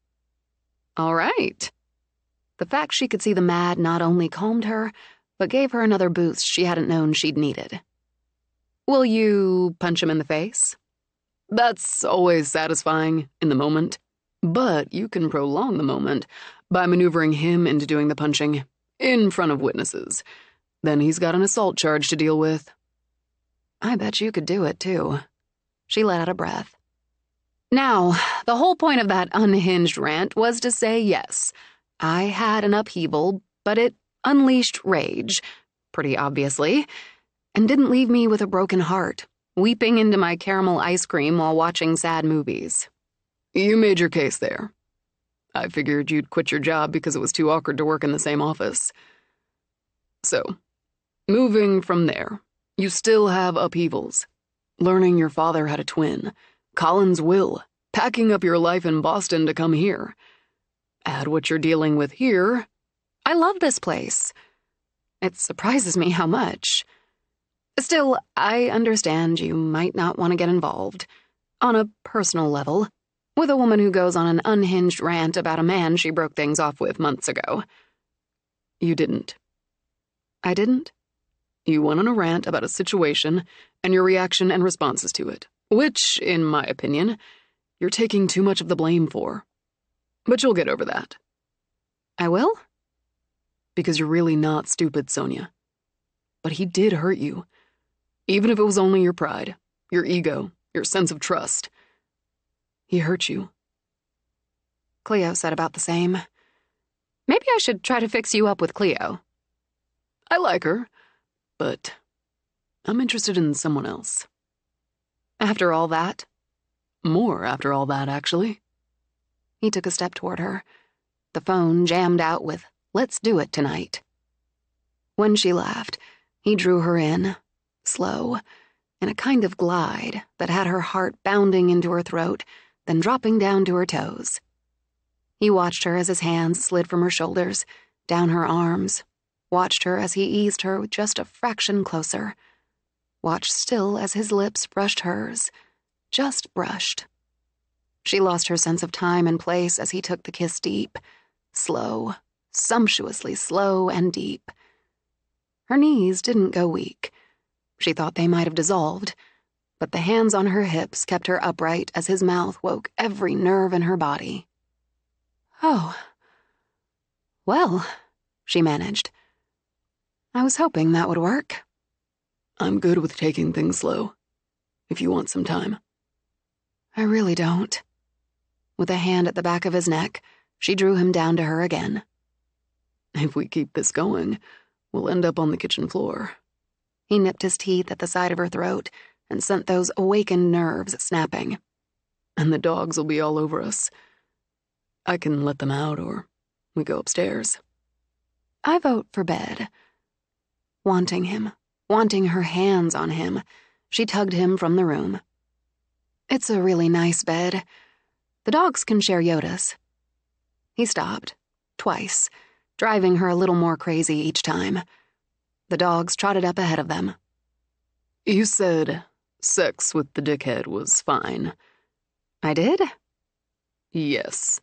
All right. The fact she could see the mad not only calmed her, but gave her another boost she hadn't known she'd needed. Will you punch him in the face? That's always satisfying in the moment. But you can prolong the moment by maneuvering him into doing the punching in front of witnesses. Then he's got an assault charge to deal with. I bet you could do it, too. She let out a breath. Now, the whole point of that unhinged rant was to say yes. I had an upheaval, but it unleashed rage, pretty obviously, and didn't leave me with a broken heart, weeping into my caramel ice cream while watching sad movies. You made your case there. I figured you'd quit your job because it was too awkward to work in the same office. So, moving from there, you still have upheavals. Learning your father had a twin, Colin's will, packing up your life in Boston to come here. Add what you're dealing with here. I love this place. It surprises me how much. Still, I understand you might not want to get involved, on a personal level, with a woman who goes on an unhinged rant about a man she broke things off with months ago. You didn't. I didn't? You went on a rant about a situation and your reaction and responses to it, which, in my opinion, you're taking too much of the blame for. But you'll get over that. I will? Because you're really not stupid, Sonia. But he did hurt you. Even if it was only your pride, your ego, your sense of trust. He hurt you. Cleo said about the same. Maybe I should try to fix you up with Cleo. I like her, but I'm interested in someone else. After all that? More after all that, actually. He took a step toward her. The phone jammed out with, "Let's do it tonight." When she laughed, he drew her in, slow, in a kind of glide that had her heart bounding into her throat, then dropping down to her toes. He watched her as his hands slid from her shoulders, down her arms, watched her as he eased her just a fraction closer, watched still as his lips brushed hers, just brushed. She lost her sense of time and place as he took the kiss deep, slow, sumptuously slow and deep. Her knees didn't go weak. She thought they might have dissolved, but the hands on her hips kept her upright as his mouth woke every nerve in her body. "Oh. Well," she managed. "I was hoping that would work." I'm good with taking things slow, if you want some time. "I really don't." With a hand at the back of his neck, she drew him down to her again. If we keep this going, we'll end up on the kitchen floor. He nipped his teeth at the side of her throat and sent those awakened nerves snapping. And the dogs will be all over us. I can let them out, or we go upstairs. I vote for bed. Wanting him, wanting her hands on him, she tugged him from the room. "It's a really nice bed. The dogs can share Yoda's." He stopped, twice, driving her a little more crazy each time. The dogs trotted up ahead of them. You said sex with the dickhead was fine. I did? Yes.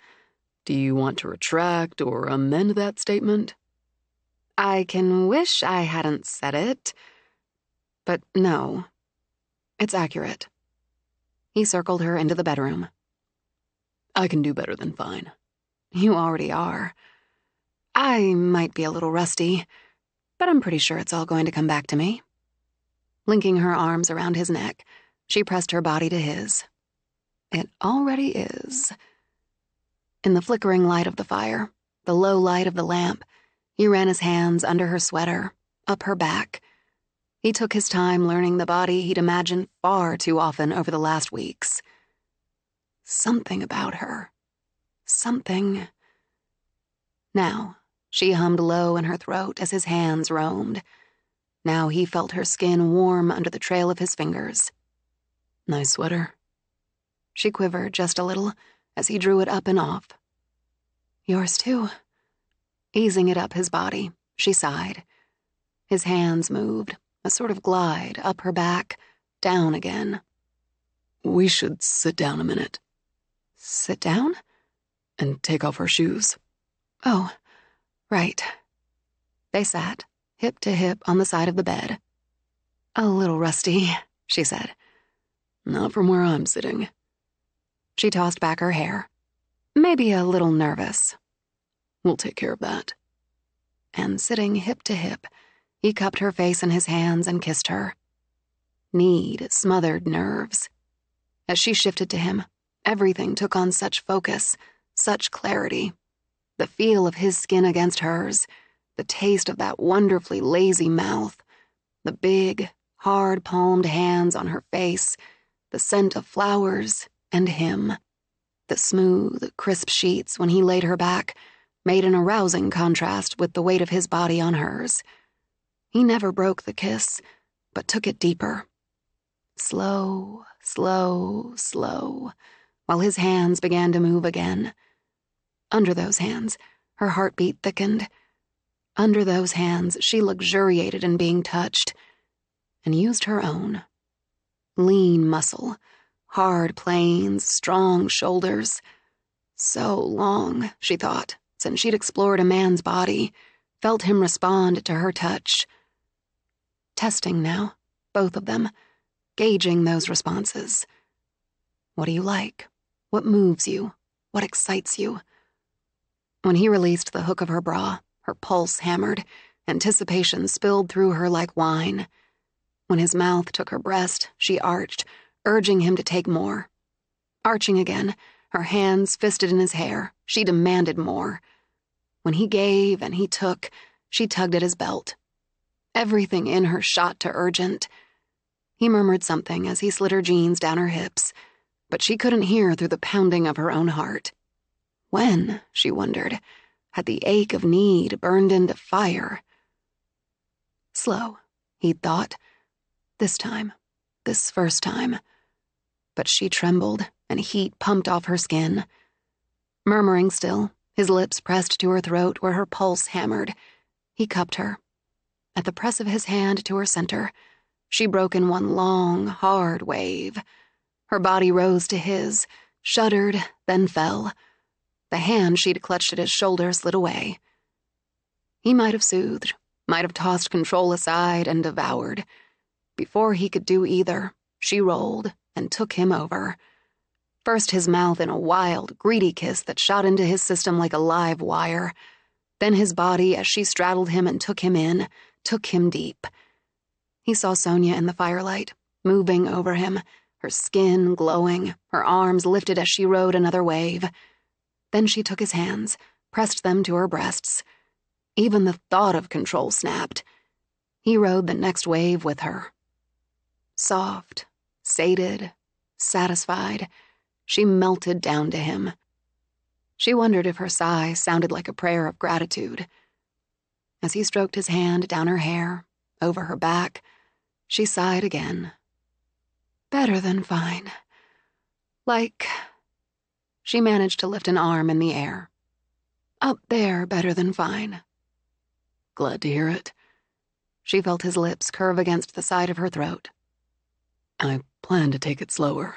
Do you want to retract or amend that statement? I can wish I hadn't said it, but no. It's accurate. He circled her into the bedroom. I can do better than fine. You already are. I might be a little rusty, but I'm pretty sure it's all going to come back to me. Linking her arms around his neck, she pressed her body to his. It already is. In the flickering light of the fire, the low light of the lamp, he ran his hands under her sweater, up her back. He took his time learning the body he'd imagined far too often over the last weeks. Something about her. Something. Now, she hummed low in her throat as his hands roamed. Now he felt her skin warm under the trail of his fingers. Nice sweater. She quivered just a little as he drew it up and off. Yours too. Easing it up his body, she sighed. His hands moved, a sort of glide up her back, down again. We should sit down a minute. Sit down? And take off our shoes. Oh, right. They sat, hip to hip on the side of the bed. A little rusty, she said. Not from where I'm sitting. She tossed back her hair. Maybe a little nervous. We'll take care of that. And sitting hip to hip, he cupped her face in his hands and kissed her. Need smothered nerves. As she shifted to him, everything took on such focus, such clarity. The feel of his skin against hers, the taste of that wonderfully lazy mouth, the big, hard-palmed hands on her face, the scent of flowers and him. The smooth, crisp sheets when he laid her back made an arousing contrast with the weight of his body on hers. He never broke the kiss, but took it deeper. Slow, slow, slow, while his hands began to move again. Under those hands, her heartbeat thickened. Under those hands, she luxuriated in being touched, and used her own. Lean muscle, hard planes, strong shoulders. So long, she thought, since she'd explored a man's body, felt him respond to her touch. Testing now, both of them, gauging those responses. What do you like? What moves you? What excites you? When he released the hook of her bra, her pulse hammered, anticipation spilled through her like wine. When his mouth took her breast, she arched, urging him to take more. Arching again, her hands fisted in his hair, she demanded more. When he gave and he took, she tugged at his belt. Everything in her shot to urgent. He murmured something as he slid her jeans down her hips, but she couldn't hear through the pounding of her own heart. When, she wondered, had the ache of need burned into fire? Slow, he'd thought. This time. This first time. But she trembled, and heat pumped off her skin. Murmuring still, his lips pressed to her throat where her pulse hammered, he cupped her. At the press of his hand to her center, she broke in one long, hard wave. Her body rose to his, shuddered, then fell. The hand she'd clutched at his shoulder slid away. He might have soothed, might have tossed control aside and devoured. Before he could do either, she rolled and took him over. First his mouth in a wild, greedy kiss that shot into his system like a live wire. Then his body as she straddled him and took him in, took him deep. He saw Sonia in the firelight, moving over him, her skin glowing, her arms lifted as she rode another wave. Then she took his hands, pressed them to her breasts. Even the thought of control snapped. He rode the next wave with her. Soft, sated, satisfied, she melted down to him. She wondered if her sigh sounded like a prayer of gratitude. As he stroked his hand down her hair, over her back, she sighed again. Better than fine. Like... She managed to lift an arm in the air. Up there, better than fine. Glad to hear it. She felt his lips curve against the side of her throat. I plan to take it slower.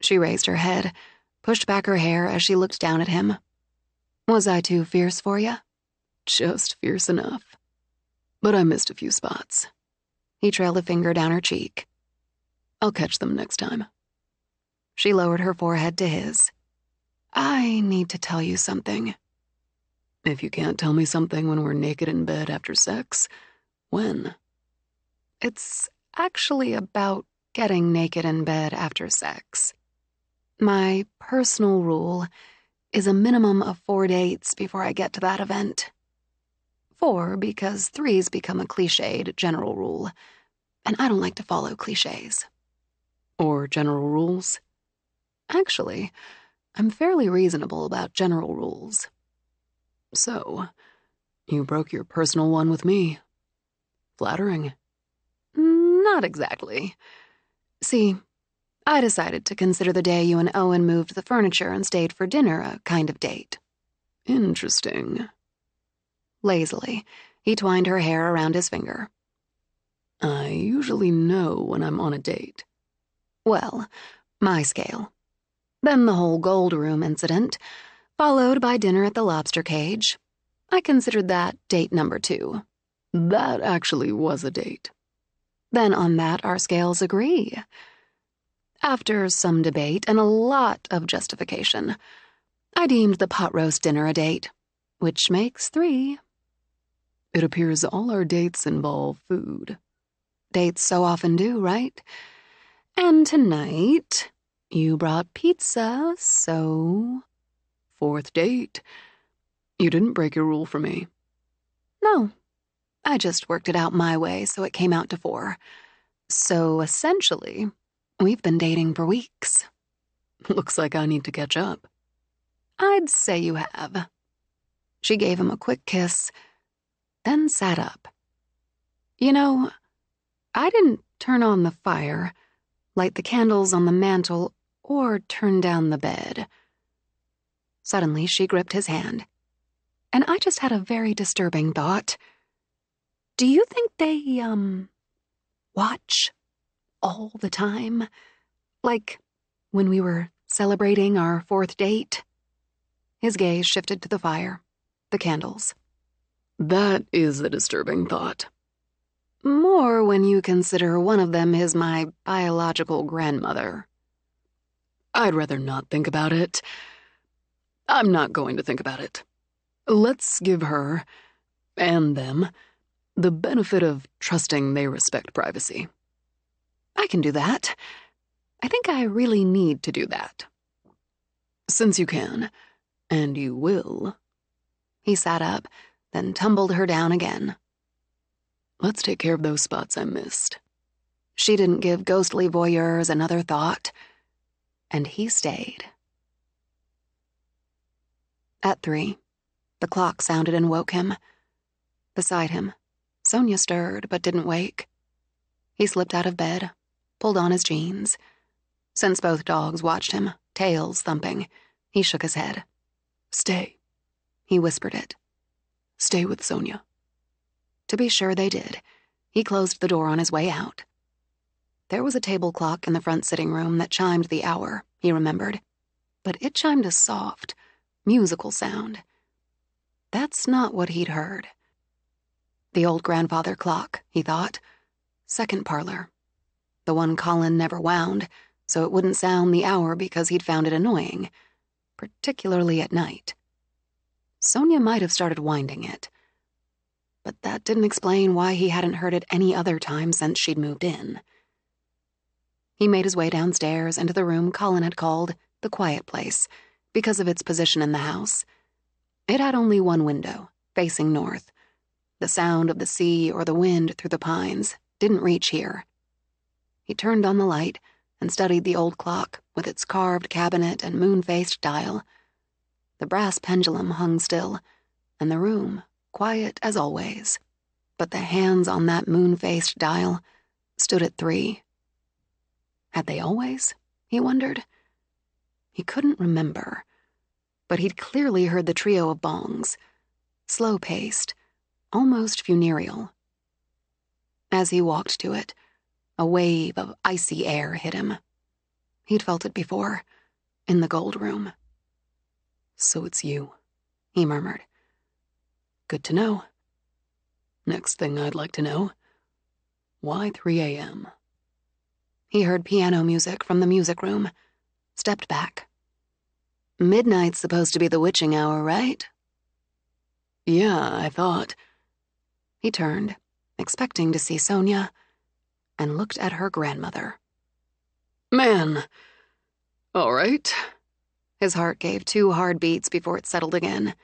She raised her head, pushed back her hair as she looked down at him. Was I too fierce for you? Just fierce enough. But I missed a few spots. He trailed a finger down her cheek. I'll catch them next time. She lowered her forehead to his. I need to tell you something. If you can't tell me something when we're naked in bed after sex, when? It's actually about getting naked in bed after sex. My personal rule is a minimum of 4 dates before I get to that event. 4 because 3's become a cliched general rule, and I don't like to follow cliches. Or general rules? Actually, I'm fairly reasonable about general rules. So, you broke your personal one with me. Flattering. Not exactly. See, I decided to consider the day you and Owen moved the furniture and stayed for dinner a kind of date. Interesting. Lazily, he twined her hair around his finger. I usually know when I'm on a date. Well, my scale. Then the whole gold room incident, followed by dinner at the lobster cage. I considered that date number 2. That actually was a date. Then on that our scales agree. After some debate and a lot of justification, I deemed the pot roast dinner a date, which makes 3. It appears all our dates involve food. Dates so often do, right? And tonight, you brought pizza, so... 4th date. You didn't break your rule for me. No. I just worked it out my way so it came out to 4. So essentially, we've been dating for weeks. Looks like I need to catch up. I'd say you have. She gave him a quick kiss, then sat up. You know, I didn't turn on the fire, light the candles on the mantel, or turn down the bed. Suddenly, she gripped his hand. And I just had a very disturbing thought. Do you think they, watch all the time? Like when we were celebrating our 4th date? His gaze shifted to the fire, the candles. That is a disturbing thought. More when you consider one of them is my biological grandmother. I'd rather not think about it. I'm not going to think about it. Let's give her, and them, the benefit of trusting they respect privacy. I can do that. I think I really need to do that. Since you can, and you will. He sat up, then tumbled her down again. Let's take care of those spots I missed. She didn't give ghostly voyeurs another thought, and he stayed. At 3, the clock sounded and woke him. Beside him, Sonia stirred but didn't wake. He slipped out of bed, pulled on his jeans. Since both dogs watched him, tails thumping, he shook his head. Stay. He whispered it. Stay with Sonia. To be sure they did, he closed the door on his way out. There was a table clock in the front sitting room that chimed the hour, he remembered, but it chimed a soft, musical sound. That's not what he'd heard. The old grandfather clock, he thought. Second parlor. The one Colin never wound, so it wouldn't sound the hour because he'd found it annoying, particularly at night. Sonia might have started winding it, but that didn't explain why he hadn't heard it any other time since she'd moved in. He made his way downstairs into the room Colin had called the quiet place because of its position in the house. It had only one window, facing north. The sound of the sea or the wind through the pines didn't reach here. He turned on the light and studied the old clock with its carved cabinet and moon-faced dial. The brass pendulum hung still, and the room quiet as always. But the hands on that moon-faced dial stood at 3. Had they always? He wondered. He couldn't remember, but he'd clearly heard the trio of bongs, slow-paced, almost funereal. As he walked to it, a wave of icy air hit him. He'd felt it before, in the gold room. So it's you, he murmured. Good to know. Next thing I'd like to know, why 3 a.m.? He heard piano music from the music room, stepped back. Midnight's supposed to be the witching hour, right? Yeah, I thought. He turned, expecting to see Sonia, and looked at her grandmother. Man. All right. His heart gave 2 hard beats before it settled again.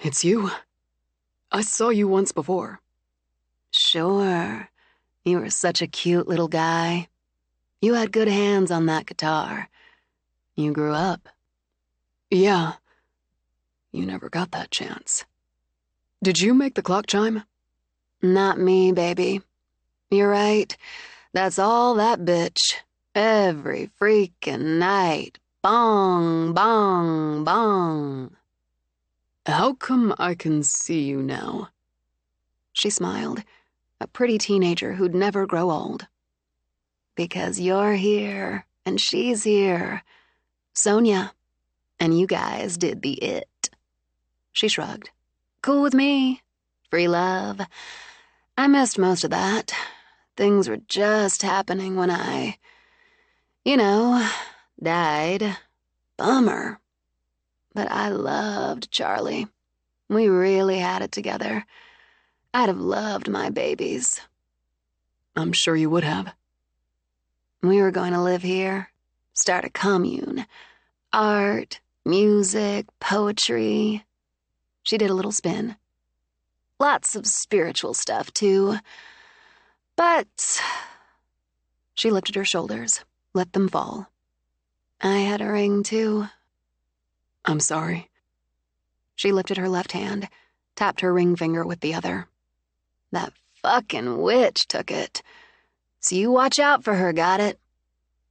It's you. I saw you once before. Sure. You were such a cute little guy. You had good hands on that guitar. You grew up. Yeah. You never got that chance. Did you make the clock chime? Not me, baby. You're right. That's all that bitch. Every freaking night. Bong, bong, bong. How come I can see you now? She smiled, a pretty teenager who'd never grow old. Because you're here, and she's here. Sonia, and you guys did the it. She shrugged. Cool with me. Free love. I missed most of that. Things were just happening when I, died. Bummer. But I loved Charlie. We really had it together. I'd have loved my babies. I'm sure you would have. We were going to live here, start a commune. Art, music, poetry. She did a little spin. Lots of spiritual stuff, too. But she lifted her shoulders, let them fall. I had a ring, too. I'm sorry. She lifted her left hand, tapped her ring finger with the other. That fucking witch took it. So you watch out for her, got it?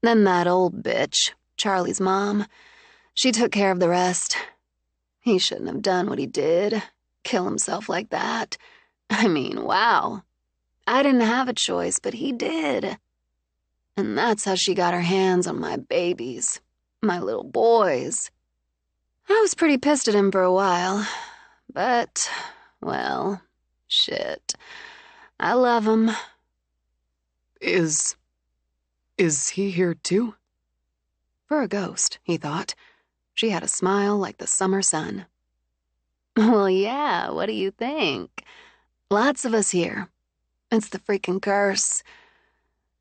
Then that old bitch, Charlie's mom, she took care of the rest. He shouldn't have done what he did, kill himself like that. I mean, wow. I didn't have a choice, but he did. And that's how she got her hands on my babies, my little boys. I was pretty pissed at him for a while, but, well, shit. I love him. Is he here too? For a ghost, he thought. She had a smile like the summer sun. Well, yeah, what do you think? Lots of us here. It's the freaking curse.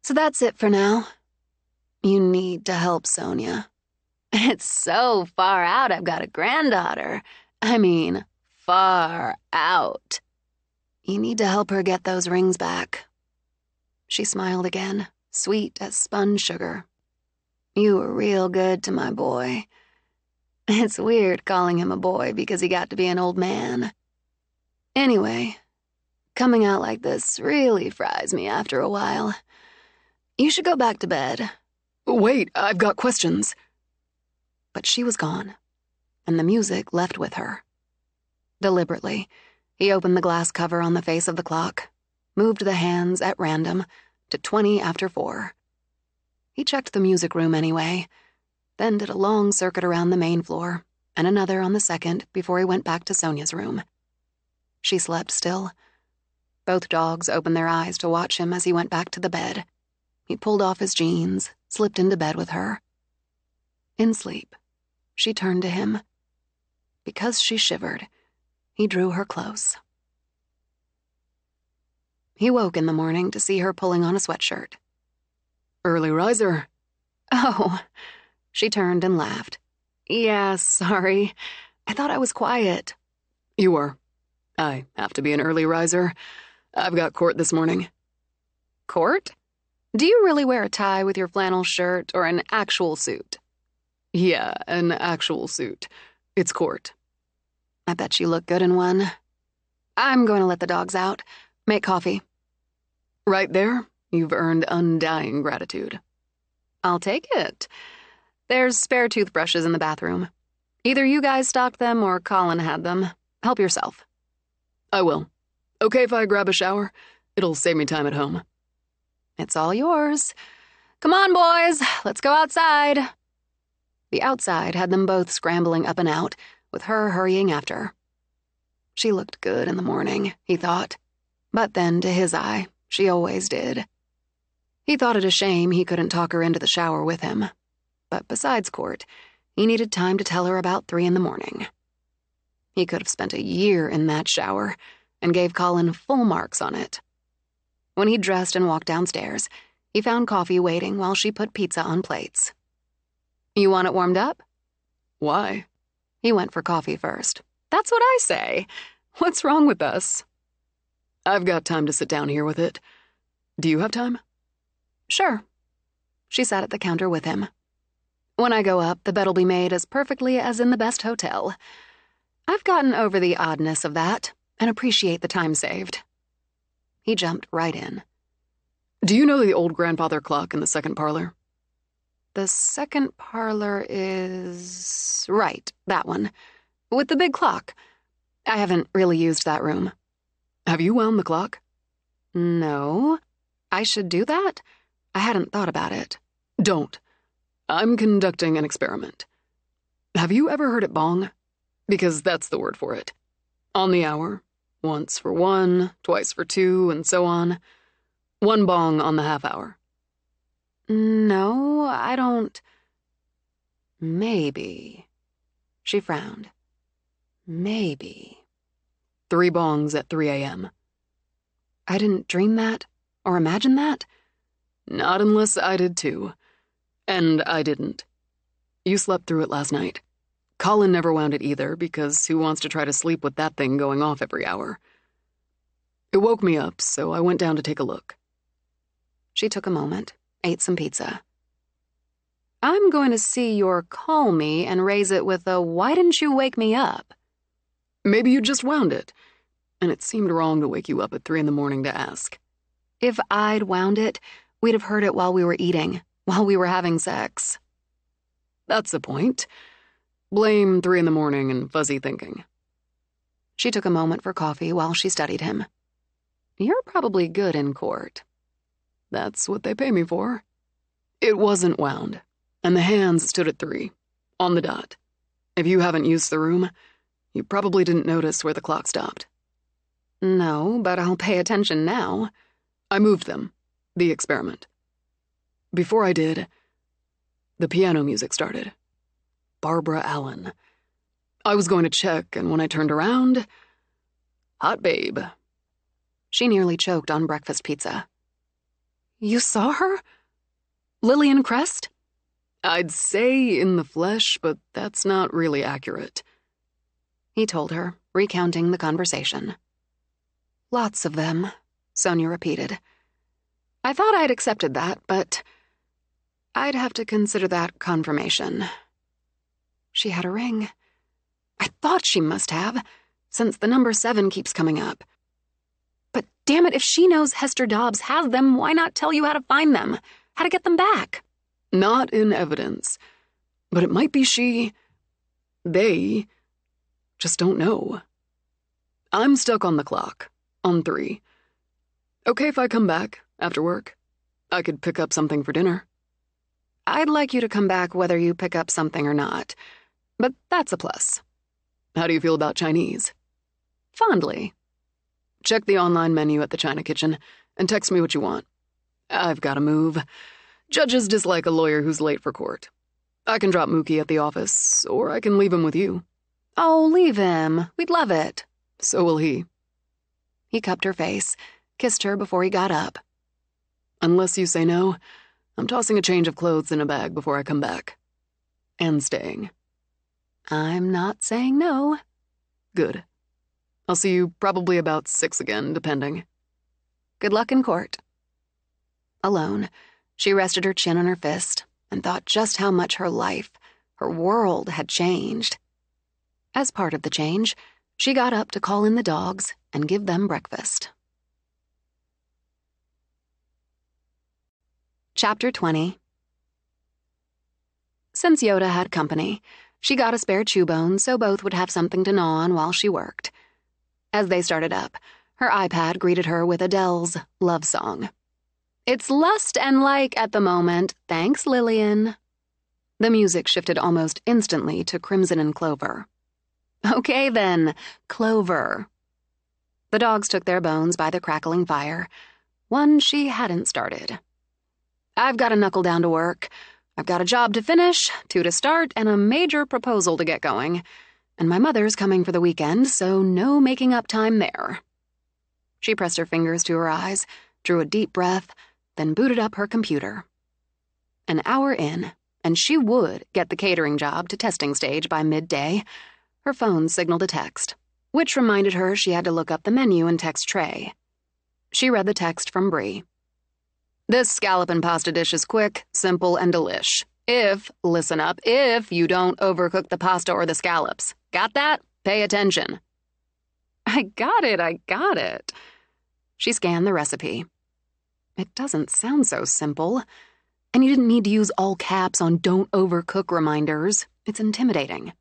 So that's it for now. You need to help Sonia. It's so far out I've got a granddaughter. I mean, far out. You need to help her get those rings back. She smiled again, sweet as spun sugar. You were real good to my boy. It's weird calling him a boy because he got to be an old man. Anyway, coming out like this really fries me after a while. You should go back to bed. Wait, I've got questions. But she was gone, and the music left with her. Deliberately, he opened the glass cover on the face of the clock, moved the hands at random to 20 after 4. He checked the music room anyway, then did a long circuit around the main floor and another on the second before he went back to Sonia's room. She slept still. Both dogs opened their eyes to watch him as he went back to the bed. He pulled off his jeans, slipped into bed with her. In sleep, she turned to him. Because she shivered, he drew her close. He woke in the morning to see her pulling on a sweatshirt. Early riser. Oh, she turned and laughed. Yeah, sorry. I thought I was quiet. You are. I have to be an early riser. I've got court this morning. Court? Do you really wear a tie with your flannel shirt or an actual suit? Yeah, an actual suit. It's court. I bet you look good in one. I'm going to let the dogs out. Make coffee. Right there, you've earned undying gratitude. I'll take it. There's spare toothbrushes in the bathroom. Either you guys stocked them or Colin had them. Help yourself. I will. Okay if I grab a shower? It'll save me time at home. It's all yours. Come on, boys. Let's go outside. The outside had them both scrambling up and out, with her hurrying after. She looked good in the morning, he thought. But then, to his eye, she always did. He thought it a shame he couldn't talk her into the shower with him. But besides court, he needed time to tell her about 3 a.m. He could have spent a year in that shower and gave Colin full marks on it. When he dressed and walked downstairs, he found coffee waiting while she put pizza on plates. You want it warmed up? Why? He went for coffee first. That's what I say. What's wrong with us? I've got time to sit down here with it. Do you have time? Sure. She sat at the counter with him. When I go up, the bed'll be made as perfectly as in the best hotel. I've gotten over the oddness of that and appreciate the time saved. He jumped right in. Do you know the old grandfather clock in the second parlor? The second parlor is... right, that one. With the big clock. I haven't really used that room. Have you wound the clock? No. I should do that? I hadn't thought about it. Don't. I'm conducting an experiment. Have you ever heard it bong? Because that's the word for it. On the hour. Once for 1, twice for 2, and so on. 1 bong on the half hour. No, I don't... Maybe. She frowned. Maybe. 3 bongs at 3 a.m. I didn't dream that or imagine that? Not unless I did too. And I didn't. You slept through it last night. Colin never wound it either, because who wants to try to sleep with that thing going off every hour? It woke me up, so I went down to take a look. She took a moment, ate some pizza. I'm going to see your call me and raise it with a why didn't you wake me up? Maybe you just wound it, and it seemed wrong to wake you up at 3 a.m. to ask. If I'd wound it, we'd have heard it while we were eating, while we were having sex. That's the point. Blame 3 a.m. and fuzzy thinking. She took a moment for coffee while she studied him. You're probably good in court. That's what they pay me for. It wasn't wound, and the hands stood at 3, on the dot. If you haven't used the room, you probably didn't notice where the clock stopped. No, but I'll pay attention now. I moved them, the experiment. Before I did, the piano music started. Barbara Allen. I was going to check, and when I turned around, hot babe. She nearly choked on breakfast pizza. You saw her? Lillian Crest? I'd say in the flesh, but that's not really accurate. He told her, recounting the conversation. Lots of them, Sonia repeated. I thought I'd accepted that, but I'd have to consider that confirmation. She had a ring. I thought she must have, since the number 7 keeps coming up. But damn it, if she knows Hester Dobbs has them, why not tell you how to find them? How to get them back? Not in evidence. But it might be she. They just don't know. I'm stuck on the clock, on 3. Okay if I come back after work? I could pick up something for dinner. I'd like you to come back whether you pick up something or not. But that's a plus. How do you feel about Chinese? Fondly. Check the online menu at the China Kitchen and text me what you want. I've got to move. Judges dislike a lawyer who's late for court. I can drop Mookie at the office, or I can leave him with you. Oh, leave him. We'd love it. So will he. He cupped her face, kissed her before he got up. Unless you say no, I'm tossing a change of clothes in a bag before I come back. And staying. I'm not saying no. Good. I'll see you probably about 6 again, depending. Good luck in court. Alone, she rested her chin on her fist and thought just how much her life, her world had changed. As part of the change, she got up to call in the dogs and give them breakfast. Chapter 20. Since Yoda had company, she got a spare chew bone so both would have something to gnaw on while she worked. As they started up, her iPad greeted her with Adele's love song. It's lust and like at the moment, thanks Lillian. The music shifted almost instantly to Crimson and Clover. Okay then, Clover. The dogs took their bones by the crackling fire, one she hadn't started. I've got to knuckle down to work. I've got a job to finish, 2 to start, and a major proposal to get going. And my mother's coming for the weekend, so no making up time there. She pressed her fingers to her eyes, drew a deep breath, then booted up her computer. An hour in, and she would get the catering job to testing stage by midday. Her phone signaled a text, which reminded her she had to look up the menu and text Trey. She read the text from Bree. This scallop and pasta dish is quick, simple, and delish. Listen up, if you don't overcook the pasta or the scallops. Got that? Pay attention. I got it. She scanned the recipe. It doesn't sound so simple. And you didn't need to use all caps on don't overcook reminders. It's intimidating.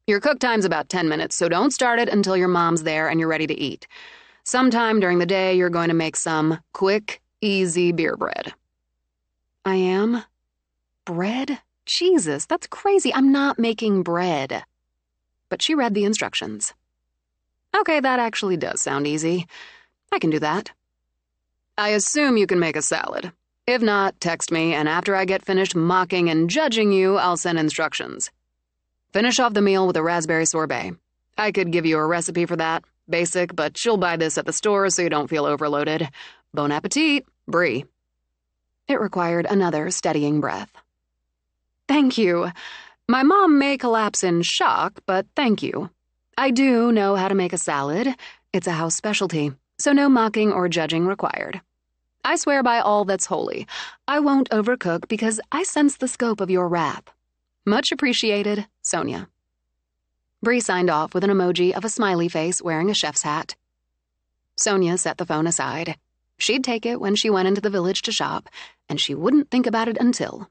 Your cook time's about 10 minutes, so don't start it until your mom's there and you're ready to eat. Sometime during the day, you're going to make some quick, easy beer bread. I am? Bread? Jesus, that's crazy. I'm not making bread. But she read the instructions. Okay, that actually does sound easy. I can do that. I assume you can make a salad. If not, text me, and after I get finished mocking and judging you, I'll send instructions. Finish off the meal with a raspberry sorbet. I could give you a recipe for that. Basic, but you'll buy this at the store so you don't feel overloaded. Bon appetit, Bree. It required another steadying breath. Thank you. My mom may collapse in shock, but thank you. I do know how to make a salad. It's a house specialty, so no mocking or judging required. I swear by all that's holy, I won't overcook because I sense the scope of your wrath. Much appreciated, Sonia. Bree signed off with an emoji of a smiley face wearing a chef's hat. Sonia set the phone aside. She'd take it when she went into the village to shop, and she wouldn't think about it until.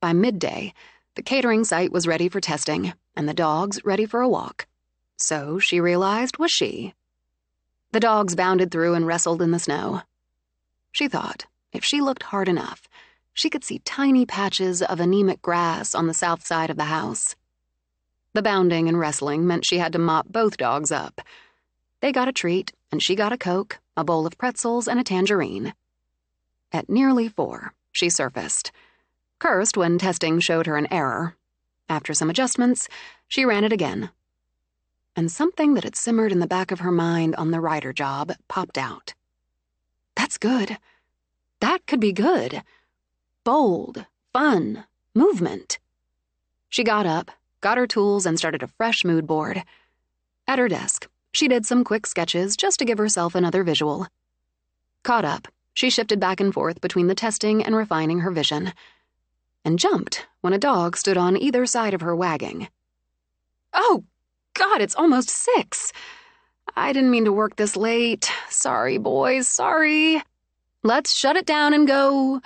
By midday, the catering site was ready for testing, and the dogs ready for a walk. So, she realized, was she. The dogs bounded through and wrestled in the snow. She thought, if she looked hard enough, she could see tiny patches of anemic grass on the south side of the house. The bounding and wrestling meant she had to mop both dogs up. They got a treat, and she got a Coke, a bowl of pretzels, and a tangerine. At nearly 4, she surfaced. Cursed when testing showed her an error. After some adjustments, she ran it again. And something that had simmered in the back of her mind on the writer job popped out. That's good. That could be good. Bold, fun, movement. She got up, got her tools, and started a fresh mood board. At her desk, she did some quick sketches just to give herself another visual. Caught up, She shifted back and forth between the testing and refining her vision, and jumped when a dog stood on either side of her wagging. Oh, God, it's almost 6. I didn't mean to work this late. Sorry, boys, sorry. Let's shut it down and go.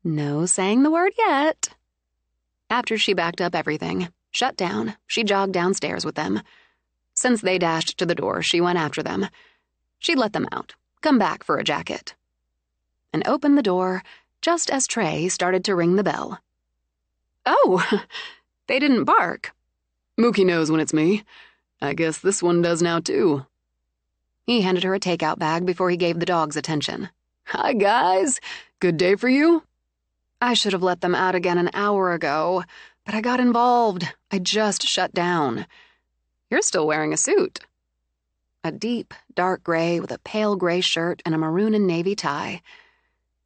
No saying the word yet. After she backed up everything, shut down, she jogged downstairs with them. Since they dashed to the door, she went after them. She'd let them out, come back for a jacket, and opened the door just as Trey started to ring the bell. Oh, they didn't bark. Mookie knows when it's me. I guess this one does now, too. He handed her a takeout bag before he gave the dogs attention. Hi, guys. Good day for you? I should have let them out again an hour ago, but I got involved. I just shut down. You're still wearing a suit. A deep, dark gray with a pale gray shirt and a maroon and navy tie.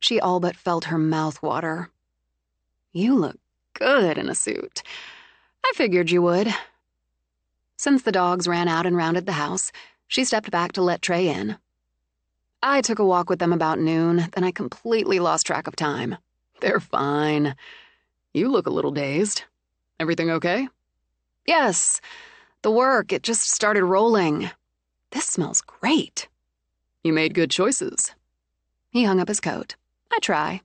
She all but felt her mouth water. You look good in a suit. I figured you would. Since the dogs ran out and rounded the house, she stepped back to let Trey in. I took a walk with them about noon, then I completely lost track of time. They're fine. You look a little dazed. Everything okay? Yes. The work, it just started rolling. This smells great. You made good choices. He hung up his coat. I try.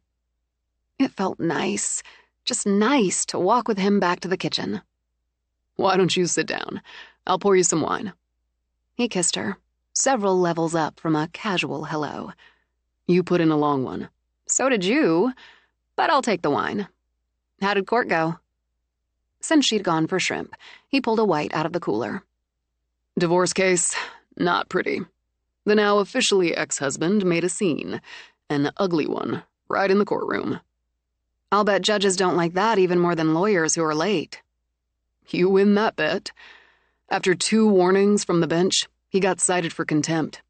It felt nice, just nice to walk with him back to the kitchen. Why don't you sit down? I'll pour you some wine. He kissed her, several levels up from a casual hello. You put in a long one. So did you, but I'll take the wine. How did court go? Since she'd gone for shrimp, he pulled a white out of the cooler. Divorce case, not pretty. The now officially ex-husband made a scene, an ugly one, right in the courtroom. I'll bet judges don't like that even more than lawyers who are late. You win that bet. After 2 warnings from the bench, he got cited for contempt.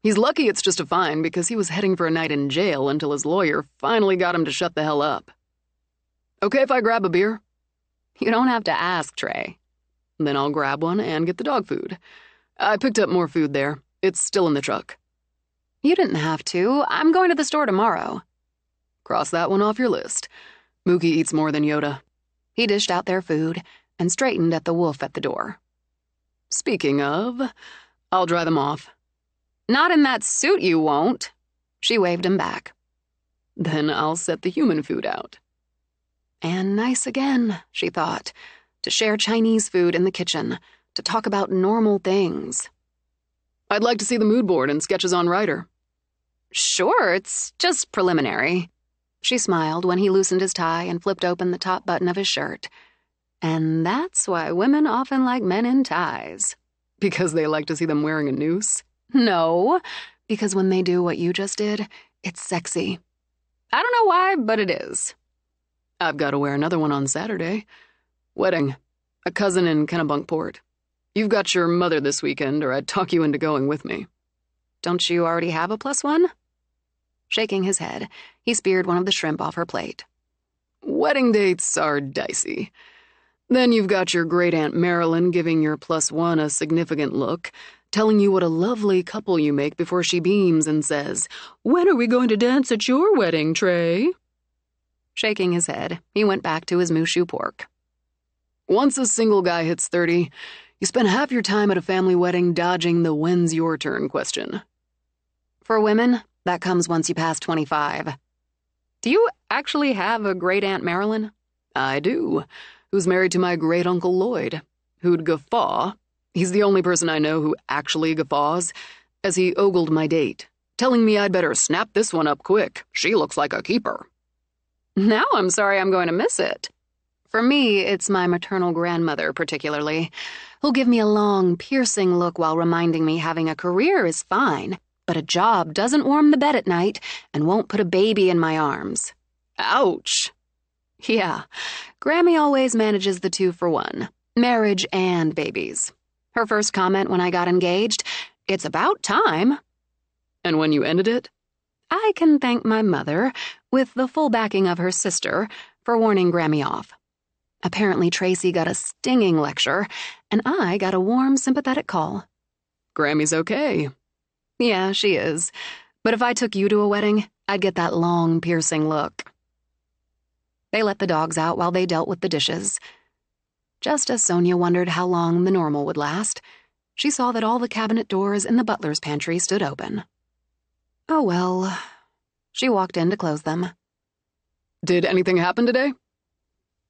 He's lucky it's just a fine because he was heading for a night in jail until his lawyer finally got him to shut the hell up. Okay if I grab a beer? You don't have to ask, Trey. Then I'll grab one and get the dog food. I picked up more food there. It's still in the truck. You didn't have to. I'm going to the store tomorrow. Cross that one off your list. Mookie eats more than Yoda. He dished out their food and straightened at the wolf at the door. Speaking of, I'll dry them off. Not in that suit, you won't. She waved him back. Then I'll set the human food out. And nice again, she thought, to share Chinese food in the kitchen, to talk about normal things. I'd like to see the mood board and sketches on writer. Sure, it's just preliminary. She smiled when he loosened his tie and flipped open the top button of his shirt. And that's why women often like men in ties. Because they like to see them wearing a noose? No, because when they do what you just did, it's sexy. I don't know why, but it is. I've got to wear another one on Saturday. Wedding. A cousin in Kennebunkport. You've got your mother this weekend, or I'd talk you into going with me. Don't you already have a +1? Shaking his head, he speared one of the shrimp off her plate. Wedding dates are dicey. Then you've got your great-aunt Marilyn giving your +1 a significant look, telling you what a lovely couple you make before she beams and says, "When are we going to dance at your wedding, Trey?" Shaking his head, he went back to his mooshu pork. Once a single guy hits 30, you spend half your time at a family wedding dodging the when's your turn question. For women, that comes once you pass 25. Do you actually have a great-aunt Marilyn? I do. Who's married to my great-uncle Lloyd, who'd guffaw, he's the only person I know who actually guffaws, as he ogled my date, telling me I'd better snap this one up quick. She looks like a keeper. Now I'm sorry I'm going to miss it. For me, it's my maternal grandmother particularly, who'll give me a long, piercing look while reminding me having a career is fine, but a job doesn't warm the bed at night and won't put a baby in my arms. Ouch. Yeah, Grammy always manages the 2 for 1, marriage and babies. Her first comment when I got engaged, "It's about time." And when you ended it? I can thank my mother, with the full backing of her sister, for warning Grammy off. Apparently Tracy got a stinging lecture, and I got a warm, sympathetic call. Grammy's okay. Yeah, she is. But if I took you to a wedding, I'd get that long, piercing look. They let the dogs out while they dealt with the dishes. Just as Sonia wondered how long the normal would last, she saw that all the cabinet doors in the butler's pantry stood open. Oh well. She walked in to close them. Did anything happen today?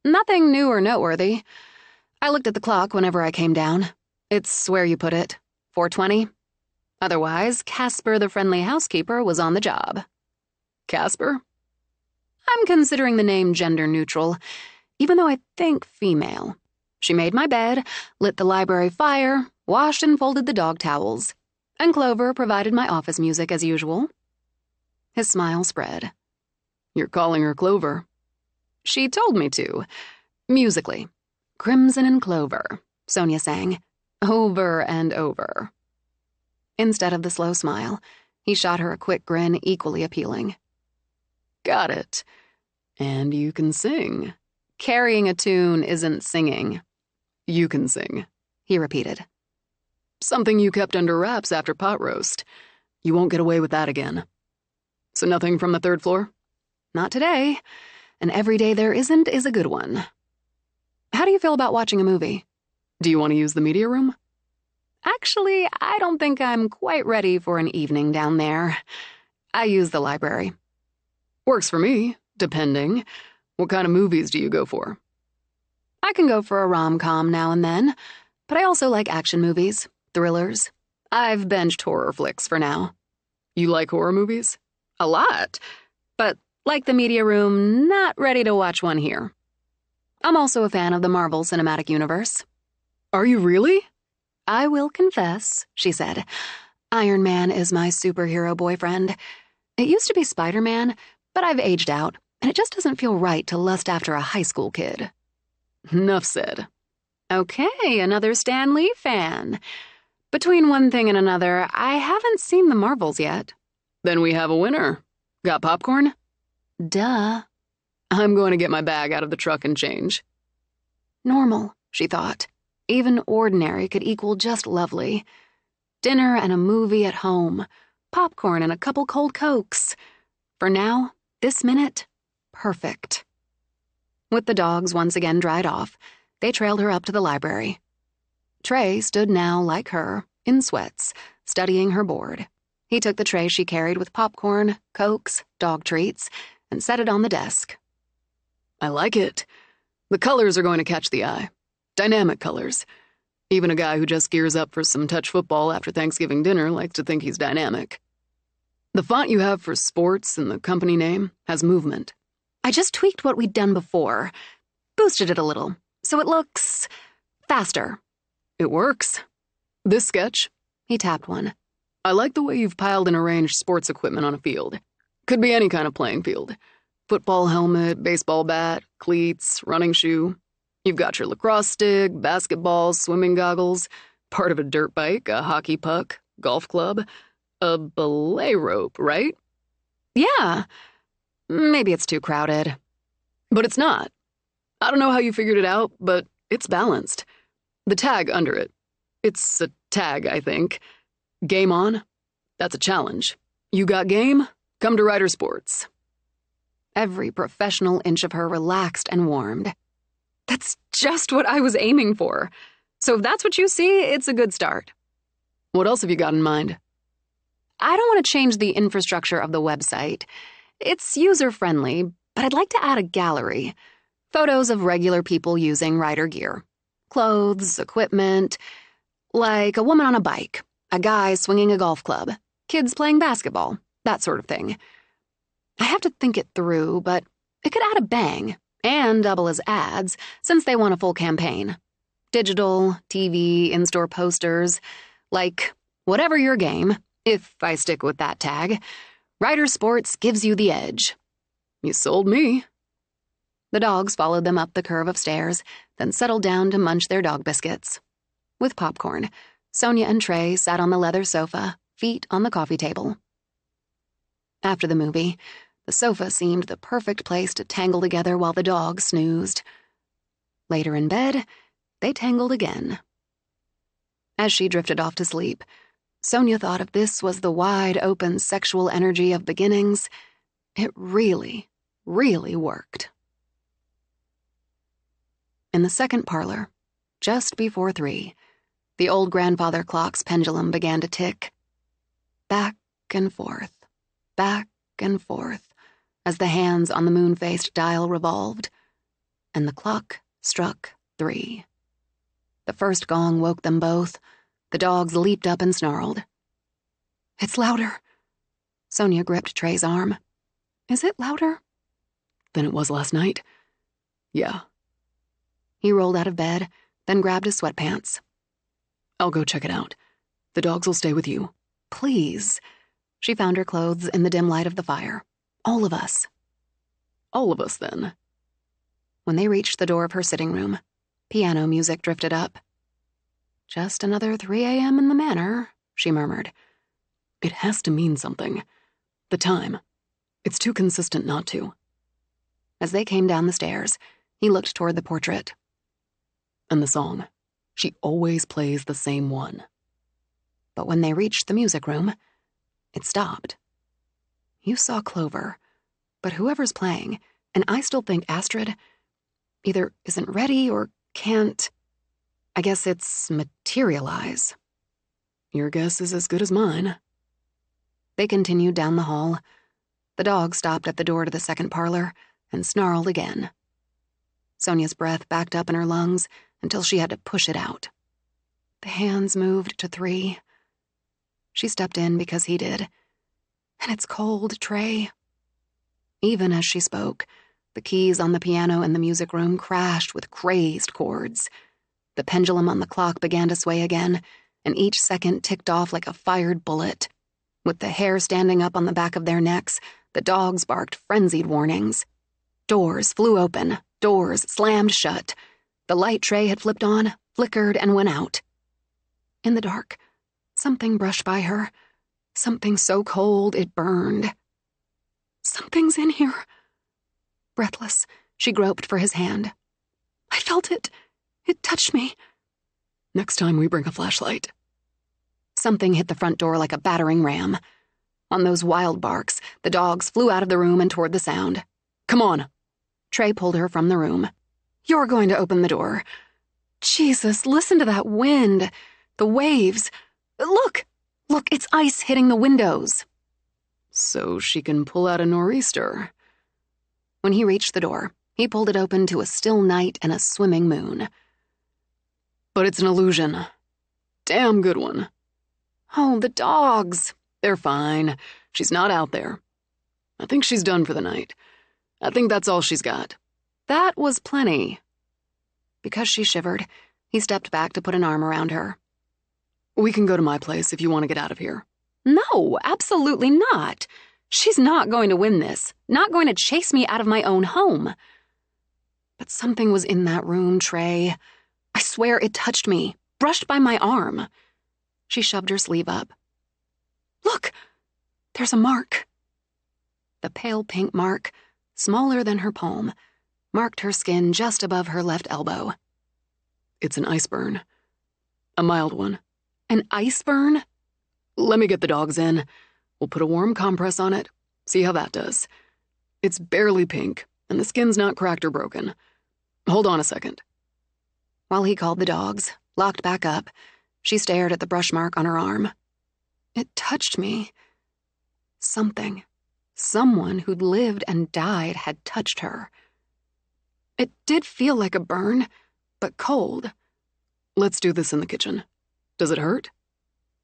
Nothing new or noteworthy. I looked at the clock whenever I came down. It's where you put it, 4:20. Otherwise, Casper the friendly housekeeper was on the job. Casper? I'm considering the name gender neutral, even though I think female. She made my bed, lit the library fire, washed and folded the dog towels, and Clover provided my office music as usual. His smile spread. You're calling her Clover. She told me to. Musically. Crimson and Clover, Sonia sang, over and over. Instead of the slow smile, he shot her a quick grin equally appealing. Got it. And you can sing. Carrying a tune isn't singing. You can sing, he repeated. Something you kept under wraps after pot roast. You won't get away with that again. So nothing from the third floor? Not today. And every day there isn't is a good one. How do you feel about watching a movie? Do you want to use the media room? Actually, I don't think I'm quite ready for an evening down there. I use the library. Works for me, depending. What kind of movies do you go for? I can go for a rom-com now and then, but I also like action movies, thrillers. I've binged horror flicks for now. You like horror movies? A lot. But like the media room, not ready to watch one here. I'm also a fan of the Marvel Cinematic Universe. Are you really? I will confess, she said. Iron Man is my superhero boyfriend. It used to be Spider-Man, but I've aged out, and it just doesn't feel right to lust after a high school kid. Enough said. Okay, another Stan Lee fan. Between one thing and another, I haven't seen the Marvels yet. Then we have a winner. Got popcorn? Duh. I'm going to get my bag out of the truck and change. Normal, she thought. Even ordinary could equal just lovely. Dinner and a movie at home. Popcorn and a couple cold Cokes. For now, this minute, perfect. With the dogs once again dried off, they trailed her up to the library. Trey stood now, like her, in sweats, studying her board. He took the tray she carried with popcorn, Cokes, dog treats, and set it on the desk. I like it. The colors are going to catch the eye. Dynamic colors. Even a guy who just gears up for some touch football after Thanksgiving dinner likes to think he's dynamic. The font you have for sports and the company name has movement. I just tweaked what we'd done before. Boosted it a little, so it looks faster. It works. This sketch? He tapped one. I like the way you've piled and arranged sports equipment on a field. Could be any kind of playing field. Football helmet, baseball bat, cleats, running shoe. You've got your lacrosse stick, basketball, swimming goggles, part of a dirt bike, a hockey puck, golf club, a belay rope, right? Yeah. Maybe it's too crowded. But it's not. I don't know how you figured it out, but it's balanced. The tag under it. It's a tag, I think. Game on? That's a challenge. You got game? Come to Ryder Sports. Every professional inch of her relaxed and warmed. That's just what I was aiming for. So if that's what you see, it's a good start. What else have you got in mind? I don't want to change the infrastructure of the website. It's user-friendly, but I'd like to add a gallery. Photos of regular people using Ryder gear. Clothes, equipment, like a woman on a bike, a guy swinging a golf club, kids playing basketball, that sort of thing. I have to think it through, but it could add a bang and double as ads since they want a full campaign. Digital, TV, in-store posters, like whatever your game, if I stick with that tag, Ryder Sports gives you the edge. You sold me. The dogs followed them up the curve of stairs, then settled down to munch their dog biscuits. With popcorn, Sonia and Trey sat on the leather sofa, feet on the coffee table. After the movie, the sofa seemed the perfect place to tangle together while the dogs snoozed. Later in bed, they tangled again. As she drifted off to sleep, Sonia thought if this was the wide-open sexual energy of beginnings, It really, really worked. In the second parlor, just before 3, the old grandfather clock's pendulum began to tick. Back and forth, as the hands on the moon-faced dial revolved, and the clock struck 3. The first gong woke them both. The dogs leaped up and snarled. "It's louder." Sonia gripped Trey's arm. "Is it louder?" "Than it was last night?" "Yeah." He rolled out of bed, then grabbed his sweatpants. "I'll go check it out. The dogs will stay with you." "Please." She found her clothes in the dim light of the fire. "All of us." "All of us, then." When they reached the door of her sitting room, piano music drifted up. "Just another 3 a.m. in the manor," she murmured. "It has to mean something. The time. It's too consistent not to." As they came down the stairs, he looked toward the portrait. "And the song. She always plays the same one." But when they reached the music room, it stopped. You saw Clover, but whoever's playing, and I still think Astrid, either isn't ready or can't, I guess it's materialize. "Your guess is as good as mine." They continued down the hall. The dog stopped at the door to the second parlor and snarled again. Sonia's breath backed up in her lungs until she had to push it out. The hands moved to 3. She stepped in because he did. "And it's cold, Trey." Even as she spoke, the keys on the piano in the music room crashed with crazed chords. The pendulum on the clock began to sway again, and each second ticked off like a fired bullet. With the hair standing up on the back of their necks, the dogs barked frenzied warnings. Doors flew open, doors slammed shut. The light Trey had flipped on flickered and went out. In the dark, something brushed by her, something so cold it burned. "Something's in here." Breathless, she groped for his hand. "I felt it. It touched me." "Next time we bring a flashlight." Something hit the front door like a battering ram. On those wild barks, the dogs flew out of the room and toward the sound. "Come on." Trey pulled her from the room. "You're going to open the door." "Jesus, listen to that wind. The waves. Look, it's ice hitting the windows." "So she can pull out a nor'easter." When he reached the door, he pulled it open to a still night and a swimming moon. "But it's an illusion. Damn good one." "Oh, the dogs." "They're fine. She's not out there. I think she's done for the night. I think that's all she's got." That was plenty. Because she shivered, he stepped back to put an arm around her. "We can go to my place if you want to get out of here." "No, absolutely not. She's not going to win this, not going to chase me out of my own home." But something was in that room, Trey. I swear it touched me, brushed by my arm. She shoved her sleeve up. "Look, there's a mark." The pale pink mark, smaller than her palm, marked her skin just above her left elbow. "It's an ice burn. A mild one." "An ice burn?" "Let me get the dogs in. We'll put a warm compress on it. See how that does. It's barely pink, and the skin's not cracked or broken. Hold on a second." While he called the dogs, locked back up, she stared at the brush mark on her arm. It touched me. Someone who'd lived and died had touched her. It did feel like a burn, but cold. "Let's do this in the kitchen. Does it hurt?"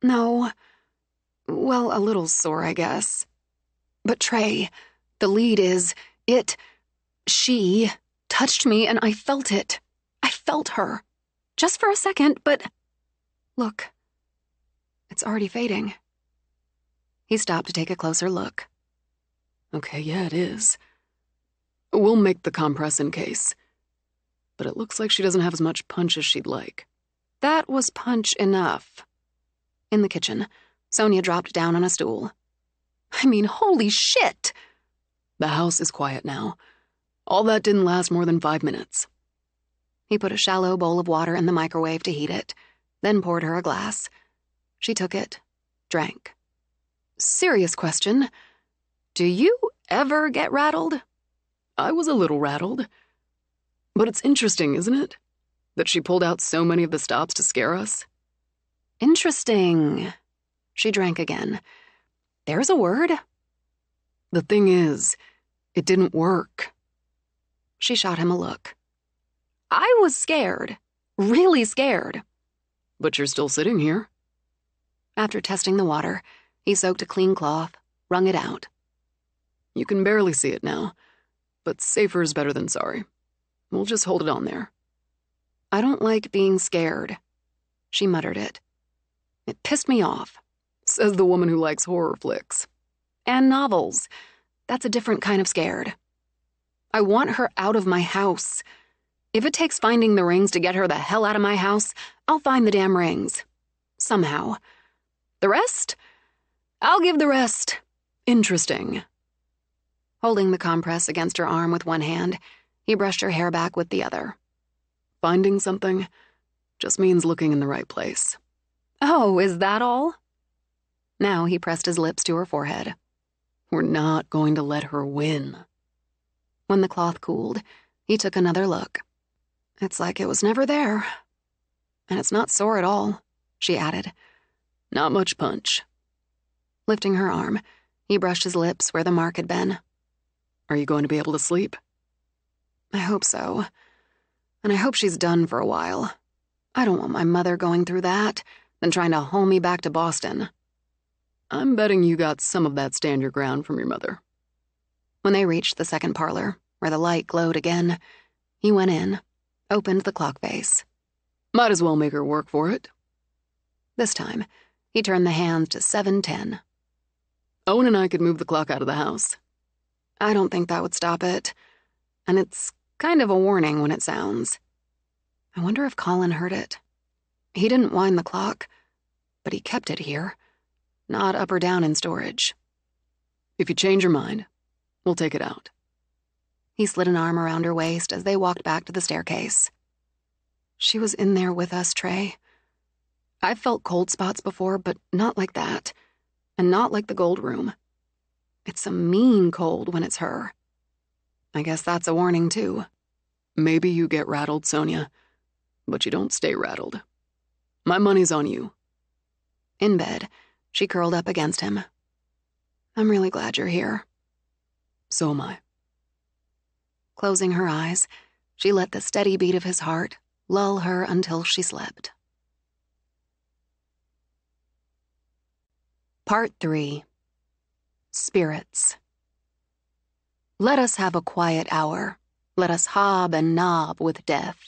"No. Well, a little sore, I guess. But Trey, the lead is, she touched me and I felt it. I felt her. Just for a second, but look, it's already fading." He stopped to take a closer look. "Okay, yeah, it is. We'll make the compress in case. But it looks like she doesn't have as much punch as she'd like." That was punch enough. In the kitchen, Sonia dropped down on a stool. "I mean, holy shit!" "The house is quiet now. All that didn't last more than 5 minutes." He put a shallow bowl of water in the microwave to heat it, then poured her a glass. She took it, drank. "Serious question. Do you ever get rattled? I was a little rattled. But it's interesting, isn't it? That she pulled out so many of the stops to scare us. Interesting. She drank again. There's a word. The thing is, it didn't work. She shot him a look. I was scared. Really scared. But you're still sitting here. After testing the water, he soaked a clean cloth, wrung it out. You can barely see it now, but safer is better than sorry. We'll just hold it on there. I don't like being scared. She muttered it. It pissed me off. Says the woman who likes horror flicks. And novels. That's a different kind of scared. I want her out of my house. If it takes finding the rings to get her the hell out of my house, I'll find the damn rings. Somehow. The rest? I'll give the rest. Interesting. Holding the compress against her arm with one hand, he brushed her hair back with the other. Finding something just means looking in the right place. Oh, is that all? Now he pressed his lips to her forehead. We're not going to let her win. When the cloth cooled, he took another look. It's like it was never there. And it's not sore at all, she added. Not much punch. Lifting her arm, he brushed his lips where the mark had been. Are you going to be able to sleep? I hope so. And I hope she's done for a while. I don't want my mother going through that, then trying to haul me back to Boston. I'm betting you got some of that stand your ground from your mother. When they reached the second parlor, where the light glowed again, he went in, opened the clock face. Might as well make her work for it. This time, he turned the hands to 7:10. Owen and I could move the clock out of the house. I don't think that would stop it. And it's kind of a warning when it sounds. I wonder if Colin heard it. He didn't wind the clock, but he kept it here, not up or down in storage. If you change your mind, we'll take it out. He slid an arm around her waist as they walked back to the staircase. She was in there with us, Trey. I've felt cold spots before, but not like that. And not like the gold room. It's a mean cold when it's her. I guess that's a warning, too. Maybe you get rattled, Sonia, but you don't stay rattled. My money's on you. In bed, she curled up against him. I'm really glad you're here. So am I. Closing her eyes, she let the steady beat of his heart lull her until she slept. Part.3. Spirits. Let us have a quiet hour. Let us hob and nob with death.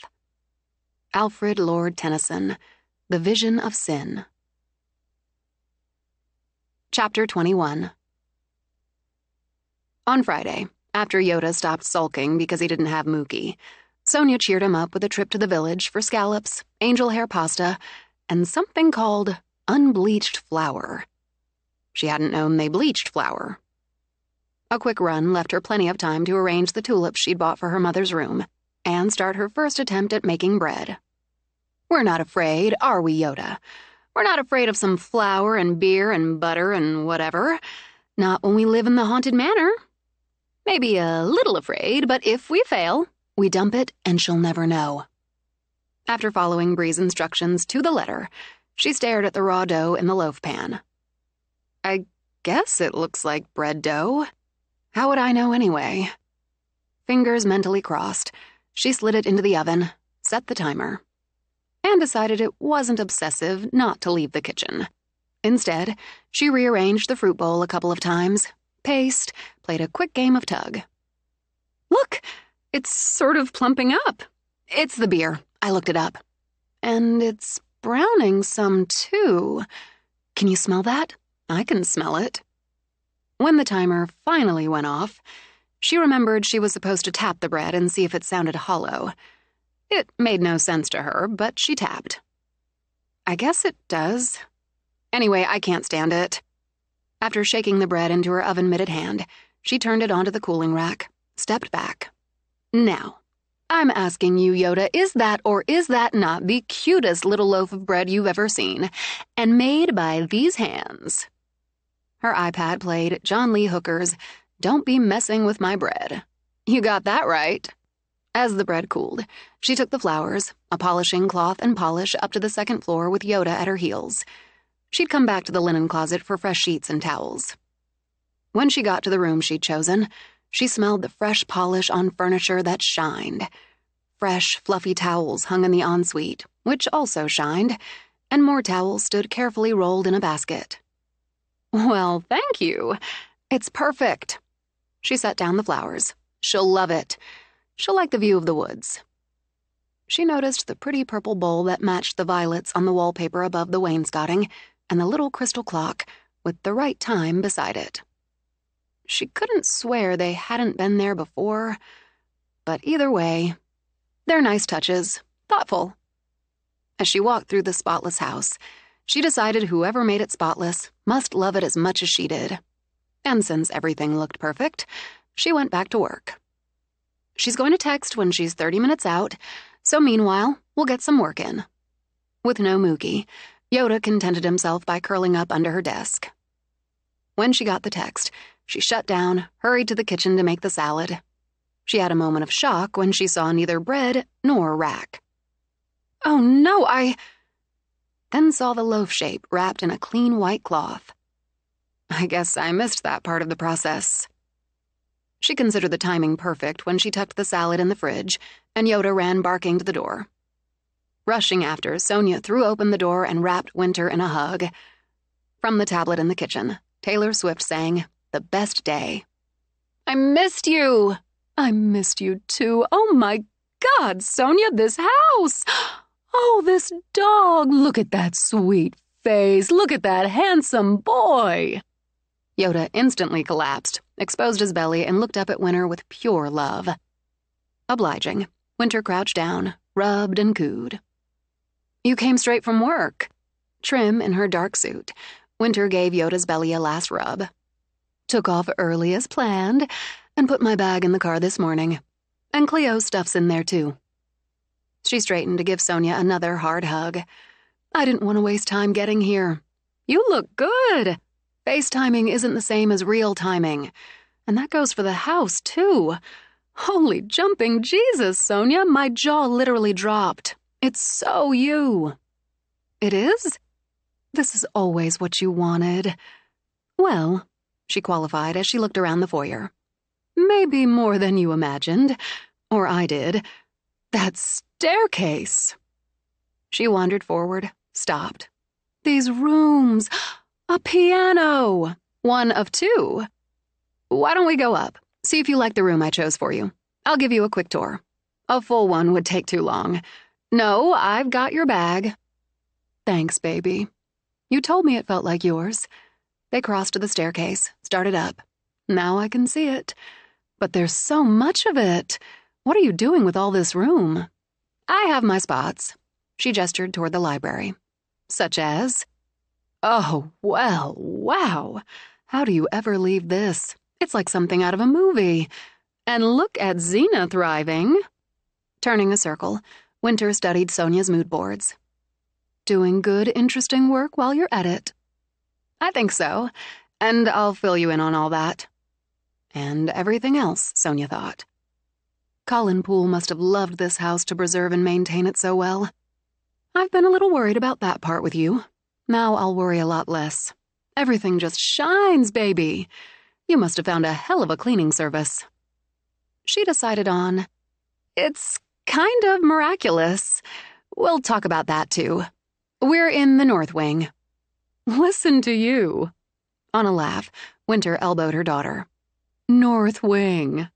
Alfred Lord Tennyson, The Vision of Sin. Chapter 21. On Friday, after Yoda stopped sulking because he didn't have Mookie, Sonia cheered him up with a trip to the village for scallops, angel hair pasta, and something called unbleached flour. She hadn't known they bleached flour. A quick run left her plenty of time to arrange the tulips she'd bought for her mother's room and start her first attempt at making bread. We're not afraid, are we, Yoda? We're not afraid of some flour and beer and butter and whatever. Not when we live in the haunted manor. Maybe a little afraid, but if we fail, we dump it and she'll never know. After following Bree's instructions to the letter, she stared at the raw dough in the loaf pan. I guess it looks like bread dough. How would I know anyway? Fingers mentally crossed, she slid it into the oven, set the timer, and decided it wasn't obsessive not to leave the kitchen. Instead, she rearranged the fruit bowl a couple of times, paced, played a quick game of tug. Look, it's sort of plumping up. It's the beer. I looked it up. And it's browning some, too. Can you smell that? I can smell it. When the timer finally went off, she remembered she was supposed to tap the bread and see if it sounded hollow. It made no sense to her, but she tapped. I guess it does. Anyway, I can't stand it. After shaking the bread into her oven-mitted hand, she turned it onto the cooling rack, stepped back. Now, I'm asking you, Yoda, is that or is that not the cutest little loaf of bread you've ever seen, and made by these hands? Her iPad played John Lee Hooker's "Don't be messing with my bread." "You got that right." As the bread cooled, she took the flowers, a polishing cloth and polish, up to the second floor with Yoda at her heels. She'd come back to the linen closet for fresh sheets and towels. When she got to the room she'd chosen, she smelled the fresh polish on furniture that shined. Fresh, fluffy towels hung in the ensuite, which also shined, and more towels stood carefully rolled in a basket. "Well, thank you. It's perfect." She set down the flowers. She'll love it. She'll like the view of the woods. She noticed the pretty purple bowl that matched the violets on the wallpaper above the wainscoting and the little crystal clock with the right time beside it. She couldn't swear they hadn't been there before, but either way, they're nice touches, thoughtful. As she walked through the spotless house, she decided whoever made it spotless must love it as much as she did. And since everything looked perfect, she went back to work. She's going to text when she's 30 minutes out, so meanwhile, we'll get some work in. With no Mookie, Yoda contented himself by curling up under her desk. When she got the text, she shut down, hurried to the kitchen to make the salad. She had a moment of shock when she saw neither bread nor rack. "Oh no, then saw the loaf shape wrapped in a clean white cloth. I guess I missed that part of the process. She considered the timing perfect when she tucked the salad in the fridge, and Yoda ran barking to the door. Rushing after, Sonia threw open the door and wrapped Winter in a hug. From the tablet in the kitchen, Taylor Swift sang, "The Best Day." "I missed you." "I missed you too. Oh my God, Sonia, this house! Oh, this dog! Look at that sweet face! Look at that handsome boy!" Yoda instantly collapsed, exposed his belly, and looked up at Winter with pure love. Obliging, Winter crouched down, rubbed and cooed. "You came straight from work." Trim in her dark suit, Winter gave Yoda's belly a last rub. "Took off early as planned, and put my bag in the car this morning. And Cleo's stuff's in there, too." She straightened to give Sonia another hard hug. "I didn't want to waste time getting here." "You look good." FaceTiming isn't the same as real timing. And that goes for the house, too. Holy jumping Jesus, Sonia, my jaw literally dropped. It's so you. "It is?" "This is always what you wanted." "Well," she qualified as she looked around the foyer, "maybe more than you imagined. Or I did. That staircase." She wandered forward, stopped. "These rooms. A piano. "One of two. Why don't we go up? See if you like the room I chose for you. I'll give you a quick tour. A full one would take too long. No, I've got your bag." "Thanks, baby. You told me it felt like yours." They crossed to the staircase, started up. "Now I can see it. But there's so much of it. What are you doing with all this room?" "I have my spots." She gestured toward the library. "Such as?" "Oh, well, wow. How do you ever leave this? It's like something out of a movie. And look at Xena thriving." Turning a circle, Winter studied Sonia's mood boards. "Doing good, interesting work while you're at it." "I think so, and I'll fill you in on all that." And everything else, Sonia thought. Colin Poole must have loved this house to preserve and maintain it so well. I've been a little worried about that part with you. Now I'll worry a lot less. Everything just shines, baby. You must have found a hell of a cleaning service." She decided on, "It's kind of miraculous. We'll talk about that, too. We're in the North Wing." "Listen to you." On a laugh, Winter elbowed her daughter. "North Wing."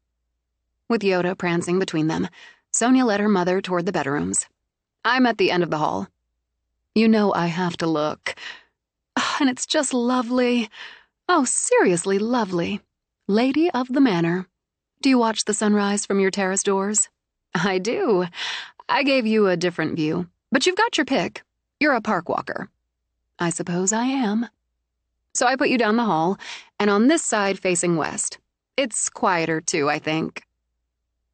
With Yoda prancing between them, Sonia led her mother toward the bedrooms. "I'm at the end of the hall." "You know I have to look. And it's just lovely. Oh, seriously lovely. Lady of the manor. Do you watch the sunrise from your terrace doors?" "I do. I gave you a different view, but you've got your pick. You're a park walker." "I suppose I am." "So I put you down the hall, and on this side facing west. It's quieter, too, I think."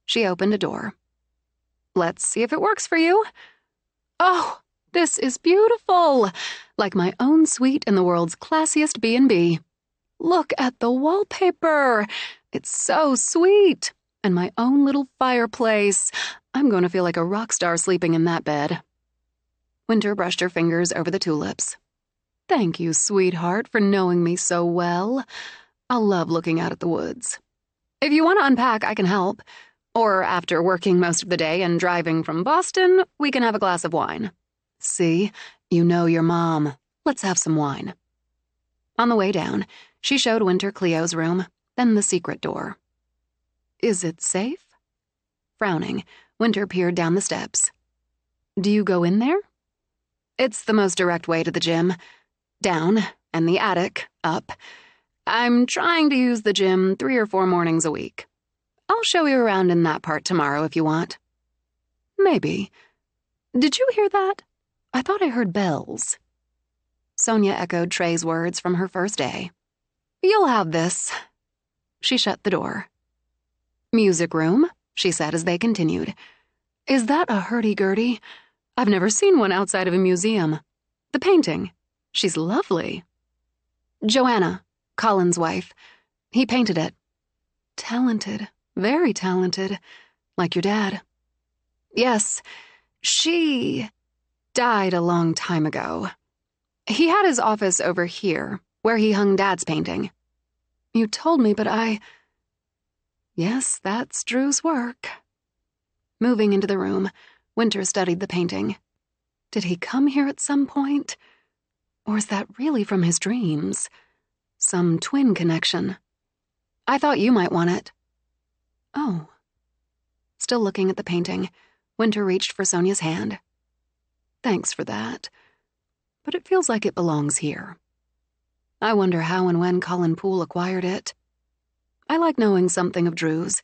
She opened a door. "Let's see if it works for you." "Oh, this is beautiful. Like my own suite in the world's classiest B&B. Look at the wallpaper. It's so sweet. And my own little fireplace. I'm going to feel like a rock star sleeping in that bed. Winter brushed her fingers over the tulips. Thank you, sweetheart, for knowing me so well. I'll love looking out at the woods. If you want to unpack, I can help. Or after working most of the day and driving from Boston, we can have a glass of wine. See, you know your mom. Let's have some wine. On the way down, she showed Winter Cleo's room, then the secret door. Is it safe? Frowning, Winter peered down the steps. Do you go in there? It's the most direct way to the gym. Down, and the attic, up. I'm trying to use the gym 3 or 4 mornings a week. I'll show you around in that part tomorrow if you want. Maybe. Did you hear that? I thought I heard bells. Sonia echoed Trey's words from her first day. You'll have this. She shut the door. Music room, she said as they continued. Is that a hurdy-gurdy? I've never seen one outside of a museum. The painting. She's lovely. Joanna, Colin's wife. He painted it. Talented. Very talented. Like your dad. Yes, she died a long time ago. He had his office over here, where he hung Dad's painting. You told me, but Yes, that's Drew's work. Moving into the room, Winter studied the painting. Did he come here at some point? Or is that really from his dreams? Some twin connection. I thought you might want it. Oh. Still looking at the painting, Winter reached for Sonia's hand. Thanks for that. But it feels like it belongs here. I wonder how and when Colin Poole acquired it. I like knowing something of Drew's,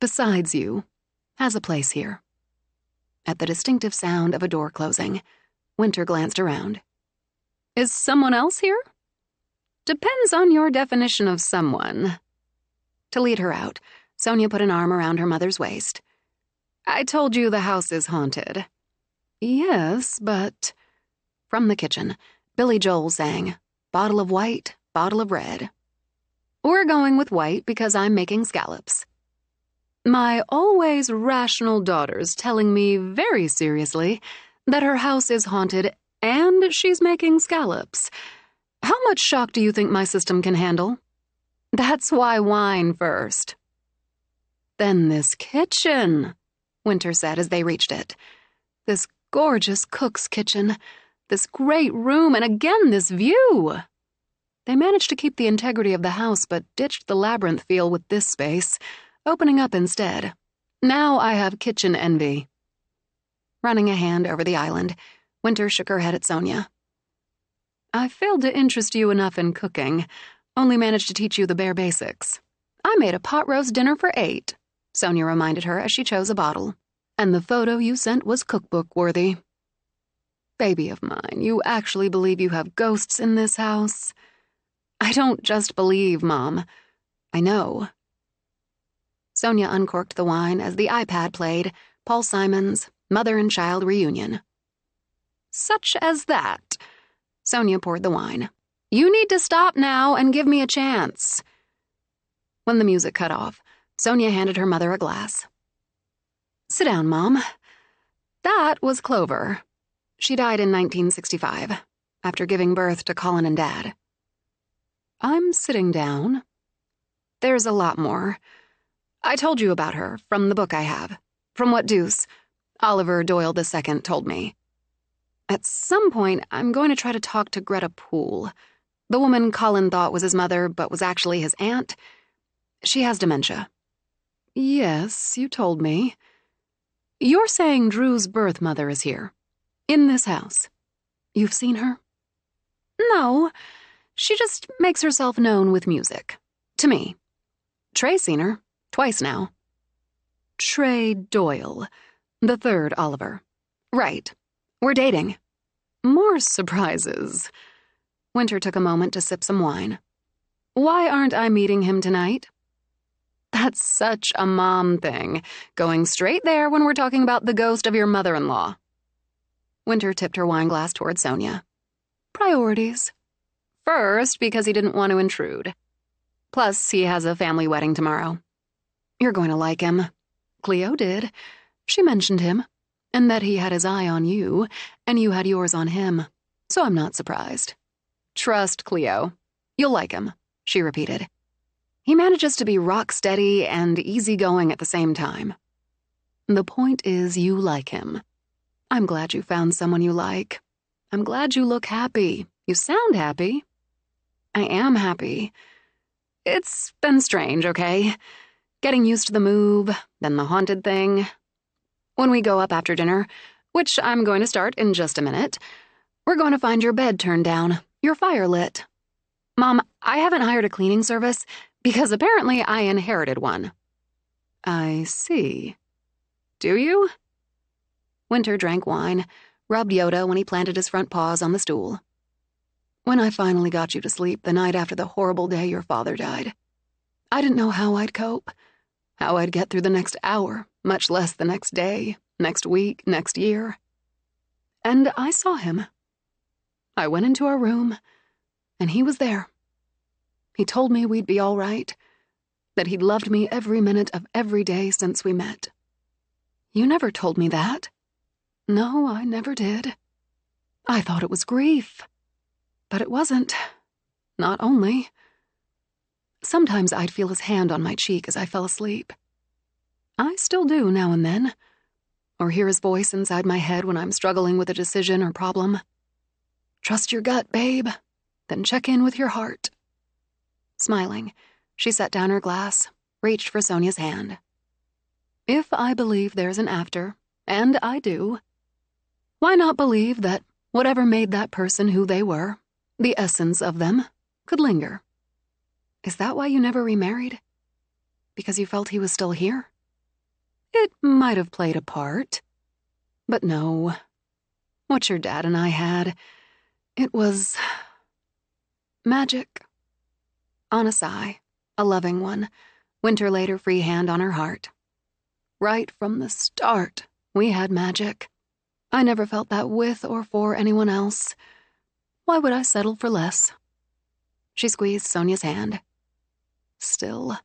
besides you, has a place here. At the distinctive sound of a door closing, Winter glanced around. Is someone else here? Depends on your definition of someone. To lead her out, Sonia put an arm around her mother's waist. I told you the house is haunted. Yes, but... From the kitchen, Billy Joel sang, Bottle of white, bottle of red. We're going with white because I'm making scallops. My always rational daughter's telling me very seriously that her house is haunted and she's making scallops. How much shock do you think my system can handle? That's why wine first. Then this kitchen, Winter said as they reached it. This gorgeous cook's kitchen, this great room, and again this view. They managed to keep the integrity of the house but ditched the labyrinth feel with this space, opening up instead. Now I have kitchen envy. Running a hand over the island, Winter shook her head at Sonia. I failed to interest you enough in cooking, only managed to teach you the bare basics. I made a pot roast dinner for 8, Sonia reminded her as she chose a bottle. And the photo you sent was cookbook-worthy. Baby of mine, you actually believe you have ghosts in this house? I don't just believe, Mom. I know. Sonia uncorked the wine as the iPad played Paul Simon's Mother and Child Reunion. Such as that. Sonia poured the wine. You need to stop now and give me a chance. When the music cut off, Sonia handed her mother a glass. Sit down, Mom. That was Clover. She died in 1965, after giving birth to Colin and Dad. I'm sitting down. There's a lot more. I told you about her, from the book I have. From what Deuce, Oliver Doyle II, told me. At some point, I'm going to try to talk to Greta Poole, the woman Colin thought was his mother but was actually his aunt. She has dementia. Yes, you told me. You're saying Drew's birth mother is here, in this house. You've seen her? No, she just makes herself known with music. To me. Trey's seen her, twice now. Trey Doyle, the third Oliver. Right. We're dating. More surprises. Winter took a moment to sip some wine. Why aren't I meeting him tonight? That's such a mom thing, going straight there when we're talking about the ghost of your mother-in-law. Winter tipped her wine glass toward Sonia. Priorities. First, because he didn't want to intrude. Plus, he has a family wedding tomorrow. You're going to like him. Cleo did. She mentioned him, and that he had his eye on you, and you had yours on him. So I'm not surprised. Trust Cleo. You'll like him, she repeated. He manages to be rock steady and easygoing at the same time. The point is you like him. I'm glad you found someone you like. I'm glad you look happy. You sound happy. I am happy. It's been strange, okay? Getting used to the move, then the haunted thing. When we go up after dinner, which I'm going to start in just a minute, we're going to find your bed turned down, your fire lit. Mom, I haven't hired a cleaning service because apparently I inherited one. I see. Do you? Winter drank wine, rubbed Yoda when he planted his front paws on the stool. When I finally got you to sleep the night after the horrible day your father died, I didn't know how I'd cope, how I'd get through the next hour, much less the next day, next week, next year. And I saw him. I went into our room, and he was there. He told me we'd be all right, that he'd loved me every minute of every day since we met. You never told me that. No, I never did. I thought it was grief. But it wasn't. Not only. Sometimes I'd feel his hand on my cheek as I fell asleep. I still do now and then. Or hear his voice inside my head when I'm struggling with a decision or problem. Trust your gut, babe. Then check in with your heart. Smiling, she set down her glass, reached for Sonia's hand. If I believe there's an after, and I do, why not believe that whatever made that person who they were, the essence of them, could linger? Is that why you never remarried? Because you felt he was still here? It might have played a part. But no. What your dad and I had, it was magic. On a sigh, a loving one, Winter laid her free hand on her heart. Right from the start, we had magic. I never felt that with or for anyone else. Why would I settle for less? She squeezed Sonia's hand. Still,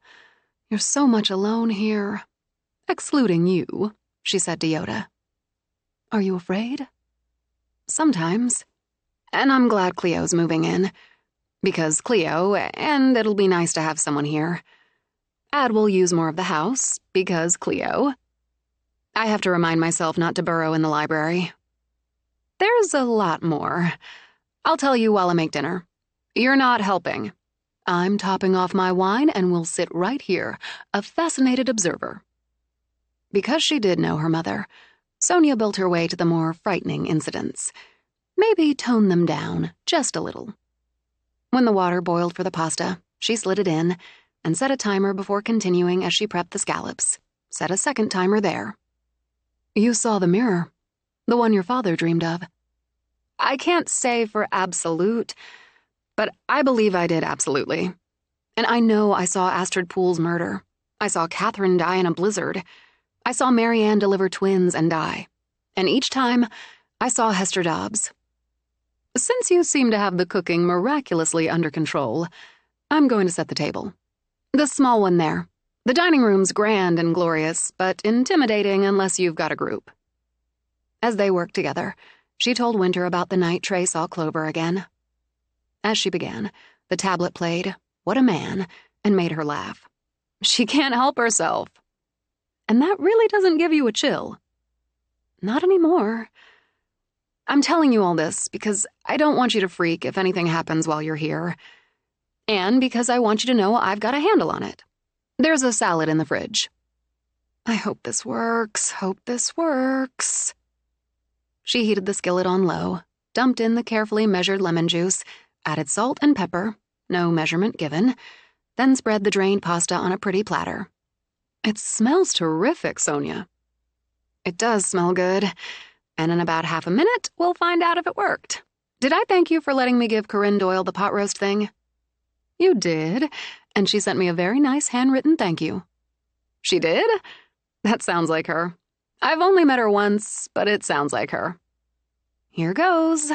you're so much alone here. Excluding you, she said to Yoda. Are you afraid? Sometimes. And I'm glad Cleo's moving in. Because Cleo, and it'll be nice to have someone here. Ad will use more of the house, because Cleo. I have to remind myself not to burrow in the library. There's a lot more. I'll tell you while I make dinner. You're not helping. I'm topping off my wine and will sit right here, a fascinated observer. Because she did know her mother, Sonia built her way to the more frightening incidents. Maybe tone them down, just a little. When the water boiled for the pasta, she slid it in and set a timer before continuing as she prepped the scallops. Set a second timer there. You saw the mirror, the one your father dreamed of. I can't say for absolute, but I believe I did absolutely. And I know I saw Astrid Poole's murder. I saw Catherine die in a blizzard. I saw Marianne deliver twins and die. And each time, I saw Hester Dobbs. Since you seem to have the cooking miraculously under control, I'm going to set the table. The small one there. The dining room's grand and glorious, but intimidating unless you've got a group. As they worked together, she told Winter about the night Trey saw Clover again. As she began, the tablet played, What a Man, and made her laugh. She can't help herself. And that really doesn't give you a chill. Not anymore. I'm telling you all this because I don't want you to freak if anything happens while you're here. And because I want you to know I've got a handle on it. There's a salad in the fridge. I hope this works, hope this works. She heated the skillet on low, dumped in the carefully measured lemon juice, added salt and pepper, no measurement given, then spread the drained pasta on a pretty platter. It smells terrific, Sonia. It does smell good. And in about half a minute, we'll find out if it worked. Did I thank you for letting me give Corinne Doyle the pot roast thing? You did, and she sent me a very nice handwritten thank you. She did? That sounds like her. I've only met her once, but it sounds like her. Here goes.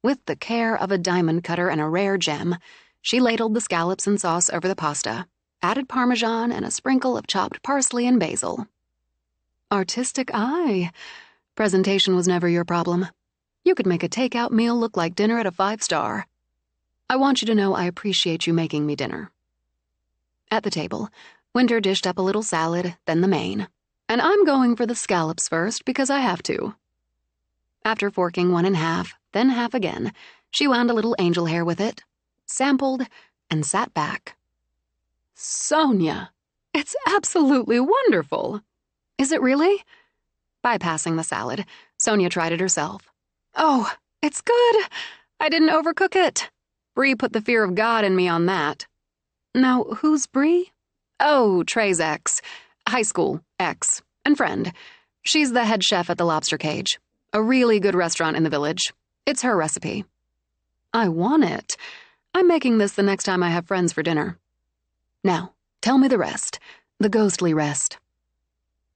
With the care of a diamond cutter and a rare gem, She ladled the scallops and sauce over the pasta, added Parmesan and a sprinkle of chopped parsley and basil. Artistic eye. Presentation was never your problem. You could make a takeout meal look like dinner at a 5-star. I want you to know I appreciate you making me dinner. At the table, Winter dished up a little salad, then the main. And I'm going for the scallops first because I have to. After forking one in half, then half again, she wound a little angel hair with it, sampled, and sat back. Sonia, it's absolutely wonderful. Is it really? Bypassing the salad, Sonia tried it herself. Oh, it's good. I didn't overcook it. Bree put the fear of God in me on that. Now, who's Bree? Oh, Trey's ex. High school ex. And friend. She's the head chef at the Lobster Cage. A really good restaurant in the village. It's her recipe. I want it. I'm making this the next time I have friends for dinner. Now, tell me the rest. The ghostly rest.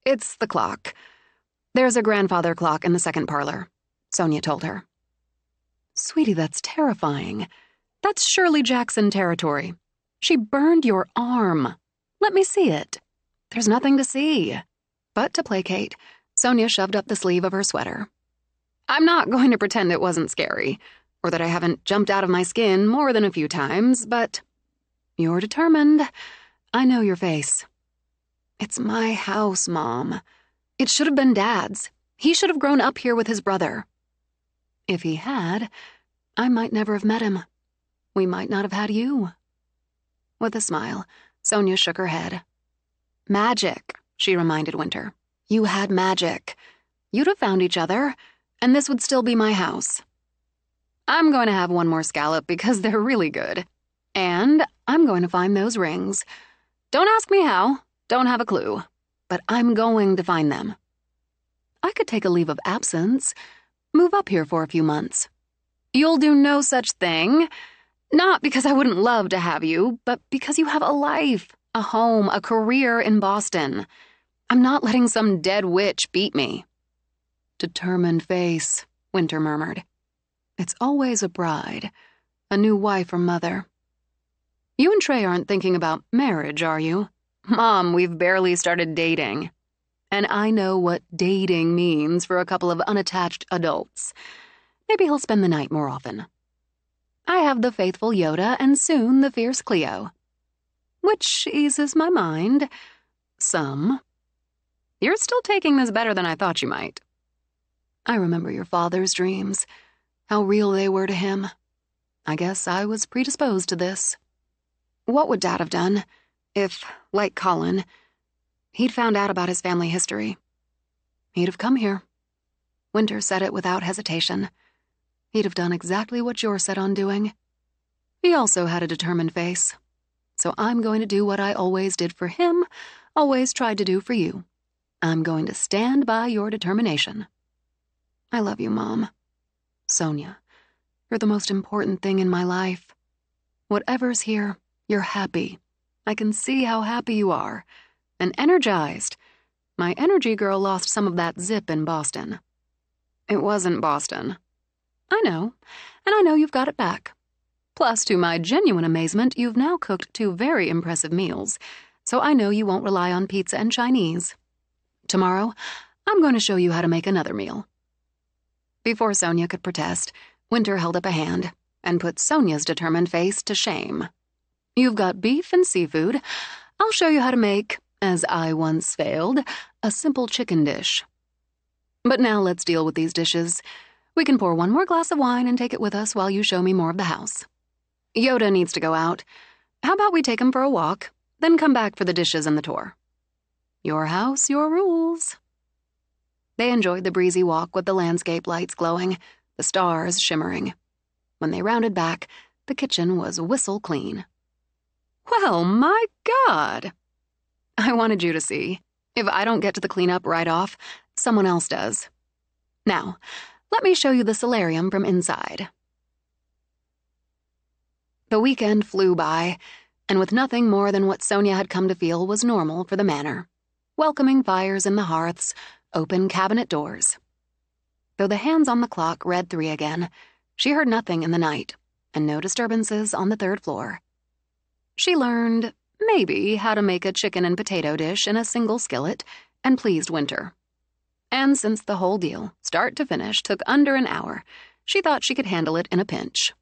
It's the clock. There's a grandfather clock in the second parlor, Sonia told her. Sweetie, that's terrifying. That's Shirley Jackson territory. She burned your arm. Let me see it. There's nothing to see. But to placate, Sonia shoved up the sleeve of her sweater. I'm not going to pretend it wasn't scary, or that I haven't jumped out of my skin more than a few times, but you're determined. I know your face. It's my house, Mom. It should have been Dad's. He should have grown up here with his brother. If he had, I might never have met him. We might not have had you. With a smile, Sonia shook her head. Magic, she reminded Winter. You had magic. You'd have found each other, and this would still be my house. I'm going to have one more scallop because they're really good. And I'm going to find those rings. Don't ask me how. Don't have a clue. But I'm going to find them. I could take a leave of absence. Move up here for a few months. You'll do no such thing. Not because I wouldn't love to have you, but because you have a life, a home, a career in Boston. I'm not letting some dead witch beat me. Determined face, Winter murmured. It's always a bride, a new wife or mother. You and Trey aren't thinking about marriage, are you? Mom, we've barely started dating. And I know what dating means for a couple of unattached adults. Maybe he'll spend the night more often. I have the faithful Yoda and soon the fierce Cleo. Which eases my mind. Some. You're still taking this better than I thought you might. I remember your father's dreams, how real they were to him. I guess I was predisposed to this. What would Dad have done if, like Colin, he'd found out about his family history? He'd have come here. Winter said it without hesitation. He'd have done exactly what you're set on doing. He also had a determined face. So I'm going to do what I always did for him, always tried to do for you. I'm going to stand by your determination. I love you, Mom. Sonia, you're the most important thing in my life. Whatever's here, you're happy. I can see how happy you are. And energized. My energy girl lost some of that zip in Boston. It wasn't Boston. I know, and I know you've got it back. Plus, to my genuine amazement, you've now cooked 2 very impressive meals, so I know you won't rely on pizza and Chinese. Tomorrow, I'm going to show you how to make another meal. Before Sonia could protest, Winter held up a hand and put Sonia's determined face to shame. You've got beef and seafood. I'll show you how to make, as I once failed, a simple chicken dish. But now let's deal with these dishes. We can pour 1 more glass of wine and take it with us while you show me more of the house. Yoda needs to go out. How about we take him for a walk, then come back for the dishes and the tour? Your house, your rules. They enjoyed the breezy walk with the landscape lights glowing, the stars shimmering. When they rounded back, the kitchen was whistle clean. Well, my God! I wanted you to see. If I don't get to the cleanup right off, someone else does. Now, let me show you the solarium from inside. The weekend flew by, and with nothing more than what Sonia had come to feel was normal for the manor. Welcoming fires in the hearths, open cabinet doors. Though the hands on the clock read 3 again, she heard nothing in the night, and no disturbances on the third floor. She learned, maybe, how to make a chicken and potato dish in a single skillet and pleased Winter. And since the whole deal, start to finish, took under an hour, she thought she could handle it in a pinch.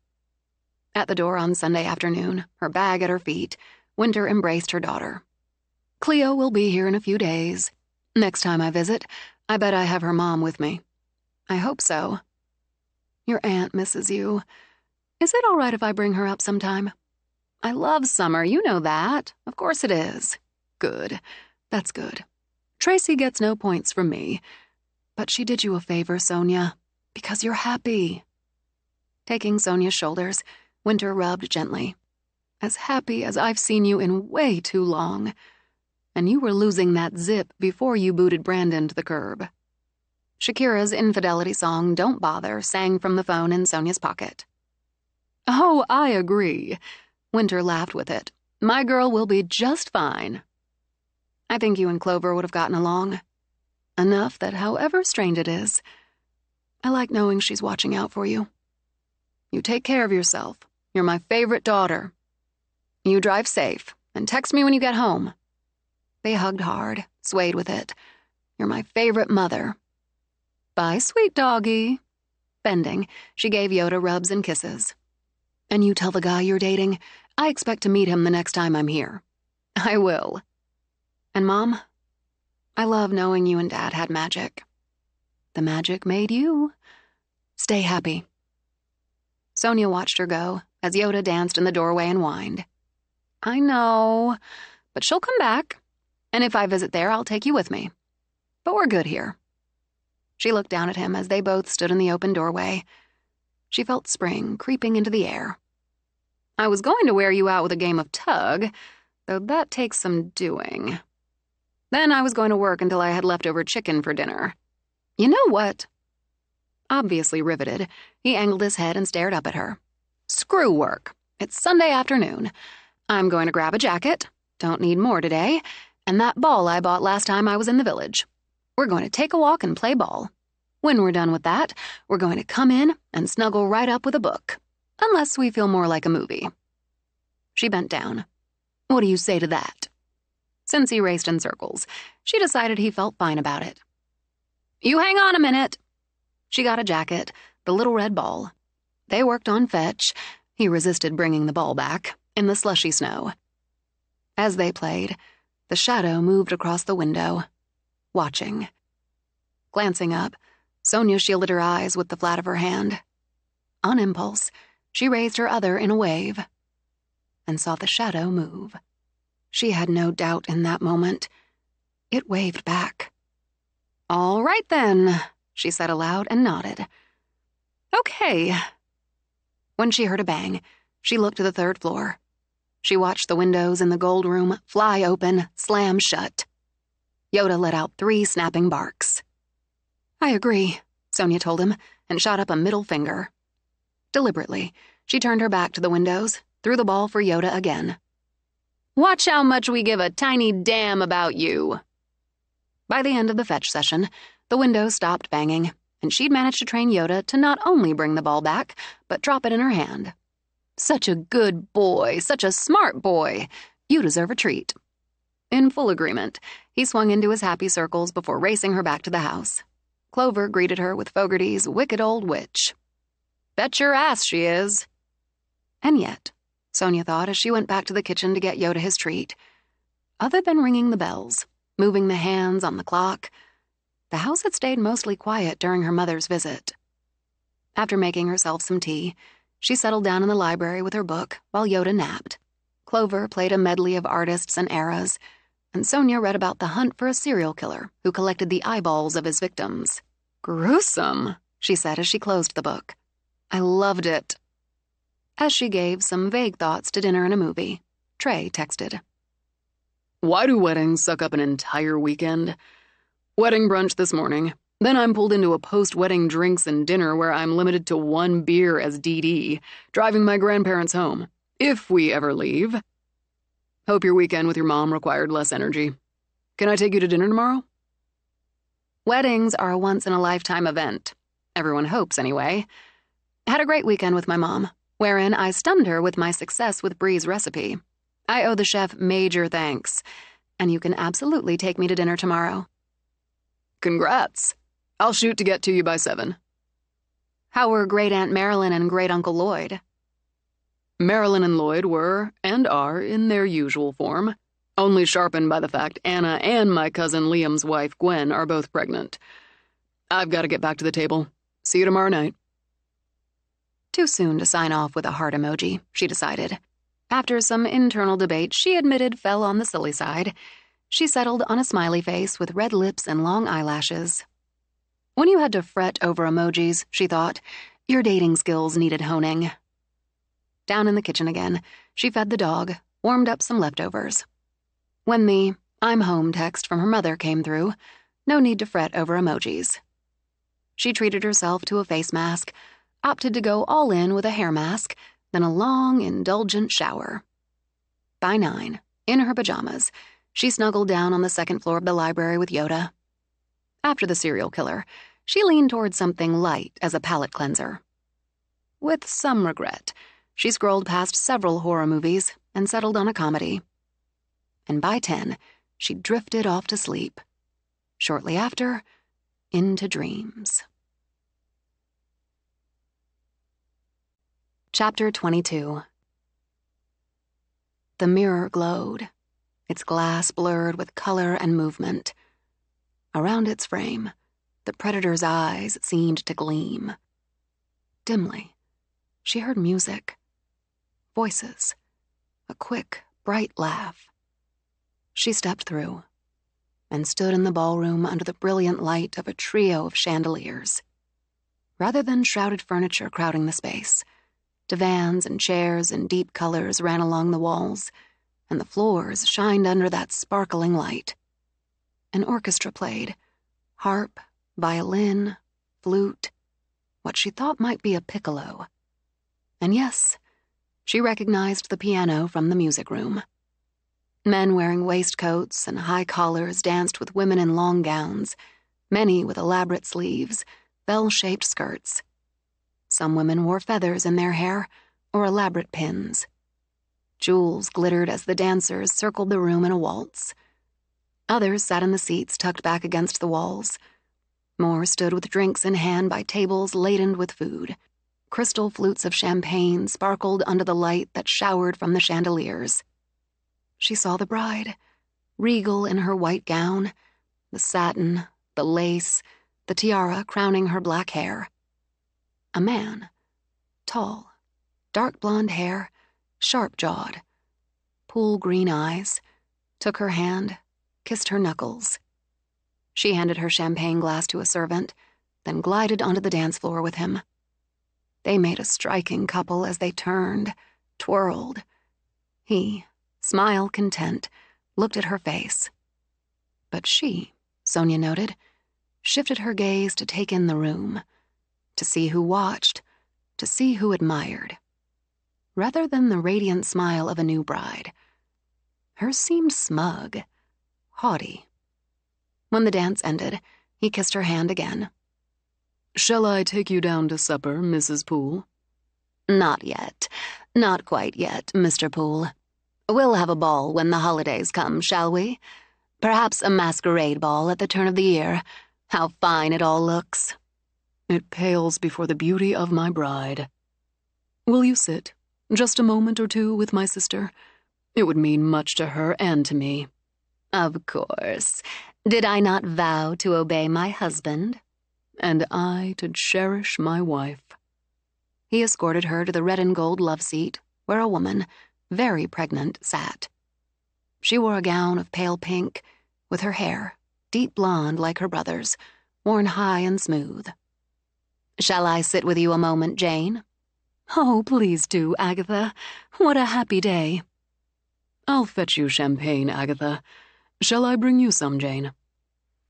At the door on Sunday afternoon, her bag at her feet, Winter embraced her daughter. "Cleo will be here in a few days. Next time I visit, I bet I have her mom with me." "I hope so." "Your aunt misses you. Is it all right if I bring her up sometime?" "I love summer, you know that. Of course it is." "Good. That's good. Tracy gets no points from me. But she did you a favor, Sonia, because you're happy." Taking Sonia's shoulders, Winter rubbed gently. "As happy as I've seen you in way too long. And you were losing that zip before you booted Brandon to the curb." Shakira's infidelity song, Don't Bother, sang from the phone in Sonia's pocket. "Oh, I agree." Winter laughed with it. "My girl will be just fine." "I think you and Clover would have gotten along. Enough that however strange it is, I like knowing she's watching out for you. You take care of yourself. You're my favorite daughter. You drive safe, and text me when you get home." They hugged hard, swayed with it. "You're my favorite mother." "Bye, sweet doggy." Bending, she gave Yoda rubs and kisses. "And you tell the guy you're dating, I expect to meet him the next time I'm here." "I will." "And Mom, I love knowing you and Dad had magic. The magic made you. Stay happy." Sonia watched her go as Yoda danced in the doorway and whined. "I know, but she'll come back. And if I visit there, I'll take you with me. But we're good here." She looked down at him as they both stood in the open doorway. She felt spring creeping into the air. "I was going to wear you out with a game of tug, though that takes some doing. Then I was going to work until I had leftover chicken for dinner. You know what?" Obviously riveted, he angled his head and stared up at her. "Screw work. It's Sunday afternoon. I'm going to grab a jacket. Don't need more today. And that ball I bought last time I was in the village. We're going to take a walk and play ball. When we're done with that, we're going to come in and snuggle right up with a book. Unless we feel more like a movie." She bent down. "What do you say to that?" Since he raced in circles, she decided he felt fine about it. "You hang on a minute." She got a jacket, the little red ball. They worked on fetch. He resisted bringing the ball back in the slushy snow. As they played, the shadow moved across the window, watching. Glancing up, Sonia shielded her eyes with the flat of her hand. On impulse, she raised her other in a wave and saw the shadow move. She had no doubt in that moment. It waved back. "All right then," she said aloud and nodded. "Okay." When she heard a bang, she looked to the third floor. She watched the windows in the gold room fly open, slam shut. Yoda let out 3 snapping barks. "I agree," Sonia told him, and shot up a middle finger. Deliberately, she turned her back to the windows, threw the ball for Yoda again. "Watch how much we give a tiny damn about you." By the end of the fetch session, the windows stopped banging, and she'd managed to train Yoda to not only bring the ball back, but drop it in her hand. "Such a good boy, such a smart boy. You deserve a treat." In full agreement, he swung into his happy circles before racing her back to the house. Clover greeted her with Fogarty's wicked old witch. "Bet your ass she is." And yet, Sonia thought as she went back to the kitchen to get Yoda his treat, other than ringing the bells, moving the hands on the clock, the house had stayed mostly quiet during her mother's visit. After making herself some tea, she settled down in the library with her book while Yoda napped. Clover played a medley of artists and eras, and Sonia read about the hunt for a serial killer who collected the eyeballs of his victims. "Gruesome," she said as she closed the book. "I loved it." As she gave some vague thoughts to dinner and a movie, Trey texted. "Why do weddings suck up an entire weekend? Wedding brunch this morning. Then I'm pulled into a post-wedding drinks and dinner where I'm limited to 1 beer as DD, driving my grandparents home. If we ever leave. Hope your weekend with your mom required less energy. Can I take you to dinner tomorrow?" Weddings are a once-in-a-lifetime event. Everyone hopes, anyway. Had a great weekend with my mom. wherein I stunned her with my success with Brie's recipe. I owe the chef major thanks, and you can absolutely take me to dinner tomorrow. Congrats. I'll shoot to get to you by 7. How were Great Aunt Marilyn and Great Uncle Lloyd? Marilyn and Lloyd were, and are, in their usual form, only sharpened by the fact Anna and my cousin Liam's wife, Gwen, are both pregnant. I've got to get back to the table. See you tomorrow night. Too soon to sign off with a heart emoji, she decided. After some internal debate she admitted fell on the silly side, she settled on a smiley face with red lips and long eyelashes. When you had to fret over emojis, she thought, your dating skills needed honing. Down in the kitchen again, she fed the dog, warmed up some leftovers. When the "I'm home" text from her mother came through, no need to fret over emojis. She treated herself to a face mask, opted to go all in with a hair mask, then a long, indulgent shower. By 9, in her pajamas, she snuggled down on the second floor of the library with Yoda. After the serial killer, she leaned toward something light as a palate cleanser. With some regret, she scrolled past several horror movies and settled on a comedy. And by 10, she drifted off to sleep. Shortly after, into dreams. Chapter 22. The mirror glowed, its glass blurred with color and movement. Around its frame, the predator's eyes seemed to gleam. Dimly, she heard music, voices, a quick, bright laugh. She stepped through and stood in the ballroom under the brilliant light of a trio of chandeliers. Rather than shrouded furniture crowding the space, divans and chairs in deep colors ran along the walls, and the floors shined under that sparkling light. An orchestra played, harp, violin, flute, what she thought might be a piccolo. And yes, she recognized the piano from the music room. Men wearing waistcoats and high collars danced with women in long gowns, many with elaborate sleeves, bell-shaped skirts. Some women wore feathers in their hair or elaborate pins. Jewels glittered as the dancers circled the room in a waltz. Others sat in the seats tucked back against the walls. More stood with drinks in hand by tables laden with food. Crystal flutes of champagne sparkled under the light that showered from the chandeliers. She saw the bride, regal in her white gown, the satin, the lace, the tiara crowning her black hair. A man, tall, dark blonde hair, sharp-jawed, pool green eyes, took her hand, kissed her knuckles. She handed her champagne glass to a servant, then glided onto the dance floor with him. They made a striking couple as they turned, twirled. He, smile content, looked at her face. But she, Sonia noted, shifted her gaze to take in the room, to see who watched, to see who admired. Rather than the radiant smile of a new bride, hers seemed smug, haughty. When the dance ended, he kissed her hand again. "Shall I take you down to supper, Mrs. Poole?" "Not yet. Not quite yet, Mr. Poole. We'll have a ball when the holidays come, shall we? Perhaps a masquerade ball at the turn of the year. How fine it all looks." "It pales before the beauty of my bride. Will you sit just a moment or two with my sister? It would mean much to her and to me." "Of course. Did I not vow to obey my husband?" "And I to cherish my wife." He escorted her to the red and gold love seat, where a woman, very pregnant, sat. She wore a gown of pale pink, with her hair, deep blonde like her brother's, worn high and smooth. "Shall I sit with you a moment, Jane?" "Oh, please do, Agatha. What a happy day." "I'll fetch you champagne, Agatha. Shall I bring you some, Jane?"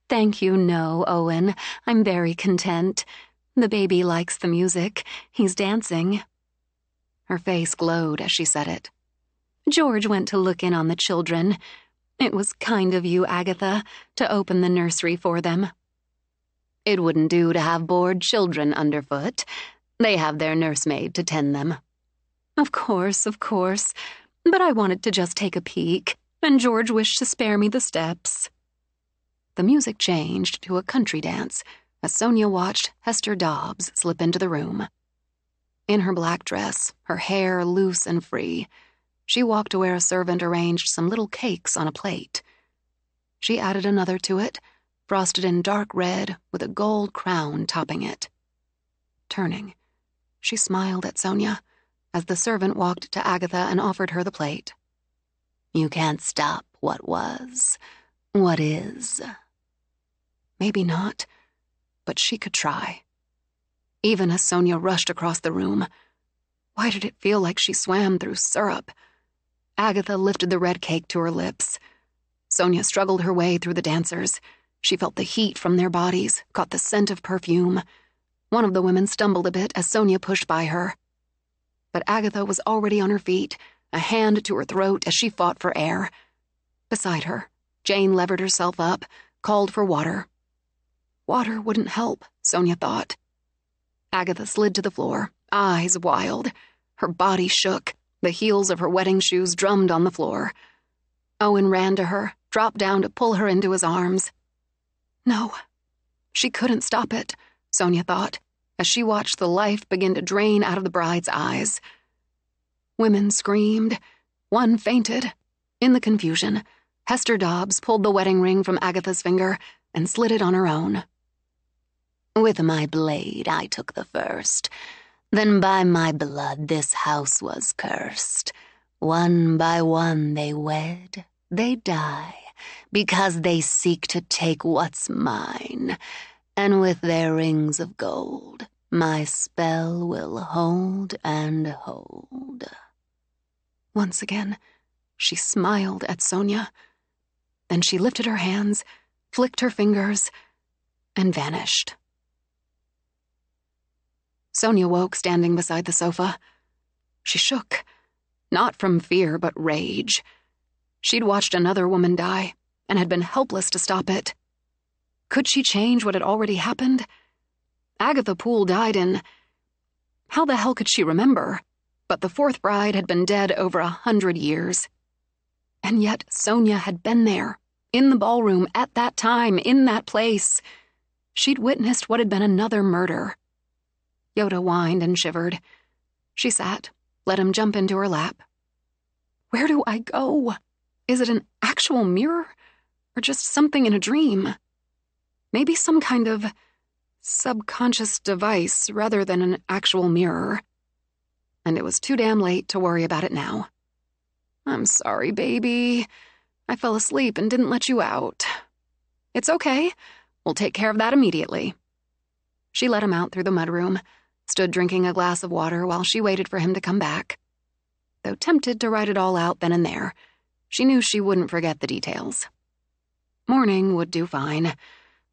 "Thank you, no, Owen. I'm very content. The baby likes the music. He's dancing." Her face glowed as she said it. "George went to look in on the children. It was kind of you, Agatha, to open the nursery for them." "It wouldn't do to have bored children underfoot. They have their nursemaid to tend them." Of course. But I wanted to just take a peek, and George wished to spare me the steps." The music changed to a country dance as Sonia watched Hester Dobbs slip into the room. In her black dress, her hair loose and free, she walked to where a servant arranged some little cakes on a plate. She added another to it, frosted in dark red with a gold crown topping it. Turning, she smiled at Sonia as the servant walked to Agatha and offered her the plate. "You can't stop what was. What is?" Maybe not, but she could try. Even as Sonia rushed across the room, why did it feel like she swam through syrup? Agatha lifted the red cake to her lips. Sonia struggled her way through the dancers. She felt the heat from their bodies, caught the scent of perfume. One of the women stumbled a bit as Sonia pushed by her. But Agatha was already on her feet, a hand to her throat as she fought for air. Beside her, Jane levered herself up, called for water. Water wouldn't help, Sonia thought. Agatha slid to the floor, eyes wild. Her body shook. The heels of her wedding shoes drummed on the floor. Owen ran to her, dropped down to pull her into his arms. No, she couldn't stop it, Sonia thought, as she watched the life begin to drain out of the bride's eyes. Women screamed. One fainted. In the confusion, Hester Dobbs pulled the wedding ring from Agatha's finger and slid it on her own. "With my blade I took the first. Then by my blood this house was cursed. One by one they wed, they die, because they seek to take what's mine, and with their rings of gold my spell will hold and hold." Once again, she smiled at Sonia. Then she lifted her hands, flicked her fingers, and vanished. Sonia woke standing beside the sofa. She shook, not from fear but rage. She'd watched another woman die and had been helpless to stop it. Could she change what had already happened? Agatha Poole died in... How the hell could she remember? But the fourth bride had been dead over 100 years. And yet Sonia had been there, in the ballroom, at that time, in that place. She'd witnessed what had been another murder. Yoda whined and shivered. She sat, let him jump into her lap. Where do I go? Is it an actual mirror? Or just something in a dream? Maybe some kind of subconscious device rather than an actual mirror. And it was too damn late to worry about it now. "I'm sorry, baby. I fell asleep and didn't let you out." "It's okay. We'll take care of that immediately." She let him out through the mudroom, stood drinking a glass of water while she waited for him to come back. Though tempted to write it all out then and there, she knew she wouldn't forget the details. Morning would do fine,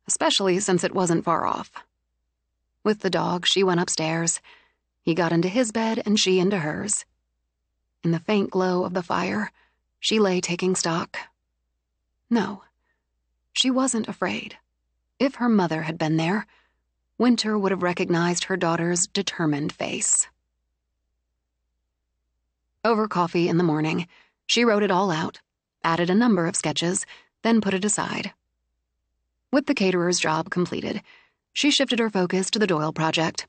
especially since it wasn't far off. With the dog, she went upstairs. He got into his bed and she into hers. In the faint glow of the fire, she lay taking stock. No, she wasn't afraid. If her mother had been there, Winter would have recognized her daughter's determined face. Over coffee in the morning, she wrote it all out, added a number of sketches, then put it aside. With the caterer's job completed, she shifted her focus to the Doyle project.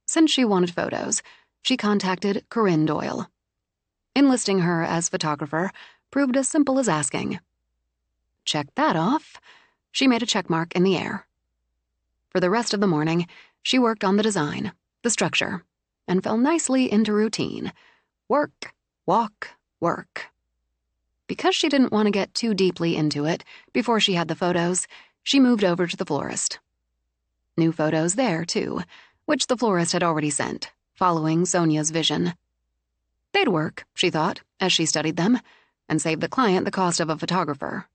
Since she wanted photos, she contacted Corinne Doyle. Enlisting her as photographer proved as simple as asking. Check that off. She made a check mark in the air. For the rest of the morning, she worked on the design, the structure, and fell nicely into routine. Work, walk, work. Because she didn't want to get too deeply into it before she had the photos, she moved over to the florist. New photos there, too, which the florist had already sent, following Sonia's vision. They'd work, she thought, as she studied them, and save the client the cost of a photographer.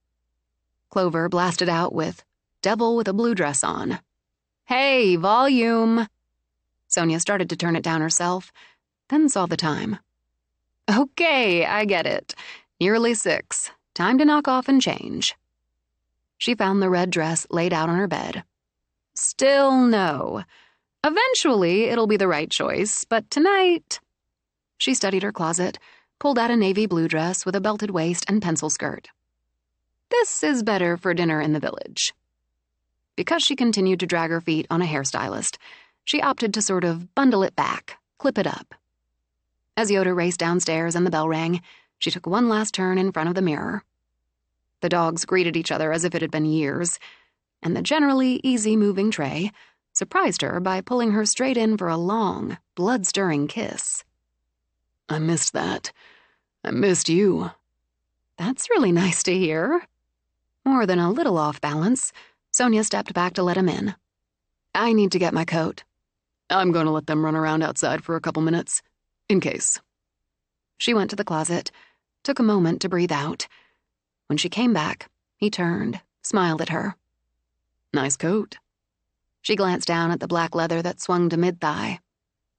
Clover blasted out with, "Devil with a blue dress on." "Hey, volume!" Sonia started to turn it down herself, then saw the time. "Okay, I get it. Nearly 6. Time to knock off and change." She found the red dress laid out on her bed. "Still no. Eventually, it'll be the right choice, but tonight..." She studied her closet, pulled out a navy blue dress with a belted waist and pencil skirt. This is better for dinner in the village. Because she continued to drag her feet on a hairstylist, she opted to sort of bundle it back, clip it up. As Yoda raced downstairs and the bell rang, she took one last turn in front of the mirror. The dogs greeted each other as if it had been years, and the generally easy-moving Trey surprised her by pulling her straight in for a long, blood-stirring kiss. I missed that. I missed you. That's really nice to hear. More than a little off balance, Sonia stepped back to let him in. I need to get my coat. I'm going to let them run around outside for a couple minutes, in case. She went to the closet, took a moment to breathe out. When she came back, he turned, smiled at her. Nice coat. She glanced down at the black leather that swung to mid-thigh.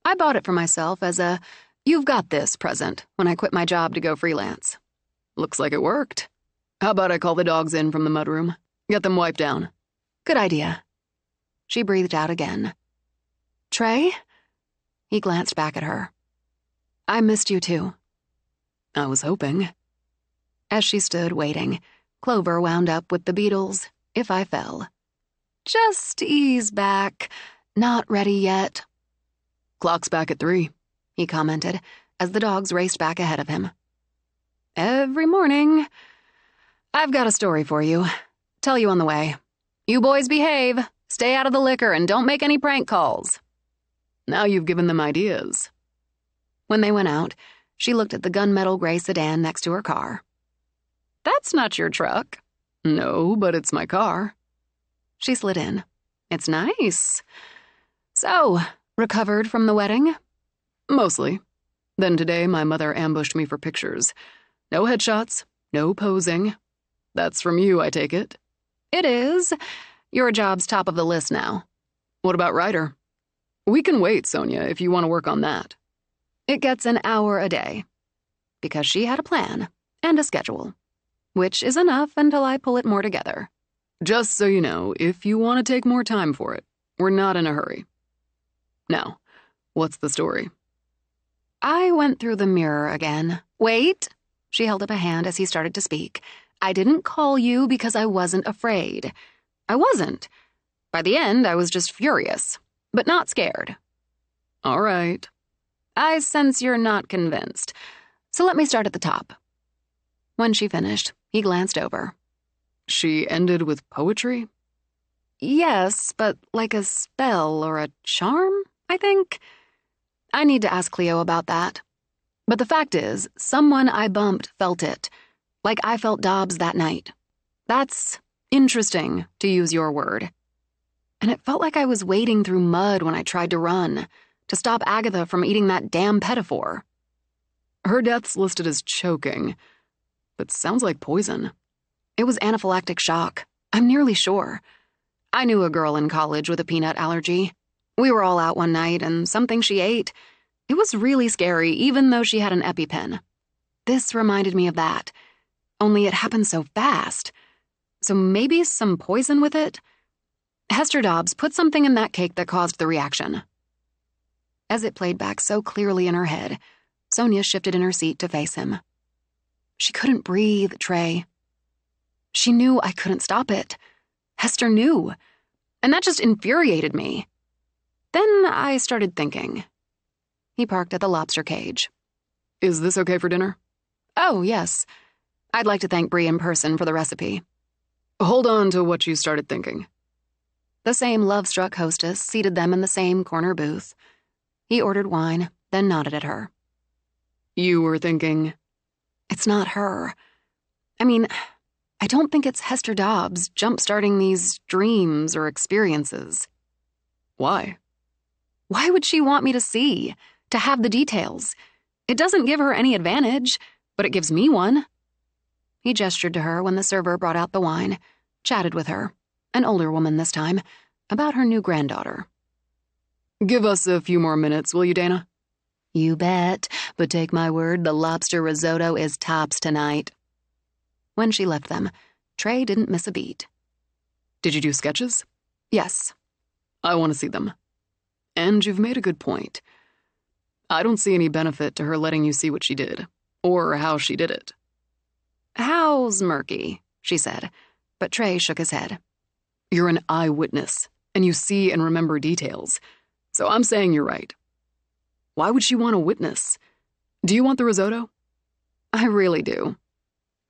I bought it for myself as a "you've got this" present when I quit my job to go freelance. Looks like it worked. How about I call the dogs in from the mudroom? Get them wiped down. Good idea. She breathed out again. Trey? He glanced back at her. I missed you too. I was hoping. As she stood waiting, Clover wound up with the Beatles' "If I Fell." Just ease back. Not ready yet. Clock's back at 3, he commented as the dogs raced back ahead of him. Every morning. I've got a story for you. Tell you on the way. You boys behave. Stay out of the liquor and don't make any prank calls. Now you've given them ideas. When they went out, she looked at the gunmetal gray sedan next to her car. That's not your truck. No, but it's my car. She slid in. It's nice. So, recovered from the wedding? Mostly. Then today my mother ambushed me for pictures. No headshots, no posing. That's from you, I take it. It is. Your job's top of the list now. What about Ryder? We can wait, Sonia, if you want to work on that. It gets an hour a day. Because she had a plan and a schedule. Which is enough until I pull it more together. Just so you know, if you want to take more time for it, we're not in a hurry. Now, what's the story? I went through the mirror again. Wait! She held up a hand as he started to speak. I didn't call you because I wasn't afraid. I wasn't. By the end, I was just furious, but not scared. All right. I sense you're not convinced, so let me start at the top. When she finished, he glanced over. She ended with poetry? Yes, but like a spell or a charm, I think. I need to ask Cleo about that. But the fact is, someone I bumped felt it, like I felt Dobbs that night. That's interesting, to use your word. And it felt like I was wading through mud when I tried to run, to stop Agatha from eating that damn pedophore. Her death's listed as choking, but sounds like poison. It was anaphylactic shock, I'm nearly sure. I knew a girl in college with a peanut allergy. We were all out one night, and something she ate, it was really scary, even though she had an EpiPen. This reminded me of that, only it happened so fast. So maybe some poison with it? Hester Dobbs put something in that cake that caused the reaction. As it played back so clearly in her head, Sonia shifted in her seat to face him. She couldn't breathe, Trey. She knew I couldn't stop it. Hester knew. And that just infuriated me. Then I started thinking. He parked at the lobster cage. Is this okay for dinner? Oh, yes. I'd like to thank Bree in person for the recipe. Hold on to what you started thinking. The same love-struck hostess seated them in the same corner booth. He ordered wine, then nodded at her. You were thinking... It's not her. I mean, I don't think it's Hester Dobbs jump-starting these dreams or experiences. Why? Why would she want me to see, to have the details? It doesn't give her any advantage, but it gives me one. He gestured to her when the server brought out the wine, chatted with her, an older woman this time, about her new granddaughter. Give us a few more minutes, will you, Dana? You bet, but take my word, the lobster risotto is tops tonight. When she left them, Trey didn't miss a beat. Did you do sketches? Yes. I want to see them. And you've made a good point. I don't see any benefit to her letting you see what she did, or how she did it. How's murky, she said, but Trey shook his head. You're an eyewitness, and you see and remember details, so I'm saying you're right. Why would she want a witness? Do you want the risotto? I really do.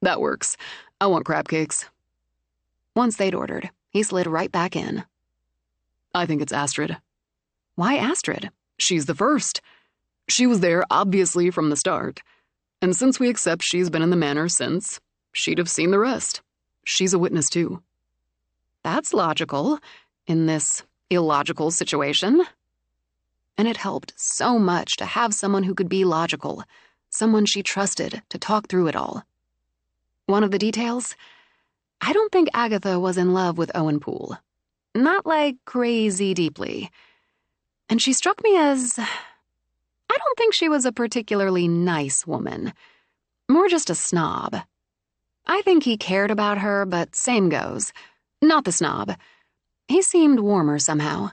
That works. I want crab cakes. Once they'd ordered, he slid right back in. I think it's Astrid. Why Astrid? She's the first. She was there, obviously, from the start. And since we accept she's been in the manor since, she'd have seen the rest. She's a witness, too. That's logical, in this illogical situation. And it helped so much to have someone who could be logical, someone she trusted to talk through it all. One of the details? I don't think Agatha was in love with Owen Poole. Not like crazy deeply. And she struck me as... I don't think she was a particularly nice woman. More just a snob. I think he cared about her, but same goes. Not the snob. He seemed warmer somehow.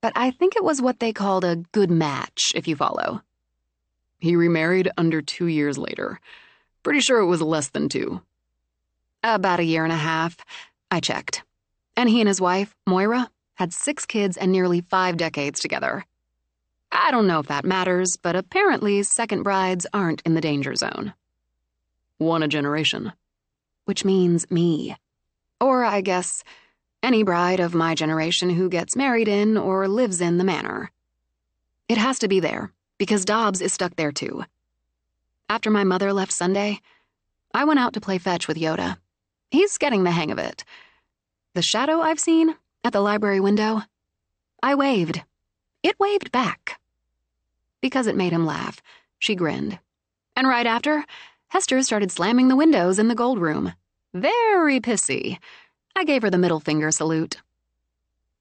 But I think it was what they called a good match, if you follow. He remarried under 2 years later. Pretty sure it was less than 2. About 1.5 years. I checked. And he and his wife, Moira, had 6 kids and nearly 5 decades together. I don't know if that matters, but apparently second brides aren't in the danger zone. One a generation. Which means me. Or, I guess, any bride of my generation who gets married in or lives in the manor. It has to be there, because Dobbs is stuck there too. After my mother left Sunday, I went out to play fetch with Yoda. He's getting the hang of it. The shadow I've seen at the library window, I waved. It waved back. Because it made him laugh, she grinned. And right after, Hester started slamming the windows in the gold room. Very pissy. I gave her the middle finger salute.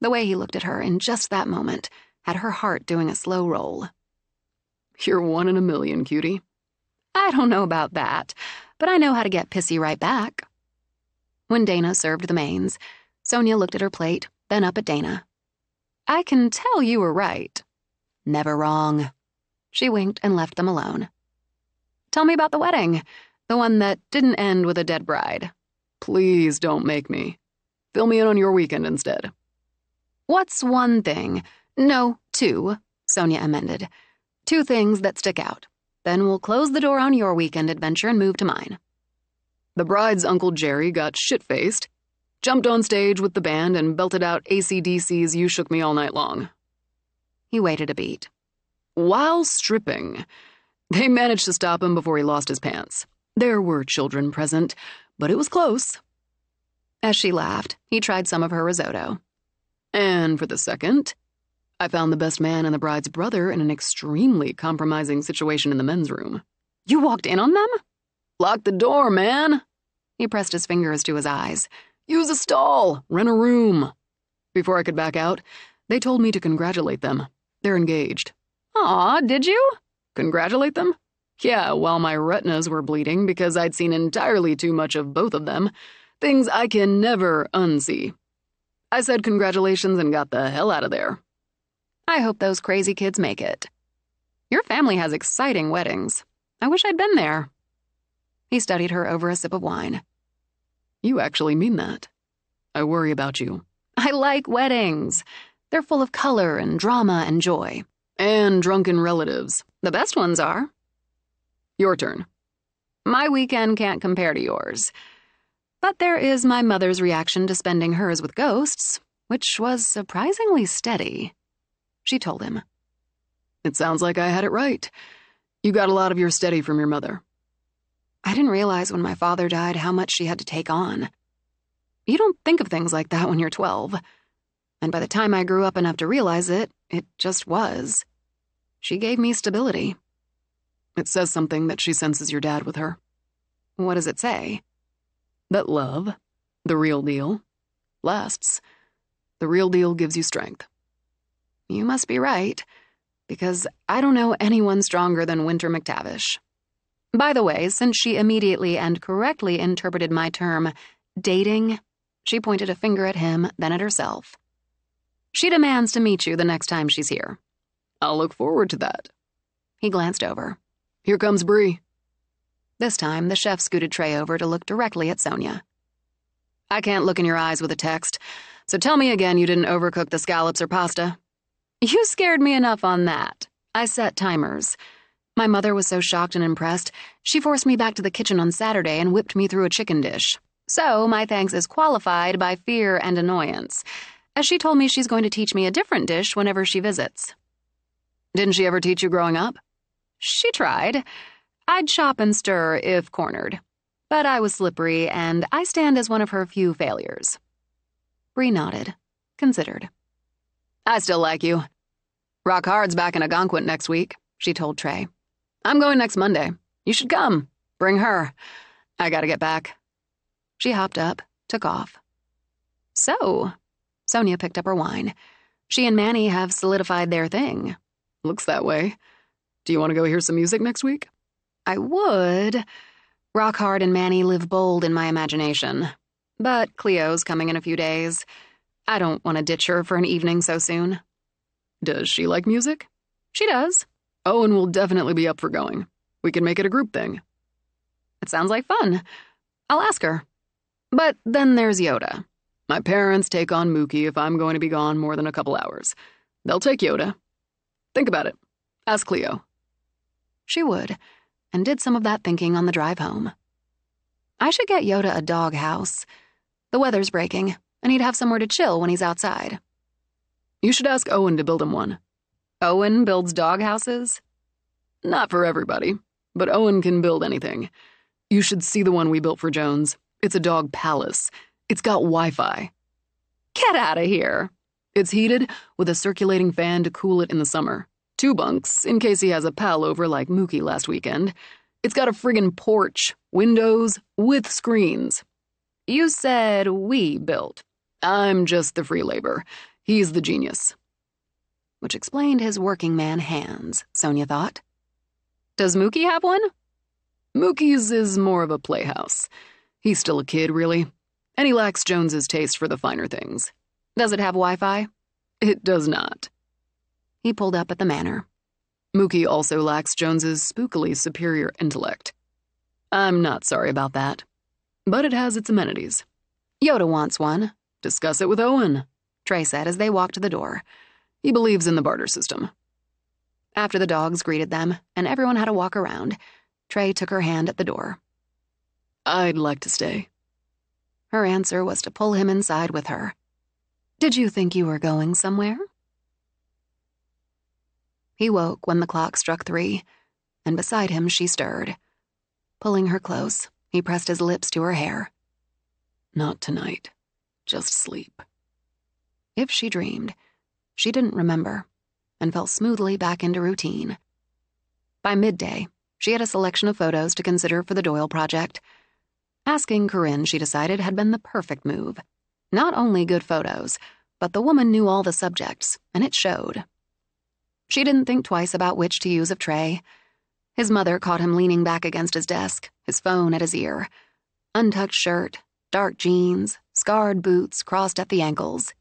The way he looked at her in just that moment had her heart doing a slow roll. You're 1 in a million, cutie. I don't know about that, but I know how to get pissy right back. When Dana served the mains, Sonia looked at her plate, then up at Dana. I can tell you were right. Never wrong. She winked and left them alone. Tell me about the wedding, the one that didn't end with a dead bride. Please don't make me. Fill me in on your weekend instead. What's one thing? No, 2, Sonia amended. 2 things that stick out. Then we'll close the door on your weekend adventure and move to mine. The bride's Uncle Jerry got shit-faced, jumped on stage with the band, and belted out AC/DC's You Shook Me All Night Long. He waited a beat. While stripping, they managed to stop him before he lost his pants. There were children present, but it was close. As she laughed, he tried some of her risotto. And for the second, I found the best man and the bride's brother in an extremely compromising situation in the men's room. You walked in on them? Lock the door, man. He pressed his fingers to his eyes. Use a stall. Rent a room. Before I could back out, they told me to congratulate them. They're engaged. Aw, did you? Congratulate them? Yeah, while my retinas were bleeding because I'd seen entirely too much of both of them. Things I can never unsee. I said congratulations and got the hell out of there. I hope those crazy kids make it. Your family has exciting weddings. I wish I'd been there. He studied her over a sip of wine. You actually mean that. I worry about you. I like weddings. They're full of color and drama and joy. And drunken relatives. The best ones are. Your turn. My weekend can't compare to yours. But there is my mother's reaction to spending hers with ghosts, which was surprisingly steady. She told him. It sounds like I had it right. You got a lot of your steady from your mother. I didn't realize when my father died how much she had to take on. You don't think of things like that when you're 12. And by the time I grew up enough to realize it, it just was. She gave me stability. It says something that she senses your dad with her. What does it say? That love, the real deal, lasts. The real deal gives you strength. You must be right, because I don't know anyone stronger than Winter McTavish. By the way, since she immediately and correctly interpreted my term, dating, she pointed a finger at him, then at herself. She demands to meet you the next time she's here. I'll look forward to that. He glanced over. Here comes Bree. This time, the chef scooted Trey over to look directly at Sonia. I can't look in your eyes with a text, so tell me again you didn't overcook the scallops or pasta. You scared me enough on that. I set timers. My mother was so shocked and impressed, she forced me back to the kitchen on Saturday and whipped me through a chicken dish. So my thanks is qualified by fear and annoyance, as she told me she's going to teach me a different dish whenever she visits. Didn't she ever teach you growing up? She tried. I'd chop and stir if cornered. But I was slippery, and I stand as one of her few failures. Bree nodded, considered. I still like you. Rock Hard's back in Algonquin next week, she told Trey. I'm going next Monday. You should come. Bring her. I gotta get back. She hopped up, took off. So, Sonia picked up her wine. She and Manny have solidified their thing. Looks that way. Do you want to go hear some music next week? I would. Rock Hard and Manny live bold in my imagination. But Cleo's coming in a few days. I don't want to ditch her for an evening so soon. Does she like music? She does. Owen will definitely be up for going. We can make it a group thing. It sounds like fun. I'll ask her. But then there's Yoda. My parents take on Mookie if I'm going to be gone more than a couple hours. They'll take Yoda. Think about it. Ask Cleo. She would, and did some of that thinking on the drive home. I should get Yoda a dog house. The weather's breaking, and he'd have somewhere to chill when he's outside. You should ask Owen to build him one. Owen builds dog houses? Not for everybody, but Owen can build anything. You should see the one we built for Jones. It's a dog palace. It's got Wi-Fi. Get out of here. It's heated with a circulating fan to cool it in the summer. 2 bunks, in case he has a pal over like Mookie last weekend. It's got a friggin' porch, windows, with screens. You said we built. I'm just the free labor. He's the genius. Which explained his working man hands, Sonia thought. Does Mookie have one? Mookie's is more of a playhouse. He's still a kid, really. And he lacks Jones's taste for the finer things. Does it have Wi-Fi? It does not. He pulled up at the manor. Mookie also lacks Jones's spookily superior intellect. I'm not sorry about that. But it has its amenities. Yoda wants one. Discuss it with Owen, Trey said as they walked to the door. He believes in the barter system. After the dogs greeted them, and everyone had a walk around, Trey took her hand at the door. I'd like to stay. Her answer was to pull him inside with her. Did you think you were going somewhere? He woke when the clock struck 3, and beside him she stirred. Pulling her close, he pressed his lips to her hair. Not tonight. Just sleep. If she dreamed, she didn't remember, and fell smoothly back into routine. By midday, she had a selection of photos to consider for the Doyle project. Asking Corinne, she decided, had been the perfect move. Not only good photos, but the woman knew all the subjects, and it showed. She didn't think twice about which to use of Trey. His mother caught him leaning back against his desk, his phone at his ear. Untucked shirt, dark jeans, scarred boots crossed at the ankles.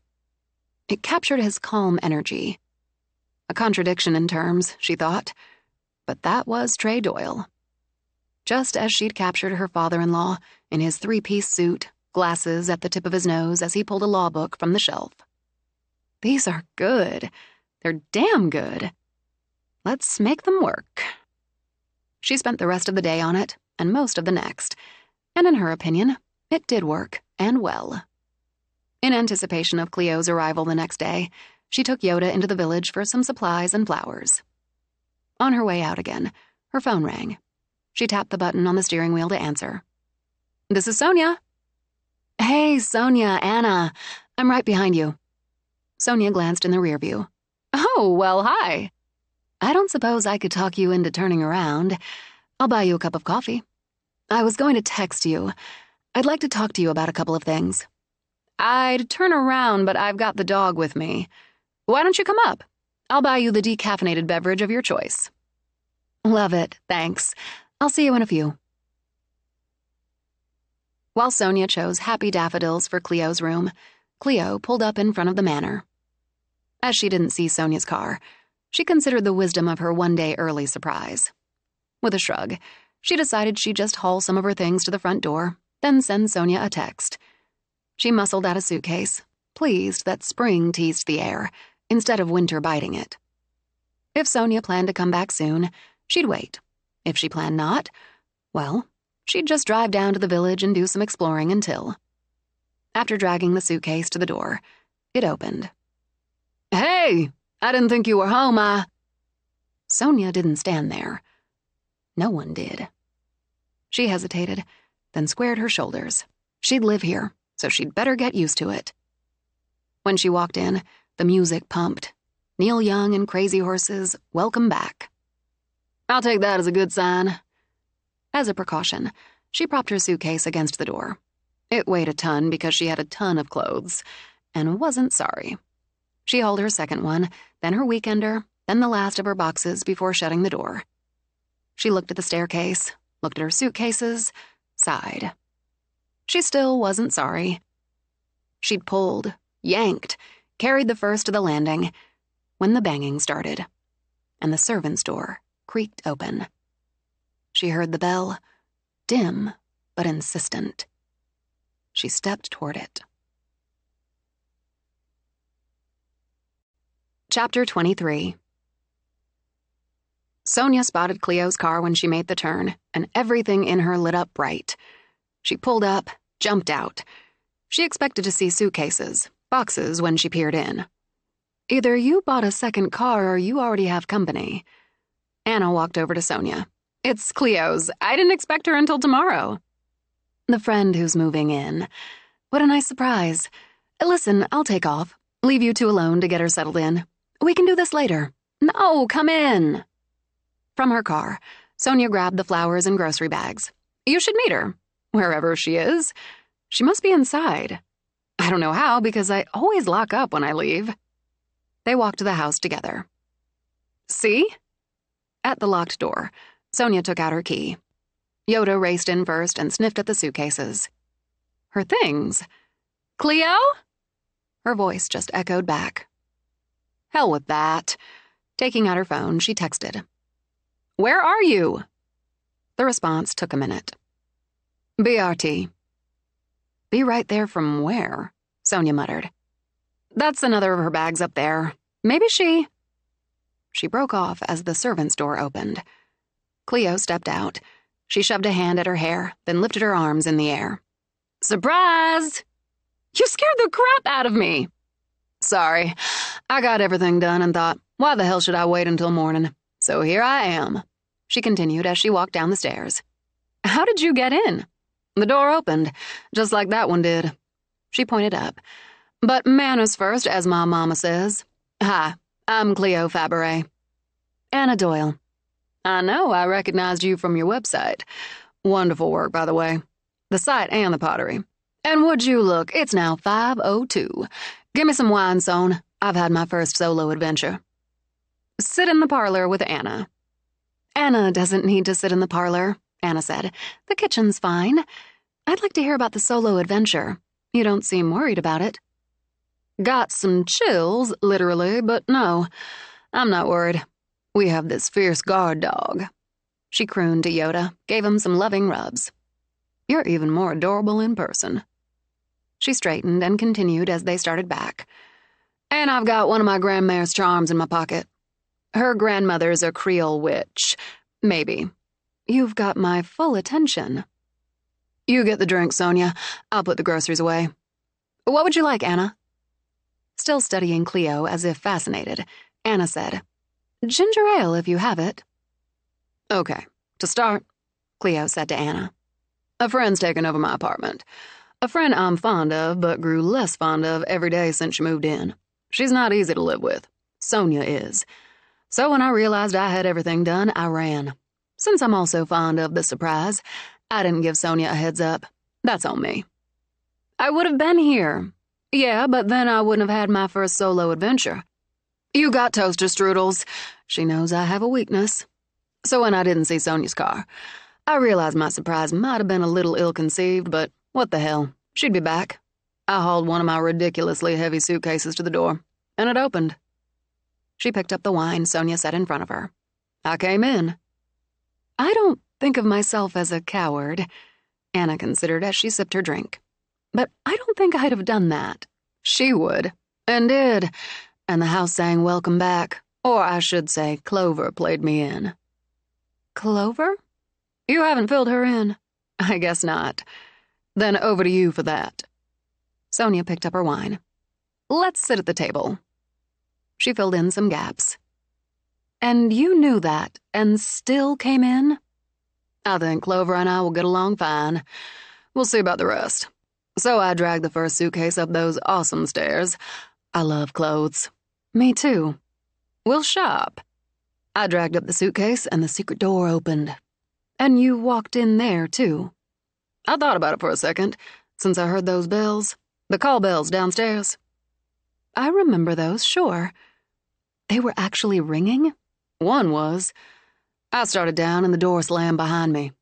It captured his calm energy. A contradiction in terms, she thought, but that was Trey Doyle. Just as she'd captured her father-in-law in his 3-piece suit, glasses at the tip of his nose as he pulled a law book from the shelf. These are good. They're damn good. Let's make them work. She spent the rest of the day on it, and most of the next, and in her opinion, it did work, and well. In anticipation of Cleo's arrival the next day, she took Yoda into the village for some supplies and flowers. On her way out again, her phone rang. She tapped the button on the steering wheel to answer. This is Sonia. Hey, Sonia, Anna. I'm right behind you. Sonia glanced in the rear view. Oh, well, hi. I don't suppose I could talk you into turning around. I'll buy you a cup of coffee. I was going to text you. I'd like to talk to you about a couple of things. I'd turn around, but I've got the dog with me. Why don't you come up? I'll buy you the decaffeinated beverage of your choice. Love it, thanks. I'll see you in a few. While Sonia chose happy daffodils for Cleo's room, Cleo pulled up in front of the manor. As she didn't see Sonia's car, She considered the wisdom of her one-day early surprise. With a shrug, she decided she'd just haul some of her things to the front door, then send Sonia a text. She muscled out a suitcase, pleased that spring teased the air, instead of winter biting it. If Sonia planned to come back soon, she'd wait. If she planned not, well, she'd just drive down to the village and do some exploring until. After dragging the suitcase to the door, it opened. Hey, I didn't think you were home, Sonia didn't stand there. No one did. She hesitated, then squared her shoulders. She'd live here, so she'd better get used to it. When she walked in, the music pumped. Neil Young and Crazy Horse's Welcome Back. I'll take that as a good sign. As a precaution, she propped her suitcase against the door. It weighed a ton because she had a ton of clothes, and wasn't sorry. She hauled her second one, then her weekender, then the last of her boxes before shutting the door. She looked at the staircase, looked at her suitcases, sighed. She still wasn't sorry. She'd pulled, yanked, carried the first to the landing, when the banging started, and the servant's door creaked open. She heard the bell, dim but insistent. She stepped toward it. Chapter 23. Sonia spotted Cleo's car when she made the turn, and everything in her lit up bright. She pulled up, jumped out. She expected to see suitcases, boxes when she peered in. Either you bought a second car or you already have company. Anna walked over to Sonia. It's Cleo's. I didn't expect her until tomorrow. The friend who's moving in. What a nice surprise. Listen, I'll take off. Leave you two alone to get her settled in. We can do this later. No, come in. From her car, Sonia grabbed the flowers and grocery bags. You should meet her, wherever she is. She must be inside. I don't know how, because I always lock up when I leave. They walked to the house together. See? At the locked door, Sonia took out her key. Yoda raced in first and sniffed at the suitcases. Her things? Cleo? Her voice just echoed back. Hell with that. Taking out her phone, she texted. Where are you? The response took a minute. BRT. Be right there from where? Sonia muttered. That's another of her bags up there. Maybe she... She broke off as the servant's door opened. Cleo stepped out. She shoved a hand at her hair, then lifted her arms in the air. Surprise! You scared the crap out of me! Sorry. I got everything done and thought, why the hell should I wait until morning? So here I am, she continued as she walked down the stairs. How did you get in? The door opened, just like that one did. She pointed up. But manners first, as my mama says. Hi, I'm Cleo Faberé. Anna Doyle. I know, I recognized you from your website. Wonderful work, by the way. The site and the pottery. And would you look, it's now 5:02. Give me some wine, Son. I've had my first solo adventure. Sit in the parlor with Anna. Anna doesn't need to sit in the parlor, Anna said. The kitchen's fine. I'd like to hear about the solo adventure. You don't seem worried about it. Got some chills, literally, but no, I'm not worried. We have this fierce guard dog. She crooned to Yoda, gave him some loving rubs. You're even more adorable in person. She straightened and continued as they started back. And I've got one of my grandma's charms in my pocket. Her grandmother's a Creole witch. Maybe. You've got my full attention. You get the drink, Sonia. I'll put the groceries away. What would you like, Anna? Still studying Cleo as if fascinated, Anna said, Ginger ale, if you have it. Okay, to start, Cleo said to Anna. A friend's taken over my apartment. A friend I'm fond of, but grew less fond of every day since she moved in. She's not easy to live with. Sonia is. So when I realized I had everything done, I ran. Since I'm also fond of the surprise, I didn't give Sonia a heads up. That's on me. I would have been here. Yeah, but then I wouldn't have had my first solo adventure. You got toaster strudels. She knows I have a weakness. So when I didn't see Sonia's car, I realized my surprise might have been a little ill-conceived, but what the hell, she'd be back. I hauled one of my ridiculously heavy suitcases to the door, and it opened. She picked up the wine Sonia set in front of her. I came in. I don't think of myself as a coward, Anna considered as she sipped her drink. But I don't think I'd have done that. She would, and did, and the house sang Welcome Back, or I should say Clover played me in. Clover? You haven't filled her in. I guess not. Then over to you for that. Sonia picked up her wine. Let's sit at the table. She filled in some gaps. And you knew that, and still came in? I think Clover and I will get along fine. We'll see about the rest. So I dragged the first suitcase up those awesome stairs. I love clothes. Me too. We'll shop. I dragged up the suitcase and the secret door opened. And you walked in there too. I thought about it for a second, since I heard those bells. The call bells downstairs. I remember those, sure. They were actually ringing? One was. I started down and the door slammed behind me.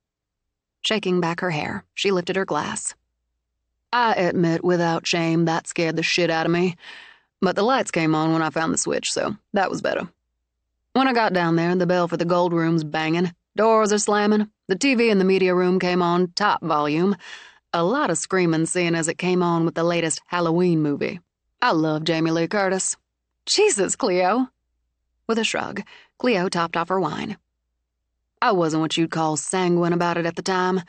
Shaking back her hair, she lifted her glass. I admit without shame that scared the shit out of me, but the lights came on when I found the switch, so that was better. When I got down there, the bell for the gold room's banging, doors are slamming, the TV in the media room came on top volume, a lot of screaming seeing as it came on with the latest Halloween movie. I love Jamie Lee Curtis. Jesus, Cleo. With a shrug, Cleo topped off her wine. I wasn't what you'd call sanguine about it at the time.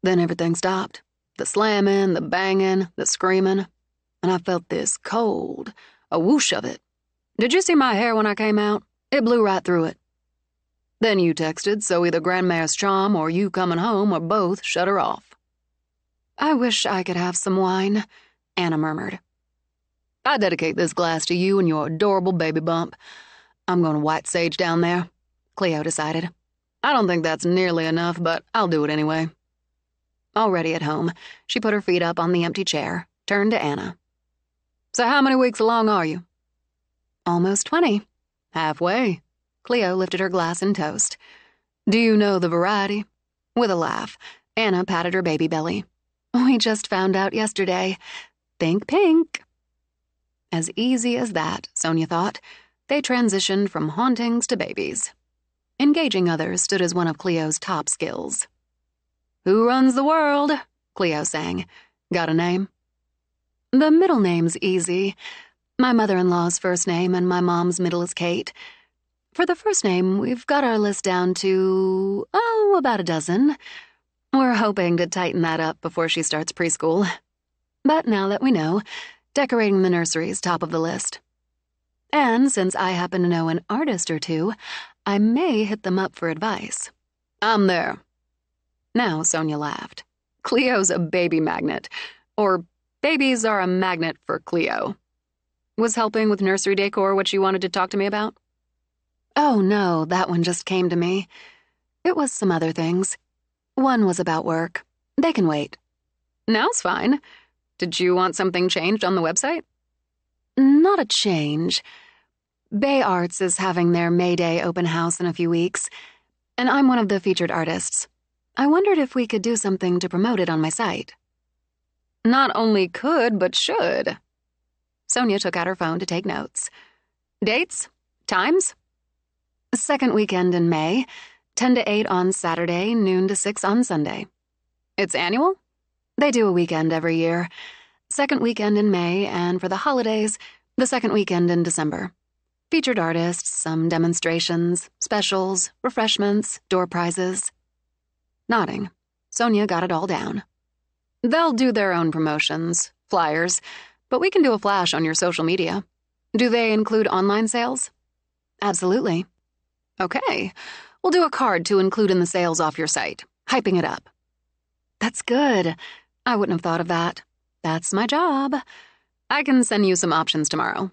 Then everything stopped. The slamming, the banging, the screaming. And I felt this cold, a whoosh of it. Did you see my hair when I came out? It blew right through it. Then you texted, so either Grandma's charm or you coming home or both shut her off. I wish I could have some wine, Anna murmured. I dedicate this glass to you and your adorable baby bump. I'm going to white sage down there, Cleo decided. I don't think that's nearly enough, but I'll do it anyway. Already at home, she put her feet up on the empty chair, turned to Anna. So how many weeks along are you? Almost 20. Halfway. Cleo lifted her glass in toast. Do you know the variety? With a laugh, Anna patted her baby belly. We just found out yesterday. Think pink. As easy as that, Sonia thought. They transitioned from hauntings to babies. Engaging others stood as one of Cleo's top skills. Who runs the world? Cleo sang. Got a name? The middle name's easy. My mother-in-law's first name and my mom's middle is Kate. For the first name, we've got our list down to, about a dozen. We're hoping to tighten that up before she starts preschool. But now that we know, decorating the nursery's top of the list. And since I happen to know an artist or two, I may hit them up for advice. I'm there. Now Sonia laughed. Cleo's a baby magnet. Or babies are a magnet for Cleo. Was helping with nursery decor what you wanted to talk to me about? Oh no, that one just came to me. It was some other things. One was about work. They can wait. Now's fine. Did you want something changed on the website? Not a change. Bay Arts is having their May Day open house in a few weeks, and I'm one of the featured artists. I wondered if we could do something to promote it on my site. Not only could, but should. Sonia took out her phone to take notes. Dates? Times? Second weekend in May, 10 to 8 on Saturday, noon to 6 on Sunday. It's annual? They do a weekend every year. Second weekend in May, and for the holidays, the second weekend in December. Featured artists, some demonstrations, specials, refreshments, door prizes. Nodding, Sonia got it all down. They'll do their own promotions, flyers, but we can do a flash on your social media. Do they include online sales? Absolutely. Okay, we'll do a card to include in the sales off your site, hyping it up. That's good. I wouldn't have thought of that. That's my job. I can send you some options tomorrow.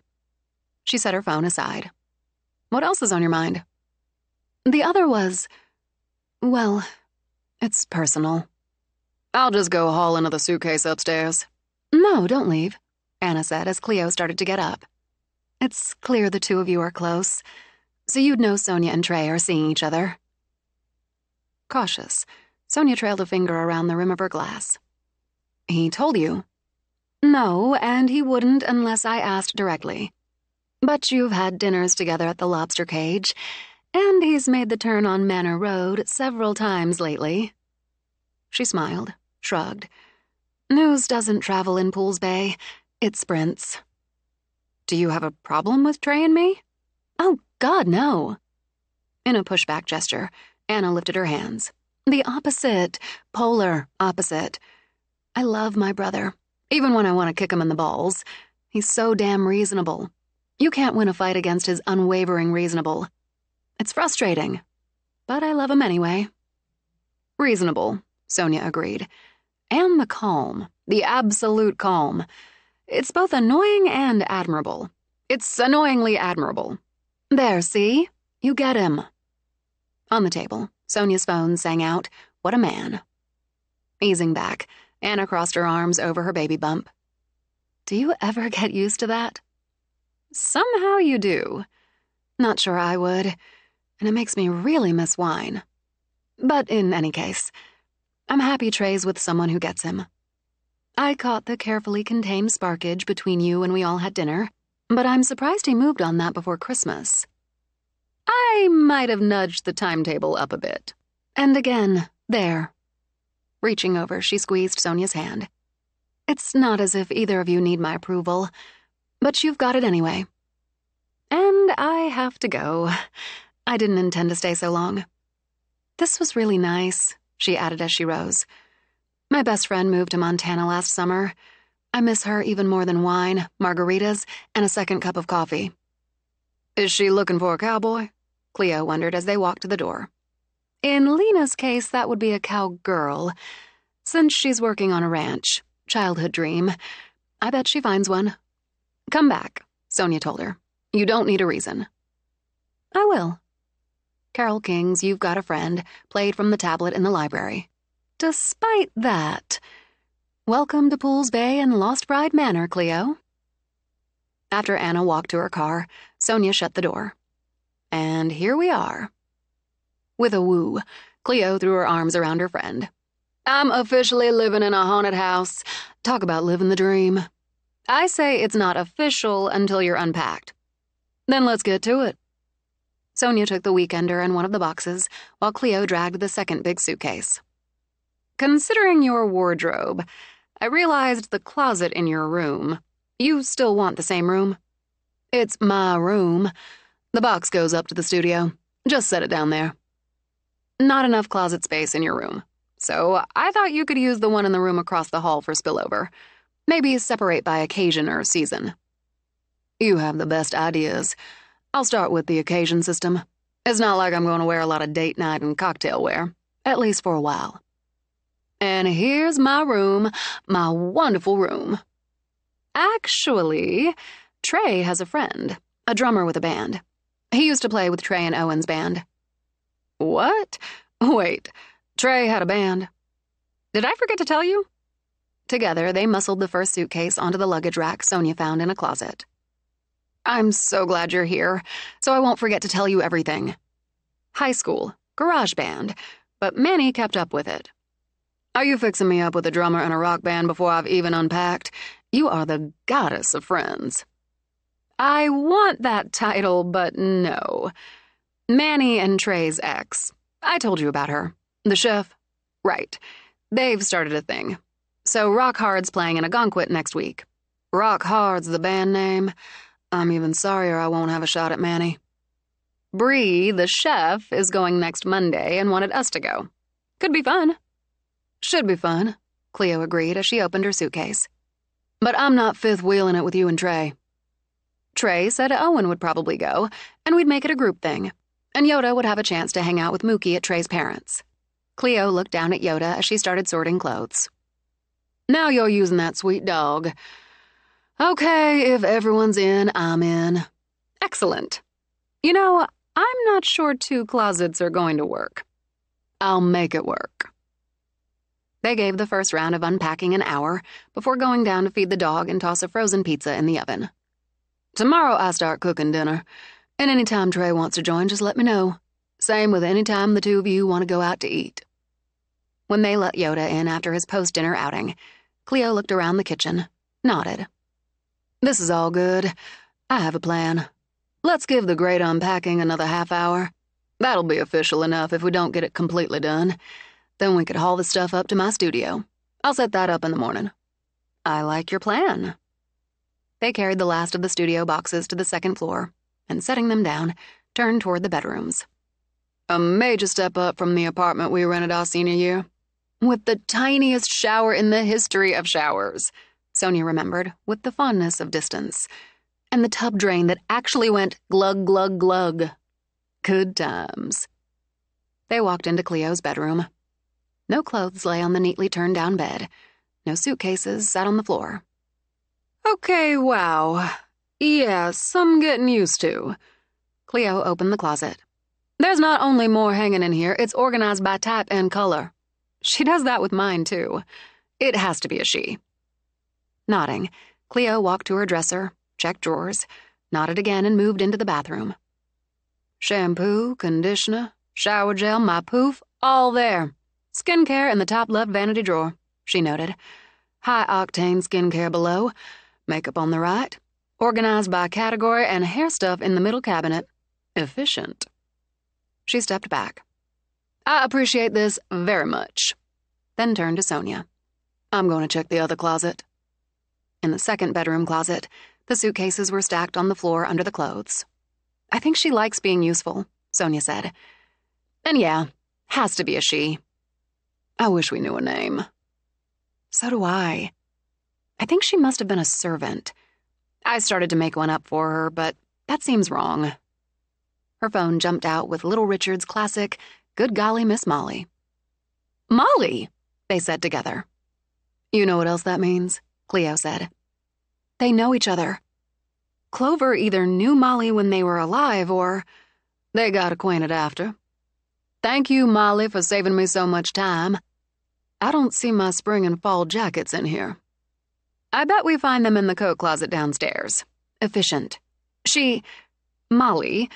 She set her phone aside. What else is on your mind? The other was, well, it's personal. I'll just go haul another suitcase upstairs. No, don't leave, Anna said as Cleo started to get up. It's clear the two of you are close, so you'd know Sonia and Trey are seeing each other. Cautious, Sonia trailed a finger around the rim of her glass. He told you? No, and he wouldn't unless I asked directly. But you've had dinners together at the Lobster Cage, and he's made the turn on Manor Road several times lately." She smiled, shrugged. "News doesn't travel in Pools Bay. It sprints." "Do you have a problem with Trey and me?" "Oh, God, no." In a pushback gesture, Anna lifted her hands. "The opposite. Polar opposite. I love my brother, even when I want to kick him in the balls. He's so damn reasonable. You can't win a fight against his unwavering reasonable. It's frustrating, but I love him anyway." "Reasonable," Sonia agreed. "And the calm, the absolute calm. It's both annoying and admirable. It's annoyingly admirable. There, see? You get him." On the table, Sonia's phone sang out, "What a man." Easing back, Anna crossed her arms over her baby bump. "Do you ever get used to that?" "Somehow you do." "Not sure I would, and it makes me really miss wine. But in any case, I'm happy Trey's with someone who gets him. I caught the carefully contained sparkage between you when we all had dinner, but I'm surprised he moved on that before Christmas." "I might have nudged the timetable up a bit." And again, there. Reaching over, she squeezed Sonia's hand. "It's not as if either of you need my approval, but you've got it anyway. And I have to go. I didn't intend to stay so long." "This was really nice," she added as she rose. "My best friend moved to Montana last summer. I miss her even more than wine, margaritas, and a second cup of coffee." "Is she looking for a cowboy?" Cleo wondered as they walked to the door. "In Lena's case, that would be a cowgirl. Since she's working on a ranch. Childhood dream. I bet she finds one." "Come back," Sonia told her. "You don't need a reason." "I will." Carole King's "You've Got a Friend" played from the tablet in the library. "Despite that, welcome to Pools Bay and Lost Bride Manor, Cleo." After Anna walked to her car, Sonia shut the door. "And here we are." With a woo, Cleo threw her arms around her friend. "I'm officially living in a haunted house. Talk about living the dream. I say it's not official until you're unpacked. Then let's get to it." Sonia took the weekender and one of the boxes, while Cleo dragged the second big suitcase. "Considering your wardrobe, I realized the closet in your room. You still want the same room?" "It's my room. The box goes up to the studio. Just set it down there." "Not enough closet space in your room. So I thought you could use the one in the room across the hall for spillover. Maybe separate by occasion or season." "You have the best ideas. I'll start with the occasion system. It's not like I'm going to wear a lot of date night and cocktail wear, at least for a while. And here's my room, my wonderful room. Actually, Trey has a friend, a drummer with a band. He used to play with Trey and Owen's band." "What? Wait, Trey had a band. Did I forget to tell you?" Together, they muscled the first suitcase onto the luggage rack Sonia found in a closet. "I'm so glad you're here, so I won't forget to tell you everything. High school, garage band, but Manny kept up with it. Are you fixing me up with a drummer and a rock band before I've even unpacked? You are the goddess of friends." "I want that title, but no. Manny and Trey's ex. I told you about her. The chef? Right. They've started a thing. So Rock Hard's playing in a Gonquit next week. Rock Hard's the band name. I'm even sorrier I won't have a shot at Manny. Bree, the chef, is going next Monday and wanted us to go. Could be fun." "Should be fun," Cleo agreed as she opened her suitcase. "But I'm not fifth-wheeling it with you and Trey." Trey said Owen would probably go, and we'd make it a group thing, and Yoda would have a chance to hang out with Mookie at Trey's parents. Cleo looked down at Yoda as she started sorting clothes. "Now you're using that sweet dog. Okay, if everyone's in, I'm in." "Excellent. You know, I'm not sure 2 closets are going to work." "I'll make it work." They gave the first round of unpacking an hour before going down to feed the dog and toss a frozen pizza in the oven. "Tomorrow I start cooking dinner, and anytime Trey wants to join, just let me know. Same with any time the two of you want to go out to eat." When they let Yoda in after his post-dinner outing, Cleo looked around the kitchen, nodded. "This is all good. I have a plan. Let's give the great unpacking another half hour. That'll be official enough if we don't get it completely done. Then we could haul the stuff up to my studio. I'll set that up in the morning. I like your plan. They carried the last of the studio boxes to the second floor, and setting them down, turned toward the bedrooms. A major step up from the apartment we rented our senior year. With the tiniest shower in the history of showers, Sonia remembered, with the fondness of distance. And the tub drain that actually went glug, glug, glug. Good times. They walked into Cleo's bedroom. No clothes lay on the neatly turned down bed. No suitcases sat on the floor. Okay, wow. Yeah, some getting used to. Cleo opened the closet. There's not only more hanging in here, it's organized by type and color. She does that with mine, too. It has to be a she. Nodding, Cleo walked to her dresser, checked drawers, nodded again and moved into the bathroom. Shampoo, conditioner, shower gel, my poof, all there. Skincare in the top left vanity drawer, she noted. High-octane skincare below, makeup on the right, organized by category, and hair stuff in the middle cabinet. Efficient. She stepped back. I appreciate this very much. Then turned to Sonia. I'm going to check the other closet. In the second bedroom closet, the suitcases were stacked on the floor under the clothes. I think she likes being useful, Sonia said. And yeah, has to be a she. I wish we knew a name. So do I. I think she must have been a servant. I started to make one up for her, but that seems wrong. Her phone jumped out with Little Richard's classic, "Good golly, Miss Molly." Molly, they said together. You know what else that means? Cleo said. They know each other. Clover either knew Molly when they were alive or they got acquainted after. Thank you, Molly, for saving me so much time. I don't see my spring and fall jackets in here. I bet we find them in the coat closet downstairs. Efficient. Molly,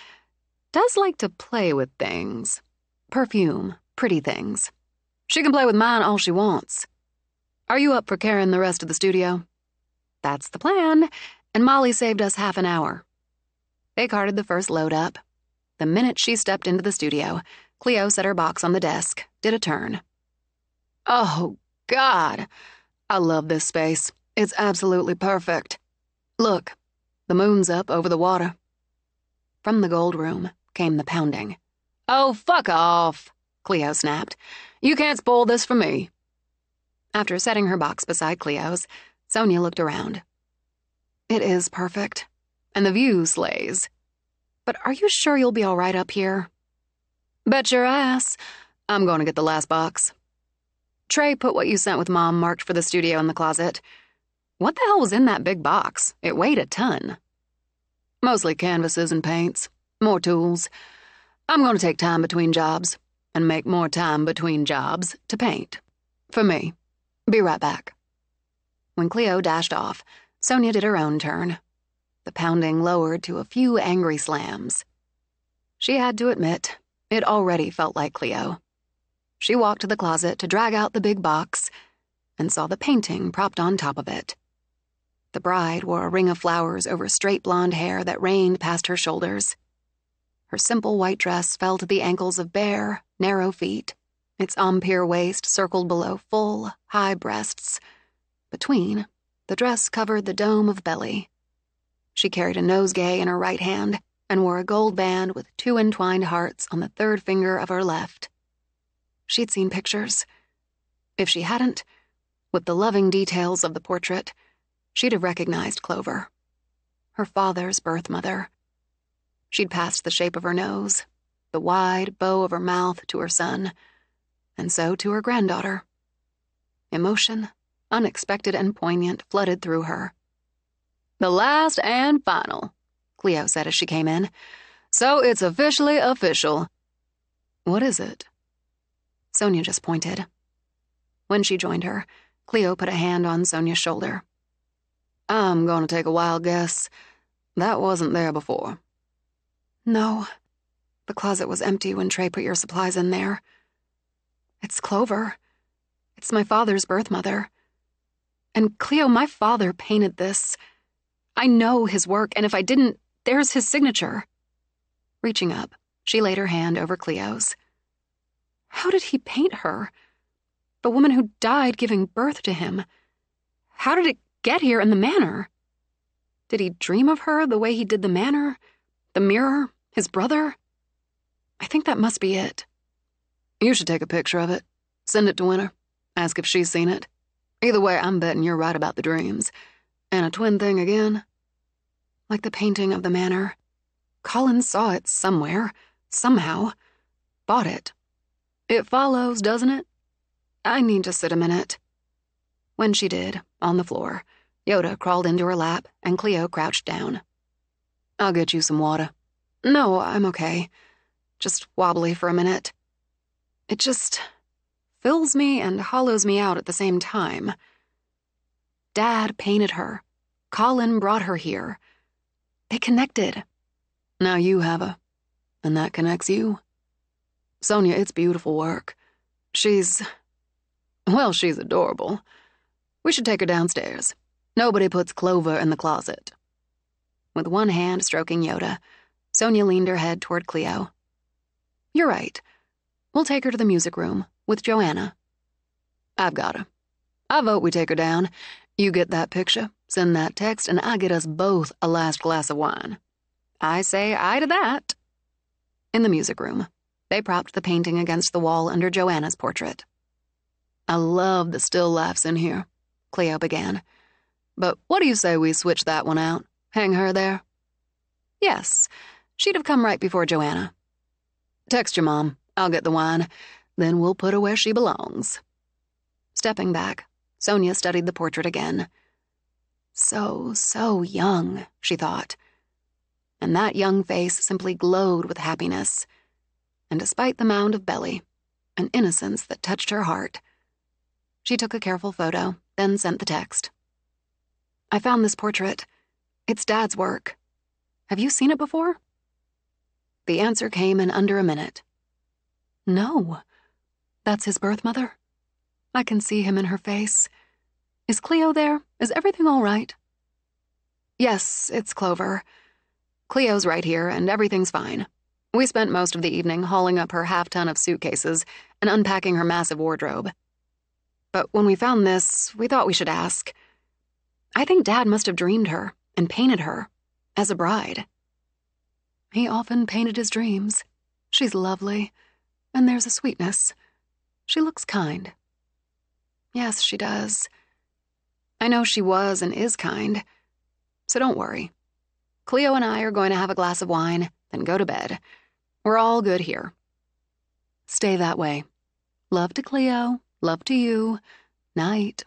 does like to play with things. Perfume, pretty things. She can play with mine all she wants. Are you up for carrying the rest of the studio? That's the plan, and Molly saved us half an hour. They carted the first load up. The minute she stepped into the studio, Cleo set her box on the desk, did a turn. Oh, God. I love this space. It's absolutely perfect. Look, the moon's up over the water. From the gold room came the pounding. Oh, fuck off, Cleo snapped. You can't spoil this for me. After setting her box beside Cleo's, Sonia looked around. It is perfect, and the view slays. But are you sure you'll be all right up here? Bet your ass. I'm going to get the last box. Trey put what you sent with Mom marked for the studio in the closet. What the hell was in that big box? It weighed a ton. Mostly canvases and paints. More tools. I'm going to take time between jobs and make more time between jobs to paint. For me. Be right back. When Cleo dashed off, Sonia did her own turn. The pounding lowered to a few angry slams. She had to admit, it already felt like Cleo. She walked to the closet to drag out the big box and saw the painting propped on top of it. The bride wore a ring of flowers over straight blonde hair that rained past her shoulders. Her simple white dress fell to the ankles of bare, narrow feet, its empire waist circled below full, high breasts. Between, the dress covered the dome of belly. She carried a nosegay in her right hand and wore a gold band with 2 entwined hearts on the third finger of her left. She'd seen pictures. If she hadn't, with the loving details of the portrait, she'd have recognized Clover, her father's birth mother. She'd passed the shape of her nose, the wide bow of her mouth to her son, and so to her granddaughter. Emotion, unexpected and poignant, flooded through her. The last and final, Cleo said as she came in. So it's officially official. What is it? Sonia just pointed. When she joined her, Cleo put a hand on Sonia's shoulder. I'm going to take a wild guess. That wasn't there before. No. The closet was empty when Trey put your supplies in there. It's Clover. It's my father's birth mother. And Cleo, my father painted this. I know his work, and if I didn't, there's his signature. Reaching up, she laid her hand over Cleo's. How did he paint her? The woman who died giving birth to him. How did it get here in the manor? Did he dream of her the way he did the manor? The mirror? His brother? I think that must be it. You should take a picture of it. Send it to Winter. Ask if she's seen it. Either way, I'm betting you're right about the dreams. And a twin thing again? Like the painting of the manor. Colin saw it somewhere, somehow. Bought it. It follows, doesn't it? I need to sit a minute. When she did, on the floor, Yoda crawled into her lap and Cleo crouched down. I'll get you some water. No, I'm okay. Just wobbly for a minute. It just fills me and hollows me out at the same time. Dad painted her. Colin brought her here. They connected. Now you have her, and that connects you. Sonia, it's beautiful work. She's adorable. We should take her downstairs. Nobody puts Clover in the closet. With one hand stroking Yoda, Sonia leaned her head toward Cleo. You're right. We'll take her to the music room with Joanna. I've got her. I vote we take her down. You get that picture, send that text, and I get us both a last glass of wine. I say aye to that. In the music room, they propped the painting against the wall under Joanna's portrait. I love the still lifes in here, Cleo began. But what do you say we switch that one out? Hang her there? Yes, she'd have come right before Joanna. Text your mom. I'll get the wine. Then we'll put her where she belongs. Stepping back, Sonia studied the portrait again. So young, she thought. And that young face simply glowed with happiness. And despite the mound of belly, an innocence that touched her heart. She took a careful photo, then sent the text. I found this portrait. It's Dad's work. Have you seen it before? The answer came in under a minute. No. That's his birth mother. I can see him in her face. Is Cleo there? Is everything all right? Yes, it's Clover. Cleo's right here, and everything's fine. We spent most of the evening hauling up her half-ton of suitcases and unpacking her massive wardrobe. But when we found this, we thought we should ask. I think Dad must have dreamed her and painted her as a bride. He often painted his dreams. She's lovely, and there's a sweetness. She looks kind. Yes, she does. I know she was and is kind, so don't worry. Cleo and I are going to have a glass of wine, then go to bed. We're all good here. Stay that way. Love to Cleo, love to you. Night.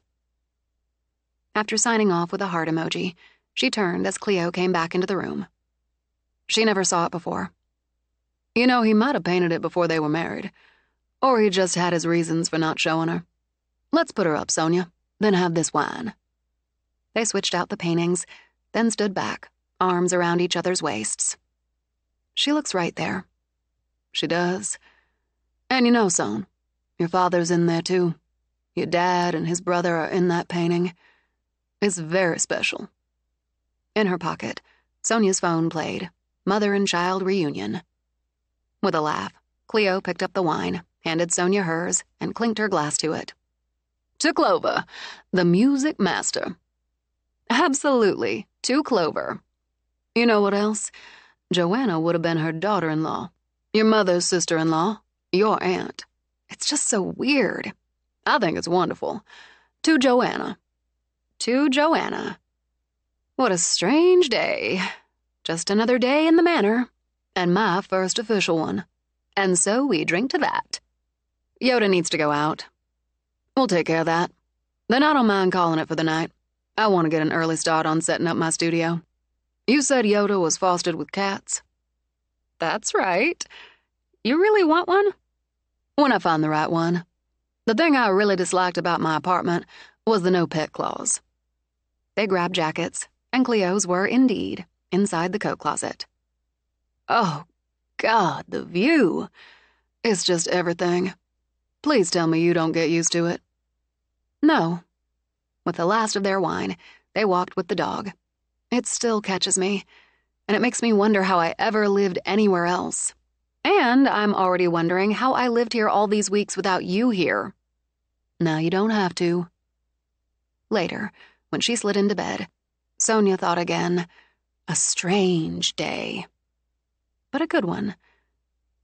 After signing off with a heart emoji, she turned as Cleo came back into the room. She never saw it before. You know, he might have painted it before they were married. Or he just had his reasons for not showing her. Let's put her up, Sonia, then have this wine. They switched out the paintings, then stood back, arms around each other's waists. She looks right there. She does. And you know, Son, your father's in there too. Your dad and his brother are in that painting. It's very special. In her pocket, Sonia's phone played. Mother and child reunion. With a laugh, Cleo picked up the wine, handed Sonia hers, and clinked her glass to it. To Clover, the music master. Absolutely, to Clover. You know what else? Joanna would have been her daughter-in-law. Your mother's sister-in-law. Your aunt. It's just so weird. I think it's wonderful. To Joanna. To Joanna. What a strange day. Just another day in the manor. And my first official one. And so we drink to that. Yoda needs to go out. We'll take care of that. Then I don't mind calling it for the night. I want to get an early start on setting up my studio. You said Yoda was fostered with cats? That's right. You really want one? When I find the right one. The thing I really disliked about my apartment was the no pet clause. They grabbed jackets, and Cleo's were indeed inside the coat closet. Oh, God, the view. It's just everything. Please tell me you don't get used to it. No. With the last of their wine, they walked with the dog. It still catches me, and it makes me wonder how I ever lived anywhere else. And I'm already wondering how I lived here all these weeks without you here. Now you don't have to. Later, when she slid into bed, Sonia thought again, a strange day. But a good one.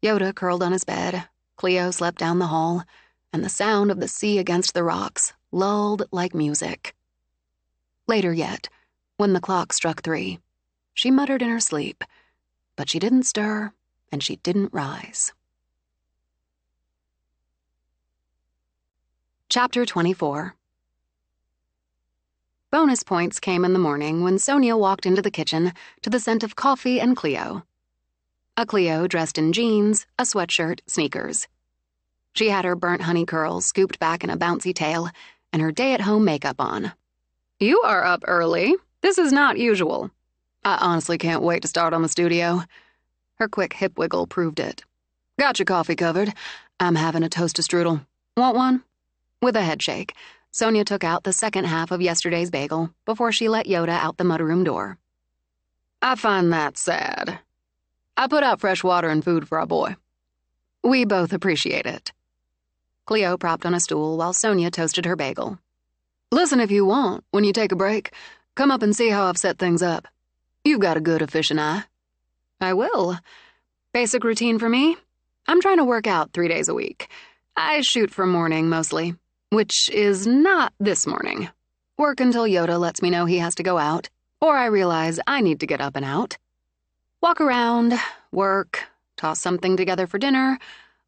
Yoda curled on his bed, Cleo slept down the hall, and the sound of the sea against the rocks lulled like music. Later yet, when the clock struck 3, she muttered in her sleep, but she didn't stir and she didn't rise. Chapter 24. Bonus points came in the morning when Sonia walked into the kitchen to the scent of coffee and Cleo. A Cleo dressed in jeans, a sweatshirt, sneakers. She had her burnt honey curls scooped back in a bouncy tail and her day-at-home makeup on. You are up early. This is not usual. I honestly can't wait to start on the studio. Her quick hip wiggle proved it. Got your coffee covered. I'm having a toasted strudel. Want one? With a head shake, Sonia took out the second half of yesterday's bagel before she let Yoda out the mudroom door. I find that sad. I put out fresh water and food for our boy. We both appreciate it. Cleo propped on a stool while Sonia toasted her bagel. Listen, if you want, when you take a break, come up and see how I've set things up. You've got a good efficient eye. I will. Basic routine for me? I'm trying to work out 3 days a week. I shoot for morning mostly, which is not this morning. Work until Yoda lets me know he has to go out, or I realize I need to get up and out. Walk around, work, toss something together for dinner,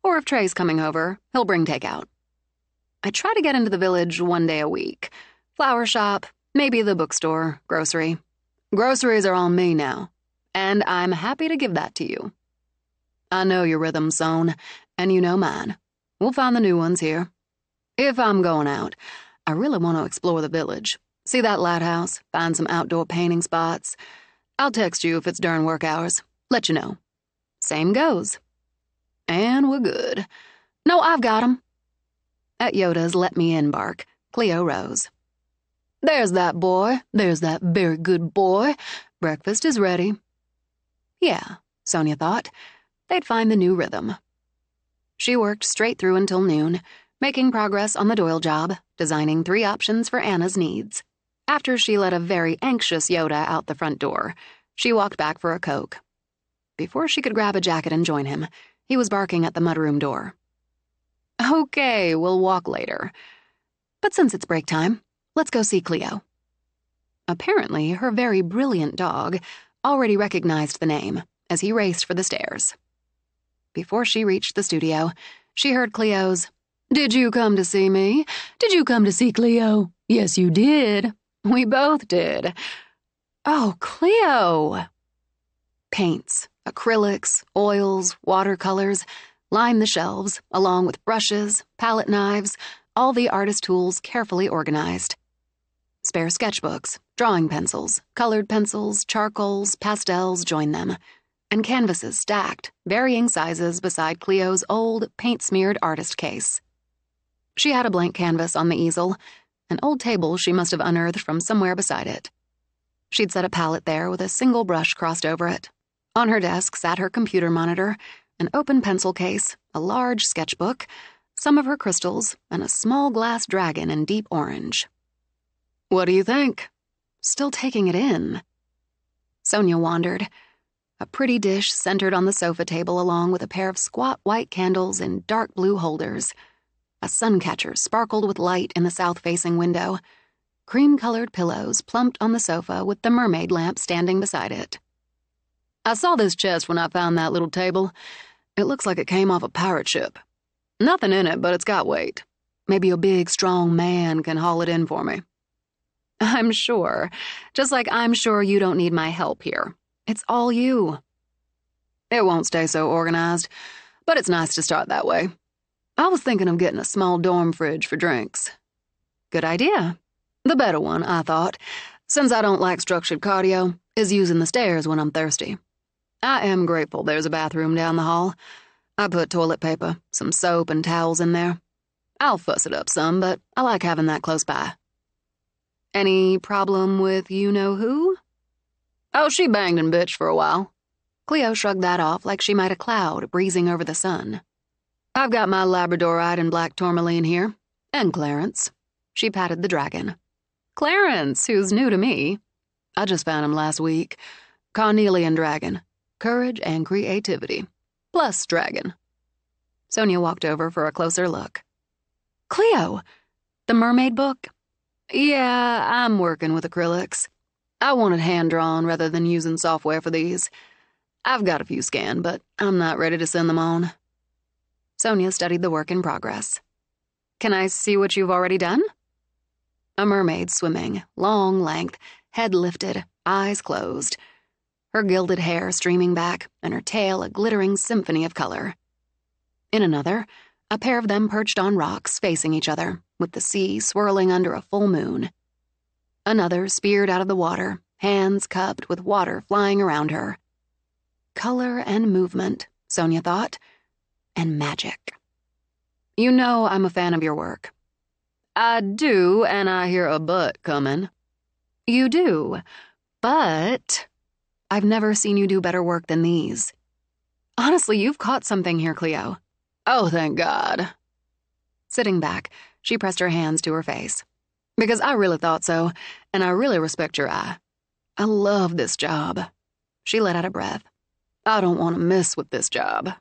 or if Trey's coming over, he'll bring takeout. I try to get into the village 1 day a week. Flower shop, maybe the bookstore, grocery. Groceries are on me now, and I'm happy to give that to you. I know your rhythm, Son, and you know mine. We'll find the new ones here. If I'm going out, I really want to explore the village. See that lighthouse, find some outdoor painting spots. I'll text you if it's during work hours. Let you know. Same goes. And we're good. No, I've got 'em. At Yoda's let me in bark, Cleo rose. There's that boy. There's that very good boy. Breakfast is ready. Yeah, Sonia thought. They'd find the new rhythm. She worked straight through until noon, making progress on the Doyle job, designing 3 options for Anna's needs. After she let a very anxious Yoda out the front door, she walked back for a Coke. Before she could grab a jacket and join him, he was barking at the mudroom door. Okay, we'll walk later. But since it's break time, let's go see Cleo. Apparently, her very brilliant dog already recognized the name as he raced for the stairs. Before she reached the studio, she heard Cleo's, "Did you come to see me? Did you come to see Cleo? Yes, you did. We both did. Oh, Cleo!" Paints, acrylics, oils, watercolors lined the shelves, along with brushes, palette knives, all the artist tools carefully organized. Spare sketchbooks, drawing pencils, colored pencils, charcoals, pastels joined them, and canvases stacked, varying sizes beside Cleo's old, paint-smeared artist case. She had a blank canvas on the easel, an old table she must have unearthed from somewhere beside it. She'd set a palette there with a single brush crossed over it. On her desk sat her computer monitor, an open pencil case, a large sketchbook, some of her crystals, and a small glass dragon in deep orange. What do you think? Still taking it in. Sonia wondered. A pretty dish centered on the sofa table along with a pair of squat white candles in dark blue holders. A sun catcher sparkled with light in the south-facing window. Cream-colored pillows plumped on the sofa with the mermaid lamp standing beside it. I saw this chest when I found that little table. It looks like it came off a pirate ship. Nothing in it, but it's got weight. Maybe a big, strong man can haul it in for me. I'm sure. Just like I'm sure you don't need my help here. It's all you. It won't stay so organized, but it's nice to start that way. I was thinking of getting a small dorm fridge for drinks. Good idea. The better one, I thought, since I don't like structured cardio, is using the stairs when I'm thirsty. I am grateful there's a bathroom down the hall. I put toilet paper, some soap, and towels in there. I'll fuss it up some, but I like having that close by. Any problem with you-know-who? Oh, she banged and bitched for a while. Cleo shrugged that off like she might a cloud breezing over the sun. I've got my Labradorite and black tourmaline here. And Clarence. She patted the dragon. Clarence, who's new to me. I just found him last week. Carnelian dragon. Courage and creativity. Plus dragon. Sonia walked over for a closer look. Cleo, the mermaid book? Yeah, I'm working with acrylics. I wanted hand-drawn rather than using software for these. I've got a few scanned, but I'm not ready to send them on. Sonia studied the work in progress. Can I see what you've already done? A mermaid swimming, long length, head lifted, eyes closed. Her gilded hair streaming back, and her tail a glittering symphony of color. In another, a pair of them perched on rocks facing each other, with the sea swirling under a full moon. Another speared out of the water, hands cupped with water flying around her. Color and movement, Sonia thought, and magic. You know I'm a fan of your work. I do, and I hear a but coming. You do, but I've never seen you do better work than these. Honestly, you've caught something here, Cleo. Oh, thank God. Sitting back, she pressed her hands to her face. Because I really thought so, and I really respect your eye. I love this job. She let out a breath. I don't want to miss with this job.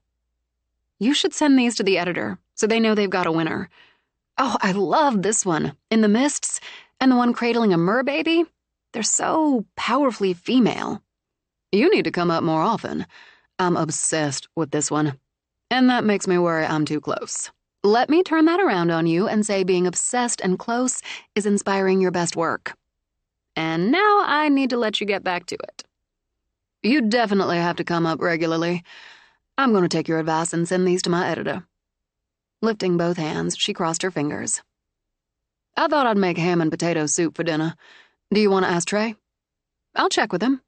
You should send these to the editor, so they know they've got a winner. Oh, I love this one, In the Mists, and the one cradling a merbaby. They're so powerfully female. You need to come up more often. I'm obsessed with this one. And that makes me worry I'm too close. Let me turn that around on you and say being obsessed and close is inspiring your best work. And now I need to let you get back to it. You definitely have to come up regularly. I'm going to take your advice and send these to my editor. Lifting both hands, she crossed her fingers. I thought I'd make ham and potato soup for dinner. Do you want to ask Trey? I'll check with him.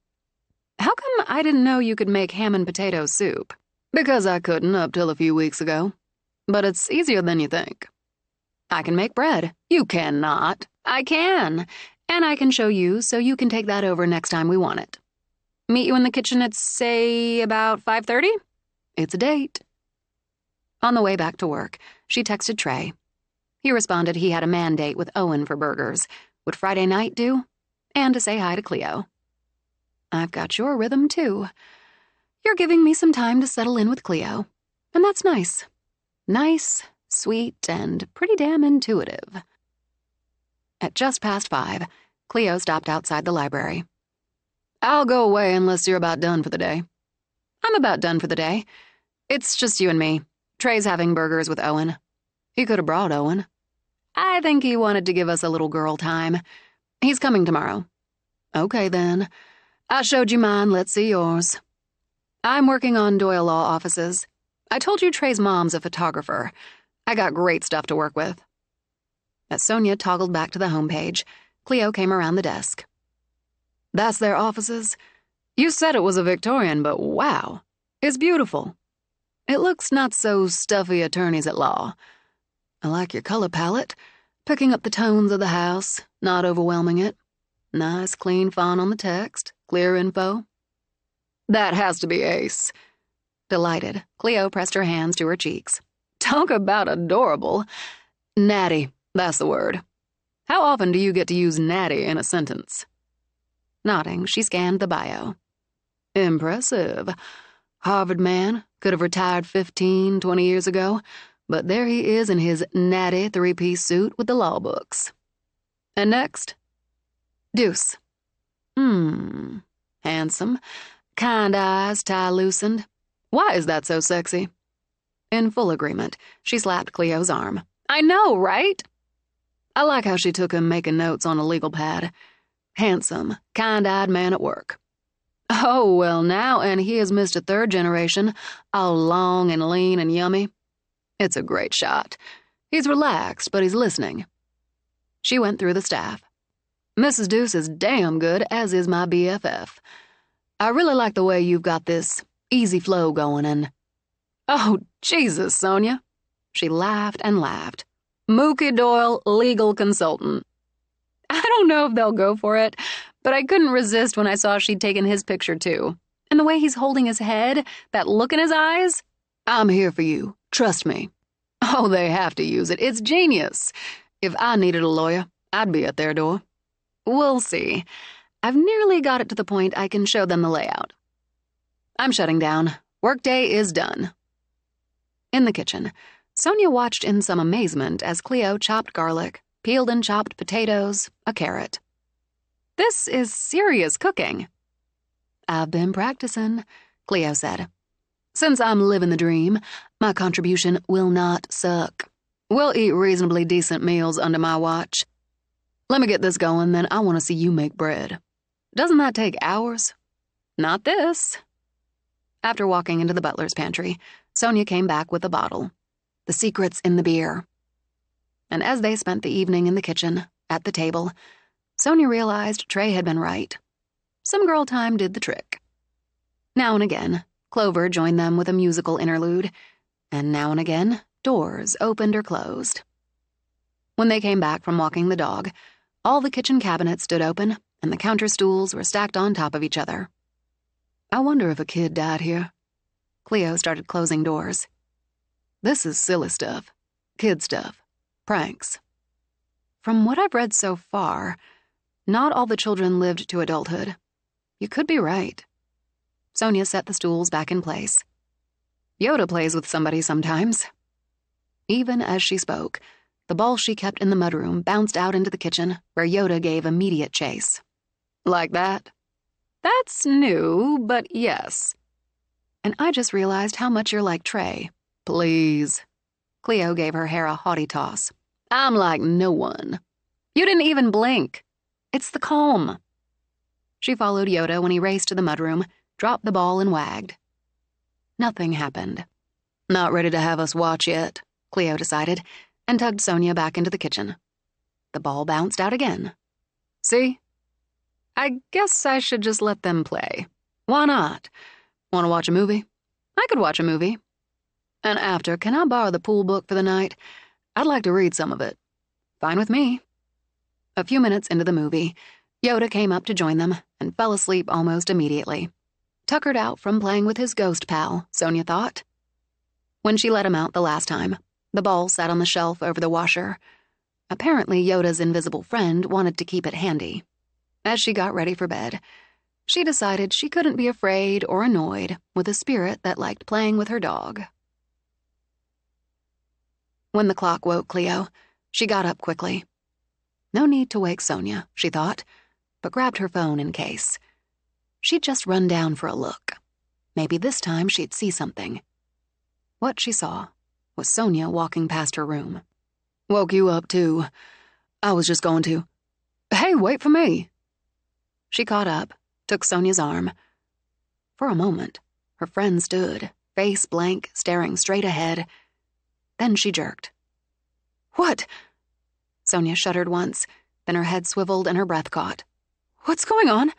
How come I didn't know you could make ham and potato soup? Because I couldn't up till a few weeks ago. But it's easier than you think. I can make bread. You cannot. I can. And I can show you so you can take that over next time we want it. Meet you in the kitchen at, say, about 5:30? It's a date. On the way back to work, she texted Trey. He responded he had a mandate with Owen for burgers. Would Friday night do? And to say hi to Cleo. I've got your rhythm, too. You're giving me some time to settle in with Cleo. And that's nice. Nice, sweet, and pretty damn intuitive. At just past 5, Cleo stopped outside the library. I'll go away unless you're about done for the day. I'm about done for the day. It's just you and me. Trey's having burgers with Owen. He could have brought Owen. I think he wanted to give us a little girl time. He's coming tomorrow. Okay, then. I showed you mine, let's see yours. I'm working on Doyle Law offices. I told you Trey's mom's a photographer. I got great stuff to work with. As Sonia toggled back to the homepage, Cleo came around the desk. That's their offices? You said it was a Victorian, but wow, it's beautiful. It looks not so stuffy attorneys at law. I like your color palette, picking up the tones of the house, not overwhelming it. Nice, clean font on the text, clear info. That has to be ace. Delighted, Cleo pressed her hands to her cheeks. Talk about adorable. Natty, that's the word. How often do you get to use natty in a sentence? Nodding, she scanned the bio. Impressive. Harvard man, could have retired 15, 20 years ago, but there he is in his natty 3-piece suit with the law books. And next? Deuce. Handsome. Kind eyes, tie loosened. Why is that so sexy? In full agreement, she slapped Cleo's arm. I know, right? I like how she took him making notes on a legal pad. Handsome, kind-eyed man at work. Oh, well now, and he has missed a third generation, all long and lean and yummy. It's a great shot. He's relaxed, but he's listening. She went through the staff. Mrs. Deuce is damn good, as is my BFF. I really like the way you've got this easy flow going and... Oh, Jesus, Sonia. She laughed and laughed. Mookie Doyle, legal consultant. I don't know if they'll go for it, But I couldn't resist when I saw she'd taken his picture too. And the way he's holding his head, that look in his eyes. I'm here for you. Trust me. Oh, they have to use it. It's genius. If I needed a lawyer, I'd be at their door. We'll see. I've nearly got it to the point I can show them the layout. I'm shutting down. Workday is done. In the kitchen, Sonia watched in some amazement as Cleo chopped garlic, peeled and chopped potatoes, a carrot. This is serious cooking. I've been practicing, Cleo said. Since I'm living the dream, my contribution will not suck. We'll eat reasonably decent meals under my watch. Let me get this going, then I want to see you make bread. Doesn't that take hours? Not this. After walking into the butler's pantry, Sonia came back with a bottle. The secret's in the beer. And as they spent the evening in the kitchen, at the table, Sonia realized Trey had been right. Some girl time did the trick. Now and again, Clover joined them with a musical interlude, and now and again, doors opened or closed. When they came back from walking the dog, all the kitchen cabinets stood open, and the counter stools were stacked on top of each other. I wonder if a kid died here. Cleo started closing doors. This is silly stuff. Kid stuff. Pranks. From what I've read so far, not all the children lived to adulthood. You could be right. Sonia set the stools back in place. Yoda plays with somebody sometimes. Even as she spoke, the ball she kept in the mudroom bounced out into the kitchen, where Yoda gave immediate chase. Like that? That's new, but yes. And I just realized how much you're like Trey. Please. Cleo gave her hair a haughty toss. I'm like no one. You didn't even blink. It's the calm. She followed Yoda when he raced to the mudroom, dropped the ball and wagged. Nothing happened. Not ready to have us watch yet, Cleo decided, and tugged Sonia back into the kitchen. The ball bounced out again. See? I guess I should just let them play. Why not? Want to watch a movie? I could watch a movie. And after, can I borrow the pool book for the night? I'd like to read some of it. Fine with me. A few minutes into the movie, Yoda came up to join them and fell asleep almost immediately. Tuckered out from playing with his ghost pal, Sonia thought. When she let him out the last time, the ball sat on the shelf over the washer. Apparently, Yoda's invisible friend wanted to keep it handy. As she got ready for bed, she decided she couldn't be afraid or annoyed with a spirit that liked playing with her dog. When the clock woke Cleo, she got up quickly. No need to wake Sonia, she thought, but grabbed her phone in case. She'd just run down for a look. Maybe this time she'd see something. What she saw was Sonia walking past her room. Woke you up, too. I was just going to. Hey, wait for me. She caught up, took Sonia's arm. For a moment, her friend stood, face blank, staring straight ahead. Then she jerked. What? Sonia shuddered once, then her head swiveled and her breath caught. What's going on?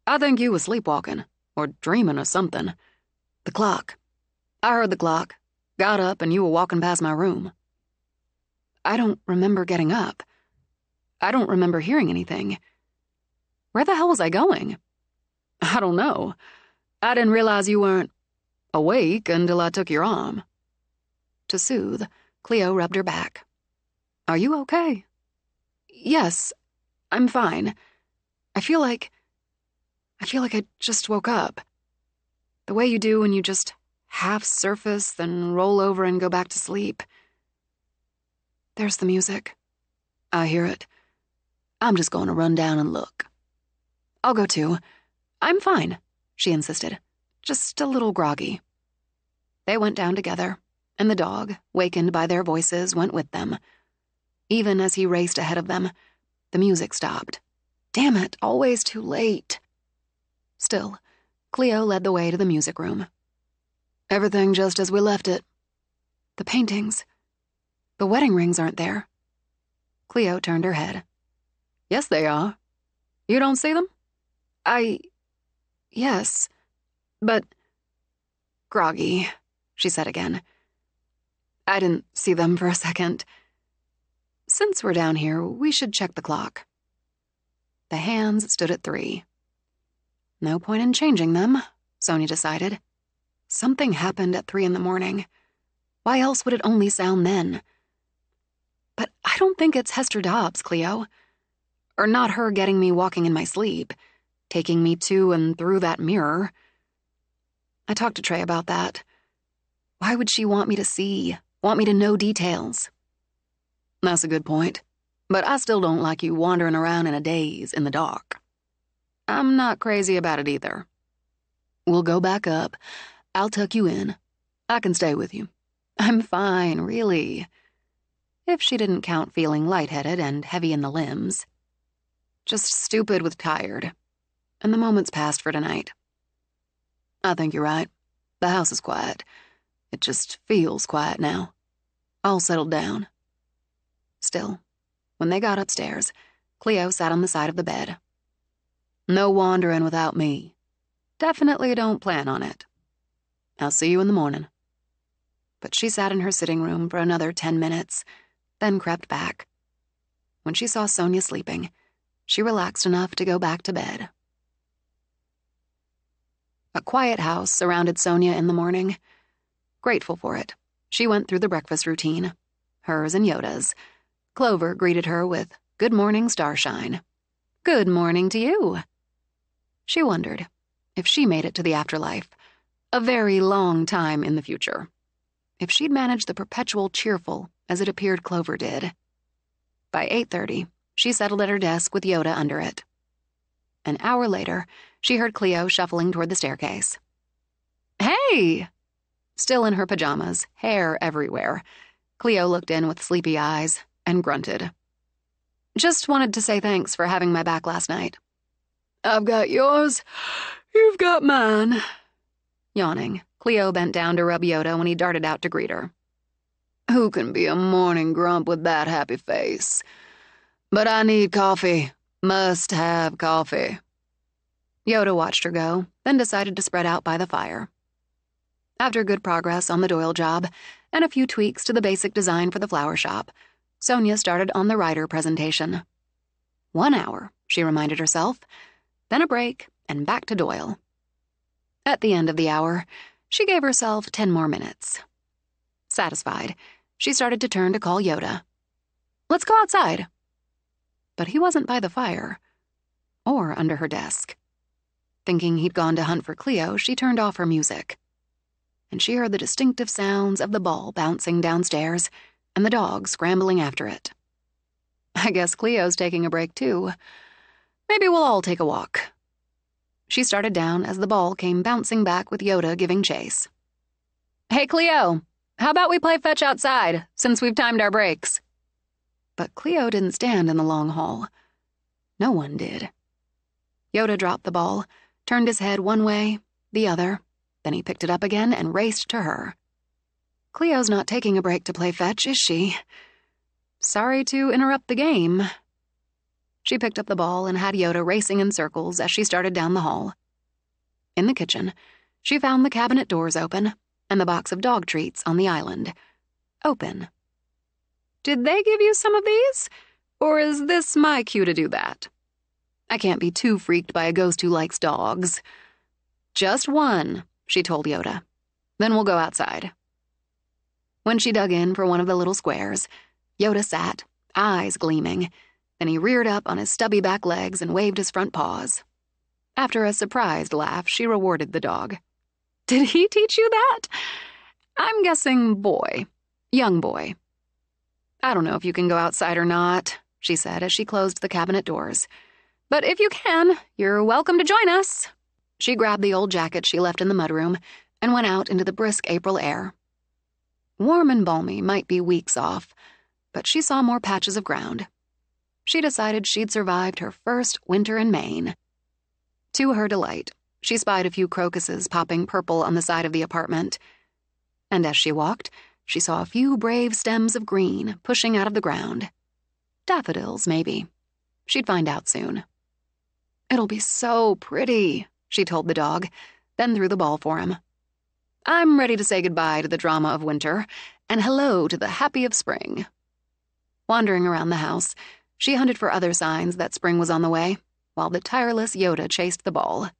I think you was sleepwalking, or dreaming or something. The clock. I heard the clock, got up, and you were walking past my room. I don't remember getting up. I don't remember hearing anything. Where the hell was I going? I don't know. I didn't realize you weren't awake until I took your arm. To soothe, Cleo rubbed her back. Are you okay? Yes, I'm fine. I feel like I just woke up. The way you do when you just half surface, then roll over and go back to sleep. There's the music. I hear it. I'm just going to run down and look. I'll go too. I'm fine, she insisted. Just a little groggy. They went down together, and the dog, wakened by their voices, went with them. Even as he raced ahead of them, the music stopped. Damn it, always too late. Still, Cleo led the way to the music room. Everything just as we left it. The paintings. The wedding rings aren't there. Cleo turned her head. Yes, they are. You don't see them? Yes, but... Groggy, she said again. I didn't see them for a second. Since we're down here, we should check the clock. The hands stood at 3. No point in changing them, Sonia decided. Something happened at 3 in the morning. Why else would it only sound then? But I don't think it's Hester Dobbs, Cleo. Or not her getting me walking in my sleep, taking me to and through that mirror. I talked to Trey about that. Why would she want me to see, want me to know details? That's a good point, but I still don't like you wandering around in a daze in the dark. I'm not crazy about it either. We'll go back up. I'll tuck you in. I can stay with you. I'm fine, really. If she didn't count feeling lightheaded and heavy in the limbs. Just stupid with tired. And the moments passed for tonight. I think you're right. The house is quiet. It just feels quiet now. All settled down. Still, when they got upstairs, Cleo sat on the side of the bed. No wandering without me. Definitely don't plan on it. I'll see you in the morning. But she sat in her sitting room for another 10 minutes, then crept back. When she saw Sonia sleeping, she relaxed enough to go back to bed. A quiet house surrounded Sonia in the morning. Grateful for it, she went through the breakfast routine, hers and Yoda's. Clover greeted her with, "Good morning, Starshine." "Good morning to you." She wondered if she made it to the afterlife, a very long time in the future, if she'd managed the perpetual cheerful as it appeared Clover did. By 8:30, she settled at her desk with Yoda under it. An hour later, she heard Cleo shuffling toward the staircase. "Hey!" Still in her pajamas, hair everywhere, Cleo looked in with sleepy eyes and grunted. "Just wanted to say thanks for having my back last night." "I've got yours. You've got mine." Yawning, Cleo bent down to rub Yoda when he darted out to greet her. "Who can be a morning grump with that happy face? But I need coffee. Must have coffee." Yoda watched her go, then decided to spread out by the fire. After good progress on the Doyle job and a few tweaks to the basic design for the flower shop, Sonia started on the writer presentation. 1 hour, she reminded herself, then a break and back to Doyle. At the end of the hour, she gave herself 10 more minutes. Satisfied, she started to turn to call Yoda. "Let's go outside." But he wasn't by the fire, or under her desk. Thinking he'd gone to hunt for Cleo, she turned off her music. And she heard the distinctive sounds of the ball bouncing downstairs and the dog scrambling after it. I guess Cleo's taking a break, too. Maybe we'll all take a walk. She started down as the ball came bouncing back with Yoda giving chase. "Hey, Cleo, how about we play fetch outside, since we've timed our breaks?" But Cleo didn't stand in the long hall. No one did. Yoda dropped the ball, turned his head one way, the other, then he picked it up again and raced to her. Cleo's not taking a break to play fetch, is she? Sorry to interrupt the game. She picked up the ball and had Yoda racing in circles as she started down the hall. In the kitchen, she found the cabinet doors open and the box of dog treats on the island. Open. Did they give you some of these? Or is this my cue to do that? I can't be too freaked by a ghost who likes dogs. Just one, she told Yoda. Then we'll go outside. When she dug in for one of the little squares, Yoda sat, eyes gleaming. Then he reared up on his stubby back legs and waved his front paws. After a surprised laugh, she rewarded the dog. "Did he teach you that?" "I'm guessing boy. Young boy." "I don't know if you can go outside or not," she said as she closed the cabinet doors. "But if you can, you're welcome to join us." She grabbed the old jacket she left in the mudroom and went out into the brisk April air. Warm and balmy might be weeks off, but she saw more patches of ground. She decided she'd survived her first winter in Maine. To her delight, she spied a few crocuses popping purple on the side of the apartment. And as she walked, she saw a few brave stems of green pushing out of the ground. Daffodils, maybe. She'd find out soon. "It'll be so pretty," she told the dog, then threw the ball for him. "I'm ready to say goodbye to the drama of winter and hello to the happy of spring." Wandering around the house, she hunted for other signs that spring was on the way, while the tireless Yoda chased the ball.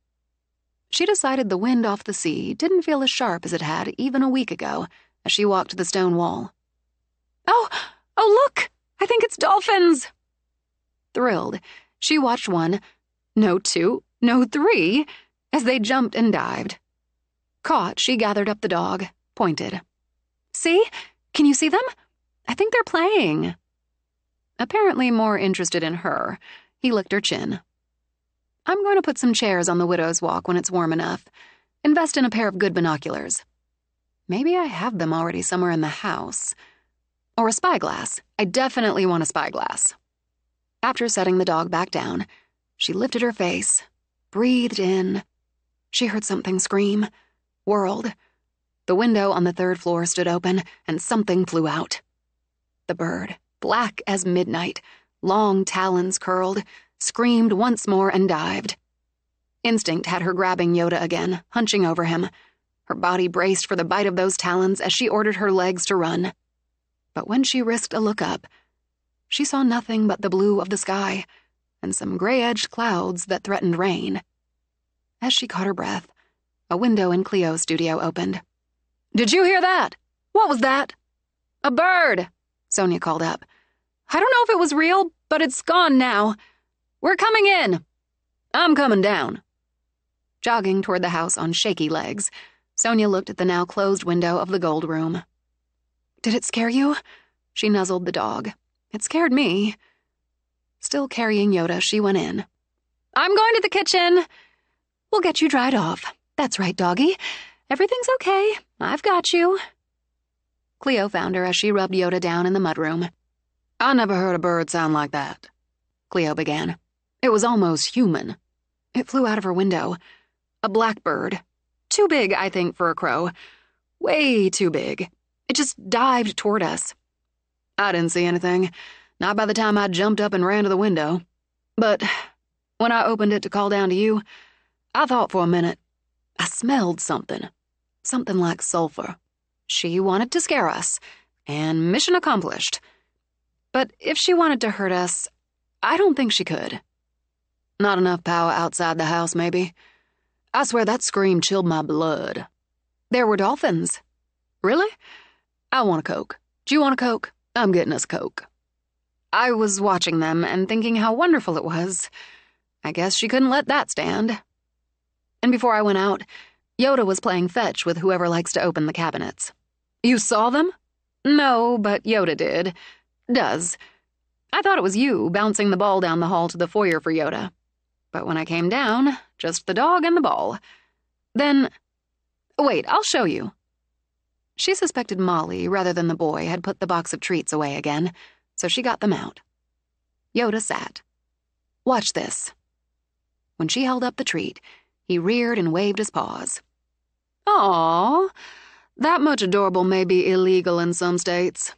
She decided the wind off the sea didn't feel as sharp as it had even a week ago as she walked to the stone wall. Oh, look! I think it's dolphins! Thrilled, she watched 1, no 2, no 3, as they jumped and dived. Caught, she gathered up the dog, pointed. See? Can you see them? I think they're playing. Apparently more interested in her, he licked her chin. I'm going to put some chairs on the widow's walk when it's warm enough. Invest in a pair of good binoculars. Maybe I have them already somewhere in the house. Or a spyglass. I definitely want a spyglass. After setting the dog back down, she lifted her face, breathed in. She heard something scream, whirled. The window on the 3rd floor stood open, and something flew out. The bird, black as midnight, long talons curled, screamed once more and dived. Instinct had her grabbing Yoda again, hunching over him. Her body braced for the bite of those talons as she ordered her legs to run. But when she risked a look up, she saw nothing but the blue of the sky and some gray-edged clouds that threatened rain. As she caught her breath, a window in Cleo's studio opened. Did you hear that? What was that? A bird, Sonia called up. I don't know if it was real, but it's gone now. We're coming in. I'm coming down. Jogging toward the house on shaky legs, Sonia looked at the now closed window of the gold room. Did it scare you? She nuzzled the dog. It scared me. Still carrying Yoda, she went in. I'm going to the kitchen. We'll get you dried off. That's right, doggy. Everything's okay. I've got you. Cleo found her as she rubbed Yoda down in the mudroom. I never heard a bird sound like that, Cleo began. It was almost human. It flew out of her window. A blackbird. Too big, I think, for a crow. Way too big. It just dived toward us. I didn't see anything, not by the time I jumped up and ran to the window. But when I opened it to call down to you, I thought for a minute. I smelled something. Something like sulfur. She wanted to scare us, and mission accomplished. But if she wanted to hurt us, I don't think she could. Not enough power outside the house, maybe. I swear that scream chilled my blood. There were dolphins. Really? I want a Coke. Do you want a Coke? I'm getting us a Coke. I was watching them and thinking how wonderful it was. I guess she couldn't let that stand. And before I went out, Yoda was playing fetch with whoever likes to open the cabinets. You saw them? No, but Yoda did. Does. I thought it was you bouncing the ball down the hall to the foyer for Yoda. But when I came down, just the dog and the ball. Then, wait, I'll show you. She suspected Molly, rather than the boy, had put the box of treats away again, so she got them out. Yoda sat. Watch this. When she held up the treat, he reared and waved his paws. Aw, that much adorable may be illegal in some states.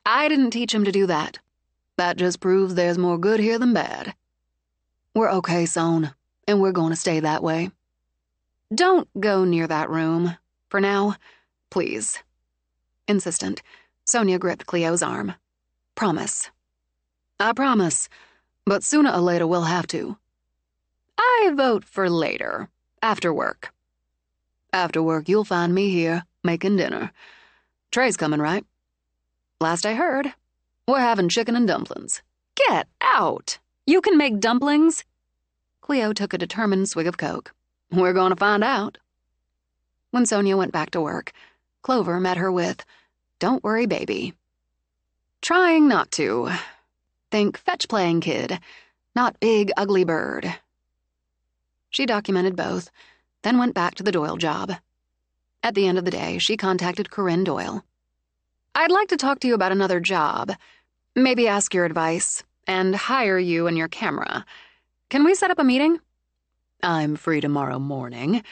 I didn't teach him to do that. That just proves there's more good here than bad. We're okay, Son, and we're going to stay that way. Don't go near that room. For now, please. Insistent, Sonia gripped Cleo's arm. Promise. I promise, but sooner or later we'll have to. I vote for later, after work. After work, you'll find me here, making dinner. Trey's coming, right? Last I heard, we're having chicken and dumplings. Get out! You can make dumplings? Cleo took a determined swig of Coke. We're going to find out. When Sonia went back to work, Clover met her with, Don't worry, baby. Trying not to. Think fetch-playing kid, not big, ugly bird. She documented both, then went back to the Doyle job. At the end of the day, she contacted Corinne Doyle. I'd like to talk to you about another job. Maybe ask your advice, and hire you and your camera. Can we set up a meeting? I'm free tomorrow morning.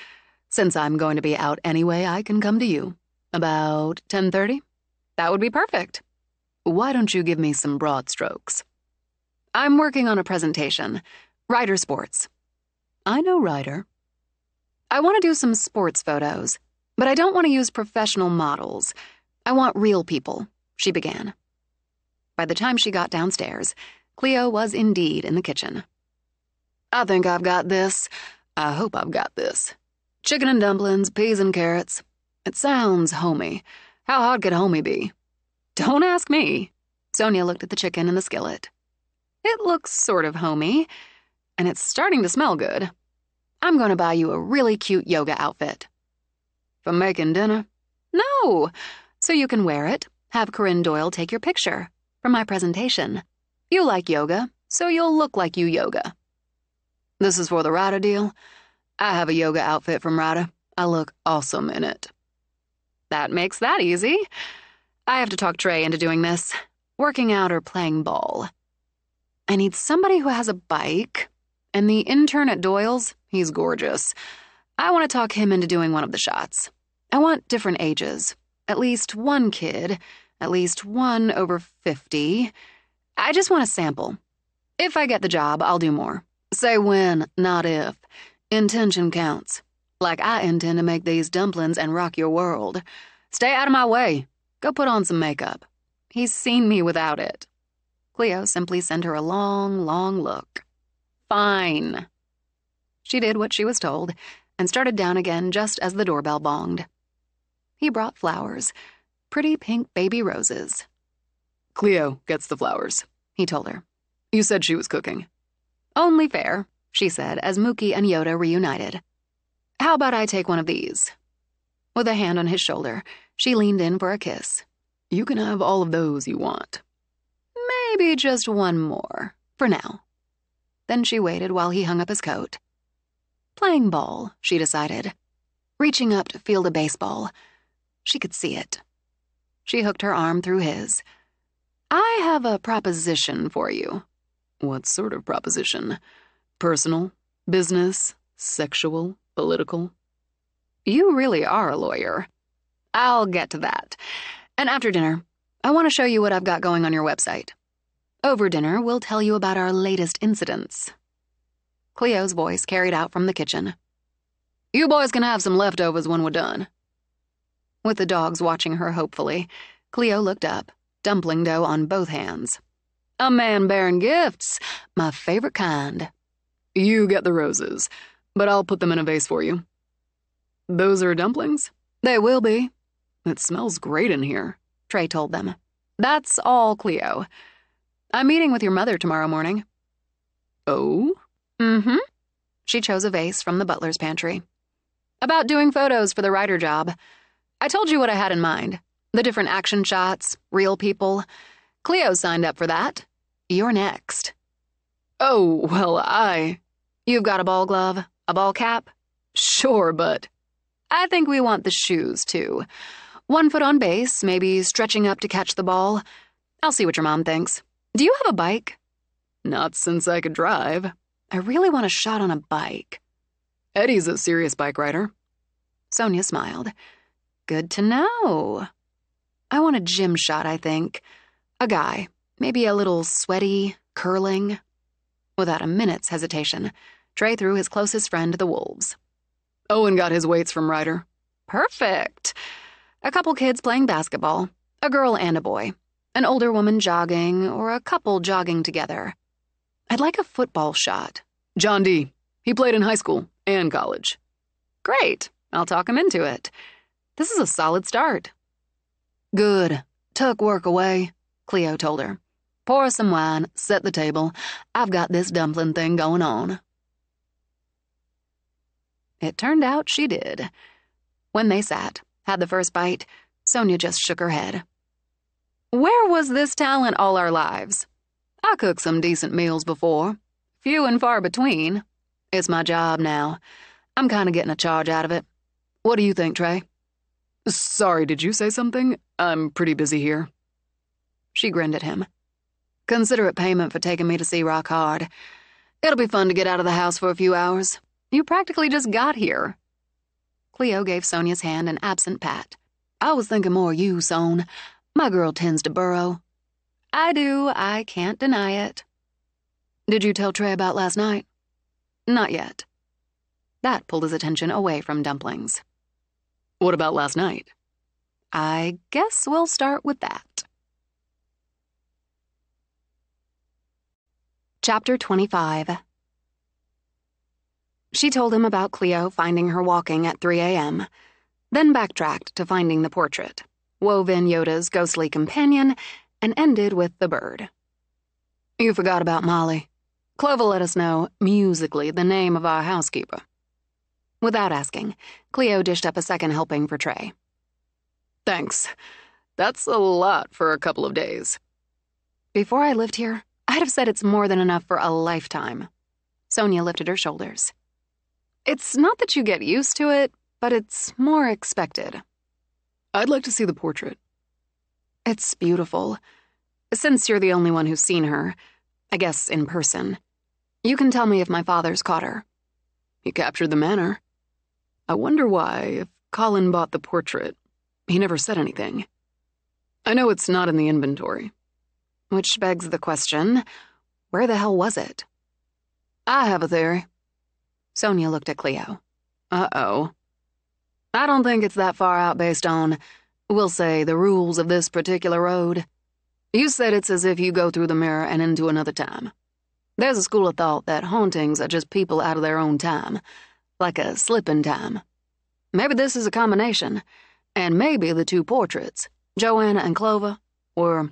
Since I'm going to be out anyway, I can come to you. About 10:30? That would be perfect. Why don't you give me some broad strokes? I'm working on a presentation. Rider Sports. I know Rider. I want to do some sports photos, but I don't want to use professional models. I want real people, she began. By the time she got downstairs, Cleo was indeed in the kitchen. I think I've got this. I hope I've got this. Chicken and dumplings, peas and carrots. It sounds homey. How hard could homey be? Don't ask me. Sonia looked at the chicken in the skillet. It looks sort of homey, and it's starting to smell good. I'm going to buy you a really cute yoga outfit. For making dinner? No, so you can wear it, have Corinne Doyle take your picture for my presentation. You like yoga, so you'll look like you yoga. This is for the Ryder deal. I have a yoga outfit from Ryder. I look awesome in it. That makes that easy. I have to talk Trey into doing this, working out or playing ball. I need somebody who has a bike, and the intern at Doyle's, he's gorgeous. I want to talk him into doing one of the shots. I want different ages, at least one kid, at least one over 50. I just want a sample. If I get the job, I'll do more. Say when, not if. Intention counts. Like I intend to make these dumplings and rock your world. Stay out of my way. Go put on some makeup. He's seen me without it. Cleo simply sent her a long, long look. Fine. She did what she was told and started down again just as the doorbell bonged. He brought flowers, pretty pink baby roses. Cleo gets the flowers, he told her. You said she was cooking. Only fair, she said as Mookie and Yoda reunited. How about I take one of these? With a hand on his shoulder, she leaned in for a kiss. You can have all of those you want. Maybe just one more, for now. Then she waited while he hung up his coat. Playing ball, she decided. Reaching up to field a baseball. She could see it. She hooked her arm through his. I have a proposition for you. What sort of proposition? Personal? Business? Sexual? Political? You really are a lawyer. I'll get to that. And after dinner, I want to show you what I've got going on your website. Over dinner, we'll tell you about our latest incidents. Cleo's voice carried out from the kitchen. You boys can have some leftovers when we're done. With the dogs watching her hopefully, Cleo looked up, dumpling dough on both hands. A man bearing gifts, my favorite kind. You get the roses, but I'll put them in a vase for you. Those are dumplings? They will be. It smells great in here, Trey told them. That's all, Cleo. I'm meeting with your mother tomorrow morning. Oh? Mm-hmm. She chose a vase from the butler's pantry. About doing photos for the writer job. I told you what I had in mind. The different action shots, real people. Cleo signed up for that. You're next. Oh, well, You've got a ball glove? A ball cap? Sure, but I think we want the shoes, too. 1 foot on base, maybe stretching up to catch the ball. I'll see what your mom thinks. Do you have a bike? Not since I could drive. I really want a shot on a bike. Eddie's a serious bike rider. Sonia smiled. Good to know. I want a gym shot, I think. A guy, maybe a little sweaty, curling. Without a minute's hesitation, Trey threw his closest friend to the wolves. Owen got his weights from Ryder. Perfect. A couple kids playing basketball, a girl and a boy, an older woman jogging, or a couple jogging together. I'd like a football shot. John D. He played in high school and college. Great. I'll talk him into it. This is a solid start. Good. Tuck work away, Cleo told her. Pour some wine, set the table. I've got this dumpling thing going on. It turned out she did. When they sat, had the first bite, Sonia just shook her head. Where was this talent all our lives? I cooked some decent meals before. Few and far between. It's my job now. I'm kind of getting a charge out of it. What do you think, Trey? Sorry, did you say something? I'm pretty busy here. She grinned at him. Consider it payment for taking me to see Rock Hard. It'll be fun to get out of the house for a few hours. You practically just got here. Cleo gave Sonia's hand an absent pat. I was thinking more of you, Son. My girl tends to burrow. I do. I can't deny it. Did you tell Trey about last night? Not yet. That pulled his attention away from dumplings. What about last night? I guess we'll start with that. Chapter 25. She told him about Cleo finding her walking at 3 a.m., then backtracked to finding the portrait, wove in Yoda's ghostly companion, and ended with the bird. You forgot about Molly. Clover let us know, musically, the name of our housekeeper. Without asking, Cleo dished up a second helping for Trey. Thanks. That's a lot for a couple of days. Before I lived here, I'd have said it's more than enough for a lifetime. Sonia lifted her shoulders. It's not that you get used to it, but it's more expected. I'd like to see the portrait. It's beautiful. Since you're the only one who's seen her, I guess in person, you can tell me if my father's caught her. He captured the manor. I wonder why, if Colin bought the portrait, he never said anything. I know it's not in the inventory. Which begs the question, where the hell was it? I have a theory. Sonia looked at Cleo. Uh-oh. I don't think it's that far out based on, we'll say, the rules of this particular road. You said it's as if you go through the mirror and into another time. There's a school of thought that hauntings are just people out of their own time, like a slip in time. Maybe this is a combination, and maybe the two portraits, Joanna and Clover, were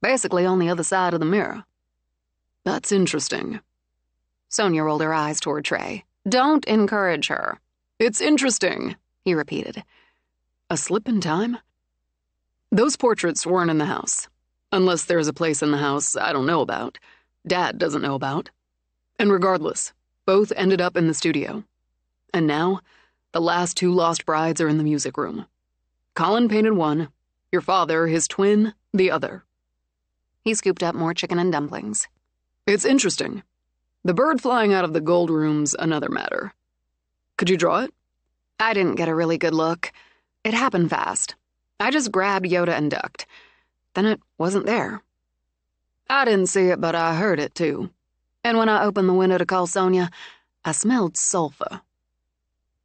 basically on the other side of the mirror. That's interesting. Sonia rolled her eyes toward Trey. Don't encourage her. It's interesting, he repeated. A slip in time? Those portraits weren't in the house. Unless there's a place in the house I don't know about. Dad doesn't know about. And regardless, both ended up in the studio. And now, the last two lost brides are in the music room. Colin painted one, your father, his twin, the other. He scooped up more chicken and dumplings. It's interesting. The bird flying out of the gold room's another matter. Could you draw it? I didn't get a really good look. It happened fast. I just grabbed Yoda and ducked. Then it wasn't there. I didn't see it, but I heard it too. And when I opened the window to call Sonia, I smelled sulfur.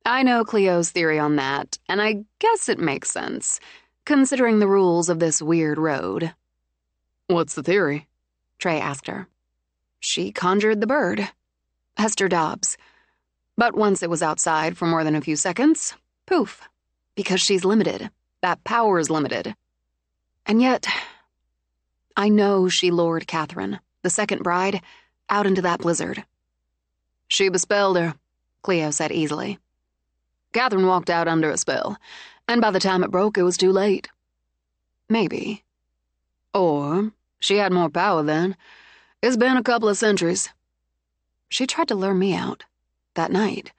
I know Cleo's theory on that, and I guess it makes sense, considering the rules of this weird road. What's the theory? Trey asked her. She conjured the bird. Hester Dobbs. But once it was outside for more than a few seconds, poof. Because she's limited. That power is limited. And yet, I know she lured Catherine, the second bride, out into that blizzard. She bespelled her, Cleo said easily. Catherine walked out under a spell, and by the time it broke, it was too late. Maybe. Or she had more power then. It's been a couple of centuries. She tried to lure me out. That night.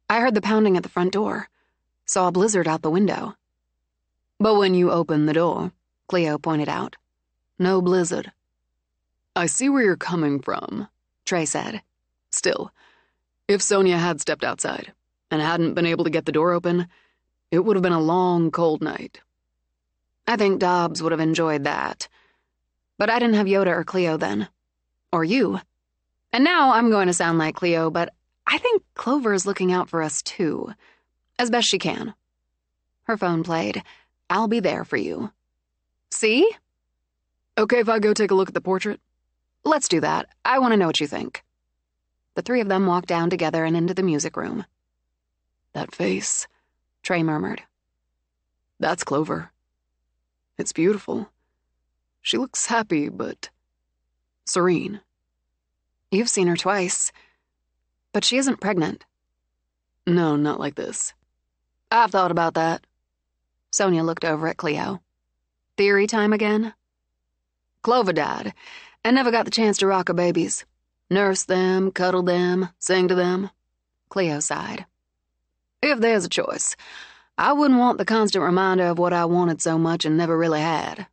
I heard the pounding at the front door. Saw a blizzard out the window. But when you opened the door, Cleo pointed out, no blizzard. I see where you're coming from, Trey said. Still, if Sonia had stepped outside and hadn't been able to get the door open, it would have been a long, cold night. I think Dobbs would have enjoyed that. But I didn't have Yoda or Cleo then. Or you. And now I'm going to sound like Cleo, but I think Clover is looking out for us too. As best she can. Her phone played. I'll be there for you. See? Okay if I go take a look at the portrait? Let's do that. I want to know what you think. The three of them walked down together and into the music room. That face, Trey murmured. That's Clover. It's beautiful. She looks happy, but serene. You've seen her twice. But she isn't pregnant. No, not like this. I've thought about that. Sonia looked over at Cleo. Theory time again? Clover died, and never got the chance to rock her babies. Nurse them, cuddle them, sing to them. Cleo sighed. If there's a choice, I wouldn't want the constant reminder of what I wanted so much and never really had.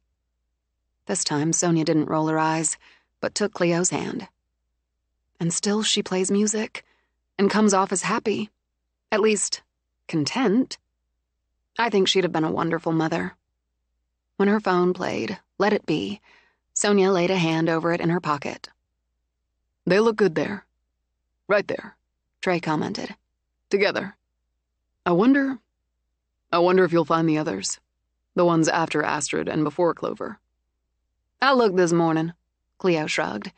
This time, Sonia didn't roll her eyes, but took Cleo's hand. And still she plays music, and comes off as happy. At least, content. I think she'd have been a wonderful mother. When her phone played, Let It Be, Sonia laid a hand over it in her pocket. They look good there. Right there, Trey commented. Together. I wonder if you'll find the others. The ones after Astrid and before Clover. I looked this morning, Cleo shrugged.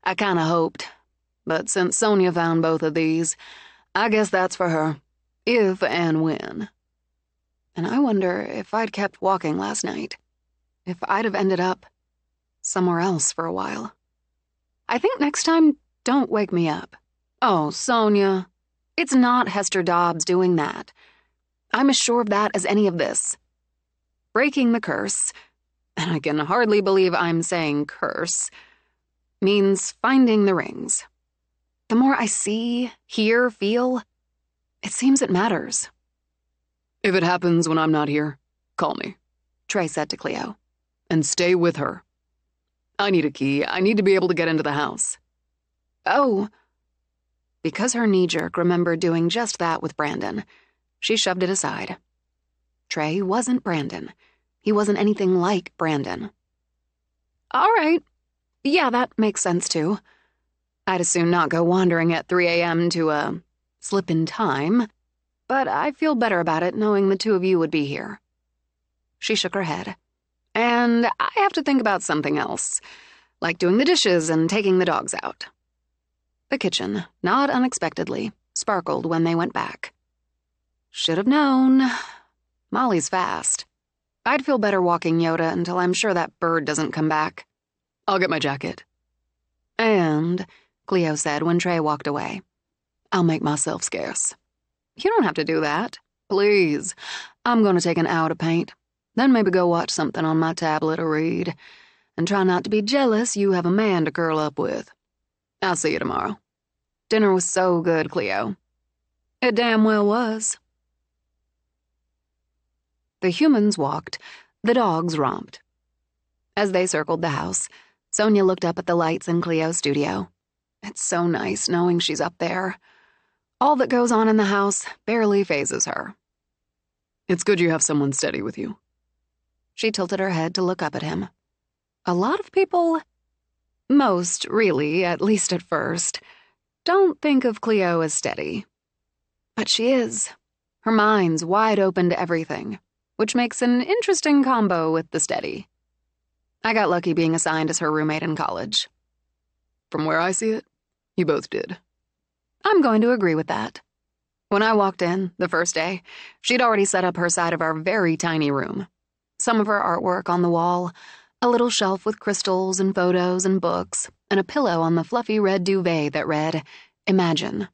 I kinda hoped. But since Sonia found both of these, I guess that's for her, if and when. And I wonder if I'd kept walking last night, if I'd have ended up somewhere else for a while. I think next time, don't wake me up. Oh, Sonia, it's not Hester Dobbs doing that. I'm as sure of that as any of this. Breaking the curse, and I can hardly believe I'm saying curse, means finding the rings. The more I see, hear, feel, it seems it matters. If it happens when I'm not here, call me, Trey said to Cleo. And stay with her. I need a key. I need to be able to get into the house. Oh. Because her knee-jerk remembered doing just that with Brandon, she shoved it aside. Trey wasn't Brandon. He wasn't anything like Brandon. All right. Yeah, that makes sense, too. I'd as soon not go wandering at 3 a.m. to, slip in time, but I feel better about it knowing the two of you would be here. She shook her head. And I have to think about something else, like doing the dishes and taking the dogs out. The kitchen, not unexpectedly, sparkled when they went back. Should have known. Molly's fast. I'd feel better walking Yoda until I'm sure that bird doesn't come back. I'll get my jacket. And, Cleo said when Trey walked away, I'll make myself scarce. You don't have to do that. Please. I'm going to take an hour to paint. Then maybe go watch something on my tablet or read. And try not to be jealous you have a man to curl up with. I'll see you tomorrow. Dinner was so good, Cleo. It damn well was. The humans walked, the dogs romped. As they circled the house, Sonia looked up at the lights in Cleo's studio. It's so nice knowing she's up there. All that goes on in the house barely phases her. It's good you have someone steady with you. She tilted her head to look up at him. A lot of people, most really, at least at first, don't think of Cleo as steady. But she is. Her mind's wide open to everything, which makes an interesting combo with the steady. I got lucky being assigned as her roommate in college. From where I see it, you both did. I'm going to agree with that. When I walked in, the first day, she'd already set up her side of our very tiny room. Some of her artwork on the wall, a little shelf with crystals and photos and books, and a pillow on the fluffy red duvet that read, Imagine.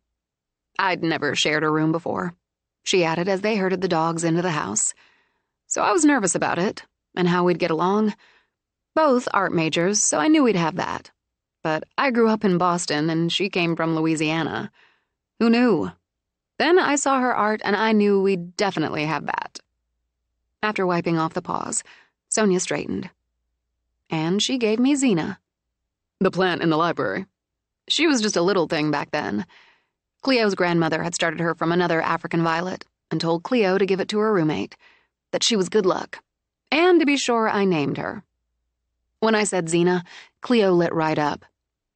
I'd never shared a room before, she added as they herded the dogs into the house. So I was nervous about it, and how we'd get along. Both art majors, so I knew we'd have that. But I grew up in Boston, and she came from Louisiana. Who knew? Then I saw her art, and I knew we'd definitely have that. After wiping off the paws, Sonia straightened. And she gave me Xena. The plant in the library. She was just a little thing back then. Cleo's grandmother had started her from another African violet and told Cleo to give it to her roommate, that she was good luck, and to be sure I named her. When I said Xena, Cleo lit right up.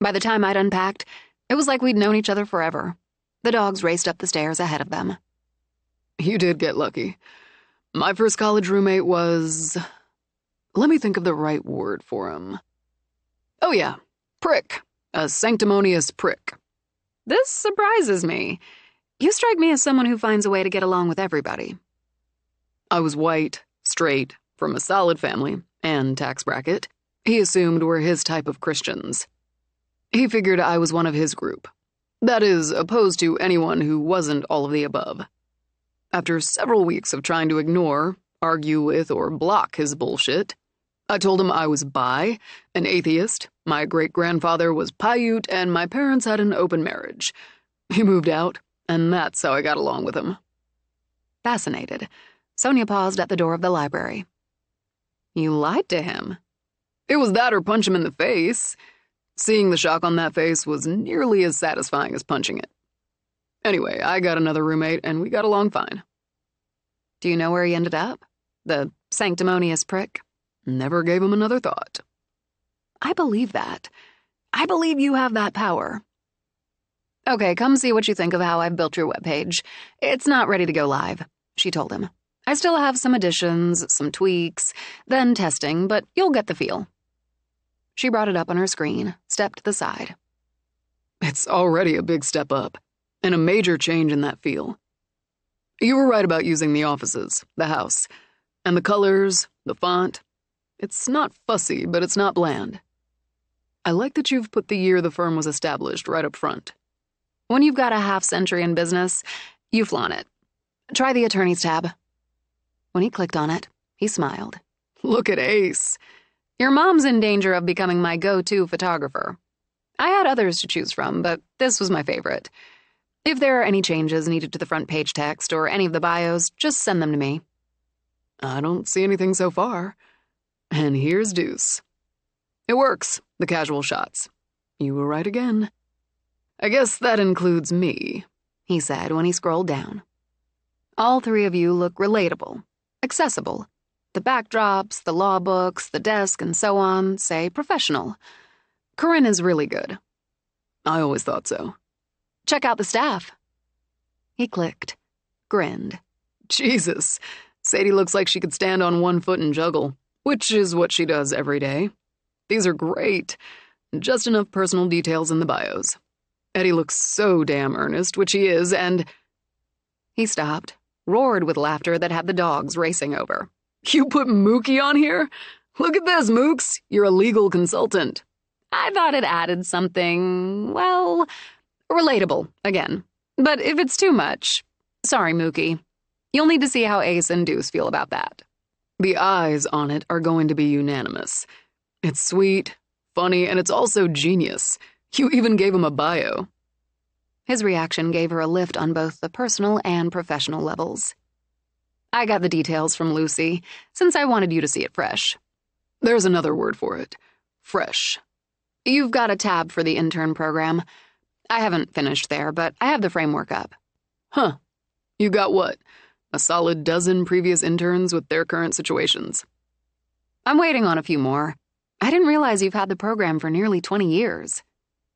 By the time I'd unpacked, it was like we'd known each other forever. The dogs raced up the stairs ahead of them. You did get lucky. My first college roommate was... Let me think of the right word for him. Oh yeah, prick. A sanctimonious prick. This surprises me. You strike me as someone who finds a way to get along with everybody. I was white, straight, from a solid family, and tax bracket. He assumed we're his type of Christians. He figured I was one of his group. That is, opposed to anyone who wasn't all of the above. After several weeks of trying to ignore, argue with, or block his bullshit, I told him I was bi, an atheist, my great-grandfather was Paiute, and my parents had an open marriage. He moved out, and that's how I got along with him. Fascinated, Sonia paused at the door of the library. You lied to him. It was that or punch him in the face. Seeing the shock on that face was nearly as satisfying as punching it. Anyway, I got another roommate, and we got along fine. Do you know where he ended up? The sanctimonious prick? Never gave him another thought. I believe that. I believe you have that power. Okay, come see what you think of how I've built your webpage. It's not ready to go live, she told him. I still have some additions, some tweaks, then testing, but you'll get the feel. She brought it up on her screen, stepped to the side. It's already a big step up. and a major change in that feel. You were right about using the offices, the house, and the colors, the font. It's not fussy, but it's not bland. I like that you've put the year the firm was established right up front. When you've got a half-century in business, you flaunt it. Try the attorney's tab. When he clicked on it, he smiled. Look at Ace. Your mom's in danger of becoming my go-to photographer. I had others to choose from, but this was my favorite. If there are any changes needed to the front page text or any of the bios, just send them to me. I don't see anything so far. And here's Deuce. It works, the casual shots. You were right again. I guess that includes me, he said when he scrolled down. All three of you look relatable, accessible. The backdrops, the law books, the desk, and so on say professional. Corinne is really good. I always thought so. Check out the staff. He clicked, grinned. Jesus, Sadie looks like she could stand on one foot and juggle, which is what she does every day. These are great. Just enough personal details in the bios. Eddie looks so damn earnest, which he is, and... He stopped, roared with laughter that had the dogs racing over. You put Mookie on here? Look at this, Mooks. You're a legal consultant. I thought it added something, well, relatable, again. But if it's too much, sorry, Mookie. You'll need to see how Ace and Deuce feel about that. The eyes on it are going to be unanimous. It's sweet, funny, and it's also genius. You even gave him a bio. His reaction gave her a lift on both the personal and professional levels. I got the details from Lucy, since I wanted you to see it fresh. There's another word for it. Fresh. You've got a tab for the intern program. I haven't finished there, but I have the framework up. Huh. You got what? A solid dozen previous interns with their current situations. I'm waiting on a few more. I didn't realize you've had the program for nearly 20 years.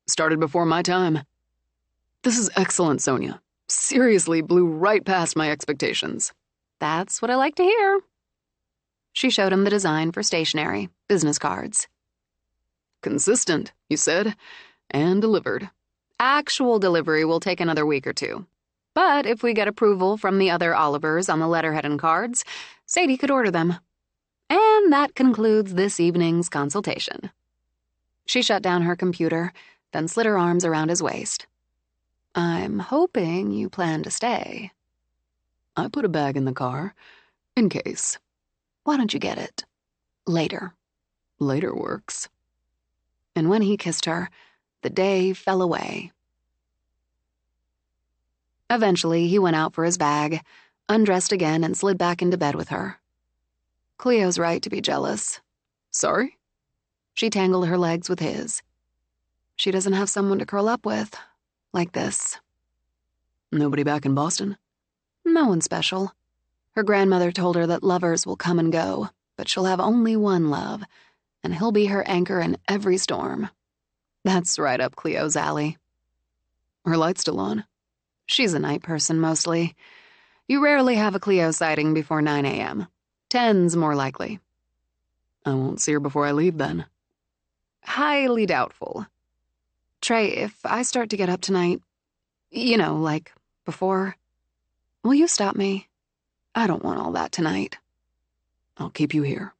Started before my time. This is excellent, Sonia. Seriously blew right past my expectations. That's what I like to hear. She showed him the design for stationery, business cards. Consistent, you said, and delivered. Actual delivery will take another week or two. But if we get approval from the other Olivers on the letterhead and cards, Sadie could order them. And that concludes this evening's consultation. She shut down her computer, then slid her arms around his waist. I'm hoping you plan to stay. I put a bag in the car, in case. Why don't you get it? Later. Later works. And when he kissed her, the day fell away. Eventually, he went out for his bag, undressed again, and slid back into bed with her. Cleo's right to be jealous. Sorry? She tangled her legs with his. She doesn't have someone to curl up with, like this. Nobody back in Boston? No one special. Her grandmother told her that lovers will come and go, but she'll have only one love, and he'll be her anchor in every storm. That's right up Cleo's alley. Her light's still on. She's a night person, mostly. You rarely have a Cleo sighting before 9 a.m. 10's more likely. I won't see her before I leave, then. Highly doubtful. Trey, if I start to get up tonight, you know, like before, will you stop me? I don't want all that tonight. I'll keep you here.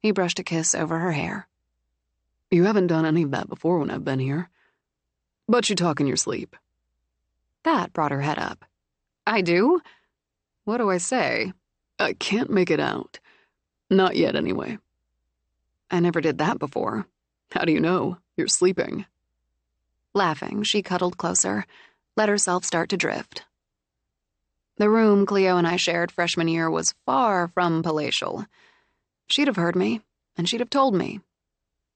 He brushed a kiss over her hair. You haven't done any of that before when I've been here. But you talk in your sleep. That brought her head up. I do? What do I say? I can't make it out. Not yet, anyway. I never did that before. How do you know? You're sleeping. Laughing, she cuddled closer, let herself start to drift. The room Cleo and I shared freshman year was far from palatial. She'd have heard me, and she'd have told me.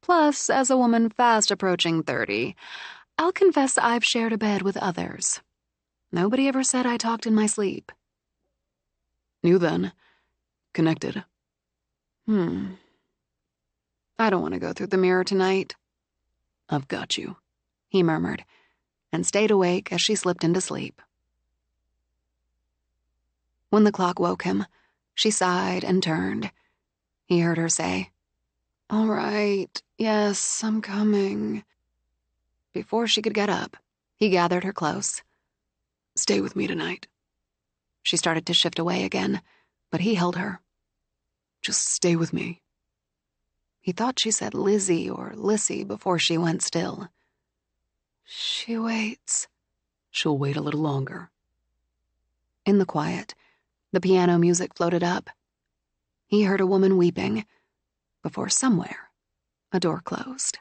Plus, as a woman fast approaching 30, I'll confess I've shared a bed with others. Nobody ever said I talked in my sleep. You then. Connected. I don't want to go through the mirror tonight. I've got you, he murmured, and stayed awake as she slipped into sleep. When the clock woke him, she sighed and turned. He heard her say, "All right, yes, I'm coming." Before she could get up, he gathered her close, Stay with me tonight. She started to shift away again, but he held her. Just stay with me. He thought she said Lizzie or Lissy before she went still. She waits. She'll wait a little longer. In the quiet, the piano music floated up. He heard a woman weeping, before somewhere a door closed.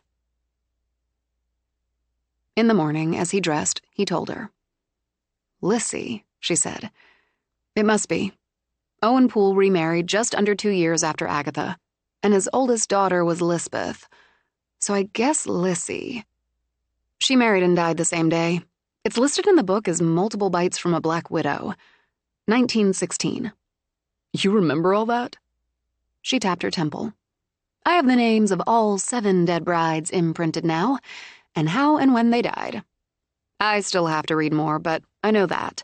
In the morning, as he dressed, he told her. Lissy, she said. It must be. Owen Poole remarried just under 2 years after Agatha, and his oldest daughter was Lisbeth. So I guess Lissy. She married and died the same day. It's listed in the book as multiple bites from a black widow. 1916. You remember all that? She tapped her temple. I have the names of all 7 dead brides imprinted now, and how and when they died. I still have to read more, but I know that.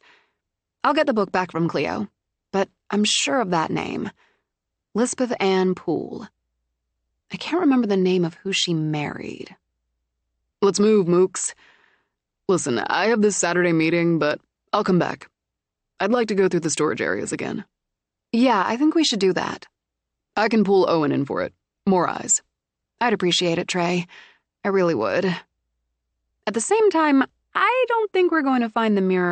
I'll get the book back from Cleo, but I'm sure of that name. Lisbeth Ann Poole. I can't remember the name of who she married. Let's move, Mooks. Listen, I have this Saturday meeting, but I'll come back. I'd like to go through the storage areas again. Yeah, I think we should do that. I can pull Owen in for it. More eyes. I'd appreciate it, Trey. I really would. At the same time, I don't think we're going to find the mirror.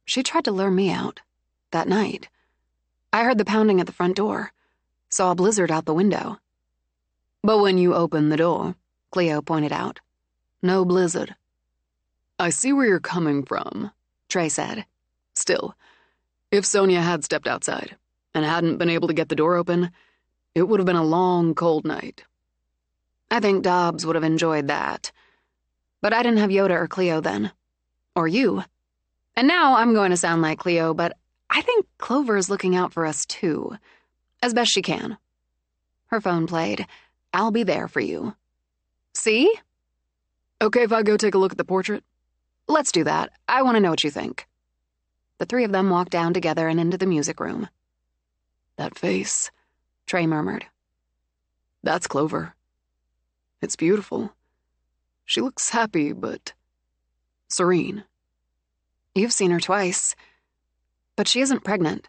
She tried to lure me out. That night. I heard the pounding at the front door. Saw a blizzard out the window. But when you opened the door, Cleo pointed out. No blizzard. I see where you're coming from, Trey said. Still, if Sonia had stepped outside and hadn't been able to get the door open, it would have been a long, cold night. I think Dobbs would have enjoyed that. But I didn't have Yoda or Cleo then. Or you. And now I'm going to sound like Cleo, but I think Clover is looking out for us too. As best she can. Her phone played. I'll be there for you. See? Okay if I go take a look at the portrait? Let's do that. I want to know what you think. The three of them walked down together and into the music room. That face, Trey murmured. That's Clover. It's beautiful. She looks happy, but serene. You've seen her twice. But she isn't pregnant.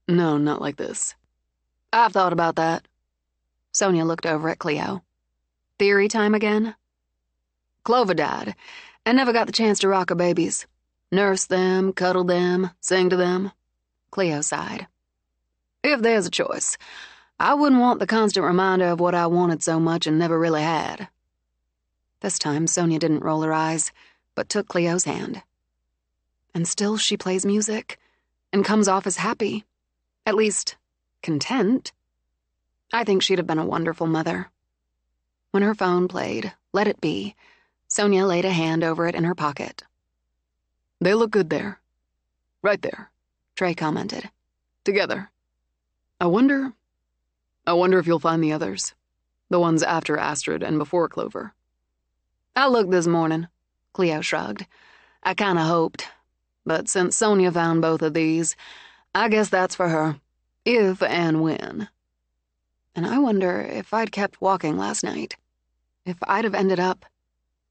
No, not like this. I've thought about that. Sonia looked over at Cleo. Theory time again? Clover died, and never got the chance to rock her babies. Nurse them, cuddle them, sing to them. Cleo sighed. If there's a choice, I wouldn't want the constant reminder of what I wanted so much and never really had. This time, Sonia didn't roll her eyes, but took Cleo's hand. And still she plays music, and comes off as happy. At least, content. I think she'd have been a wonderful mother. When her phone played, Let It Be, Sonia laid a hand over it in her pocket. They look good there. Right there, Trey commented. Together. I wonder if you'll find the others. The ones after Astrid and before Clover. I looked this morning, Cleo shrugged. I kinda hoped. But since Sonia found both of these, I guess that's for her. If and when. And I wonder if I'd kept walking last night. If I'd have ended up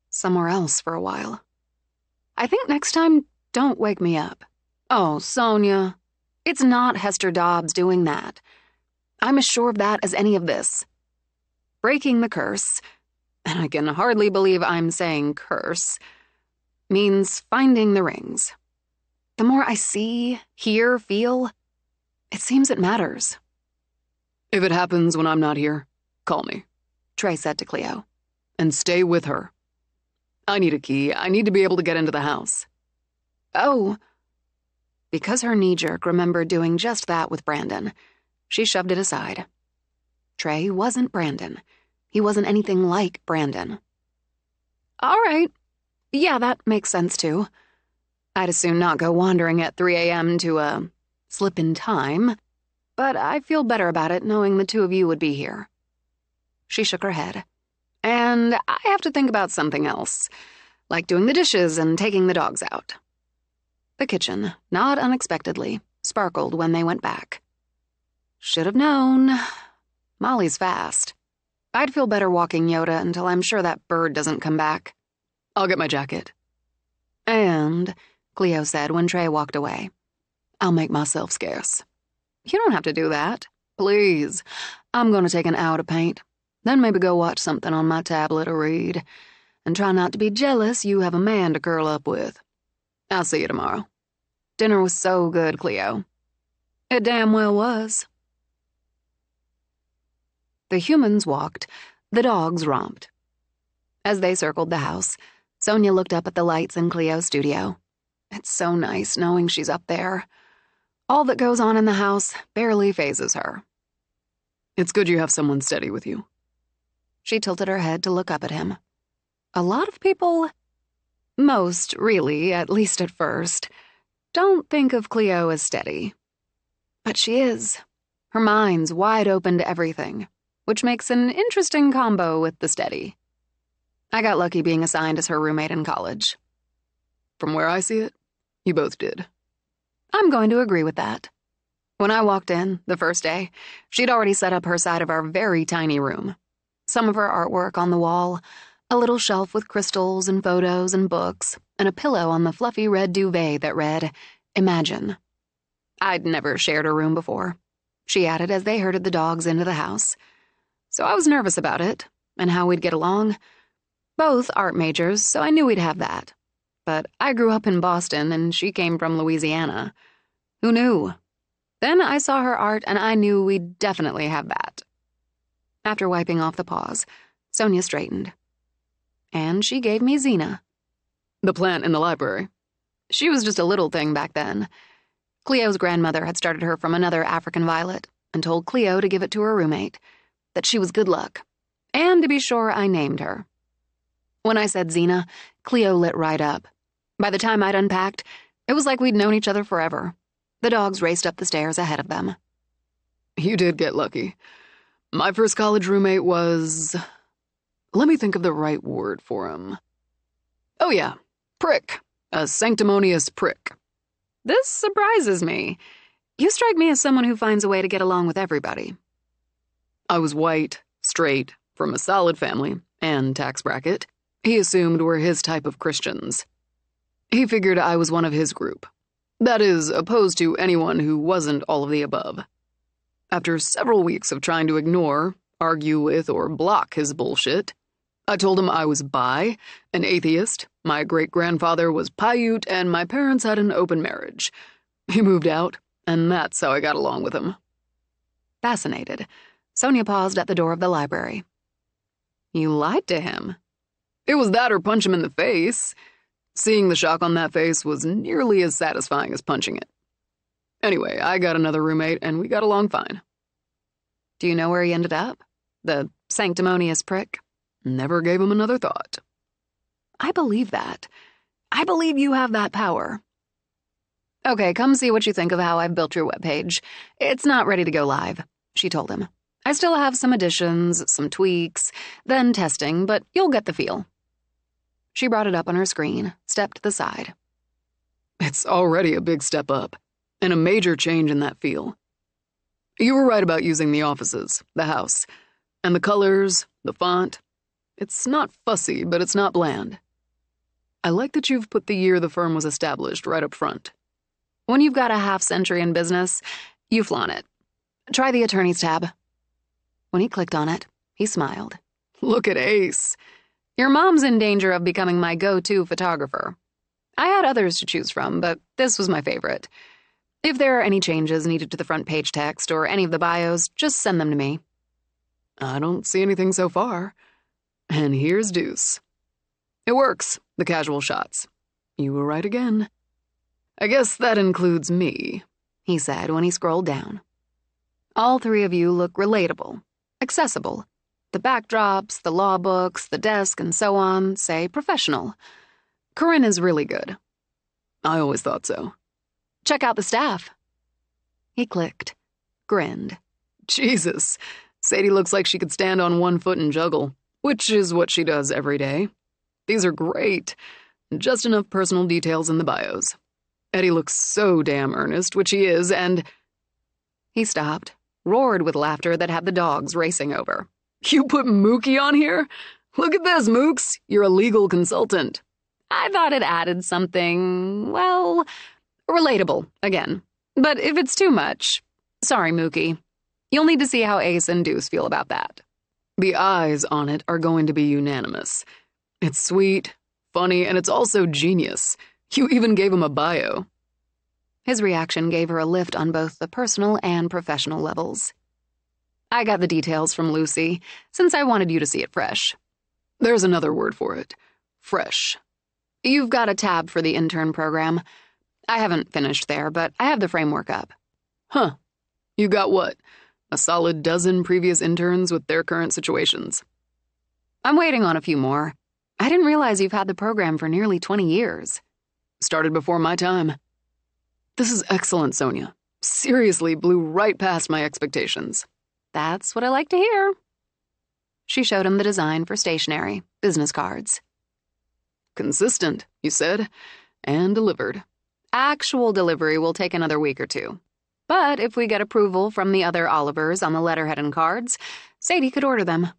somewhere else for a while. I think next time, don't wake me up. Oh, Sonia. It's not Hester Dobbs doing that. I'm as sure of that as any of this. Breaking the curse, and I can hardly believe I'm saying curse, means finding the rings. The more I see, hear, feel, it seems it matters. If it happens when I'm not here, call me, Trey said to Cleo. And stay with her. I need a key. I need to be able to get into the house. Oh. Because her knee-jerk remembered doing just that with Brandon, she shoved it aside. Trey wasn't Brandon. He wasn't anything like Brandon. All right. Yeah, that makes sense too. I'd as soon not go wandering at 3 a.m. to, slip in time. But I feel better about it knowing the two of you would be here. She shook her head. And I have to think about something else, like doing the dishes and taking the dogs out. The kitchen, not unexpectedly, sparkled when they went back. Should have known. Molly's fast. I'd feel better walking Yoda until I'm sure that bird doesn't come back. I'll get my jacket. And, Cleo said when Trey walked away, I'll make myself scarce. You don't have to do that. Please. I'm going to take an hour to paint. Then maybe go watch something on my tablet or read. And try not to be jealous you have a man to curl up with. I'll see you tomorrow. Dinner was so good, Cleo. It damn well was. The humans walked. The dogs romped. As they circled the house, Sonia looked up at the lights in Cleo's studio. It's so nice knowing she's up there. All that goes on in the house barely phases her. It's good you have someone steady with you. She tilted her head to look up at him. A lot of people, most really, at least at first, don't think of Cleo as steady. But she is. Her mind's wide open to everything, which makes an interesting combo with the steady. I got lucky being assigned as her roommate in college. From where I see it, you both did. I'm going to agree with that. When I walked in, the first day, she'd already set up her side of our very tiny room. Some of her artwork on the wall, a little shelf with crystals and photos and books, and a pillow on the fluffy red duvet that read, Imagine. I'd never shared a room before, she added as they herded the dogs into the house. So I was nervous about it, and how we'd get along. Both art majors, so I knew we'd have that. But I grew up in Boston, and she came from Louisiana. Who knew? Then I saw her art, and I knew we'd definitely have that. After wiping off the paws, Sonia straightened. And she gave me Xena. The plant in the library. She was just a little thing back then. Cleo's grandmother had started her from another African violet and told Cleo to give it to her roommate, that she was good luck. And to be sure, I named her. When I said Xena, Cleo lit right up. By the time I'd unpacked, it was like we'd known each other forever. The dogs raced up the stairs ahead of them. You did get lucky. My first college roommate was... Let me think of the right word for him. Oh yeah, prick. A sanctimonious prick. This surprises me. You strike me as someone who finds a way to get along with everybody. I was white, straight, from a solid family, and tax bracket. He assumed we're his type of Christians. He figured I was one of his group. That is, opposed to anyone who wasn't all of the above. After several weeks of trying to ignore, argue with, or block his bullshit, I told him I was bi, an atheist, my great-grandfather was Paiute, and my parents had an open marriage. He moved out, and that's how I got along with him. Fascinated, Sonia paused at the door of the library. You lied to him. It was that or punch him in the face. Seeing the shock on that face was nearly as satisfying as punching it. Anyway, I got another roommate, and we got along fine. Do you know where he ended up? The sanctimonious prick? Never gave him another thought. I believe that. I believe you have that power. Okay, come see what you think of how I've built your webpage. It's not ready to go live, she told him. I still have some additions, some tweaks, then testing, but you'll get the feel. She brought it up on her screen, stepped to the side. It's already a big step up, and a major change in that feel. You were right about using the offices, the house, and the colors, the font. It's not fussy, but it's not bland. I like that you've put the year the firm was established right up front. When you've got a half-century in business, you flaunt it. Try the attorney's tab. When he clicked on it, he smiled. Look at Ace. Your mom's in danger of becoming my go-to photographer. I had others to choose from, but this was my favorite. If there are any changes needed to the front page text or any of the bios, just send them to me. I don't see anything so far. And here's Deuce. It works, the casual shots. You were right again. I guess that includes me, he said when he scrolled down. All three of you look relatable, accessible. The backdrops, the law books, the desk, and so on say professional. Corinne is really good. I always thought so. Check out the staff. He clicked, grinned. Jesus, Sadie looks like she could stand on one foot and juggle, which is what she does every day. These are great. Just enough personal details in the bios. Eddie looks so damn earnest, which he is, and... He stopped, roared with laughter that had the dogs racing over. You put Mookie on here? Look at this, Mooks. You're a legal consultant. I thought it added something, well, relatable, again. But if it's too much, sorry, Mookie. You'll need to see how Ace and Deuce feel about that. The eyes on it are going to be unanimous. It's sweet, funny, and it's also genius. You even gave him a bio. His reaction gave her a lift on both the personal and professional levels. I got the details from Lucy, since I wanted you to see it fresh. There's another word for it. Fresh. You've got a tab for the intern program. I haven't finished there, but I have the framework up. Huh. You got what? A solid dozen previous interns with their current situations. I'm waiting on a few more. I didn't realize you've had the program for nearly 20 years. Started before my time. This is excellent, Sonia. Seriously blew right past my expectations. That's what I like to hear. She showed him the design for stationery, business cards. Consistent, you said, and delivered. Actual delivery will take another week or two. But if we get approval from the other Olivers on the letterhead and cards, Sadie could order them.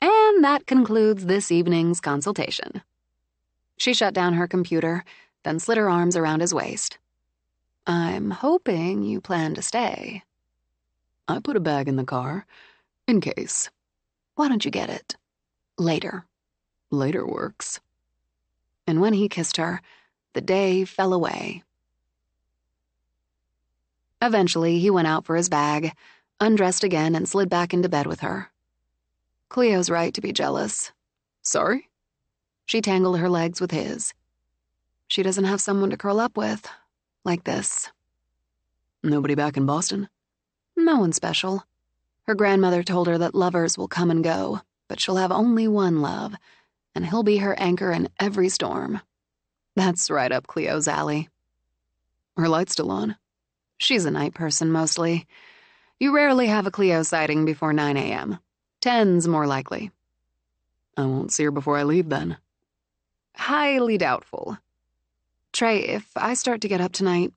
And that concludes this evening's consultation. She shut down her computer, then slid her arms around his waist. I'm hoping you plan to stay. I put a bag in the car, in case. Why don't you get it? Later. Later works. And when he kissed her, the day fell away. Eventually, he went out for his bag, undressed again, and slid back into bed with her. Cleo's right to be jealous. Sorry? She tangled her legs with his. She doesn't have someone to curl up with, like this. Nobody back in Boston? No one special. Her grandmother told her that lovers will come and go, but she'll have only one love, and he'll be her anchor in every storm. That's right up Cleo's alley. Her light's still on. She's a night person, mostly. You rarely have a Cleo sighting before 9 a.m. 10's more likely. I won't see her before I leave, then. Highly doubtful. Trey, if I start to get up tonight,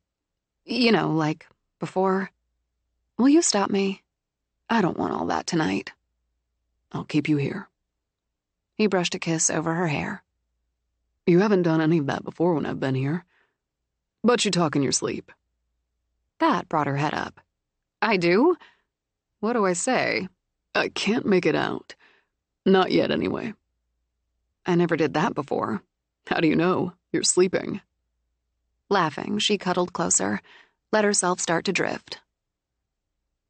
like before, will you stop me? I don't want all that tonight. I'll keep you here. He brushed a kiss over her hair. You haven't done any of that before when I've been here. But you talk in your sleep. That brought her head up. I do? What do I say? I can't make it out. Not yet, anyway. I never did that before. How do you know? You're sleeping. Laughing, she cuddled closer, let herself start to drift.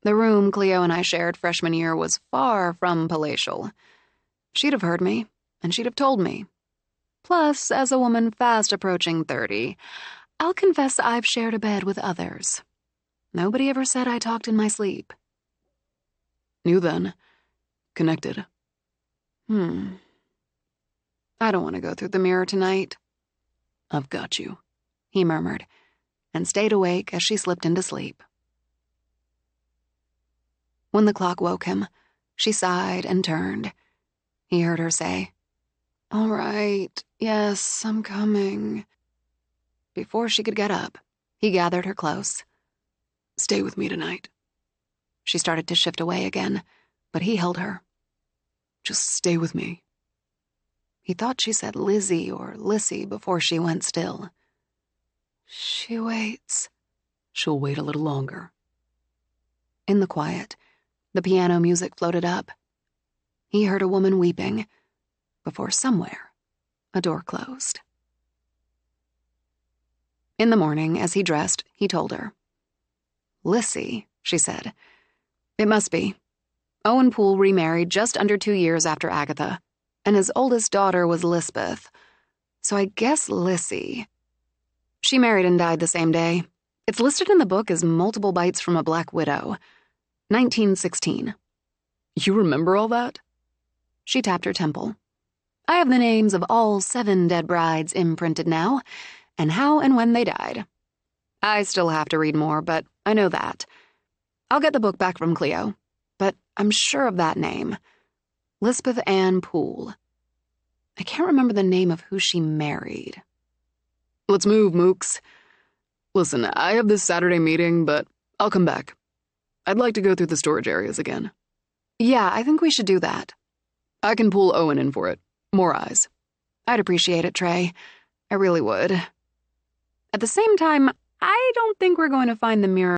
The room Cleo and I shared freshman year was far from palatial. She'd have heard me, and she'd have told me. Plus, as a woman fast approaching 30, I'll confess I've shared a bed with others. Nobody ever said I talked in my sleep. You then. Connected. I don't want to go through the mirror tonight. I've got you, he murmured, and stayed awake as she slipped into sleep. When the clock woke him, she sighed and turned. He heard her say, "All right, yes, I'm coming." Before she could get up, he gathered her close. Stay with me tonight. She started to shift away again, but he held her. Just stay with me. He thought she said Lizzie or Lissy before she went still. She waits. She'll wait a little longer. In the quiet, the piano music floated up. He heard a woman weeping, before somewhere a door closed. In the morning, as he dressed, he told her. "Lissy," she said. "It must be. Owen Poole remarried just under 2 years after Agatha, and his oldest daughter was Lisbeth. So I guess Lissy. She married and died the same day. It's listed in the book as multiple bites from a black widow. 1916. You remember all that? She tapped her temple. I have the names of all 7 dead brides imprinted now, and how and when they died. I still have to read more, but I know that. I'll get the book back from Cleo, but I'm sure of that name. Lisbeth Ann Poole. I can't remember the name of who she married. Let's move, Mooks. Listen, I have this Saturday meeting, but I'll come back. I'd like to go through the storage areas again. Yeah, I think we should do that. I can pull Owen in for it. More eyes. I'd appreciate it, Trey. I really would. At the same time, I don't think we're going to find the mirror